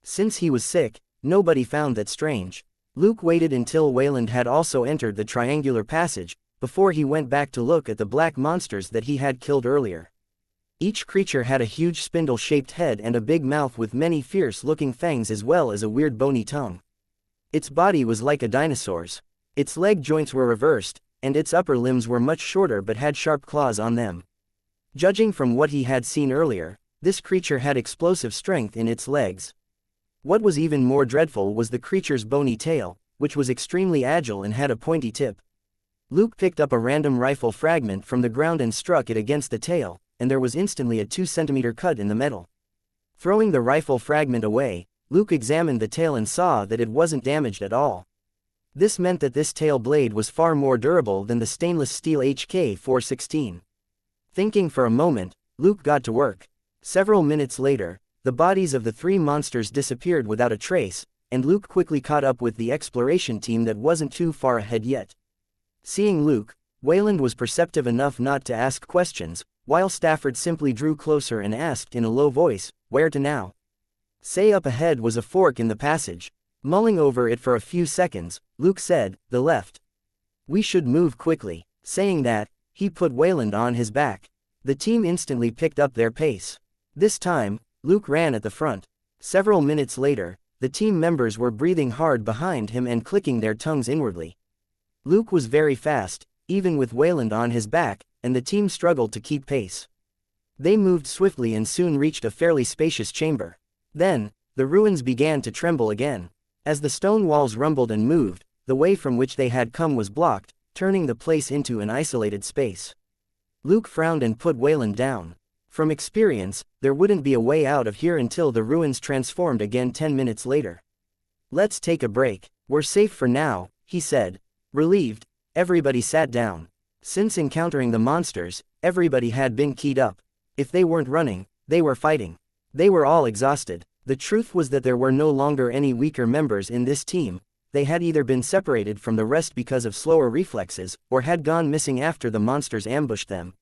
Since he was sick, nobody found that strange. Luke waited until Wayland had also entered the triangular passage, before he went back to look at the black monsters that he had killed earlier. Each creature had a huge spindle-shaped head and a big mouth with many fierce-looking fangs as well as a weird bony tongue. Its body was like a dinosaur's. Its leg joints were reversed, and its upper limbs were much shorter but had sharp claws on them. Judging from what he had seen earlier, this creature had explosive strength in its legs. What was even more dreadful was the creature's bony tail, which was extremely agile and had a pointy tip. Luke picked up a random rifle fragment from the ground and struck it against the tail, and there was instantly a 2-centimeter cut in the metal. Throwing the rifle fragment away, Luke examined the tail and saw that it wasn't damaged at all. This meant that this tail blade was far more durable than the stainless steel HK-416. Thinking for a moment, Luke got to work. Several minutes later, the bodies of the 3 monsters disappeared without a trace, and Luke quickly caught up with the exploration team that wasn't too far ahead yet. Seeing Luke, Wayland was perceptive enough not to ask questions, while Stafford simply drew closer and asked in a low voice, "Where to now?" "Say up ahead was a fork in the passage." Mulling over it for a few seconds, Luke said, "The left. We should move quickly." Saying that, he put Wayland on his back. The team instantly picked up their pace. This time, Luke ran at the front. Several minutes later, the team members were breathing hard behind him and clicking their tongues inwardly. Luke was very fast, even with Wayland on his back, and the team struggled to keep pace. They moved swiftly and soon reached a fairly spacious chamber. Then, the ruins began to tremble again. As the stone walls rumbled and moved, the way from which they had come was blocked, turning the place into an isolated space. Luke frowned and put Wayland down. From experience, there wouldn't be a way out of here until the ruins transformed again 10 minutes later. "Let's take a break. We're safe for now," he said. Relieved, everybody sat down. Since encountering the monsters, everybody had been keyed up. If they weren't running, they were fighting. They were all exhausted. The truth was that there were no longer any weaker members in this team. They had either been separated from the rest because of slower reflexes, or had gone missing after the monsters ambushed them.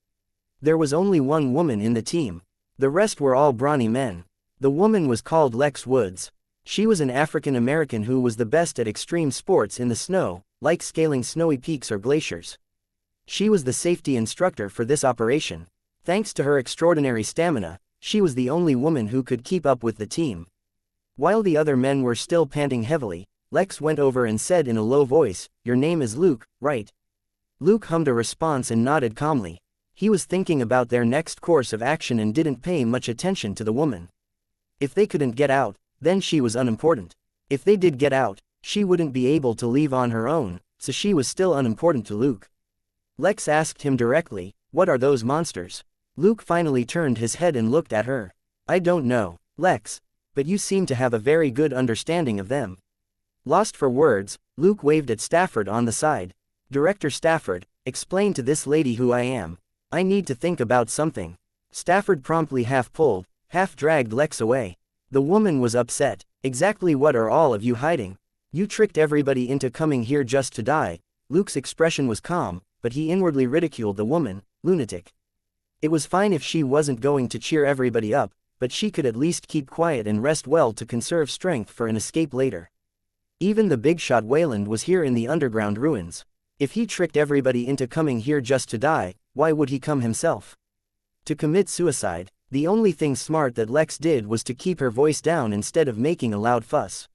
There was only one woman in the team. The rest were all brawny men. The woman was called Lex Woods. She was an African American who was the best at extreme sports in the snow, like scaling snowy peaks or glaciers. She was the safety instructor for this operation. Thanks to her extraordinary stamina, she was the only woman who could keep up with the team. While the other men were still panting heavily, Lex went over and said in a low voice, "Your name is Luke, right?" Luke hummed a response and nodded calmly. He was thinking about their next course of action and didn't pay much attention to the woman. If they couldn't get out, then she was unimportant. If they did get out, she wouldn't be able to leave on her own, so she was still unimportant to Luke. Lex asked him directly, "What are those monsters?" Luke finally turned his head and looked at her. "I don't know, Lex, but you seem to have a very good understanding of them." Lost for words, Luke waved at Stafford on the side. "Director Stafford, explain to this lady who I am. I need to think about something." Stafford promptly half pulled, half dragged Lex away. The woman was upset. "Exactly what are all of you hiding? You tricked everybody into coming here just to die." Luke's expression was calm, but he inwardly ridiculed the woman. Lunatic. It was fine if she wasn't going to cheer everybody up, but she could at least keep quiet and rest well to conserve strength for an escape later. Even the big shot Wayland was here in the underground ruins. If he tricked everybody into coming here just to die, why would he come himself? To commit suicide. The only thing smart that Lex did was to keep her voice down instead of making a loud fuss.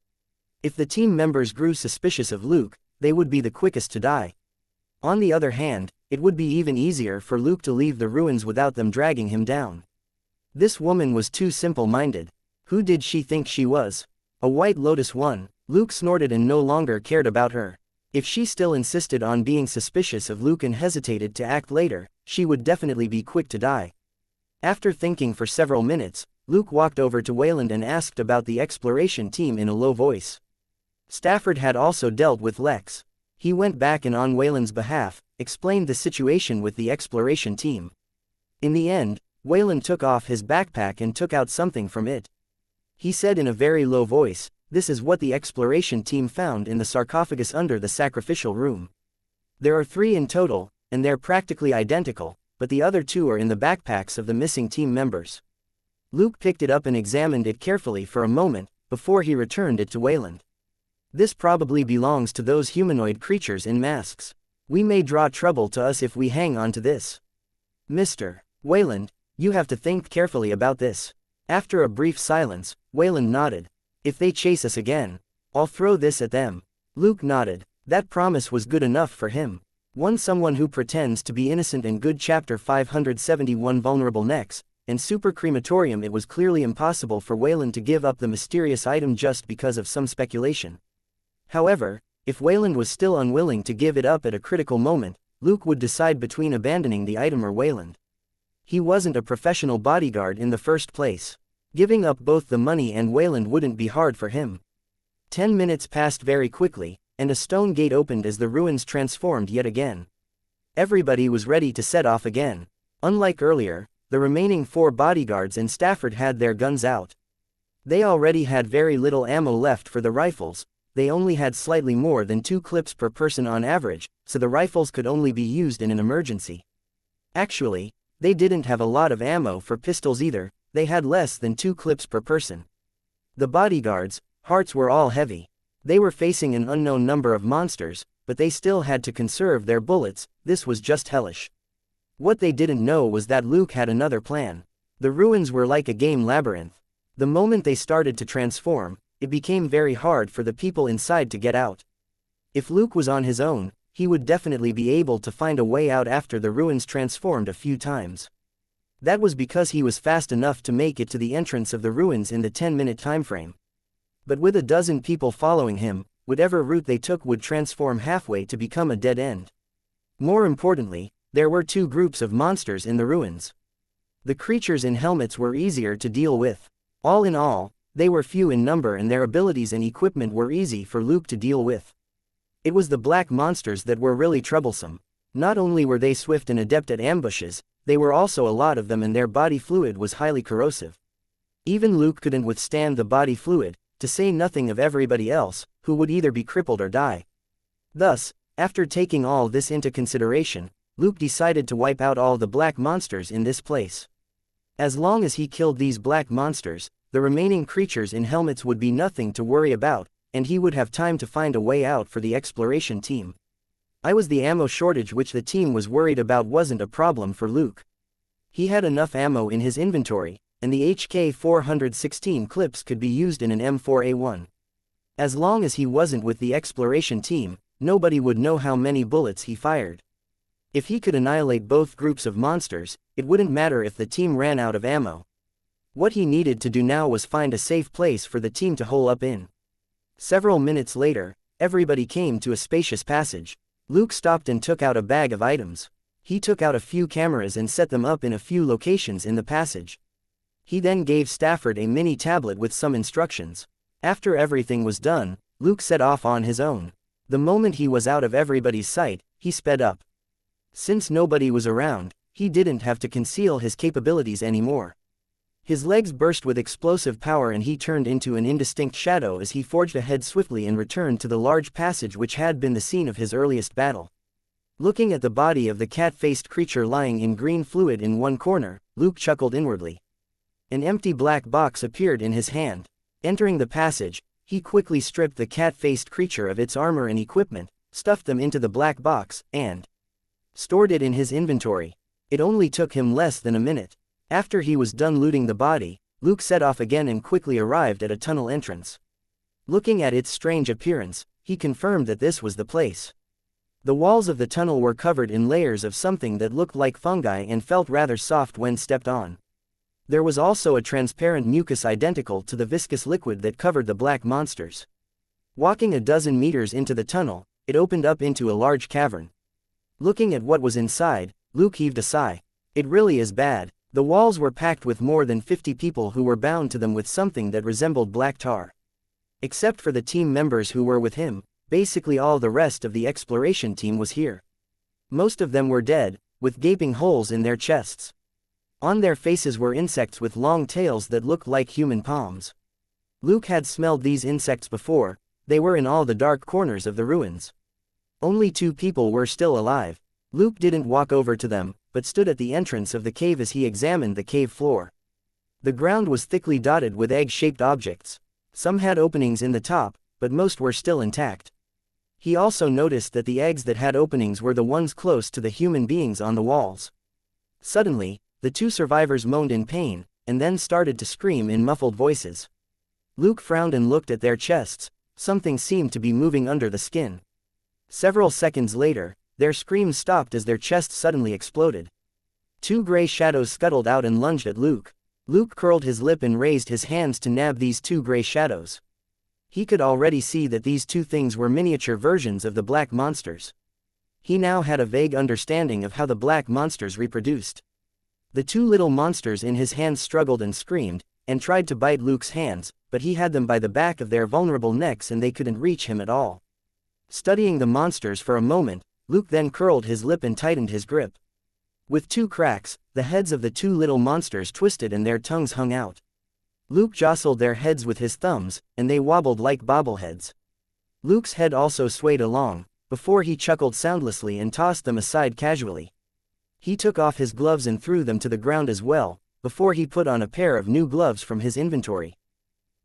If the team members grew suspicious of Luke, they would be the quickest to die. On the other hand, it would be even easier for Luke to leave the ruins without them dragging him down. This woman was too simple-minded. Who did she think she was? A White Lotus one. Luke snorted and no longer cared about her. If she still insisted on being suspicious of Luke and hesitated to act later, she would definitely be quick to die. After thinking for several minutes, Luke walked over to Wayland and asked about the exploration team in a low voice. Stafford had also dealt with Lex. He went back and on Wayland's behalf, explained the situation with the exploration team. In the end, Wayland took off his backpack and took out something from it. He said in a very low voice, "This is what the exploration team found in the sarcophagus under the sacrificial room. There are 3 in total, and they're practically identical, but the other 2 are in the backpacks of the missing team members." Luke picked it up and examined it carefully for a moment, before he returned it to Wayland. "This probably belongs to those humanoid creatures in masks. We may draw trouble to us if we hang on to this." "Mr. Wayland, You have to think carefully about this. After a brief silence, Wayland nodded. If they chase us again, I'll throw this at them. Luke nodded. That promise was good enough for him. Someone who pretends to be innocent and good. Chapter 571 Vulnerable Necks. In Super Crematorium, it was clearly impossible for Wayland to give up the mysterious item just because of some speculation. However, if Wayland was still unwilling to give it up at a critical moment, Luke would decide between abandoning the item or Wayland. He wasn't a professional bodyguard in the first place. Giving up both the money and Wayland wouldn't be hard for him. 10 minutes passed very quickly, and a stone gate opened as the ruins transformed yet again. Everybody was ready to set off again. Unlike earlier, the remaining 4 bodyguards and Stafford had their guns out. They already had very little ammo left for the rifles. They only had slightly more than 2 clips per person on average, so the rifles could only be used in an emergency. Actually, they didn't have a lot of ammo for pistols either. They had less than 2 clips per person. The bodyguards' hearts were all heavy. They were facing an unknown number of monsters, but they still had to conserve their bullets. This was just hellish. What they didn't know was that Luke had another plan. The ruins were like a game labyrinth. The moment they started to transform, it became very hard for the people inside to get out. If Luke was on his own, he would definitely be able to find a way out after the ruins transformed a few times. That was because he was fast enough to make it to the entrance of the ruins in the 10-minute timeframe. But with a dozen people following him, whatever route they took would transform halfway to become a dead end. More importantly, there were 2 groups of monsters in the ruins. The creatures in helmets were easier to deal with. All in all, they were few in number and their abilities and equipment were easy for Luke to deal with. It was the black monsters that were really troublesome. Not only were they swift and adept at ambushes, they were also a lot of them and their body fluid was highly corrosive. Even Luke couldn't withstand the body fluid, to say nothing of everybody else, who would either be crippled or die. Thus, after taking all this into consideration, Luke decided to wipe out all the black monsters in this place. As long as he killed these black monsters, the remaining creatures in helmets would be nothing to worry about, and he would have time to find a way out for the exploration team. The ammo shortage which the team was worried about wasn't a problem for Luke. He had enough ammo in his inventory, and the HK-416 clips could be used in an M4A1. As long as he wasn't with the exploration team, nobody would know how many bullets he fired. If he could annihilate both groups of monsters, it wouldn't matter if the team ran out of ammo. What he needed to do now was find a safe place for the team to hole up in. Several minutes later, everybody came to a spacious passage. Luke stopped and took out a bag of items. He took out a few cameras and set them up in a few locations in the passage. He then gave Stafford a mini tablet with some instructions. After everything was done, Luke set off on his own. The moment he was out of everybody's sight, he sped up. Since nobody was around, he didn't have to conceal his capabilities anymore. His legs burst with explosive power and he turned into an indistinct shadow as he forged ahead swiftly and returned to the large passage which had been the scene of his earliest battle. Looking at the body of the cat-faced creature lying in green fluid in one corner, Luke chuckled inwardly. An empty black box appeared in his hand. Entering the passage, he quickly stripped the cat-faced creature of its armor and equipment, stuffed them into the black box, and stored it in his inventory. It only took him less than a minute. After he was done looting the body, Luke set off again and quickly arrived at a tunnel entrance. Looking at its strange appearance, he confirmed that this was the place. The walls of the tunnel were covered in layers of something that looked like fungi and felt rather soft when stepped on. There was also a transparent mucus identical to the viscous liquid that covered the black monsters. Walking a dozen meters into the tunnel, it opened up into a large cavern. Looking at what was inside, Luke heaved a sigh. It really is bad. The walls were packed with more than 50 people who were bound to them with something that resembled black tar. Except for the team members who were with him, basically all the rest of the exploration team was here. Most of them were dead, with gaping holes in their chests. On their faces were insects with long tails that looked like human palms. Luke had smelled these insects before. They were in all the dark corners of the ruins. Only 2 people were still alive. Luke didn't walk over to them, but stood at the entrance of the cave as he examined the cave floor. The ground was thickly dotted with egg-shaped objects. Some had openings in the top, but most were still intact. He also noticed that the eggs that had openings were the ones close to the human beings on the walls. Suddenly, The two survivors moaned in pain, and then started to scream in muffled voices. Luke frowned and looked at their chests. Something seemed to be moving under the skin. Several seconds later, their screams stopped as their chests suddenly exploded. Two gray shadows scuttled out and lunged at Luke. Luke curled his lip and raised his hands to nab these two gray shadows. He could already see that these two things were miniature versions of the black monsters. He now had a vague understanding of how the black monsters reproduced. The two little monsters in his hands struggled and screamed, and tried to bite Luke's hands, but he had them by the back of their vulnerable necks and they couldn't reach him at all. Studying the monsters for a moment, Luke then curled his lip and tightened his grip. With two cracks, the heads of the two little monsters twisted and their tongues hung out. Luke jostled their heads with his thumbs, and they wobbled like bobbleheads. Luke's head also swayed along, before he chuckled soundlessly and tossed them aside casually. He took off his gloves and threw them to the ground as well, before he put on a pair of new gloves from his inventory.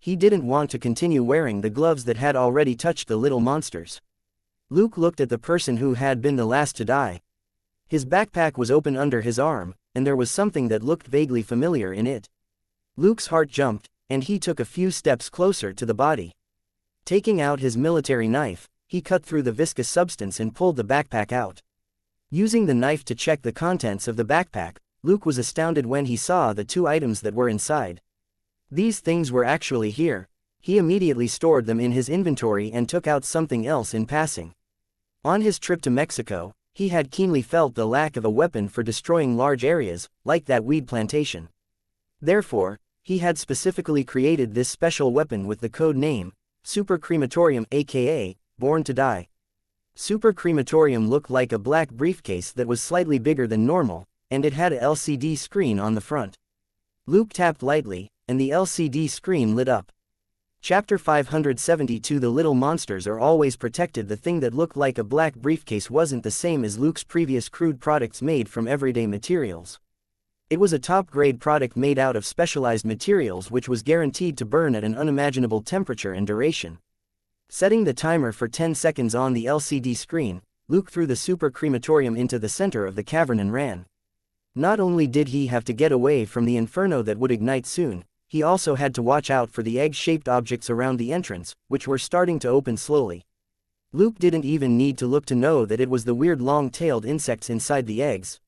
He didn't want to continue wearing the gloves that had already touched the little monsters. Luke looked at the person who had been the last to die. His backpack was open under his arm, and there was something that looked vaguely familiar in it. Luke's heart jumped, and he took a few steps closer to the body. Taking out his military knife, he cut through the viscous substance and pulled the backpack out. Using the knife to check the contents of the backpack, Luke was astounded when he saw the two items that were inside. These things were actually here. He immediately stored them in his inventory and took out something else in passing. On his trip to Mexico, he had keenly felt the lack of a weapon for destroying large areas, like that weed plantation. Therefore, he had specifically created this special weapon with the code name, Super Crematorium, aka, Born to Die. Super Crematorium looked like a black briefcase that was slightly bigger than normal, and it had a LCD screen on the front. Luke tapped lightly, and the LCD screen lit up. Chapter 572. The little monsters are always protected. The thing that looked like a black briefcase wasn't the same as Luke's previous crude products made from everyday materials. It was a top-grade product made out of specialized materials which was guaranteed to burn at an unimaginable temperature and duration. Setting the timer for 10 seconds on the LCD screen, Luke threw the super crematorium into the center of the cavern and ran. Not only did he have to get away from the inferno that would ignite soon, he also had to watch out for the egg-shaped objects around the entrance, which were starting to open slowly. Luke didn't even need to look to know that it was the weird long-tailed insects inside the eggs.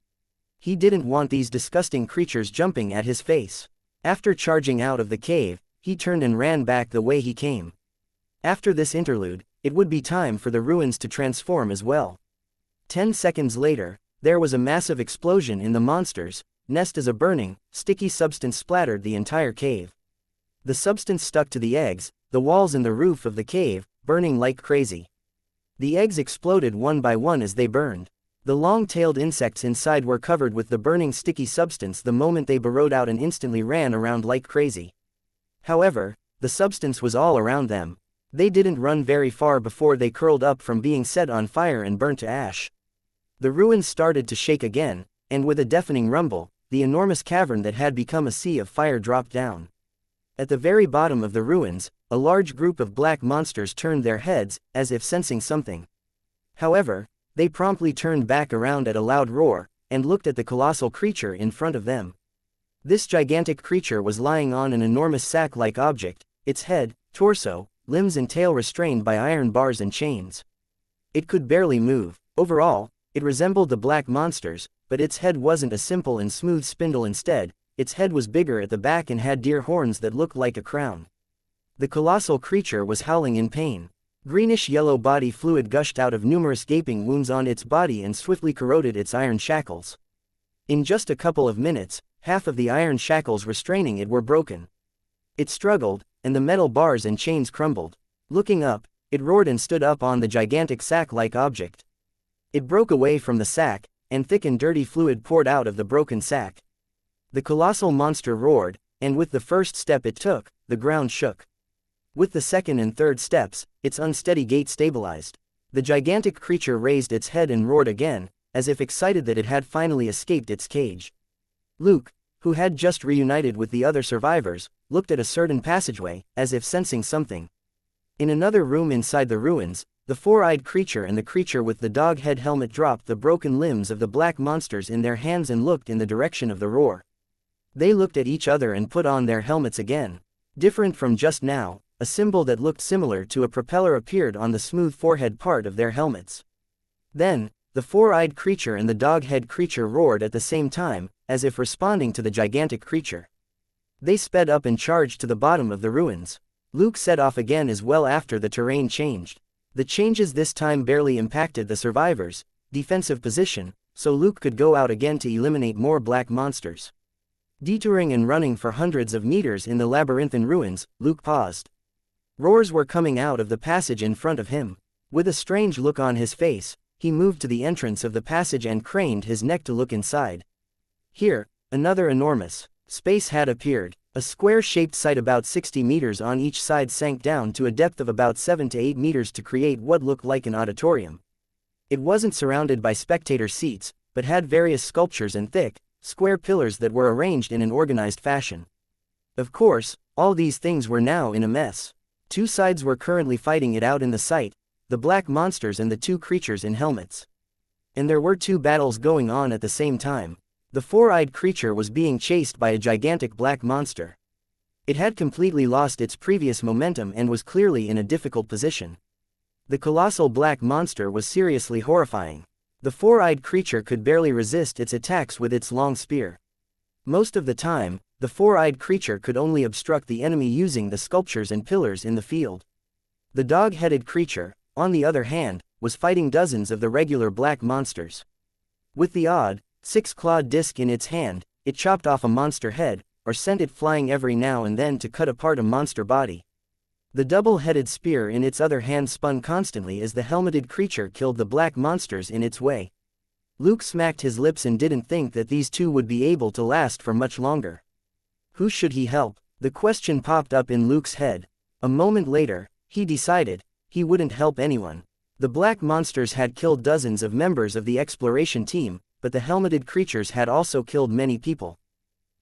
He didn't want these disgusting creatures jumping at his face. After charging out of the cave, he turned and ran back the way he came. After this interlude, it would be time for the ruins to transform as well. 10 seconds later, there was a massive explosion in the monsters' nest as a burning, sticky substance splattered the entire cave. The substance stuck to the eggs, the walls and the roof of the cave, burning like crazy. The eggs exploded one by one as they burned. The long-tailed insects inside were covered with the burning sticky substance the moment they burrowed out and instantly ran around like crazy. However, the substance was all around them. They didn't run very far before they curled up from being set on fire and burnt to ash. The ruins started to shake again, and with a deafening rumble, the enormous cavern that had become a sea of fire dropped down. At the very bottom of the ruins, a large group of black monsters turned their heads, as if sensing something. However, they promptly turned back around at a loud roar, and looked at the colossal creature in front of them. This gigantic creature was lying on an enormous sack-like object, its head, torso, limbs and tail restrained by iron bars and chains. It could barely move. Overall, it resembled the black monsters, but its head wasn't a simple and smooth spindle. Instead, its head was bigger at the back and had deer horns that looked like a crown. The colossal creature was howling in pain. Greenish-yellow body fluid gushed out of numerous gaping wounds on its body and swiftly corroded its iron shackles. In just a couple of minutes, half of the iron shackles restraining it were broken. It struggled, and the metal bars and chains crumbled. Looking up, it roared and stood up on the gigantic sack-like object. It broke away from the sack, and thick and dirty fluid poured out of the broken sack. The colossal monster roared, and with the first step it took, the ground shook. With the second and third steps, its unsteady gait stabilized. The gigantic creature raised its head and roared again, as if excited that it had finally escaped its cage. Luke, who had just reunited with the other survivors, looked at a certain passageway, as if sensing something. In another room inside the ruins, The four-eyed creature and the creature with the dog head helmet dropped the broken limbs of the black monsters in their hands and looked in the direction of the roar. They looked at each other and put on their helmets again. Different from just now, a symbol that looked similar to a propeller appeared on the smooth forehead part of their helmets. Then, the four-eyed creature and the dog-head creature roared at the same time, as if responding to the gigantic creature. They sped up and charged to the bottom of the ruins. Luke set off again as well after the terrain changed. The changes this time barely impacted the survivors' defensive position, so Luke could go out again to eliminate more black monsters. Detouring and running for hundreds of meters in the labyrinthine ruins, Luke paused. Roars were coming out of the passage in front of him. With a strange look on his face, he moved to the entrance of the passage and craned his neck to look inside. Here, another enormous space had appeared. A square-shaped site about 60 meters on each side sank down to a depth of about 7 to 8 meters to create what looked like an auditorium. It wasn't surrounded by spectator seats, but had various sculptures and thick, square pillars that were arranged in an organized fashion. Of course, all these things were now in a mess. Two sides were currently fighting it out in the site, the black monsters and the two creatures in helmets. And there were two battles going on at the same time. The four-eyed creature was being chased by a gigantic black monster. It had completely lost its previous momentum and was clearly in a difficult position. The colossal black monster was seriously horrifying. The four-eyed creature could barely resist its attacks with its long spear. Most of the time, the four-eyed creature could only obstruct the enemy using the sculptures and pillars in the field. The dog-headed creature, on the other hand, was fighting dozens of the regular black monsters. With the odd, six-clawed disc in its hand, it chopped off a monster head, or sent it flying every now and then to cut apart a monster body. The double-headed spear in its other hand spun constantly as the helmeted creature killed the black monsters in its way. Luke smacked his lips and didn't think that these two would be able to last for much longer. Who should he help? The question popped up in Luke's head. A moment later, he decided he wouldn't help anyone. The black monsters had killed dozens of members of the exploration team, but the helmeted creatures had also killed many people.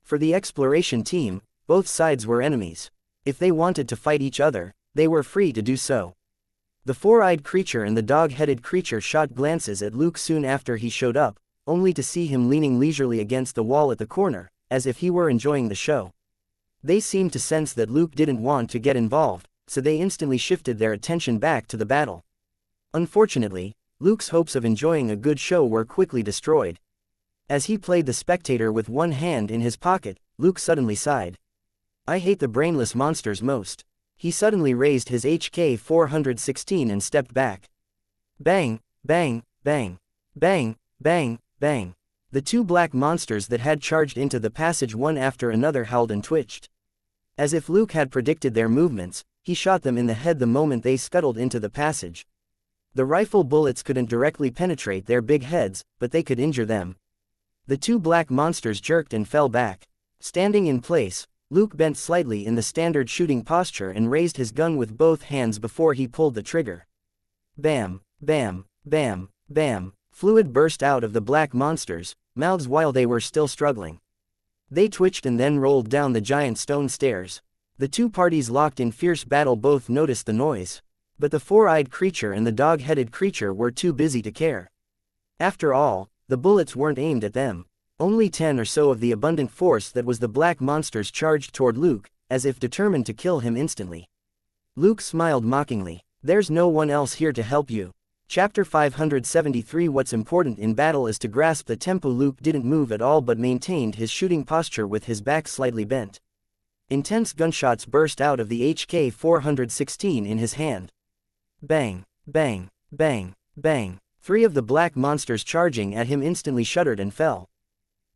For the exploration team, both sides were enemies. If they wanted to fight each other, they were free to do so. The four-eyed creature and the dog-headed creature shot glances at Luke soon after he showed up, only to see him leaning leisurely against the wall at the corner, as if he were enjoying the show. They seemed to sense that Luke didn't want to get involved, so they instantly shifted their attention back to the battle. Unfortunately, Luke's hopes of enjoying a good show were quickly destroyed. As he played the spectator with one hand in his pocket, Luke suddenly sighed. "I hate the brainless monsters most." He suddenly raised his HK-416 and stepped back. Bang, bang, bang, bang, bang, bang. The two black monsters that had charged into the passage one after another howled and twitched. As if Luke had predicted their movements, he shot them in the head the moment they scuttled into the passage. The rifle bullets couldn't directly penetrate their big heads, but they could injure them. The two black monsters jerked and fell back. Standing in place, Luke bent slightly in the standard shooting posture and raised his gun with both hands before he pulled the trigger. Bam, bam, bam, bam. Fluid burst out of the black monsters' mouths while they were still struggling. They twitched and then rolled down the giant stone stairs. The two parties locked in fierce battle both noticed the noise. But the four-eyed creature and the dog-headed creature were too busy to care. After all, the bullets weren't aimed at them. Only 10 or so of the abundant force that was the black monsters charged toward Luke, as if determined to kill him instantly. Luke smiled mockingly. "There's no one else here to help you." Chapter 573. What's important in battle is to grasp the tempo. Luke didn't move at all but maintained his shooting posture with his back slightly bent. Intense gunshots burst out of the HK-416 in his hand. Bang, bang, bang, bang. 3 of the black monsters charging at him instantly shuddered and fell.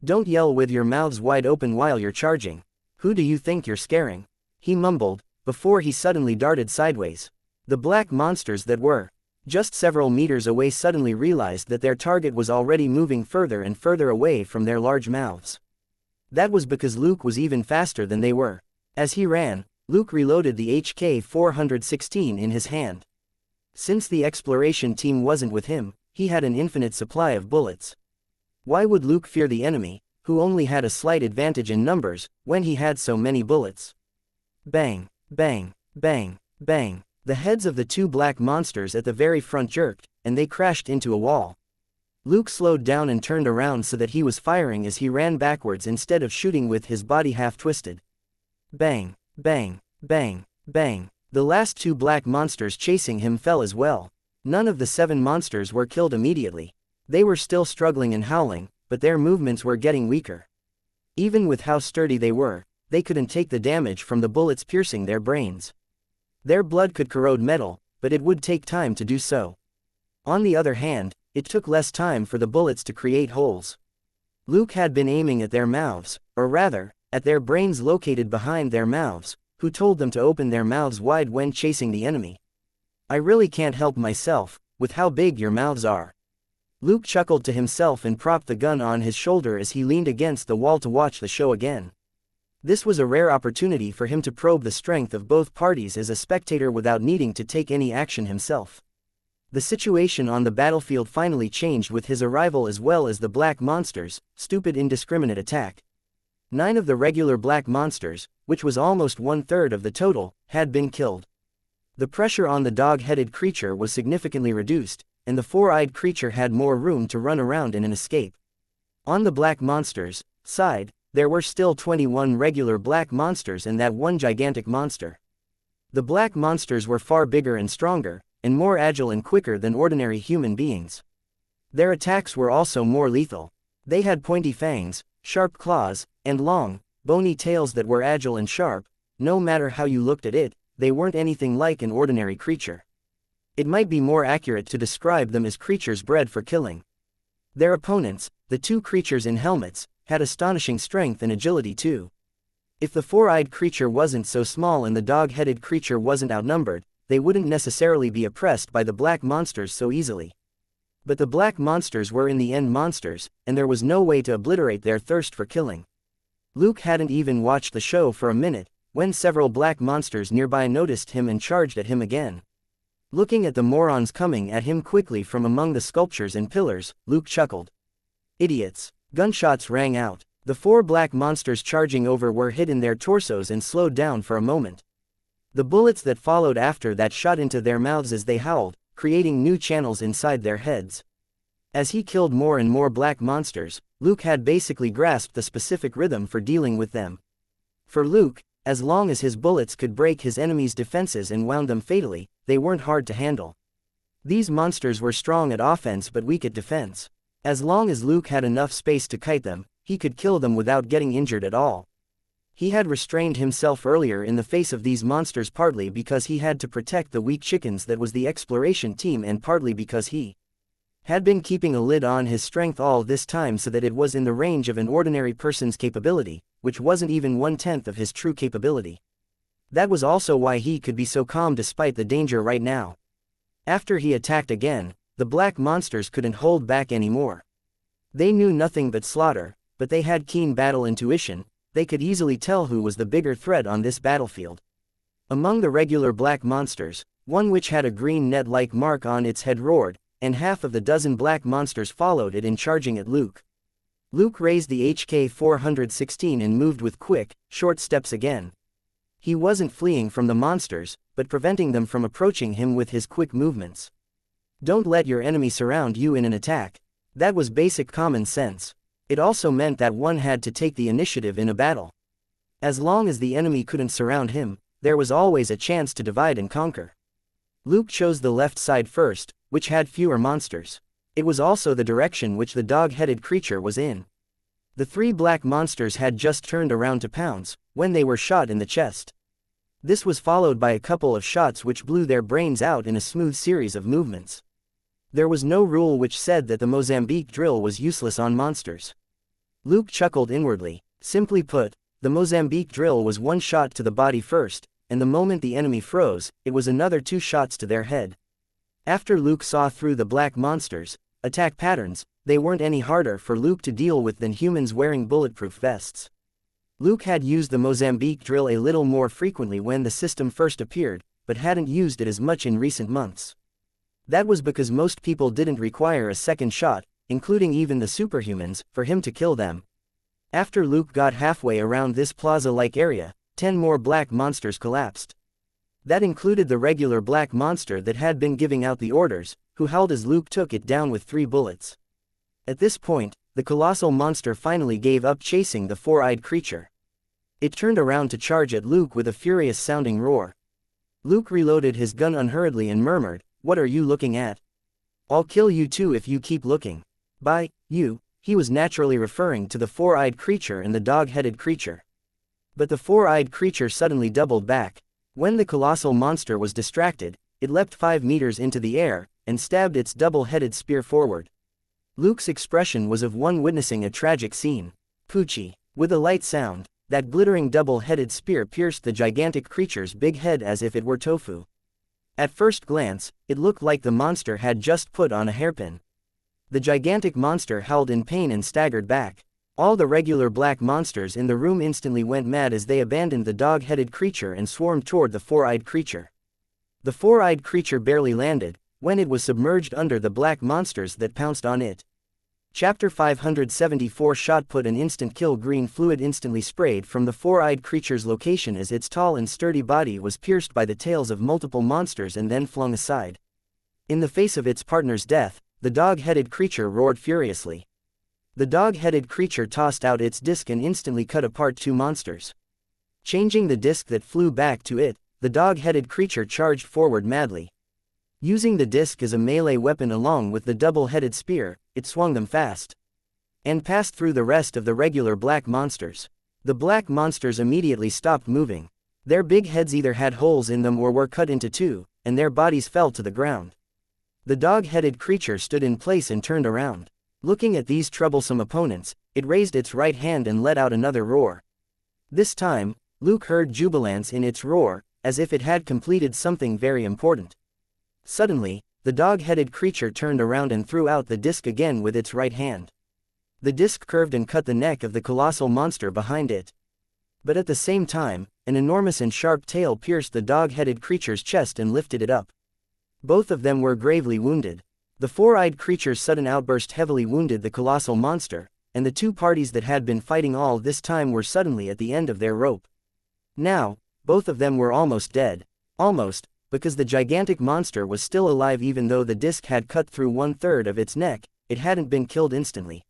"Don't yell with your mouths wide open while you're charging. Who do you think you're scaring?" he mumbled, before he suddenly darted sideways. The black monsters that were just several meters away suddenly realized that their target was already moving further and further away from their large mouths. That was because Luke was even faster than they were. As he ran, Luke reloaded the HK-416 in his hand. Since the exploration team wasn't with him, he had an infinite supply of bullets. Why would Luke fear the enemy, who only had a slight advantage in numbers, when he had so many bullets? Bang, bang, bang, bang. The heads of the two black monsters at the very front jerked, and they crashed into a wall. Luke slowed down and turned around so that he was firing as he ran backwards instead of shooting with his body half twisted. Bang, bang, bang, bang. The last two black monsters chasing him fell as well. None of the 7 monsters were killed immediately. They were still struggling and howling, but their movements were getting weaker. Even with how sturdy they were, they couldn't take the damage from the bullets piercing their brains. Their blood could corrode metal, but it would take time to do so. On the other hand, it took less time for the bullets to create holes. Luke had been aiming at their mouths, or rather, at their brains located behind their mouths, who told them to open their mouths wide when chasing the enemy. I really can't help myself, with how big your mouths are. Luke chuckled to himself and propped the gun on his shoulder as he leaned against the wall to watch the show again. This was a rare opportunity for him to probe the strength of both parties as a spectator without needing to take any action himself. The situation on the battlefield finally changed with his arrival as well as the black monsters' stupid indiscriminate attack. 9 of the regular black monsters, which was almost 1/3 of the total, had been killed. The pressure on the dog-headed creature was significantly reduced, and the 4-eyed creature had more room to run around in an escape. On the black monsters' side, there were still 21 regular black monsters and that one gigantic monster. The black monsters were far bigger and stronger, and more agile and quicker than ordinary human beings. Their attacks were also more lethal. They had pointy fangs, sharp claws, and long, bony tails that were agile and sharp. No matter how you looked at it, they weren't anything like an ordinary creature. It might be more accurate to describe them as creatures bred for killing. Their opponents, the 2 creatures in helmets, had astonishing strength and agility too. If the 4-eyed creature wasn't so small and the dog-headed creature wasn't outnumbered, they wouldn't necessarily be oppressed by the black monsters so easily. But the black monsters were in the end monsters, and there was no way to obliterate their thirst for killing. Luke hadn't even watched the show for a minute, when several black monsters nearby noticed him and charged at him again. Looking at the morons coming at him quickly from among the sculptures and pillars, Luke chuckled. Idiots. Gunshots rang out. The 4 black monsters charging over were hit in their torsos and slowed down for a moment. The bullets that followed after that shot into their mouths as they howled, creating new channels inside their heads. As he killed more and more black monsters, Luke had basically grasped the specific rhythm for dealing with them. For Luke, as long as his bullets could break his enemy's defenses and wound them fatally, they weren't hard to handle. These monsters were strong at offense but weak at defense. As long as Luke had enough space to kite them, he could kill them without getting injured at all. He had restrained himself earlier in the face of these monsters partly because he had to protect the weak chickens that was the exploration team and partly because he had been keeping a lid on his strength all this time so that it was in the range of an ordinary person's capability, which wasn't even 1/10 of his true capability. That was also why he could be so calm despite the danger right now. After he attacked again, the black monsters couldn't hold back anymore. They knew nothing but slaughter, but they had keen battle intuition. They could easily tell who was the bigger threat on this battlefield. Among the regular black monsters, one which had a green net-like mark on its head roared, and half of the dozen black monsters followed it in charging at Luke. Luke raised the HK-416 and moved with quick, short steps again. He wasn't fleeing from the monsters, but preventing them from approaching him with his quick movements. Don't let your enemy surround you in an attack. That was basic common sense. It also meant that one had to take the initiative in a battle. As long as the enemy couldn't surround him, there was always a chance to divide and conquer. Luke chose the left side first, which had fewer monsters. It was also the direction which the dog-headed creature was in. The 3 black monsters had just turned around to pounce, when they were shot in the chest. This was followed by a couple of shots which blew their brains out in a smooth series of movements. There was no rule which said that the Mozambique drill was useless on monsters. Luke chuckled inwardly. Simply put, the Mozambique drill was 1 shot to the body first, and the moment the enemy froze, it was another 2 shots to their head. After Luke saw through the black monsters' attack patterns, they weren't any harder for Luke to deal with than humans wearing bulletproof vests. Luke had used the Mozambique drill a little more frequently when the system first appeared, but hadn't used it as much in recent months. That was because most people didn't require a second shot, including even the superhumans, for him to kill them. After Luke got halfway around this plaza-like area, 10 more black monsters collapsed. That included the regular black monster that had been giving out the orders, who howled as Luke took it down with 3 bullets. At this point, the colossal monster finally gave up chasing the 4-eyed creature. It turned around to charge at Luke with a furious-sounding roar. Luke reloaded his gun unhurriedly and murmured, "What are you looking at? I'll kill you too if you keep looking." By you, he was naturally referring to the 4-eyed creature and the dog-headed creature. But the 4-eyed creature suddenly doubled back. When the colossal monster was distracted, it leapt 5 meters into the air, and stabbed its double-headed spear forward. Luke's expression was of one witnessing a tragic scene. Poochie. With a light sound, that glittering double-headed spear pierced the gigantic creature's big head as if it were tofu. At first glance, it looked like the monster had just put on a hairpin. The gigantic monster howled in pain and staggered back. All the regular black monsters in the room instantly went mad as they abandoned the dog-headed creature and swarmed toward the 4-eyed creature. The 4-eyed creature barely landed, when it was submerged under the black monsters that pounced on it. Chapter 574 shot put an instant kill. Green fluid instantly sprayed from the 4-eyed creature's location as its tall and sturdy body was pierced by the tails of multiple monsters and then flung aside. In the face of its partner's death, the dog-headed creature roared furiously. The dog-headed creature tossed out its disc and instantly cut apart 2 monsters. Changing the disc that flew back to it, the dog-headed creature charged forward madly. Using the disc as a melee weapon along with the double-headed spear, it swung them fast and passed through the rest of the regular black monsters. The black monsters immediately stopped moving. Their big heads either had holes in them or were cut into 2, and their bodies fell to the ground. The dog-headed creature stood in place and turned around. Looking at these troublesome opponents, it raised its right hand and let out another roar. This time, Luke heard jubilance in its roar, as if it had completed something very important. Suddenly, the dog-headed creature turned around and threw out the disc again with its right hand. The disc curved and cut the neck of the colossal monster behind it. But at the same time, an enormous and sharp tail pierced the dog-headed creature's chest and lifted it up. Both of them were gravely wounded. The 4-eyed creature's sudden outburst heavily wounded the colossal monster, and the 2 parties that had been fighting all this time were suddenly at the end of their rope. Now, both of them were almost dead. Almost, because the gigantic monster was still alive even though the disc had cut through 1/3 of its neck, it hadn't been killed instantly.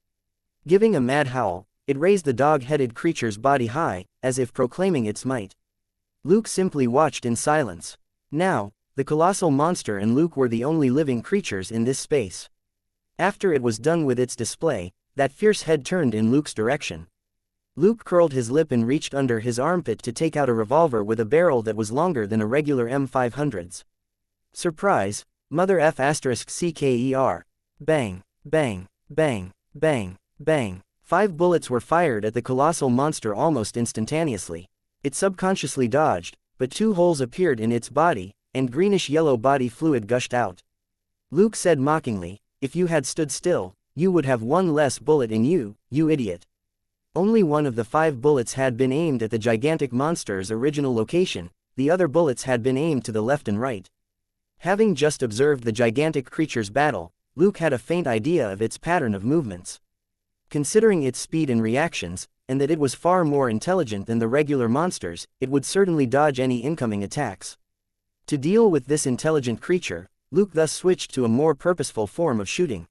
Giving a mad howl, it raised the dog-headed creature's body high, as if proclaiming its might. Luke simply watched in silence. Now, the colossal monster and Luke were the only living creatures in this space. After it was done with its display, that fierce head turned in Luke's direction. Luke curled his lip and reached under his armpit to take out a revolver with a barrel that was longer than a regular M500's. Surprise, mother F *CKER. Bang, bang, bang, bang, bang. 5 bullets were fired at the colossal monster almost instantaneously. It subconsciously dodged, but 2 holes appeared in its body, and greenish-yellow body fluid gushed out. Luke said mockingly, "If you had stood still, you would have 1 less bullet in you, you idiot." Only one of the 5 bullets had been aimed at the gigantic monster's original location, the other bullets had been aimed to the left and right. Having just observed the gigantic creature's battle, Luke had a faint idea of its pattern of movements. Considering its speed and reactions, and that it was far more intelligent than the regular monsters, it would certainly dodge any incoming attacks. To deal with this intelligent creature, Luke thus switched to a more purposeful form of shooting.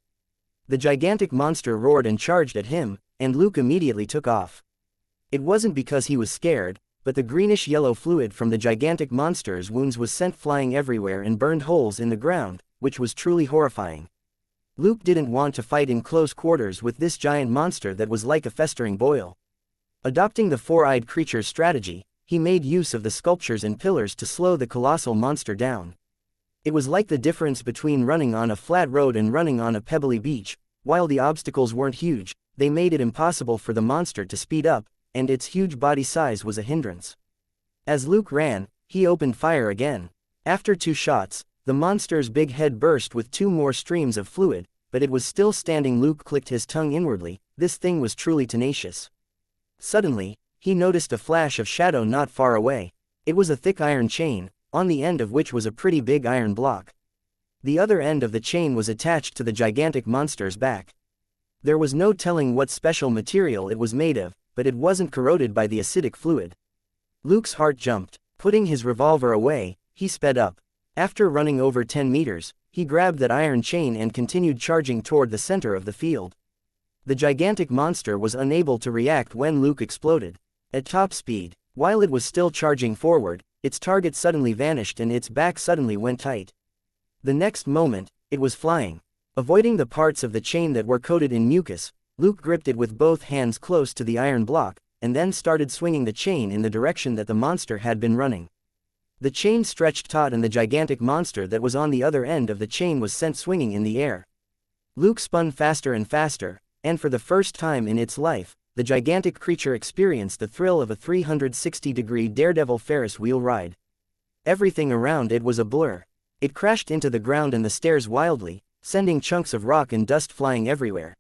The gigantic monster roared and charged at him, and Luke immediately took off. It wasn't because he was scared, but the greenish-yellow fluid from the gigantic monster's wounds was sent flying everywhere and burned holes in the ground, which was truly horrifying. Luke didn't want to fight in close quarters with this giant monster that was like a festering boil. Adopting the 4-eyed creature's strategy, he made use of the sculptures and pillars to slow the colossal monster down. It was like the difference between running on a flat road and running on a pebbly beach. While the obstacles weren't huge, they made it impossible for the monster to speed up, and its huge body size was a hindrance. As Luke ran, he opened fire again. After 2 shots, the monster's big head burst with 2 more streams of fluid, but it was still standing. Luke clicked his tongue inwardly. This thing was truly tenacious. Suddenly, he noticed a flash of shadow not far away. It was a thick iron chain, on the end of which was a pretty big iron block. The other end of the chain was attached to the gigantic monster's back. There was no telling what special material it was made of, but it wasn't corroded by the acidic fluid. Luke's heart jumped. Putting his revolver away, He sped up. After running over 10 meters, he grabbed that iron chain and continued charging toward the center of the field. The gigantic monster was unable to react when Luke exploded. At top speed, while it was still charging forward, its target suddenly vanished and its back suddenly went tight. The next moment, it was flying. Avoiding the parts of the chain that were coated in mucus, Luke gripped it with both hands close to the iron block, and then started swinging the chain in the direction that the monster had been running. The chain stretched taut and the gigantic monster that was on the other end of the chain was sent swinging in the air. Luke spun faster and faster, and for the first time in its life, the gigantic creature experienced the thrill of a 360-degree daredevil Ferris wheel ride. Everything around it was a blur. It crashed into the ground and the stairs wildly, sending chunks of rock and dust flying everywhere.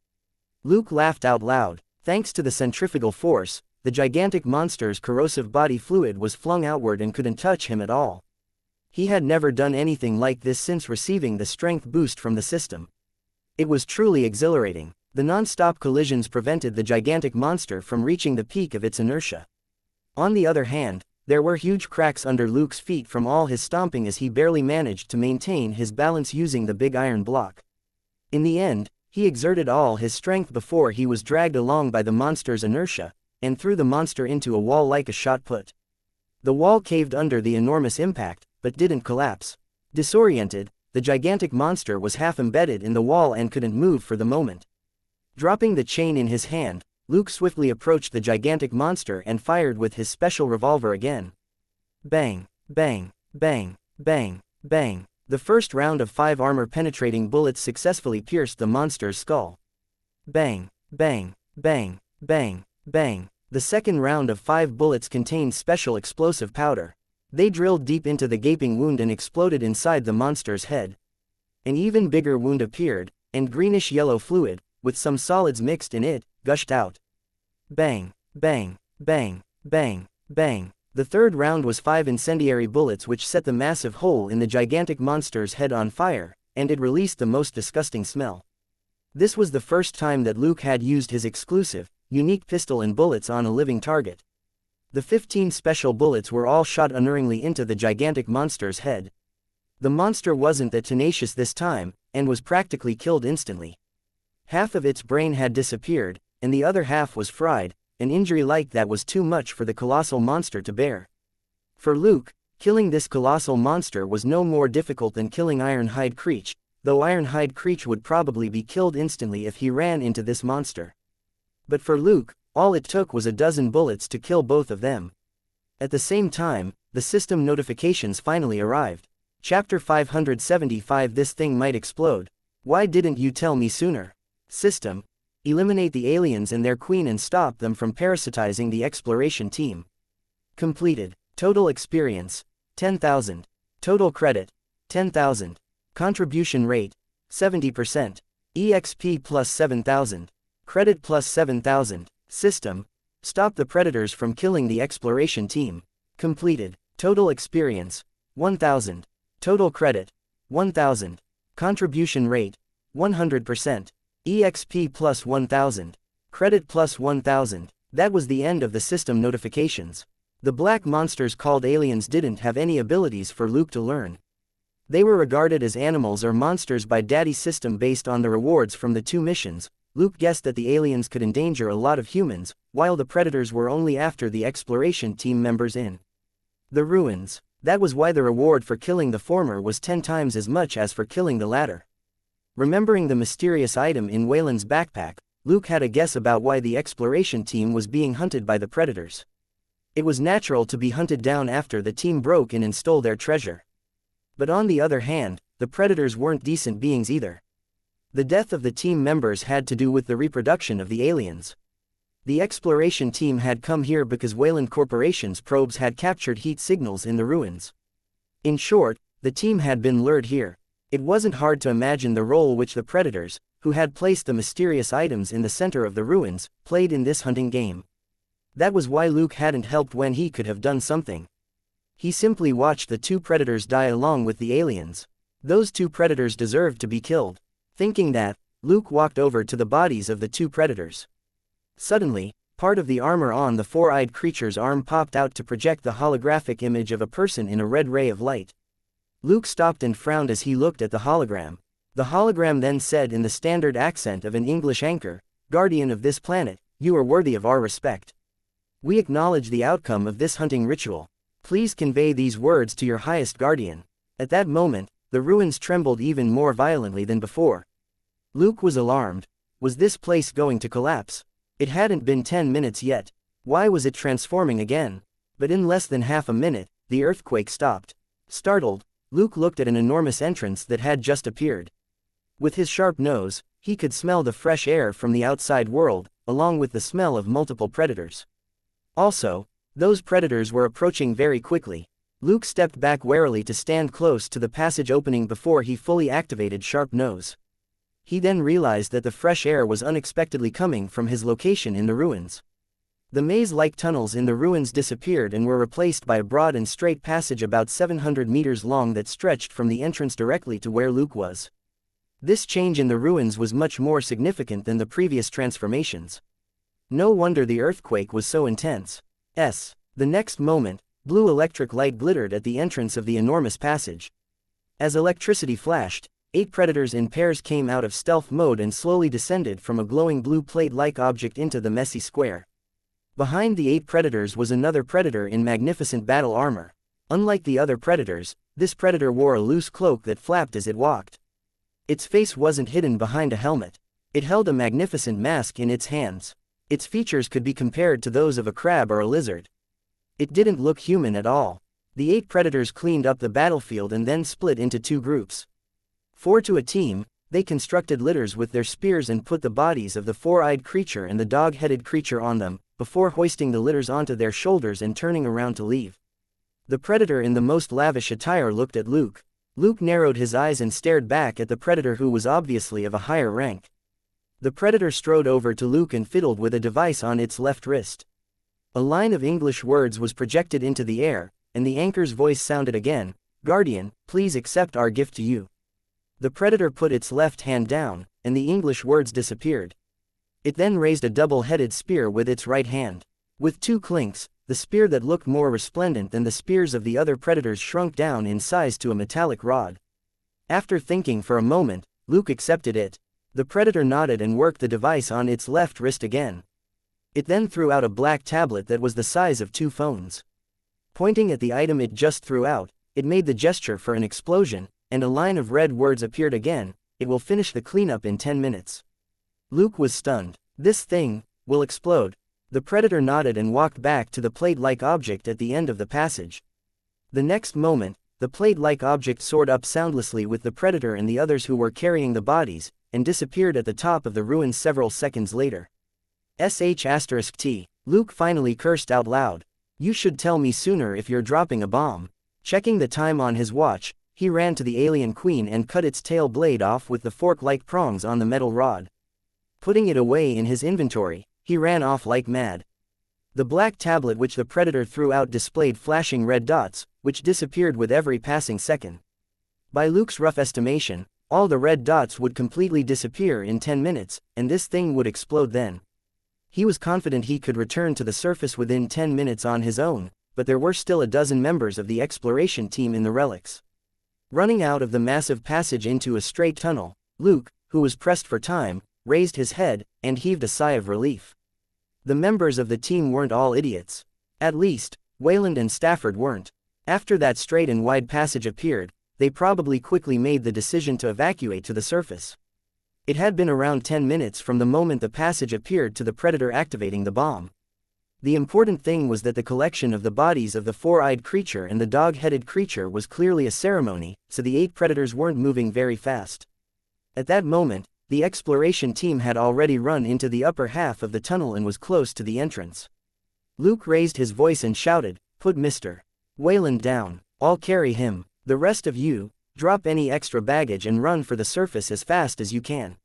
Luke laughed out loud. Thanks to the centrifugal force, the gigantic monster's corrosive body fluid was flung outward and couldn't touch him at all. He had never done anything like this since receiving the strength boost from the system. It was truly exhilarating. The non-stop collisions prevented the gigantic monster from reaching the peak of its inertia. On the other hand, there were huge cracks under Luke's feet from all his stomping as he barely managed to maintain his balance using the big iron block. In the end, he exerted all his strength before he was dragged along by the monster's inertia, and threw the monster into a wall like a shot put. The wall caved under the enormous impact, but didn't collapse. Disoriented, the gigantic monster was half embedded in the wall and couldn't move for the moment. Dropping the chain in his hand, Luke swiftly approached the gigantic monster and fired with his special revolver again. Bang, bang, bang, bang, bang. The first round of 5 armor-penetrating bullets successfully pierced the monster's skull. Bang, bang, bang, bang, bang. The second round of 5 bullets contained special explosive powder. They drilled deep into the gaping wound and exploded inside the monster's head. An even bigger wound appeared, and greenish-yellow fluid, with some solids mixed in it, gushed out. Bang, bang, bang, bang, bang. The third round was 5 incendiary bullets which set the massive hole in the gigantic monster's head on fire, and it released the most disgusting smell. This was the first time that Luke had used his exclusive, unique pistol and bullets on a living target. The 15 special bullets were all shot unerringly into the gigantic monster's head. The monster wasn't that tenacious this time, and was practically killed instantly. Half of its brain had disappeared, and the other half was fried, an injury like that was too much for the colossal monster to bear. For Luke, killing this colossal monster was no more difficult than killing Ironhide Creech, though Ironhide Creech would probably be killed instantly if he ran into this monster. But for Luke, all it took was a dozen bullets to kill both of them. At the same time, the system notifications finally arrived. Chapter 575 This thing might explode. Why didn't you tell me sooner? System. Eliminate the aliens and their queen and stop them from parasitizing the exploration team. Completed. Total experience, 10,000. Total credit, 10,000. Contribution rate, 70%. EXP plus 7,000. Credit plus 7,000. System. Stop the predators from killing the exploration team. Completed. Total experience, 1,000. Total credit, 1,000. Contribution rate, 100%. EXP plus 1,000. Credit plus 1,000. That was the end of the system notifications. The black monsters called aliens didn't have any abilities for Luke to learn. They were regarded as animals or monsters by Daddy's system based on the rewards from the 2 missions. Luke guessed that the aliens could endanger a lot of humans, while the predators were only after the exploration team members in the ruins. That was why the reward for killing the former was 10 times as much as for killing the latter. Remembering the mysterious item in Waylon's backpack, Luke had a guess about why the exploration team was being hunted by the predators. It was natural to be hunted down after the team broke in and stole their treasure. But on the other hand, the predators weren't decent beings either. The death of the team members had to do with the reproduction of the aliens. The exploration team had come here because Wayland Corporation's probes had captured heat signals in the ruins. In short, the team had been lured here. It wasn't hard to imagine the role which the predators, who had placed the mysterious items in the center of the ruins, played in this hunting game. That was why Luke hadn't helped when he could have done something. He simply watched the 2 predators die along with the aliens. Those 2 predators deserved to be killed. Thinking that, Luke walked over to the bodies of the 2 predators. Suddenly, part of the armor on the 4-eyed creature's arm popped out to project the holographic image of a person in a red ray of light. Luke stopped and frowned as he looked at the hologram. The hologram then said in the standard accent of an English anchor, "Guardian of this planet, you are worthy of our respect. We acknowledge the outcome of this hunting ritual. Please convey these words to your highest guardian." At that moment, the ruins trembled even more violently than before. Luke was alarmed. Was this place going to collapse? It hadn't been 10 minutes yet. Why was it transforming again? But in less than half a minute, the earthquake stopped. Startled, Luke looked at an enormous entrance that had just appeared. With his sharp nose, he could smell the fresh air from the outside world, along with the smell of multiple predators. Also, those predators were approaching very quickly. Luke stepped back warily to stand close to the passage opening before he fully activated Sharp Nose. He then realized that the fresh air was unexpectedly coming from his location in the ruins. The maze-like tunnels in the ruins disappeared and were replaced by a broad and straight passage about 700 meters long that stretched from the entrance directly to where Luke was. This change in the ruins was much more significant than the previous transformations. No wonder the earthquake was so intense. The next moment, blue electric light glittered at the entrance of the enormous passage. As electricity flashed, 8 predators in pairs came out of stealth mode and slowly descended from a glowing blue plate-like object into the messy square. Behind the 8 predators was another predator in magnificent battle armor. Unlike the other predators, this predator wore a loose cloak that flapped as it walked. Its face wasn't hidden behind a helmet. It held a magnificent mask in its hands. Its features could be compared to those of a crab or a lizard. It didn't look human at all. The 8 predators cleaned up the battlefield and then split into 2 groups. 4 to a team, they constructed litters with their spears and put the bodies of the 4-eyed creature and the dog-headed creature on them, before hoisting the litters onto their shoulders and turning around to leave. The predator in the most lavish attire looked at Luke. Luke narrowed his eyes and stared back at the predator who was obviously of a higher rank. The predator strode over to Luke and fiddled with a device on its left wrist. A line of English words was projected into the air, and the anchor's voice sounded again, "Guardian, please accept our gift to you." The predator put its left hand down, and the English words disappeared. It then raised a double-headed spear with its right hand. With 2 clinks, the spear that looked more resplendent than the spears of the other predators shrunk down in size to a metallic rod. After thinking for a moment, Luke accepted it. The predator nodded and worked the device on its left wrist again. It then threw out a black tablet that was the size of 2 phones. Pointing at the item it just threw out, it made the gesture for an explosion, and a line of red words appeared again, "It will finish the cleanup in 10 minutes. Luke was stunned. "This thing will explode." The predator nodded and walked back to the plate-like object at the end of the passage. The next moment, the plate-like object soared up soundlessly with the predator and the others who were carrying the bodies, and disappeared at the top of the ruins several seconds later. *T. Luke finally cursed out loud. "You should tell me sooner if you're dropping a bomb." Checking the time on his watch, he ran to the alien queen and cut its tail blade off with the fork-like prongs on the metal rod. Putting it away in his inventory, he ran off like mad. The black tablet which the predator threw out displayed flashing red dots, which disappeared with every passing second. By Luke's rough estimation, all the red dots would completely disappear in 10 minutes, and this thing would explode then. He was confident he could return to the surface within 10 minutes on his own, but there were still a dozen members of the exploration team in the relics. Running out of the massive passage into a straight tunnel, Luke, who was pressed for time, raised his head, and heaved a sigh of relief. The members of the team weren't all idiots. At least, Wayland and Stafford weren't. After that straight and wide passage appeared, they probably quickly made the decision to evacuate to the surface. It had been around 10 minutes from the moment the passage appeared to the predator activating the bomb. The important thing was that the collection of the bodies of the 4-eyed creature and the dog-headed creature was clearly a ceremony, so the 8 predators weren't moving very fast. At that moment, the exploration team had already run into the upper half of the tunnel and was close to the entrance. Luke raised his voice and shouted, "Put Mr. Wayland down. I'll carry him. The rest of you, drop any extra baggage and run for the surface as fast as you can."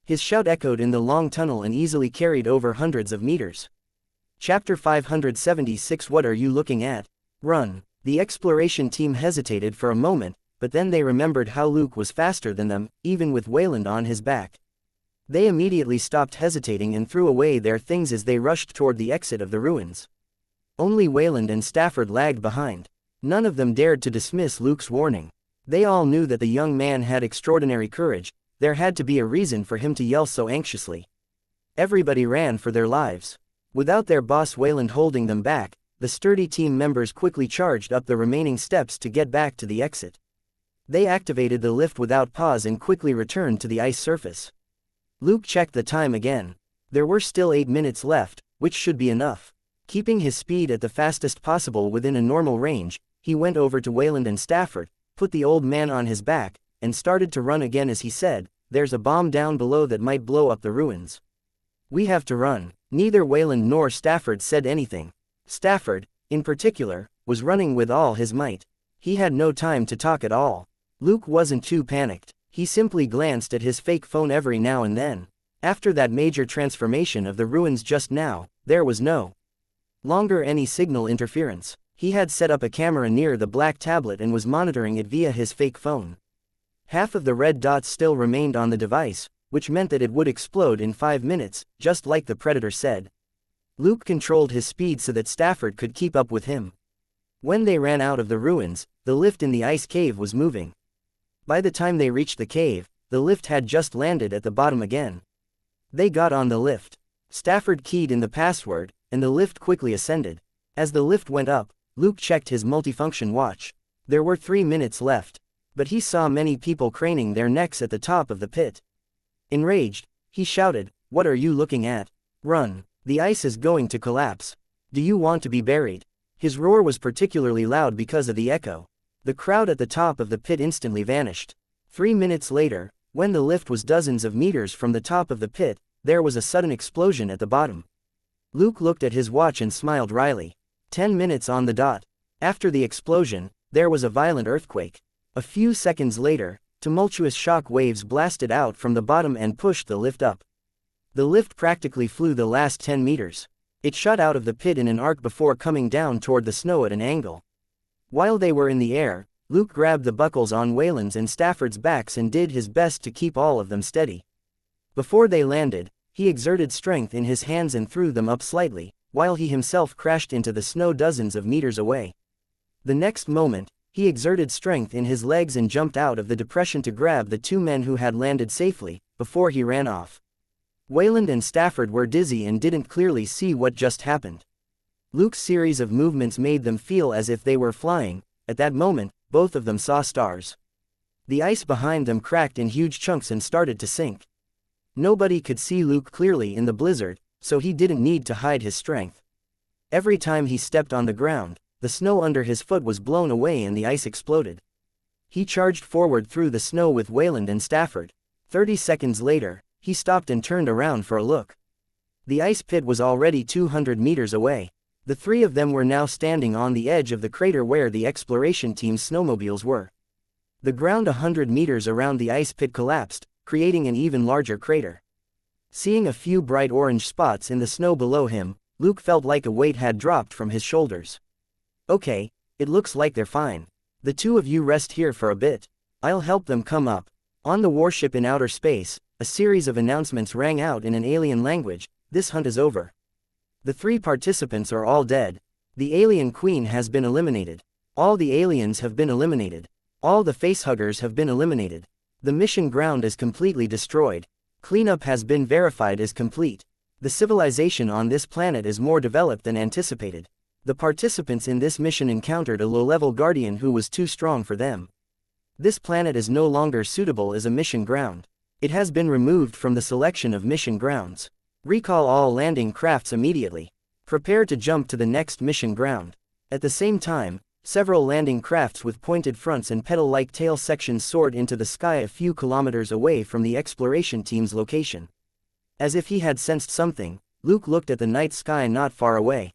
His shout echoed in the long tunnel and easily carried over hundreds of meters. Chapter 576. What are you looking at? Run. The exploration team hesitated for a moment, but then they remembered how Luke was faster than them, even with Wayland on his back. They immediately stopped hesitating and threw away their things as they rushed toward the exit of the ruins. Only Wayland and Stafford lagged behind. None of them dared to dismiss Luke's warning. They all knew that the young man had extraordinary courage. There had to be a reason for him to yell so anxiously. Everybody ran for their lives. Without their boss Wayland holding them back, the sturdy team members quickly charged up the remaining steps to get back to the exit. They activated the lift without pause and quickly returned to the ice surface. Luke checked the time again. There were still 8 minutes left, which should be enough. Keeping his speed at the fastest possible within a normal range, he went over to Wayland and Stafford, put the old man on his back, and started to run again as he said, "There's a bomb down below that might blow up the ruins. We have to run." Neither Wayland nor Stafford said anything. Stafford, in particular, was running with all his might. He had no time to talk at all. Luke wasn't too panicked. He simply glanced at his fake phone every now and then. After that major transformation of the ruins just now, there was no longer any signal interference. He had set up a camera near the black tablet and was monitoring it via his fake phone. Half of the red dots still remained on the device, which meant that it would explode in 5 minutes, just like the Predator said. Luke controlled his speed so that Stafford could keep up with him. When they ran out of the ruins, the lift in the ice cave was moving. By the time they reached the cave, the lift had just landed at the bottom again. They got on the lift. Stafford keyed in the password, and the lift quickly ascended. As the lift went up, Luke checked his multifunction watch. There were 3 minutes left. But he saw many people craning their necks at the top of the pit. Enraged, he shouted, "What are you looking at? Run! The ice is going to collapse. Do you want to be buried?" His roar was particularly loud because of the echo. The crowd at the top of the pit instantly vanished. 3 minutes later, when the lift was dozens of meters from the top of the pit, there was a sudden explosion at the bottom. Luke looked at his watch and smiled wryly. 10 minutes on the dot. After the explosion, there was a violent earthquake. A few seconds later, tumultuous shock waves blasted out from the bottom and pushed the lift up. The lift practically flew the last 10 meters. It shot out of the pit in an arc before coming down toward the snow at an angle. While they were in the air, Luke grabbed the buckles on Wayland's and Stafford's backs and did his best to keep all of them steady. Before they landed, he exerted strength in his hands and threw them up slightly, while he himself crashed into the snow dozens of meters away. The next moment, he exerted strength in his legs and jumped out of the depression to grab the 2 men who had landed safely, before he ran off. Wayland and Stafford were dizzy and didn't clearly see what just happened. Luke's series of movements made them feel as if they were flying. At that moment, both of them saw stars. The ice behind them cracked in huge chunks and started to sink. Nobody could see Luke clearly in the blizzard, so he didn't need to hide his strength. Every time he stepped on the ground, the snow under his foot was blown away and the ice exploded. He charged forward through the snow with Wayland and Stafford. 30 seconds later, he stopped and turned around for a look. The ice pit was already 200 meters away. The 3 of them were now standing on the edge of the crater where the exploration team's snowmobiles were. The ground 100 meters around the ice pit collapsed, creating an even larger crater. Seeing a few bright orange spots in the snow below him, Luke felt like a weight had dropped from his shoulders. "Okay, it looks like they're fine. The 2 of you rest here for a bit. I'll help them come up." On the warship in outer space, a series of announcements rang out in an alien language. "This hunt is over. The 3 participants are all dead. The alien queen has been eliminated. All the aliens have been eliminated. All the facehuggers have been eliminated. The mission ground is completely destroyed. Cleanup has been verified as complete. The civilization on this planet is more developed than anticipated. The participants in this mission encountered a low-level guardian who was too strong for them. This planet is no longer suitable as a mission ground. It has been removed from the selection of mission grounds. Recall all landing crafts immediately. Prepare to jump to the next mission ground." At the same time, several landing crafts with pointed fronts and petal-like tail sections soared into the sky a few kilometers away from the exploration team's location. As if he had sensed something, Luke looked at the night sky not far away.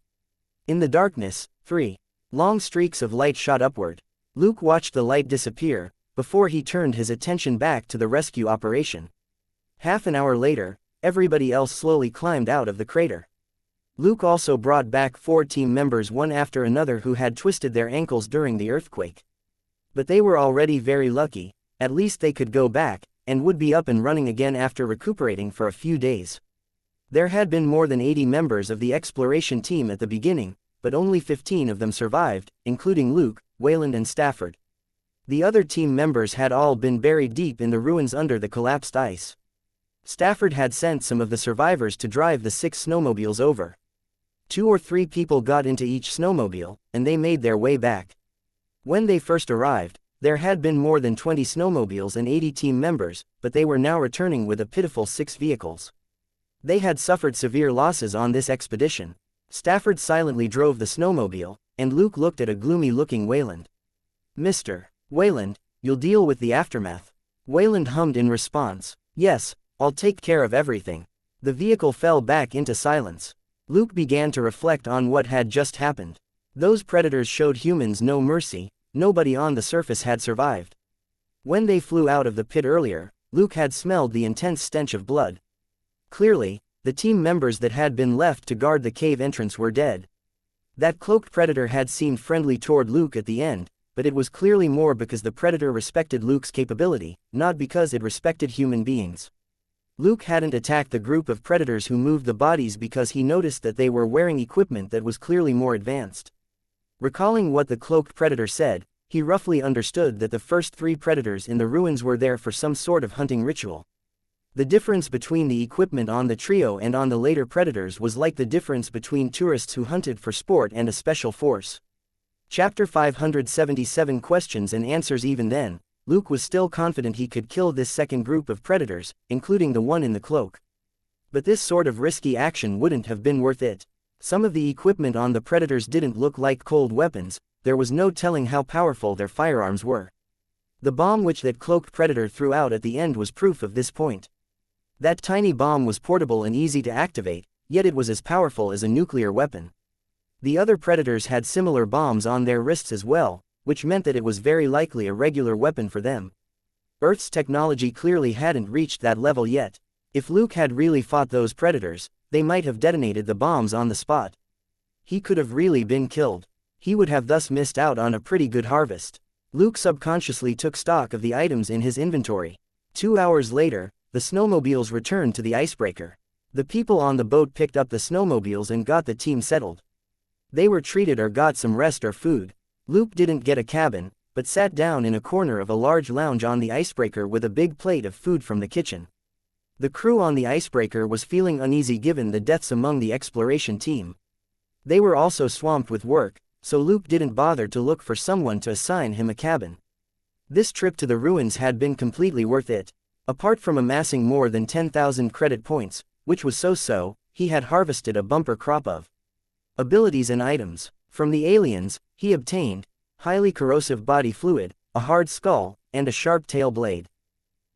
In the darkness, 3 long streaks of light shot upward. Luke watched the light disappear, before he turned his attention back to the rescue operation. Half an hour later, everybody else slowly climbed out of the crater. Luke also brought back 4 team members one after another who had twisted their ankles during the earthquake. But they were already very lucky. At least they could go back, and would be up and running again after recuperating for a few days. There had been more than 80 members of the exploration team at the beginning, but only 15 of them survived, including Luke, Wayland and Stafford. The other team members had all been buried deep in the ruins under the collapsed ice. Stafford had sent some of the survivors to drive the 6 snowmobiles over. 2 or 3 people got into each snowmobile, and they made their way back. When they first arrived, there had been more than 20 snowmobiles and 80 team members, but they were now returning with a pitiful 6 vehicles. They had suffered severe losses on this expedition. Stafford silently drove the snowmobile, and Luke looked at a gloomy-looking Wayland. "Mr. Wayland, you'll deal with the aftermath." Wayland hummed in response. "Yes, I'll take care of everything." The vehicle fell back into silence. Luke began to reflect on what had just happened. Those predators showed humans no mercy. Nobody on the surface had survived. When they flew out of the pit earlier, Luke had smelled the intense stench of blood. Clearly, the team members that had been left to guard the cave entrance were dead. That cloaked predator had seemed friendly toward Luke at the end, but it was clearly more because the predator respected Luke's capability, not because it respected human beings. Luke hadn't attacked the group of predators who moved the bodies because he noticed that they were wearing equipment that was clearly more advanced. Recalling what the cloaked predator said, he roughly understood that the first 3 predators in the ruins were there for some sort of hunting ritual. The difference between the equipment on the trio and on the later predators was like the difference between tourists who hunted for sport and a special force. Chapter 577 Questions and Answers. Even then, Luke was still confident he could kill this second group of predators, including the one in the cloak. But this sort of risky action wouldn't have been worth it. Some of the equipment on the predators didn't look like cold weapons. There was no telling how powerful their firearms were. The bomb which that cloaked predator threw out at the end was proof of this point. That tiny bomb was portable and easy to activate, yet it was as powerful as a nuclear weapon. The other predators had similar bombs on their wrists as well, which meant that it was very likely a regular weapon for them. Earth's technology clearly hadn't reached that level yet. If Luke had really fought those predators, they might have detonated the bombs on the spot. He could have really been killed. He would have thus missed out on a pretty good harvest. Luke subconsciously took stock of the items in his inventory. 2 hours later, the snowmobiles returned to the icebreaker. The people on the boat picked up the snowmobiles and got the team settled. They were treated or got some rest or food. Luke didn't get a cabin, but sat down in a corner of a large lounge on the icebreaker with a big plate of food from the kitchen. The crew on the icebreaker was feeling uneasy given the deaths among the exploration team. They were also swamped with work, so Luke didn't bother to look for someone to assign him a cabin. This trip to the ruins had been completely worth it. Apart from amassing more than 10,000 credit points, which was so-so, he had harvested a bumper crop of abilities and items. From the aliens, he obtained highly corrosive body fluid, a hard skull, and a sharp tail blade.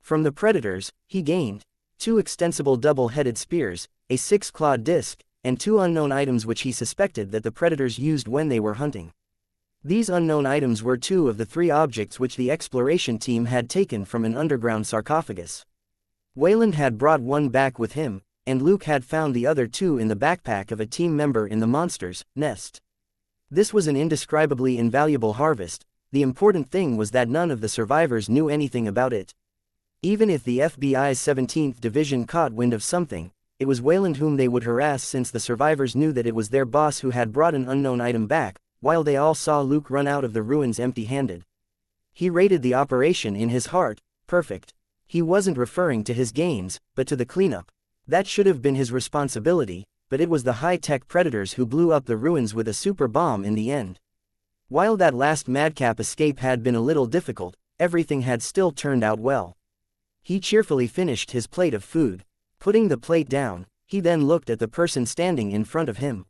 From the predators, he gained 2 extensible double-headed spears, a 6-clawed disc, and 2 unknown items which he suspected that the predators used when they were hunting. These unknown items were 2 of the 3 objects which the exploration team had taken from an underground sarcophagus. Wayland had brought one back with him, and Luke had found the other 2 in the backpack of a team member in the monster's nest. This was an indescribably invaluable harvest. The important thing was that none of the survivors knew anything about it. Even if the FBI's 17th Division caught wind of something, it was Wayland whom they would harass, since the survivors knew that it was their boss who had brought an unknown item back, while they all saw Luke run out of the ruins empty-handed. He rated the operation in his heart perfect. He wasn't referring to his gains, but to the cleanup. That should have been his responsibility, but it was the high-tech predators who blew up the ruins with a super bomb in the end. While that last madcap escape had been a little difficult, everything had still turned out well. He cheerfully finished his plate of food. Putting the plate down, he then looked at the person standing in front of him.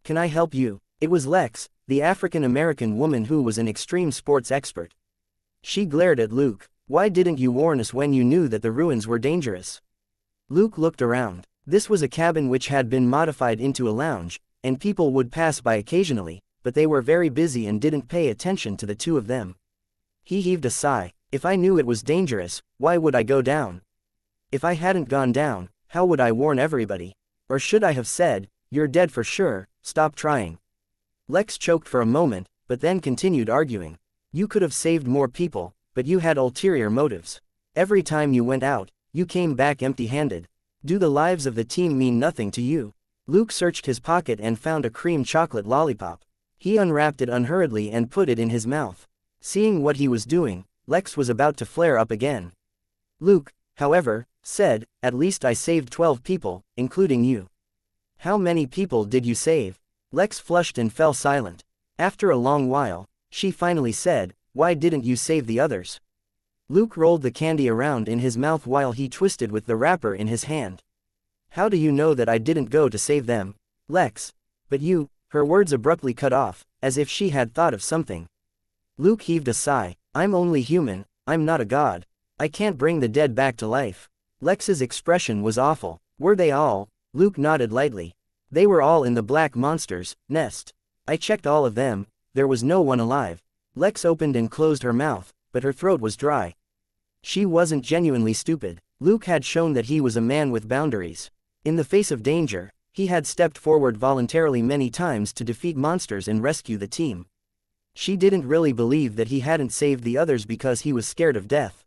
"Can I help you?" It was Lex, the African-American woman who was an extreme sports expert. She glared at Luke. "Why didn't you warn us when you knew that the ruins were dangerous?" Luke looked around. This was a cabin which had been modified into a lounge, and people would pass by occasionally, but they were very busy and didn't pay attention to the 2 of them. He heaved a sigh. "If I knew it was dangerous, why would I go down? If I hadn't gone down, how would I warn everybody? Or should I have said, 'You're dead for sure, stop trying'?" Lex choked for a moment, but then continued arguing. "You could have saved more people, but you had ulterior motives. Every time you went out, you came back empty-handed. Do the lives of the team mean nothing to you?" Luke searched his pocket and found a cream chocolate lollipop. He unwrapped it unhurriedly and put it in his mouth. Seeing what he was doing, Lex was about to flare up again. Luke, however, said, "At least I saved 12 people, including you." "How many people did you save?" Lex flushed and fell silent. After a long while, she finally said, "Why didn't you save the others?" Luke rolled the candy around in his mouth while he twisted with the wrapper in his hand. "How do you know that I didn't go to save them?" "Lex." "But you," her words abruptly cut off, as if she had thought of something. Luke heaved a sigh. "I'm only human, I'm not a god. I can't bring the dead back to life." Lex's expression was awful. "Were they all?" Luke nodded lightly. "They were all in the black monster's nest. I checked all of them, there was no one alive." Lex opened and closed her mouth, but her throat was dry. She wasn't genuinely stupid. Luke had shown that he was a man with boundaries. In the face of danger, he had stepped forward voluntarily many times to defeat monsters and rescue the team. She didn't really believe that he hadn't saved the others because he was scared of death.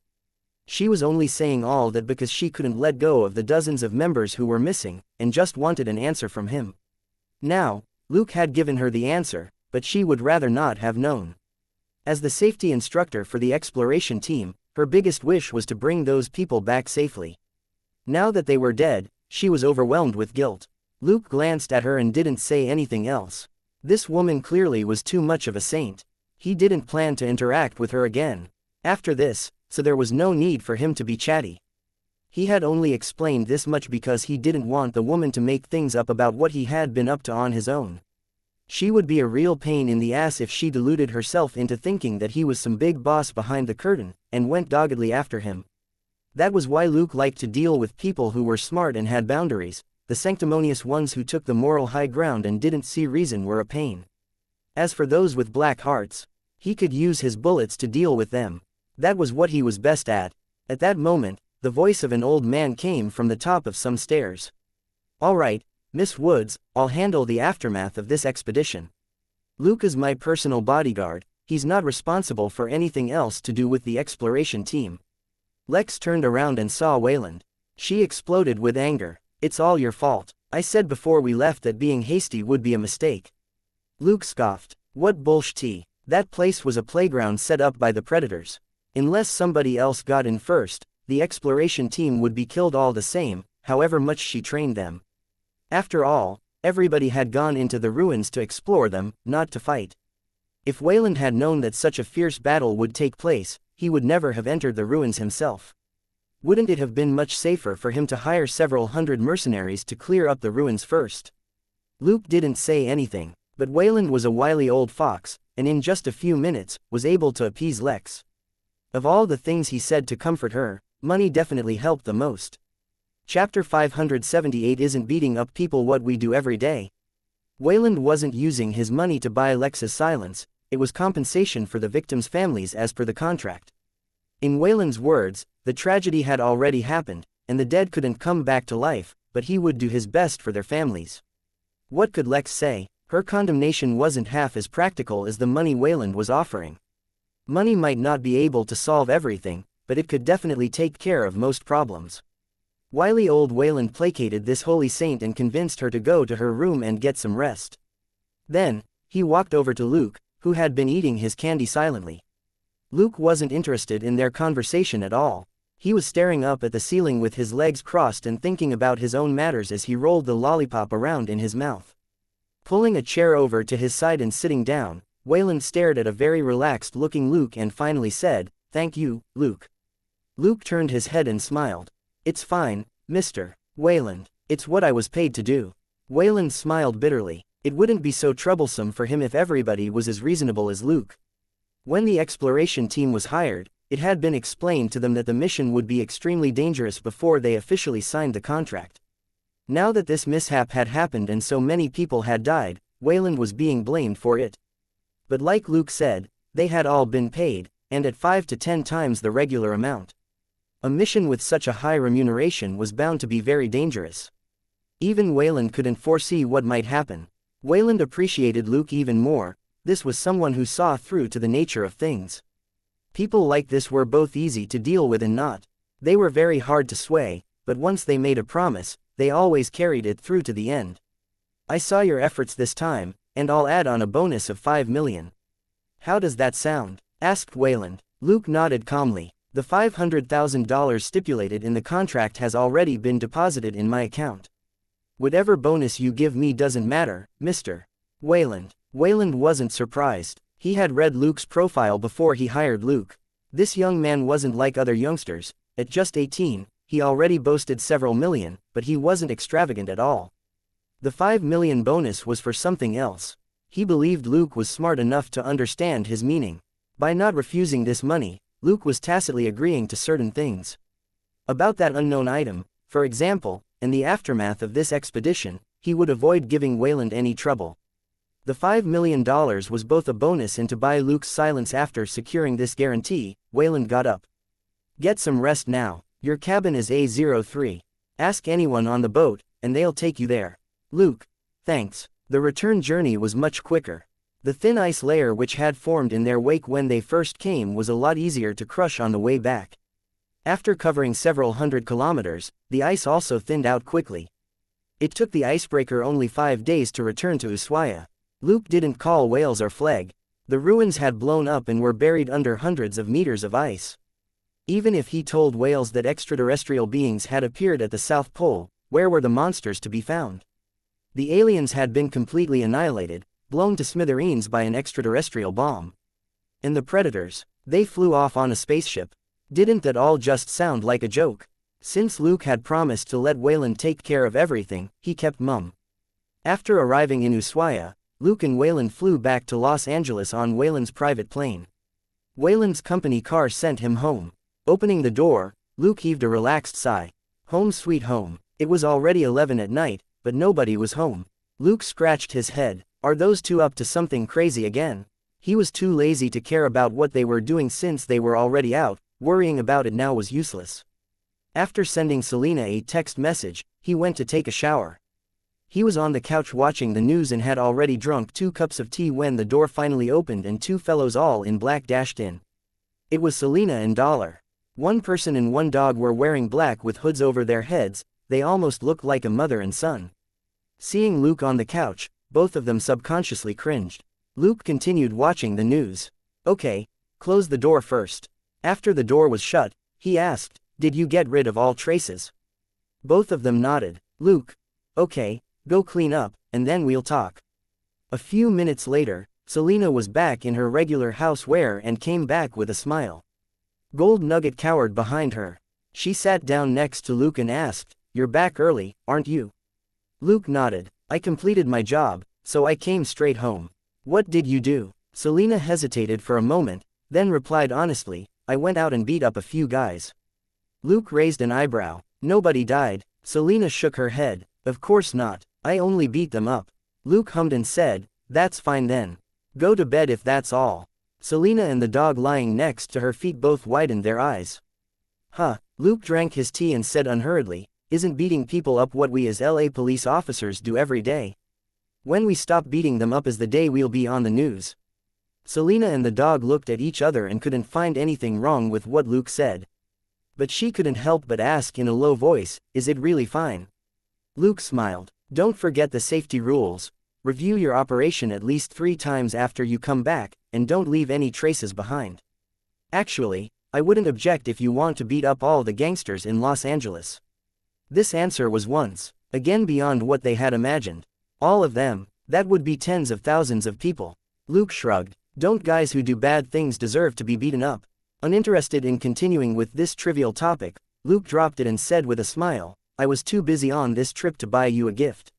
She was only saying all that because she couldn't let go of the dozens of members who were missing, and just wanted an answer from him. Now, Luke had given her the answer, but she would rather not have known. As the safety instructor for the exploration team, her biggest wish was to bring those people back safely. Now that they were dead, she was overwhelmed with guilt. Luke glanced at her and didn't say anything else. This woman clearly was too much of a saint. He didn't plan to interact with her again after this, so there was no need for him to be chatty. He had only explained this much because he didn't want the woman to make things up about what he had been up to on his own. She would be a real pain in the ass if she deluded herself into thinking that he was some big boss behind the curtain, and went doggedly after him. That was why Luke liked to deal with people who were smart and had boundaries. The sanctimonious ones who took the moral high ground and didn't see reason were a pain. As for those with black hearts, he could use his bullets to deal with them. That was what he was best at. At that moment, the voice of an old man came from the top of some stairs. "All right, Miss Woods, I'll handle the aftermath of this expedition. Luke is my personal bodyguard, he's not responsible for anything else to do with the exploration team." Lex turned around and saw Wayland. She exploded with anger. "It's all your fault. I said before we left that being hasty would be a mistake." Luke scoffed. "What bullshit. That place was a playground set up by the predators. Unless somebody else got in first, the exploration team would be killed all the same, however much she trained them. After all, everybody had gone into the ruins to explore them, not to fight. If Wayland had known that such a fierce battle would take place, he would never have entered the ruins himself. Wouldn't it have been much safer for him to hire several hundred mercenaries to clear up the ruins first?" Luke didn't say anything, but Wayland was a wily old fox, and in just a few minutes, was able to appease Lex. Of all the things he said to comfort her, money definitely helped the most. Chapter 578 isn't beating up people what we do every day. Wayland wasn't using his money to buy Lex's silence, it was compensation for the victims' families as per the contract. In Wayland's words, the tragedy had already happened, and the dead couldn't come back to life, but he would do his best for their families. What could Lex say? Her condemnation wasn't half as practical as the money Wayland was offering. Money might not be able to solve everything, but it could definitely take care of most problems. Wily old Wayland placated this holy saint and convinced her to go to her room and get some rest. Then, he walked over to Luke, who had been eating his candy silently. Luke wasn't interested in their conversation at all. He was staring up at the ceiling with his legs crossed and thinking about his own matters as he rolled the lollipop around in his mouth. Pulling a chair over to his side and sitting down, Wayland stared at a very relaxed-looking Luke and finally said, "Thank you, Luke." Luke turned his head and smiled. "It's fine, Mr. Wayland. It's what I was paid to do." Wayland smiled bitterly. It wouldn't be so troublesome for him if everybody was as reasonable as Luke. When the exploration team was hired, it had been explained to them that the mission would be extremely dangerous before they officially signed the contract. Now that this mishap had happened and so many people had died, Wayland was being blamed for it. But like Luke said, they had all been paid, and at 5 to 10 times the regular amount. A mission with such a high remuneration was bound to be very dangerous. Even Wayland couldn't foresee what might happen. Wayland appreciated Luke even more. This was someone who saw through to the nature of things. People like this were both easy to deal with and not. They were very hard to sway, but once they made a promise, they always carried it through to the end. "I saw your efforts this time, and I'll add on a bonus of 5 million. How does that sound?" asked Wayland. Luke nodded calmly. The $500,000 stipulated in the contract has already been deposited in my account. Whatever bonus you give me doesn't matter, Mr. Wayland. Wayland wasn't surprised. He had read Luke's profile before he hired Luke. This young man wasn't like other youngsters. At just 18, he already boasted several million, but he wasn't extravagant at all. The $5 million bonus was for something else. He believed Luke was smart enough to understand his meaning. By not refusing this money, Luke was tacitly agreeing to certain things. About that unknown item, for example, in the aftermath of this expedition, he would avoid giving Wayland any trouble. The $5 million was both a bonus and to buy Luke's silence. After securing this guarantee, Wayland got up. Get some rest now. Your cabin is A03. Ask anyone on the boat, and they'll take you there. Luke. Thanks. The return journey was much quicker. The thin ice layer which had formed in their wake when they first came was a lot easier to crush on the way back. After covering several hundred kilometers, the ice also thinned out quickly. It took the icebreaker only 5 days to return to Ushuaia. Luke didn't call whales or flag. The ruins had blown up and were buried under hundreds of meters of ice. Even if he told whales that extraterrestrial beings had appeared at the South Pole, where were the monsters to be found? The aliens had been completely annihilated, blown to smithereens by an extraterrestrial bomb. And the predators, they flew off on a spaceship. Didn't that all just sound like a joke? Since Luke had promised to let Wayland take care of everything, he kept mum. After arriving in Ushuaia, Luke and Wayland flew back to Los Angeles on Wayland's private plane. Wayland's company car sent him home. Opening the door, Luke heaved a relaxed sigh. Home sweet home. It was already 11 at night, but nobody was home. Luke scratched his head. Are those two up to something crazy again? He was too lazy to care about what they were doing since they were already out. Worrying about it now was useless. After sending Selena a text message, he went to take a shower. He was on the couch watching the news and had already drunk 2 cups of tea when the door finally opened and 2 fellows all in black dashed in. It was Selena and Dollar. One person and one dog were wearing black with hoods over their heads. They almost looked like a mother and son. Seeing Luke on the couch, both of them subconsciously cringed. Luke continued watching the news. Okay, close the door first. After the door was shut, he asked, did you get rid of all traces? Both of them nodded. Luke. Okay, go clean up, and then we'll talk. A few minutes later, Selena was back in her regular housewear and came back with a smile. Gold Nugget cowered behind her. She sat down next to Luke and asked, you're back early, aren't you? Luke nodded. I completed my job, so I came straight home. What did you do? Selena hesitated for a moment, then replied honestly, I went out and beat up a few guys. Luke raised an eyebrow. Nobody died. Selena shook her head. Of course not. I only beat them up. Luke hummed and said, that's fine then. Go to bed if that's all. Selena and the dog lying next to her feet both widened their eyes. Huh. Luke drank his tea and said unhurriedly, isn't beating people up what we as LA police officers do every day? When we stop beating them up is the day we'll be on the news. Selena and the dog looked at each other and couldn't find anything wrong with what Luke said. But she couldn't help but ask in a low voice, is it really fine? Luke smiled. Don't forget the safety rules. Review your operation at least 3 times after you come back, and don't leave any traces behind. Actually, I wouldn't object if you want to beat up all the gangsters in Los Angeles. This answer was once again beyond what they had imagined. All of them, that would be tens of thousands of people. Luke shrugged. Don't guys who do bad things deserve to be beaten up? Uninterested in continuing with this trivial topic, Luke dropped it and said with a smile, I was too busy on this trip to buy you a gift.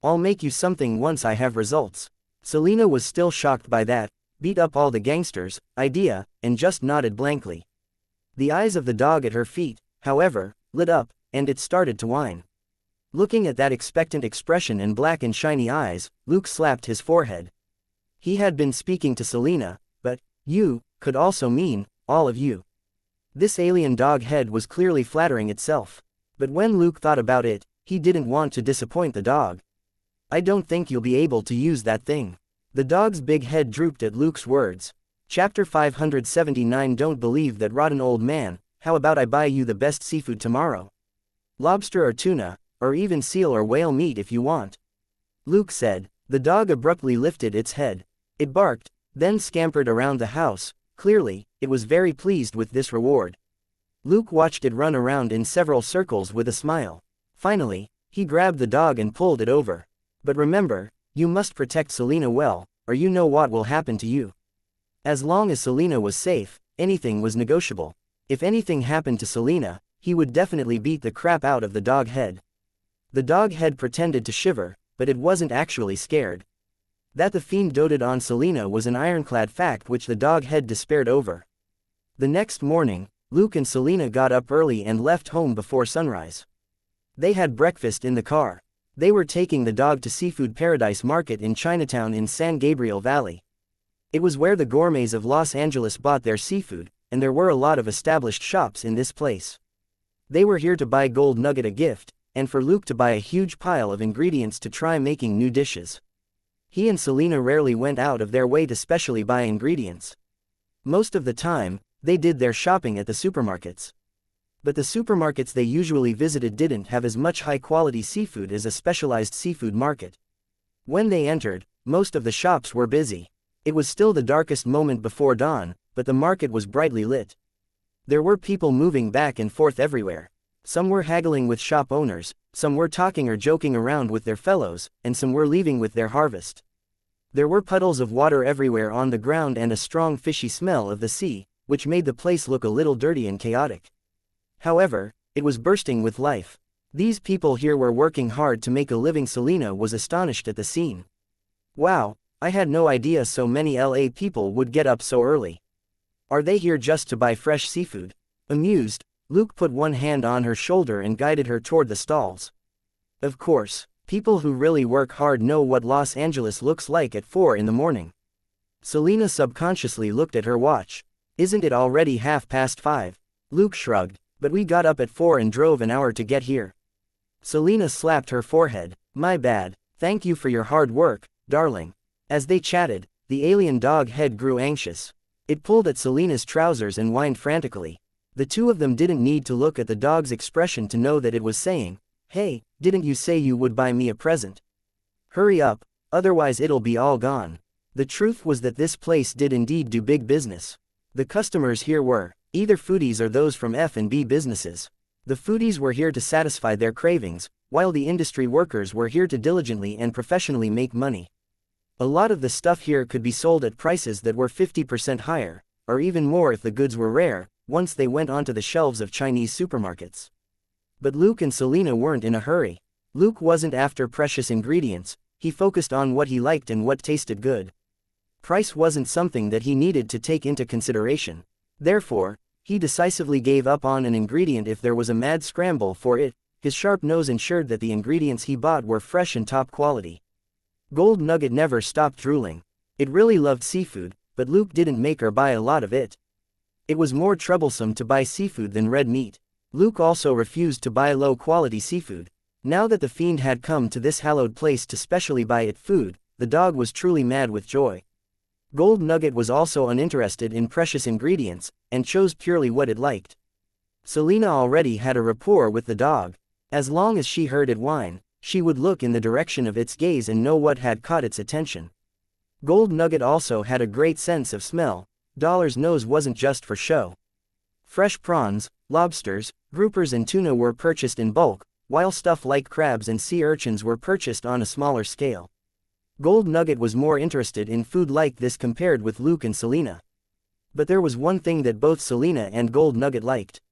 I'll make you something once I have results. Selena was still shocked by that, beat up all the gangsters, idea, and just nodded blankly. The eyes of the dog at her feet, however, lit up, and it started to whine. Looking at that expectant expression and black and shiny eyes, Luke slapped his forehead. He had been speaking to Selena, but, you, could also mean, all of you. This alien dog head was clearly flattering itself. But when Luke thought about it, he didn't want to disappoint the dog. I don't think you'll be able to use that thing. The dog's big head drooped at Luke's words. Chapter 579. Don't believe that rotten old man. How about I buy you the best seafood tomorrow? Lobster or tuna, or even seal or whale meat if you want. Luke said. The dog abruptly lifted its head. It barked, then scampered around the house, Clearly, it was very pleased with this reward. Luke watched it run around in several circles with a smile. Finally, he grabbed the dog and pulled it over. But remember, you must protect Selena well, or you know what will happen to you. As long as Selena was safe, anything was negotiable. If anything happened to Selena, he would definitely beat the crap out of the dog head. The dog head pretended to shiver, but it wasn't actually scared. That the fiend doted on Selena was an ironclad fact which the dog head despaired over. The next morning, Luke and Selena got up early and left home before sunrise. They had breakfast in the car. They were taking the dog to Seafood Paradise Market in Chinatown in San Gabriel Valley. It was where the gourmets of Los Angeles bought their seafood, and there were a lot of established shops in this place. They were here to buy Gold Nugget a gift, and for Luke to buy a huge pile of ingredients to try making new dishes. He and Selena rarely went out of their way to specially buy ingredients. Most of the time, they did their shopping at the supermarkets. But the supermarkets they usually visited didn't have as much high-quality seafood as a specialized seafood market. When they entered, most of the shops were busy. It was still the darkest moment before dawn, but the market was brightly lit. There were people moving back and forth everywhere. Some were haggling with shop owners, some were talking or joking around with their fellows, and some were leaving with their harvest. There were puddles of water everywhere on the ground and a strong fishy smell of the sea, which made the place look a little dirty and chaotic. However, it was bursting with life. These people here were working hard to make a living. Selena was astonished at the scene. Wow, I had no idea so many LA people would get up so early. Are they here just to buy fresh seafood? Amused, Luke put one hand on her shoulder and guided her toward the stalls. Of course, people who really work hard know what Los Angeles looks like at 4 in the morning. Selena subconsciously looked at her watch. Isn't it already 5:30? Luke shrugged. But we got up at 4 and drove an hour to get here. Selena slapped her forehead. My bad, thank you for your hard work, darling. As they chatted, the alien dog head grew anxious. It pulled at Selena's trousers and whined frantically. The two of them didn't need to look at the dog's expression to know that it was saying, "Hey, didn't you say you would buy me a present? Hurry up, otherwise it'll be all gone." The truth was that this place did indeed do big business. The customers here were either foodies or those from F&B businesses. The foodies were here to satisfy their cravings, while the industry workers were here to diligently and professionally make money. A lot of the stuff here could be sold at prices that were 50% higher, or even more if the goods were rare, once they went onto the shelves of Chinese supermarkets. But Luke and Selena weren't in a hurry. Luke wasn't after precious ingredients, he focused on what he liked and what tasted good. Price wasn't something that he needed to take into consideration. Therefore, he decisively gave up on an ingredient if there was a mad scramble for it. His sharp nose ensured that the ingredients he bought were fresh and top quality. Gold Nugget never stopped drooling. It really loved seafood, but Luke didn't make her buy a lot of it. It was more troublesome to buy seafood than red meat. Luke also refused to buy low-quality seafood. Now that the fiend had come to this hallowed place to specially buy it food, the dog was truly mad with joy. Gold Nugget was also uninterested in precious ingredients, and chose purely what it liked. Selena already had a rapport with the dog. As long as she heard it whine, she would look in the direction of its gaze and know what had caught its attention. Gold Nugget also had a great sense of smell. Dollar's nose wasn't just for show. Fresh prawns, lobsters, groupers and tuna were purchased in bulk, while stuff like crabs and sea urchins were purchased on a smaller scale. Gold Nugget was more interested in food like this compared with Luke and Selena. But there was one thing that both Selena and Gold Nugget liked.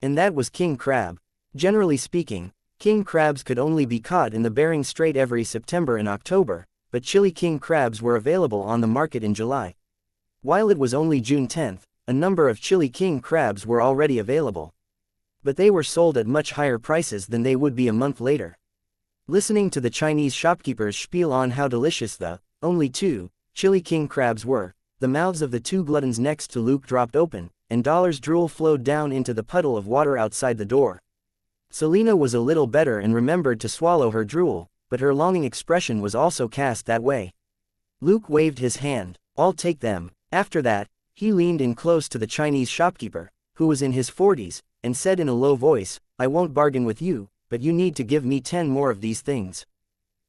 And that was king crab. Generally speaking, king crabs could only be caught in the Bering Strait every September and October, but chili king crabs were available on the market in July. While it was only June 10th, a number of chili king crabs were already available. But they were sold at much higher prices than they would be a month later. Listening to the Chinese shopkeepers spiel on how delicious the only two chili king crabs were, the mouths of the two gluttons next to Luke dropped open, and Dollar's drool flowed down into the puddle of water outside the door. Selena was a little better and remembered to swallow her drool, but her longing expression was also cast that way. Luke waved his hand. I'll take them. After that, he leaned in close to the Chinese shopkeeper, who was in his 40s, and said in a low voice, I won't bargain with you, but you need to give me 10 more of these things.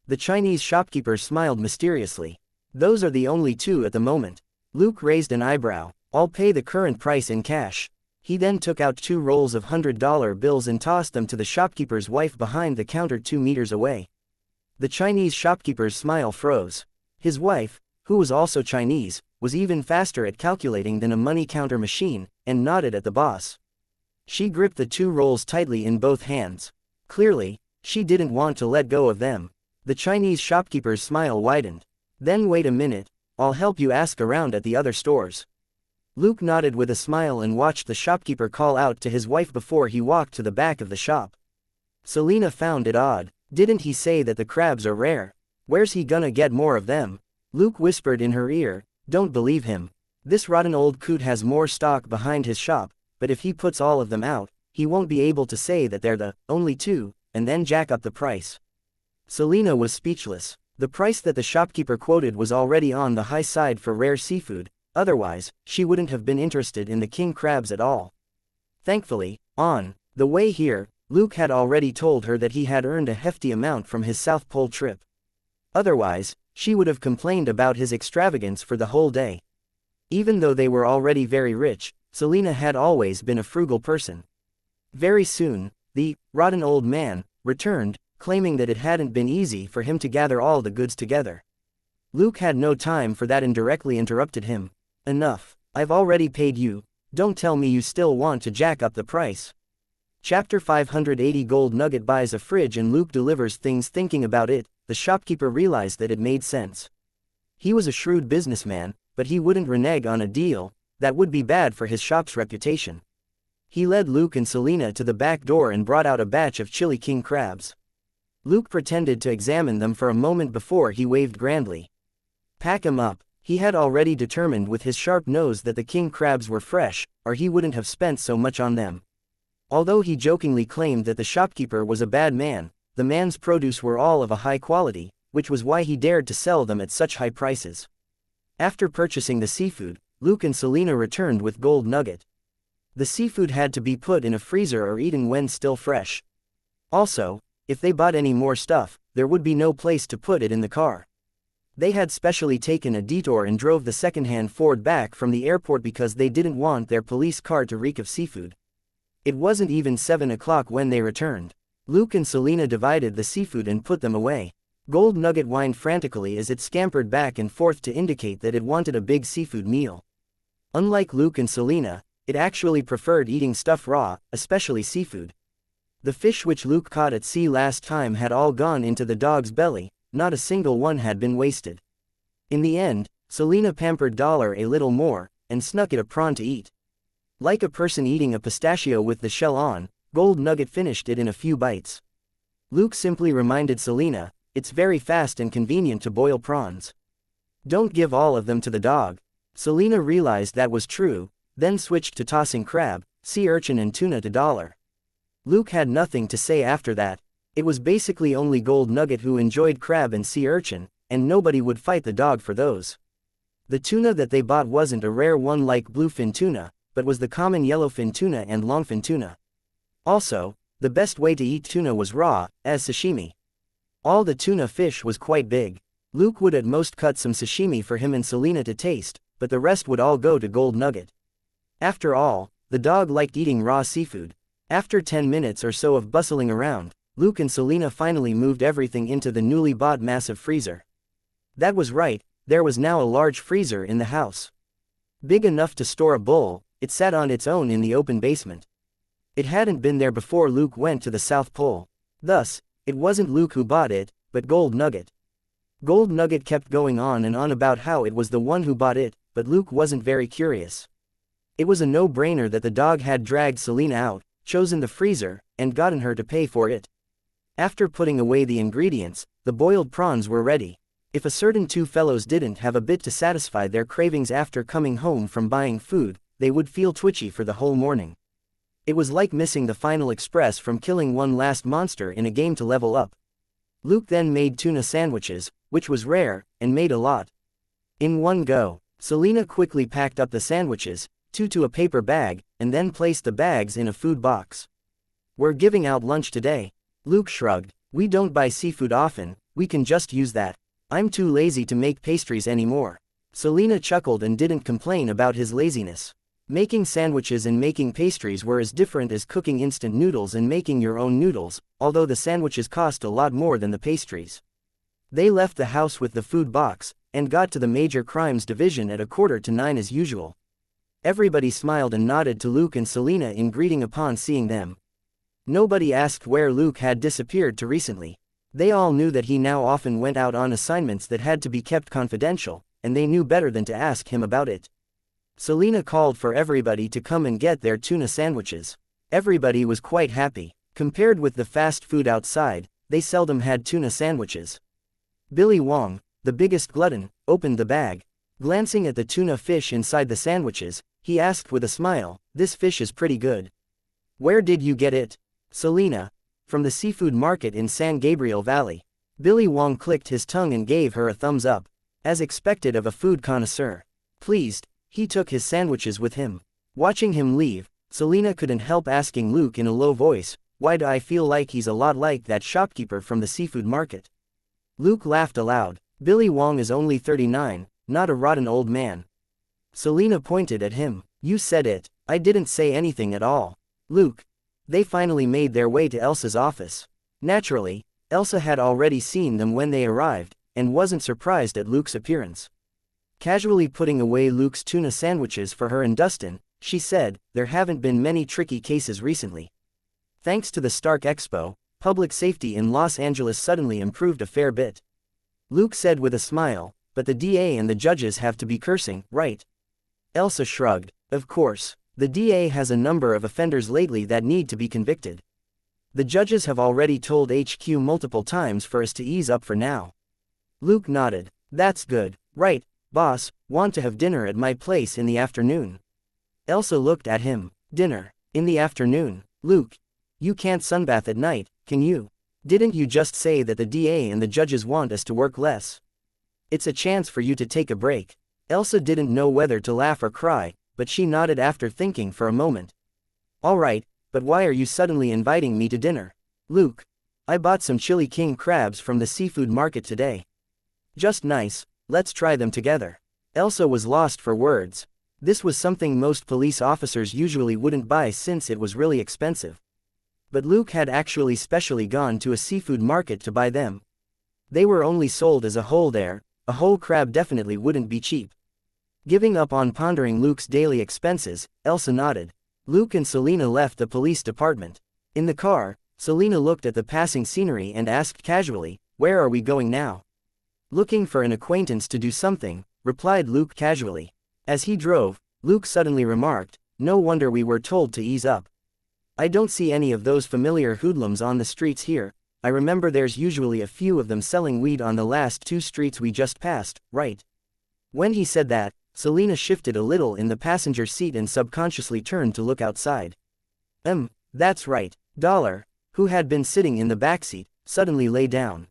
The Chinese shopkeeper smiled mysteriously. Those are the only two at the moment. Luke raised an eyebrow. I'll pay the current price in cash. He then took out 2 rolls of $100 bills and tossed them to the shopkeeper's wife behind the counter 2 meters away. The Chinese shopkeeper's smile froze. His wife, who was also Chinese, was even faster at calculating than a money counter machine, and nodded at the boss. She gripped the 2 rolls tightly in both hands. Clearly, she didn't want to let go of them. The Chinese shopkeeper's smile widened. Then wait a minute, I'll help you ask around at the other stores. Luke nodded with a smile and watched the shopkeeper call out to his wife before he walked to the back of the shop. Selena found it odd. Didn't he say that the crabs are rare? Where's he gonna get more of them? Luke whispered in her ear, don't believe him. This rotten old coot has more stock behind his shop, but if he puts all of them out, he won't be able to say that they're the only 2, and then jack up the price. Selena was speechless. The price that the shopkeeper quoted was already on the high side for rare seafood, otherwise, she wouldn't have been interested in the king crabs at all. Thankfully, on the way here, Luke had already told her that he had earned a hefty amount from his South Pole trip. Otherwise, she would have complained about his extravagance for the whole day. Even though they were already very rich, Selena had always been a frugal person. Very soon, the rotten old man returned, claiming that it hadn't been easy for him to gather all the goods together. Luke had no time for that and directly interrupted him. Enough, I've already paid you, don't tell me you still want to jack up the price. Chapter 580 Gold Nugget buys a fridge and Luke delivers things. Thinking about it, the shopkeeper realized that it made sense. He was a shrewd businessman, but he wouldn't renege on a deal that would be bad for his shop's reputation. He led Luke and Selena to the back door and brought out a batch of chili king crabs. Luke pretended to examine them for a moment before he waved grandly. Pack 'em up. He had already determined with his sharp nose that the king crabs were fresh, or he wouldn't have spent so much on them. Although he jokingly claimed that the shopkeeper was a bad man, the man's produce were all of a high quality, which was why he dared to sell them at such high prices. After purchasing the seafood, Luke and Selena returned with Gold Nugget. The seafood had to be put in a freezer or eaten when still fresh. Also, if they bought any more stuff, there would be no place to put it in the car. They had specially taken a detour and drove the second-hand Ford back from the airport because they didn't want their police car to reek of seafood. It wasn't even 7 o'clock when they returned. Luke and Selena divided the seafood and put them away. Gold Nugget whined frantically as it scampered back and forth to indicate that it wanted a big seafood meal. Unlike Luke and Selena, it actually preferred eating stuff raw, especially seafood. The fish which Luke caught at sea last time had all gone into the dog's belly, not a single one had been wasted. In the end, Selena pampered Dollar a little more, and snuck it a prawn to eat. Like a person eating a pistachio with the shell on, Gold Nugget finished it in a few bites. Luke simply reminded Selena, it's very fast and convenient to boil prawns. Don't give all of them to the dog. Selena realized that was true, then switched to tossing crab, sea urchin and tuna to Dollar. Luke had nothing to say after that. It was basically only Gold Nugget who enjoyed crab and sea urchin, and nobody would fight the dog for those. The tuna that they bought wasn't a rare one like bluefin tuna, but was the common yellowfin tuna and longfin tuna. Also, the best way to eat tuna was raw, as sashimi. All the tuna fish was quite big. Luke would at most cut some sashimi for him and Selena to taste, but the rest would all go to Gold Nugget. After all, the dog liked eating raw seafood. After 10 minutes or so of bustling around, Luke and Selena finally moved everything into the newly bought massive freezer. That was right, there was now a large freezer in the house. Big enough to store a bull, it sat on its own in the open basement. It hadn't been there before Luke went to the South Pole. Thus, it wasn't Luke who bought it, but Gold Nugget. Gold Nugget kept going on and on about how it was the one who bought it, but Luke wasn't very curious. It was a no-brainer that the dog had dragged Selena out, chosen the freezer, and gotten her to pay for it. After putting away the ingredients, the boiled prawns were ready. If a certain two fellows didn't have a bit to satisfy their cravings after coming home from buying food, they would feel twitchy for the whole morning. It was like missing the final express from killing one last monster in a game to level up. Luke then made tuna sandwiches, which was rare, and made a lot. In one go, Selena quickly packed up the sandwiches, 2 to a paper bag, and then placed the bags in a food box. We're giving out lunch today. Luke shrugged. We don't buy seafood often, we can just use that. I'm too lazy to make pastries anymore. Selena chuckled and didn't complain about his laziness. Making sandwiches and making pastries were as different as cooking instant noodles and making your own noodles, although the sandwiches cost a lot more than the pastries. They left the house with the food box, and got to the major crimes division at 8:45 as usual. Everybody smiled and nodded to Luke and Selena in greeting upon seeing them. Nobody asked where Luke had disappeared to recently. They all knew that he now often went out on assignments that had to be kept confidential, and they knew better than to ask him about it. Selena called for everybody to come and get their tuna sandwiches. Everybody was quite happy. Compared with the fast food outside, they seldom had tuna sandwiches. Billy Wong, the biggest glutton, opened the bag. Glancing at the tuna fish inside the sandwiches, he asked with a smile, "This fish is pretty good. Where did you get it?" Selena. "From the seafood market in San Gabriel Valley." Billy Wong clicked his tongue and gave her a thumbs up. As expected of a food connoisseur. Pleased, he took his sandwiches with him. Watching him leave, Selena couldn't help asking Luke in a low voice, "Why do I feel like he's a lot like that shopkeeper from the seafood market?" Luke laughed aloud. Billy Wong is only 39, not a rotten old man. Selena pointed at him. "You said it, I didn't say anything at all." Luke. They finally made their way to Elsa's office. Naturally, Elsa had already seen them when they arrived, and wasn't surprised at Luke's appearance. Casually putting away Luke's tuna sandwiches for her and Dustin, she said, "There haven't been many tricky cases recently. Thanks to the Stark Expo, public safety in Los Angeles suddenly improved a fair bit." Luke said with a smile, "But the DA and the judges have to be cursing, right?" Elsa shrugged. "Of course. The DA has a number of offenders lately that need to be convicted. The judges have already told HQ multiple times for us to ease up for now." Luke nodded. "That's good, right, boss? Want to have dinner at my place in the afternoon?" Elsa looked at him. "Dinner? In the afternoon? Luke, you can't sunbath at night, can you? Didn't you just say that the DA and the judges want us to work less? It's a chance for you to take a break." Elsa didn't know whether to laugh or cry, but she nodded after thinking for a moment. "All right, but why are you suddenly inviting me to dinner?" "Luke, I bought some chili king crabs from the seafood market today. Just nice, let's try them together." Elsa was lost for words. This was something most police officers usually wouldn't buy since it was really expensive. But Luke had actually specially gone to a seafood market to buy them. They were only sold as a whole there. A whole crab definitely wouldn't be cheap. Giving up on pondering Luke's daily expenses, Elsa nodded. Luke and Selena left the police department. In the car, Selena looked at the passing scenery and asked casually, "Where are we going now?" "Looking for an acquaintance to do something," replied Luke casually. As he drove, Luke suddenly remarked, "No wonder we were told to ease up. I don't see any of those familiar hoodlums on the streets here. I remember there's usually a few of them selling weed on the last 2 streets we just passed, right?" When he said that, Selena shifted a little in the passenger seat and subconsciously turned to look outside. That's right." Dollar, who had been sitting in the backseat, suddenly lay down.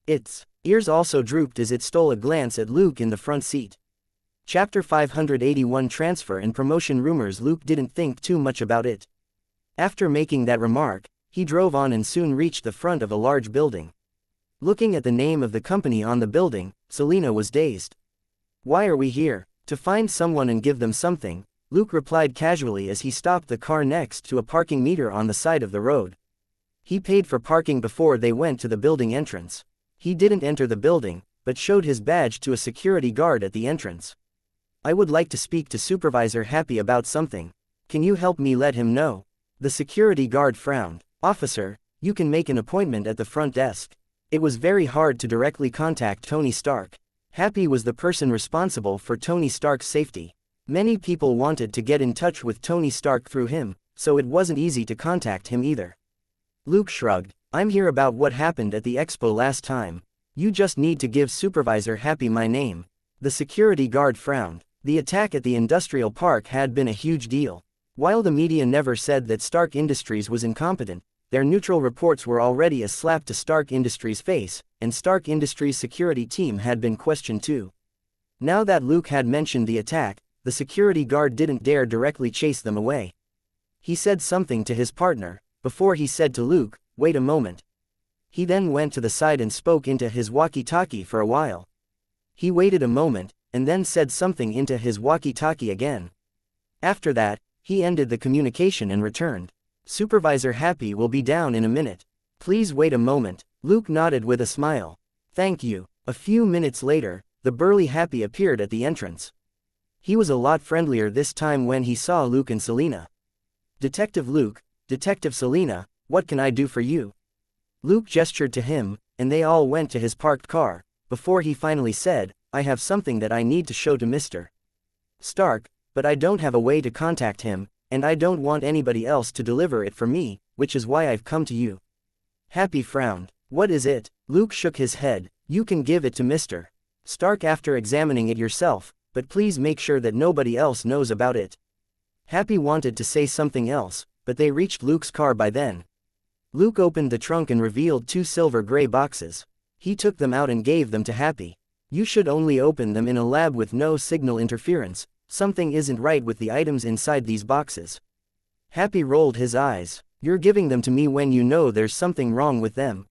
Its ears also drooped as it stole a glance at Luke in the front seat. Chapter 581 Transfer and Promotion Rumors. Luke didn't think too much about it. After making that remark, he drove on and soon reached the front of a large building. Looking at the name of the company on the building, Selena was dazed. "Why are we here? To find someone and give them something," Luke replied casually as he stopped the car next to a parking meter on the side of the road. He paid for parking before they went to the building entrance. He didn't enter the building, but showed his badge to a security guard at the entrance. "I would like to speak to Supervisor Happy about something. Can you help me let him know?" The security guard frowned. "Officer, you can make an appointment at the front desk." It was very hard to directly contact Tony Stark. Happy was the person responsible for Tony Stark's safety. Many people wanted to get in touch with Tony Stark through him, so it wasn't easy to contact him either. Luke shrugged. "I'm here about what happened at the expo last time. You just need to give Supervisor Happy my name." The security guard frowned. The attack at the industrial park had been a huge deal. While the media never said that Stark Industries was incompetent, their neutral reports were already a slap to Stark Industries' face, and Stark Industries' security team had been questioned too. Now that Luke had mentioned the attack, the security guard didn't dare directly chase them away. He said something to his partner, before he said to Luke, "Wait a moment." He then went to the side and spoke into his walkie-talkie for a while. He waited a moment, and then said something into his walkie-talkie again. After that, he ended the communication and returned. Supervisor Happy will be down in a minute. Please wait a moment. Luke nodded with a smile. Thank you. A few minutes later, the burly Happy appeared at the entrance. He was a lot friendlier this time when he saw Luke and Selena. Detective Luke, Detective Selena, what can I do for you? Luke gestured to him, and they all went to his parked car, before he finally said, I have something that I need to show to Mr. Stark, but I don't have a way to contact him, and I don't want anybody else to deliver it for me, which is why I've come to you. Happy frowned. What is it? Luke shook his head. You can give it to Mr. Stark after examining it yourself, but please make sure that nobody else knows about it. Happy wanted to say something else, but they reached Luke's car by then. Luke opened the trunk and revealed 2 silver gray boxes. He took them out and gave them to Happy. You should only open them in a lab with no signal interference. Something isn't right with the items inside these boxes. Happy rolled his eyes. You're giving them to me when you know there's something wrong with them.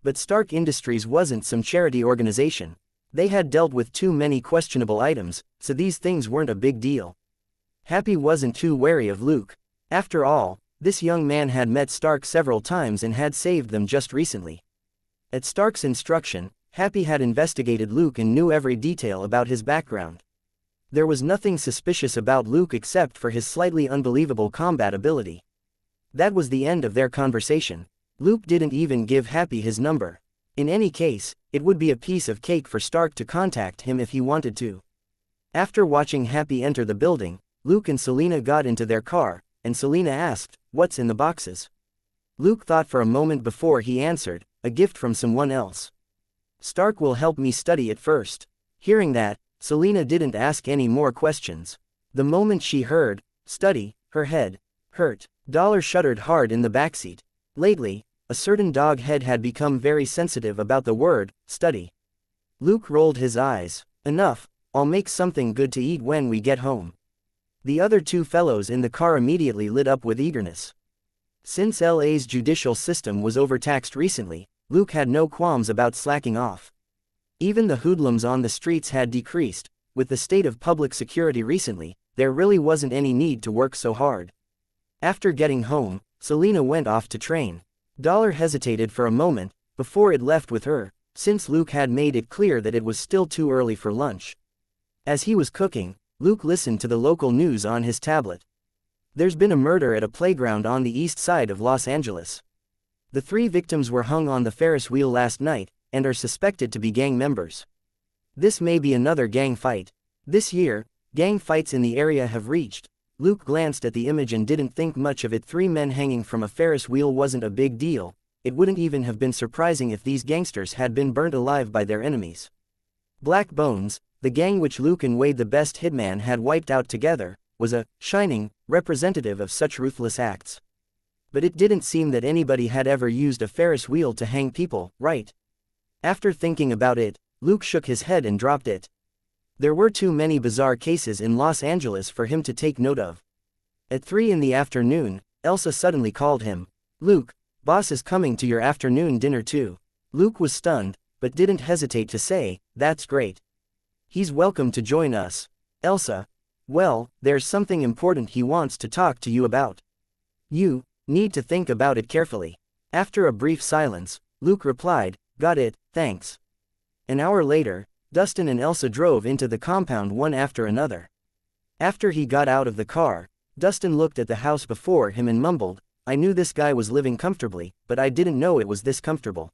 But Stark Industries wasn't some charity organization. They had dealt with too many questionable items, so these things weren't a big deal. Happy wasn't too wary of Luke. After all, this young man had met Stark several times and had saved them just recently. At Stark's instruction, Happy had investigated Luke and knew every detail about his background. There was nothing suspicious about Luke except for his slightly unbelievable combat ability. That was the end of their conversation. Luke didn't even give Happy his number. In any case, it would be a piece of cake for Stark to contact him if he wanted to. After watching Happy enter the building, Luke and Selena got into their car, and Selena asked, "What's in the boxes?" Luke thought for a moment before he answered, "A gift from someone else. Stark will help me study it first." Hearing that, Selena didn't ask any more questions. The moment she heard, "study," her head hurt. Dollar shuddered hard in the backseat. Lately, a certain dog head had become very sensitive about the word, study. Luke rolled his eyes. Enough, I'll make something good to eat when we get home. The other 2 fellows in the car immediately lit up with eagerness. Since LA's judicial system was overtaxed recently, Luke had no qualms about slacking off. Even the hoodlums on the streets had decreased. With the state of public security recently, there really wasn't any need to work so hard. After getting home, Selena went off to train. Dollar hesitated for a moment, before it left with her, since Luke had made it clear that it was still too early for lunch. As he was cooking, Luke listened to the local news on his tablet. There's been a murder at a playground on the east side of Los Angeles. The 3 victims were hung on the Ferris wheel last night, and are suspected to be gang members. This may be another gang fight. This year, gang fights in the area have reached. Luke glanced at the image and didn't think much of it. 3 men hanging from a Ferris wheel wasn't a big deal. It wouldn't even have been surprising if these gangsters had been burnt alive by their enemies. Black Bones, the gang which Luke and Wade the best hitman had wiped out together, was a shining representative of such ruthless acts. But it didn't seem that anybody had ever used a Ferris wheel to hang people, right? After thinking about it, Luke shook his head and dropped it. There were too many bizarre cases in Los Angeles for him to take note of. At 3 in the afternoon, Elsa suddenly called him. "Luke, boss is coming to your afternoon dinner too." Luke was stunned, but didn't hesitate to say, "That's great. He's welcome to join us." Elsa, "Well, there's something important he wants to talk to you about. You need to think about it carefully." After a brief silence, Luke replied, "Got it, thanks." An hour later, Dustin and Elsa drove into the compound one after another. After he got out of the car, Dustin looked at the house before him and mumbled, "I knew this guy was living comfortably, but I didn't know it was this comfortable."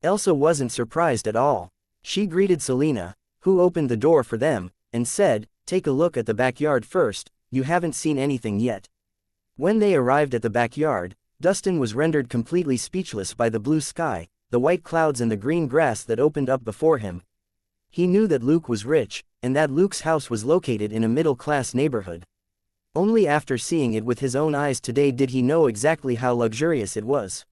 Elsa wasn't surprised at all. She greeted Selena, who opened the door for them, and said, "Take a look at the backyard first, you haven't seen anything yet." When they arrived at the backyard, Dustin was rendered completely speechless by the blue sky, the white clouds and the green grass that opened up before him. He knew that Luke was rich, and that Luke's house was located in a middle-class neighborhood. Only after seeing it with his own eyes today did he know exactly how luxurious it was.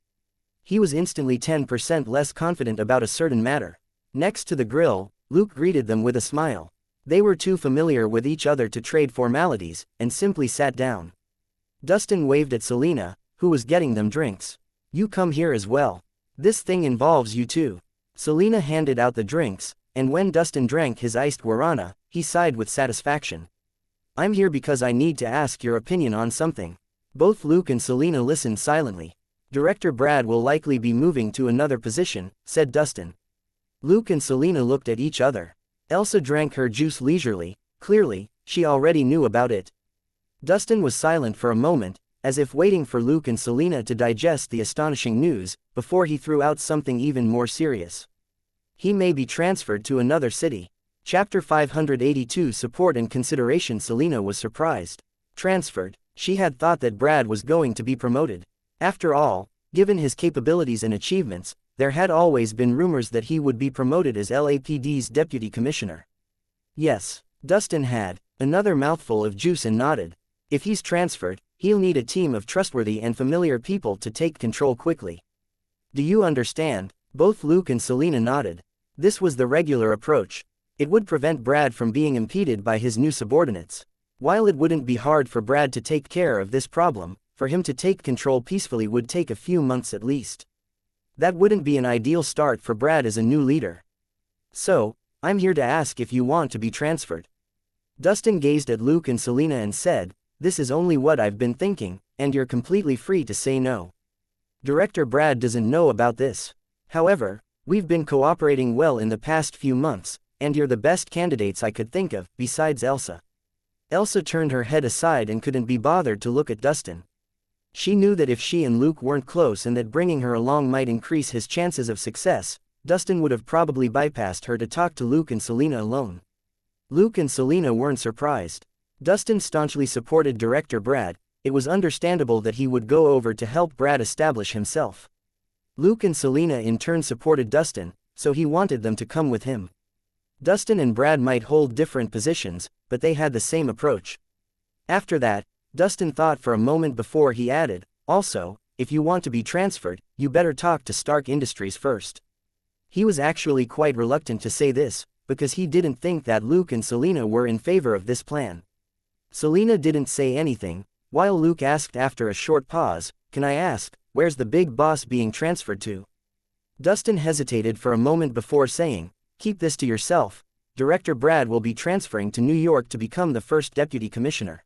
He was instantly 10% less confident about a certain matter. Next to the grill, Luke greeted them with a smile. They were too familiar with each other to trade formalities, and simply sat down. Dustin waved at Selena, who was getting them drinks. "You come here as well. This thing involves you too." Selena handed out the drinks, and when Dustin drank his iced guarana, he sighed with satisfaction. I'm here because I need to ask your opinion on something. Both Luke and Selena listened silently. Director Brad will likely be moving to another position, said Dustin. Luke and Selena looked at each other. Elsa drank her juice leisurely. Clearly, she already knew about it. Dustin was silent for a moment, as if waiting for Luke and Selena to digest the astonishing news, before he threw out something even more serious. He may be transferred to another city. Chapter 582 Support and Consideration. Selena was surprised. Transferred? She had thought that Brad was going to be promoted. After all, given his capabilities and achievements, there had always been rumors that he would be promoted as LAPD's deputy commissioner. Yes, Dustin had another mouthful of juice and nodded. If he's transferred, he'll need a team of trustworthy and familiar people to take control quickly. Do you understand? Both Luke and Selena nodded. This was the regular approach. It would prevent Brad from being impeded by his new subordinates. While it wouldn't be hard for Brad to take care of this problem, for him to take control peacefully would take a few months at least. That wouldn't be an ideal start for Brad as a new leader. So, I'm here to ask if you want to be transferred. Dustin gazed at Luke and Selena and said, this is only what I've been thinking, and you're completely free to say no. Director Brad doesn't know about this. However, we've been cooperating well in the past few months, and you're the best candidates I could think of, besides Elsa. Elsa turned her head aside and couldn't be bothered to look at Dustin. She knew that if she and Luke weren't close and that bringing her along might increase his chances of success, Dustin would have probably bypassed her to talk to Luke and Selena alone. Luke and Selena weren't surprised. Dustin staunchly supported Director Brad. It was understandable that he would go over to help Brad establish himself. Luke and Selena in turn supported Dustin, so he wanted them to come with him. Dustin and Brad might hold different positions, but they had the same approach. After that, Dustin thought for a moment before he added, also, if you want to be transferred, you better talk to Stark Industries first. He was actually quite reluctant to say this, because he didn't think that Luke and Selena were in favor of this plan. Selena didn't say anything, while Luke asked after a short pause, can I ask, where's the big boss being transferred to? Dustin hesitated for a moment before saying, keep this to yourself. Director Brad will be transferring to New York to become the first deputy commissioner.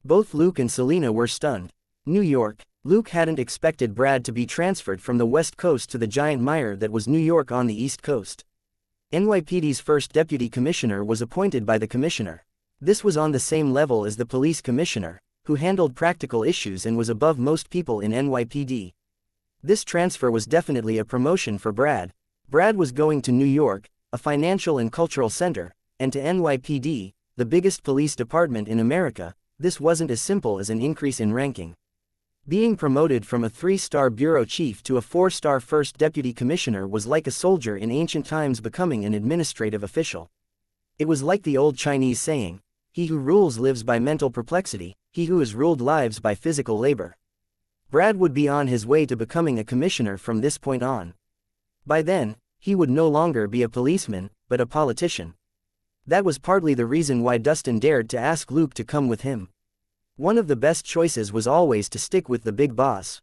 Both Luke and Selena were stunned. New York. Luke hadn't expected Brad to be transferred from the West Coast to the giant mire that was New York on the East Coast. NYPD's first deputy commissioner was appointed by the commissioner. This was on the same level as the police commissioner, who handled practical issues and was above most people in NYPD. This transfer was definitely a promotion for Brad. Brad was going to New York, a financial and cultural center, and to NYPD, the biggest police department in America. This wasn't as simple as an increase in ranking. Being promoted from a 3-star bureau chief to a 4-star first deputy commissioner was like a soldier in ancient times becoming an administrative official. It was like the old Chinese saying, he who rules lives by mental perplexity, he who is ruled lives by physical labor. Brad would be on his way to becoming a commissioner from this point on. By then, he would no longer be a policeman, but a politician. That was partly the reason why Dustin dared to ask Luke to come with him. One of the best choices was always to stick with the big boss.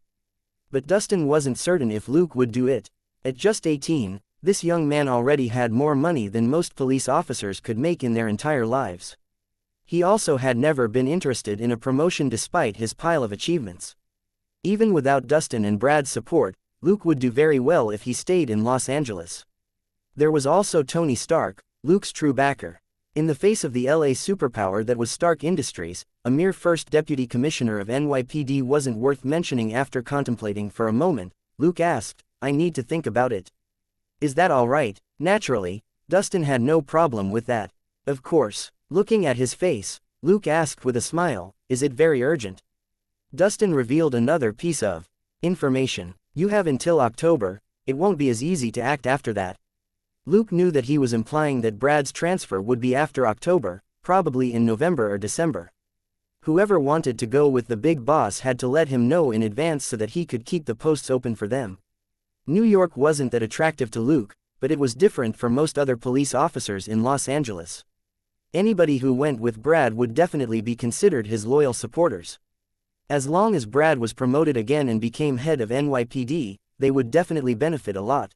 But Dustin wasn't certain if Luke would do it. At just 18, this young man already had more money than most police officers could make in their entire lives. He also had never been interested in a promotion despite his pile of achievements. Even without Dustin and Brad's support, Luke would do very well if he stayed in Los Angeles. There was also Tony Stark, Luke's true backer. In the face of the LA superpower that was Stark Industries, a mere first deputy commissioner of NYPD wasn't worth mentioning. After contemplating for a moment, Luke asked, I need to think about it. Is that all right? Naturally, Dustin had no problem with that. Of course. Looking at his face, Luke asked with a smile, is it very urgent? Dustin revealed another piece of information. You have until October, it won't be as easy to act after that. Luke knew that he was implying that Brad's transfer would be after October, probably in November or December. Whoever wanted to go with the big boss had to let him know in advance so that he could keep the posts open for them. New York wasn't that attractive to Luke, but it was different for most other police officers in Los Angeles. Anybody who went with Brad would definitely be considered his loyal supporters. As long as Brad was promoted again and became head of NYPD, they would definitely benefit a lot.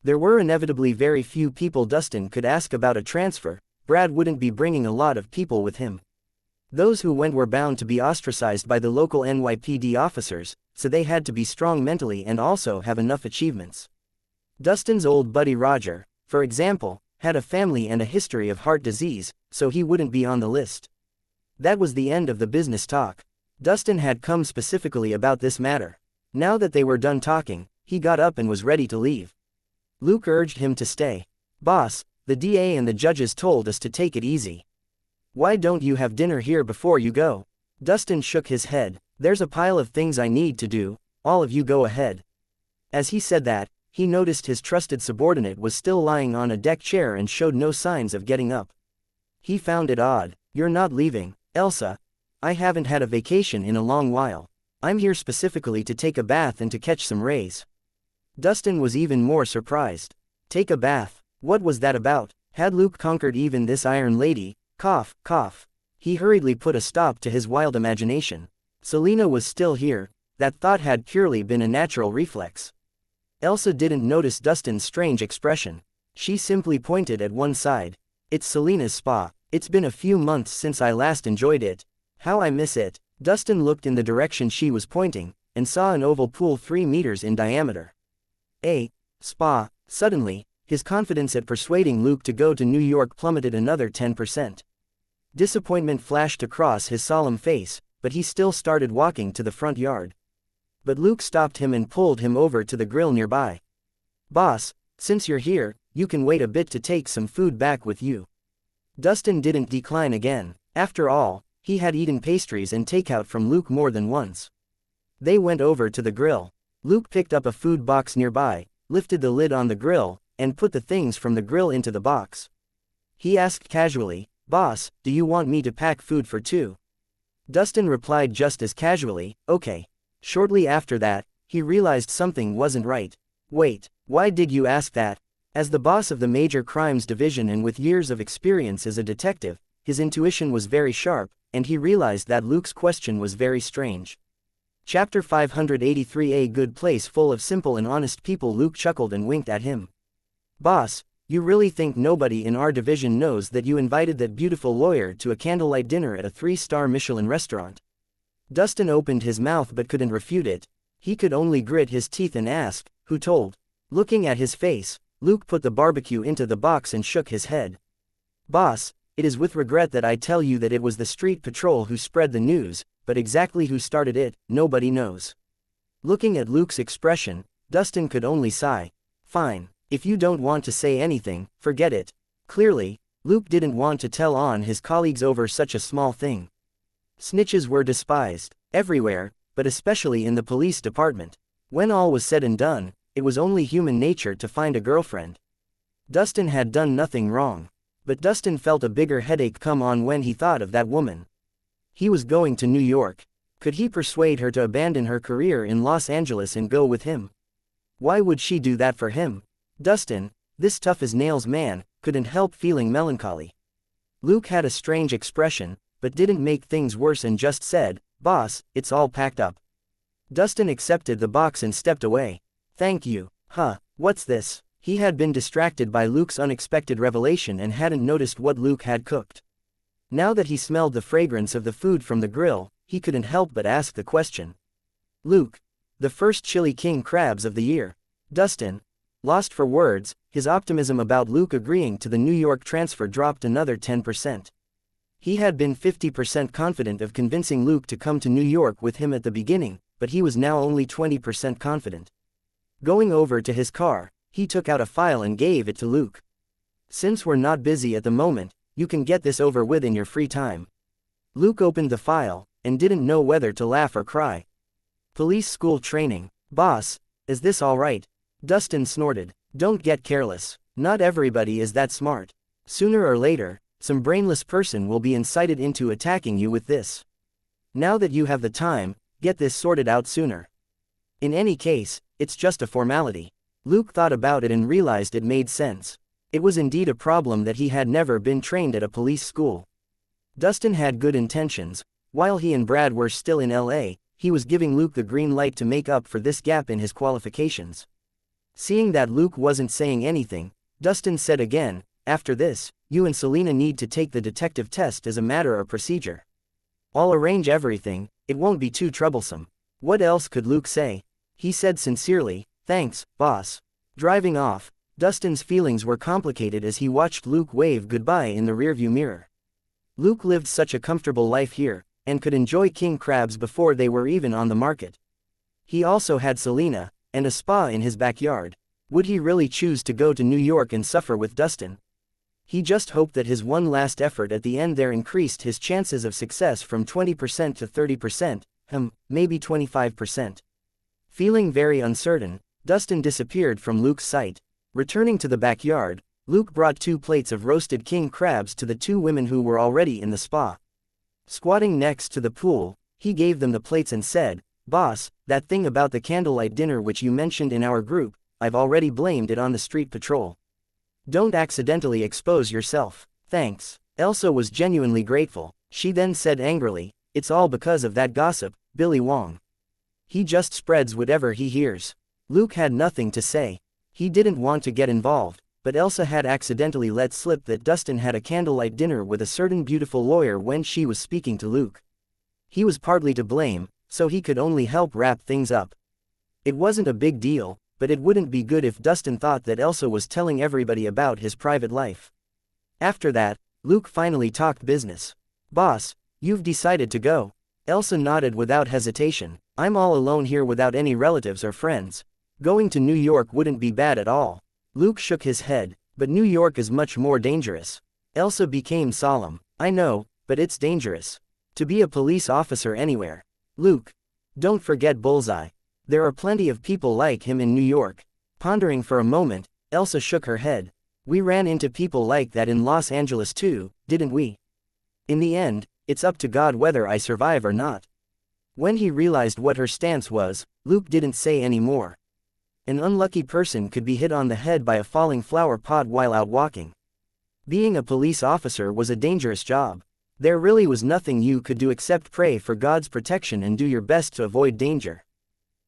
There were inevitably very few people Dustin could ask about a transfer, Brad wouldn't be bringing a lot of people with him. Those who went were bound to be ostracized by the local NYPD officers, so they had to be strong mentally and also have enough achievements. Dustin's old buddy Roger, for example, had a family and a history of heart disease, so he wouldn't be on the list. That was the end of the business talk. Dustin had come specifically about this matter. Now that they were done talking, he got up and was ready to leave. Luke urged him to stay. "Boss, the DA and the judges told us to take it easy. Why don't you have dinner here before you go?" Dustin shook his head. "There's a pile of things I need to do, all of you go ahead." As he said that, he noticed his trusted subordinate was still lying on a deck chair and showed no signs of getting up. He found it odd. "You're not leaving, Elsa?" "I haven't had a vacation in a long while. I'm here specifically to take a bath and to catch some rays." Dustin was even more surprised. Take a bath? What was that about? Had Luke conquered even this Iron Lady? Cough, cough. He hurriedly put a stop to his wild imagination. Selena was still here. That thought had purely been a natural reflex. Elsa didn't notice Dustin's strange expression. She simply pointed at one side. "It's Selena's spa. It's been a few months since I last enjoyed it. How I miss it." Dustin looked in the direction she was pointing, and saw an oval pool 3 meters in diameter. A spa. Suddenly, his confidence at persuading Luke to go to New York plummeted another 10%. Disappointment flashed across his solemn face, but he still started walking to the front yard. But Luke stopped him and pulled him over to the grill nearby. "Boss, since you're here, you can wait a bit to take some food back with you." Dustin didn't decline again. After all, he had eaten pastries and takeout from Luke more than once. They went over to the grill. Luke picked up a food box nearby, lifted the lid on the grill, and put the things from the grill into the box. He asked casually, "Boss, do you want me to pack food for 2?" Dustin replied just as casually, "Okay." Shortly after that, he realized something wasn't right. "Wait, why did you ask that?" As the boss of the Major Crimes Division and with years of experience as a detective, his intuition was very sharp, and he realized that Luke's question was very strange. Chapter 583. A good place full of simple and honest people. Luke chuckled and winked at him. "Boss, you really think nobody in our division knows that you invited that beautiful lawyer to a candlelight dinner at a 3-star Michelin restaurant?" Dustin opened his mouth but couldn't refute it. He could only grit his teeth and ask, "Who told?" Looking at his face, Luke put the barbecue into the box and shook his head. "Boss, it is with regret that I tell you that it was the street patrol who spread the news, but exactly who started it, nobody knows." Looking at Luke's expression, Dustin could only sigh. "Fine, if you don't want to say anything, forget it." Clearly, Luke didn't want to tell on his colleagues over such a small thing. Snitches were despised everywhere, but especially in the police department. When all was said and done, it was only human nature to find a girlfriend. Dustin had done nothing wrong. But Dustin felt a bigger headache come on when he thought of that woman. He was going to New York. Could he persuade her to abandon her career in Los Angeles and go with him? Why would she do that for him? Dustin, this tough-as-nails man, couldn't help feeling melancholy. Luke had a strange expression, but didn't make things worse and just said, "Boss, it's all packed up." Dustin accepted the box and stepped away. "Thank you." "Huh, what's this?" He had been distracted by Luke's unexpected revelation and hadn't noticed what Luke had cooked. Now that he smelled the fragrance of the food from the grill, he couldn't help but ask the question. "Luke, the first chili king crabs of the year." Dustin, lost for words, his optimism about Luke agreeing to the New York transfer dropped another 10%. He had been 50% confident of convincing Luke to come to New York with him at the beginning, but he was now only 20% confident. Going over to his car, he took out a file and gave it to Luke. "Since we're not busy at the moment, you can get this over with in your free time." Luke opened the file, and didn't know whether to laugh or cry. "Police school training. Boss, is this all right?" Dustin snorted. "Don't get careless. Not everybody is that smart. Sooner or later, some brainless person will be incited into attacking you with this. Now that you have the time, get this sorted out sooner. In any case, it's just a formality." Luke thought about it and realized it made sense. It was indeed a problem that he had never been trained at a police school. Dustin had good intentions. While he and Brad were still in LA, he was giving Luke the green light to make up for this gap in his qualifications. Seeing that Luke wasn't saying anything, Dustin said again, after this, you and Selena need to take the detective test as a matter of procedure. I'll arrange everything, it won't be too troublesome. What else could Luke say? He said sincerely, thanks, boss. Driving off, Dustin's feelings were complicated as he watched Luke wave goodbye in the rearview mirror. Luke lived such a comfortable life here, and could enjoy king crabs before they were even on the market. He also had Selena, and a spa in his backyard. Would he really choose to go to New York and suffer with Dustin? He just hoped that his one last effort at the end there increased his chances of success from 20% to 30%, maybe 25%. Feeling very uncertain, Dustin disappeared from Luke's sight. Returning to the backyard, Luke brought 2 plates of roasted king crabs to the 2 women who were already in the spa. Squatting next to the pool, he gave them the plates and said, "Boss, that thing about the candlelight dinner which you mentioned in our group, I've already blamed it on the street patrol. Don't accidentally expose yourself." Thanks. Elsa was genuinely grateful. She then said angrily, "It's all because of that gossip, Billy Wong. He just spreads whatever he hears." Luke had nothing to say. He didn't want to get involved, but Elsa had accidentally let slip that Dustin had a candlelight dinner with a certain beautiful lawyer when she was speaking to Luke. He was partly to blame, so he could only help wrap things up. It wasn't a big deal, but it wouldn't be good if Dustin thought that Elsa was telling everybody about his private life. After that, Luke finally talked business. "Boss, you've decided to go." Elsa nodded without hesitation. "I'm all alone here without any relatives or friends. Going to New York wouldn't be bad at all." Luke shook his head, "But New York is much more dangerous." Elsa became solemn. "I know, but it's dangerous. To be a police officer anywhere. Luke. Don't forget Bullseye. There are plenty of people like him in New York." Pondering for a moment, Elsa shook her head. "We ran into people like that in Los Angeles too, didn't we? In the end, it's up to God whether I survive or not." When he realized what her stance was, Luke didn't say any more. An unlucky person could be hit on the head by a falling flower pot while out walking. Being a police officer was a dangerous job. There really was nothing you could do except pray for God's protection and do your best to avoid danger.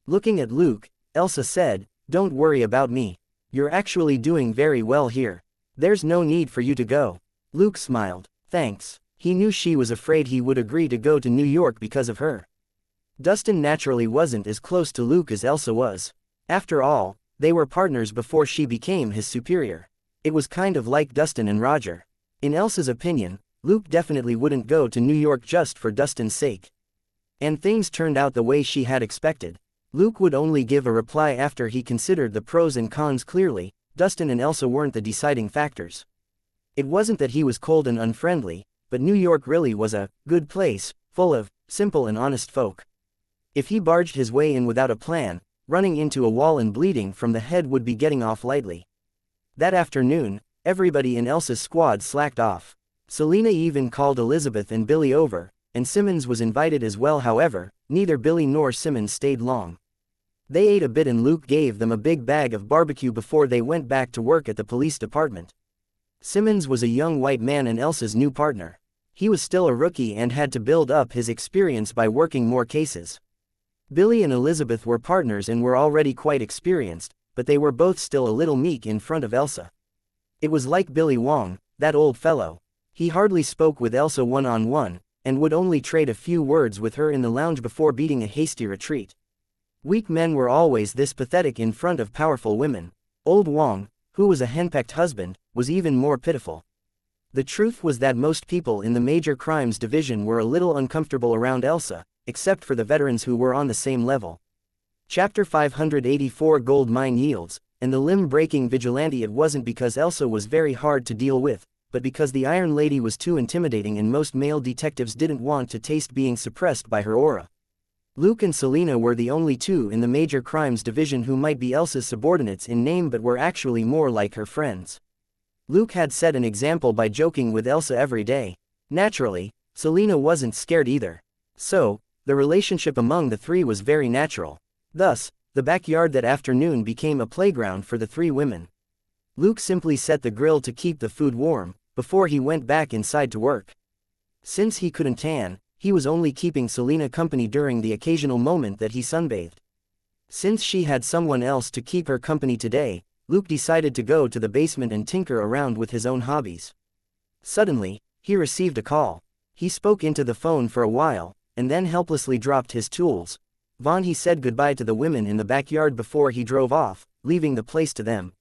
Looking at Luke, Elsa said, "Don't worry about me. You're actually doing very well here. There's no need for you to go." Luke smiled. "Thanks." He knew she was afraid he would agree to go to New York because of her. Dustin naturally wasn't as close to Luke as Elsa was. After all, they were partners before she became his superior. It was kind of like Dustin and Roger. In Elsa's opinion, Luke definitely wouldn't go to New York just for Dustin's sake. And things turned out the way she had expected. Luke would only give a reply after he considered the pros and cons clearly. Dustin and Elsa weren't the deciding factors. It wasn't that he was cold and unfriendly, but New York really was a good place, full of simple and honest folk. If he barged his way in without a plan, running into a wall and bleeding from the head would be getting off lightly. That afternoon, everybody in Elsa's squad slacked off. Selena even called Elizabeth and Billy over, and Simmons was invited as well. However, neither Billy nor Simmons stayed long. They ate a bit and Luke gave them a big bag of barbecue before they went back to work at the police department. Simmons was a young white man and Elsa's new partner. He was still a rookie and had to build up his experience by working more cases. Billy and Elizabeth were partners and were already quite experienced, but they were both still a little meek in front of Elsa. It was like Billy Wong, that old fellow. He hardly spoke with Elsa one-on-one, and would only trade a few words with her in the lounge before beating a hasty retreat. Weak men were always this pathetic in front of powerful women. Old Wong, who was a henpecked husband, was even more pitiful. The truth was that most people in the major crimes division were a little uncomfortable around Elsa, except for the veterans who were on the same level. Chapter 584 Gold Mine Yields, and the limb-breaking vigilante. It wasn't because Elsa was very hard to deal with, but because the Iron Lady was too intimidating and most male detectives didn't want to taste being suppressed by her aura. Luke and Selena were the only two in the major crimes division who might be Elsa's subordinates in name but were actually more like her friends. Luke had set an example by joking with Elsa every day. Naturally, Selena wasn't scared either. So, the relationship among the three was very natural. Thus, the backyard that afternoon became a playground for the three women. Luke simply set the grill to keep the food warm, before he went back inside to work. Since he couldn't tan, he was only keeping Selena company during the occasional moment that he sunbathed. Since she had someone else to keep her company today, Luke decided to go to the basement and tinker around with his own hobbies. Suddenly, he received a call. He spoke into the phone for a while, and then helplessly dropped his tools. He said goodbye to the women in the backyard before he drove off, leaving the place to them.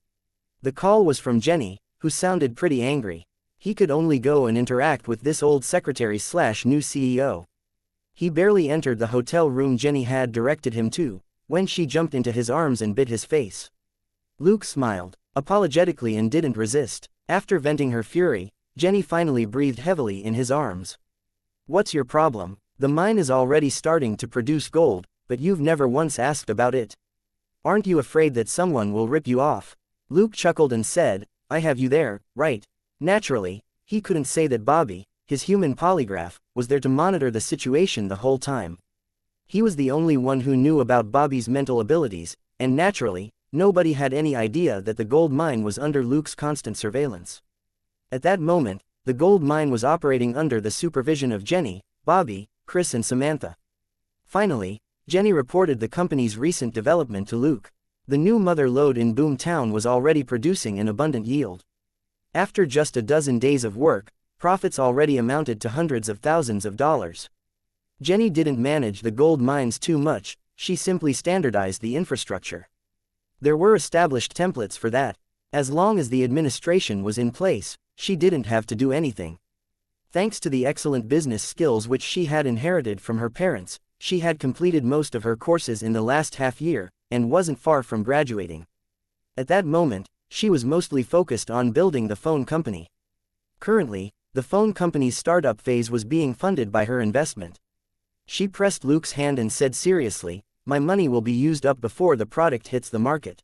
The call was from Jenny, who sounded pretty angry. He could only go and interact with this old secretary/new CEO. He barely entered the hotel room Jenny had directed him to, when she jumped into his arms and bit his face. Luke smiled, apologetically, and didn't resist. After venting her fury, Jenny finally breathed heavily in his arms. "What's your problem? The mine is already starting to produce gold, but you've never once asked about it. Aren't you afraid that someone will rip you off?" Luke chuckled and said, "I have you there, right?" Naturally, he couldn't say that Bobby, his human polygraph, was there to monitor the situation the whole time. He was the only one who knew about Bobby's mental abilities, and naturally, nobody had any idea that the gold mine was under Luke's constant surveillance. At that moment, the gold mine was operating under the supervision of Jenny, Bobby, Chris and Samantha. Finally, Jenny reported the company's recent development to Luke. The new mother lode in Boom Town was already producing an abundant yield. After just a dozen days of work, profits already amounted to hundreds of thousands of dollars. Jenny didn't manage the gold mines too much, she simply standardized the infrastructure. There were established templates for that. As long as the administration was in place, she didn't have to do anything. Thanks to the excellent business skills which she had inherited from her parents, she had completed most of her courses in the last half year, and wasn't far from graduating. At that moment, she was mostly focused on building the phone company. Currently, the phone company's startup phase was being funded by her investment. She pressed Luke's hand and said seriously, "My money will be used up before the product hits the market.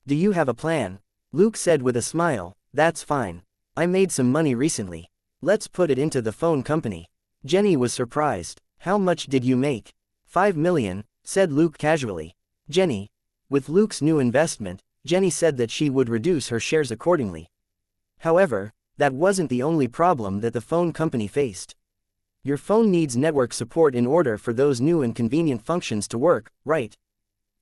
Do you have a plan?" Luke said with a smile, "That's fine. I made some money recently. Let's put it into the phone company." Jenny was surprised. "How much did you make?" "5 million, said Luke casually. With Luke's new investment, Jenny said that she would reduce her shares accordingly. However, that wasn't the only problem that the phone company faced. Your phone needs network support in order for those new and convenient functions to work, right?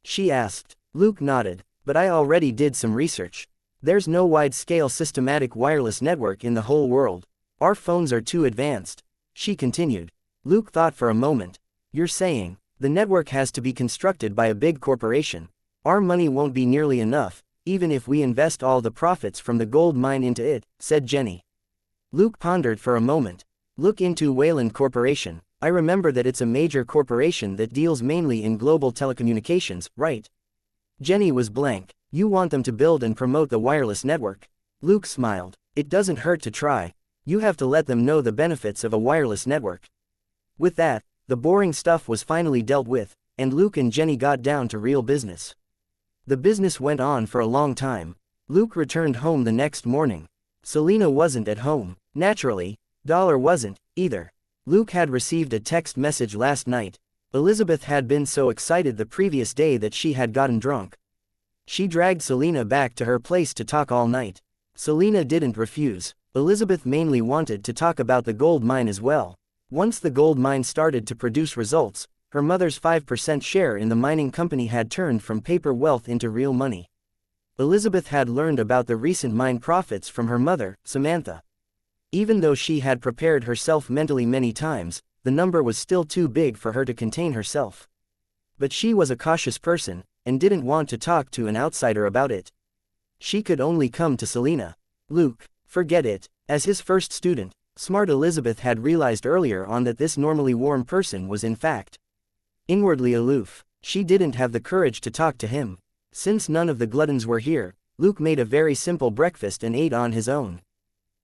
She asked. Luke nodded. But I already did some research. There's no wide-scale systematic wireless network in the whole world. Our phones are too advanced. She continued. Luke thought for a moment. You're saying, the network has to be constructed by a big corporation. Our money won't be nearly enough, even if we invest all the profits from the gold mine into it, said Jenny. Luke pondered for a moment. Look into Wayland Corporation. I remember that it's a major corporation that deals mainly in global telecommunications, right? Jenny was blank. You want them to build and promote the wireless network? Luke smiled. It doesn't hurt to try. You have to let them know the benefits of a wireless network. With that, the boring stuff was finally dealt with, and Luke and Jenny got down to real business. The business went on for a long time. Luke returned home the next morning. Selena wasn't at home. Naturally, Dollar wasn't, either. Luke had received a text message last night. Elizabeth had been so excited the previous day that she had gotten drunk. She dragged Selena back to her place to talk all night. Selena didn't refuse. Elizabeth mainly wanted to talk about the gold mine as well. Once the gold mine started to produce results, her mother's 5% share in the mining company had turned from paper wealth into real money. Elizabeth had learned about the recent mine profits from her mother, Samantha. Even though she had prepared herself mentally many times, the number was still too big for her to contain herself. But she was a cautious person, and didn't want to talk to an outsider about it. She could only come to Selena. Luke, forget it. As his first student, smart Elizabeth had realized earlier on that this normally warm person was in fact inwardly aloof. She didn't have the courage to talk to him. Since none of the gluttons were here, Luke made a very simple breakfast and ate on his own.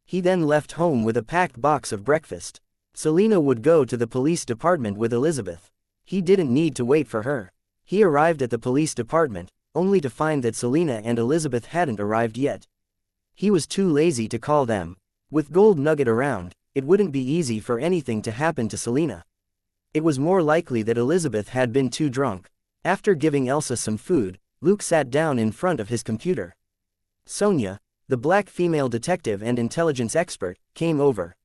He then left home with a packed box of breakfast. Selena would go to the police department with Elizabeth. He didn't need to wait for her. He arrived at the police department, only to find that Selena and Elizabeth hadn't arrived yet. He was too lazy to call them. With Gold Nugget around, it wouldn't be easy for anything to happen to Selena. It was more likely that Elizabeth had been too drunk. After giving Elsa some food, Luke sat down in front of his computer. Sonia, the black female detective and intelligence expert, came over.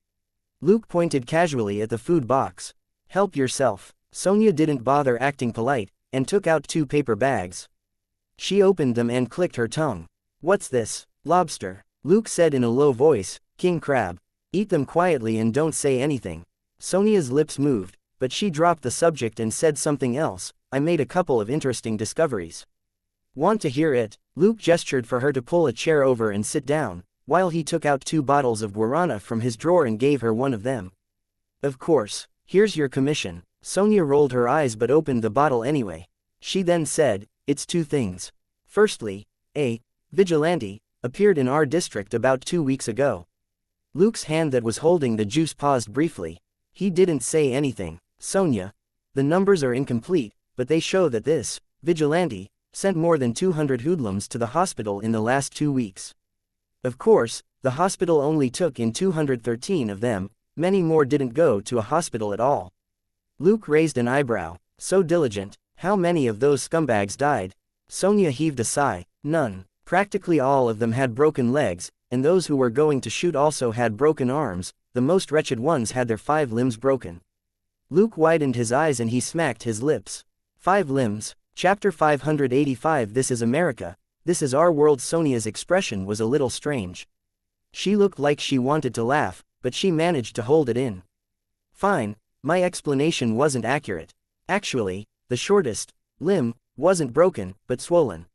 Luke pointed casually at the food box. Help yourself. Sonia didn't bother acting polite, and took out 2 paper bags. She opened them and clicked her tongue. What's this? Lobster. Luke said in a low voice, king crab. Eat them quietly and don't say anything. Sonia's lips moved, but she dropped the subject and said something else. I made a couple of interesting discoveries. Want to hear it? Luke gestured for her to pull a chair over and sit down, while he took out 2 bottles of guarana from his drawer and gave her one of them. Of course, here's your commission. Sonia rolled her eyes but opened the bottle anyway. She then said, it's 2 things. Firstly, a vigilante appeared in our district about 2 weeks ago. Luke's hand that was holding the juice paused briefly. He didn't say anything. Sonia, the numbers are incomplete, but they show that this vigilante sent more than 200 hoodlums to the hospital in the last 2 weeks. Of course, the hospital only took in 213 of them, many more didn't go to a hospital at all. Luke raised an eyebrow. So diligent, how many of those scumbags died? Sonia heaved a sigh. None. Practically all of them had broken legs, and those who were going to shoot also had broken arms. The most wretched ones had their 5 limbs broken. Luke widened his eyes and he smacked his lips. 5 limbs. Chapter 585. This is America. This is our world. Sonia's expression was a little strange. She looked like she wanted to laugh, but she managed to hold it in. Fine, my explanation wasn't accurate. Actually, the shortest limb wasn't broken, but swollen.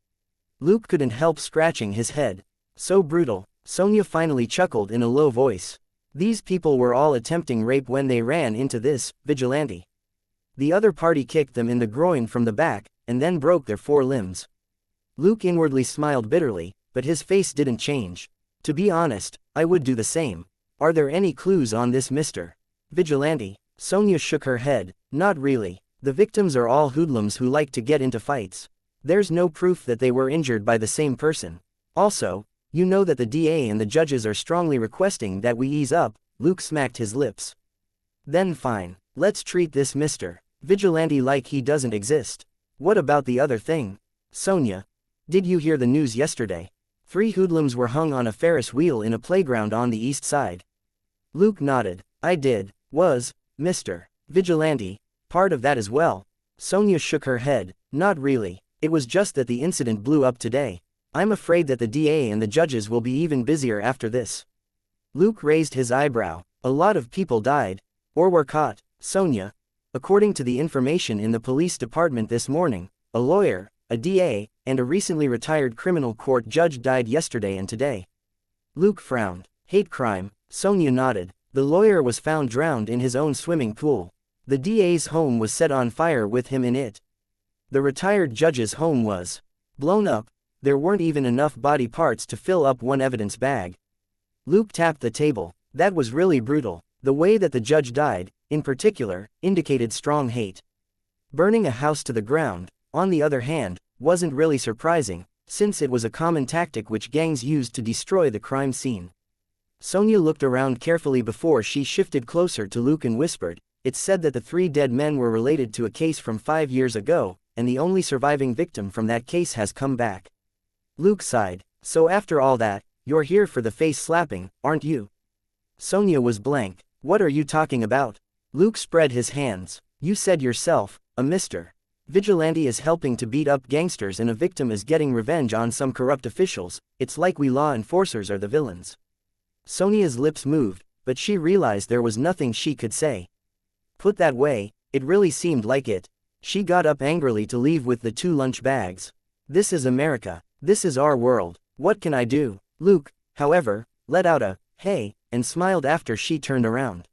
Luke couldn't help scratching his head. So brutal. Sonia finally chuckled in a low voice. These people were all attempting rape when they ran into this vigilante. The other party kicked them in the groin from the back, and then broke their 4 limbs. Luke inwardly smiled bitterly, but his face didn't change. To be honest, I would do the same. Are there any clues on this Mr. Vigilante? Sonia shook her head. Not really. The victims are all hoodlums who like to get into fights. There's no proof that they were injured by the same person. Also, you know that the DA and the judges are strongly requesting that we ease up. Luke smacked his lips. Then fine. Let's treat this Mr. Vigilante like he doesn't exist. What about the other thing? Sonia, did you hear the news yesterday? 3 hoodlums were hung on a Ferris wheel in a playground on the east side. Luke nodded. I did. Was Mr. Vigilante part of that as well? Sonia shook her head. Not really. It was just that the incident blew up today. I'm afraid that the DA and the judges will be even busier after this. Luke raised his eyebrow. A lot of people died. Or were caught. Sonia, according to the information in the police department this morning, a lawyer, a DA, and a recently retired criminal court judge died yesterday and today. Luke frowned. Hate crime. Sonia nodded. The lawyer was found drowned in his own swimming pool. The DA's home was set on fire with him in it. The retired judge's home was blown up. There weren't even enough body parts to fill up one evidence bag. Luke tapped the table. That was really brutal. The way that the judge died, in particular, indicated strong hate. Burning a house to the ground, on the other hand, wasn't really surprising, since it was a common tactic which gangs used to destroy the crime scene. Sonia looked around carefully before she shifted closer to Luke and whispered, "It's said that the 3 dead men were related to a case from 5 years ago, and the only surviving victim from that case has come back." Luke sighed. "So after all that, you're here for the face slapping, aren't you?" Sonia was blank. "What are you talking about?" Luke spread his hands. "You said yourself, a Mr. Vigilante is helping to beat up gangsters and a victim is getting revenge on some corrupt officials. It's like we law enforcers are the villains." Sonia's lips moved, but she realized there was nothing she could say. Put that way, it really seemed like it. She got up angrily to leave with the 2 lunch bags. "This is America. This is our world. What can I do?" Luke, however, let out a, "Hey," and smiled after she turned around.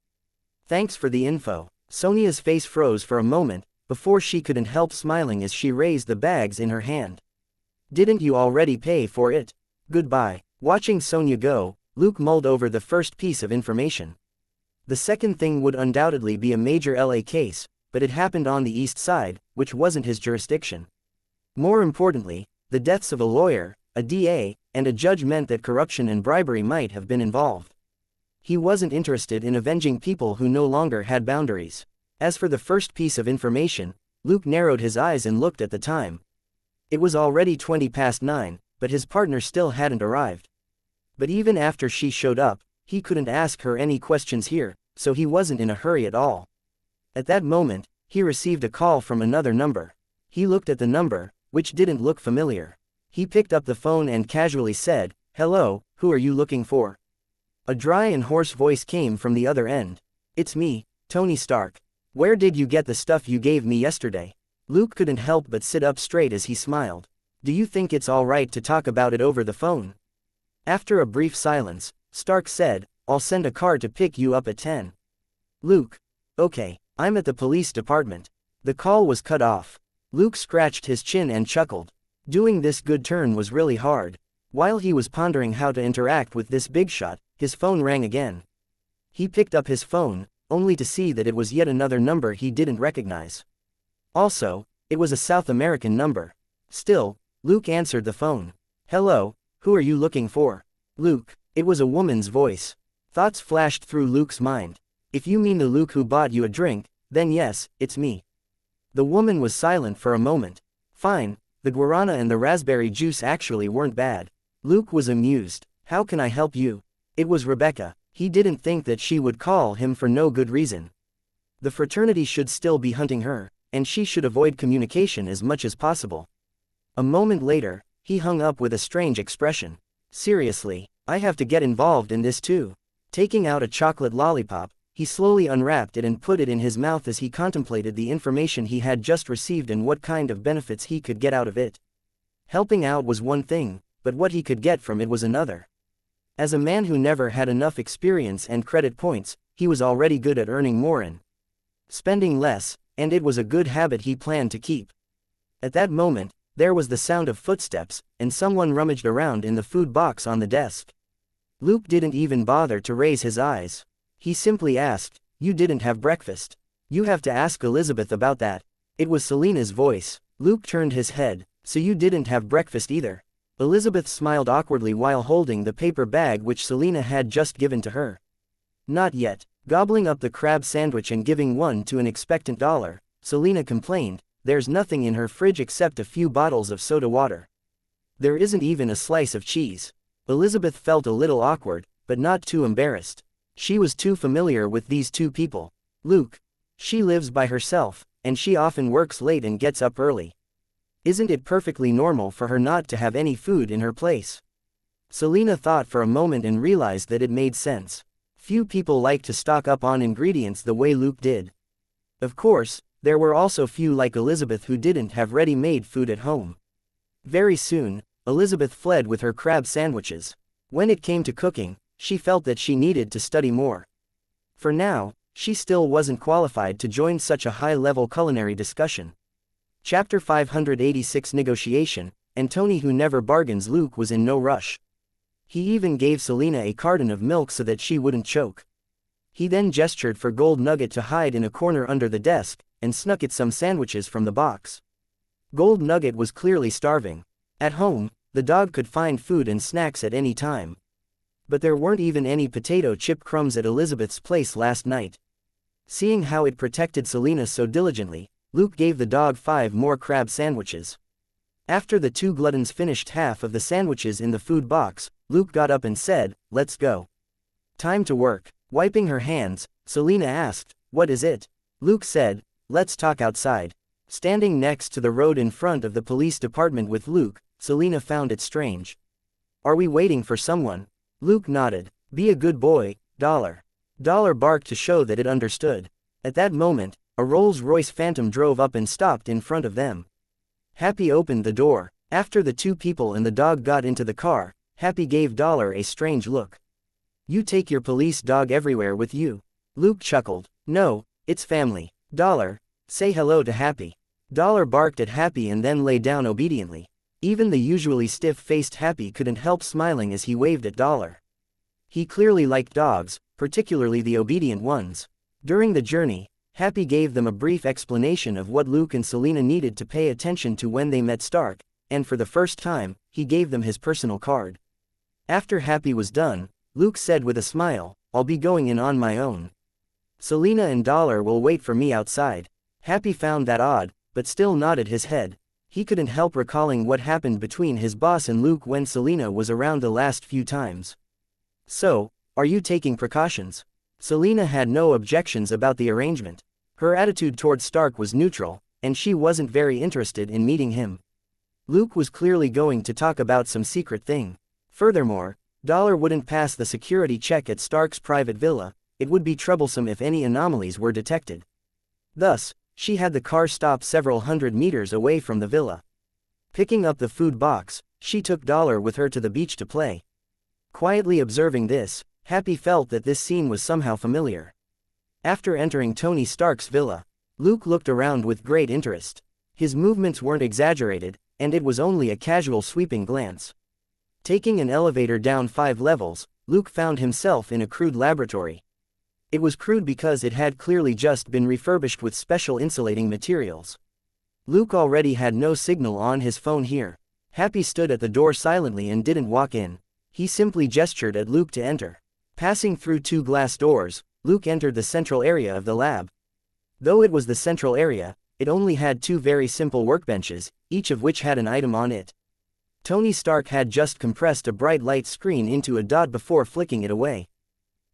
"Thanks for the info." Sonia's face froze for a moment, before she couldn't help smiling as she raised the bags in her hand. "Didn't you already pay for it? Goodbye." Watching Sonia go, Luke mulled over the first piece of information. The second thing would undoubtedly be a major LA case, but it happened on the east side, which wasn't his jurisdiction. More importantly, the deaths of a lawyer, a DA, and a judge meant that corruption and bribery might have been involved. He wasn't interested in avenging people who no longer had boundaries. As for the first piece of information, Luke narrowed his eyes and looked at the time. It was already 20 past 9, but his partner still hadn't arrived. But even after she showed up, he couldn't ask her any questions here, so he wasn't in a hurry at all. At that moment, he received a call from another number. He looked at the number, which didn't look familiar. He picked up the phone and casually said, "Hello, who are you looking for?" A dry and hoarse voice came from the other end. "It's me, Tony Stark. Where did you get the stuff you gave me yesterday?" Luke couldn't help but sit up straight as he smiled. "Do you think it's all right to talk about it over the phone?" After a brief silence, Stark said, "I'll send a car to pick you up at 10. Luke. "Okay, I'm at the police department." The call was cut off. Luke scratched his chin and chuckled. Doing this good turn was really hard. While he was pondering how to interact with this big shot, his phone rang again. He picked up his phone, only to see that it was yet another number he didn't recognize. Also, it was a South American number. Still, Luke answered the phone. "Hello, who are you looking for?" "Luke." It was a woman's voice. Thoughts flashed through Luke's mind. "If you mean the Luke who bought you a drink, then yes, it's me." The woman was silent for a moment. "Fine, the guarana and the raspberry juice actually weren't bad." Luke was amused. "How can I help you?" It was Rebecca. He didn't think that she would call him for no good reason. The fraternity should still be hunting her, and she should avoid communication as much as possible. A moment later, he hung up with a strange expression. "Seriously, I have to get involved in this too." Taking out a chocolate lollipop, he slowly unwrapped it and put it in his mouth as he contemplated the information he had just received and what kind of benefits he could get out of it. Helping out was one thing, but what he could get from it was another. As a man who never had enough experience and credit points, he was already good at earning more and spending less, and it was a good habit he planned to keep. At that moment, there was the sound of footsteps, and someone rummaged around in the food box on the desk. Luke didn't even bother to raise his eyes. He simply asked, "You didn't have breakfast?" "You have to ask Elizabeth about that." It was Selena's voice. Luke turned his head. "So you didn't have breakfast either?" Elizabeth smiled awkwardly while holding the paper bag which Selena had just given to her. "Not yet." Gobbling up the crab sandwich and giving one to an expectant dollar, Selena complained, "There's nothing in her fridge except a few bottles of soda water. There isn't even a slice of cheese." Elizabeth felt a little awkward, but not too embarrassed. She was too familiar with these two people. "Luke. She lives by herself, and she often works late and gets up early. Isn't it perfectly normal for her not to have any food in her place?" Selena thought for a moment and realized that it made sense. Few people like to stock up on ingredients the way Luke did. Of course, there were also few like Elizabeth who didn't have ready-made food at home. Very soon, Elizabeth fled with her crab sandwiches. When it came to cooking, she felt that she needed to study more. For now, she still wasn't qualified to join such a high-level culinary discussion. Chapter 586 Negotiation, and Tony who never bargains. Luke was in no rush. He even gave Selena a carton of milk so that she wouldn't choke. He then gestured for Gold Nugget to hide in a corner under the desk, and snuck it some sandwiches from the box. Gold Nugget was clearly starving. At home, the dog could find food and snacks at any time. But there weren't even any potato chip crumbs at Elizabeth's place last night. Seeing how it protected Selena so diligently, Luke gave the dog 5 more crab sandwiches. After the two gluttons finished half of the sandwiches in the food box, Luke got up and said, "Let's go." "Time to work." Wiping her hands, Selena asked, "What is it?" Luke said, "Let's talk outside." Standing next to the road in front of the police department with Luke, Selena found it strange. "Are we waiting for someone?" Luke nodded. "Be a good boy, Dollar." Dollar barked to show that it understood. At that moment, a Rolls-Royce Phantom drove up and stopped in front of them. Happy opened the door. After the two people and the dog got into the car, Happy gave Dollar a strange look. "You take your police dog everywhere with you?" Luke chuckled. "No, it's family." "Dollar, say hello to Happy." Dollar barked at Happy and then lay down obediently. Even the usually stiff-faced Happy couldn't help smiling as he waved at Dollar. He clearly liked dogs, particularly the obedient ones. During the journey, Happy gave them a brief explanation of what Luke and Selena needed to pay attention to when they met Stark, and for the first time, he gave them his personal card. After Happy was done, Luke said with a smile, "I'll be going in on my own. Selena and Dollar will wait for me outside." Happy found that odd, but still nodded his head. He couldn't help recalling what happened between his boss and Luke when Selena was around the last few times. "So, are you taking precautions?" Selena had no objections about the arrangement. Her attitude toward Stark was neutral, and she wasn't very interested in meeting him. Luke was clearly going to talk about some secret thing. Furthermore, Dollar wouldn't pass the security check at Stark's private villa. It would be troublesome if any anomalies were detected. Thus, she had the car stop several hundred meters away from the villa. Picking up the food box, she took Dollar with her to the beach to play. Quietly observing this, Happy felt that this scene was somehow familiar. After entering Tony Stark's villa, Luke looked around with great interest. His movements weren't exaggerated, and it was only a casual sweeping glance. Taking an elevator down 5 levels, Luke found himself in a crude laboratory. It was crude because it had clearly just been refurbished with special insulating materials. Luke already had no signal on his phone here. Happy stood at the door silently and didn't walk in. He simply gestured at Luke to enter. Passing through 2 glass doors, Luke entered the central area of the lab. Though it was the central area, it only had 2 very simple workbenches, each of which had an item on it. Tony Stark had just compressed a bright light screen into a dot before flicking it away.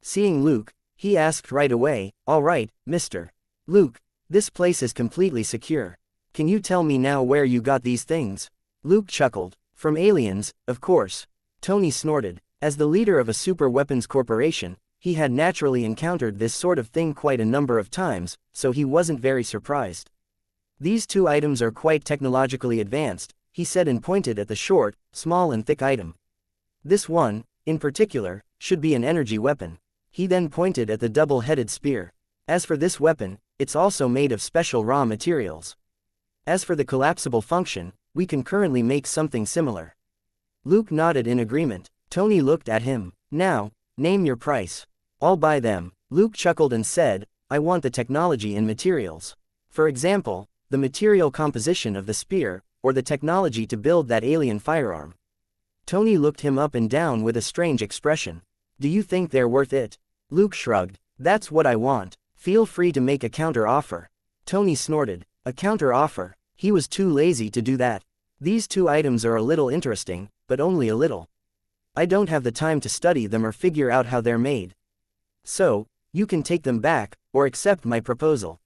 Seeing Luke, he asked right away, "All right, Mr. Luke, this place is completely secure. Can you tell me now where you got these things?" Luke chuckled. "From aliens, of course." Tony snorted. As the leader of a super weapons corporation, he had naturally encountered this sort of thing quite a number of times, so he wasn't very surprised. "These 2 items are quite technologically advanced," he said and pointed at the short, small and thick item. "This one, in particular, should be an energy weapon." He then pointed at the double-headed spear. "As for this weapon, it's also made of special raw materials. As for the collapsible function, we can currently make something similar." Luke nodded in agreement. Tony looked at him. "Now, name your price." "I'll buy them." Luke chuckled and said, "I want the technology and materials. For example, the material composition of the spear, or the technology to build that alien firearm." Tony looked him up and down with a strange expression. "Do you think they're worth it?" Luke shrugged. "That's what I want. Feel free to make a counter-offer." Tony snorted. A counter-offer? He was too lazy to do that. "These 2 items are a little interesting, but only a little. I don't have the time to study them or figure out how they're made. So, you can take them back, or accept my proposal."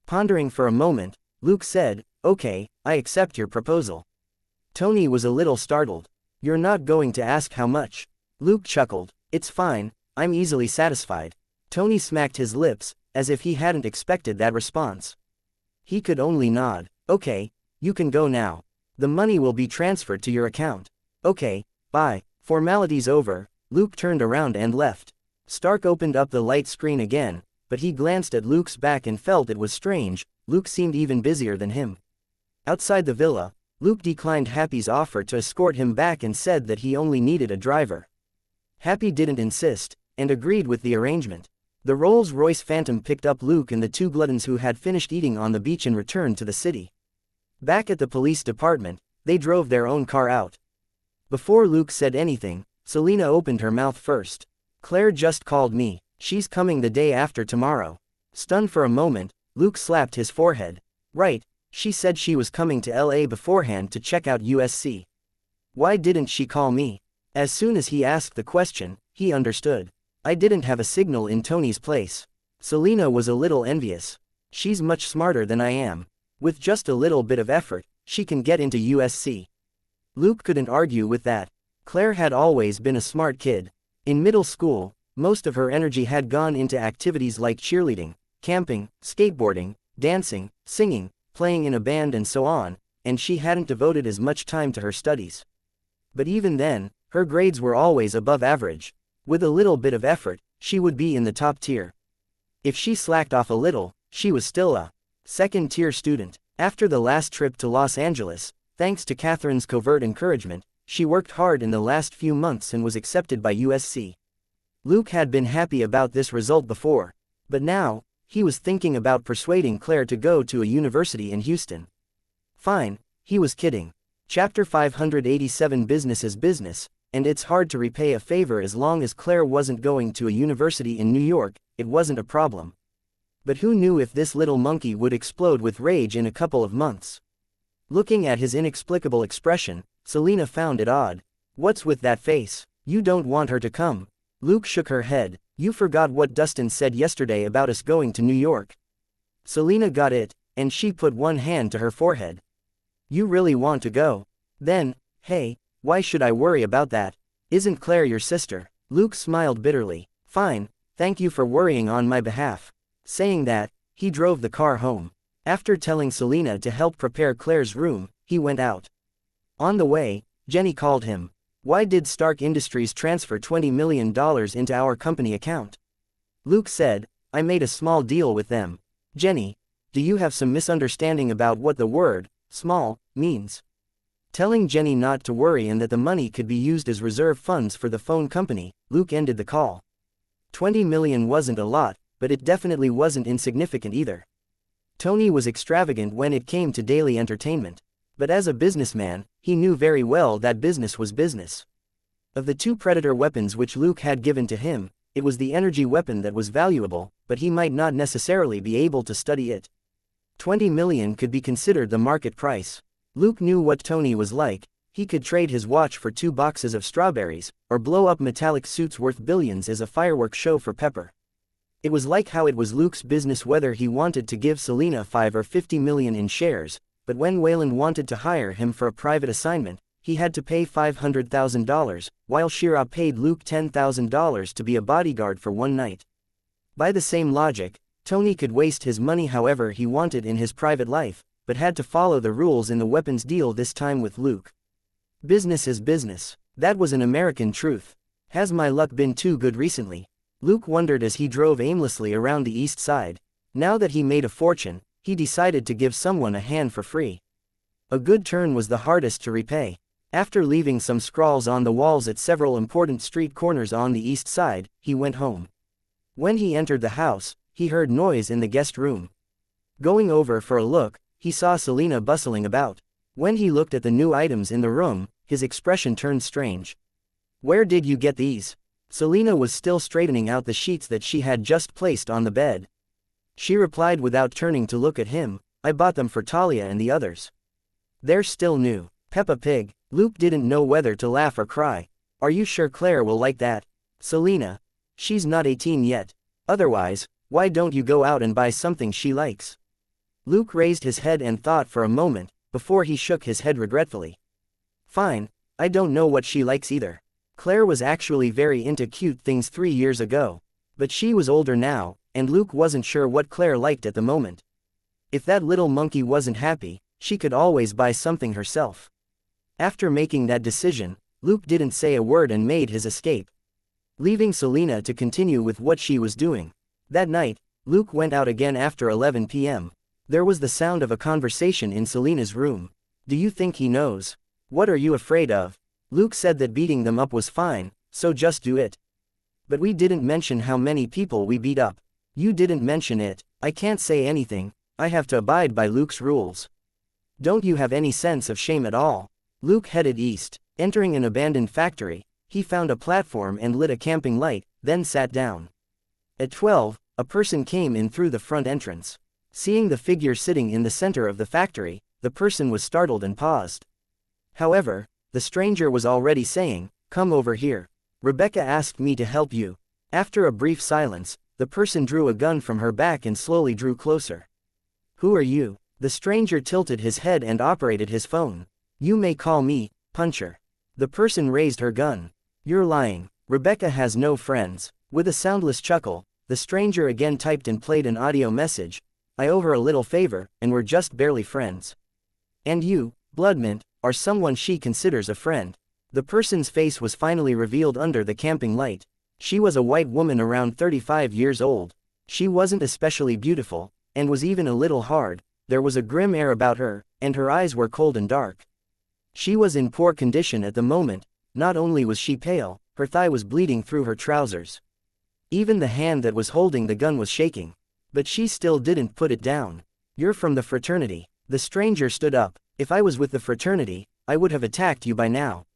Pondering for a moment, Luke said, "Okay, I accept your proposal." Tony was a little startled. "You're not going to ask how much?" Luke chuckled. "It's fine, I'm easily satisfied." Tony smacked his lips, as if he hadn't expected that response. He could only nod. "Okay, you can go now. The money will be transferred to your account." "Okay, bye." Formalities over, Luke turned around and left. Stark opened up the light screen again, but he glanced at Luke's back and felt it was strange. Luke seemed even busier than him. Outside the villa, Luke declined Happy's offer to escort him back and said that he only needed a driver. Happy didn't insist, and agreed with the arrangement. The Rolls-Royce Phantom picked up Luke and the 2 gluttons who had finished eating on the beach and returned to the city. Back at the police department, they drove their own car out. Before Luke said anything, Selena opened her mouth first. "Claire just called me. She's coming the day after tomorrow." Stunned for a moment, Luke slapped his forehead. "Right, she said she was coming to LA beforehand to check out USC. Why didn't she call me?" As soon as he asked the question, he understood. "I didn't have a signal in Tony's place." Selena was a little envious. "She's much smarter than I am. With just a little bit of effort, she can get into USC." Luke couldn't argue with that. Claire had always been a smart kid. In middle school, most of her energy had gone into activities like cheerleading, camping, skateboarding, dancing, singing, playing in a band and so on, and she hadn't devoted as much time to her studies. But even then, her grades were always above average. With a little bit of effort, she would be in the top tier. If she slacked off a little, she was still a second-tier student. After the last trip to Los Angeles, thanks to Catherine's covert encouragement, she worked hard in the last few months and was accepted by USC. Luke had been happy about this result before, but now, he was thinking about persuading Claire to go to a university in Houston. Fine, he was kidding. Chapter 587 Business is business, and it's hard to repay a favor. As long as Claire wasn't going to a university in New York, it wasn't a problem. But who knew if this little monkey would explode with rage in a couple of months? Looking at his inexplicable expression, Selena found it odd. "What's with that face? You don't want her to come?" Luke shook her head. "You forgot what Dustin said yesterday about us going to New York." Selena got it, and she put one hand to her forehead. "You really want to go?" Then, hey, why should I worry about that? Isn't Claire your sister? Luke smiled bitterly. Fine, thank you for worrying on my behalf. Saying that, he drove the car home. After telling Selena to help prepare Claire's room, he went out. On the way, Jenny called him. Why did Stark Industries transfer $20 million into our company account? Luke said, I made a small deal with them. Jenny, do you have some misunderstanding about what the word, small, means? Telling Jenny not to worry and that the money could be used as reserve funds for the phone company, Luke ended the call. 20 million wasn't a lot, but it definitely wasn't insignificant either. Tony was extravagant when it came to daily entertainment. But as a businessman, he knew very well that business was business. Of the two predator weapons which Luke had given to him, it was the energy weapon that was valuable, but he might not necessarily be able to study it. 20 million could be considered the market price. Luke knew what Tony was like. He could trade his watch for 2 boxes of strawberries, or blow up metallic suits worth billions as a fireworks show for Pepper. It was like how it was Luke's business whether he wanted to give Selena 5 or 50 million in shares, but when Wayland wanted to hire him for a private assignment, he had to pay $500,000, while Shira paid Luke $10,000 to be a bodyguard for one night. By the same logic, Tony could waste his money however he wanted in his private life, but had to follow the rules in the weapons deal this time with Luke. Business is business. That was an American truth. Has my luck been too good recently? Luke wondered as he drove aimlessly around the east side. Now that he made a fortune, he decided to give someone a hand for free. A good turn was the hardest to repay. After leaving some scrawls on the walls at several important street corners on the east side, he went home. When he entered the house, he heard noise in the guest room. Going over for a look, he saw Selena bustling about. When he looked at the new items in the room, his expression turned strange. Where did you get these? Selena was still straightening out the sheets that she had just placed on the bed. She replied without turning to look at him, I bought them for Talia and the others. They're still new. Peppa Pig. Luke didn't know whether to laugh or cry. Are you sure Claire will like that? Selena. She's not 18 yet. Otherwise, why don't you go out and buy something she likes? Luke raised his head and thought for a moment, before he shook his head regretfully. Fine, I don't know what she likes either. Claire was actually very into cute things 3 years ago. But she was older now, and Luke wasn't sure what Claire liked at the moment. If that little monkey wasn't happy, she could always buy something herself. After making that decision, Luke didn't say a word and made his escape, leaving Selena to continue with what she was doing. That night, Luke went out again after 11 p.m. There was the sound of a conversation in Selena's room. Do you think he knows? What are you afraid of? Luke said that beating them up was fine, so just do it. But we didn't mention how many people we beat up. You didn't mention it. I can't say anything. I have to abide by Luke's rules. Don't you have any sense of shame at all? Luke headed east. Entering an abandoned factory, he found a platform and lit a camping light, then sat down. At 12, a person came in through the front entrance. Seeing the figure sitting in the center of the factory, the person was startled and paused. However, the stranger was already saying, "Come over here. Rebecca asked me to help you." After a brief silence, the person drew a gun from her back and slowly drew closer. "Who are you?" The stranger tilted his head and operated his phone. "You may call me, Puncher." The person raised her gun. "You're lying. Rebecca has no friends." With a soundless chuckle, the stranger again typed and played an audio message. "I owe her a little favor, and we're just barely friends. And you, Bloodmint, are someone she considers a friend." The person's face was finally revealed under the camping light. She was a white woman around 35 years old. She wasn't especially beautiful, and was even a little hard. There was a grim air about her, and her eyes were cold and dark. She was in poor condition at the moment. Not only was she pale, her thigh was bleeding through her trousers. Even the hand that was holding the gun was shaking. But she still didn't put it down. "You're from the fraternity." The stranger stood up. "If I was with the fraternity, I would have attacked you by now.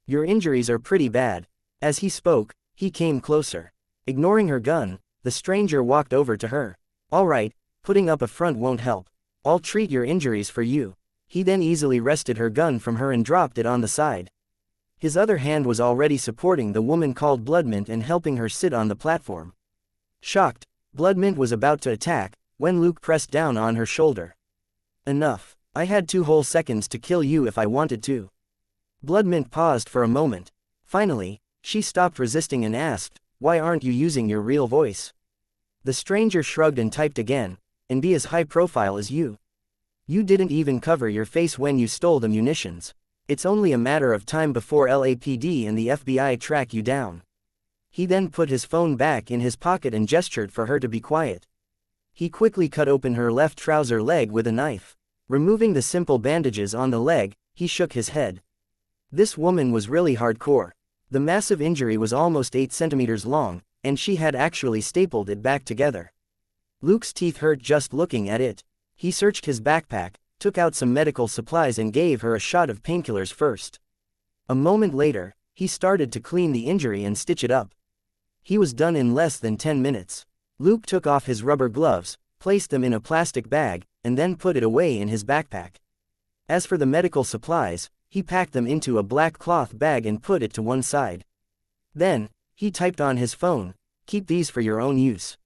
Your injuries are pretty bad." As he spoke, he came closer. Ignoring her gun, the stranger walked over to her. "All right, putting up a front won't help. I'll treat your injuries for you." He then easily wrested her gun from her and dropped it on the side. His other hand was already supporting the woman called Bloodmint and helping her sit on the platform. Shocked, Bloodmint was about to attack, when Luke pressed down on her shoulder. "Enough. I had 2 whole seconds to kill you if I wanted to." Bloodmint paused for a moment. Finally, she stopped resisting and asked, "Why aren't you using your real voice?" The stranger shrugged and typed again, "And be as high profile as you. You didn't even cover your face when you stole the munitions. It's only a matter of time before LAPD and the FBI track you down." He then put his phone back in his pocket and gestured for her to be quiet. He quickly cut open her left trouser leg with a knife. Removing the simple bandages on the leg, he shook his head. This woman was really hardcore. The massive injury was almost 8 centimeters long, and she had actually stapled it back together. Luke's teeth hurt just looking at it. He searched his backpack, took out some medical supplies and gave her a shot of painkillers first. A moment later, he started to clean the injury and stitch it up. He was done in less than 10 minutes. Luke took off his rubber gloves, placed them in a plastic bag, and then put it away in his backpack. As for the medical supplies, he packed them into a black cloth bag and put it to one side. Then, he typed on his phone, "Keep these for your own use.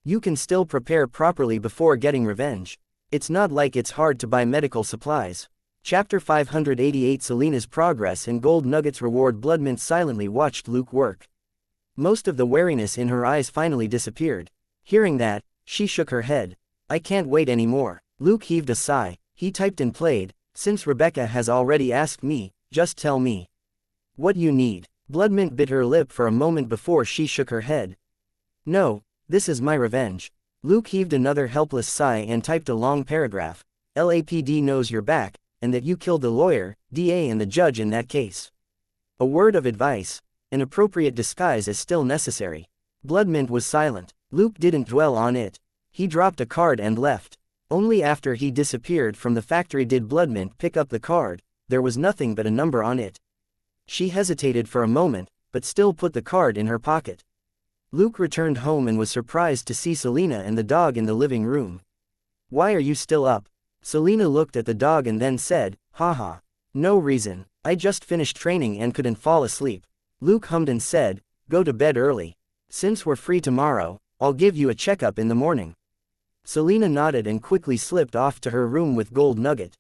You can still prepare properly before getting revenge. It's not like it's hard to buy medical supplies." Chapter 588 Selina's Progress and Gold Nuggets Reward. Bloodmint silently watched Luke work. Most of the wariness in her eyes finally disappeared. Hearing that, she shook her head. "I can't wait anymore." Luke heaved a sigh. He typed and played, "Since Rebecca has already asked me, just tell me what you need." Bloodmint bit her lip for a moment before she shook her head. "No, this is my revenge." Luke heaved another helpless sigh and typed a long paragraph. "LAPD knows you're back, and that you killed the lawyer, DA and the judge in that case. A word of advice, an appropriate disguise is still necessary." Bloodmint was silent. Luke didn't dwell on it. He dropped a card and left. Only after he disappeared from the factory did Bloodmint pick up the card. There was nothing but a number on it. She hesitated for a moment, but still put the card in her pocket. Luke returned home and was surprised to see Selina and the dog in the living room. "Why are you still up?" Selina looked at the dog and then said, "Haha. No reason. I just finished training and couldn't fall asleep." Luke hummed and said, "Go to bed early. Since we're free tomorrow, I'll give you a checkup in the morning." Selina nodded and quickly slipped off to her room with Gold Nugget.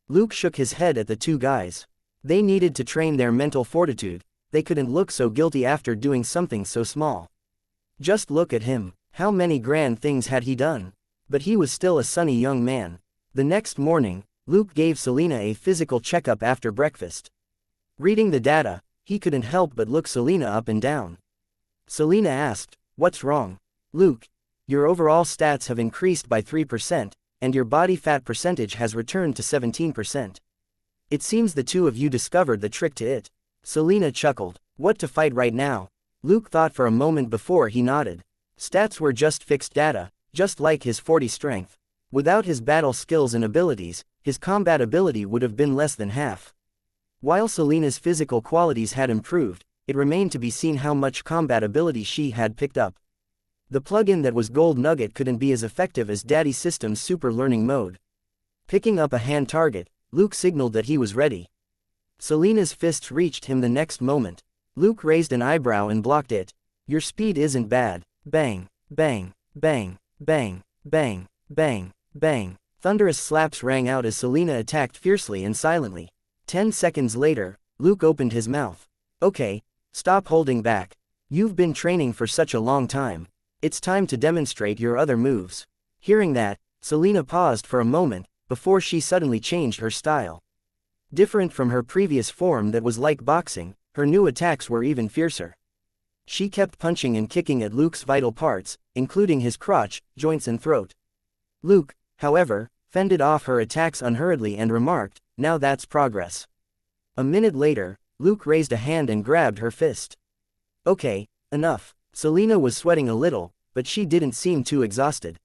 Luke shook his head at the two guys. They needed to train their mental fortitude. They couldn't look so guilty after doing something so small. Just look at him. How many grand things had he done? But he was still a sunny young man. The next morning, Luke gave Selina a physical checkup after breakfast. Reading the data, he couldn't help but look Selina up and down. Selina asked, "What's wrong?" "Luke, your overall stats have increased by 3%, and your body fat percentage has returned to 17%. It seems the two of you discovered the trick to it." Selina chuckled. "What to fight right now?" Luke thought for a moment before he nodded. Stats were just fixed data, just like his 40 strength. Without his battle skills and abilities, his combat ability would have been less than half. While Selina's physical qualities had improved, it remained to be seen how much combat ability she had picked up. The plugin that was Gold Nugget couldn't be as effective as Daddy System's Super Learning Mode. Picking up a hand target, Luke signaled that he was ready. Selina's fists reached him the next moment. Luke raised an eyebrow and blocked it. "Your speed isn't bad." Bang, bang, bang, bang, bang, bang, bang. Thunderous slaps rang out as Selina attacked fiercely and silently. 10 seconds later, Luke opened his mouth. "Okay, stop holding back. You've been training for such a long time. It's time to demonstrate your other moves." Hearing that, Selina paused for a moment, before she suddenly changed her style. Different from her previous form that was like boxing, her new attacks were even fiercer. She kept punching and kicking at Luke's vital parts, including his crotch, joints and throat. Luke, however, fended off her attacks unhurriedly and remarked, "Now that's progress." A minute later, Luke raised a hand and grabbed her fist. "Okay, enough." Selina was sweating a little, but she didn't seem too exhausted.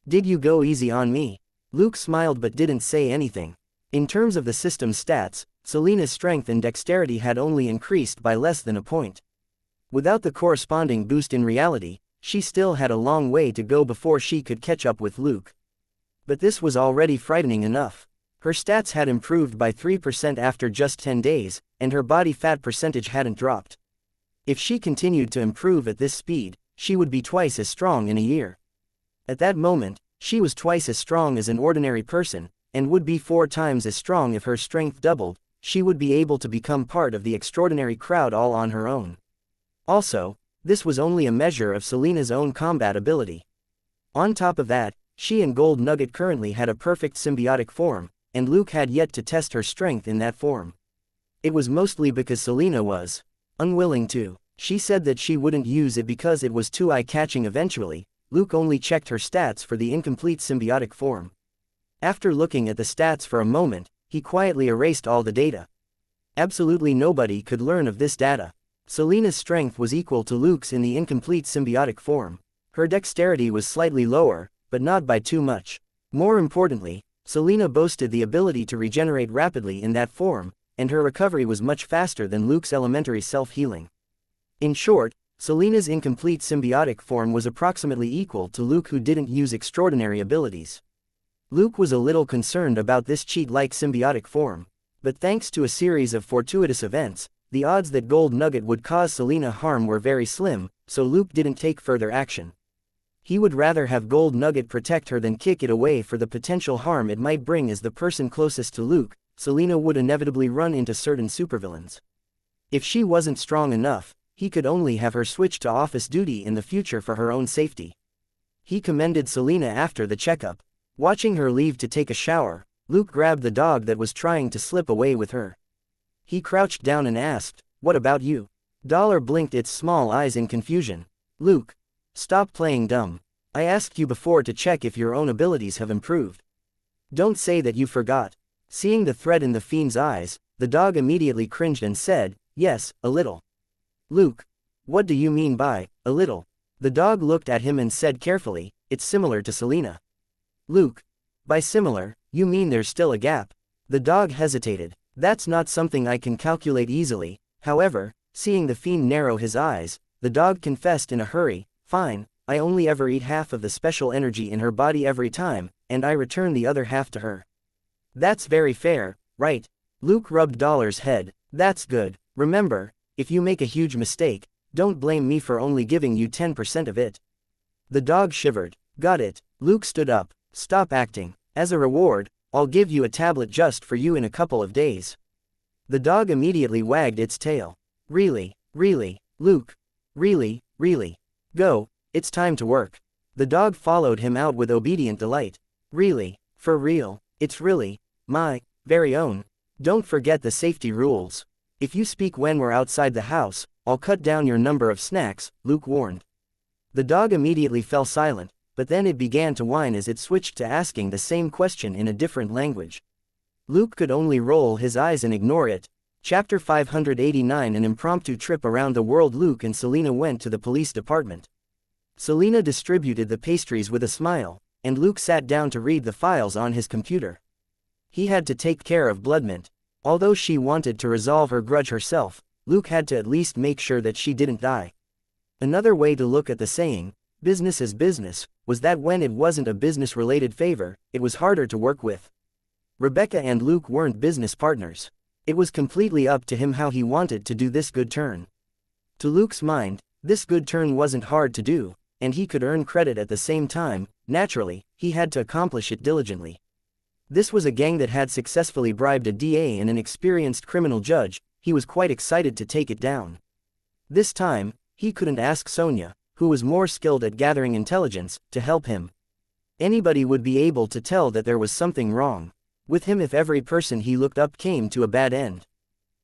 "Did you go easy on me?" Luke smiled but didn't say anything. In terms of the system's stats, Selina's strength and dexterity had only increased by less than a point. Without the corresponding boost in reality, she still had a long way to go before she could catch up with Luke. But this was already frightening enough. Her stats had improved by 3% after just 10 days, and her body fat percentage hadn't dropped. If she continued to improve at this speed, she would be twice as strong in a year. At that moment, she was twice as strong as an ordinary person, and would be 4 times as strong if her strength doubled. she would be able to become part of the extraordinary crowd all on her own. Also, this was only a measure of Selena's own combat ability. On top of that, she and Gold Nugget currently had a perfect symbiotic form, and Luke had yet to test her strength in that form. It was mostly because Selena was unwilling to. She said that she wouldn't use it because it was too eye-catching eventually. Luke only checked her stats for the incomplete symbiotic form. After looking at the stats for a moment, he quietly erased all the data. Absolutely nobody could learn of this data. Selena's strength was equal to Luke's in the incomplete symbiotic form. Her dexterity was slightly lower, but not by too much. More importantly, Selena boasted the ability to regenerate rapidly in that form, and her recovery was much faster than Luke's elementary self-healing. In short, Selena's incomplete symbiotic form was approximately equal to Luke, who didn't use extraordinary abilities. Luke was a little concerned about this cheat-like symbiotic form, but thanks to a series of fortuitous events, the odds that Gold Nugget would cause Selena harm were very slim, so Luke didn't take further action. He would rather have Gold Nugget protect her than kick it away for the potential harm it might bring. As the person closest to Luke, Selena would inevitably run into certain supervillains. If she wasn't strong enough, he could only have her switch to office duty in the future for her own safety. He commended Selena after the checkup. Watching her leave to take a shower, Luke grabbed the dog that was trying to slip away with her. He crouched down and asked, "What about you?" Dollar blinked its small eyes in confusion. "Luke, stop playing dumb. I asked you before to check if your own abilities have improved. Don't say that you forgot." Seeing the threat in the fiend's eyes, the dog immediately cringed and said, "Yes, a little." "Luke, what do you mean by a little?" The dog looked at him and said carefully, "It's similar to Selena." "Luke, by similar, you mean there's still a gap?" The dog hesitated. "That's not something I can calculate easily." However, seeing the fiend narrow his eyes, the dog confessed in a hurry, "Fine, I only ever eat half of the special energy in her body every time, and I return the other half to her." "That's very fair, right?" Luke rubbed Dollar's head. "That's good. Remember, if you make a huge mistake, don't blame me for only giving you 10% of it." The dog shivered. "Got it." Luke stood up. "Stop acting. As a reward, I'll give you a tablet just for you in a couple of days." The dog immediately wagged its tail. "Really, really, Luke? Really, really? Go, it's time to work." The dog followed him out with obedient delight. "Really, for real, it's really my very own. Don't forget the safety rules. If you speak when we're outside the house, I'll cut down your number of snacks," Luke warned. The dog immediately fell silent, but then it began to whine as it switched to asking the same question in a different language. Luke could only roll his eyes and ignore it. Chapter 589: An impromptu trip around the world. Luke and Selena went to the police department. Selena distributed the pastries with a smile, and Luke sat down to read the files on his computer. He had to take care of Bloodmint. Although she wanted to resolve her grudge herself, Luke had to at least make sure that she didn't die. Another way to look at the saying, "business is business," was that when it wasn't a business-related favor, it was harder to work with. Rebecca and Luke weren't business partners. It was completely up to him how he wanted to do this good turn. To Luke's mind, this good turn wasn't hard to do, and he could earn credit at the same time. Naturally, he had to accomplish it diligently. This was a gang that had successfully bribed a DA and an experienced criminal judge. He was quite excited to take it down. This time, he couldn't ask Sonia, who was more skilled at gathering intelligence, to help him. Anybody would be able to tell that there was something wrong with him if every person he looked up came to a bad end.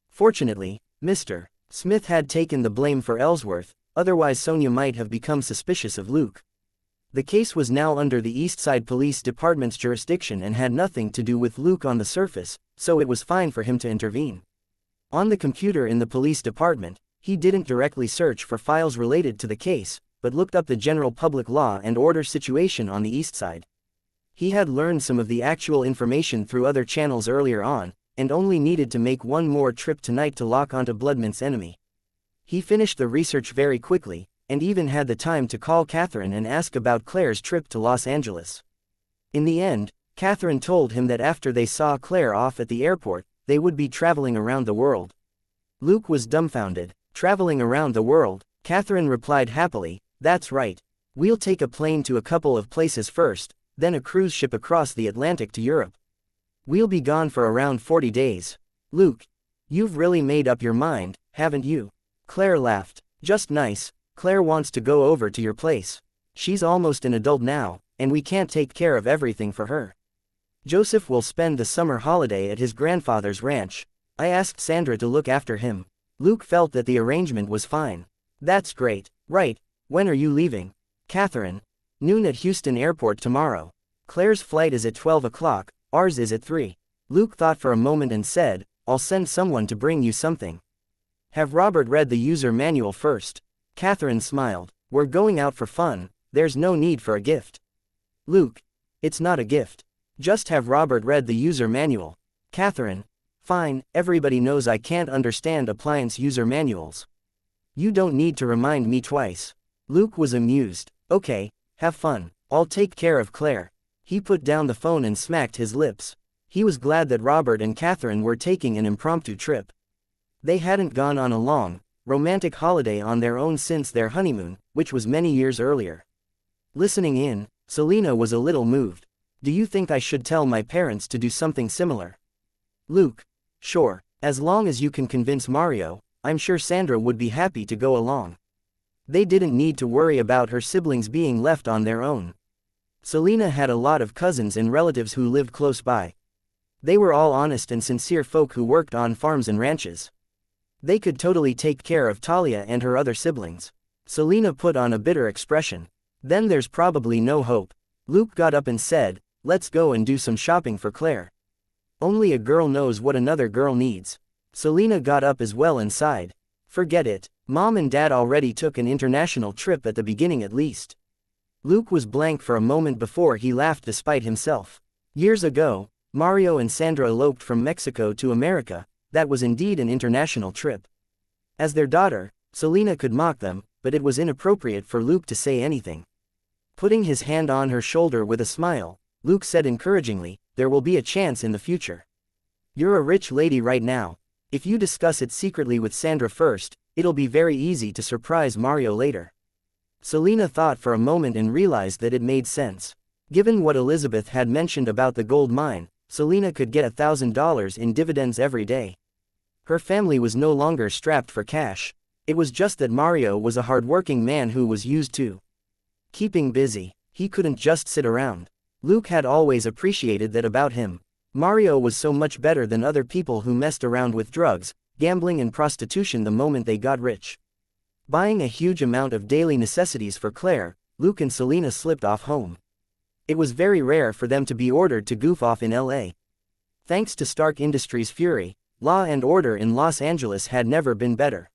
Fortunately, Mr. Smith had taken the blame for Ellsworth, otherwise Sonia might have become suspicious of Luke. The case was now under the Eastside Police Department's jurisdiction and had nothing to do with Luke on the surface, so it was fine for him to intervene. On the computer in the police department, he didn't directly search for files related to the case, but looked up the general public law and order situation on the East Side. He had learned some of the actual information through other channels earlier on, and only needed to make one more trip tonight to lock onto Bloodmint's enemy. He finished the research very quickly, and even had the time to call Catherine and ask about Claire's trip to Los Angeles. In the end, Catherine told him that after they saw Claire off at the airport, they would be traveling around the world. Luke was dumbfounded. "Traveling around the world?" Catherine replied happily, "That's right. We'll take a plane to a couple of places first, then a cruise ship across the Atlantic to Europe. We'll be gone for around 40 days. Luke, You've really made up your mind, haven't you? Claire laughed. Just nice. Claire wants to go over to your place. She's almost an adult now, and we can't take care of everything for her. Joseph will spend the summer holiday at his grandfather's ranch. I asked Sandra to look after him. Luke felt that the arrangement was fine. That's great. Right. When are you leaving? Catherine. Noon at Houston Airport tomorrow. Claire's flight is at 12 o'clock, ours is at 3. Luke thought for a moment and said, I'll send someone to bring you something. Have Robert read the user manual first. Catherine smiled. We're going out for fun, there's no need for a gift. Luke. It's not a gift. Just have Robert read the user manual. Catherine. Fine, everybody knows I can't understand appliance user manuals. You don't need to remind me twice. Luke was amused. Okay, have fun. I'll take care of Claire. He put down the phone and smacked his lips. He was glad that Robert and Catherine were taking an impromptu trip. They hadn't gone on a long, romantic holiday on their own since their honeymoon, which was many years earlier. Listening in, Selena was a little moved. Do you think I should tell my parents to do something similar? Luke. Sure, as long as you can convince Mario, I'm sure Sandra would be happy to go along. They didn't need to worry about her siblings being left on their own. Selena had a lot of cousins and relatives who lived close by. They were all honest and sincere folk who worked on farms and ranches. They could totally take care of Talia and her other siblings. Selena put on a bitter expression. Then there's probably no hope. Luke got up and said, let's go and do some shopping for Claire. Only a girl knows what another girl needs. Selena got up as well and sighed. Forget it. Mom and Dad already took an international trip at the beginning at least. Luke was blank for a moment before he laughed despite himself. Years ago, Mario and Sandra eloped from Mexico to America. That was indeed an international trip. As their daughter, Selena could mock them, but it was inappropriate for Luke to say anything. Putting his hand on her shoulder with a smile, Luke said encouragingly, there will be a chance in the future. You're a rich lady right now. If you discuss it secretly with Sandra first, it'll be very easy to surprise Mario later. Selena thought for a moment and realized that it made sense. Given what Elizabeth had mentioned about the gold mine, Selena could get $1,000 in dividends every day. Her family was no longer strapped for cash. It was just that Mario was a hard-working man who was used to keeping busy. He couldn't just sit around. Luke had always appreciated that about him. Mario was so much better than other people who messed around with drugs, gambling and prostitution the moment they got rich. Buying a huge amount of daily necessities for Claire, Luke and Selena slipped off home. It was very rare for them to be ordered to goof off in LA. Thanks to Stark Industries' fury, law and order in Los Angeles had never been better.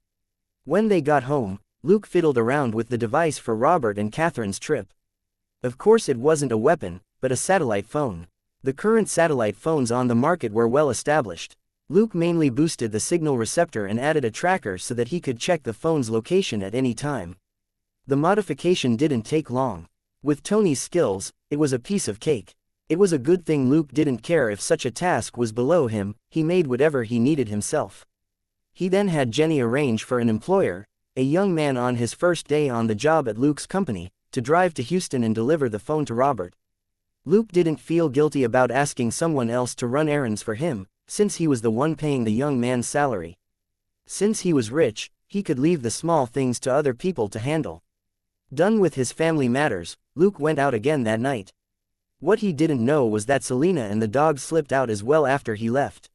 When they got home, Luke fiddled around with the device for Robert and Catherine's trip. Of course it wasn't a weapon, but a satellite phone. The current satellite phones on the market were well established. Luke mainly boosted the signal receptor and added a tracker so that he could check the phone's location at any time. The modification didn't take long. With Tony's skills, it was a piece of cake. It was a good thing Luke didn't care if such a task was below him, he made whatever he needed himself. He then had Jenny arrange for an employer, a young man on his first day on the job at Luke's company, to drive to Houston and deliver the phone to Robert. Luke didn't feel guilty about asking someone else to run errands for him, since he was the one paying the young man's salary. Since he was rich, he could leave the small things to other people to handle. Done with his family matters, Luke went out again that night. What he didn't know was that Selena and the dog slipped out as well after he left.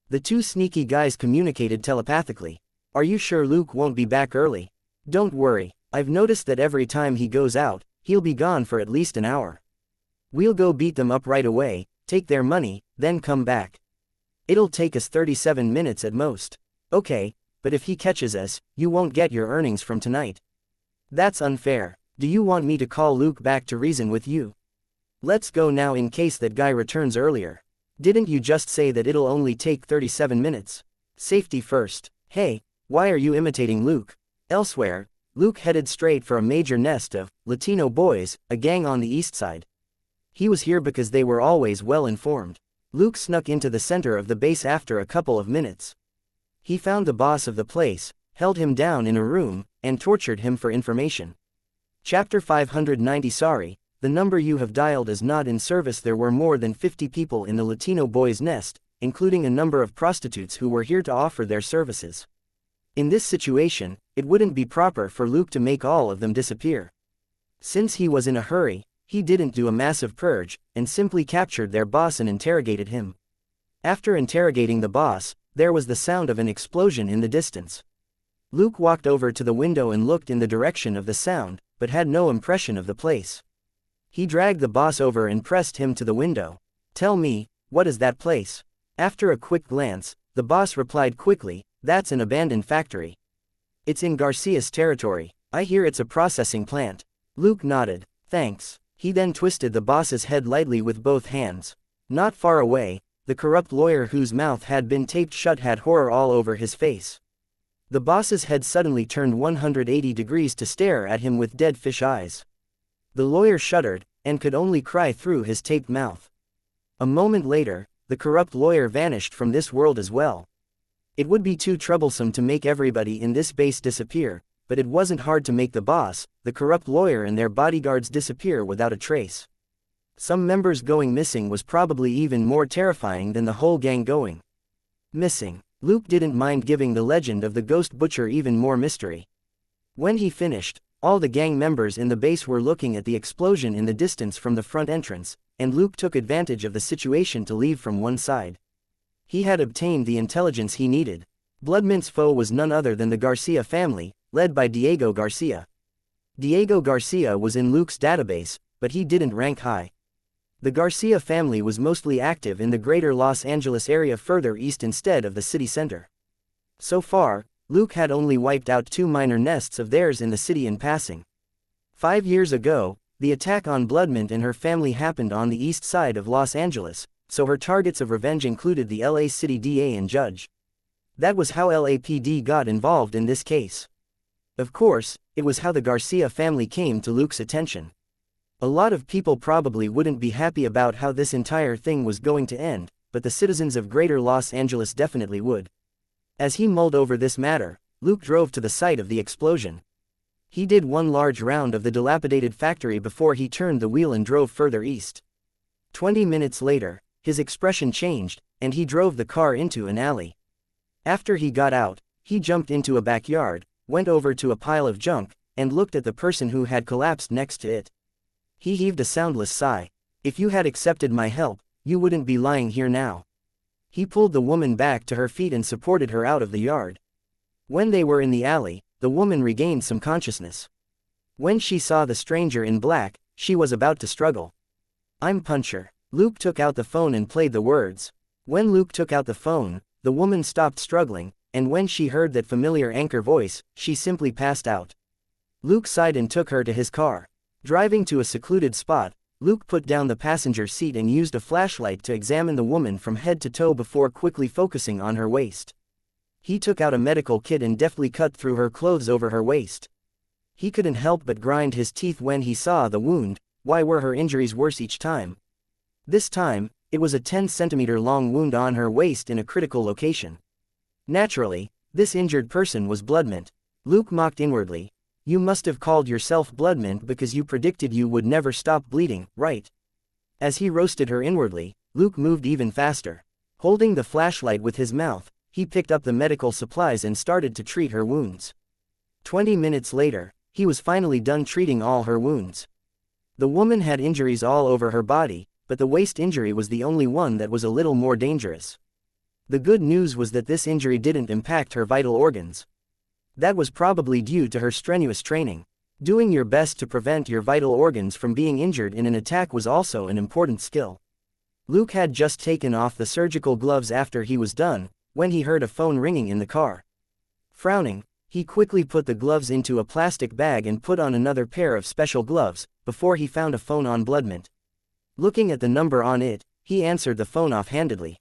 The two sneaky guys communicated telepathically. Are you sure Luke won't be back early? Don't worry, I've noticed that every time he goes out, he'll be gone for at least an hour. We'll go beat them up right away, take their money, then come back. It'll take us 37 minutes at most. Okay, but if he catches us, you won't get your earnings from tonight. That's unfair. Do you want me to call Luke back to reason with you? Let's go now in case that guy returns earlier. Didn't you just say that it'll only take 37 minutes? Safety first. Hey, why are you imitating Luke? Elsewhere, Luke headed straight for a major nest of Latino boys, a gang on the east side. He was here because they were always well informed. Luke snuck into the center of the base after a couple of minutes. He found the boss of the place, held him down in a room, and tortured him for information. Chapter 590. Sorry, the number you have dialed is not in service. There were more than 50 people in the Latino boys' nest, including a number of prostitutes who were here to offer their services. In this situation, it wouldn't be proper for Luke to make all of them disappear. Since he was in a hurry, he didn't do a massive purge, and simply captured their boss and interrogated him. After interrogating the boss, there was the sound of an explosion in the distance. Luke walked over to the window and looked in the direction of the sound, but had no impression of the place. He dragged the boss over and pressed him to the window. "Tell me, what is that place?" After a quick glance, the boss replied quickly, "That's an abandoned factory. It's in Garcia's territory. I hear it's a processing plant." Luke nodded. "Thanks." He then twisted the boss's head lightly with both hands. Not far away, the corrupt lawyer whose mouth had been taped shut had horror all over his face. The boss's head suddenly turned 180 degrees to stare at him with dead fish eyes. The lawyer shuddered, and could only cry through his taped mouth. A moment later, the corrupt lawyer vanished from this world as well. It would be too troublesome to make everybody in this base disappear, but it wasn't hard to make the boss, the corrupt lawyer and their bodyguards disappear without a trace. Some members going missing was probably even more terrifying than the whole gang going missing. Luke didn't mind giving the legend of the ghost butcher even more mystery. When he finished, all the gang members in the base were looking at the explosion in the distance from the front entrance, and Luke took advantage of the situation to leave from one side. He had obtained the intelligence he needed. Bloodmint's foe was none other than the Garcia family, led by Diego Garcia. Diego Garcia was in Luke's database, but he didn't rank high. The Garcia family was mostly active in the greater Los Angeles area further east instead of the city center. So far, Luke had only wiped out 2 minor nests of theirs in the city in passing. 5 years ago, the attack on Bloodmint and her family happened on the east side of Los Angeles, so her targets of revenge included the LA City DA and judge. That was how LAPD got involved in this case. Of course, it was how the Garcia family came to Luke's attention. A lot of people probably wouldn't be happy about how this entire thing was going to end, but the citizens of Greater Los Angeles definitely would. As he mulled over this matter, Luke drove to the site of the explosion. He did one large round of the dilapidated factory before he turned the wheel and drove further east. 20 minutes later, his expression changed, and he drove the car into an alley. After he got out, he jumped into a backyard, went over to a pile of junk, and looked at the person who had collapsed next to it. He heaved a soundless sigh. "If you had accepted my help, you wouldn't be lying here now." He pulled the woman back to her feet and supported her out of the yard. When they were in the alley, the woman regained some consciousness. When she saw the stranger in black, she was about to struggle. "I'm Puncher." Luke took out the phone and played the words. When Luke took out the phone, the woman stopped struggling, and when she heard that familiar anchor voice, she simply passed out. Luke sighed and took her to his car. Driving to a secluded spot, Luke put down the passenger seat and used a flashlight to examine the woman from head to toe before quickly focusing on her waist. He took out a medical kit and deftly cut through her clothes over her waist. He couldn't help but grind his teeth when he saw the wound. Why were her injuries worse each time? This time, it was a 10-centimeter long wound on her waist in a critical location. Naturally, this injured person was Bloodmint. Luke mocked inwardly. "You must have called yourself Bloodmint because you predicted you would never stop bleeding, right?" As he roasted her inwardly, Luke moved even faster. Holding the flashlight with his mouth, he picked up the medical supplies and started to treat her wounds. 20 minutes later, he was finally done treating all her wounds. The woman had injuries all over her body, but the waist injury was the only one that was a little more dangerous. The good news was that this injury didn't impact her vital organs. That was probably due to her strenuous training. Doing your best to prevent your vital organs from being injured in an attack was also an important skill. Luke had just taken off the surgical gloves after he was done, when he heard a phone ringing in the car. Frowning, he quickly put the gloves into a plastic bag and put on another pair of special gloves, before he found a phone on Bloodmint. Looking at the number on it, he answered the phone offhandedly.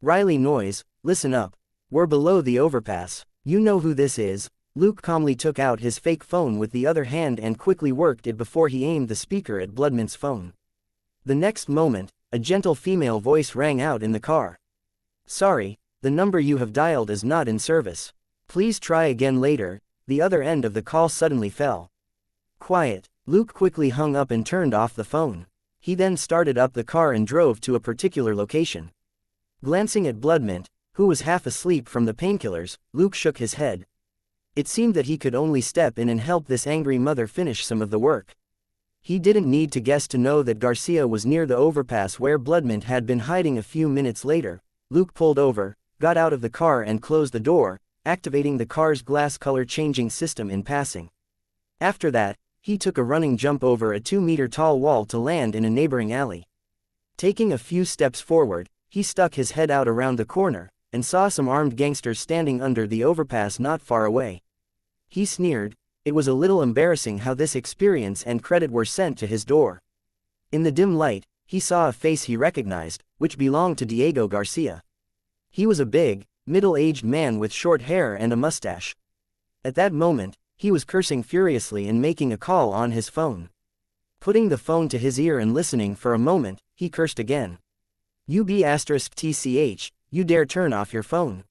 "Riley Noyes, listen up. We're below the overpass. You know who this is." Luke calmly took out his fake phone with the other hand and quickly worked it before he aimed the speaker at Bloodmint's phone. The next moment, a gentle female voice rang out in the car. "Sorry, the number you have dialed is not in service. Please try again later." The other end of the call suddenly fell quiet. Luke quickly hung up and turned off the phone. He then started up the car and drove to a particular location. Glancing at Bloodmint, who was half asleep from the painkillers, Luke shook his head. It seemed that he could only step in and help this angry mother finish some of the work. He didn't need to guess to know that Garcia was near the overpass where Bloodmint had been hiding a few minutes later. Luke pulled over, got out of the car and closed the door, activating the car's glass color changing system in passing. After that, he took a running jump over a 2-meter tall wall to land in a neighboring alley. Taking a few steps forward, he stuck his head out around the corner, and saw some armed gangsters standing under the overpass not far away. He sneered. It was a little embarrassing how this experience and credit were sent to his door. In the dim light, he saw a face he recognized, which belonged to Diego Garcia. He was a big, middle-aged man with short hair and a mustache. At that moment, he was cursing furiously and making a call on his phone. Putting the phone to his ear and listening for a moment, he cursed again. *TCH, you dare turn off your phone.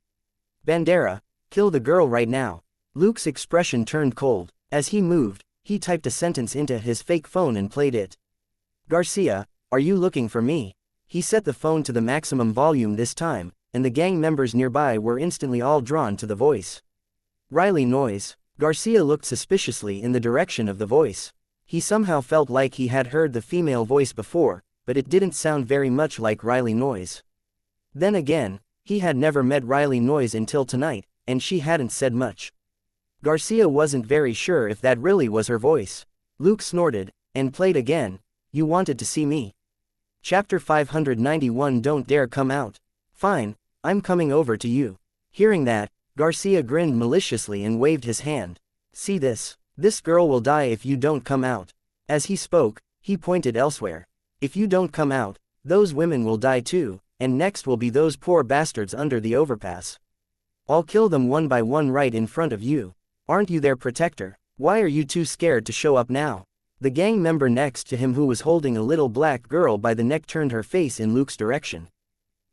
Bandera, kill the girl right now. Luke's expression turned cold. As he moved, he typed a sentence into his fake phone and played it. Garcia, are you looking for me? He set the phone to the maximum volume this time, and the gang members nearby were instantly all drawn to the voice. Riley Noyes. Garcia looked suspiciously in the direction of the voice. He somehow felt like he had heard the female voice before, but it didn't sound very much like Riley Noyes. Then again, he had never met Riley Noyes until tonight, and she hadn't said much. Garcia wasn't very sure if that really was her voice. Luke snorted, and played again. You wanted to see me. Chapter 591. Don't dare come out. Fine, I'm coming over to you. Hearing that, Garcia grinned maliciously and waved his hand. See this? This girl will die if you don't come out. As he spoke, he pointed elsewhere. If you don't come out, those women will die too, and next will be those poor bastards under the overpass. I'll kill them one by one right in front of you. Aren't you their protector? Why are you too scared to show up now? The gang member next to him who was holding a little black girl by the neck turned her face in Luke's direction.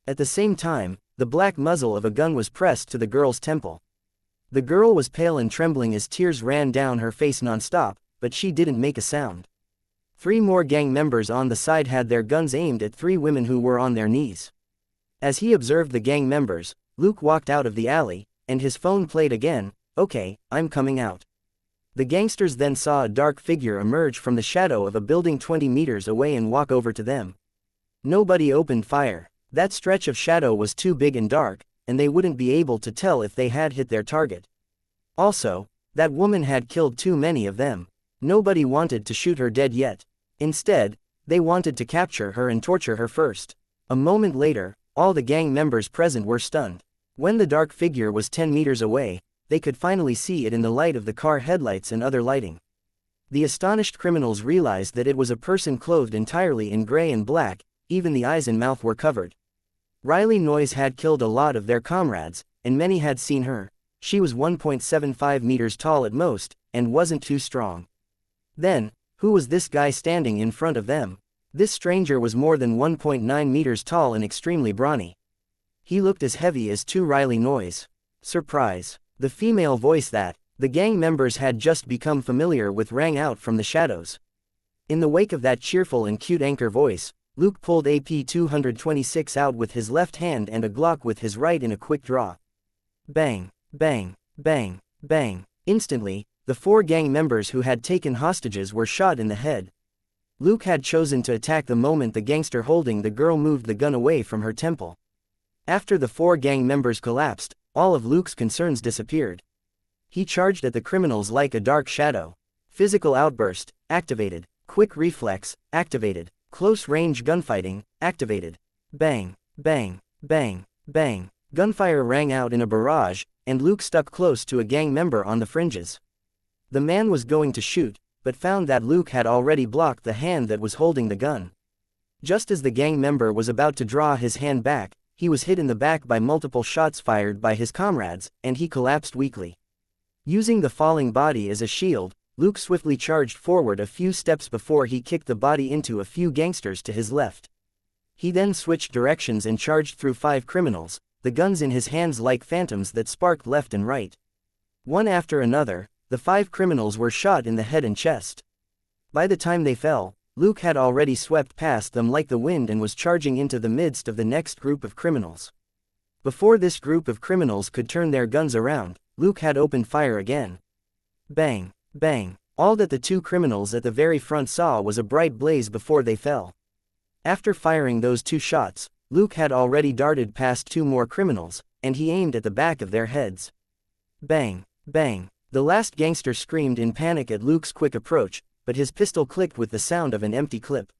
At the same time, the black muzzle of a gun was pressed to the girl's temple. The girl was pale and trembling as tears ran down her face non-stop, but she didn't make a sound. 3 more gang members on the side had their guns aimed at 3 women who were on their knees. As he observed the gang members, Luke walked out of the alley, and his phone played again. Okay, I'm coming out. The gangsters then saw a dark figure emerge from the shadow of a building 20 meters away and walk over to them. Nobody opened fire. That stretch of shadow was too big and dark, and they wouldn't be able to tell if they had hit their target. Also, that woman had killed too many of them. Nobody wanted to shoot her dead yet. Instead, they wanted to capture her and torture her first. A moment later, all the gang members present were stunned. When the dark figure was 10 meters away, they could finally see it in the light of the car headlights and other lighting. The astonished criminals realized that it was a person clothed entirely in gray and black, even the eyes and mouth were covered. Riley Noyes had killed a lot of their comrades, and many had seen her. She was 1.75 meters tall at most, and wasn't too strong. Then, who was this guy standing in front of them? This stranger was more than 1.9 meters tall and extremely brawny. He looked as heavy as 2 Riley Noyes. Surprise. The female voice that the gang members had just become familiar with rang out from the shadows. In the wake of that cheerful and cute anchor voice, Luke pulled AP-226 out with his left hand and a Glock with his right in a quick draw. Bang, bang, bang, bang. Instantly, the 4 gang members who had taken hostages were shot in the head. Luke had chosen to attack the moment the gangster holding the girl moved the gun away from her temple. After the 4 gang members collapsed, all of Luke's concerns disappeared. He charged at the criminals like a dark shadow. Physical outburst, activated. Quick reflex, activated. Close range gunfighting, activated. Bang, bang, bang, bang. Gunfire rang out in a barrage, and Luke stuck close to a gang member on the fringes. The man was going to shoot, but found that Luke had already blocked the hand that was holding the gun. Just as the gang member was about to draw his hand back, he was hit in the back by multiple shots fired by his comrades, and he collapsed weakly. Using the falling body as a shield, Luke swiftly charged forward a few steps before he kicked the body into a few gangsters to his left. He then switched directions and charged through 5 criminals, the guns in his hands like phantoms that sparked left and right. One after another, the 5 criminals were shot in the head and chest. By the time they fell, Luke had already swept past them like the wind and was charging into the midst of the next group of criminals. Before this group of criminals could turn their guns around, Luke had opened fire again. Bang, bang. All that the two criminals at the very front saw was a bright blaze before they fell. After firing those two shots, Luke had already darted past two more criminals, and he aimed at the back of their heads. Bang, bang. The last gangster screamed in panic at Luke's quick approach, but his pistol clicked with the sound of an empty clip.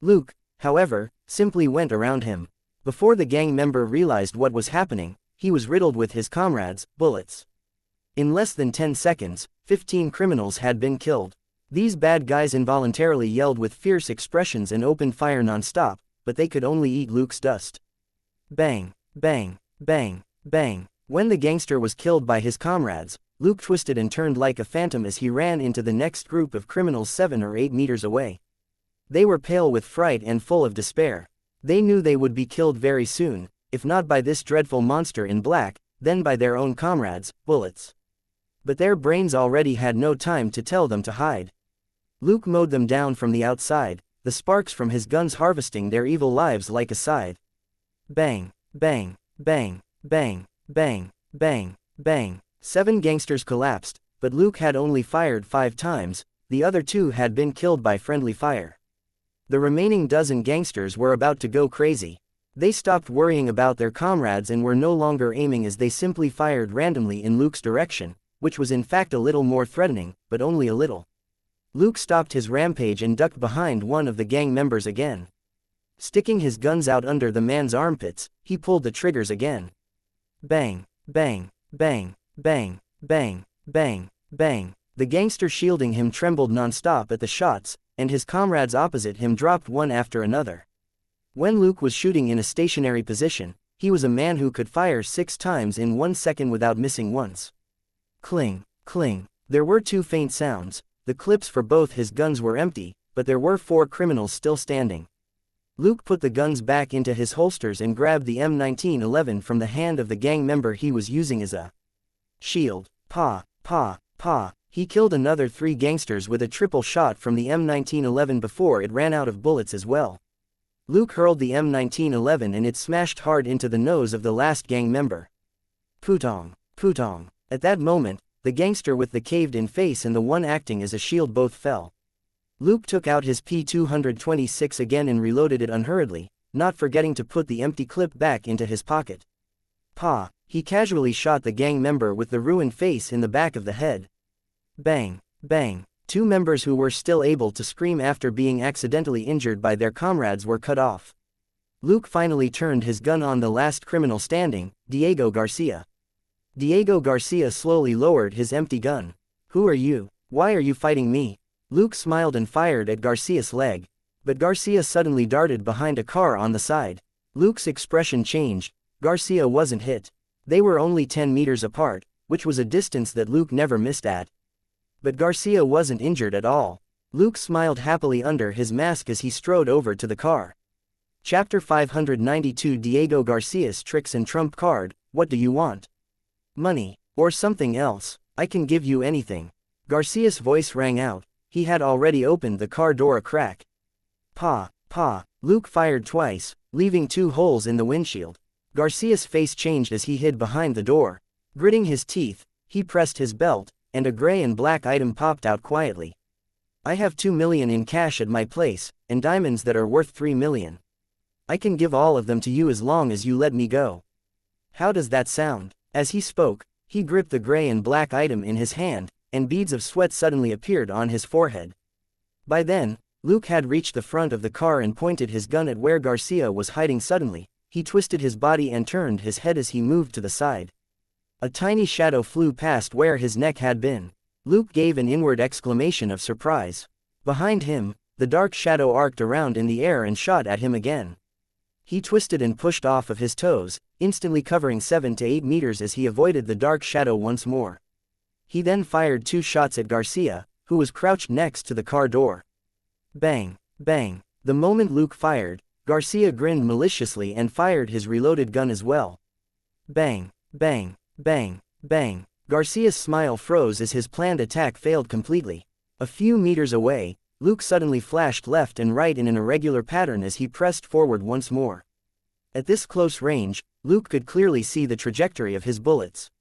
Luke, however, simply went around him. Before the gang member realized what was happening, he was riddled with his comrades' bullets. In less than 10 seconds, 15 criminals had been killed. These bad guys involuntarily yelled with fierce expressions and opened fire non-stop, but they could only eat Luke's dust. Bang, bang, bang, bang. When the gangster was killed by his comrades, Luke twisted and turned like a phantom as he ran into the next group of criminals 7 or 8 meters away. They were pale with fright and full of despair. They knew they would be killed very soon, if not by this dreadful monster in black, then by their own comrades' bullets. But their brains already had no time to tell them to hide. Luke mowed them down from the outside, the sparks from his guns harvesting their evil lives like a scythe. Bang, bang, bang, bang, bang, bang, bang. 7 gangsters collapsed, but Luke had only fired 5 times, the other 2 had been killed by friendly fire. The remaining dozen gangsters were about to go crazy. They stopped worrying about their comrades and were no longer aiming as they simply fired randomly in Luke's direction, which was in fact a little more threatening, but only a little. Luke stopped his rampage and ducked behind one of the gang members again. Sticking his guns out under the man's armpits, he pulled the triggers again. Bang, bang, bang, bang, bang, bang, bang. The gangster shielding him trembled non-stop at the shots, and his comrades opposite him dropped one after another. When Luke was shooting in a stationary position, he was a man who could fire 6 times in 1 second without missing once. Cling, cling. There were 2 faint sounds. The clips for both his guns were empty, but there were 4 criminals still standing. Luke put the guns back into his holsters and grabbed the M1911 from the hand of the gang member he was using as a shield. Pa, pa, pa. He killed another 3 gangsters with a triple shot from the M1911 before it ran out of bullets as well. Luke hurled the M1911 and it smashed hard into the nose of the last gang member. Putong, putong. At that moment, the gangster with the caved-in face and the one acting as a shield both fell. Luke took out his P226 again and reloaded it unhurriedly, not forgetting to put the empty clip back into his pocket. Pa, he casually shot the gang member with the ruined face in the back of the head. Bang, bang. 2 members who were still able to scream after being accidentally injured by their comrades were cut off. Luke finally turned his gun on the last criminal standing, Diego Garcia. Diego Garcia slowly lowered his empty gun. Who are you? Why are you fighting me? Luke smiled and fired at Garcia's leg. But Garcia suddenly darted behind a car on the side. Luke's expression changed. Garcia wasn't hit. They were only 10 meters apart, which was a distance that Luke never missed at. But Garcia wasn't injured at all. Luke smiled happily under his mask as he strode over to the car. Chapter 592 Diego Garcia's Tricks and Trump Card. What do you want? Money, or something else? I can give you anything. Garcia's voice rang out. He had already opened the car door a crack. Pa, pa. Luke fired twice, leaving 2 holes in the windshield. Garcia's face changed as he hid behind the door. Gritting his teeth, he pressed his belt, and a gray and black item popped out quietly. I have 2 million in cash at my place, and diamonds that are worth 3 million. I can give all of them to you as long as you let me go. How does that sound? As he spoke, he gripped the gray and black item in his hand, and beads of sweat suddenly appeared on his forehead. By then, Luke had reached the front of the car and pointed his gun at where Garcia was hiding. Suddenly, he twisted his body and turned his head as he moved to the side. A tiny shadow flew past where his neck had been. Luke gave an inward exclamation of surprise. Behind him, the dark shadow arced around in the air and shot at him again. He twisted and pushed off of his toes, instantly covering 7 to 8 meters as he avoided the dark shadow once more. He then fired 2 shots at Garcia, who was crouched next to the car door. Bang, bang. The moment Luke fired, Garcia grinned maliciously and fired his reloaded gun as well. Bang, bang, bang, bang. Garcia's smile froze as his planned attack failed completely. A few meters away, Luke suddenly flashed left and right in an irregular pattern as he pressed forward once more. At this close range, Luke could clearly see the trajectory of his bullets.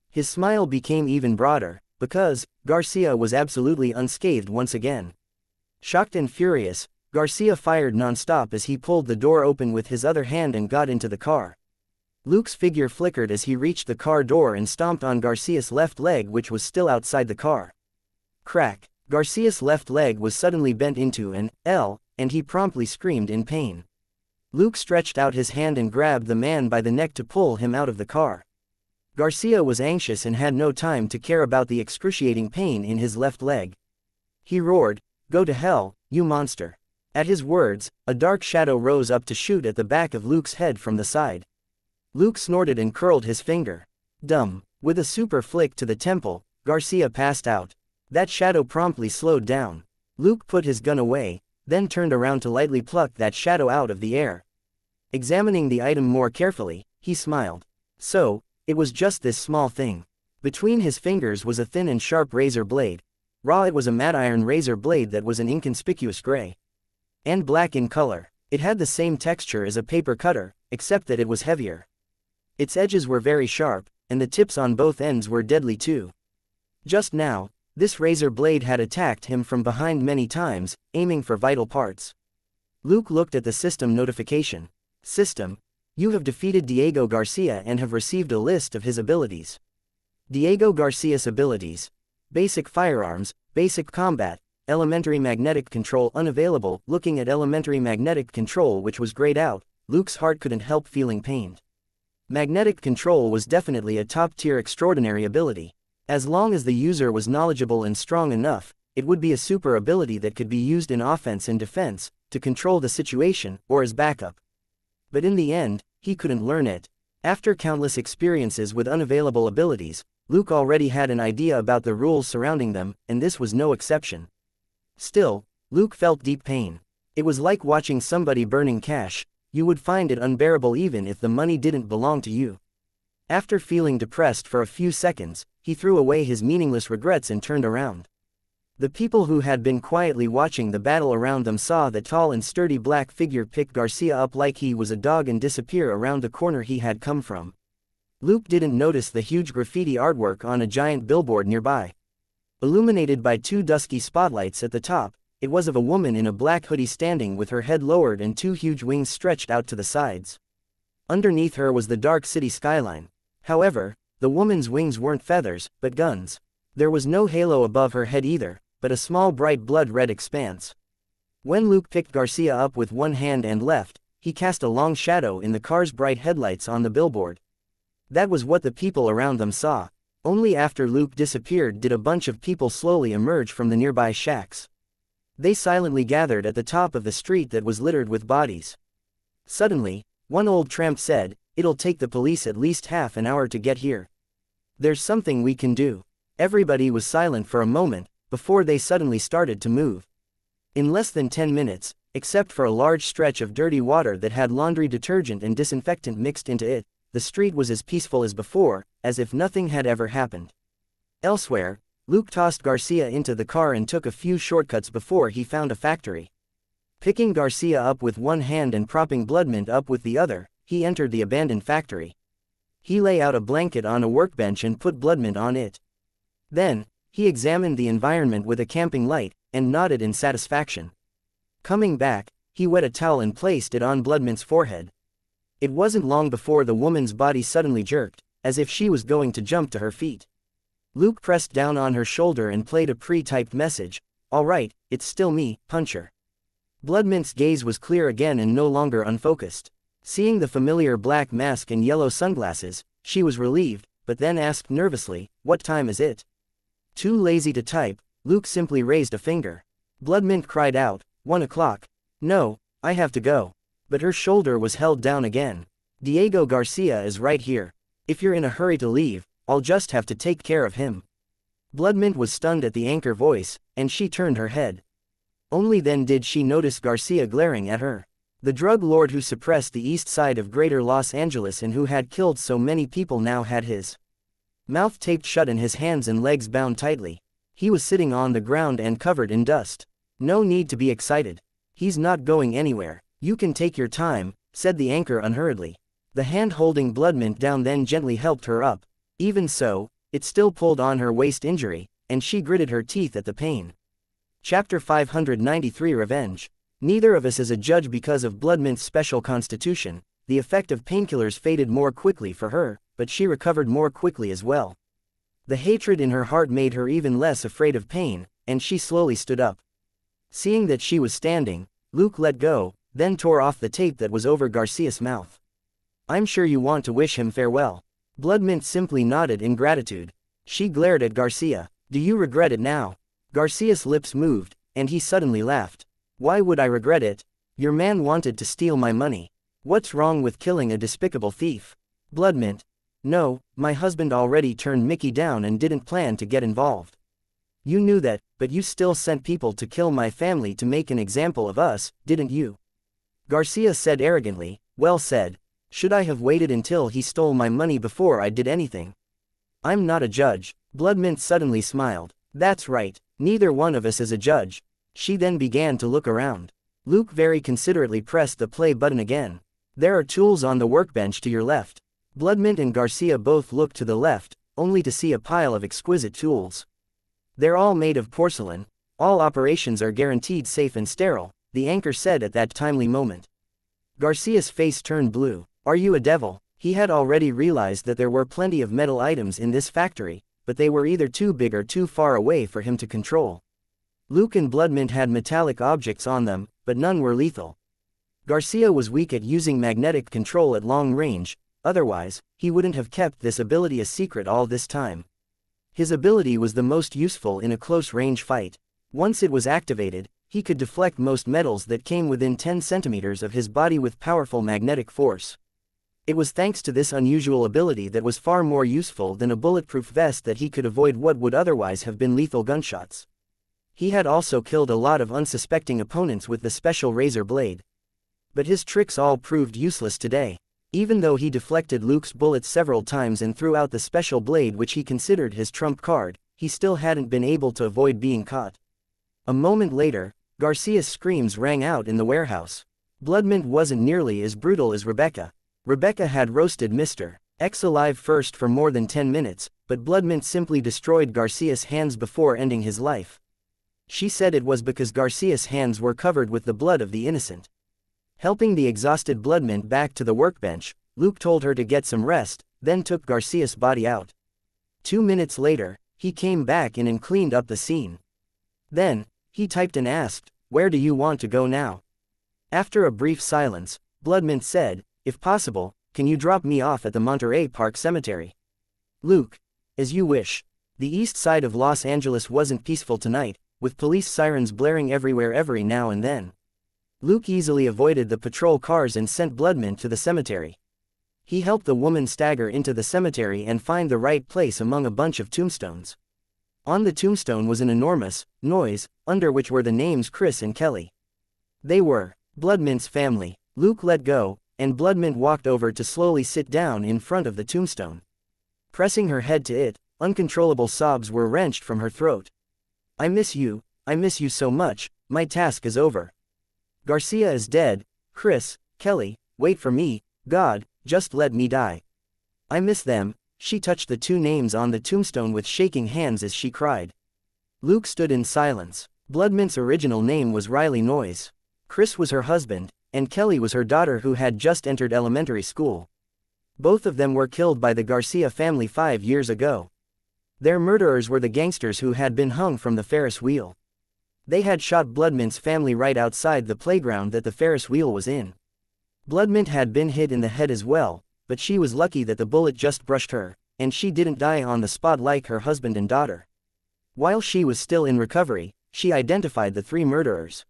His smile became even broader, because Garcia was absolutely unscathed once again. Shocked and furious, Garcia fired non-stop as he pulled the door open with his other hand and got into the car. Luke's figure flickered as he reached the car door and stomped on Garcia's left leg, which was still outside the car. Crack! Garcia's left leg was suddenly bent into an L, and he promptly screamed in pain. Luke stretched out his hand and grabbed the man by the neck to pull him out of the car. Garcia was anxious and had no time to care about the excruciating pain in his left leg. He roared, "Go to hell, you monster!" At his words, a dark shadow rose up to shoot at the back of Luke's head from the side. Luke snorted and curled his finger. Dumb. With a super flick to the temple, Garcia passed out. That shadow promptly slowed down. Luke put his gun away, then turned around to lightly pluck that shadow out of the air. Examining the item more carefully, he smiled. So, it was just this small thing. Between his fingers was a thin and sharp razor blade. Raw, it was a matte iron razor blade that was an inconspicuous gray and black in color. It had the same texture as a paper cutter, except that it was heavier. Its edges were very sharp, and the tips on both ends were deadly too. Just now, this razor blade had attacked him from behind many times, aiming for vital parts. Luke looked at the system notification. System: you have defeated Diego Garcia and have received a list of his abilities. Diego Garcia's abilities: basic firearms, basic combat, elementary magnetic control unavailable. Looking at elementary magnetic control, which was grayed out, Luke's heart couldn't help feeling pained. Magnetic control was definitely a top-tier extraordinary ability. As long as the user was knowledgeable and strong enough, it would be a super ability that could be used in offense and defense, to control the situation, or as backup. But in the end, he couldn't learn it. After countless experiences with unavailable abilities, Luke already had an idea about the rules surrounding them, and this was no exception. Still, Luke felt deep pain. It was like watching somebody burning cash. You would find it unbearable even if the money didn't belong to you. After feeling depressed for a few seconds, he threw away his meaningless regrets and turned around. The people who had been quietly watching the battle around them saw the tall and sturdy black figure pick Garcia up like he was a dog and disappear around the corner he had come from. Luke didn't notice the huge graffiti artwork on a giant billboard nearby. Illuminated by two dusky spotlights at the top, it was of a woman in a black hoodie standing with her head lowered and two huge wings stretched out to the sides. Underneath her was the dark city skyline. However, the woman's wings weren't feathers, but guns. There was no halo above her head either, but a small bright blood-red expanse. When Luke picked Garcia up with one hand and left, he cast a long shadow in the car's bright headlights on the billboard. That was what the people around them saw. Only after Luke disappeared did a bunch of people slowly emerge from the nearby shacks. They silently gathered at the top of the street that was littered with bodies. Suddenly, one old tramp said, "It'll take the police at least half an hour to get here. There's something we can do." Everybody was silent for a moment, before they suddenly started to move. In less than 10 minutes, except for a large stretch of dirty water that had laundry detergent and disinfectant mixed into it, the street was as peaceful as before, as if nothing had ever happened. Elsewhere, Luke tossed Garcia into the car and took a few shortcuts before he found a factory. Picking Garcia up with one hand and propping Bloodmint up with the other, he entered the abandoned factory. He lay out a blanket on a workbench and put Bloodmint on it. Then, he examined the environment with a camping light, and nodded in satisfaction. Coming back, he wet a towel and placed it on Bloodmint's forehead. It wasn't long before the woman's body suddenly jerked, as if she was going to jump to her feet. Luke pressed down on her shoulder and played a pre-typed message, "All right, it's still me, Puncher." Bloodmint's gaze was clear again and no longer unfocused. Seeing the familiar black mask and yellow sunglasses, she was relieved, but then asked nervously, "What time is it?" Too lazy to type, Luke simply raised a finger. Bloodmint cried out, 1 o'clock. "No, I have to go." But her shoulder was held down again. "Diego Garcia is right here. If you're in a hurry to leave, I'll just have to take care of him." Bloodmint was stunned at the anchor voice, and she turned her head. Only then did she notice Garcia glaring at her. The drug lord who suppressed the east side of Greater Los Angeles and who had killed so many people now had his mouth taped shut and his hands and legs bound tightly. He was sitting on the ground and covered in dust. No need to be excited. He's not going anywhere. You can take your time, said the anchor unhurriedly. The hand holding Bloodmint down then gently helped her up. Even so, it still pulled on her waist injury, and she gritted her teeth at the pain. Chapter 593 Revenge. Neither of us is a judge because of Bloodmint's special constitution. The effect of painkillers faded more quickly for her, but she recovered more quickly as well. The hatred in her heart made her even less afraid of pain, and she slowly stood up. Seeing that she was standing, Luke let go, then tore off the tape that was over Garcia's mouth. I'm sure you want to wish him farewell. Bloodmint simply nodded in gratitude. She glared at Garcia. Do you regret it now? Garcia's lips moved, and he suddenly laughed. Why would I regret it? Your man wanted to steal my money. What's wrong with killing a despicable thief? Bloodmint. No, my husband already turned Mickey down and didn't plan to get involved. You knew that, but you still sent people to kill my family to make an example of us, didn't you? Garcia said arrogantly. Well said. Should I have waited until he stole my money before I did anything? I'm not a judge. Bloodmint suddenly smiled. That's right. Neither one of us is a judge. She then began to look around. Luke very considerately pressed the play button again. There are tools on the workbench to your left. Bloodmint and Garcia both looked to the left, only to see a pile of exquisite tools. They're all made of porcelain. All operations are guaranteed safe and sterile, the anchor said at that timely moment. Garcia's face turned blue. Are you a devil? He had already realized that there were plenty of metal items in this factory, but they were either too big or too far away for him to control. Luke and Bloodmint had metallic objects on them, but none were lethal. Garcia was weak at using magnetic control at long range, otherwise, he wouldn't have kept this ability a secret all this time. His ability was the most useful in a close-range fight. Once it was activated, he could deflect most metals that came within 10 centimeters of his body with powerful magnetic force. It was thanks to this unusual ability that was far more useful than a bulletproof vest that he could avoid what would otherwise have been lethal gunshots. He had also killed a lot of unsuspecting opponents with the special razor blade. But his tricks all proved useless today. Even though he deflected Luke's bullets several times and threw out the special blade which he considered his trump card, he still hadn't been able to avoid being caught. A moment later, Garcia's screams rang out in the warehouse. Bloodmint wasn't nearly as brutal as Rebecca. Rebecca had roasted Mr. X alive first for more than 10 minutes, but Bloodmint simply destroyed Garcia's hands before ending his life. She said it was because Garcia's hands were covered with the blood of the innocent. Helping the exhausted Bloodmint back to the workbench, Luke told her to get some rest, then took Garcia's body out. 2 minutes later, he came back in and cleaned up the scene. Then, he typed and asked, "Where do you want to go now?" After a brief silence, Bloodmint said, "If possible, can you drop me off at the Monterey Park Cemetery?" Luke, as you wish. The east side of Los Angeles wasn't peaceful tonight, with police sirens blaring everywhere every now and then. Luke easily avoided the patrol cars and sent Bloodmint to the cemetery. He helped the woman stagger into the cemetery and find the right place among a bunch of tombstones. On the tombstone was an enormous noise, under which were the names Chris and Kelly. They were Bloodmint's family. Luke let go, and Bloodmint walked over to slowly sit down in front of the tombstone. Pressing her head to it, uncontrollable sobs were wrenched from her throat. I miss you so much, my task is over. Garcia is dead, Chris, Kelly, wait for me, God, just let me die. I miss them." She touched the two names on the tombstone with shaking hands as she cried. Luke stood in silence. Bloodmint's original name was Riley Noyes. Chris was her husband, and Kelly was her daughter who had just entered elementary school. Both of them were killed by the Garcia family 5 years ago. Their murderers were the gangsters who had been hung from the Ferris wheel. They had shot Bloodmint's family right outside the playground that the Ferris wheel was in. Bloodmint had been hit in the head as well, but she was lucky that the bullet just brushed her, and she didn't die on the spot like her husband and daughter. While she was still in recovery, she identified the 3 murderers.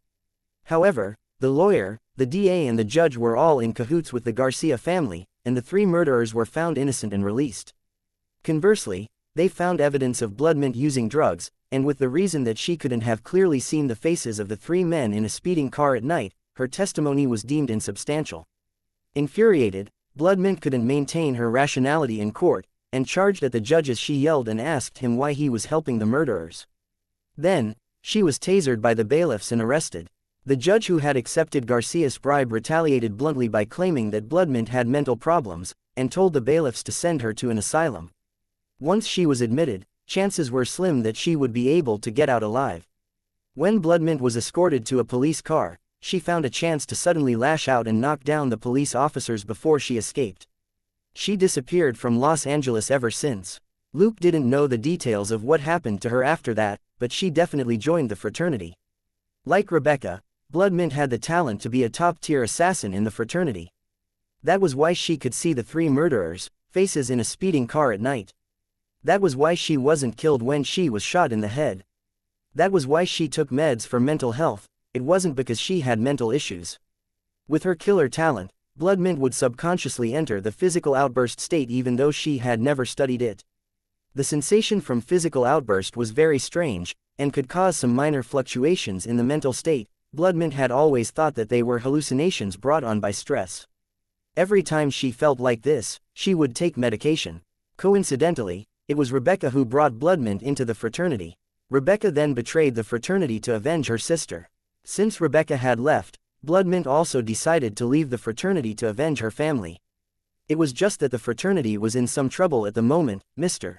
However, the lawyer, the DA and the judge were all in cahoots with the Garcia family, and the 3 murderers were found innocent and released. Conversely, they found evidence of Bloodmint using drugs, and with the reason that she couldn't have clearly seen the faces of the 3 men in a speeding car at night, her testimony was deemed insubstantial. Infuriated, Bloodmint couldn't maintain her rationality in court, and charged at the judge as she yelled and asked him why he was helping the murderers. Then, She was tasered by the bailiffs and arrested. The judge who had accepted Garcia's bribe retaliated bluntly by claiming that Bloodmint had mental problems, and told the bailiffs to send her to an asylum. Once she was admitted, chances were slim that she would be able to get out alive. When Bloodmint was escorted to a police car, she found a chance to suddenly lash out and knock down the police officers before she escaped. She disappeared from Los Angeles ever since. Luke didn't know the details of what happened to her after that, but she definitely joined the fraternity. Like Rebecca, Bloodmint had the talent to be a top-tier assassin in the fraternity. That was why she could see the three murderers' faces in a speeding car at night. That was why she wasn't killed when she was shot in the head. That was why she took meds for mental health. It wasn't because she had mental issues. With her killer talent, Bloodmint would subconsciously enter the physical outburst state even though she had never studied it. The sensation from physical outburst was very strange, and could cause some minor fluctuations in the mental state. Bloodmint had always thought that they were hallucinations brought on by stress. Every time she felt like this, she would take medication. Coincidentally, it was Rebecca who brought Bloodmint into the fraternity. Rebecca then betrayed the fraternity to avenge her sister. Since Rebecca had left, Bloodmint also decided to leave the fraternity to avenge her family. It was just that the fraternity was in some trouble at the moment. Mr.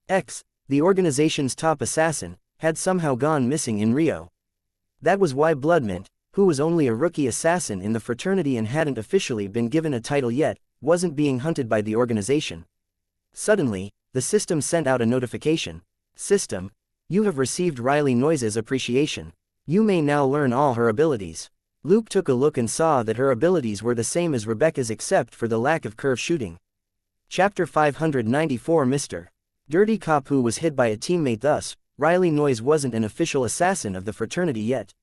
X, the organization's top assassin, had somehow gone missing in Rio. That was why Bloodmint, who was only a rookie assassin in the fraternity and hadn't officially been given a title yet, wasn't being hunted by the organization. Suddenly, the system sent out a notification. System, you have received Riley Noise's appreciation. You may now learn all her abilities. Luke took a look and saw that her abilities were the same as Rebecca's except for the lack of curve shooting. Chapter 594 Mr. Dirty Cop who was hit by a teammate. Thus, Riley Noise wasn't an official assassin of the fraternity yet.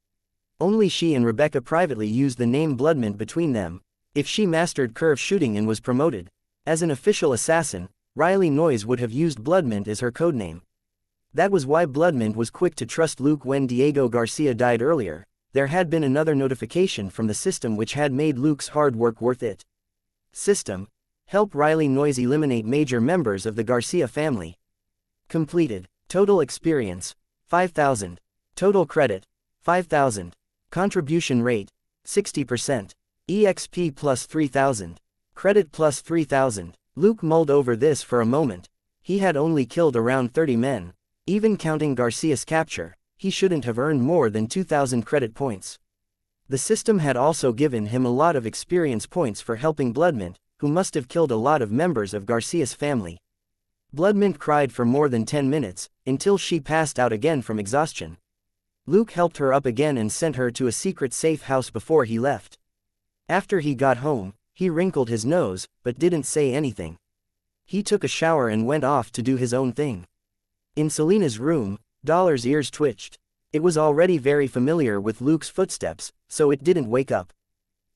Only she and Rebecca privately used the name Bloodmint between them. If she mastered curve shooting and was promoted as an official assassin, Riley Noise would have used Bloodmint as her codename. That was why Bloodmint was quick to trust Luke when Diego Garcia died earlier. There had been another notification from the system which had made Luke's hard work worth it. System, help Riley Noise eliminate major members of the Garcia family. Completed. Total experience, 5,000. Total credit, 5,000. Contribution rate, 60%. EXP plus 3,000. Credit plus 3,000. Luke mulled over this for a moment. He had only killed around 30 men. Even counting Garcia's capture, he shouldn't have earned more than 2,000 credit points. The system had also given him a lot of experience points for helping Bloodmint, who must have killed a lot of members of Garcia's family. Bloodmint cried for more than 10 minutes, until she passed out again from exhaustion. Luke helped her up again and sent her to a secret safe house before he left. After he got home, he wrinkled his nose, but didn't say anything. He took a shower and went off to do his own thing. In Selena's room, Dollar's ears twitched. It was already very familiar with Luke's footsteps, so it didn't wake up.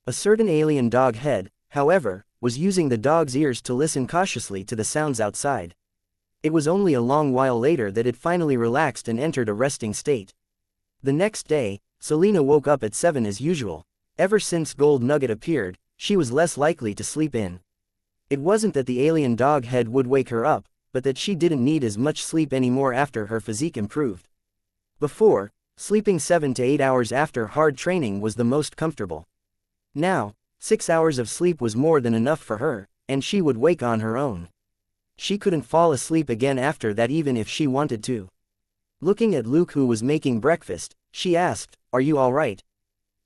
A certain alien dog head, however, was using the dog's ears to listen cautiously to the sounds outside. It was only a long while later that it finally relaxed and entered a resting state. The next day, Selena woke up at 7 as usual. Ever since Gold Nugget appeared, she was less likely to sleep in. It wasn't that the alien dog head would wake her up, but that she didn't need as much sleep anymore after her physique improved. Before, sleeping 7 to 8 hours after hard training was the most comfortable. Now, 6 hours of sleep was more than enough for her, and she would wake on her own. She couldn't fall asleep again after that even if she wanted to. Looking at Luke who was making breakfast, she asked, "Are you all right?"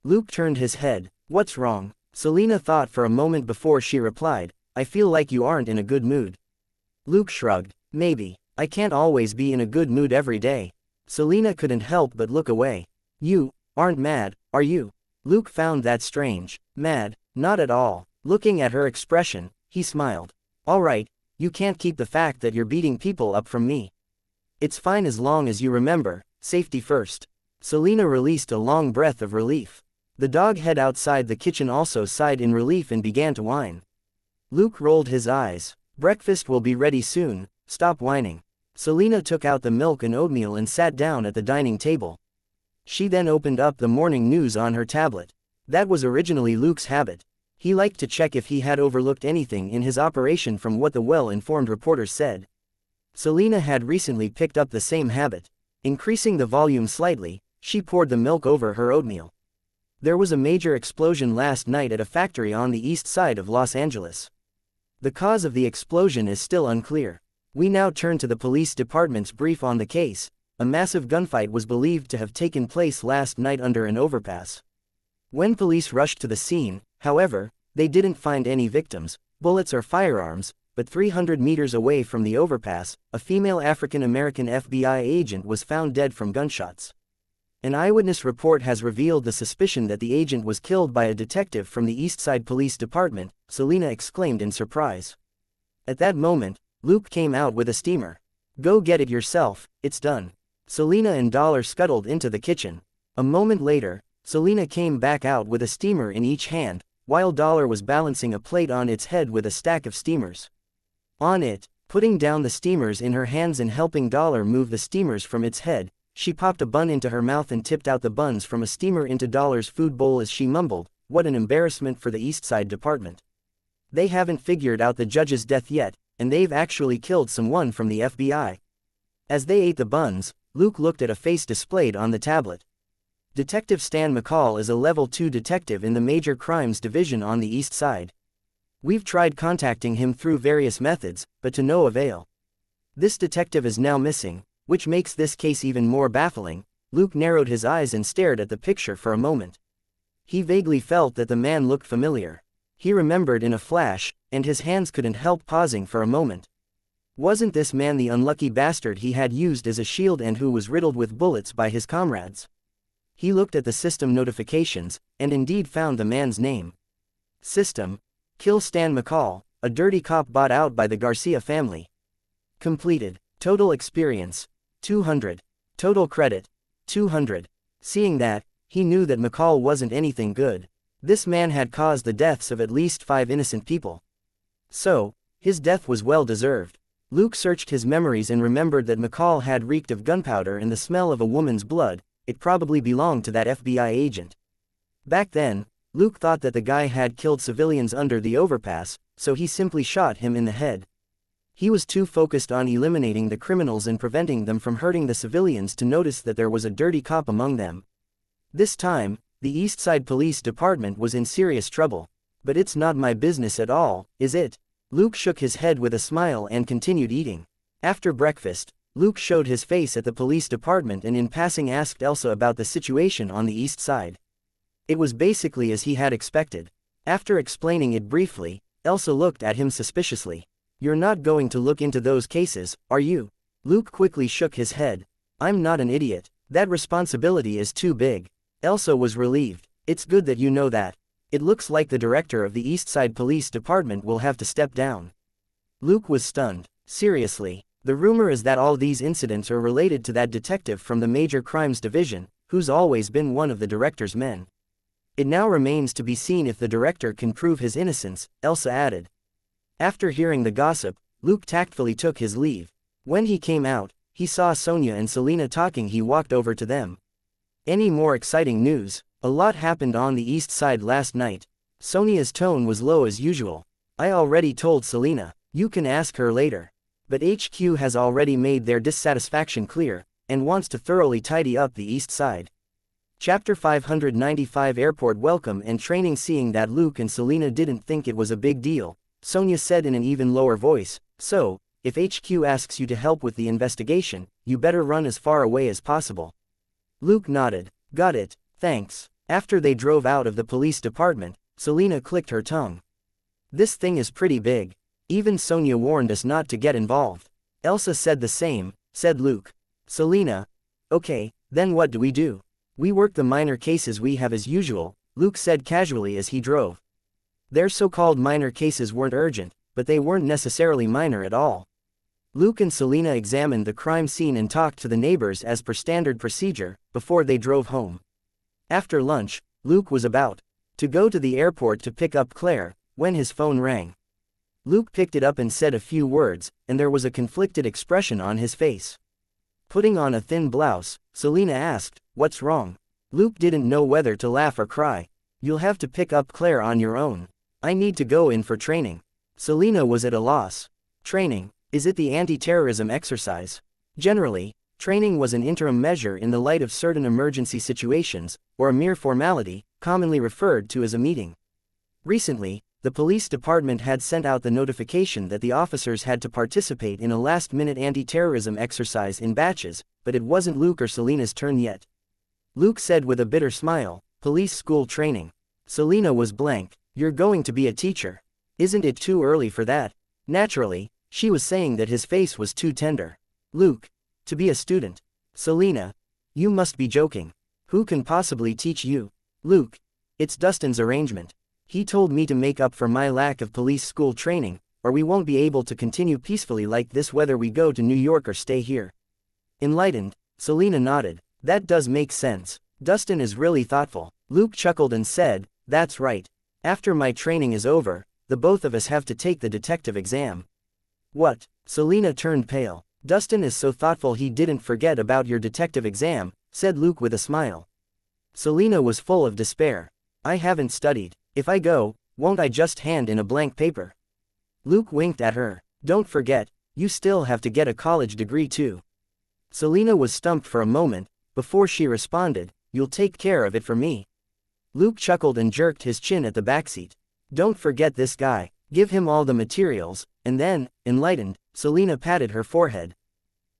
Luke turned his head. "What's wrong?" Selena thought for a moment before she replied, "I feel like you aren't in a good mood." Luke shrugged. "Maybe. I can't always be in a good mood every day." Selena couldn't help but look away. "You aren't mad, are you?" Luke found that strange. "Mad? Not at all." Looking at her expression, he smiled. "All right, you can't keep the fact that you're beating people up from me. It's fine as long as you remember, safety first." Selena released a long breath of relief. The dog head outside the kitchen also sighed in relief and began to whine. Luke rolled his eyes. "Breakfast will be ready soon, stop whining." Selena took out the milk and oatmeal and sat down at the dining table. She then opened up the morning news on her tablet. That was originally Luke's habit. He liked to check if he had overlooked anything in his operation from what the well-informed reporters said. Selena had recently picked up the same habit. Increasing the volume slightly, she poured the milk over her oatmeal. There was a major explosion last night at a factory on the east side of Los Angeles. The cause of the explosion is still unclear. We now turn to the police department's brief on the case. A massive gunfight was believed to have taken place last night under an overpass. When police rushed to the scene, however, they didn't find any victims, bullets or firearms, but 300 meters away from the overpass, a female African-American FBI agent was found dead from gunshots. An eyewitness report has revealed the suspicion that the agent was killed by a detective from the East Side Police Department, Selena exclaimed in surprise. At that moment, Luke came out with a steamer. "Go get it yourself, it's done." Selena and Dollar scuttled into the kitchen. A moment later, Selena came back out with a steamer in each hand, while Dollar was balancing a plate on its head with a stack of steamers on it. Putting down the steamers in her hands and helping Dollar move the steamers from its head, she popped a bun into her mouth and tipped out the buns from a steamer into Dollar's food bowl as she mumbled, "What an embarrassment for the East Side Department. They haven't figured out the judge's death yet, and they've actually killed someone from the FBI." As they ate the buns, Luke looked at a face displayed on the tablet. Detective Stan McCall is a Level 2 detective in the Major Crimes Division on the East Side. We've tried contacting him through various methods, but to no avail. This detective is now missing, which makes this case even more baffling. Luke narrowed his eyes and stared at the picture for a moment. He vaguely felt that the man looked familiar. He remembered in a flash, and his hands couldn't help pausing for a moment. Wasn't this man the unlucky bastard he had used as a shield and who was riddled with bullets by his comrades? He looked at the system notifications, and indeed found the man's name. System: Kill Stan McCall, a dirty cop bought out by the Garcia family. Completed. Total experience: 200. Total credit: 200. Seeing that, he knew that McCall wasn't anything good. This man had caused the deaths of at least 5 innocent people. So, his death was well deserved. Luke searched his memories and remembered that McCall had reeked of gunpowder and the smell of a woman's blood. It probably belonged to that FBI agent. Back then, Luke thought that the guy had killed civilians under the overpass, so he simply shot him in the head. He was too focused on eliminating the criminals and preventing them from hurting the civilians to notice that there was a dirty cop among them. This time, the East Side Police Department was in serious trouble. But it's not my business at all, is it? Luke shook his head with a smile and continued eating. After breakfast, Luke showed his face at the police department and in passing asked Elsa about the situation on the East Side. It was basically as he had expected. After explaining it briefly, Elsa looked at him suspiciously. "You're not going to look into those cases, are you?" Luke quickly shook his head. "I'm not an idiot. That responsibility is too big." Elsa was relieved. "It's good that you know that. It looks like the director of the East Side Police Department will have to step down." Luke was stunned. "Seriously? The rumor is that all these incidents are related to that detective from the Major Crimes Division, who's always been one of the director's men. It now remains to be seen if the director can prove his innocence," Elsa added. After hearing the gossip, Luke tactfully took his leave. When he came out, he saw Sonia and Selena talking. He walked over to them. "Any more exciting news?" "A lot happened on the East Side last night." Sonia's tone was low as usual. "I already told Selena. You can ask her later. But HQ has already made their dissatisfaction clear, and wants to thoroughly tidy up the East Side." Chapter 595 Airport Welcome and Training. Seeing that Luke and Selena didn't think it was a big deal, Sonia said in an even lower voice, "So, if HQ asks you to help with the investigation, you better run as far away as possible." Luke nodded. "Got it, thanks." After they drove out of the police department, Selena clicked her tongue. "This thing is pretty big. Even Sonia warned us not to get involved." Elsa said the same, said Luke. Selena: "Okay, then what do we do?" "We work the minor cases we have as usual," Luke said casually as he drove. Their so-called minor cases weren't urgent, but they weren't necessarily minor at all. Luke and Selena examined the crime scene and talked to the neighbors as per standard procedure, before they drove home. After lunch, Luke was about to go to the airport to pick up Claire, when his phone rang. Luke picked it up and said a few words, and there was a conflicted expression on his face. Putting on a thin blouse, Selena asked, "What's wrong?" Luke didn't know whether to laugh or cry. "You'll have to pick up Claire on your own. I need to go in for training." Selena was at a loss. "Training? Is it the anti-terrorism exercise?" "Generally, Training was an interim measure in the light of certain emergency situations, or a mere formality, commonly referred to as a meeting. Recently, the police department had sent out the notification that the officers had to participate in a last-minute anti-terrorism exercise in batches, but it wasn't Luke or Selena's turn yet. Luke said with a bitter smile, "Police school training." Selena was blank. "You're going to be a teacher. Isn't it too early for that?" Naturally, she was saying that his face was too tender. "Luke, to be a student." "Selena, you must be joking. Who can possibly teach you?" "Luke, it's Dustin's arrangement. He told me to make up for my lack of police school training, or we won't be able to continue peacefully like this whether we go to New York or stay here." Enlightened, Selena nodded. "That does make sense. Dustin is really thoughtful." Luke chuckled and said, "That's right. After my training is over, the both of us have to take the detective exam." "What?" Selena turned pale. "Dustin is so thoughtful he didn't forget about your detective exam," said Luke with a smile. Selena was full of despair. "I haven't studied. If I go, won't I just hand in a blank paper?" Luke winked at her. "Don't forget, you still have to get a college degree too." Selena was stumped for a moment, before she responded, "You'll take care of it for me." Luke chuckled and jerked his chin at the backseat. "Don't forget this guy. Give him all the materials," and then, enlightened, Selena patted her forehead.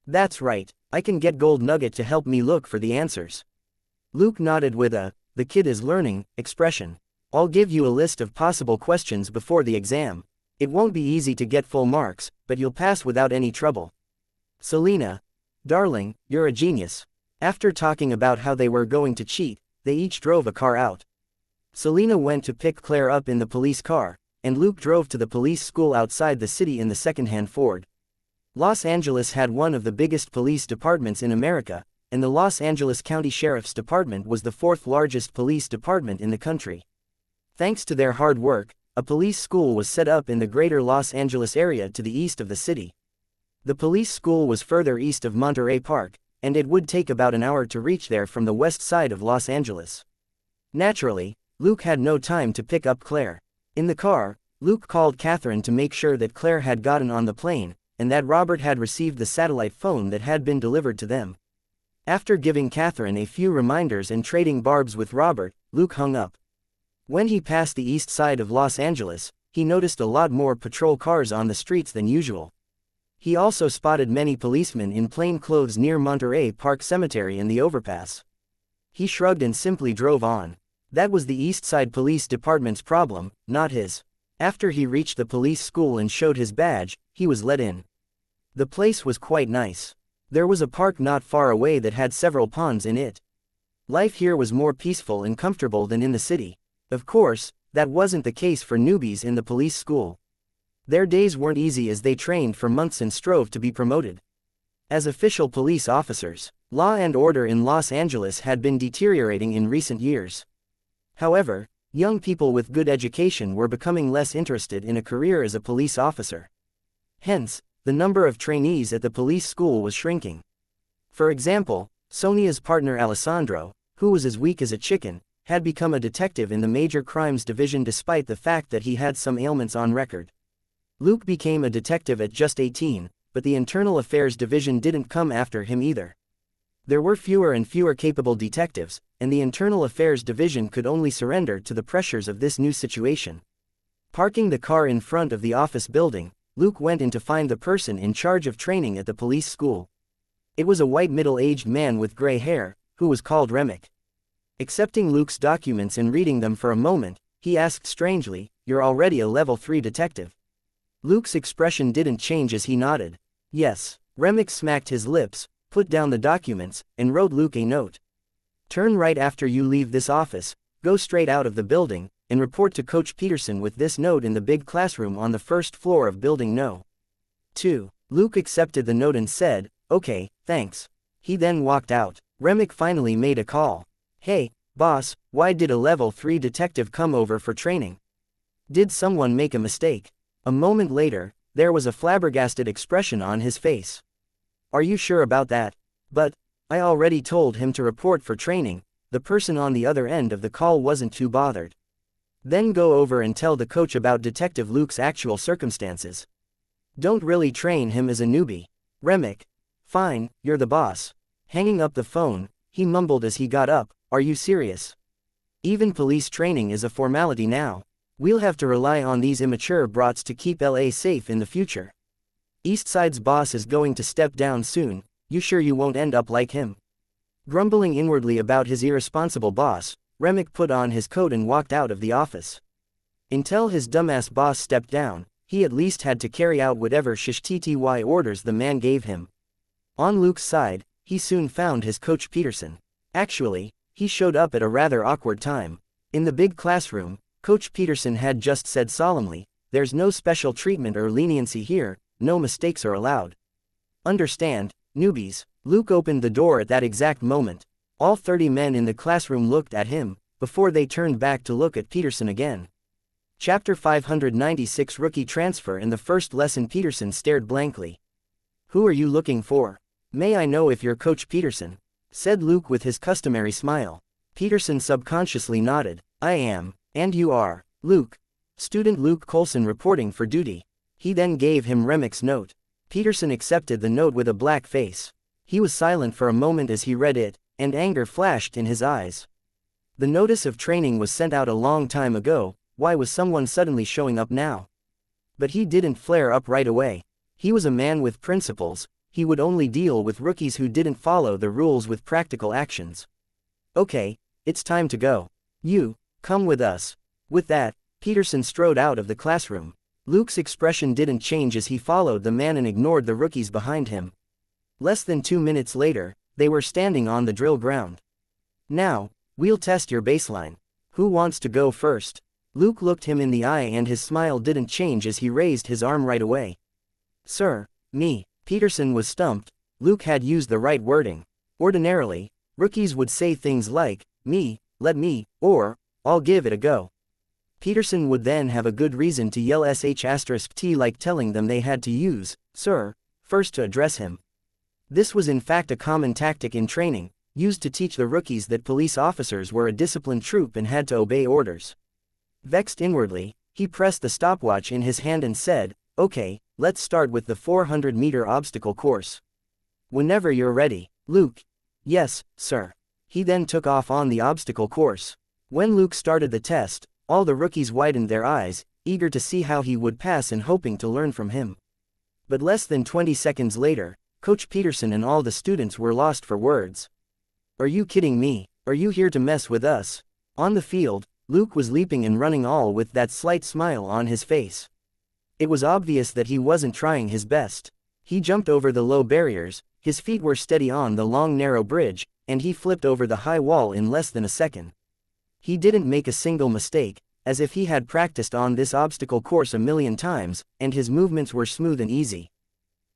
"That's right, I can get Gold Nugget to help me look for the answers." Luke nodded with a, "the kid is learning," expression. "I'll give you a list of possible questions before the exam. It won't be easy to get full marks, but you'll pass without any trouble." Selena, "Darling, you're a genius." After talking about how they were going to cheat, they each drove a car out. Selena went to pick Claire up in the police car, and Luke drove to the police school outside the city in the second-hand Ford. Los Angeles had one of the biggest police departments in America, and the Los Angeles County Sheriff's Department was the fourth largest police department in the country. Thanks to their hard work, a police school was set up in the greater Los Angeles area to the east of the city. The police school was further east of Monterey Park, and it would take about an hour to reach there from the west side of Los Angeles. Naturally, Luke had no time to pick up Claire. In the car, Luke called Catherine to make sure that Claire had gotten on the plane, and that Robert had received the satellite phone that had been delivered to them. After giving Catherine a few reminders and trading barbs with Robert, Luke hung up. When he passed the east side of Los Angeles, he noticed a lot more patrol cars on the streets than usual. He also spotted many policemen in plain clothes near Monterey Park Cemetery and the overpass. He shrugged and simply drove on. That was the East Side Police Department's problem, not his. After he reached the police school and showed his badge, he was let in. The place was quite nice. There was a park not far away that had several ponds in it. Life here was more peaceful and comfortable than in the city. Of course, that wasn't the case for newbies in the police school. Their days weren't easy as they trained for months and strove to be promoted. As official police officers, law and order in Los Angeles had been deteriorating in recent years. However, young people with good education were becoming less interested in a career as a police officer. Hence, the number of trainees at the police school was shrinking. For example, Sonia's partner Alessandro, who was as weak as a chicken, had become a detective in the Major Crimes Division despite the fact that he had some ailments on record. Luke became a detective at just 18, but the Internal Affairs Division didn't come after him either. There were fewer and fewer capable detectives, and the Internal Affairs Division could only surrender to the pressures of this new situation. Parking the car in front of the office building, Luke went in to find the person in charge of training at the police school. It was a white middle-aged man with gray hair, who was called Remick. Accepting Luke's documents and reading them for a moment, he asked strangely, "You're already a level 3 detective?" Luke's expression didn't change as he nodded. "Yes." Remick smacked his lips, put down the documents, and wrote Luke a note. "Turn right after you leave this office, go straight out of the building, and report to Coach Peterson with this note in the big classroom on the first floor of Building No. 2. Luke accepted the note and said, "Okay, thanks." He then walked out. Remick finally made a call. "Hey, boss, why did a level 3 detective come over for training? Did someone make a mistake?" A moment later, there was a flabbergasted expression on his face. "Are you sure about that?" "But I already told him to report for training." The person on the other end of the call wasn't too bothered. "Then go over and tell the coach about Detective Luke's actual circumstances. Don't really train him as a newbie." Remick, Fine, you're the boss. Hanging up the phone, he mumbled as he got up, are you serious? Even police training is a formality now. We'll have to rely on these immature brats to keep LA safe in the future. Eastside's boss is going to step down soon, you sure you won't end up like him? Grumbling inwardly about his irresponsible boss, Remick put on his coat and walked out of the office. Until his dumbass boss stepped down, he at least had to carry out whatever shishty orders the man gave him. On Luke's side, he soon found his coach Peterson. Actually, he showed up at a rather awkward time. In the big classroom, Coach Peterson had just said solemnly, "There's no special treatment or leniency here, no mistakes are allowed. Understand, newbies." Luke opened the door at that exact moment. All 30 men in the classroom looked at him, before they turned back to look at Peterson again. Chapter 596 Rookie Transfer. In the first lesson, Peterson stared blankly. "Who are you looking for? May I know if you're Coach Peterson?" said Luke with his customary smile. Peterson subconsciously nodded. "I am. And you are?" "Luke. Student Luke Coulson reporting for duty." He then gave him Remick's note. Peterson accepted the note with a black face. He was silent for a moment as he read it, and anger flashed in his eyes. The notice of training was sent out a long time ago, why was someone suddenly showing up now? But he didn't flare up right away. He was a man with principles, he would only deal with rookies who didn't follow the rules with practical actions. "Okay, it's time to go. You, come with us." With that, Peterson strode out of the classroom. Luke's expression didn't change as he followed the man and ignored the rookies behind him. Less than 2 minutes later, they were standing on the drill ground. "Now, we'll test your baseline. Who wants to go first?" Luke looked him in the eye and his smile didn't change as he raised his arm right away. "Sir, me." Peterson was stumped. Luke had used the right wording. Ordinarily, rookies would say things like, "Me, let me," or, "I'll give it a go." Peterson would then have a good reason to yell sh*t like telling them they had to use, "Sir," first to address him. This was in fact a common tactic in training, used to teach the rookies that police officers were a disciplined troop and had to obey orders. Vexed inwardly, he pressed the stopwatch in his hand and said, "Okay, let's start with the 400-meter obstacle course. Whenever you're ready." Luke. "Yes, sir." He then took off on the obstacle course. When Luke started the test, all the rookies widened their eyes, eager to see how he would pass and hoping to learn from him. But less than 20 seconds later, Coach Peterson and all the students were lost for words. "Are you kidding me? Are you here to mess with us?" On the field, Luke was leaping and running, all with that slight smile on his face. It was obvious that he wasn't trying his best. He jumped over the low barriers, his feet were steady on the long narrow bridge, and he flipped over the high wall in less than a second. He didn't make a single mistake, as if he had practiced on this obstacle course a million times, and his movements were smooth and easy.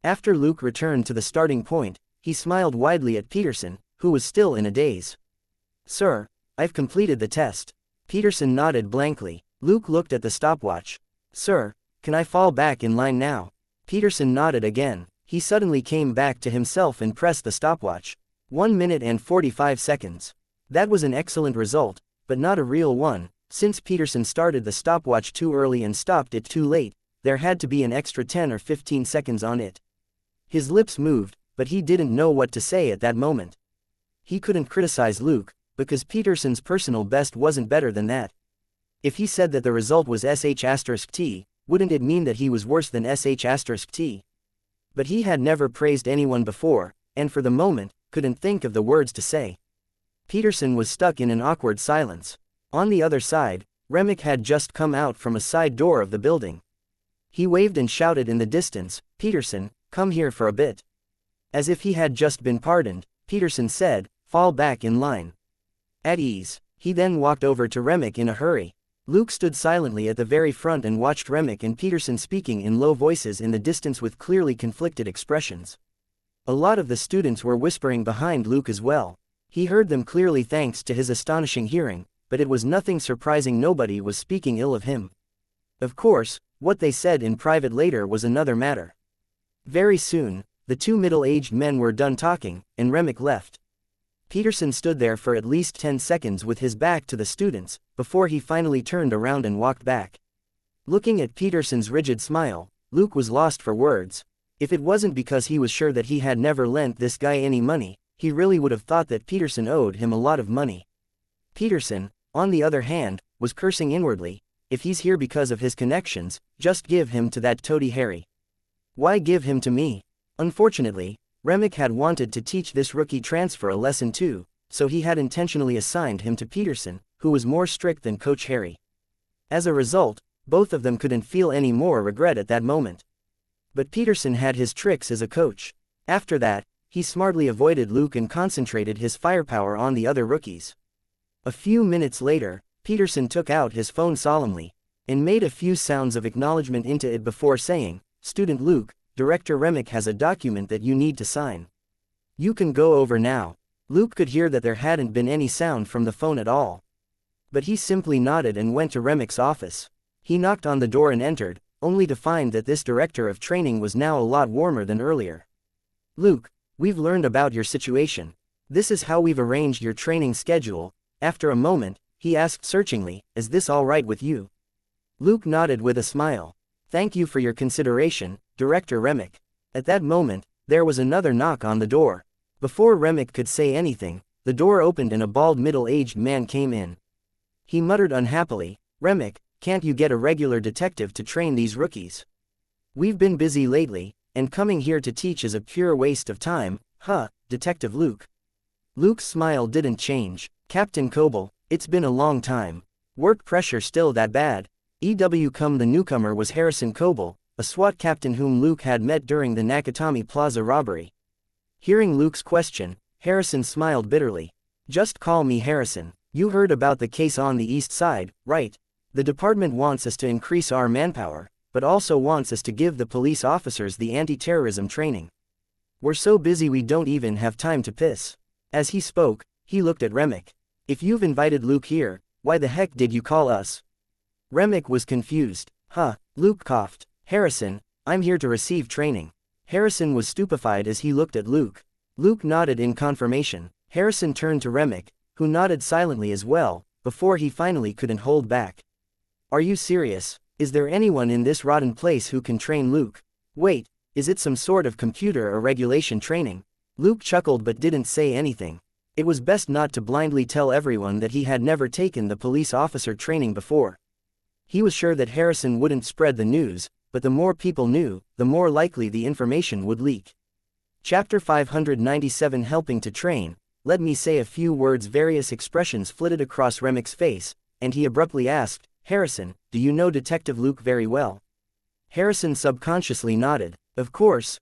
After Luke returned to the starting point, he smiled widely at Peterson, who was still in a daze. "Sir, I've completed the test." Peterson nodded blankly. Luke looked at the stopwatch. "Sir, can I fall back in line now?" Peterson nodded again. He suddenly came back to himself and pressed the stopwatch. 1 minute and 45 seconds. That was an excellent result, but not a real one, since Peterson started the stopwatch too early and stopped it too late. There had to be an extra 10 or 15 seconds on it. His lips moved, but he didn't know what to say at that moment. He couldn't criticize Luke, because Peterson's personal best wasn't better than that. If he said that the result was sh*t, wouldn't it mean that he was worse than sh*t? But he had never praised anyone before, and for the moment, couldn't think of the words to say. Peterson was stuck in an awkward silence. On the other side, Remick had just come out from a side door of the building. He waved and shouted in the distance, "Peterson, come here for a bit." As if he had just been pardoned, Peterson said, "Fall back in line." At ease, he then walked over to Remick in a hurry. Luke stood silently at the very front and watched Remick and Peterson speaking in low voices in the distance with clearly conflicted expressions. A lot of the students were whispering behind Luke as well. He heard them clearly thanks to his astonishing hearing, but it was nothing surprising. Nobody was speaking ill of him. Of course, what they said in private later was another matter. Very soon, the two middle-aged men were done talking, and Remick left. Peterson stood there for at least 10 seconds with his back to the students, before he finally turned around and walked back. Looking at Peterson's rigid smile, Luke was lost for words. If it wasn't because he was sure that he had never lent this guy any money, he really would have thought that Peterson owed him a lot of money. Peterson, on the other hand, was cursing inwardly. If he's here because of his connections, just give him to that toady Harry. Why give him to me? Unfortunately, Remick had wanted to teach this rookie transfer a lesson too, so he had intentionally assigned him to Peterson, who was more strict than Coach Harry. As a result, both of them couldn't feel any more regret at that moment. But Peterson had his tricks as a coach. After that, he smartly avoided Luke and concentrated his firepower on the other rookies. A few minutes later, Peterson took out his phone solemnly, and made a few sounds of acknowledgement into it before saying, "Student Luke, Director Remick has a document that you need to sign. You can go over now." Luke could hear that there hadn't been any sound from the phone at all. But he simply nodded and went to Remick's office. He knocked on the door and entered, only to find that this director of training was now a lot warmer than earlier. "Luke, we've learned about your situation. This is how we've arranged your training schedule." After a moment, he asked searchingly, "Is this all right with you?" Luke nodded with a smile. "Thank you for your consideration, Director Remick." At that moment, there was another knock on the door. Before Remick could say anything, the door opened and a bald middle-aged man came in. He muttered unhappily, "Remick, can't you get a regular detective to train these rookies? We've been busy lately, and coming here to teach is a pure waste of time, huh, Detective Luke?" Luke's smile didn't change. "Captain Coble, it's been a long time. Work pressure still that bad?" The newcomer was Harrison Coble, a SWAT captain whom Luke had met during the Nakatomi Plaza robbery. Hearing Luke's question, Harrison smiled bitterly. "Just call me Harrison. You heard about the case on the east side, right? The department wants us to increase our manpower, but also wants us to give the police officers the anti-terrorism training. We're so busy we don't even have time to piss." As he spoke, he looked at Remick. "If you've invited Luke here, why the heck did you call us?" Remick was confused. "Huh," Luke coughed. "Harrison, I'm here to receive training." Harrison was stupefied as he looked at Luke. Luke nodded in confirmation. Harrison turned to Remick, who nodded silently as well, before he finally couldn't hold back. "Are you serious? Is there anyone in this rotten place who can train Luke? Wait, is it some sort of computer or regulation training?" Luke chuckled but didn't say anything. It was best not to blindly tell everyone that he had never taken the police officer training before. He was sure that Harrison wouldn't spread the news, but the more people knew, the more likely the information would leak. Chapter 597 Helping to Train. Let me say a few words. Various expressions flitted across Remick's face, and he abruptly asked, "Harrison, do you know Detective Luke very well?" Harrison subconsciously nodded. "Of course."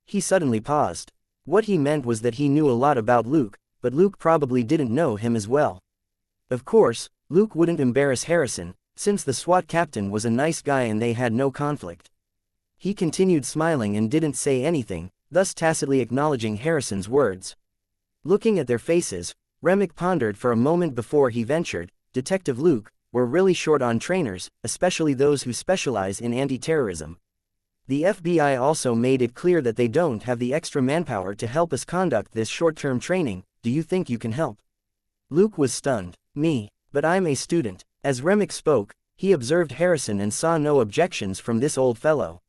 He suddenly paused. What he meant was that he knew a lot about Luke, but Luke probably didn't know him as well. Of course, Luke wouldn't embarrass Harrison, since the SWAT captain was a nice guy and they had no conflict. He continued smiling and didn't say anything, thus tacitly acknowledging Harrison's words. Looking at their faces, Remick pondered for a moment before he ventured, "Detective Luke, we're really short on trainers, especially those who specialize in anti-terrorism. The FBI also made it clear that they don't have the extra manpower to help us conduct this short-term training. Do you think you can help?" Luke was stunned. "Me? But I'm a student." As Remick spoke, he observed Harrison and saw no objections from this old fellow.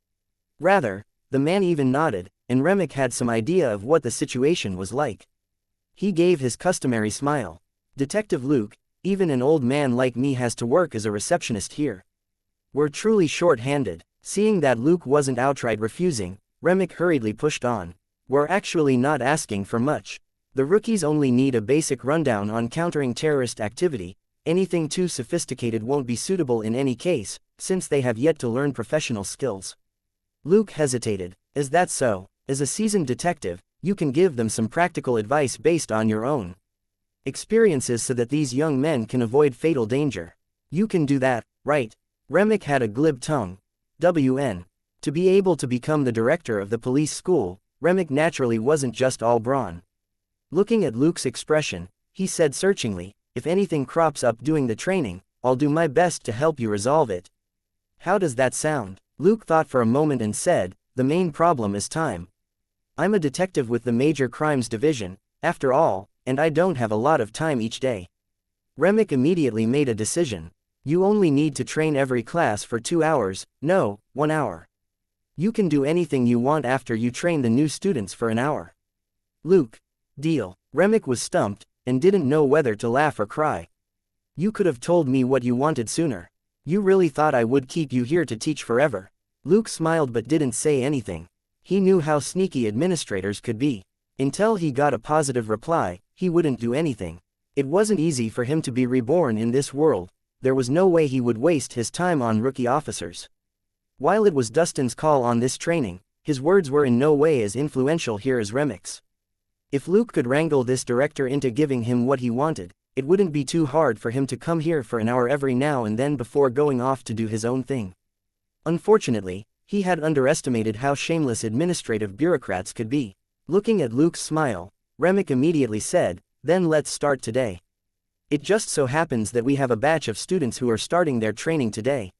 Rather, the man even nodded, and Remick had some idea of what the situation was like. He gave his customary smile. "Detective Luke, even an old man like me has to work as a receptionist here. We're truly short-handed." Seeing that Luke wasn't outright refusing, Remick hurriedly pushed on. "We're actually not asking for much. The rookies only need a basic rundown on countering terrorist activity. Anything too sophisticated won't be suitable in any case, since they have yet to learn professional skills." Luke hesitated. "Is that so? As a seasoned detective, you can give them some practical advice based on your own experiences so that these young men can avoid fatal danger. You can do that, right?" Remick had a glib tongue. To be able to become the director of the police school, Remick naturally wasn't just all brawn. Looking at Luke's expression, he said searchingly, "If anything crops up during the training, I'll do my best to help you resolve it." "How does that sound?" Luke thought for a moment and said, "The main problem is time. I'm a detective with the Major Crimes Division, after all, and I don't have a lot of time each day." Remick immediately made a decision. "You only need to train every class for 2 hours, no, 1 hour. You can do anything you want after you train the new students for an hour. Luke. Deal. Remick was stumped, and didn't know whether to laugh or cry. You could have told me what you wanted sooner. You really thought I would keep you here to teach forever? Luke smiled but didn't say anything. He knew how sneaky administrators could be. Until he got a positive reply, he wouldn't do anything. It wasn't easy for him to be reborn in this world. There was no way he would waste his time on rookie officers. While it was Dustin's call on this training, his words were in no way as influential here as Remick's. If Luke could wrangle this director into giving him what he wanted, it wouldn't be too hard for him to come here for an hour every now and then before going off to do his own thing. Unfortunately, he had underestimated how shameless administrative bureaucrats could be. Looking at Luke's smile, Remick immediately said, "Then let's start today. It just so happens that we have a batch of students who are starting their training today."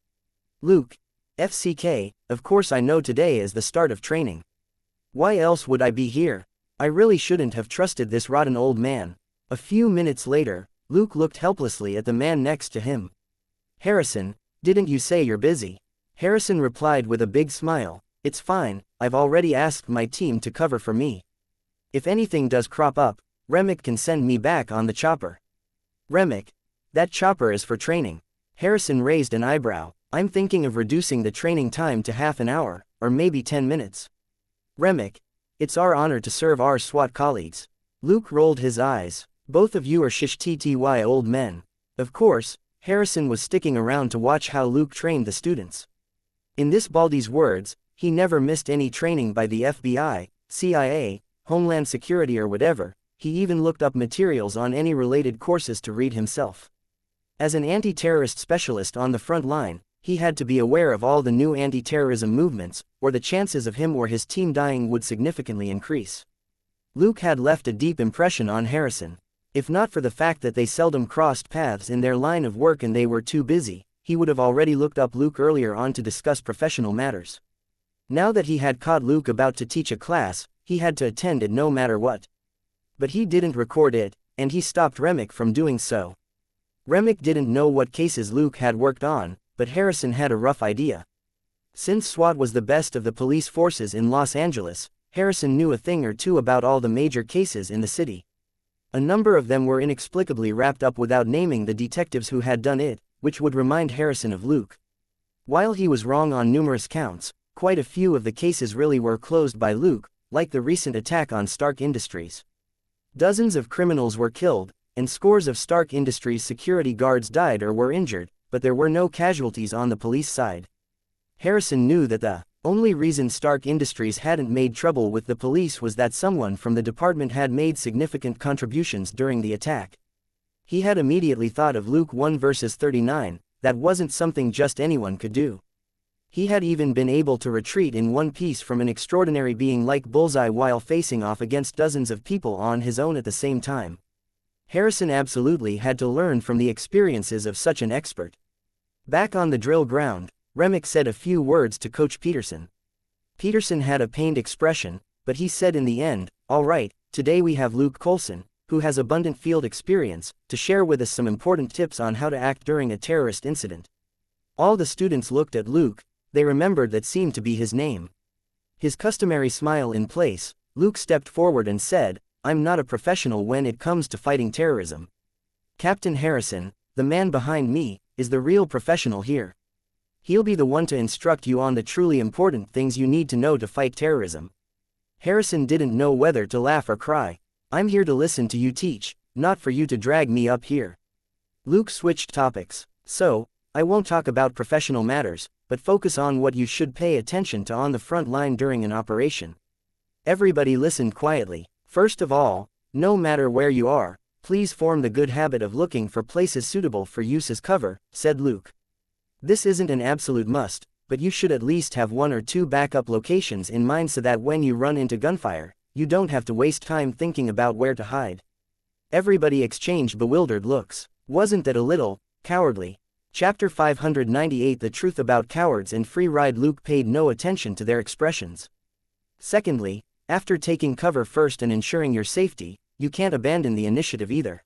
Luke. FCK, of course I know today is the start of training. Why else would I be here? I really shouldn't have trusted this rotten old man. A few minutes later, Luke looked helplessly at the man next to him. Harrison, didn't you say you're busy? Harrison replied with a big smile, "It's fine, I've already asked my team to cover for me. If anything does crop up, Remick can send me back on the chopper." Remick. That chopper is for training. Harrison raised an eyebrow. "I'm thinking of reducing the training time to half an hour, or maybe 10 minutes. Remick. It's our honor to serve our SWAT colleagues." Luke rolled his eyes. "Both of you are shish tty old men." Of course, Harrison was sticking around to watch how Luke trained the students. In this Baldy's words, he never missed any training by the FBI, CIA, Homeland Security or whatever. He even looked up materials on any related courses to read himself. As an anti-terrorist specialist on the front line, he had to be aware of all the new anti-terrorism movements, or the chances of him or his team dying would significantly increase. Luke had left a deep impression on Harrison. If not for the fact that they seldom crossed paths in their line of work and they were too busy, he would have already looked up Luke earlier on to discuss professional matters. Now that he had caught Luke about to teach a class, he had to attend it no matter what. But he didn't record it, and he stopped Remick from doing so. Remick didn't know what cases Luke had worked on, but Harrison had a rough idea. Since SWAT was the best of the police forces in Los Angeles, Harrison knew a thing or two about all the major cases in the city. A number of them were inexplicably wrapped up without naming the detectives who had done it, which would remind Harrison of Luke. While he was wrong on numerous counts, quite a few of the cases really were closed by Luke, like the recent attack on Stark Industries. Dozens of criminals were killed, and scores of Stark Industries security guards died or were injured, but there were no casualties on the police side. Harrison knew that the only reason Stark Industries hadn't made trouble with the police was that someone from the department had made significant contributions during the attack. He had immediately thought of Luke 1 verses 39, that wasn't something just anyone could do. He had even been able to retreat in one piece from an extraordinary being like Bullseye while facing off against dozens of people on his own at the same time. Harrison absolutely had to learn from the experiences of such an expert. Back on the drill ground, Remick said a few words to Coach Peterson. Peterson had a pained expression, but he said in the end, "All right, today we have Luke Colson, who has abundant field experience, to share with us some important tips on how to act during a terrorist incident." All the students looked at Luke. They remembered that seemed to be his name. His customary smile in place, Luke stepped forward and said, "I'm not a professional when it comes to fighting terrorism. Captain Harrison, the man behind me, is the real professional here. He'll be the one to instruct you on the truly important things you need to know to fight terrorism." Harrison didn't know whether to laugh or cry. "I'm here to listen to you teach, not for you to drag me up here." Luke switched topics. "So, I won't talk about professional matters, but focus on what you should pay attention to on the front line during an operation." Everybody listened quietly. "First of all, no matter where you are, please form the good habit of looking for places suitable for use as cover," said Luke. "This isn't an absolute must, but you should at least have one or two backup locations in mind so that when you run into gunfire, you don't have to waste time thinking about where to hide." Everybody exchanged bewildered looks. Wasn't that a little cowardly? Chapter 598 The Truth About Cowards and Free Ride. Luke paid no attention to their expressions. Secondly, after taking cover first and ensuring your safety, you can't abandon the initiative either.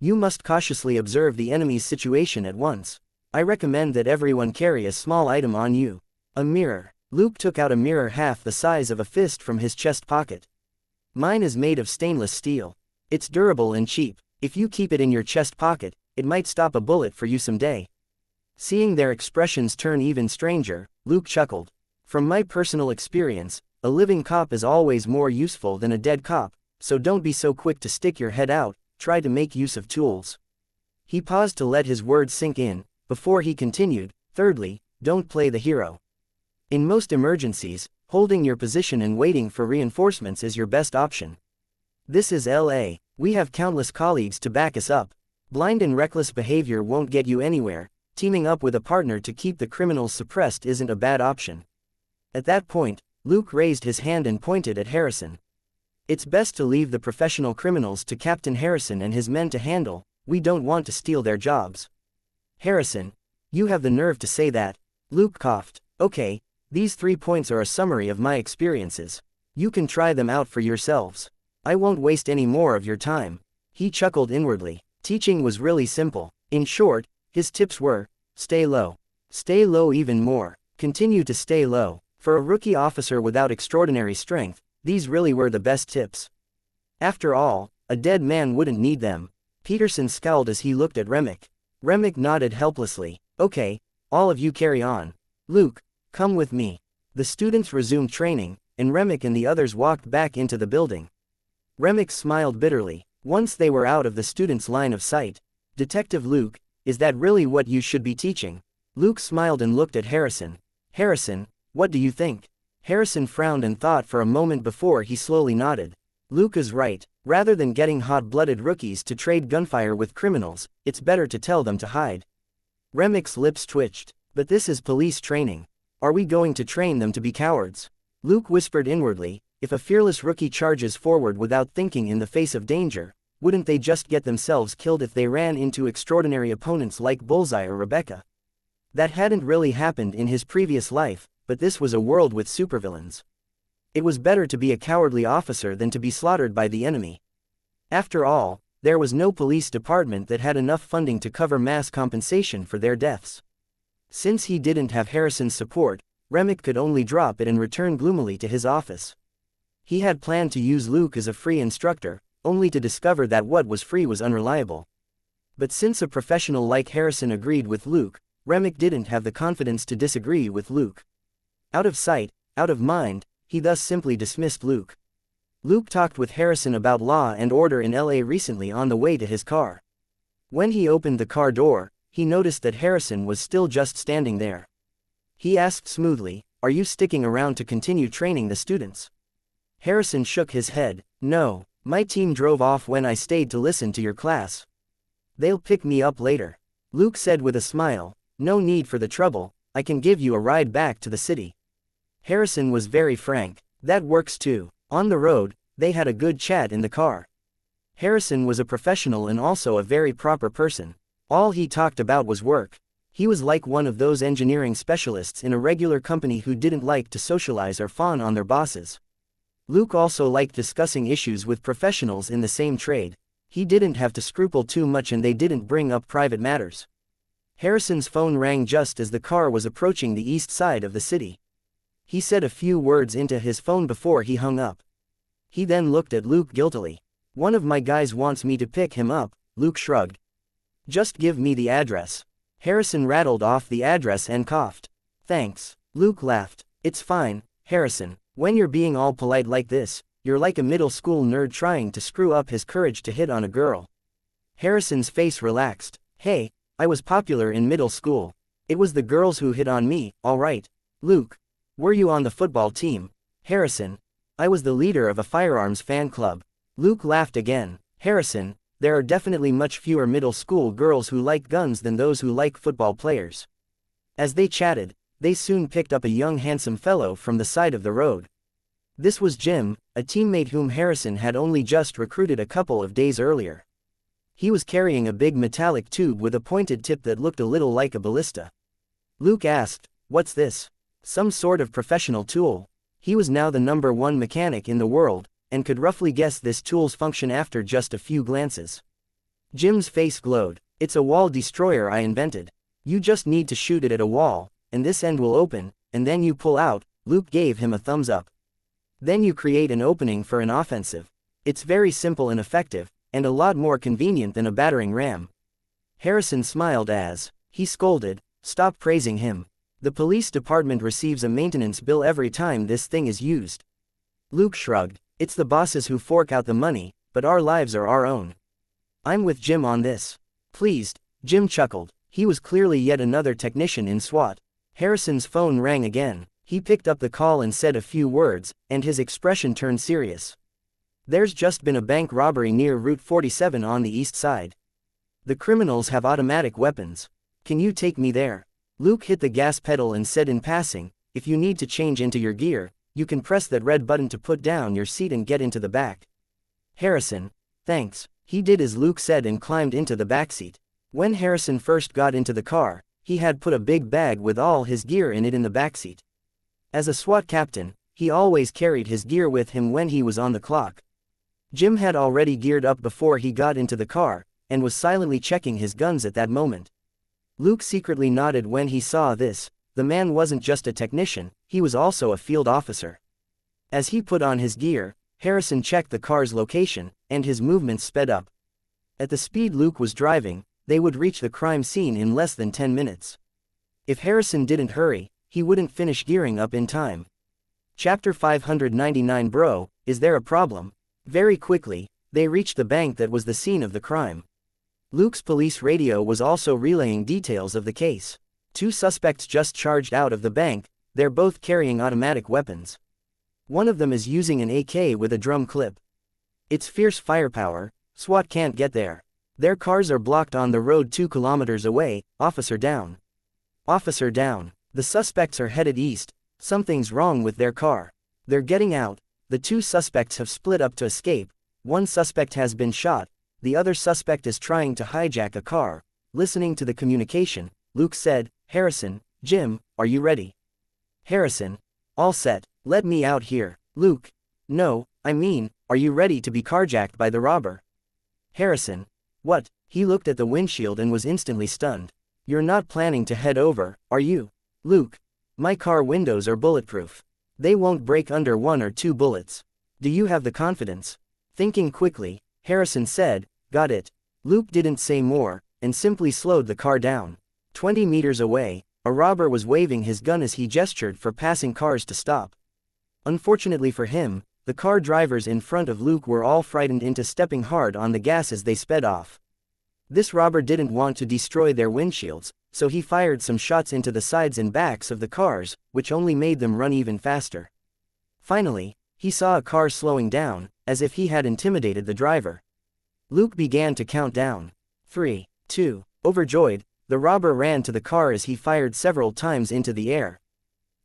You must cautiously observe the enemy's situation at once. I recommend that everyone carry a small item on you. A mirror. Luke took out a mirror half the size of a fist from his chest pocket. Mine is made of stainless steel. It's durable and cheap. If you keep it in your chest pocket, it might stop a bullet for you someday. Seeing their expressions turn even stranger, Luke chuckled. From my personal experience, a living cop is always more useful than a dead cop, so don't be so quick to stick your head out, try to make use of tools. He paused to let his words sink in, before he continued, thirdly, don't play the hero. In most emergencies, holding your position and waiting for reinforcements is your best option. This is LA, we have countless colleagues to back us up. Blind and reckless behavior won't get you anywhere, teaming up with a partner to keep the criminals suppressed isn't a bad option. At that point, Luke raised his hand and pointed at Harrison. It's best to leave the professional criminals to Captain Harrison and his men to handle, we don't want to steal their jobs. Harrison, you have the nerve to say that. Luke coughed. Okay, these 3 points are a summary of my experiences. You can try them out for yourselves. I won't waste any more of your time. He chuckled inwardly. Teaching was really simple. In short, his tips were, stay low. Stay low even more. Continue to stay low. For a rookie officer without extraordinary strength, these really were the best tips. After all, a dead man wouldn't need them. Peterson scowled as he looked at Remick. Remick nodded helplessly. Okay, all of you carry on. Luke, come with me. The students resumed training, and Remick and the others walked back into the building. Remick smiled bitterly. Once they were out of the students' line of sight. Detective Luke, is that really what you should be teaching? Luke smiled and looked at Harrison. Harrison, what do you think? Harrison frowned and thought for a moment before he slowly nodded. Luke is right. Rather than getting hot-blooded rookies to trade gunfire with criminals, it's better to tell them to hide. Remick's lips twitched. But this is police training. Are we going to train them to be cowards? Luke whispered inwardly, if a fearless rookie charges forward without thinking in the face of danger, wouldn't they just get themselves killed if they ran into extraordinary opponents like Bullseye or Rebecca? That hadn't really happened in his previous life, but this was a world with supervillains. It was better to be a cowardly officer than to be slaughtered by the enemy. After all, there was no police department that had enough funding to cover mass compensation for their deaths. Since he didn't have Harrison's support, Remick could only drop it and return gloomily to his office. He had planned to use Luke as a free instructor, only to discover that what was free was unreliable. But since a professional like Harrison agreed with Luke, Remick didn't have the confidence to disagree with Luke. Out of sight, out of mind, he thus simply dismissed Luke. Luke talked with Harrison about law and order in LA recently on the way to his car. When he opened the car door, he noticed that Harrison was still just standing there. He asked smoothly, are you sticking around to continue training the students? Harrison shook his head. No, my team drove off when I stayed to listen to your class. They'll pick me up later. Luke said with a smile, no need for the trouble, I can give you a ride back to the city. Harrison was very frank. That works too. On the road, they had a good chat in the car. Harrison was a professional and also a very proper person. All he talked about was work. He was like one of those engineering specialists in a regular company who didn't like to socialize or fawn on their bosses. Luke also liked discussing issues with professionals in the same trade. He didn't have to scruple too much and they didn't bring up private matters. Harrison's phone rang just as the car was approaching the east side of the city. He said a few words into his phone before he hung up. He then looked at Luke guiltily. One of my guys wants me to pick him up, Luke shrugged. Just give me the address. Harrison rattled off the address and coughed. Thanks. Luke laughed. It's fine, Harrison. When you're being all polite like this, you're like a middle school nerd trying to screw up his courage to hit on a girl. Harrison's face relaxed. Hey, I was popular in middle school. It was the girls who hit on me, all right. Luke, were you on the football team? Harrison, I was the leader of a firearms fan club. Luke laughed again. Harrison, there are definitely much fewer middle school girls who like guns than those who like football players. As they chatted, they soon picked up a young handsome fellow from the side of the road. This was Jim, a teammate whom Harrison had only just recruited a couple of days earlier. He was carrying a big metallic tube with a pointed tip that looked a little like a ballista. Luke asked, what's this? Some sort of professional tool. He was now the #1 mechanic in the world, and could roughly guess this tool's function after just a few glances. Jim's face glowed. It's a wall destroyer I invented. You just need to shoot it at a wall, and this end will open, and then you pull out, Luke gave him a thumbs up. Then you create an opening for an offensive. It's very simple and effective, and a lot more convenient than a battering ram. Harrison smiled as he scolded, "Stop praising him. The police department receives a maintenance bill every time this thing is used." Luke shrugged. "It's the bosses who fork out the money, but our lives are our own. I'm with Jim on this." Pleased, Jim chuckled. He was clearly yet another technician in SWAT. Harrison's phone rang again. He picked up the call and said a few words, and his expression turned serious. "There's just been a bank robbery near Route 47 on the east side. The criminals have automatic weapons. Can you take me there?" Luke hit the gas pedal and said in passing, "If you need to change into your gear, you can press that red button to put down your seat and get into the back." Harrison, "Thanks." He did as Luke said and climbed into the backseat. When Harrison first got into the car, he had put a big bag with all his gear in it in the backseat. As a SWAT captain, he always carried his gear with him when he was on the clock. Jim had already geared up before he got into the car, and was silently checking his guns at that moment. Luke secretly nodded when he saw this. The man wasn't just a technician, he was also a field officer. As he put on his gear, Harrison checked the car's location, and his movements sped up. At the speed Luke was driving, they would reach the crime scene in less than 10 minutes. If Harrison didn't hurry, he wouldn't finish gearing up in time. Chapter 599. Bro, is there a problem? Very quickly, they reached the bank that was the scene of the crime. Luke's police radio was also relaying details of the case. 2 suspects just charged out of the bank, they're both carrying automatic weapons. One of them is using an AK with a drum clip. It's fierce firepower, SWAT can't get there. Their cars are blocked on the road 2 kilometers away, officer down. Officer down. The suspects are headed east, something's wrong with their car. They're getting out, the 2 suspects have split up to escape, one suspect has been shot, the other suspect is trying to hijack a car. Listening to the communication, Luke said, "Harrison, Jim, are you ready?" Harrison, "All set, let me out here." Luke, "No, I mean, are you ready to be carjacked by the robber?" Harrison, "What?" He looked at the windshield and was instantly stunned. "You're not planning to head over, are you?" Luke, "My car windows are bulletproof. They won't break under 1 or 2 bullets. Do you have the confidence?" Thinking quickly, Harrison said, "Got it." Luke didn't say more, and simply slowed the car down. 20 meters away, a robber was waving his gun as he gestured for passing cars to stop. Unfortunately for him, the car drivers in front of Luke were all frightened into stepping hard on the gas as they sped off. This robber didn't want to destroy their windshields, so he fired some shots into the sides and backs of the cars, which only made them run even faster. Finally, he saw a car slowing down, as if he had intimidated the driver. Luke began to count down. 3, 2. Overjoyed, the robber ran to the car as he fired several times into the air.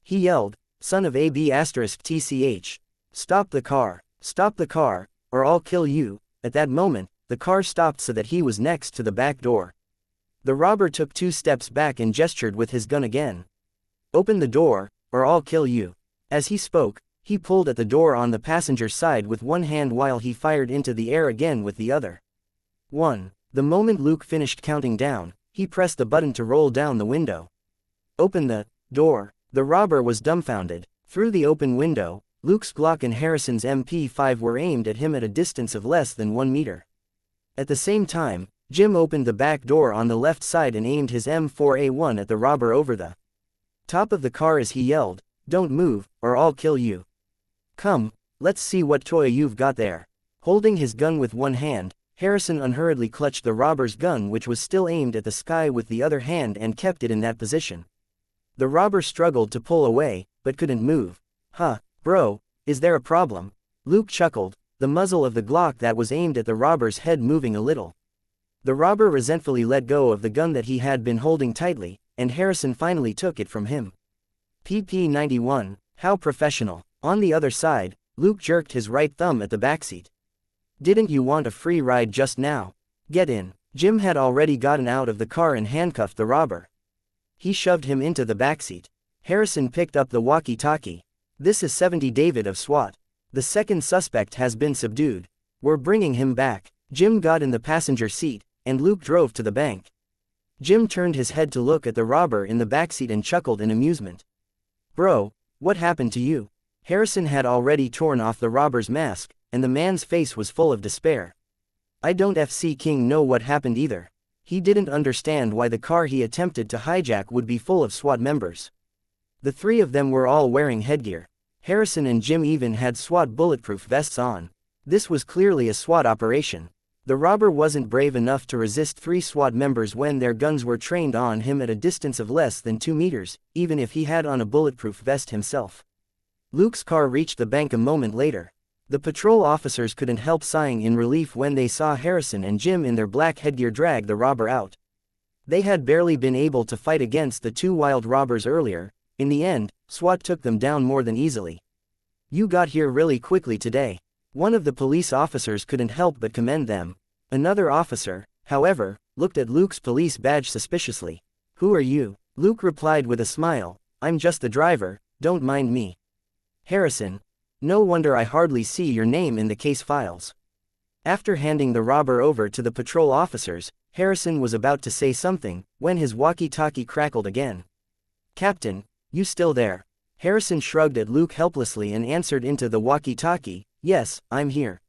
He yelled, "Son of a B***TCH. Stop the car, or I'll kill you." At that moment, the car stopped so that he was next to the back door. The robber took 2 steps back and gestured with his gun again. "Open the door, or I'll kill you." As he spoke, he pulled at the door on the passenger side with one hand while he fired into the air again with the other. 1. The moment Luke finished counting down, he pressed the button to roll down the window. "Open the door." The robber was dumbfounded. Through the open window, Luke's Glock and Harrison's MP5 were aimed at him at a distance of less than 1 meter. At the same time, Jim opened the back door on the left side and aimed his M4A1 at the robber over the top of the car as he yelled, "Don't move, or I'll kill you. Come, let's see what toy you've got there." Holding his gun with one hand, Harrison unhurriedly clutched the robber's gun, which was still aimed at the sky, with the other hand and kept it in that position. The robber struggled to pull away, but couldn't move. "Huh, bro, is there a problem?" Luke chuckled, the muzzle of the Glock that was aimed at the robber's head moving a little. The robber resentfully let go of the gun that he had been holding tightly, and Harrison finally took it from him. PP 91, how professional. On the other side, Luke jerked his right thumb at the backseat. "Didn't you want a free ride just now? Get in." Jim had already gotten out of the car and handcuffed the robber. He shoved him into the backseat. Harrison picked up the walkie-talkie. "This is 70 David of SWAT. The second suspect has been subdued. We're bringing him back." Jim got in the passenger seat, and Luke drove to the bank. Jim turned his head to look at the robber in the backseat and chuckled in amusement. "Bro, What happened to you? Harrison had already torn off the robber's mask, and the man's face was full of despair. I don't FC King know what happened either. He didn't understand why the car he attempted to hijack would be full of SWAT members. The three of them were all wearing headgear. Harrison and Jim even had SWAT bulletproof vests on. This was clearly a SWAT operation. The robber wasn't brave enough to resist three SWAT members when their guns were trained on him at a distance of less than 2 meters, even if he had on a bulletproof vest himself. Luke's car reached the bank a moment later. The patrol officers couldn't help sighing in relief when they saw Harrison and Jim in their black headgear drag the robber out. They had barely been able to fight against the two wild robbers earlier. In the end, SWAT took them down more than easily. You got here really quickly today. One of the police officers couldn't help but commend them. Another officer, however, looked at Luke's police badge suspiciously. Who are you? Luke replied with a smile, I'm just the driver, don't mind me. Harrison, no wonder I hardly see your name in the case files. After handing the robber over to the patrol officers, Harrison was about to say something, when his walkie-talkie crackled again. Captain, you still there? Harrison shrugged at Luke helplessly and answered into the walkie-talkie, yes, I'm here.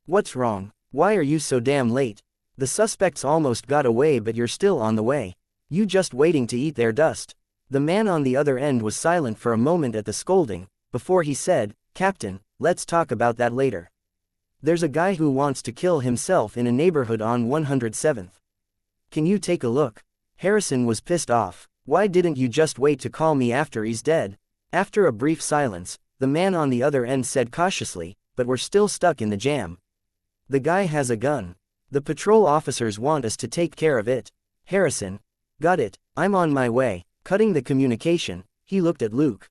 What's wrong? Why are you so damn late? The suspects almost got away but you're still on the way. You just waiting to eat their dust. The man on the other end was silent for a moment at the scolding, before he said, Captain, let's talk about that later. There's a guy who wants to kill himself in a neighborhood on 107th. Can you take a look? Harrison was pissed off. Why didn't you just wait to call me after he's dead? After a brief silence, the man on the other end said cautiously, but we're still stuck in the jam. The guy has a gun. The patrol officers want us to take care of it. Harrison. Got it, I'm on my way. Cutting the communication, he looked at Luke.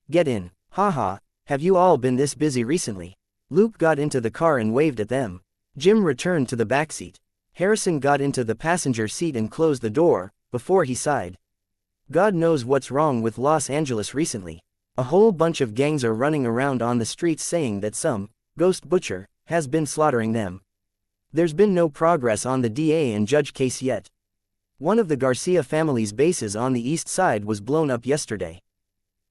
Get in. Haha, have you all been this busy recently? Luke got into the car and waved at them. Jim returned to the backseat. Harrison got into the passenger seat and closed the door, before he sighed. God knows what's wrong with Los Angeles recently. A whole bunch of gangs are running around on the streets saying that some ghost butcher has been slaughtering them. There's been no progress on the DA and judge case yet. One of the Garcia family's bases on the east side was blown up yesterday.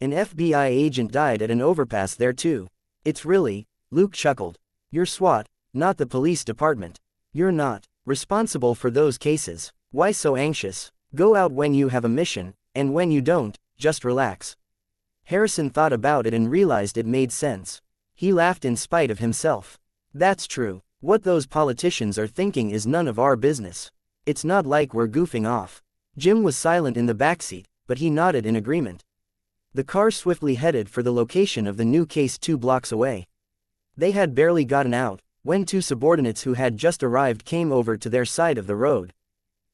An FBI agent died at an overpass there too. It's really, Luke chuckled. You're SWAT, not the police department. You're not responsible for those cases. Why so anxious? Go out when you have a mission, and when you don't, just relax. Harrison thought about it and realized it made sense. He laughed in spite of himself. That's true. What those politicians are thinking is none of our business. It's not like we're goofing off. Jim was silent in the backseat, but he nodded in agreement. The car swiftly headed for the location of the new case 2 blocks away. They had barely gotten out, when two subordinates who had just arrived came over to their side of the road.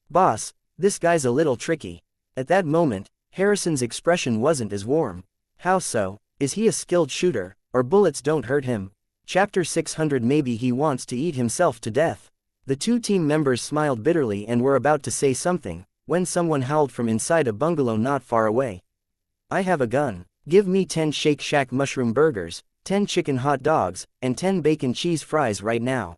Boss, this guy's a little tricky. At that moment, Harrison's expression wasn't as warm. How so? Is he a skilled shooter, or bullets don't hurt him? Chapter 600. Maybe he wants to eat himself to death. The two team members smiled bitterly and were about to say something, when someone howled from inside a bungalow not far away. I have a gun. Give me 10 Shake Shack mushroom burgers, 10 chicken hot dogs, and 10 bacon cheese fries right now.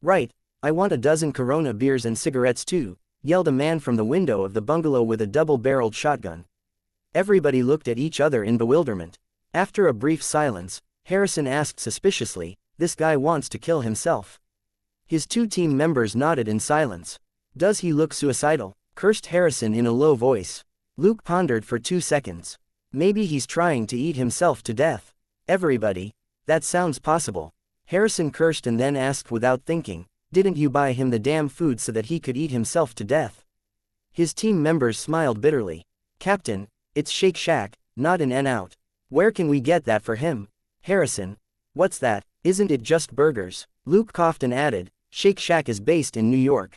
Right, I want a dozen Corona beers and cigarettes too, yelled a man from the window of the bungalow with a double-barreled shotgun. Everybody looked at each other in bewilderment. After a brief silence, Harrison asked suspiciously, this guy wants to kill himself. His two team members nodded in silence. Does he look suicidal? Cursed Harrison in a low voice. Luke pondered for 2 seconds. Maybe he's trying to eat himself to death. Everybody, that sounds possible. Harrison cursed and then asked without thinking, didn't you buy him the damn food so that he could eat himself to death? His team members smiled bitterly. Captain, it's Shake Shack, not an N-Out. Where can we get that for him? Harrison, what's that? Isn't it just burgers? Luke coughed and added, Shake Shack is based in New York.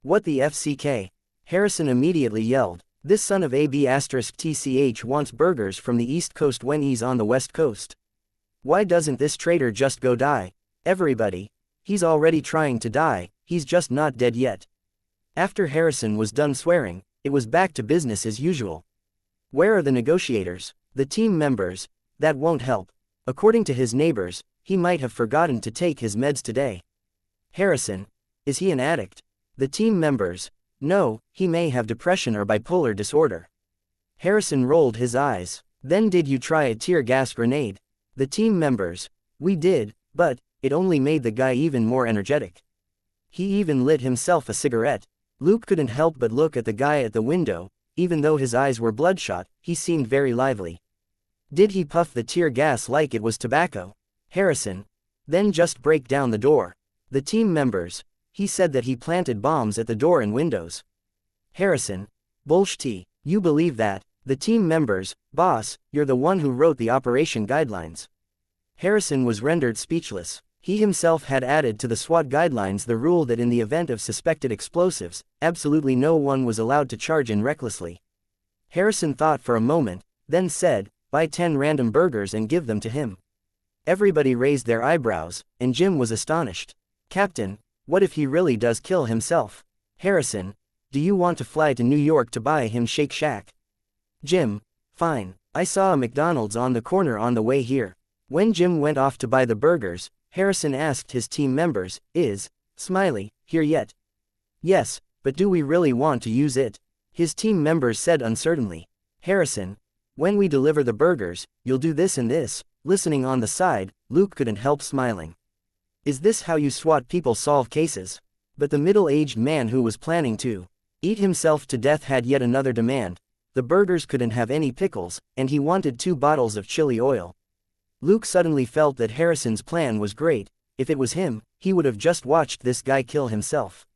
What the FCK? Harrison immediately yelled. This son of AB*TCH wants burgers from the East Coast when he's on the West Coast. Why doesn't this traitor just go die? Everybody. He's already trying to die, he's just not dead yet. After Harrison was done swearing, it was back to business as usual. Where are the negotiators? The team members? That won't help. According to his neighbors, he might have forgotten to take his meds today. Harrison. Is he an addict? The team members. No, he may have depression or bipolar disorder. Harrison rolled his eyes. Then did you try a tear gas grenade? The team members. We did, but it only made the guy even more energetic. He even lit himself a cigarette. Luke couldn't help but look at the guy at the window. Even though his eyes were bloodshot, he seemed very lively. Did he puff the tear gas like it was tobacco? Harrison. Then just break down the door. The team members. He said that he planted bombs at the door and windows. Harrison. Bullshit. You believe that? The team members. Boss, you're the one who wrote the operation guidelines. Harrison was rendered speechless. He himself had added to the SWAT guidelines the rule that in the event of suspected explosives, absolutely no one was allowed to charge in recklessly. Harrison thought for a moment, then said, buy 10 random burgers and give them to him. Everybody raised their eyebrows, and Jim was astonished. Captain, what if he really does kill himself? Harrison, do you want to fly to New York to buy him Shake Shack? Jim, fine, I saw a McDonald's on the corner on the way here. When Jim went off to buy the burgers, Harrison asked his team members, is Smiley here yet? Yes, but do we really want to use it? His team members said uncertainly. Harrison, when we deliver the burgers, you'll do this and this. Listening on the side, Luke couldn't help smiling. Is this how you SWAT people solve cases? But the middle-aged man who was planning to eat himself to death had yet another demand. The burgers couldn't have any pickles, and he wanted 2 bottles of chili oil. Luke suddenly felt that Harrison's plan was great. If it was him, he would have just watched this guy kill himself.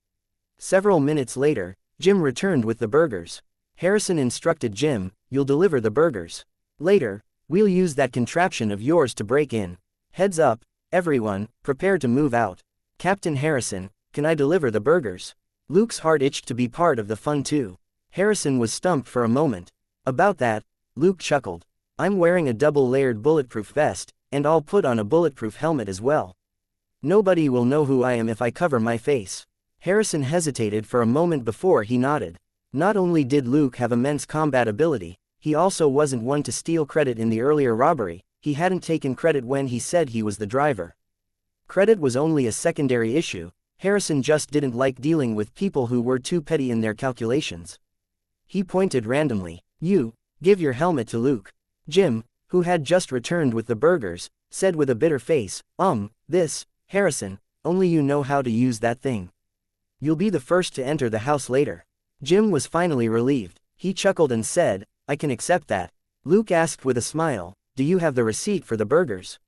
Several minutes later, Jim returned with the burgers. Harrison instructed Jim, you'll deliver the burgers. Later, we'll use that contraption of yours to break in. Heads up, everyone, prepare to move out. Captain Harrison, can I deliver the burgers? Luke's heart itched to be part of the fun too. Harrison was stumped for a moment. About that, Luke chuckled. I'm wearing a double-layered bulletproof vest, and I'll put on a bulletproof helmet as well. Nobody will know who I am if I cover my face. Harrison hesitated for a moment before he nodded. Not only did Luke have immense combat ability, he also wasn't one to steal credit in the earlier robbery. He hadn't taken credit when he said he was the driver. Credit was only a secondary issue. Harrison just didn't like dealing with people who were too petty in their calculations. He pointed randomly. You, give your helmet to Luke. Jim, who had just returned with the burgers, said with a bitter face, this, Harrison, only you know how to use that thing. You'll be the first to enter the house later. Jim was finally relieved. He chuckled and said, I can accept that. Luke asked with a smile, do you have the receipt for the burgers?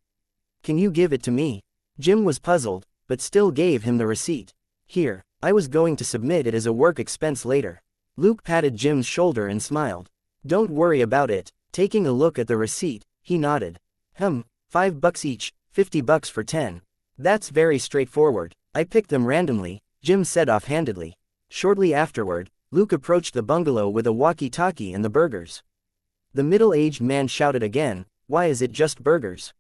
Can you give it to me? Jim was puzzled, but still gave him the receipt. Here, I was going to submit it as a work expense later. Luke patted Jim's shoulder and smiled. Don't worry about it. Taking a look at the receipt, he nodded. $5 each, $50 for 10. That's very straightforward. I picked them randomly, Jim said offhandedly. Shortly afterward, Luke approached the bungalow with a walkie-talkie and the burgers. The middle-aged man shouted again, why is it just burgers?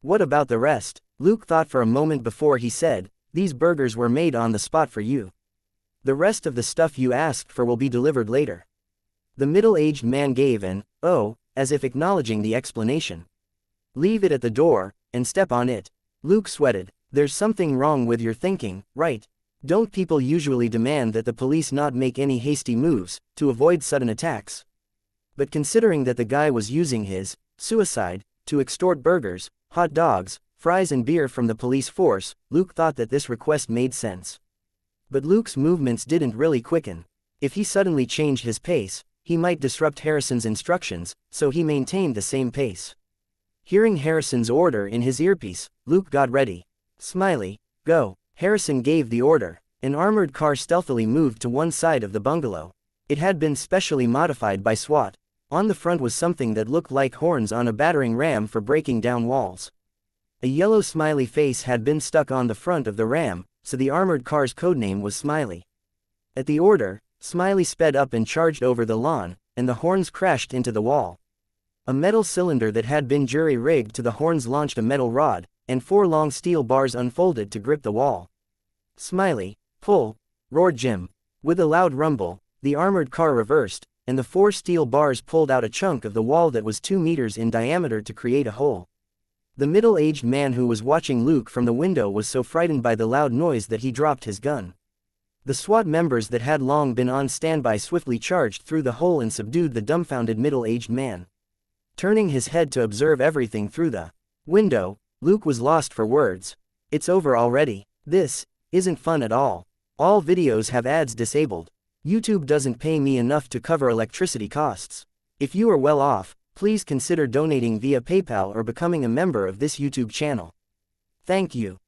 What about the rest? Luke thought for a moment before he said, these burgers were made on the spot for you. The rest of the stuff you asked for will be delivered later. The middle-aged man gave an, oh, as if acknowledging the explanation. Leave it at the door, and step on it. Luke sweated. There's something wrong with your thinking, right? Don't people usually demand that the police not make any hasty moves, to avoid sudden attacks? But considering that the guy was using his suicide to extort burgers, hot dogs, fries and beer from the police force, Luke thought that this request made sense. But Luke's movements didn't really quicken. If he suddenly changed his pace, he might disrupt Harrison's instructions, so he maintained the same pace. Hearing Harrison's order in his earpiece, Luke got ready. Smiley, go. Harrison gave the order. An armored car stealthily moved to one side of the bungalow. It had been specially modified by SWAT. On the front was something that looked like horns on a battering ram for breaking down walls. A yellow smiley face had been stuck on the front of the ram, so the armored car's codename was Smiley. At the order, Smiley sped up and charged over the lawn, and the horns crashed into the wall. A metal cylinder that had been jury-rigged to the horns launched a metal rod, and 4 long steel bars unfolded to grip the wall. Smiley, pull, roared Jim. With a loud rumble, the armored car reversed, and the 4 steel bars pulled out a chunk of the wall that was 2 meters in diameter to create a hole. The middle-aged man who was watching Luke from the window was so frightened by the loud noise that he dropped his gun. The SWAT members that had long been on standby swiftly charged through the hole and subdued the dumbfounded middle-aged man. Turning his head to observe everything through the window, Luke was lost for words. It's over already. This isn't fun at all. All videos have ads disabled. YouTube doesn't pay me enough to cover electricity costs. If you are well off, please consider donating via PayPal or becoming a member of this YouTube channel. Thank you.